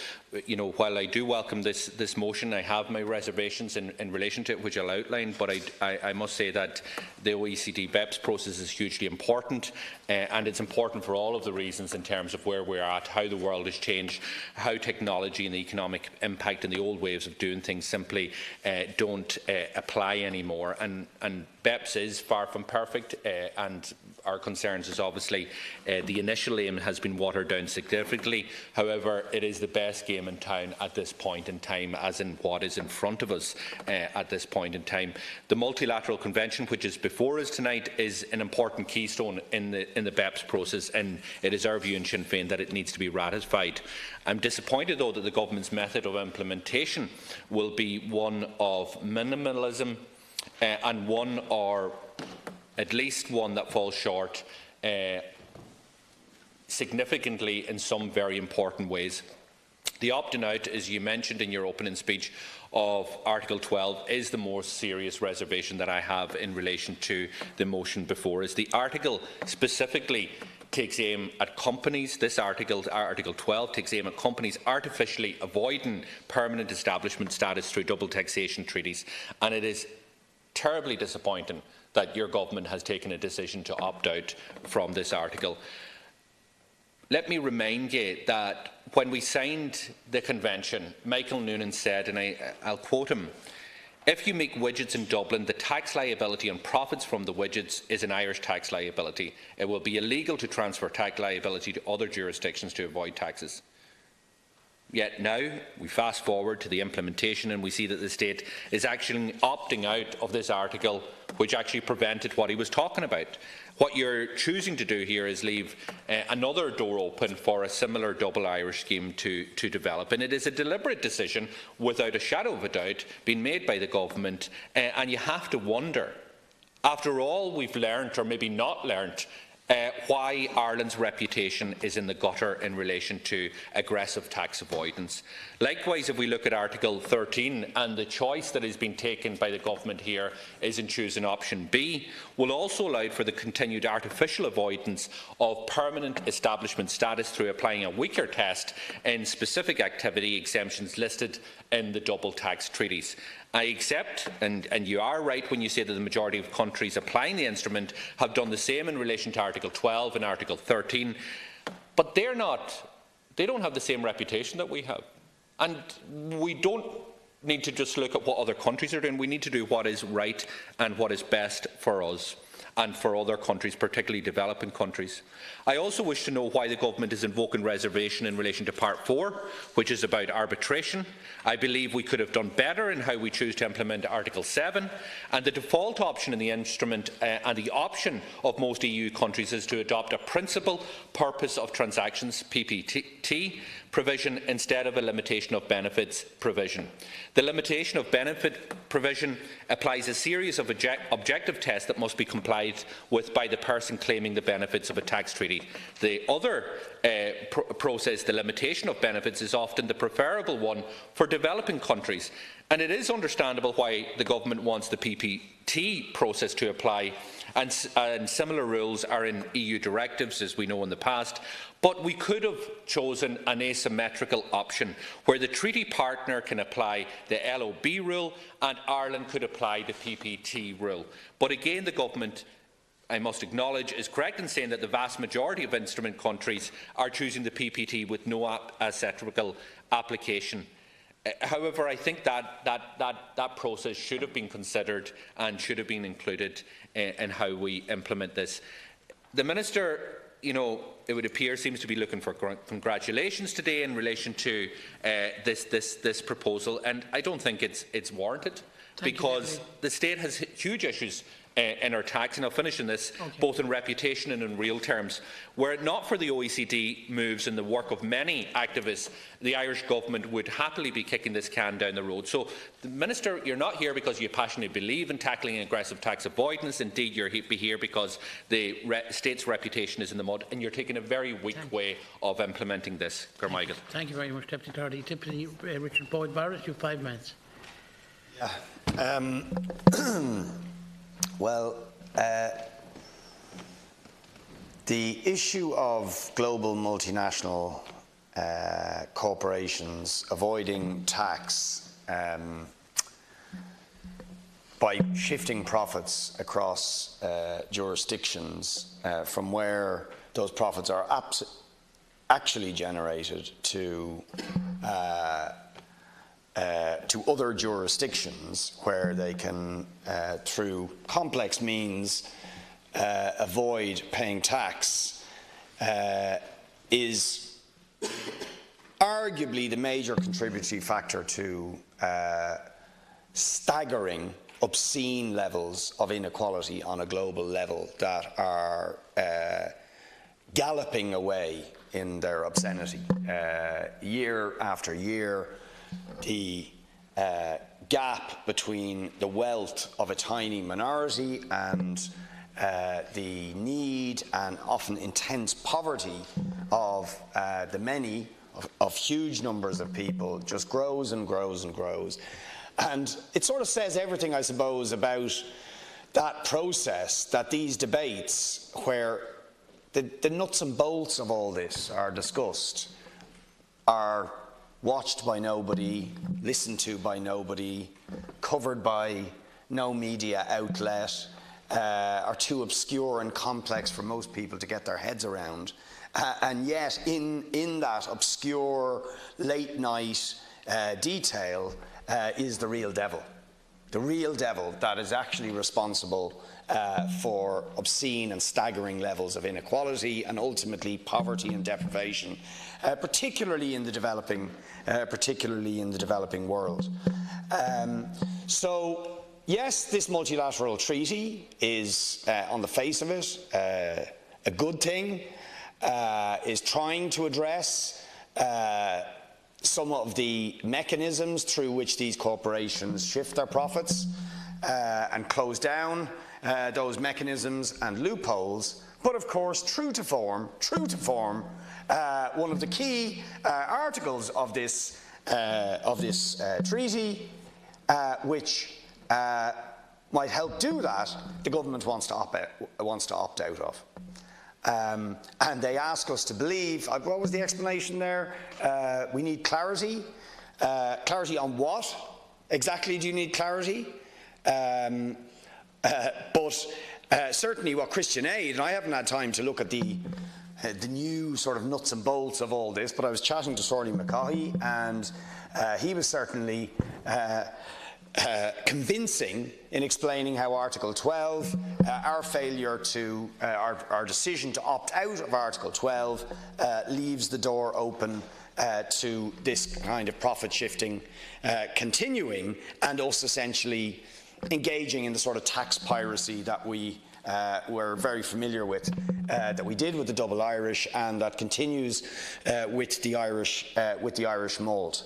while I do welcome this motion, I have my reservations in relation to it, which I'll outline, but I must say that the OECD BEPS process is hugely important, and it's important for all of the reasons in terms of where we're at, how the world has changed, how technology and the economic impact and the old ways of doing things simply don't apply anymore. And BEPS is far from perfect, and our concerns is obviously the initial aim has been watered down significantly. However, it is the best game in town at this point in time, as in what is in front of us at this point in time. The multilateral convention, which is before us tonight, is an important keystone in the BEPS process, and it is our view in Sinn Féin that it needs to be ratified. I'm disappointed, though, that the government's method of implementation will be one of minimalism and one, or at least one, that falls short significantly in some very important ways. The opting out, as you mentioned in your opening speech, of Article 12 is the most serious reservation that I have in relation to the motion before us. The article specifically takes aim at companies. This article, Article 12, takes aim at companies artificially avoiding permanent establishment status through double taxation treaties, and it is terribly disappointing that your government has taken a decision to opt out from this article. Let me remind you that when we signed the convention, Michael Noonan said, and I'll quote him, "If you make widgets in Dublin, the tax liability on profits from the widgets is an Irish tax liability. It will be illegal to transfer tax liability to other jurisdictions to avoid taxes." Yet now we fast forward to the implementation and we see that the state is actually opting out of this article, which actually prevented what he was talking about. What you're choosing to do here is leave another door open for a similar double Irish scheme to develop, and it is a deliberate decision, without a shadow of a doubt, being made by the government, and you have to wonder, after all we've learnt, or maybe not learnt, why Ireland's reputation is in the gutter in relation to aggressive tax avoidance. Likewise, if we look at Article 13, and the choice that has been taken by the government here is in choosing option B, will also allow for the continued artificial avoidance of permanent establishment status through applying a weaker test in specific activity exemptions listed in the double tax treaties. I accept, and you are right when you say that the majority of countries applying the instrument have done the same in relation to Article 12 and Article 13, but they don't have the same reputation that we have. And we don't need to just look at what other countries are doing. We need to do what is right and what is best for us and for other countries, particularly developing countries. I also wish to know why the government is invoking reservation in relation to Part 4, which is about arbitration. I believe we could have done better in how we choose to implement Article 7, and the default option in the instrument and the option of most EU countries is to adopt a principal purpose of transactions (PPT) provision instead of a limitation of benefits provision. The limitation of benefit provision applies a series of objective tests that must be complied with by the person claiming the benefits of a tax treaty. The other process, the limitation of benefits, is often the preferable one for developing countries, and it is understandable why the government wants the PPT process to apply, and similar rules are in EU directives, as we know in the past. But we could have chosen an asymmetrical option where the treaty partner can apply the LOB rule and Ireland could apply the PPT rule. But again, the government, I must acknowledge, is correct in saying that the vast majority of instrument countries are choosing the PPT with no asymmetrical application. However, I think that process should have been considered and should have been included in how we implement this. The Minister, it would appear, seems to be looking for congratulations today in relation to this proposal, and I don't think it's warranted, because the state has huge issues in our tax, and I'll finish on this, both in reputation and in real terms. Were it not for the OECD moves and the work of many activists, the Irish government would happily be kicking this can down the road. So, Minister, you're not here because you passionately believe in tackling aggressive tax avoidance. Indeed, you're here because the state's reputation is in the mud, and you're taking a very weak way of implementing this. Thank you very much, Deputy Cardi. Deputy Richard Boyd Barrett, you have 5 minutes. Well, the issue of global multinational corporations avoiding tax by shifting profits across jurisdictions from where those profits are actually generated to other jurisdictions where they can, through complex means, avoid paying tax, is arguably the major contributory factor to staggering, obscene levels of inequality on a global level that are galloping away in their obscenity. Year after year, the gap between the wealth of a tiny minority and the need and often intense poverty of the many, of huge numbers of people, just grows and grows and grows. And it sort of says everything, I suppose, about that process, that these debates where the nuts and bolts of all this are discussed, are watched by nobody, listened to by nobody, covered by no media outlet, are too obscure and complex for most people to get their heads around. And yet, in that obscure, late-night detail is the real devil. The real devil that is actually responsible for obscene and staggering levels of inequality and ultimately poverty and deprivation, particularly in the developing world. So, yes, this multilateral treaty is, on the face of it, a good thing. Is trying to address some of the mechanisms through which these corporations shift their profits and close down those mechanisms and loopholes. But of course, true to form, one of the key articles of this treaty, which might help do that, the government wants to opt out of. And they ask us to believe, what was the explanation there? We need clarity. Clarity on what exactly do you need clarity? But certainly what Christian Aid, and I haven't had time to look at the new sort of nuts and bolts of all this, but I was chatting to Sorley McCaughey, and he was certainly convincing in explaining how Article 12, our failure to, our decision to opt out of Article 12 leaves the door open to this kind of profit shifting continuing, and us essentially engaging in the sort of tax piracy that we were very familiar with, that we did with the double Irish, and that continues with the Irish mould.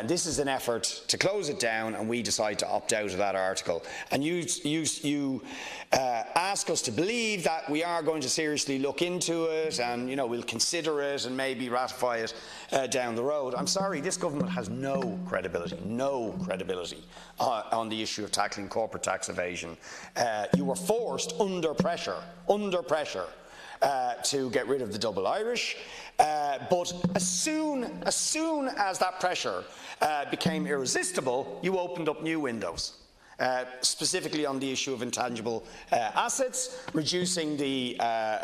This is an effort to close it down, and we decide to opt out of that article. And you ask us to believe that we are going to seriously look into it, and we'll consider it and maybe ratify it down the road. I'm sorry, this government has no credibility on the issue of tackling corporate tax evasion. You were forced under pressure to get rid of the double Irish. But as soon as that pressure became irresistible, you opened up new windows, specifically on the issue of intangible assets, reducing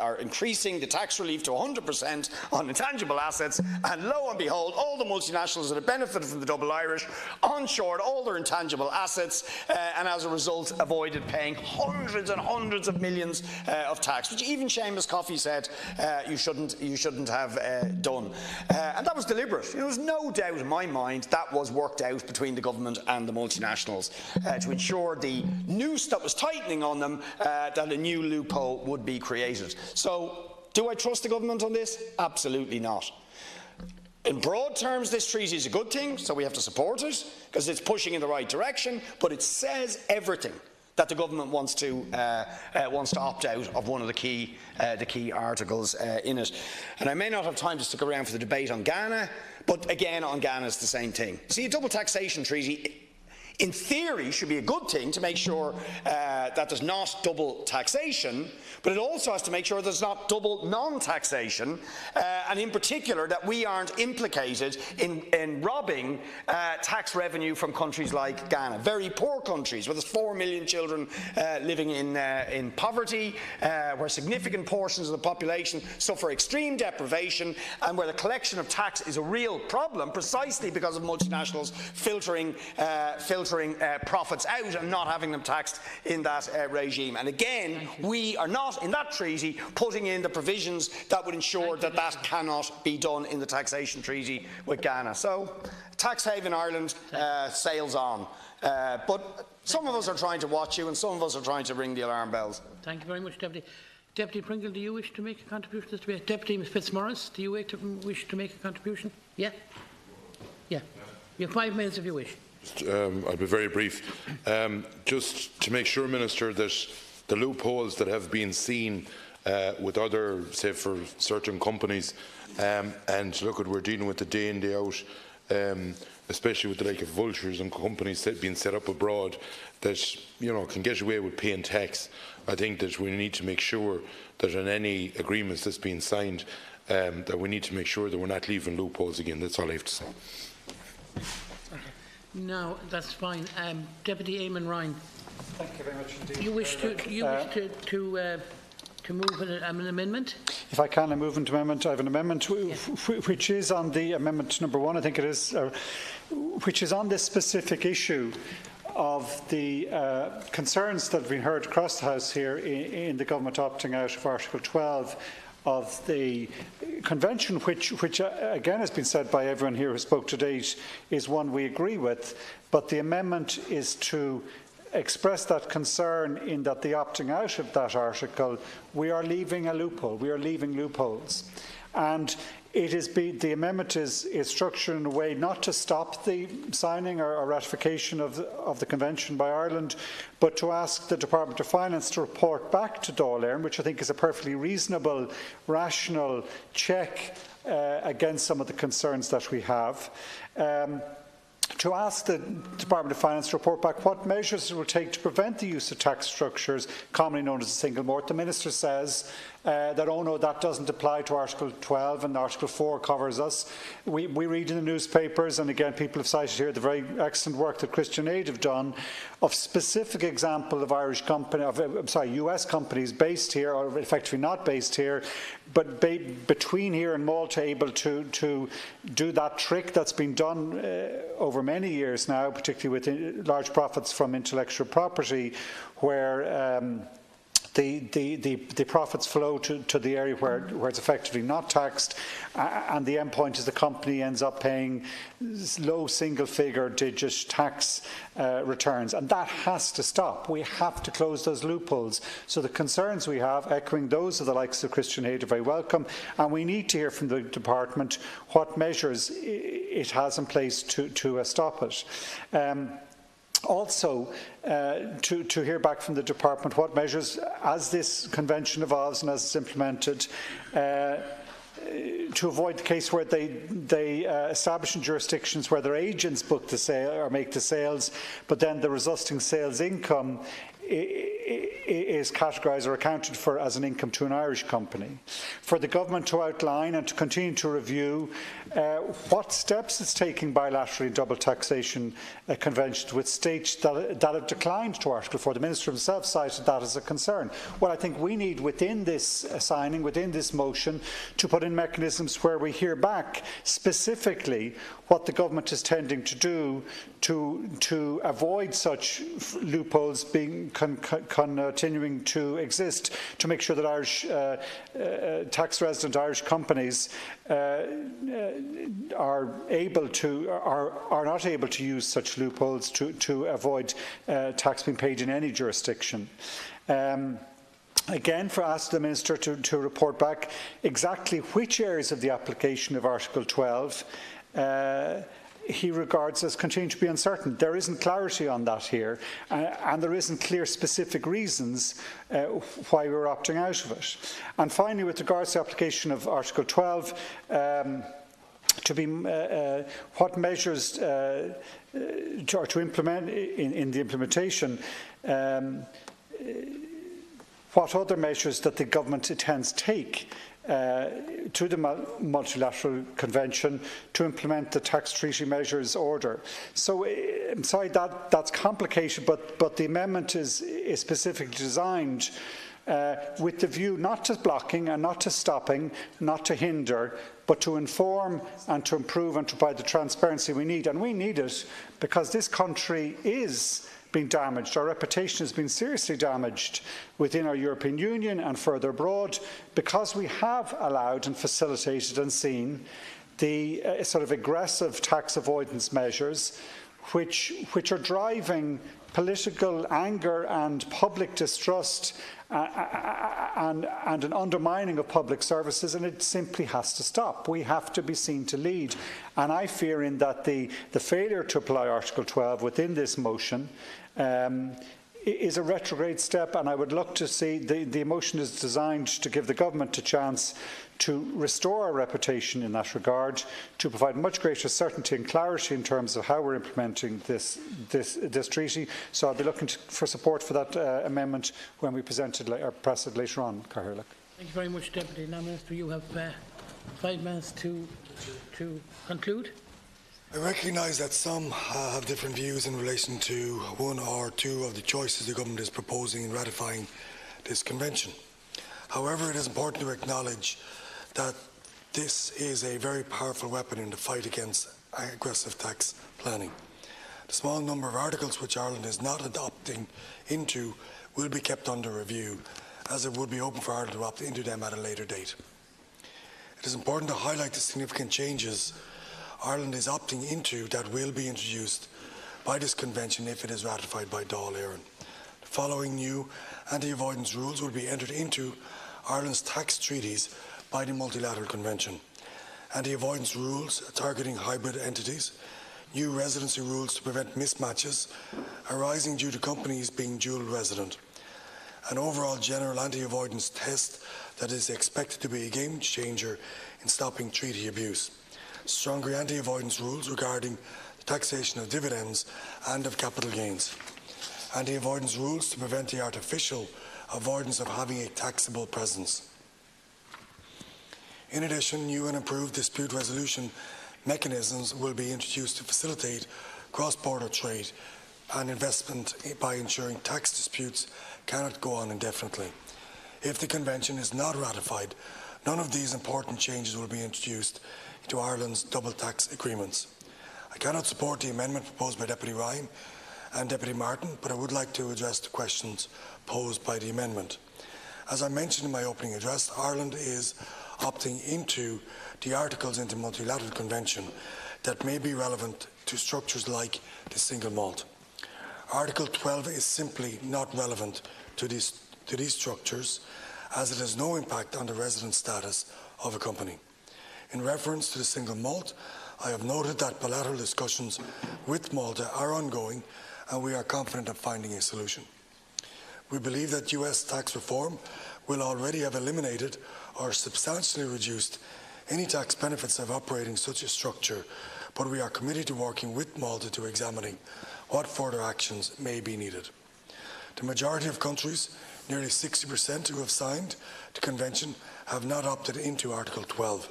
or increasing the tax relief to 100% on intangible assets, and lo and behold, all the multinationals that have benefited from the double Irish onshored all their intangible assets, and as a result avoided paying hundreds and hundreds of millions of tax, which even Seamus Coffey said you shouldn't have done, and that was deliberate. There was no doubt in my mind that was worked out between the government and the multinationals to ensure the noose that was tightening on them, that a new loophole would be created. So, do I trust the government on this? Absolutely not. In broad terms, this treaty is a good thing, so we have to support it, because it's pushing in the right direction, but it says everything that the government wants to opt out of one of the key articles in it. And I may not have time to stick around for the debate on Ghana, but again, on Ghana it's the same thing. See, a double taxation treaty, in theory should be a good thing to make sure that there's not double taxation, but it also has to make sure there's not double non-taxation, and in particular that we aren't implicated in robbing tax revenue from countries like Ghana, very poor countries where there's 4 million children living in poverty, where significant portions of the population suffer extreme deprivation, and where the collection of tax is a real problem precisely because of multinationals filtering profits out and not having them taxed in that regime. And again, we are not in that treaty putting in the provisions that would ensure that that cannot be done in the taxation treaty with Ghana. So, tax haven Ireland sails on. But some of us are trying to watch you and some of us are trying to ring the alarm bells. Thank you very much, Deputy. Deputy Pringle, do you wish to make a contribution to this debate? Deputy Fitzmaurice, do you wish to make a contribution? Yeah? Yeah. You have 5 minutes if you wish. I'll be very brief. Just to make sure, Minister, that the loopholes that have been seen with other, say for certain companies, and look at we're dealing with the day in, day out, especially with the like of vultures and companies being set up abroad that can get away with paying tax. I think that we need to make sure that in any agreements that's being signed, that we need to make sure that we're not leaving loopholes again. That's all I have to say. No, that's fine. Deputy Eamon Ryan. Thank you very much indeed. You wish to move an amendment? If I can, I move an amendment. I have an amendment which is on the amendment number 1, I think it is, which is on this specific issue of the concerns that have been heard across the House here in the government opting out of Article 12 of the convention, which again has been said by everyone here who spoke to date, is one we agree with, but the amendment is to express that concern in that the opting out of that article, we are leaving a loophole, we are leaving loopholes. And the amendment is structured in a way not to stop the signing or ratification of the convention by Ireland, but to ask the Department of Finance to report back to Dáil Éireann, which I think is a perfectly reasonable, rational check against some of the concerns that we have. To ask the Department of Finance to report back what measures it will take to prevent the use of tax structures commonly known as a single mort. The Minister says that, oh no, that doesn't apply to Article 12 and Article 4 covers us. We read in the newspapers, and again people have cited here the very excellent work that Christian Aid have done, of specific example of US companies based here, or effectively not based here, but between here and Malta able to do that trick that's been done over many years now, particularly with large profits from intellectual property, where the profits flow to the area where it's effectively not taxed, and the end point is the company ends up paying low single-figure digit tax returns, and that has to stop. We have to close those loopholes. So the concerns we have, echoing those of the likes of Christian Aid, are very welcome, and we need to hear from the department what measures it has in place to stop it. Also, to hear back from the department what measures, as this convention evolves and as it's implemented, to avoid the case where they establish in jurisdictions where their agents book the sale or make the sales, but then the resulting sales income is categorised or accounted for as an income to an Irish company. For the government to outline and to continue to review what steps it's taking bilaterally in double taxation conventions with states that have declined to Article 4. The Minister himself cited that as a concern. Well, I think we need within this signing, within this motion, to put in mechanisms where we hear back specifically what the government is tending to do to avoid such loopholes being continuing to exist, to make sure that Irish tax resident Irish companies are not able to use such loopholes to avoid tax being paid in any jurisdiction. Again, for ask the Minister to report back exactly which areas of the application of Article 12 he regards as continuing to be uncertain. There isn't clarity on that here, and there isn't clear specific reasons why we're opting out of it. And finally, with regards to the application of Article 12, what measures to implement in the implementation what other measures that the government intends to take to the multilateral convention to implement the tax treaty measures order. So I'm sorry that's complicated, but the amendment is specifically designed with the view not to blocking and not to stopping, not to hinder, but to inform and to improve and to provide the transparency we need. And we need it because this country is being damaged. Our reputation has been seriously damaged within our European Union and further abroad because we have allowed and facilitated and seen the sort of aggressive tax avoidance measures which are driving political anger and public distrust and an undermining of public services, and it simply has to stop. We have to be seen to lead. And I fear in that the failure to apply Article 12 within this motion is a retrograde step, and I would look to see the motion is designed to give the government a chance to restore our reputation in that regard, to provide much greater certainty and clarity in terms of how we're implementing this treaty. So I'll be looking for support for that amendment when we present it or press it later on. Cathaoirleach. Thank you very much, Deputy. Now, Minister, you have 5 minutes to conclude. I recognise that some have different views in relation to one or two of the choices the government is proposing in ratifying this convention. However, it is important to acknowledge that this is a very powerful weapon in the fight against aggressive tax planning. The small number of articles which Ireland is not adopting into will be kept under review, as it would be open for Ireland to opt into them at a later date. It is important to highlight the significant changes Ireland is opting into that will be introduced by this convention if it is ratified by Dáil Éireann. The following new anti-avoidance rules will be entered into Ireland's tax treaties by the multilateral convention. Anti-avoidance rules targeting hybrid entities, new residency rules to prevent mismatches arising due to companies being dual resident, an overall general anti-avoidance test that is expected to be a game changer in stopping treaty abuse, stronger anti-avoidance rules regarding the taxation of dividends and of capital gains, anti-avoidance rules to prevent the artificial avoidance of having a taxable presence. In addition, new and improved dispute resolution mechanisms will be introduced to facilitate cross-border trade and investment by ensuring tax disputes cannot go on indefinitely. If the convention is not ratified, none of these important changes will be introduced into Ireland's double tax agreements. I cannot support the amendment proposed by Deputy Ryan and Deputy Martin, but I would like to address the questions posed by the amendment. As I mentioned in my opening address, Ireland is opting into the articles in the multilateral convention that may be relevant to structures like the single malt. Article 12 is simply not relevant to these structures, as it has no impact on the resident status of a company. In reference to the single malt, I have noted that bilateral discussions with Malta are ongoing, and we are confident of finding a solution. We believe that US tax reform will already have eliminated or substantially reduced any tax benefits of operating such a structure, but we are committed to working with Malta to examining what further actions may be needed. The majority of countries, nearly 60% who have signed the convention, have not opted into Article 12.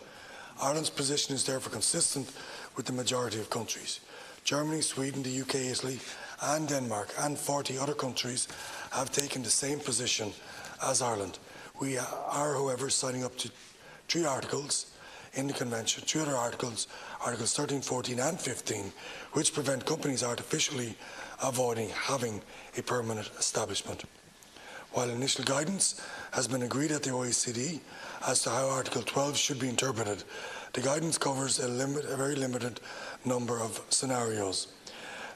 Ireland's position is therefore consistent with the majority of countries. Germany, Sweden, the UK, Italy and Denmark and 40 other countries have taken the same position as Ireland. We are, however, signing up to 3 articles in the Convention, 3 other articles, Articles 13, 14 and 15, which prevent companies artificially avoiding having a permanent establishment. While initial guidance has been agreed at the OECD as to how Article 12 should be interpreted, the guidance covers a very limited number of scenarios.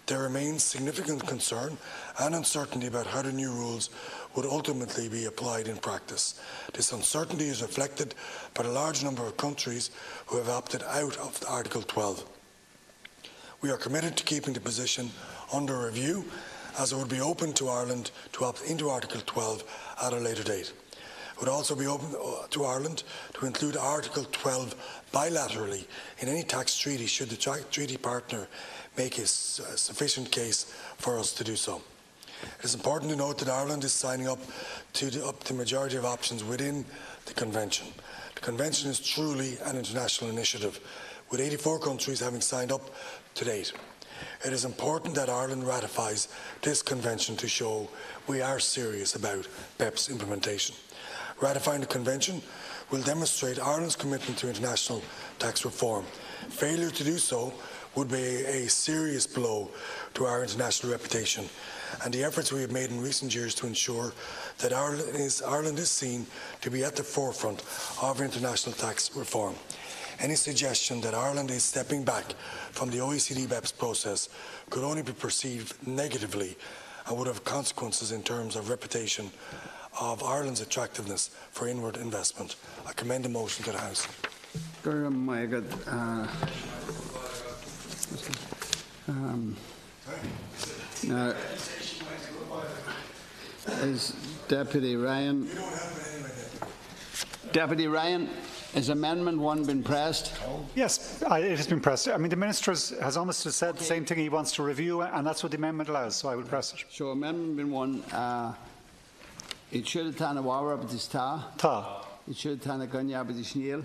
There remains significant concern and uncertainty about how the new rules would ultimately be applied in practice. This uncertainty is reflected by the large number of countries who have opted out of Article 12. We are committed to keeping the position under review, as it would be open to Ireland to opt into Article 12 at a later date. It would also be open to Ireland to include Article 12 bilaterally in any tax treaty should the treaty partner make a sufficient case for us to do so. It is important to note that Ireland is signing up to the majority of options within the Convention. The Convention is truly an international initiative, with 84 countries having signed up to date. It is important that Ireland ratifies this Convention to show we are serious about BEPS implementation. Ratifying the Convention will demonstrate Ireland's commitment to international tax reform. Failure to do so would be a serious blow to our international reputation and the efforts we have made in recent years to ensure that Ireland is seen to be at the forefront of international tax reform. Any suggestion that Ireland is stepping back from the OECD BEPS process could only be perceived negatively and would have consequences in terms of reputation of Ireland's attractiveness for inward investment. I commend the motion to the House. Is Deputy Ryan? Deputy Ryan, has Amendment 1 been pressed? Yes, it has been pressed. I mean, the Minister has almost said the same thing. He wants to review, and that's what the amendment allows, so I will press it. So Amendment 1, it should have wara but this ta. It should have gunya but this neil.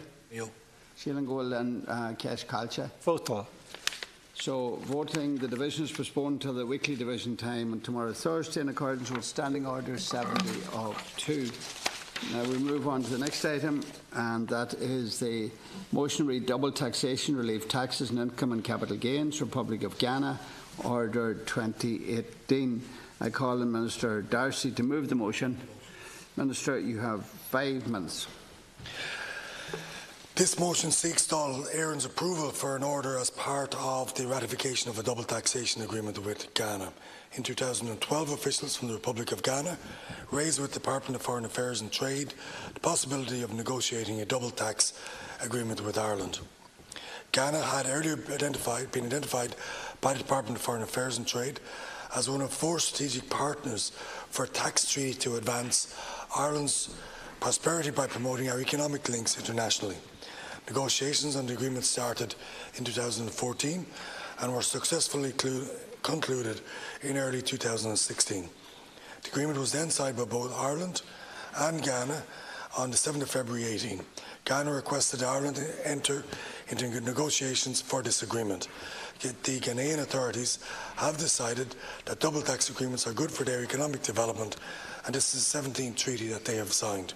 Sheelan goal and cash culture. Vote ta. So voting, the division is postponed till the weekly division time on tomorrow Thursday in accordance with Standing Order 70 of 2. Now we move on to the next item, and that is the motion to read double taxation relief taxes and income and capital gains, Republic of Ghana, Order 2018. I call on Minister Darcy to move the motion. Minister, you have 5 minutes. This motion seeks Dáil Éireann's approval for an order as part of the ratification of a double taxation agreement with Ghana. In 2012, officials from the Republic of Ghana raised with the Department of Foreign Affairs and Trade the possibility of negotiating a double tax agreement with Ireland. Ghana had earlier been identified by the Department of Foreign Affairs and Trade as one of 4 strategic partners for a tax treaty to advance Ireland's prosperity by promoting our economic links internationally. Negotiations on the agreement started in 2014 and were successfully concluded in early 2016. The agreement was then signed by both Ireland and Ghana on the 7th of February 18. Ghana requested Ireland enter into negotiations for this agreement. The Ghanaian authorities have decided that double tax agreements are good for their economic development, and this is the 17th treaty that they have signed.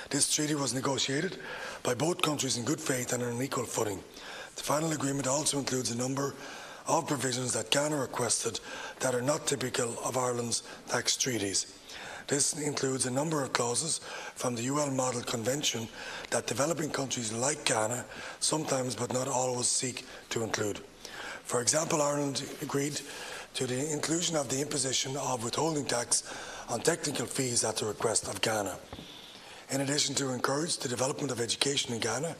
This treaty was negotiated by both countries in good faith and on an equal footing. The final agreement also includes a number of provisions that Ghana requested that are not typical of Ireland's tax treaties. This includes a number of clauses from the UN Model Convention that developing countries like Ghana sometimes but not always seek to include. For example, Ireland agreed to the inclusion of the imposition of withholding tax on technical fees at the request of Ghana. In addition to encourage the development of education in Ghana,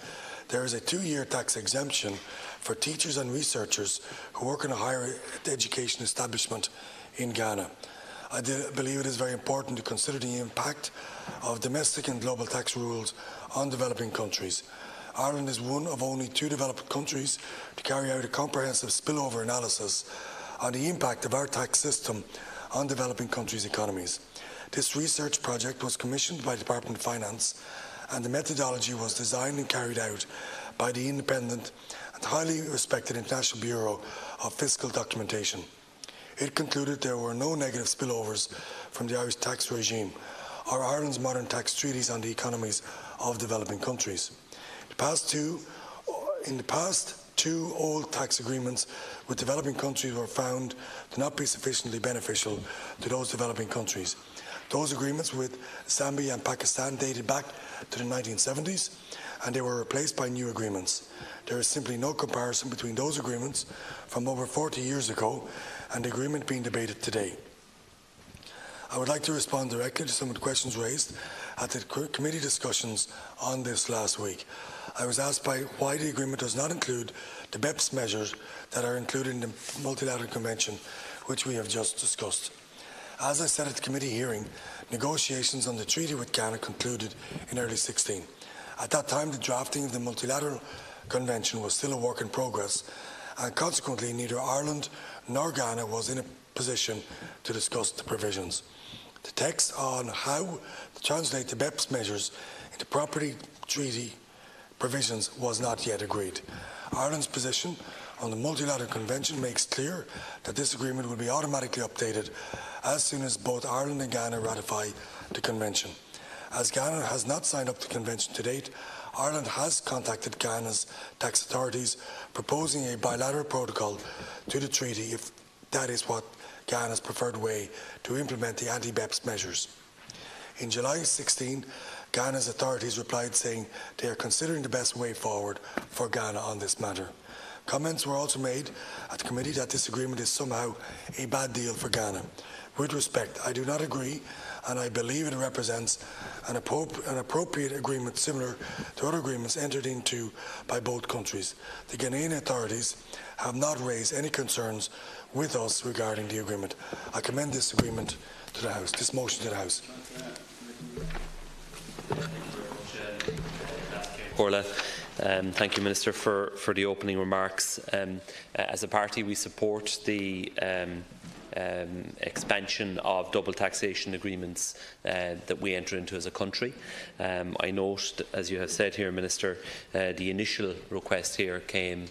there is a 2-year tax exemption for teachers and researchers who work in a higher education establishment in Ghana. I believe it is very important to consider the impact of domestic and global tax rules on developing countries. Ireland is one of only 2 developed countries to carry out a comprehensive spillover analysis on the impact of our tax system on developing countries' economies. This research project was commissioned by the Department of Finance, and the methodology was designed and carried out by the independent and highly respected International Bureau of Fiscal Documentation. It concluded there were no negative spillovers from the Irish tax regime or Ireland's modern tax treaties on the economies of developing countries. In the past, 2 old tax agreements with developing countries were found to not be sufficiently beneficial to those developing countries. Those agreements with Zambia and Pakistan dated back to the 1970s, and they were replaced by new agreements. There is simply no comparison between those agreements from over 40 years ago and the agreement being debated today. I would like to respond directly to some of the questions raised at the committee discussions on this last week. I was asked why the agreement does not include the BEPS measures that are included in the multilateral convention, which we have just discussed. As I said at the committee hearing, negotiations on the treaty with Ghana concluded in early 2016. At that time, the drafting of the multilateral convention was still a work in progress, and consequently neither Ireland nor Ghana was in a position to discuss the provisions. The text on how to translate the BEPS measures into property treaty provisions was not yet agreed. Ireland's position on the multilateral convention makes clear that this agreement will be automatically updated as soon as both Ireland and Ghana ratify the convention. As Ghana has not signed up to the convention to date, Ireland has contacted Ghana's tax authorities proposing a bilateral protocol to the treaty if that is what Ghana's preferred way to implement the anti-BEPS measures. In July 2016, Ghana's authorities replied saying they are considering the best way forward for Ghana on this matter. Comments were also made at the committee that this agreement is somehow a bad deal for Ghana. With respect, I do not agree, and I believe it represents an appropriate agreement similar to other agreements entered into by both countries. The Ghanaian authorities have not raised any concerns with us regarding the agreement. I commend this agreement to the House, this motion to the House. Thank you, Minister, for the opening remarks. As a party, we support the expansion of double taxation agreements that we enter into as a country. I note, as you have said here, Minister, the initial request here came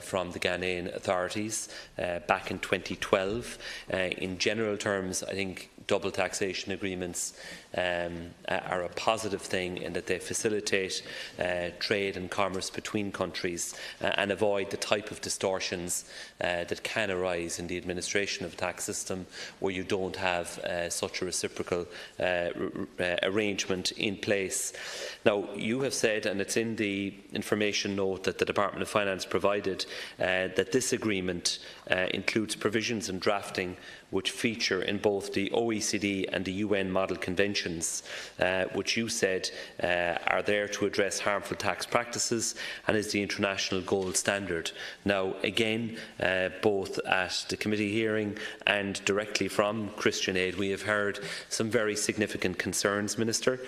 from the Ghanaian authorities back in 2012. In general terms, I think double taxation agreements are a positive thing in that they facilitate trade and commerce between countries and avoid the type of distortions that can arise in the administration of the tax system where you don't have such a reciprocal arrangement in place. Now, you have said, and it's in the information note that the Department of Finance provided, that this agreement includes provisions and drafting which feature in both the OECD and the UN model conventions, which you said are there to address harmful tax practices and is the international gold standard. Now, again, both at the committee hearing and directly from Christian Aid, we have heard some very significant concerns, Minister,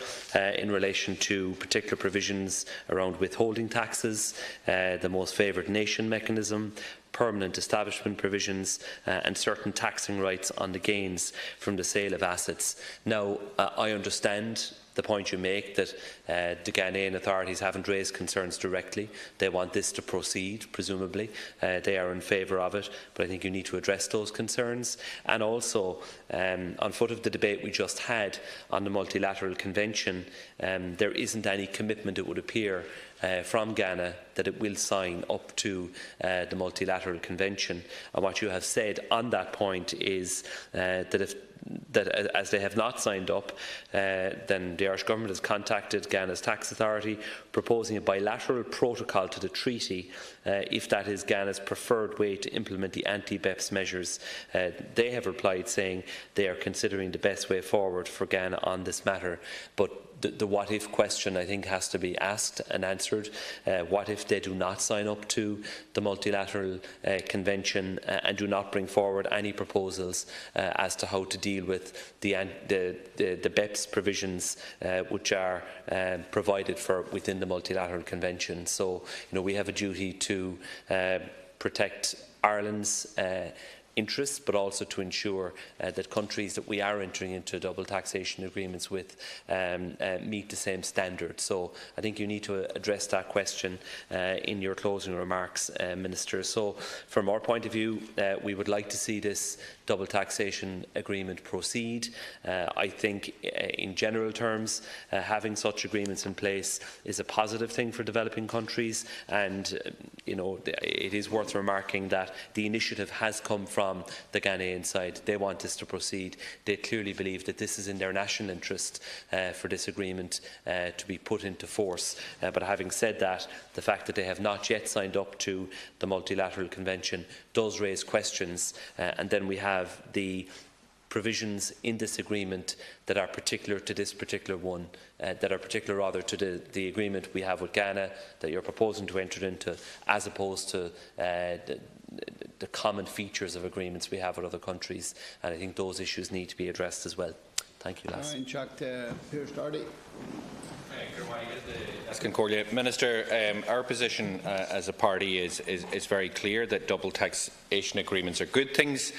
in relation to particular provisions around withholding taxes, the most favoured nation mechanism, permanent establishment provisions and certain taxing rights on the gains from the sale of assets. Now, I understand the point you make that the Ghanaian authorities haven't raised concerns directly. They want this to proceed, presumably. They are in favour of it, but I think you need to address those concerns. And also, on foot of the debate we just had on the multilateral convention, there isn't any commitment, it would appear, from Ghana that it will sign up to the multilateral convention. And what you have said on that point is that as they have not signed up, then the Irish Government has contacted Ghana's tax authority proposing a bilateral protocol to the treaty if that is Ghana's preferred way to implement the anti-BEPS measures. They have replied saying they are considering the best way forward for Ghana on this matter. But the what-if question, I think, has to be asked and answered. What if they do not sign up to the multilateral convention and do not bring forward any proposals as to how to deal with the BEPS provisions which are provided for within the multilateral convention? So, we have a duty to protect Ireland's interests, but also to ensure that countries that we are entering into double taxation agreements with meet the same standards. So I think you need to address that question in your closing remarks, Minister. So from our point of view, we would like to see this double taxation agreement proceed. I think in general terms, having such agreements in place is a positive thing for developing countries, and it is worth remarking that the initiative has come from the Ghanaian side. They want this to proceed. They clearly believe that this is in their national interest for this agreement to be put into force. But having said that, the fact that they have not yet signed up to the multilateral convention does raise questions, and then we have the provisions in this agreement that are particular to this particular one, that are particular rather to the agreement we have with Ghana that you're proposing to enter into, as opposed to the common features of agreements we have with other countries, and I think those issues need to be addressed as well. Thank you, Lass. Minister, our position as a party is very clear that double taxation agreements are good things.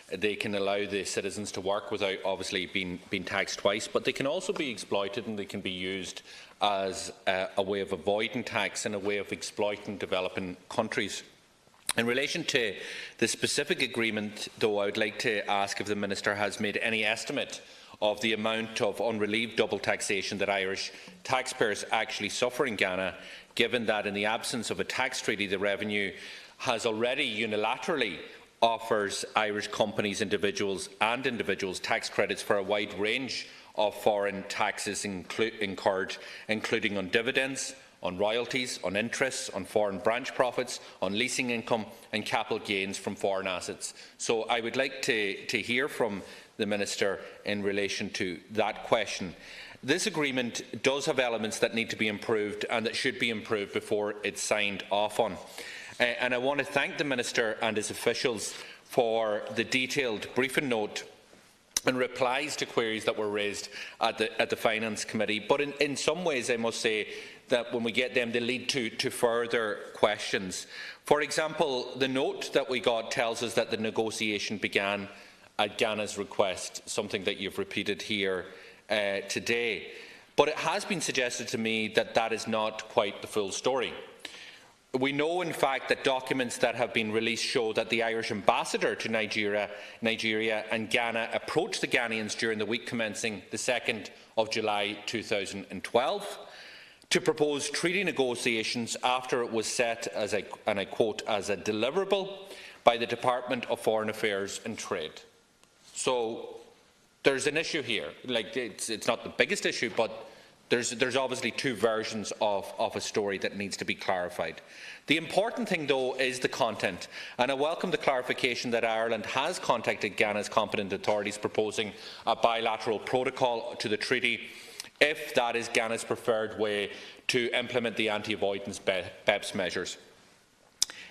They can allow the citizens to work without obviously being taxed twice, but they can also be exploited and they can be used as a way of avoiding tax and a way of exploiting developing countries. In relation to the specific agreement, though, I would like to ask if the Minister has made any estimate of the amount of unrelieved double taxation that Irish taxpayers actually suffer in Ghana, given that in the absence of a tax treaty, the revenue has already unilaterally offers Irish companies, individuals tax credits for a wide range of foreign taxes incurred, including on dividends, on royalties, on interests, on foreign branch profits, on leasing income and capital gains from foreign assets. So I would like to hear from the Minister in relation to that question. This agreement does have elements that need to be improved and that should be improved before it's signed off on. And I want to thank the Minister and his officials for the detailed briefing note and replies to queries that were raised at the Finance Committee. But in some ways, I must say that when we get them, they lead to further questions. For example, the note that we got tells us that the negotiation began at Ghana's request, something that you've repeated here today. But it has been suggested to me that that is not quite the full story. We know, in fact, that documents that have been released show that the Irish ambassador to Nigeria and Ghana approached the Ghanaians during the week commencing the 2nd of July 2012 to propose treaty negotiations after it was set as and I quote, as a deliverable by the Department of Foreign Affairs and Trade. So there's an issue here. Like, it's not the biggest issue, but there's obviously two versions of a story that needs to be clarified. The important thing, though, is the content, and I welcome the clarification that Ireland has contacted Ghana's competent authorities proposing a bilateral protocol to the treaty, if that is Ghana's preferred way to implement the anti-avoidance BEPS measures.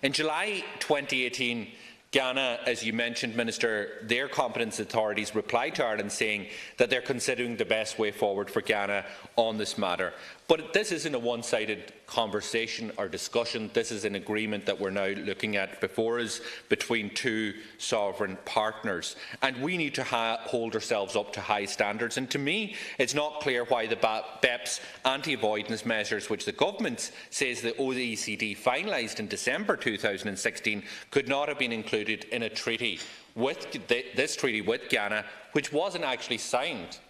In July 2018, Ghana, as you mentioned, Minister, their competent authorities replied to Ireland saying that they're considering the best way forward for Ghana on this matter. But this isn't a one-sided conversation or discussion. This is an agreement that we're now looking at before us between two sovereign partners. And we need to hold ourselves up to high standards. And to me, it's not clear why the BEPS anti-avoidance measures, which the government says the OECD finalised in December 2016, could not have been included in a treaty with this treaty with Ghana, which wasn't actually signed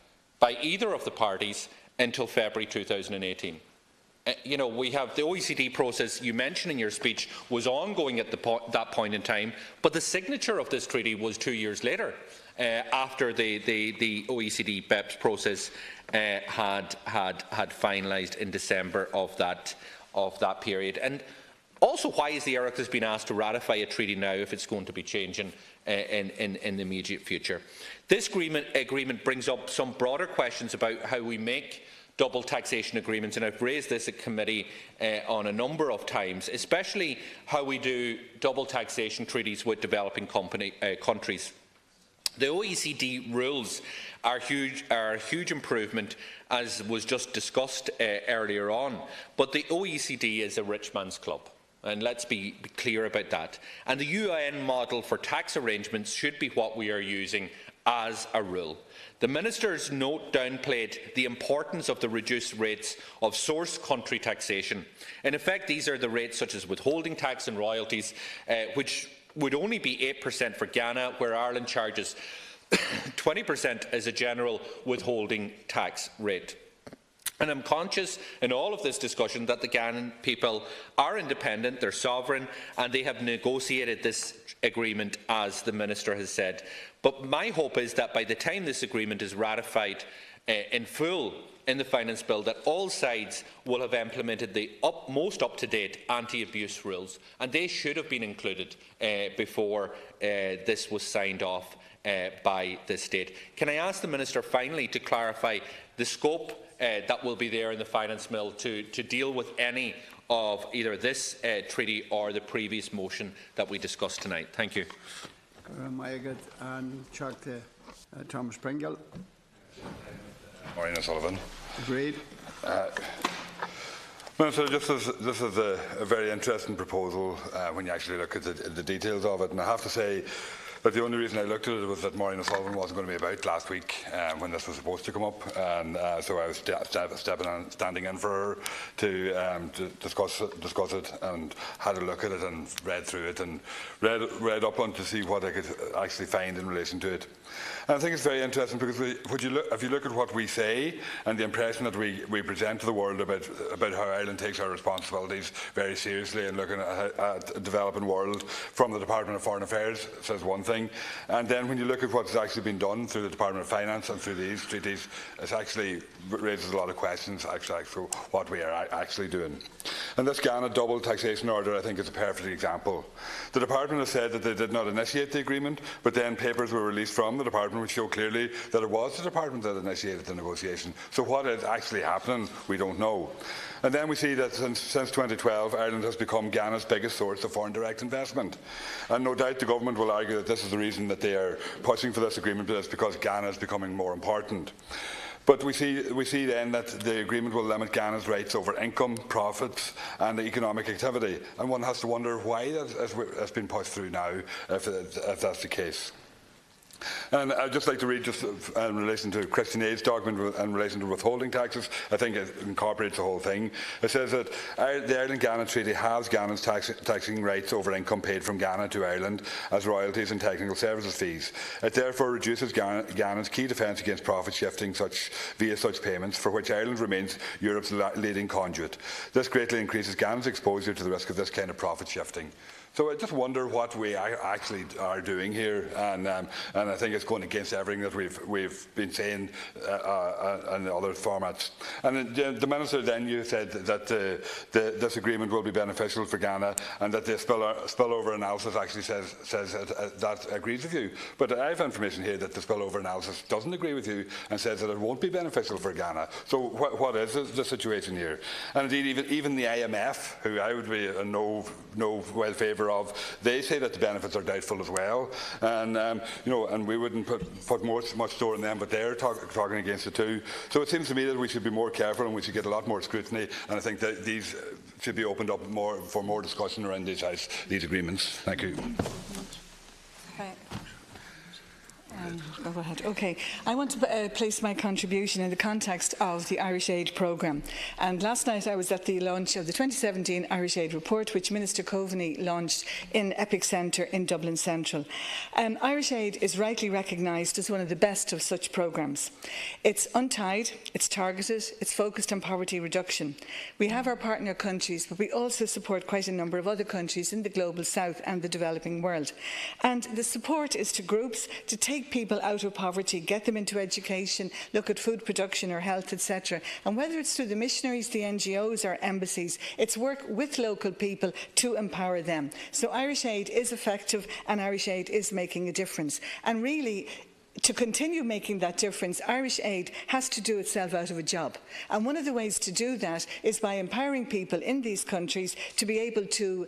by either of the parties until February 2018. You know, we have the OECD process you mentioned in your speech was ongoing at that point in time, but the signature of this treaty was 2 years later, after the OECD BEPS process had finalised in December of that period. And also, why is the Oireachtas being asked to ratify a treaty now if it's going to be changing in the immediate future? This agreement brings up some broader questions about how we make double taxation agreements, and I've raised this at committee on a number of times, especially how we do double taxation treaties with developing countries. The OECD rules are a huge improvement, as was just discussed earlier on, but the OECD is a rich man's club. And let's be clear about that. And the UN model for tax arrangements should be what we are using as a rule. The Minister's note downplayed the importance of the reduced rates of source country taxation. In effect, these are the rates such as withholding tax and royalties, which would only be 8% for Ghana, where Ireland charges 20% as a general withholding tax rate. And I'm conscious in all of this discussion that the Ghanaian people are independent, they're sovereign, and they have negotiated this agreement, as the Minister has said. But my hope is that by the time this agreement is ratified in full in the Finance Bill, that all sides will have implemented the most up-to-date anti-abuse rules, and they should have been included before this was signed off by the state. Can I ask the Minister finally to clarify the scope that will be there in the Finance Bill to deal with any of either this treaty or the previous motion that we discussed tonight. Thank you. Thomas Pringle. Maureen O'Sullivan. Agreed. Minister, this is a very interesting proposal when you actually look at the details of it, and I have to say that the only reason I looked at it was that Maureen O'Sullivan wasn't going to be about last week when this was supposed to come up, and so I was standing in for her to discuss it, and had a look at it and read through it and read up on to see what I could actually find in relation to it. And I think it's very interesting because if you look at what we say and the impression that we present to the world about how Ireland takes our responsibilities very seriously and looking at a developing world from the Department of Foreign Affairs says one thing, and then when you look at what's actually been done through the Department of Finance and through these treaties, it actually raises a lot of questions actually what we are actually doing. And this Ghana double taxation order, I think, is a perfect example. The Department has said that they did not initiate the agreement, but then papers were released from the Department which show clearly that it was the Department that initiated the negotiation. So what is actually happening, we don't know. And then we see that since 2012, Ireland has become Ghana's biggest source of foreign direct investment. And no doubt the government will argue that this is the reason that they are pushing for this agreement, but it's because Ghana is becoming more important. But we see then that the agreement will limit Ghana's rights over income, profits and economic activity. And one has to wonder why that has been pushed through now, if that's the case. And I'd just like to read just in relation to Christian Aid's document in relation to withholding taxes. I think it incorporates the whole thing. It says that the Ireland-Ghana Treaty halves Ghana's taxing rights over income paid from Ghana to Ireland as royalties and technical services fees. It therefore reduces Ghana's key defence against profit shifting via such payments, for which Ireland remains Europe's leading conduit. This greatly increases Ghana's exposure to the risk of this kind of profit shifting. So I just wonder what we actually are doing here, and I think it's going against everything that we've been saying in other formats. And the Minister then, you said that this agreement will be beneficial for Ghana, and that the spillover analysis actually says that agrees with you. But I have information here that the spillover analysis doesn't agree with you and says that it won't be beneficial for Ghana. So what is the situation here? And indeed, even the IMF, who I would be in no well favour of, they say that the benefits are doubtful as well, and and we wouldn't put much store in them, but they're talking against it too. So it seems to me that we should be more careful and we should get a lot more scrutiny, and I think that these should be opened up for more discussion around these agreements. Thank you. Go ahead. Okay. I want to place my contribution in the context of the Irish Aid programme. And last night I was at the launch of the 2017 Irish Aid report, which Minister Coveney launched in Epic Centre in Dublin Central. Irish Aid is rightly recognised as one of the best of such programmes. It's untied, it's targeted, it's focused on poverty reduction. We have our partner countries, but we also support quite a number of other countries in the global south and the developing world. And the support is to groups to take people out of poverty, get them into education, look at food production or health, etc. And whether it's through the missionaries, the NGOs or embassies, it's work with local people to empower them. So Irish Aid is effective and Irish Aid is making a difference. And really, to continue making that difference, Irish Aid has to do itself out of a job. And one of the ways to do that is by empowering people in these countries to be able to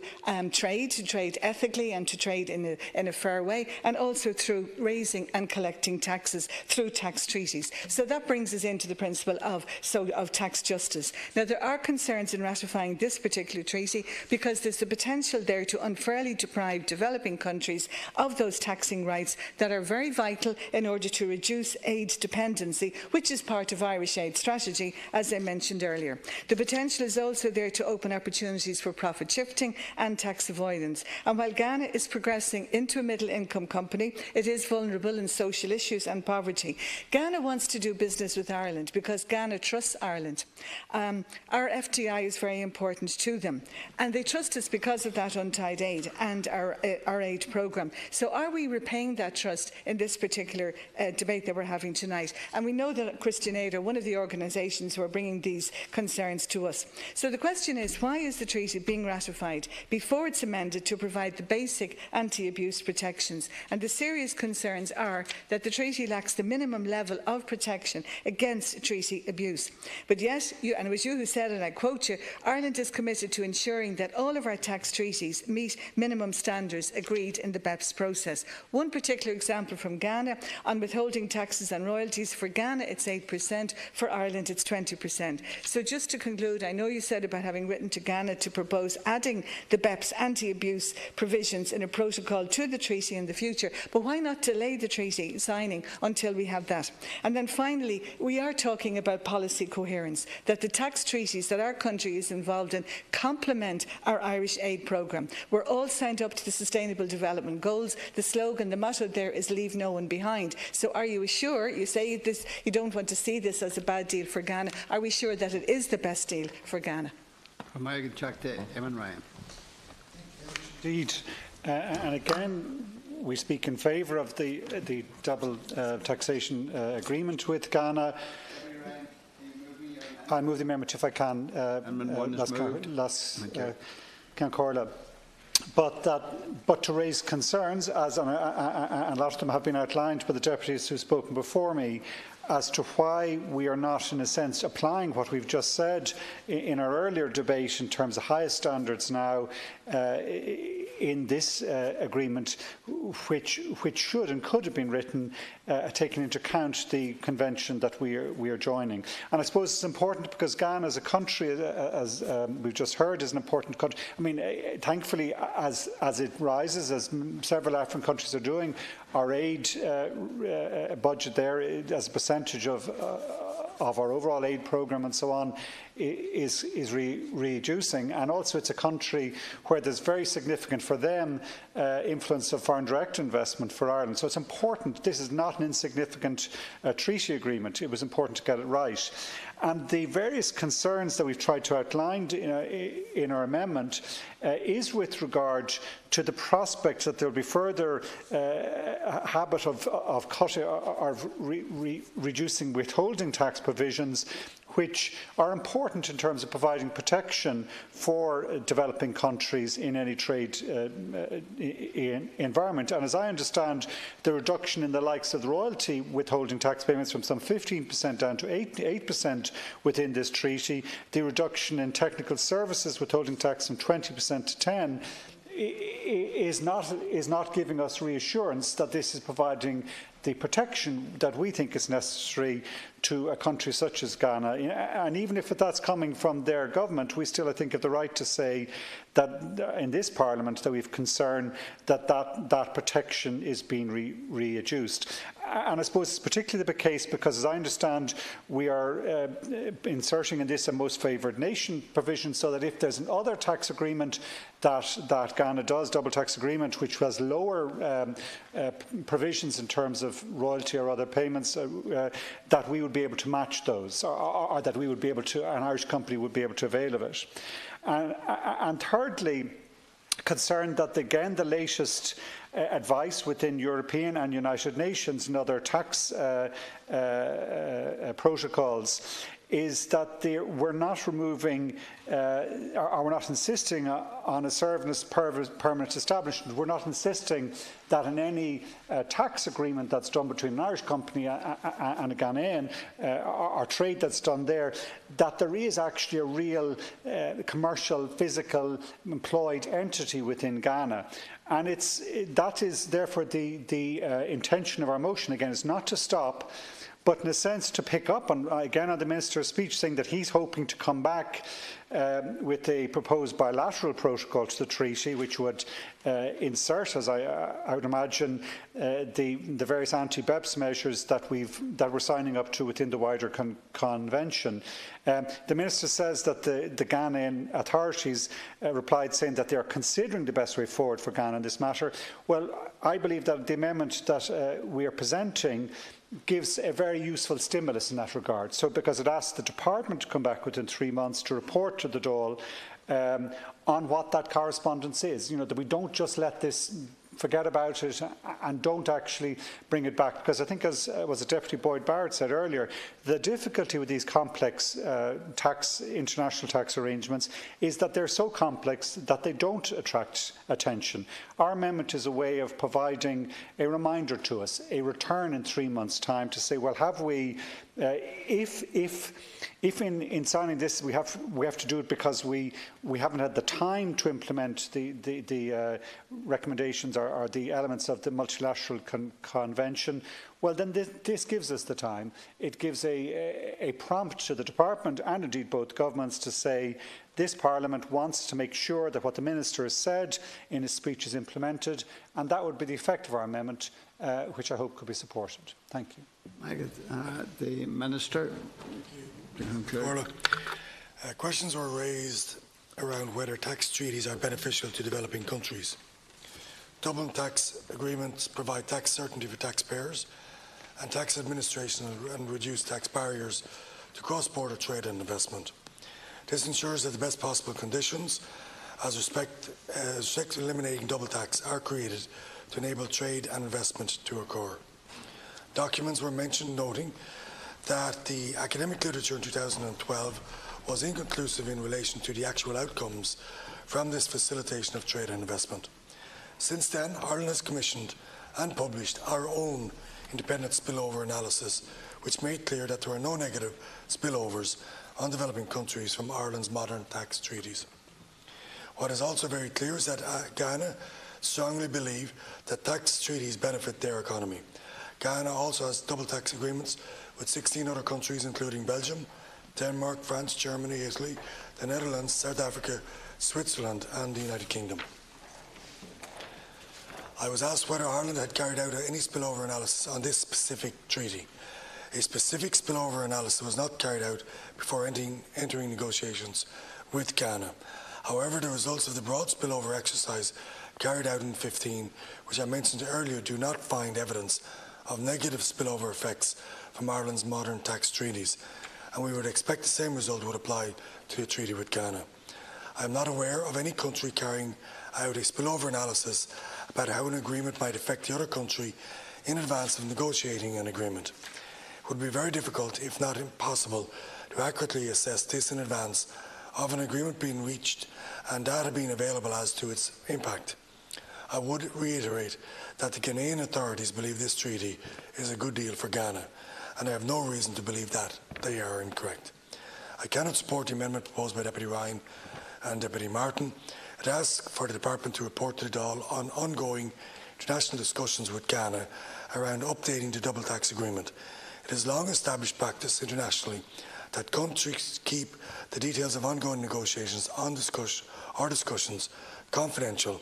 trade ethically and to trade in a fair way, and also through raising and collecting taxes through tax treaties. So that brings us into the principle of tax justice. Now, there are concerns in ratifying this particular treaty because there's the potential there to unfairly deprive developing countries of those taxing rights that are very vital in order to reduce aid dependency, which is part of Irish Aid strategy, as I mentioned earlier. The potential is also there to open opportunities for profit shifting and tax avoidance. And while Ghana is progressing into a middle-income company, it is vulnerable in social issues and poverty. Ghana wants to do business with Ireland because Ghana trusts Ireland. Our FDI is very important to them, and they trust us because of that untied aid and our aid programme. So are we repaying that trust in this particular particular debate that we're having tonight. And we know that Christian Aid are one of the organisations who are bringing these concerns to us. So the question is, why is the treaty being ratified before it's amended to provide the basic anti-abuse protections? And the serious concerns are that the treaty lacks the minimum level of protection against treaty abuse. But yet, and it was you who said, and I quote you, Ireland is committed to ensuring that all of our tax treaties meet minimum standards agreed in the BEPS process. One particular example from Ghana on withholding taxes and royalties. For Ghana it's 8%, for Ireland it's 20%. So just to conclude, I know you said about having written to Ghana to propose adding the BEPS anti-abuse provisions in a protocol to the treaty in the future, but why not delay the treaty signing until we have that? And then finally, we are talking about policy coherence, that the tax treaties that our country is involved in complement our Irish aid programme. We're all signed up to the Sustainable Development Goals. The slogan, the motto there is leave no one behind. So are you sure, you say this, you don't want to see this as a bad deal for Ghana, are we sure that it is the best deal for Ghana? Indeed. And again, we speak in favour of the double taxation agreement with Ghana. I move the amendment if I can. But to raise concerns, and a lot of them have been outlined by the deputies who have spoken before me, as to why we are not, in a sense, applying what we've just said in our earlier debate in terms of highest standards now in this agreement, which should and could have been written taking into account the convention that we are joining. And I suppose it's important because Ghana as a country, as we've just heard, is an important country. I mean, thankfully, as it rises, as several African countries are doing, our aid budget there as a percentage of our overall aid programme and so on is reducing. And also it's a country where there's very significant for them influence of foreign direct investment for Ireland. So it's important. This is not an insignificant treaty agreement. It was important to get it right. And the various concerns that we've tried to outline in our amendment is with regard to the prospect that there will be further habit of cutting or reducing withholding tax provisions, which are important in terms of providing protection for developing countries in any trade environment. And as I understand, the reduction in the likes of the royalty withholding tax payments from some 15% down to 8% within this treaty, the reduction in technical services withholding tax from 20% to 10%, is not giving us reassurance that this is providing the protection that we think is necessary to a country such as Ghana. And even if that's coming from their government, we still, I think, have the right to say that in this Parliament that we have concern that protection is being reduced. And I suppose it's particularly the case because, as I understand, we are inserting in this a most favoured nation provision, so that if there's another tax agreement that Ghana does, double tax agreement, which has lower provisions in terms of royalty or other payments, that we would be able to match those, or that we would be able to, an Irish company would be able to avail of it. And thirdly, concerned that, again, the latest advice within European and United Nations and other tax protocols is that we're not removing or we're not insisting on a service permanent establishment. We're not insisting that in any tax agreement that's done between an Irish company and a Ghanaian, or trade that's done there, that there is actually a real commercial, physical, employed entity within Ghana. And that is therefore the intention of our motion. Again, is not to stop, but in a sense to pick up on, again, on the Minister's speech, saying that he's hoping to come back with a proposed bilateral protocol to the treaty, which would insert, as I would imagine, the various anti-BEPS measures that we're signing up to within the wider convention. The Minister says that the Ghanaian authorities replied saying that they are considering the best way forward for Ghana in this matter. Well, I believe that the amendment that we are presenting gives a very useful stimulus in that regard. So, because it asks the Department to come back within 3 months to report to the Dáil on what that correspondence is. You know, that we don't just let this forget about it and don't actually bring it back. Because I think, as was it Deputy Boyd Barrett said earlier, the difficulty with these complex international tax arrangements is that they're so complex that they don't attract attention. Our amendment is a way of providing a reminder to us, a return in 3 months' time to say, well, have we, if in signing this we have to do it because we haven't had the time to implement the recommendations or the elements of the multilateral convention, well then this gives us the time. It gives a prompt to the department and indeed both governments to say this Parliament wants to make sure that what the Minister has said in his speech is implemented, and that would be the effect of our amendment, which I hope could be supported. Thank you. The Minister. Questions were raised around whether tax treaties are beneficial to developing countries. Dublin tax agreements provide tax certainty for taxpayers and tax administration and reduce tax barriers to cross-border trade and investment. This ensures that the best possible conditions as respect to eliminating double tax are created to enable trade and investment to occur. Documents were mentioned noting that the academic literature in 2012 was inconclusive in relation to the actual outcomes from this facilitation of trade and investment. Since then, Ireland has commissioned and published our own independent spillover analysis, which made clear that there are no negative spillovers on developing countries from Ireland's modern tax treaties. What is also very clear is that Ghana strongly believe that tax treaties benefit their economy. Ghana also has double tax agreements with 16 other countries, including Belgium, Denmark, France, Germany, Italy, the Netherlands, South Africa, Switzerland and the United Kingdom. I was asked whether Ireland had carried out any spillover analysis on this specific treaty. A specific spillover analysis was not carried out before entering negotiations with Ghana. However, the results of the broad spillover exercise carried out in 2015, which I mentioned earlier, do not find evidence of negative spillover effects from Ireland's modern tax treaties, and we would expect the same result would apply to a treaty with Ghana. I am not aware of any country carrying out a spillover analysis about how an agreement might affect the other country in advance of negotiating an agreement. It would be very difficult, if not impossible, to accurately assess this in advance of an agreement being reached and data being available as to its impact. I would reiterate that the Ghanaian authorities believe this treaty is a good deal for Ghana, and I have no reason to believe that they are incorrect. I cannot support the amendment proposed by Deputy Ryan and Deputy Martin. It asks for the Department to report to the Dáil on ongoing international discussions with Ghana around updating the double tax agreement. It is long established practice internationally that countries keep the details of ongoing negotiations or discussions confidential,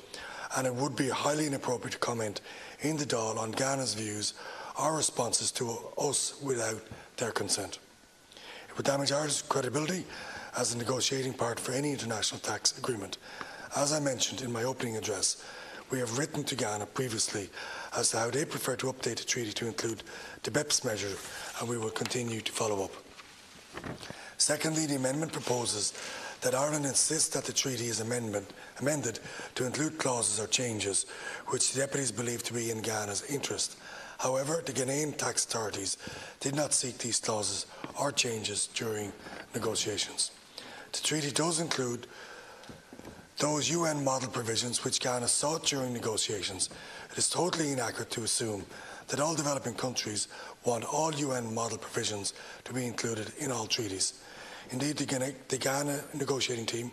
and it would be highly inappropriate to comment in the Dáil on Ghana's views or responses to us without their consent. It would damage Ireland's credibility as a negotiating part for any international tax agreement. As I mentioned in my opening address, we have written to Ghana previously as to how they prefer to update the treaty to include the BEPS measure, and we will continue to follow up. Secondly, the amendment proposes that Ireland insists that the treaty is amended to include clauses or changes which the deputies believe to be in Ghana's interest. However, the Ghanaian tax authorities did not seek these clauses or changes during negotiations. The treaty does include those UN model provisions which Ghana sought during negotiations. It is totally inaccurate to assume that all developing countries want all UN model provisions to be included in all treaties. Indeed, the Ghana negotiating team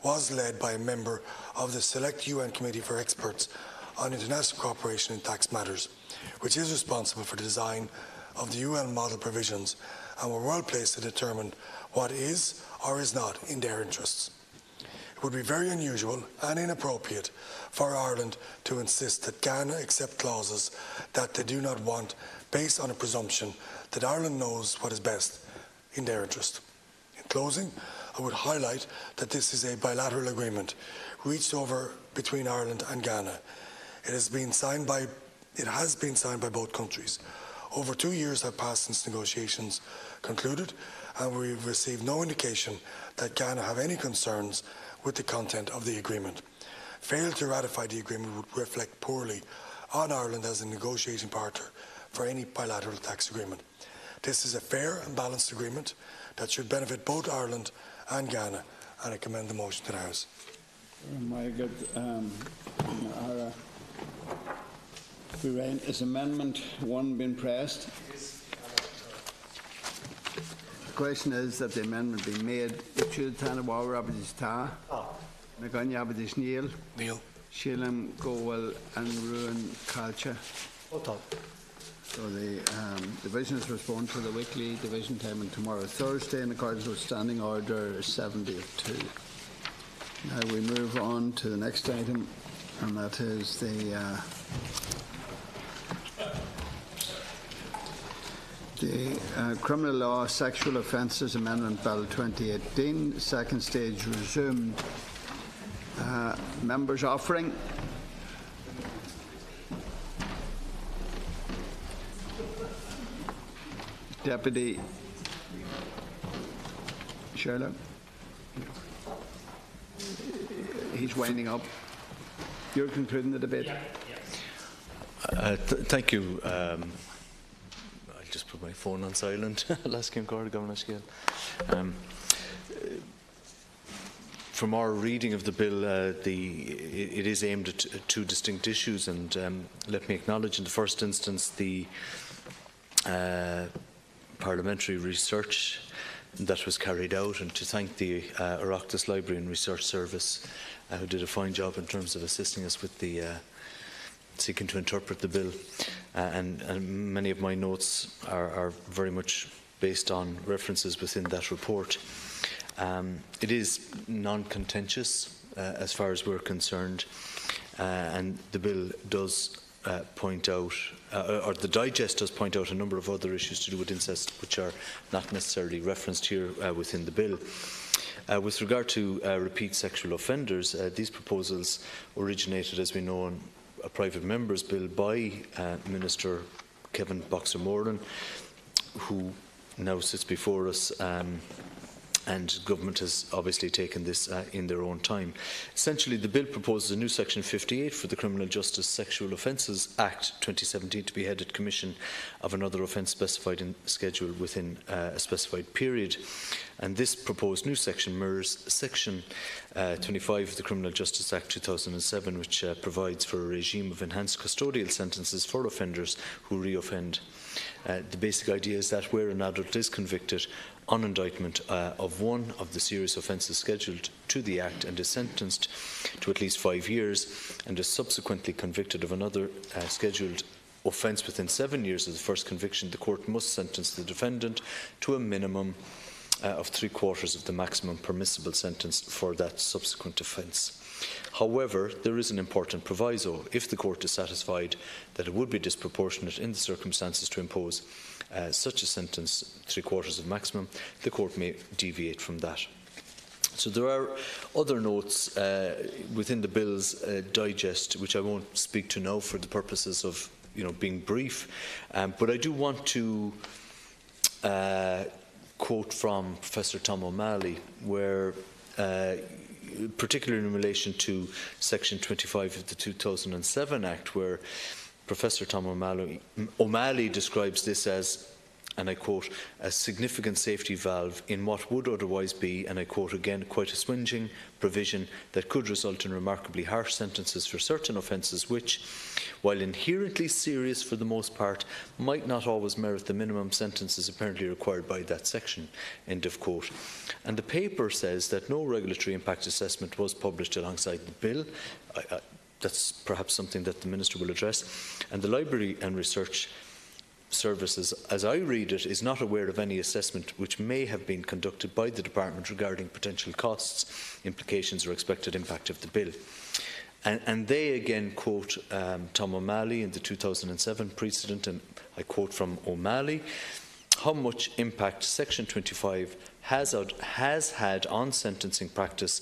was led by a member of the Select UN Committee for Experts on International Cooperation in Tax Matters, which is responsible for the design of the UN model provisions, and were well placed to determine what is or is not in their interests. It would be very unusual and inappropriate for Ireland to insist that Ghana accept clauses that they do not want based on a presumption that Ireland knows what is best in their interest. In closing, I would highlight that this is a bilateral agreement reached over between Ireland and Ghana. It has been signed by both countries. Over 2 years have passed since negotiations concluded, and we have received no indication that Ghana have any concerns with the content of the agreement. Failure to ratify the agreement would reflect poorly on Ireland as a negotiating partner for any bilateral tax agreement. This is a fair and balanced agreement that should benefit both Ireland and Ghana, and I commend the motion to the House. My good, is Amendment 1 being pressed? The question is that the amendment be made. Should Tanawara Abadis Ta, Naganya Abadis Neil, Shilam Gowal, and Ruin Kalcha. So the divisions respond to the weekly division time on tomorrow, Thursday, in accordance with Standing Order 70/2. Now we move on to the next item, and that is the Criminal Law Sexual Offences Amendment Bill 2018, second stage resumed. Members offering. Deputy Sherlock. He's winding up. You're concluding the debate. Thank you. I'll just put my phone on silent. From our reading of the bill, it is aimed at two distinct issues, and let me acknowledge in the first instance the parliamentary research that was carried out, and to thank the Oireachtas Library and Research Service who did a fine job in terms of assisting us with the seeking to interpret the bill, and many of my notes are very much based on references within that report. It is non-contentious as far as we're concerned, and the bill does point out, or the digest does point out a number of other issues to do with incest which are not necessarily referenced here within the bill. With regard to repeat sexual offenders, these proposals originated, as we know, in a private member's bill by Minister Kevin Boxer-Moran, who now sits before us, and government has obviously taken this in their own time. Essentially, the bill proposes a new section 58 for the Criminal Justice Sexual Offences Act 2017 to be headed commission of another offence specified in schedule within a specified period. And this proposed new section mirrors section 25 of the Criminal Justice Act 2007, which provides for a regime of enhanced custodial sentences for offenders who re-offend. The basic idea is that where an adult is convicted on indictment of one of the serious offences scheduled to the Act and is sentenced to at least 5 years, and is subsequently convicted of another scheduled offence within 7 years of the first conviction, the court must sentence the defendant to a minimum of 3/4 of the maximum permissible sentence for that subsequent offence. However, there is an important proviso. If the court is satisfied that it would be disproportionate in the circumstances to impose such a sentence, 3/4 of maximum, the court may deviate from that. So there are other notes within the bill's digest, which I won't speak to now for the purposes of being brief, but I do want to quote from Professor Tom O'Malley, where particularly in relation to Section 25 of the 2007 Act, where Professor Tom O'Malley describes this as, and I quote, a significant safety valve in what would otherwise be, and I quote again, quite a swingeing provision that could result in remarkably harsh sentences for certain offences which, while inherently serious for the most part, might not always merit the minimum sentences apparently required by that section, end of quote. And the paper says that no regulatory impact assessment was published alongside the bill. That's perhaps something that the Minister will address. And the Library and Research Services, as I read it, is not aware of any assessment which may have been conducted by the Department regarding potential costs, implications or expected impact of the bill. And they again quote Tom O'Malley in the 2007 precedent, and I quote from O'Malley, how much impact Section 25 has had on sentencing practice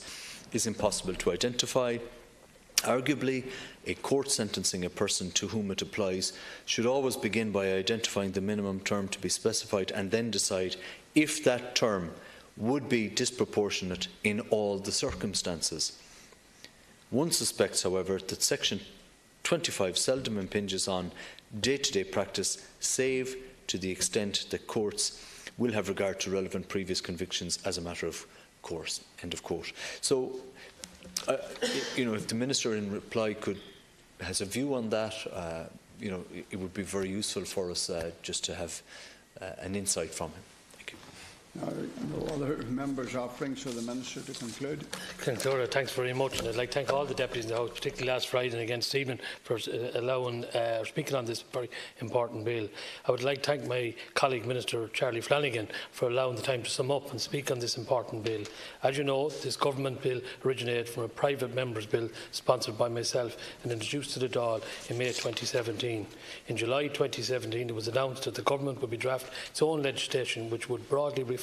is impossible to identify. Arguably, a court sentencing a person to whom it applies should always begin by identifying the minimum term to be specified and then decide if that term would be disproportionate in all the circumstances. One suspects, however, that Section 25 seldom impinges on day-to-day practice, save to the extent that courts will have regard to relevant previous convictions as a matter of course. End of quote. So, if the Minister in reply has a view on that, it would be very useful for us just to have an insight from him. Thank you. No other members offering, so the Minister to conclude. Conclude. Thanks very much, and I'd like to thank all the deputies in the House, particularly last Friday and again Stephen, for speaking on this very important bill. I would like to thank my colleague Minister Charlie Flanagan for allowing the time to sum up and speak on this important bill. As you know, this government bill originated from a private member's bill sponsored by myself and introduced to the Dáil in May 2017. In July 2017, it was announced that the government would be drafting its own legislation which would broadly reflect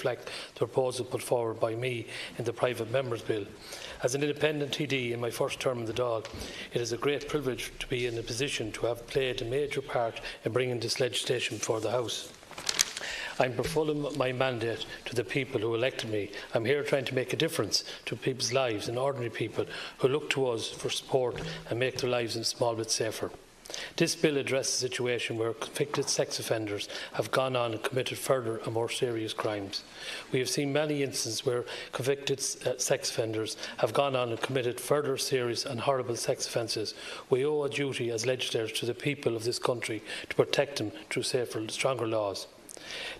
the proposal put forward by me in the private member's bill. As an independent TD in my first term in the Dáil, it is a great privilege to be in a position to have played a major part in bringing this legislation before the House. I am fulfilling my mandate to the people who elected me. I am here trying to make a difference to people's lives and ordinary people who look to us for support and make their lives a small bit safer. This bill addresses a situation where convicted sex offenders have gone on and committed further and more serious crimes. We have seen many instances where convicted sex offenders have gone on and committed further serious and horrible sex offences. We owe a duty as legislators to the people of this country to protect them through safer, stronger laws.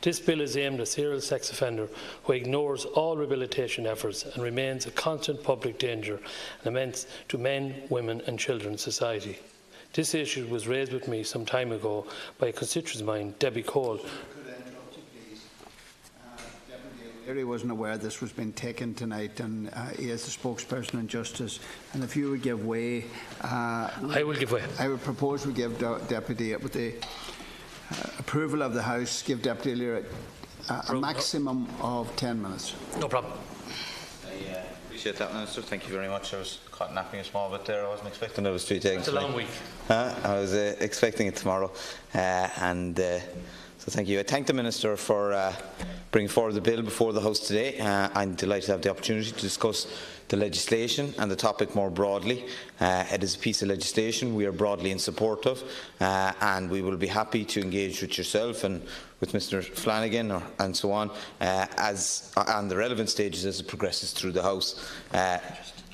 This bill is aimed at a serial sex offender who ignores all rehabilitation efforts and remains a constant public danger and immense to men, women and children in society. This issue was raised with me some time ago by a constituent of mine, Debbie Cole. He wasn't aware this was being taken tonight, and he is the spokesperson in Justice. And if you would give way, I will give way. I would propose we give Deputy, with the approval of the House, give Deputy Lear a maximum of 10 minutes. No problem. I appreciate that, Minister. Thank you very much. I was caught napping a small bit there. I wasn't expecting it was 3 days. It's a long week. I was expecting it tomorrow, so thank you. I thank the Minister for bringing forward the bill before the House today. I'm delighted to have the opportunity to discuss the legislation and the topic more broadly. It is a piece of legislation we are broadly in support of, and we will be happy to engage with yourself and with Mr Flanagan and so on the relevant stages as it progresses through the House.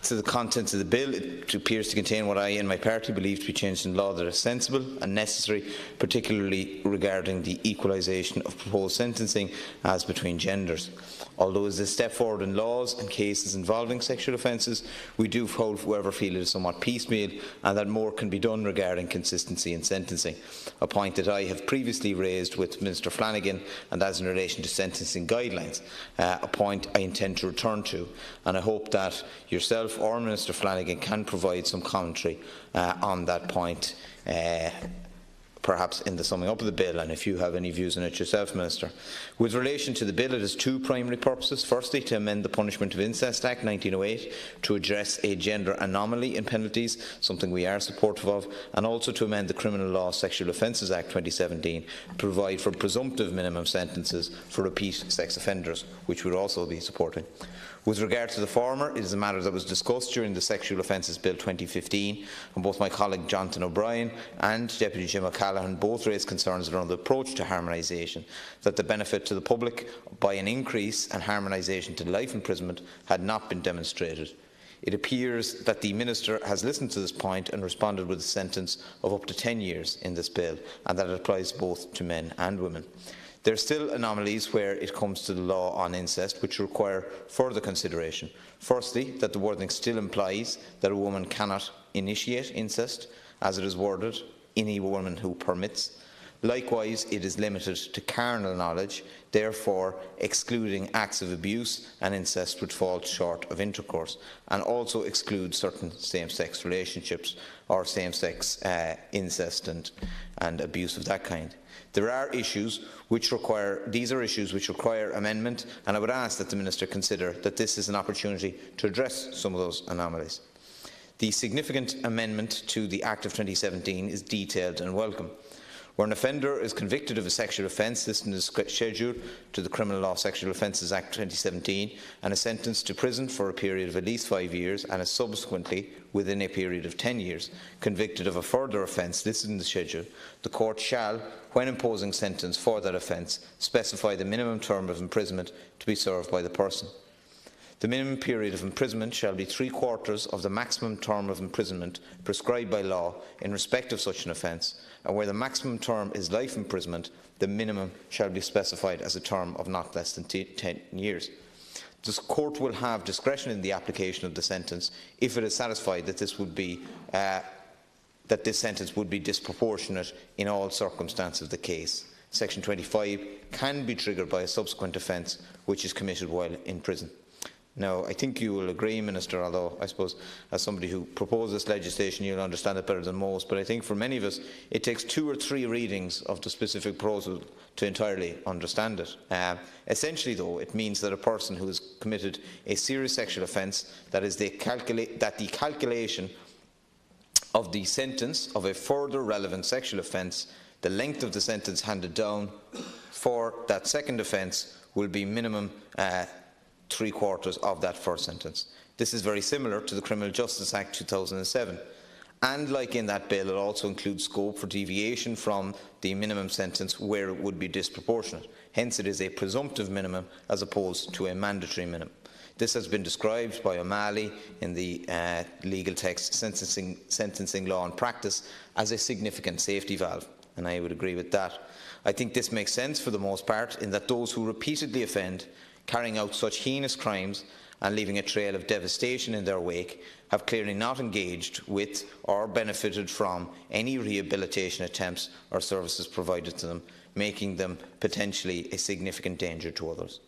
To the contents of the bill, it appears to contain what I and my party believe to be changes in law that are sensible and necessary, particularly regarding the equalisation of proposed sentencing as between genders. Although it is a step forward in laws and cases involving sexual offences, we do, however, feel it is somewhat piecemeal and that more can be done regarding consistency in sentencing, a point that I have previously raised with Minister Flanagan and as in relation to sentencing guidelines, a point I intend to return to, and I hope that yourself or Minister Flanagan can provide some commentary on that point, perhaps in the summing up of the bill, and if you have any views on it yourself, Minister. With relation to the bill, it has two primary purposes. Firstly, to amend the Punishment of Incest Act 1908 to address a gender anomaly in penalties, something we are supportive of, and also to amend the Criminal Law Sexual Offences Act 2017 to provide for presumptive minimum sentences for repeat sex offenders, which we will also be supporting. With regard to the former, it is a matter that was discussed during the Sexual Offences Bill 2015, and both my colleague Jonathan O'Brien and Deputy Jim O'Callaghan both raised concerns around the approach to harmonisation, that the benefit to the public by an increase and harmonisation to life imprisonment had not been demonstrated. It appears that the Minister has listened to this point and responded with a sentence of up to 10 years in this bill, and that it applies both to men and women. There are still anomalies where it comes to the law on incest which require further consideration. Firstly, that the wording still implies that a woman cannot initiate incest, as it is worded, any woman who permits. Likewise, it is limited to carnal knowledge, therefore excluding acts of abuse and incest which fall short of intercourse, and also excludes certain same-sex relationships or same-sex incest and abuse of that kind. There are issues which require amendment, and I would ask that the Minister consider that this is an opportunity to address some of those anomalies. The significant amendment to the Act of 2017 is detailed and welcome. Where an offender is convicted of a sexual offence listed in the schedule to the Criminal Law Sexual Offences Act 2017 and is sentenced to prison for a period of at least 5 years and is subsequently, within a period of 10 years, convicted of a further offence listed in the schedule, the court shall, when imposing sentence for that offence, specify the minimum term of imprisonment to be served by the person. The minimum period of imprisonment shall be 3/4 of the maximum term of imprisonment prescribed by law in respect of such an offence, and where the maximum term is life imprisonment, the minimum shall be specified as a term of not less than 10 years. The court will have discretion in the application of the sentence if it is satisfied that this sentence would be disproportionate in all circumstances of the case. Section 25 can be triggered by a subsequent offence which is committed while in prison. Now, I think you will agree, Minister, although I suppose as somebody who proposed this legislation you'll understand it better than most, but I think for many of us it takes 2 or 3 readings of the specific proposal to entirely understand it. Essentially, though, it means that a person who has committed a serious sexual offence, that the calculation of the sentence of a further relevant sexual offence, the length of the sentence handed down for that second offence will be minimum 3/4 of that first sentence. This is very similar to the Criminal Justice Act 2007. And like in that bill, it also includes scope for deviation from the minimum sentence where it would be disproportionate. Hence, it is a presumptive minimum as opposed to a mandatory minimum. This has been described by O'Malley in the legal text sentencing law and practice as a significant safety valve, and I would agree with that. I think this makes sense for the most part in that those who repeatedly offend, carrying out such heinous crimes and leaving a trail of devastation in their wake, have clearly not engaged with or benefited from any rehabilitation attempts or services provided to them, making them potentially a significant danger to others.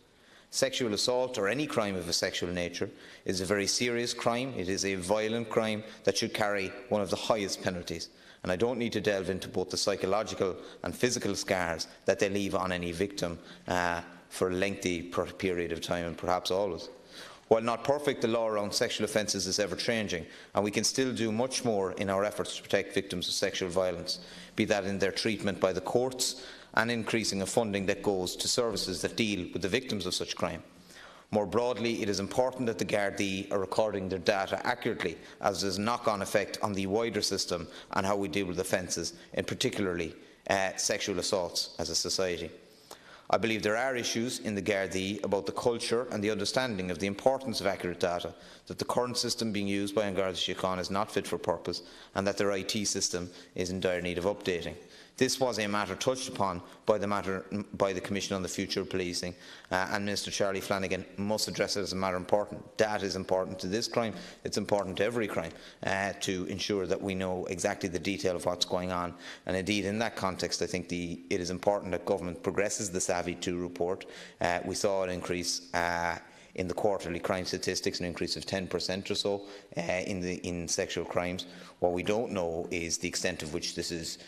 Sexual assault or any crime of a sexual nature is a very serious crime. It is a violent crime that should carry one of the highest penalties. And I don't need to delve into both the psychological and physical scars that they leave on any victim for a lengthy period of time, and perhaps always. While not perfect, the law around sexual offences is ever-changing, and we can still do much more in our efforts to protect victims of sexual violence, be that in their treatment by the courts and increasing of funding that goes to services that deal with the victims of such crime. More broadly, it is important that the Gardaí are recording their data accurately, as there is a knock-on effect on the wider system and how we deal with offences, and particularly sexual assaults as a society. I believe there are issues in the Gardaí about the culture and the understanding of the importance of accurate data, that the current system being used by An Garda Síochána is not fit for purpose, and that their IT system is in dire need of updating. This was a matter touched upon by the Commission on the Future of Policing, and Minister Charlie Flanagan must address it as a matter important. Data is important to this crime, it's important to every crime, to ensure that we know exactly the detail of what's going on. And indeed, in that context, I think it is important that government progresses the Savvy 2 report. We saw an increase in the quarterly crime statistics, an increase of 10% or so in sexual crimes. What we don't know is the extent of which this is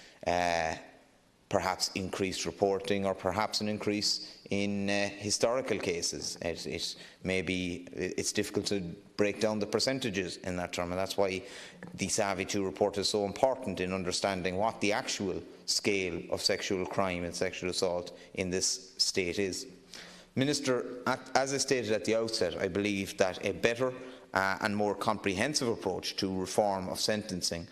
perhaps increased reporting or perhaps an increase in historical cases. It's difficult to break down the percentages in that term, and that's why the Savvy 2 report is so important in understanding what the actual scale of sexual crime and sexual assault in this state is. Minister, as I stated at the outset, I believe that a better and more comprehensive approach to reform of sentencing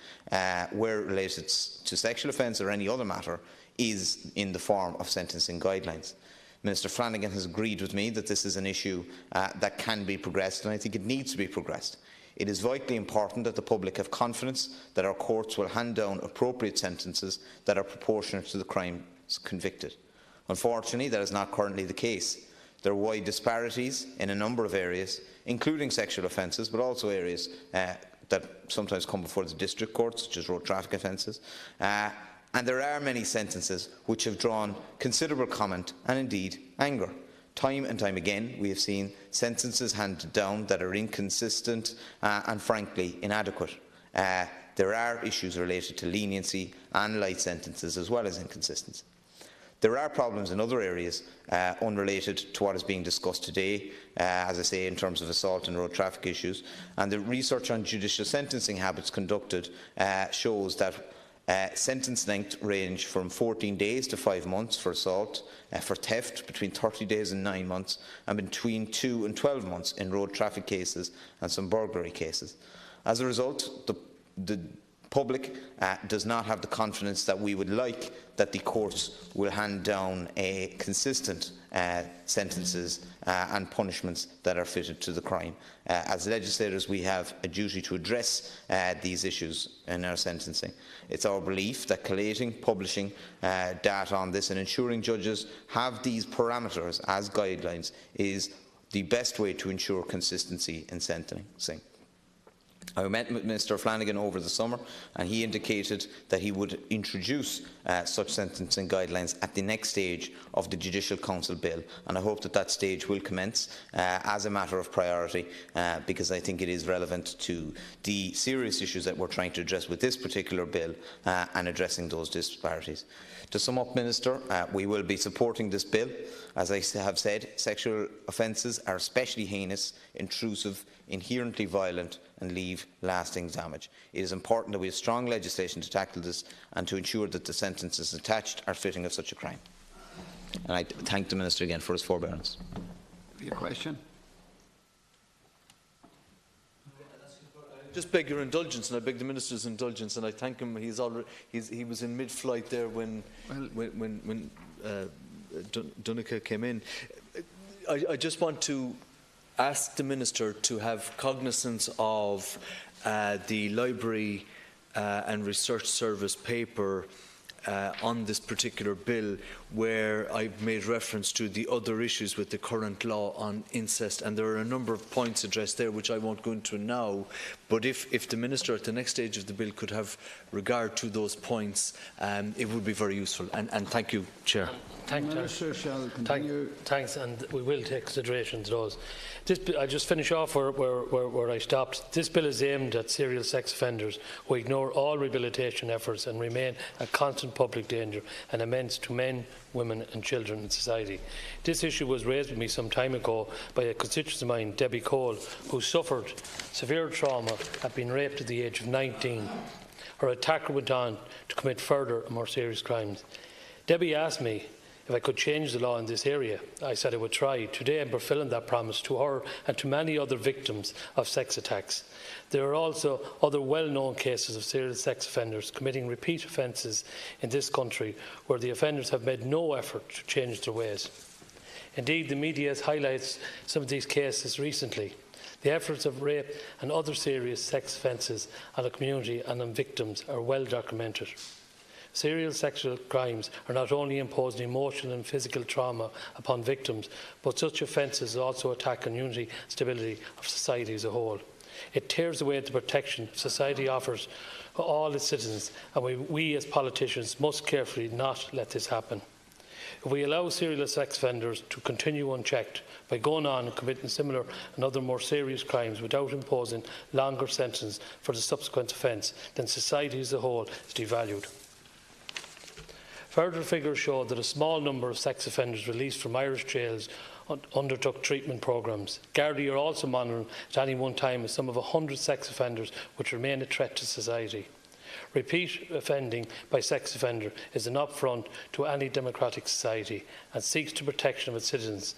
where related to sexual offence or any other matter is in the form of sentencing guidelines. Minister Flanagan has agreed with me that this is an issue that can be progressed, and I think it needs to be progressed. It is vitally important that the public have confidence that our courts will hand down appropriate sentences that are proportionate to the crimes convicted. Unfortunately, that is not currently the case. There are wide disparities in a number of areas, including sexual offences, but also areas that sometimes come before the district courts, such as road traffic offences. And there are many sentences which have drawn considerable comment and indeed anger. Time and time again, we have seen sentences handed down that are inconsistent and frankly inadequate. There are issues related to leniency and light sentences as well as inconsistency. There are problems in other areas unrelated to what is being discussed today, as I say, in terms of assault and road traffic issues. And the research on judicial sentencing habits conducted shows that Sentence length range from 14 days to 5 months for assault, for theft between 30 days and 9 months, and between 2 and 12 months in road traffic cases and some burglary cases. As a result, the public does not have the confidence that we would like that the courts will hand down consistent sentences and punishments that are fitted to the crime. As legislators, we have a duty to address these issues in our sentencing. It's our belief that collating, publishing data on this and ensuring judges have these parameters as guidelines is the best way to ensure consistency in sentencing. I met with Mr Flanagan over the summer, and he indicated that he would introduce such sentencing guidelines at the next stage of the Judicial Council bill, and I hope that that stage will commence as a matter of priority, because I think it is relevant to the serious issues that we're trying to address with this particular bill and addressing those disparities. To sum up, Minister, we will be supporting this bill. As I have said, sexual offences are especially heinous, intrusive, inherently violent and leave lasting damage. It is important that we have strong legislation to tackle this and to ensure that the sentences attached are fitting of such a crime. And I thank the Minister again for his forbearance. Your question? Just beg your indulgence, and I beg the Minister's indulgence, and I thank him. He was in mid-flight there when Donncha came in. I just want to ask the Minister to have cognizance of the Library and Research Service paper on this particular bill, where I've made reference to the other issues with the current law on incest, and there are a number of points addressed there which I won't go into now, but if the Minister at the next stage of the bill could have regard to those points, it would be very useful. And thank you, Chair. Thanks, and we will take consideration to those. I just finish off where I stopped. This bill is aimed at serial sex offenders who ignore all rehabilitation efforts and remain a constant public danger and a menace to men, women and children in society. This issue was raised with me some time ago by a constituent of mine, Debbie Cole, who suffered severe trauma at being raped at the age of 19. Her attacker went on to commit further and more serious crimes. Debbie asked me if I could change the law in this area. I said I would try. Today I'm fulfilling that promise to her and to many other victims of sex attacks. There are also other well-known cases of serial sex offenders committing repeat offences in this country where the offenders have made no effort to change their ways. Indeed, the media has highlighted some of these cases recently. The efforts of rape and other serious sex offences on the community and on victims are well documented. Serial sexual crimes are not only imposing emotional and physical trauma upon victims, but such offences also attack community and stability of society as a whole. It tears away the protection society offers all its citizens, and we as politicians must carefully not let this happen. If we allow serial sex offenders to continue unchecked by going on and committing similar and other more serious crimes without imposing longer sentences for the subsequent offence, then society as a whole is devalued. Further figures show that a small number of sex offenders released from Irish jails undertook treatment programmes. Gardaí are also monitoring at any one time as some of 100 sex offenders which remain a threat to society. Repeat offending by sex offender is an affront to any democratic society and seeks the protection of its citizens.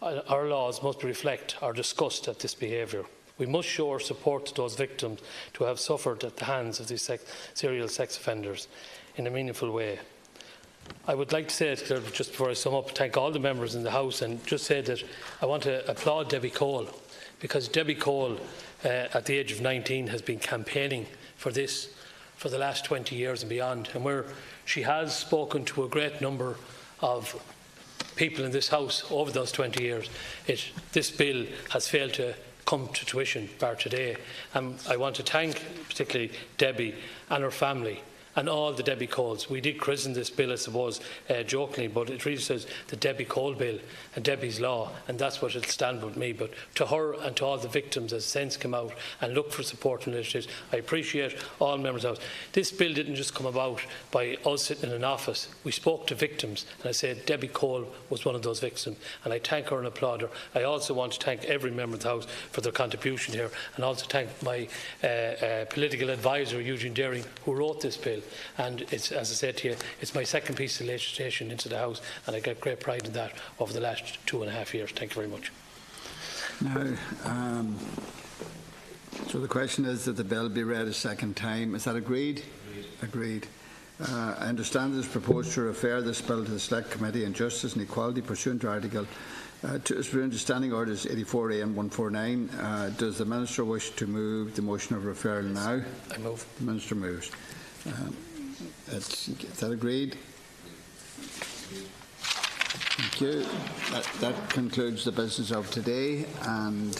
Our laws must reflect our disgust at this behaviour. We must show our support to those victims who have suffered at the hands of these serial sex offenders in a meaningful way. I would like to say, just before I sum up, thank all the members in the House and just say that I want to applaud Debbie Cole, because Debbie Cole, at the age of 19, has been campaigning for this for the last 20 years and beyond, and where she has spoken to a great number of people in this House over those 20 years, this bill has failed to come to tuition bar today. I want to thank particularly Debbie and her family and all the Debbie Coles. We did christen this bill, I suppose, jokingly, but it really says the Debbie Cole bill and Debbie's law, and that's what it'll stand with me. But to her and to all the victims as sense come out and look for support and initiatives, I appreciate all members of the House. This bill didn't just come about by us sitting in an office. We spoke to victims, and I said Debbie Cole was one of those victims, and I thank her and applaud her. I also want to thank every member of the House for their contribution here, and also thank my political advisor, Eugene Deering, who wrote this bill. bill. And it's, as I said to you, it's my second piece of legislation into the House, and I get great pride in that over the last 2.5 years. Thank you very much. Now, so the question is that the bill be read a second time. Is that agreed? Agreed. I understand it is proposed to refer this bill to the Select Committee on Justice and Equality pursuant to Article Standing Orders 84A and 149. Does the Minister wish to move the motion of referral now? I move. The Minister moves. Is that agreed? Thank you. That concludes the business of today. And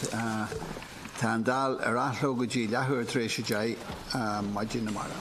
Dáil Éireann go dtí leathuair tréis sé Maidin na Mara.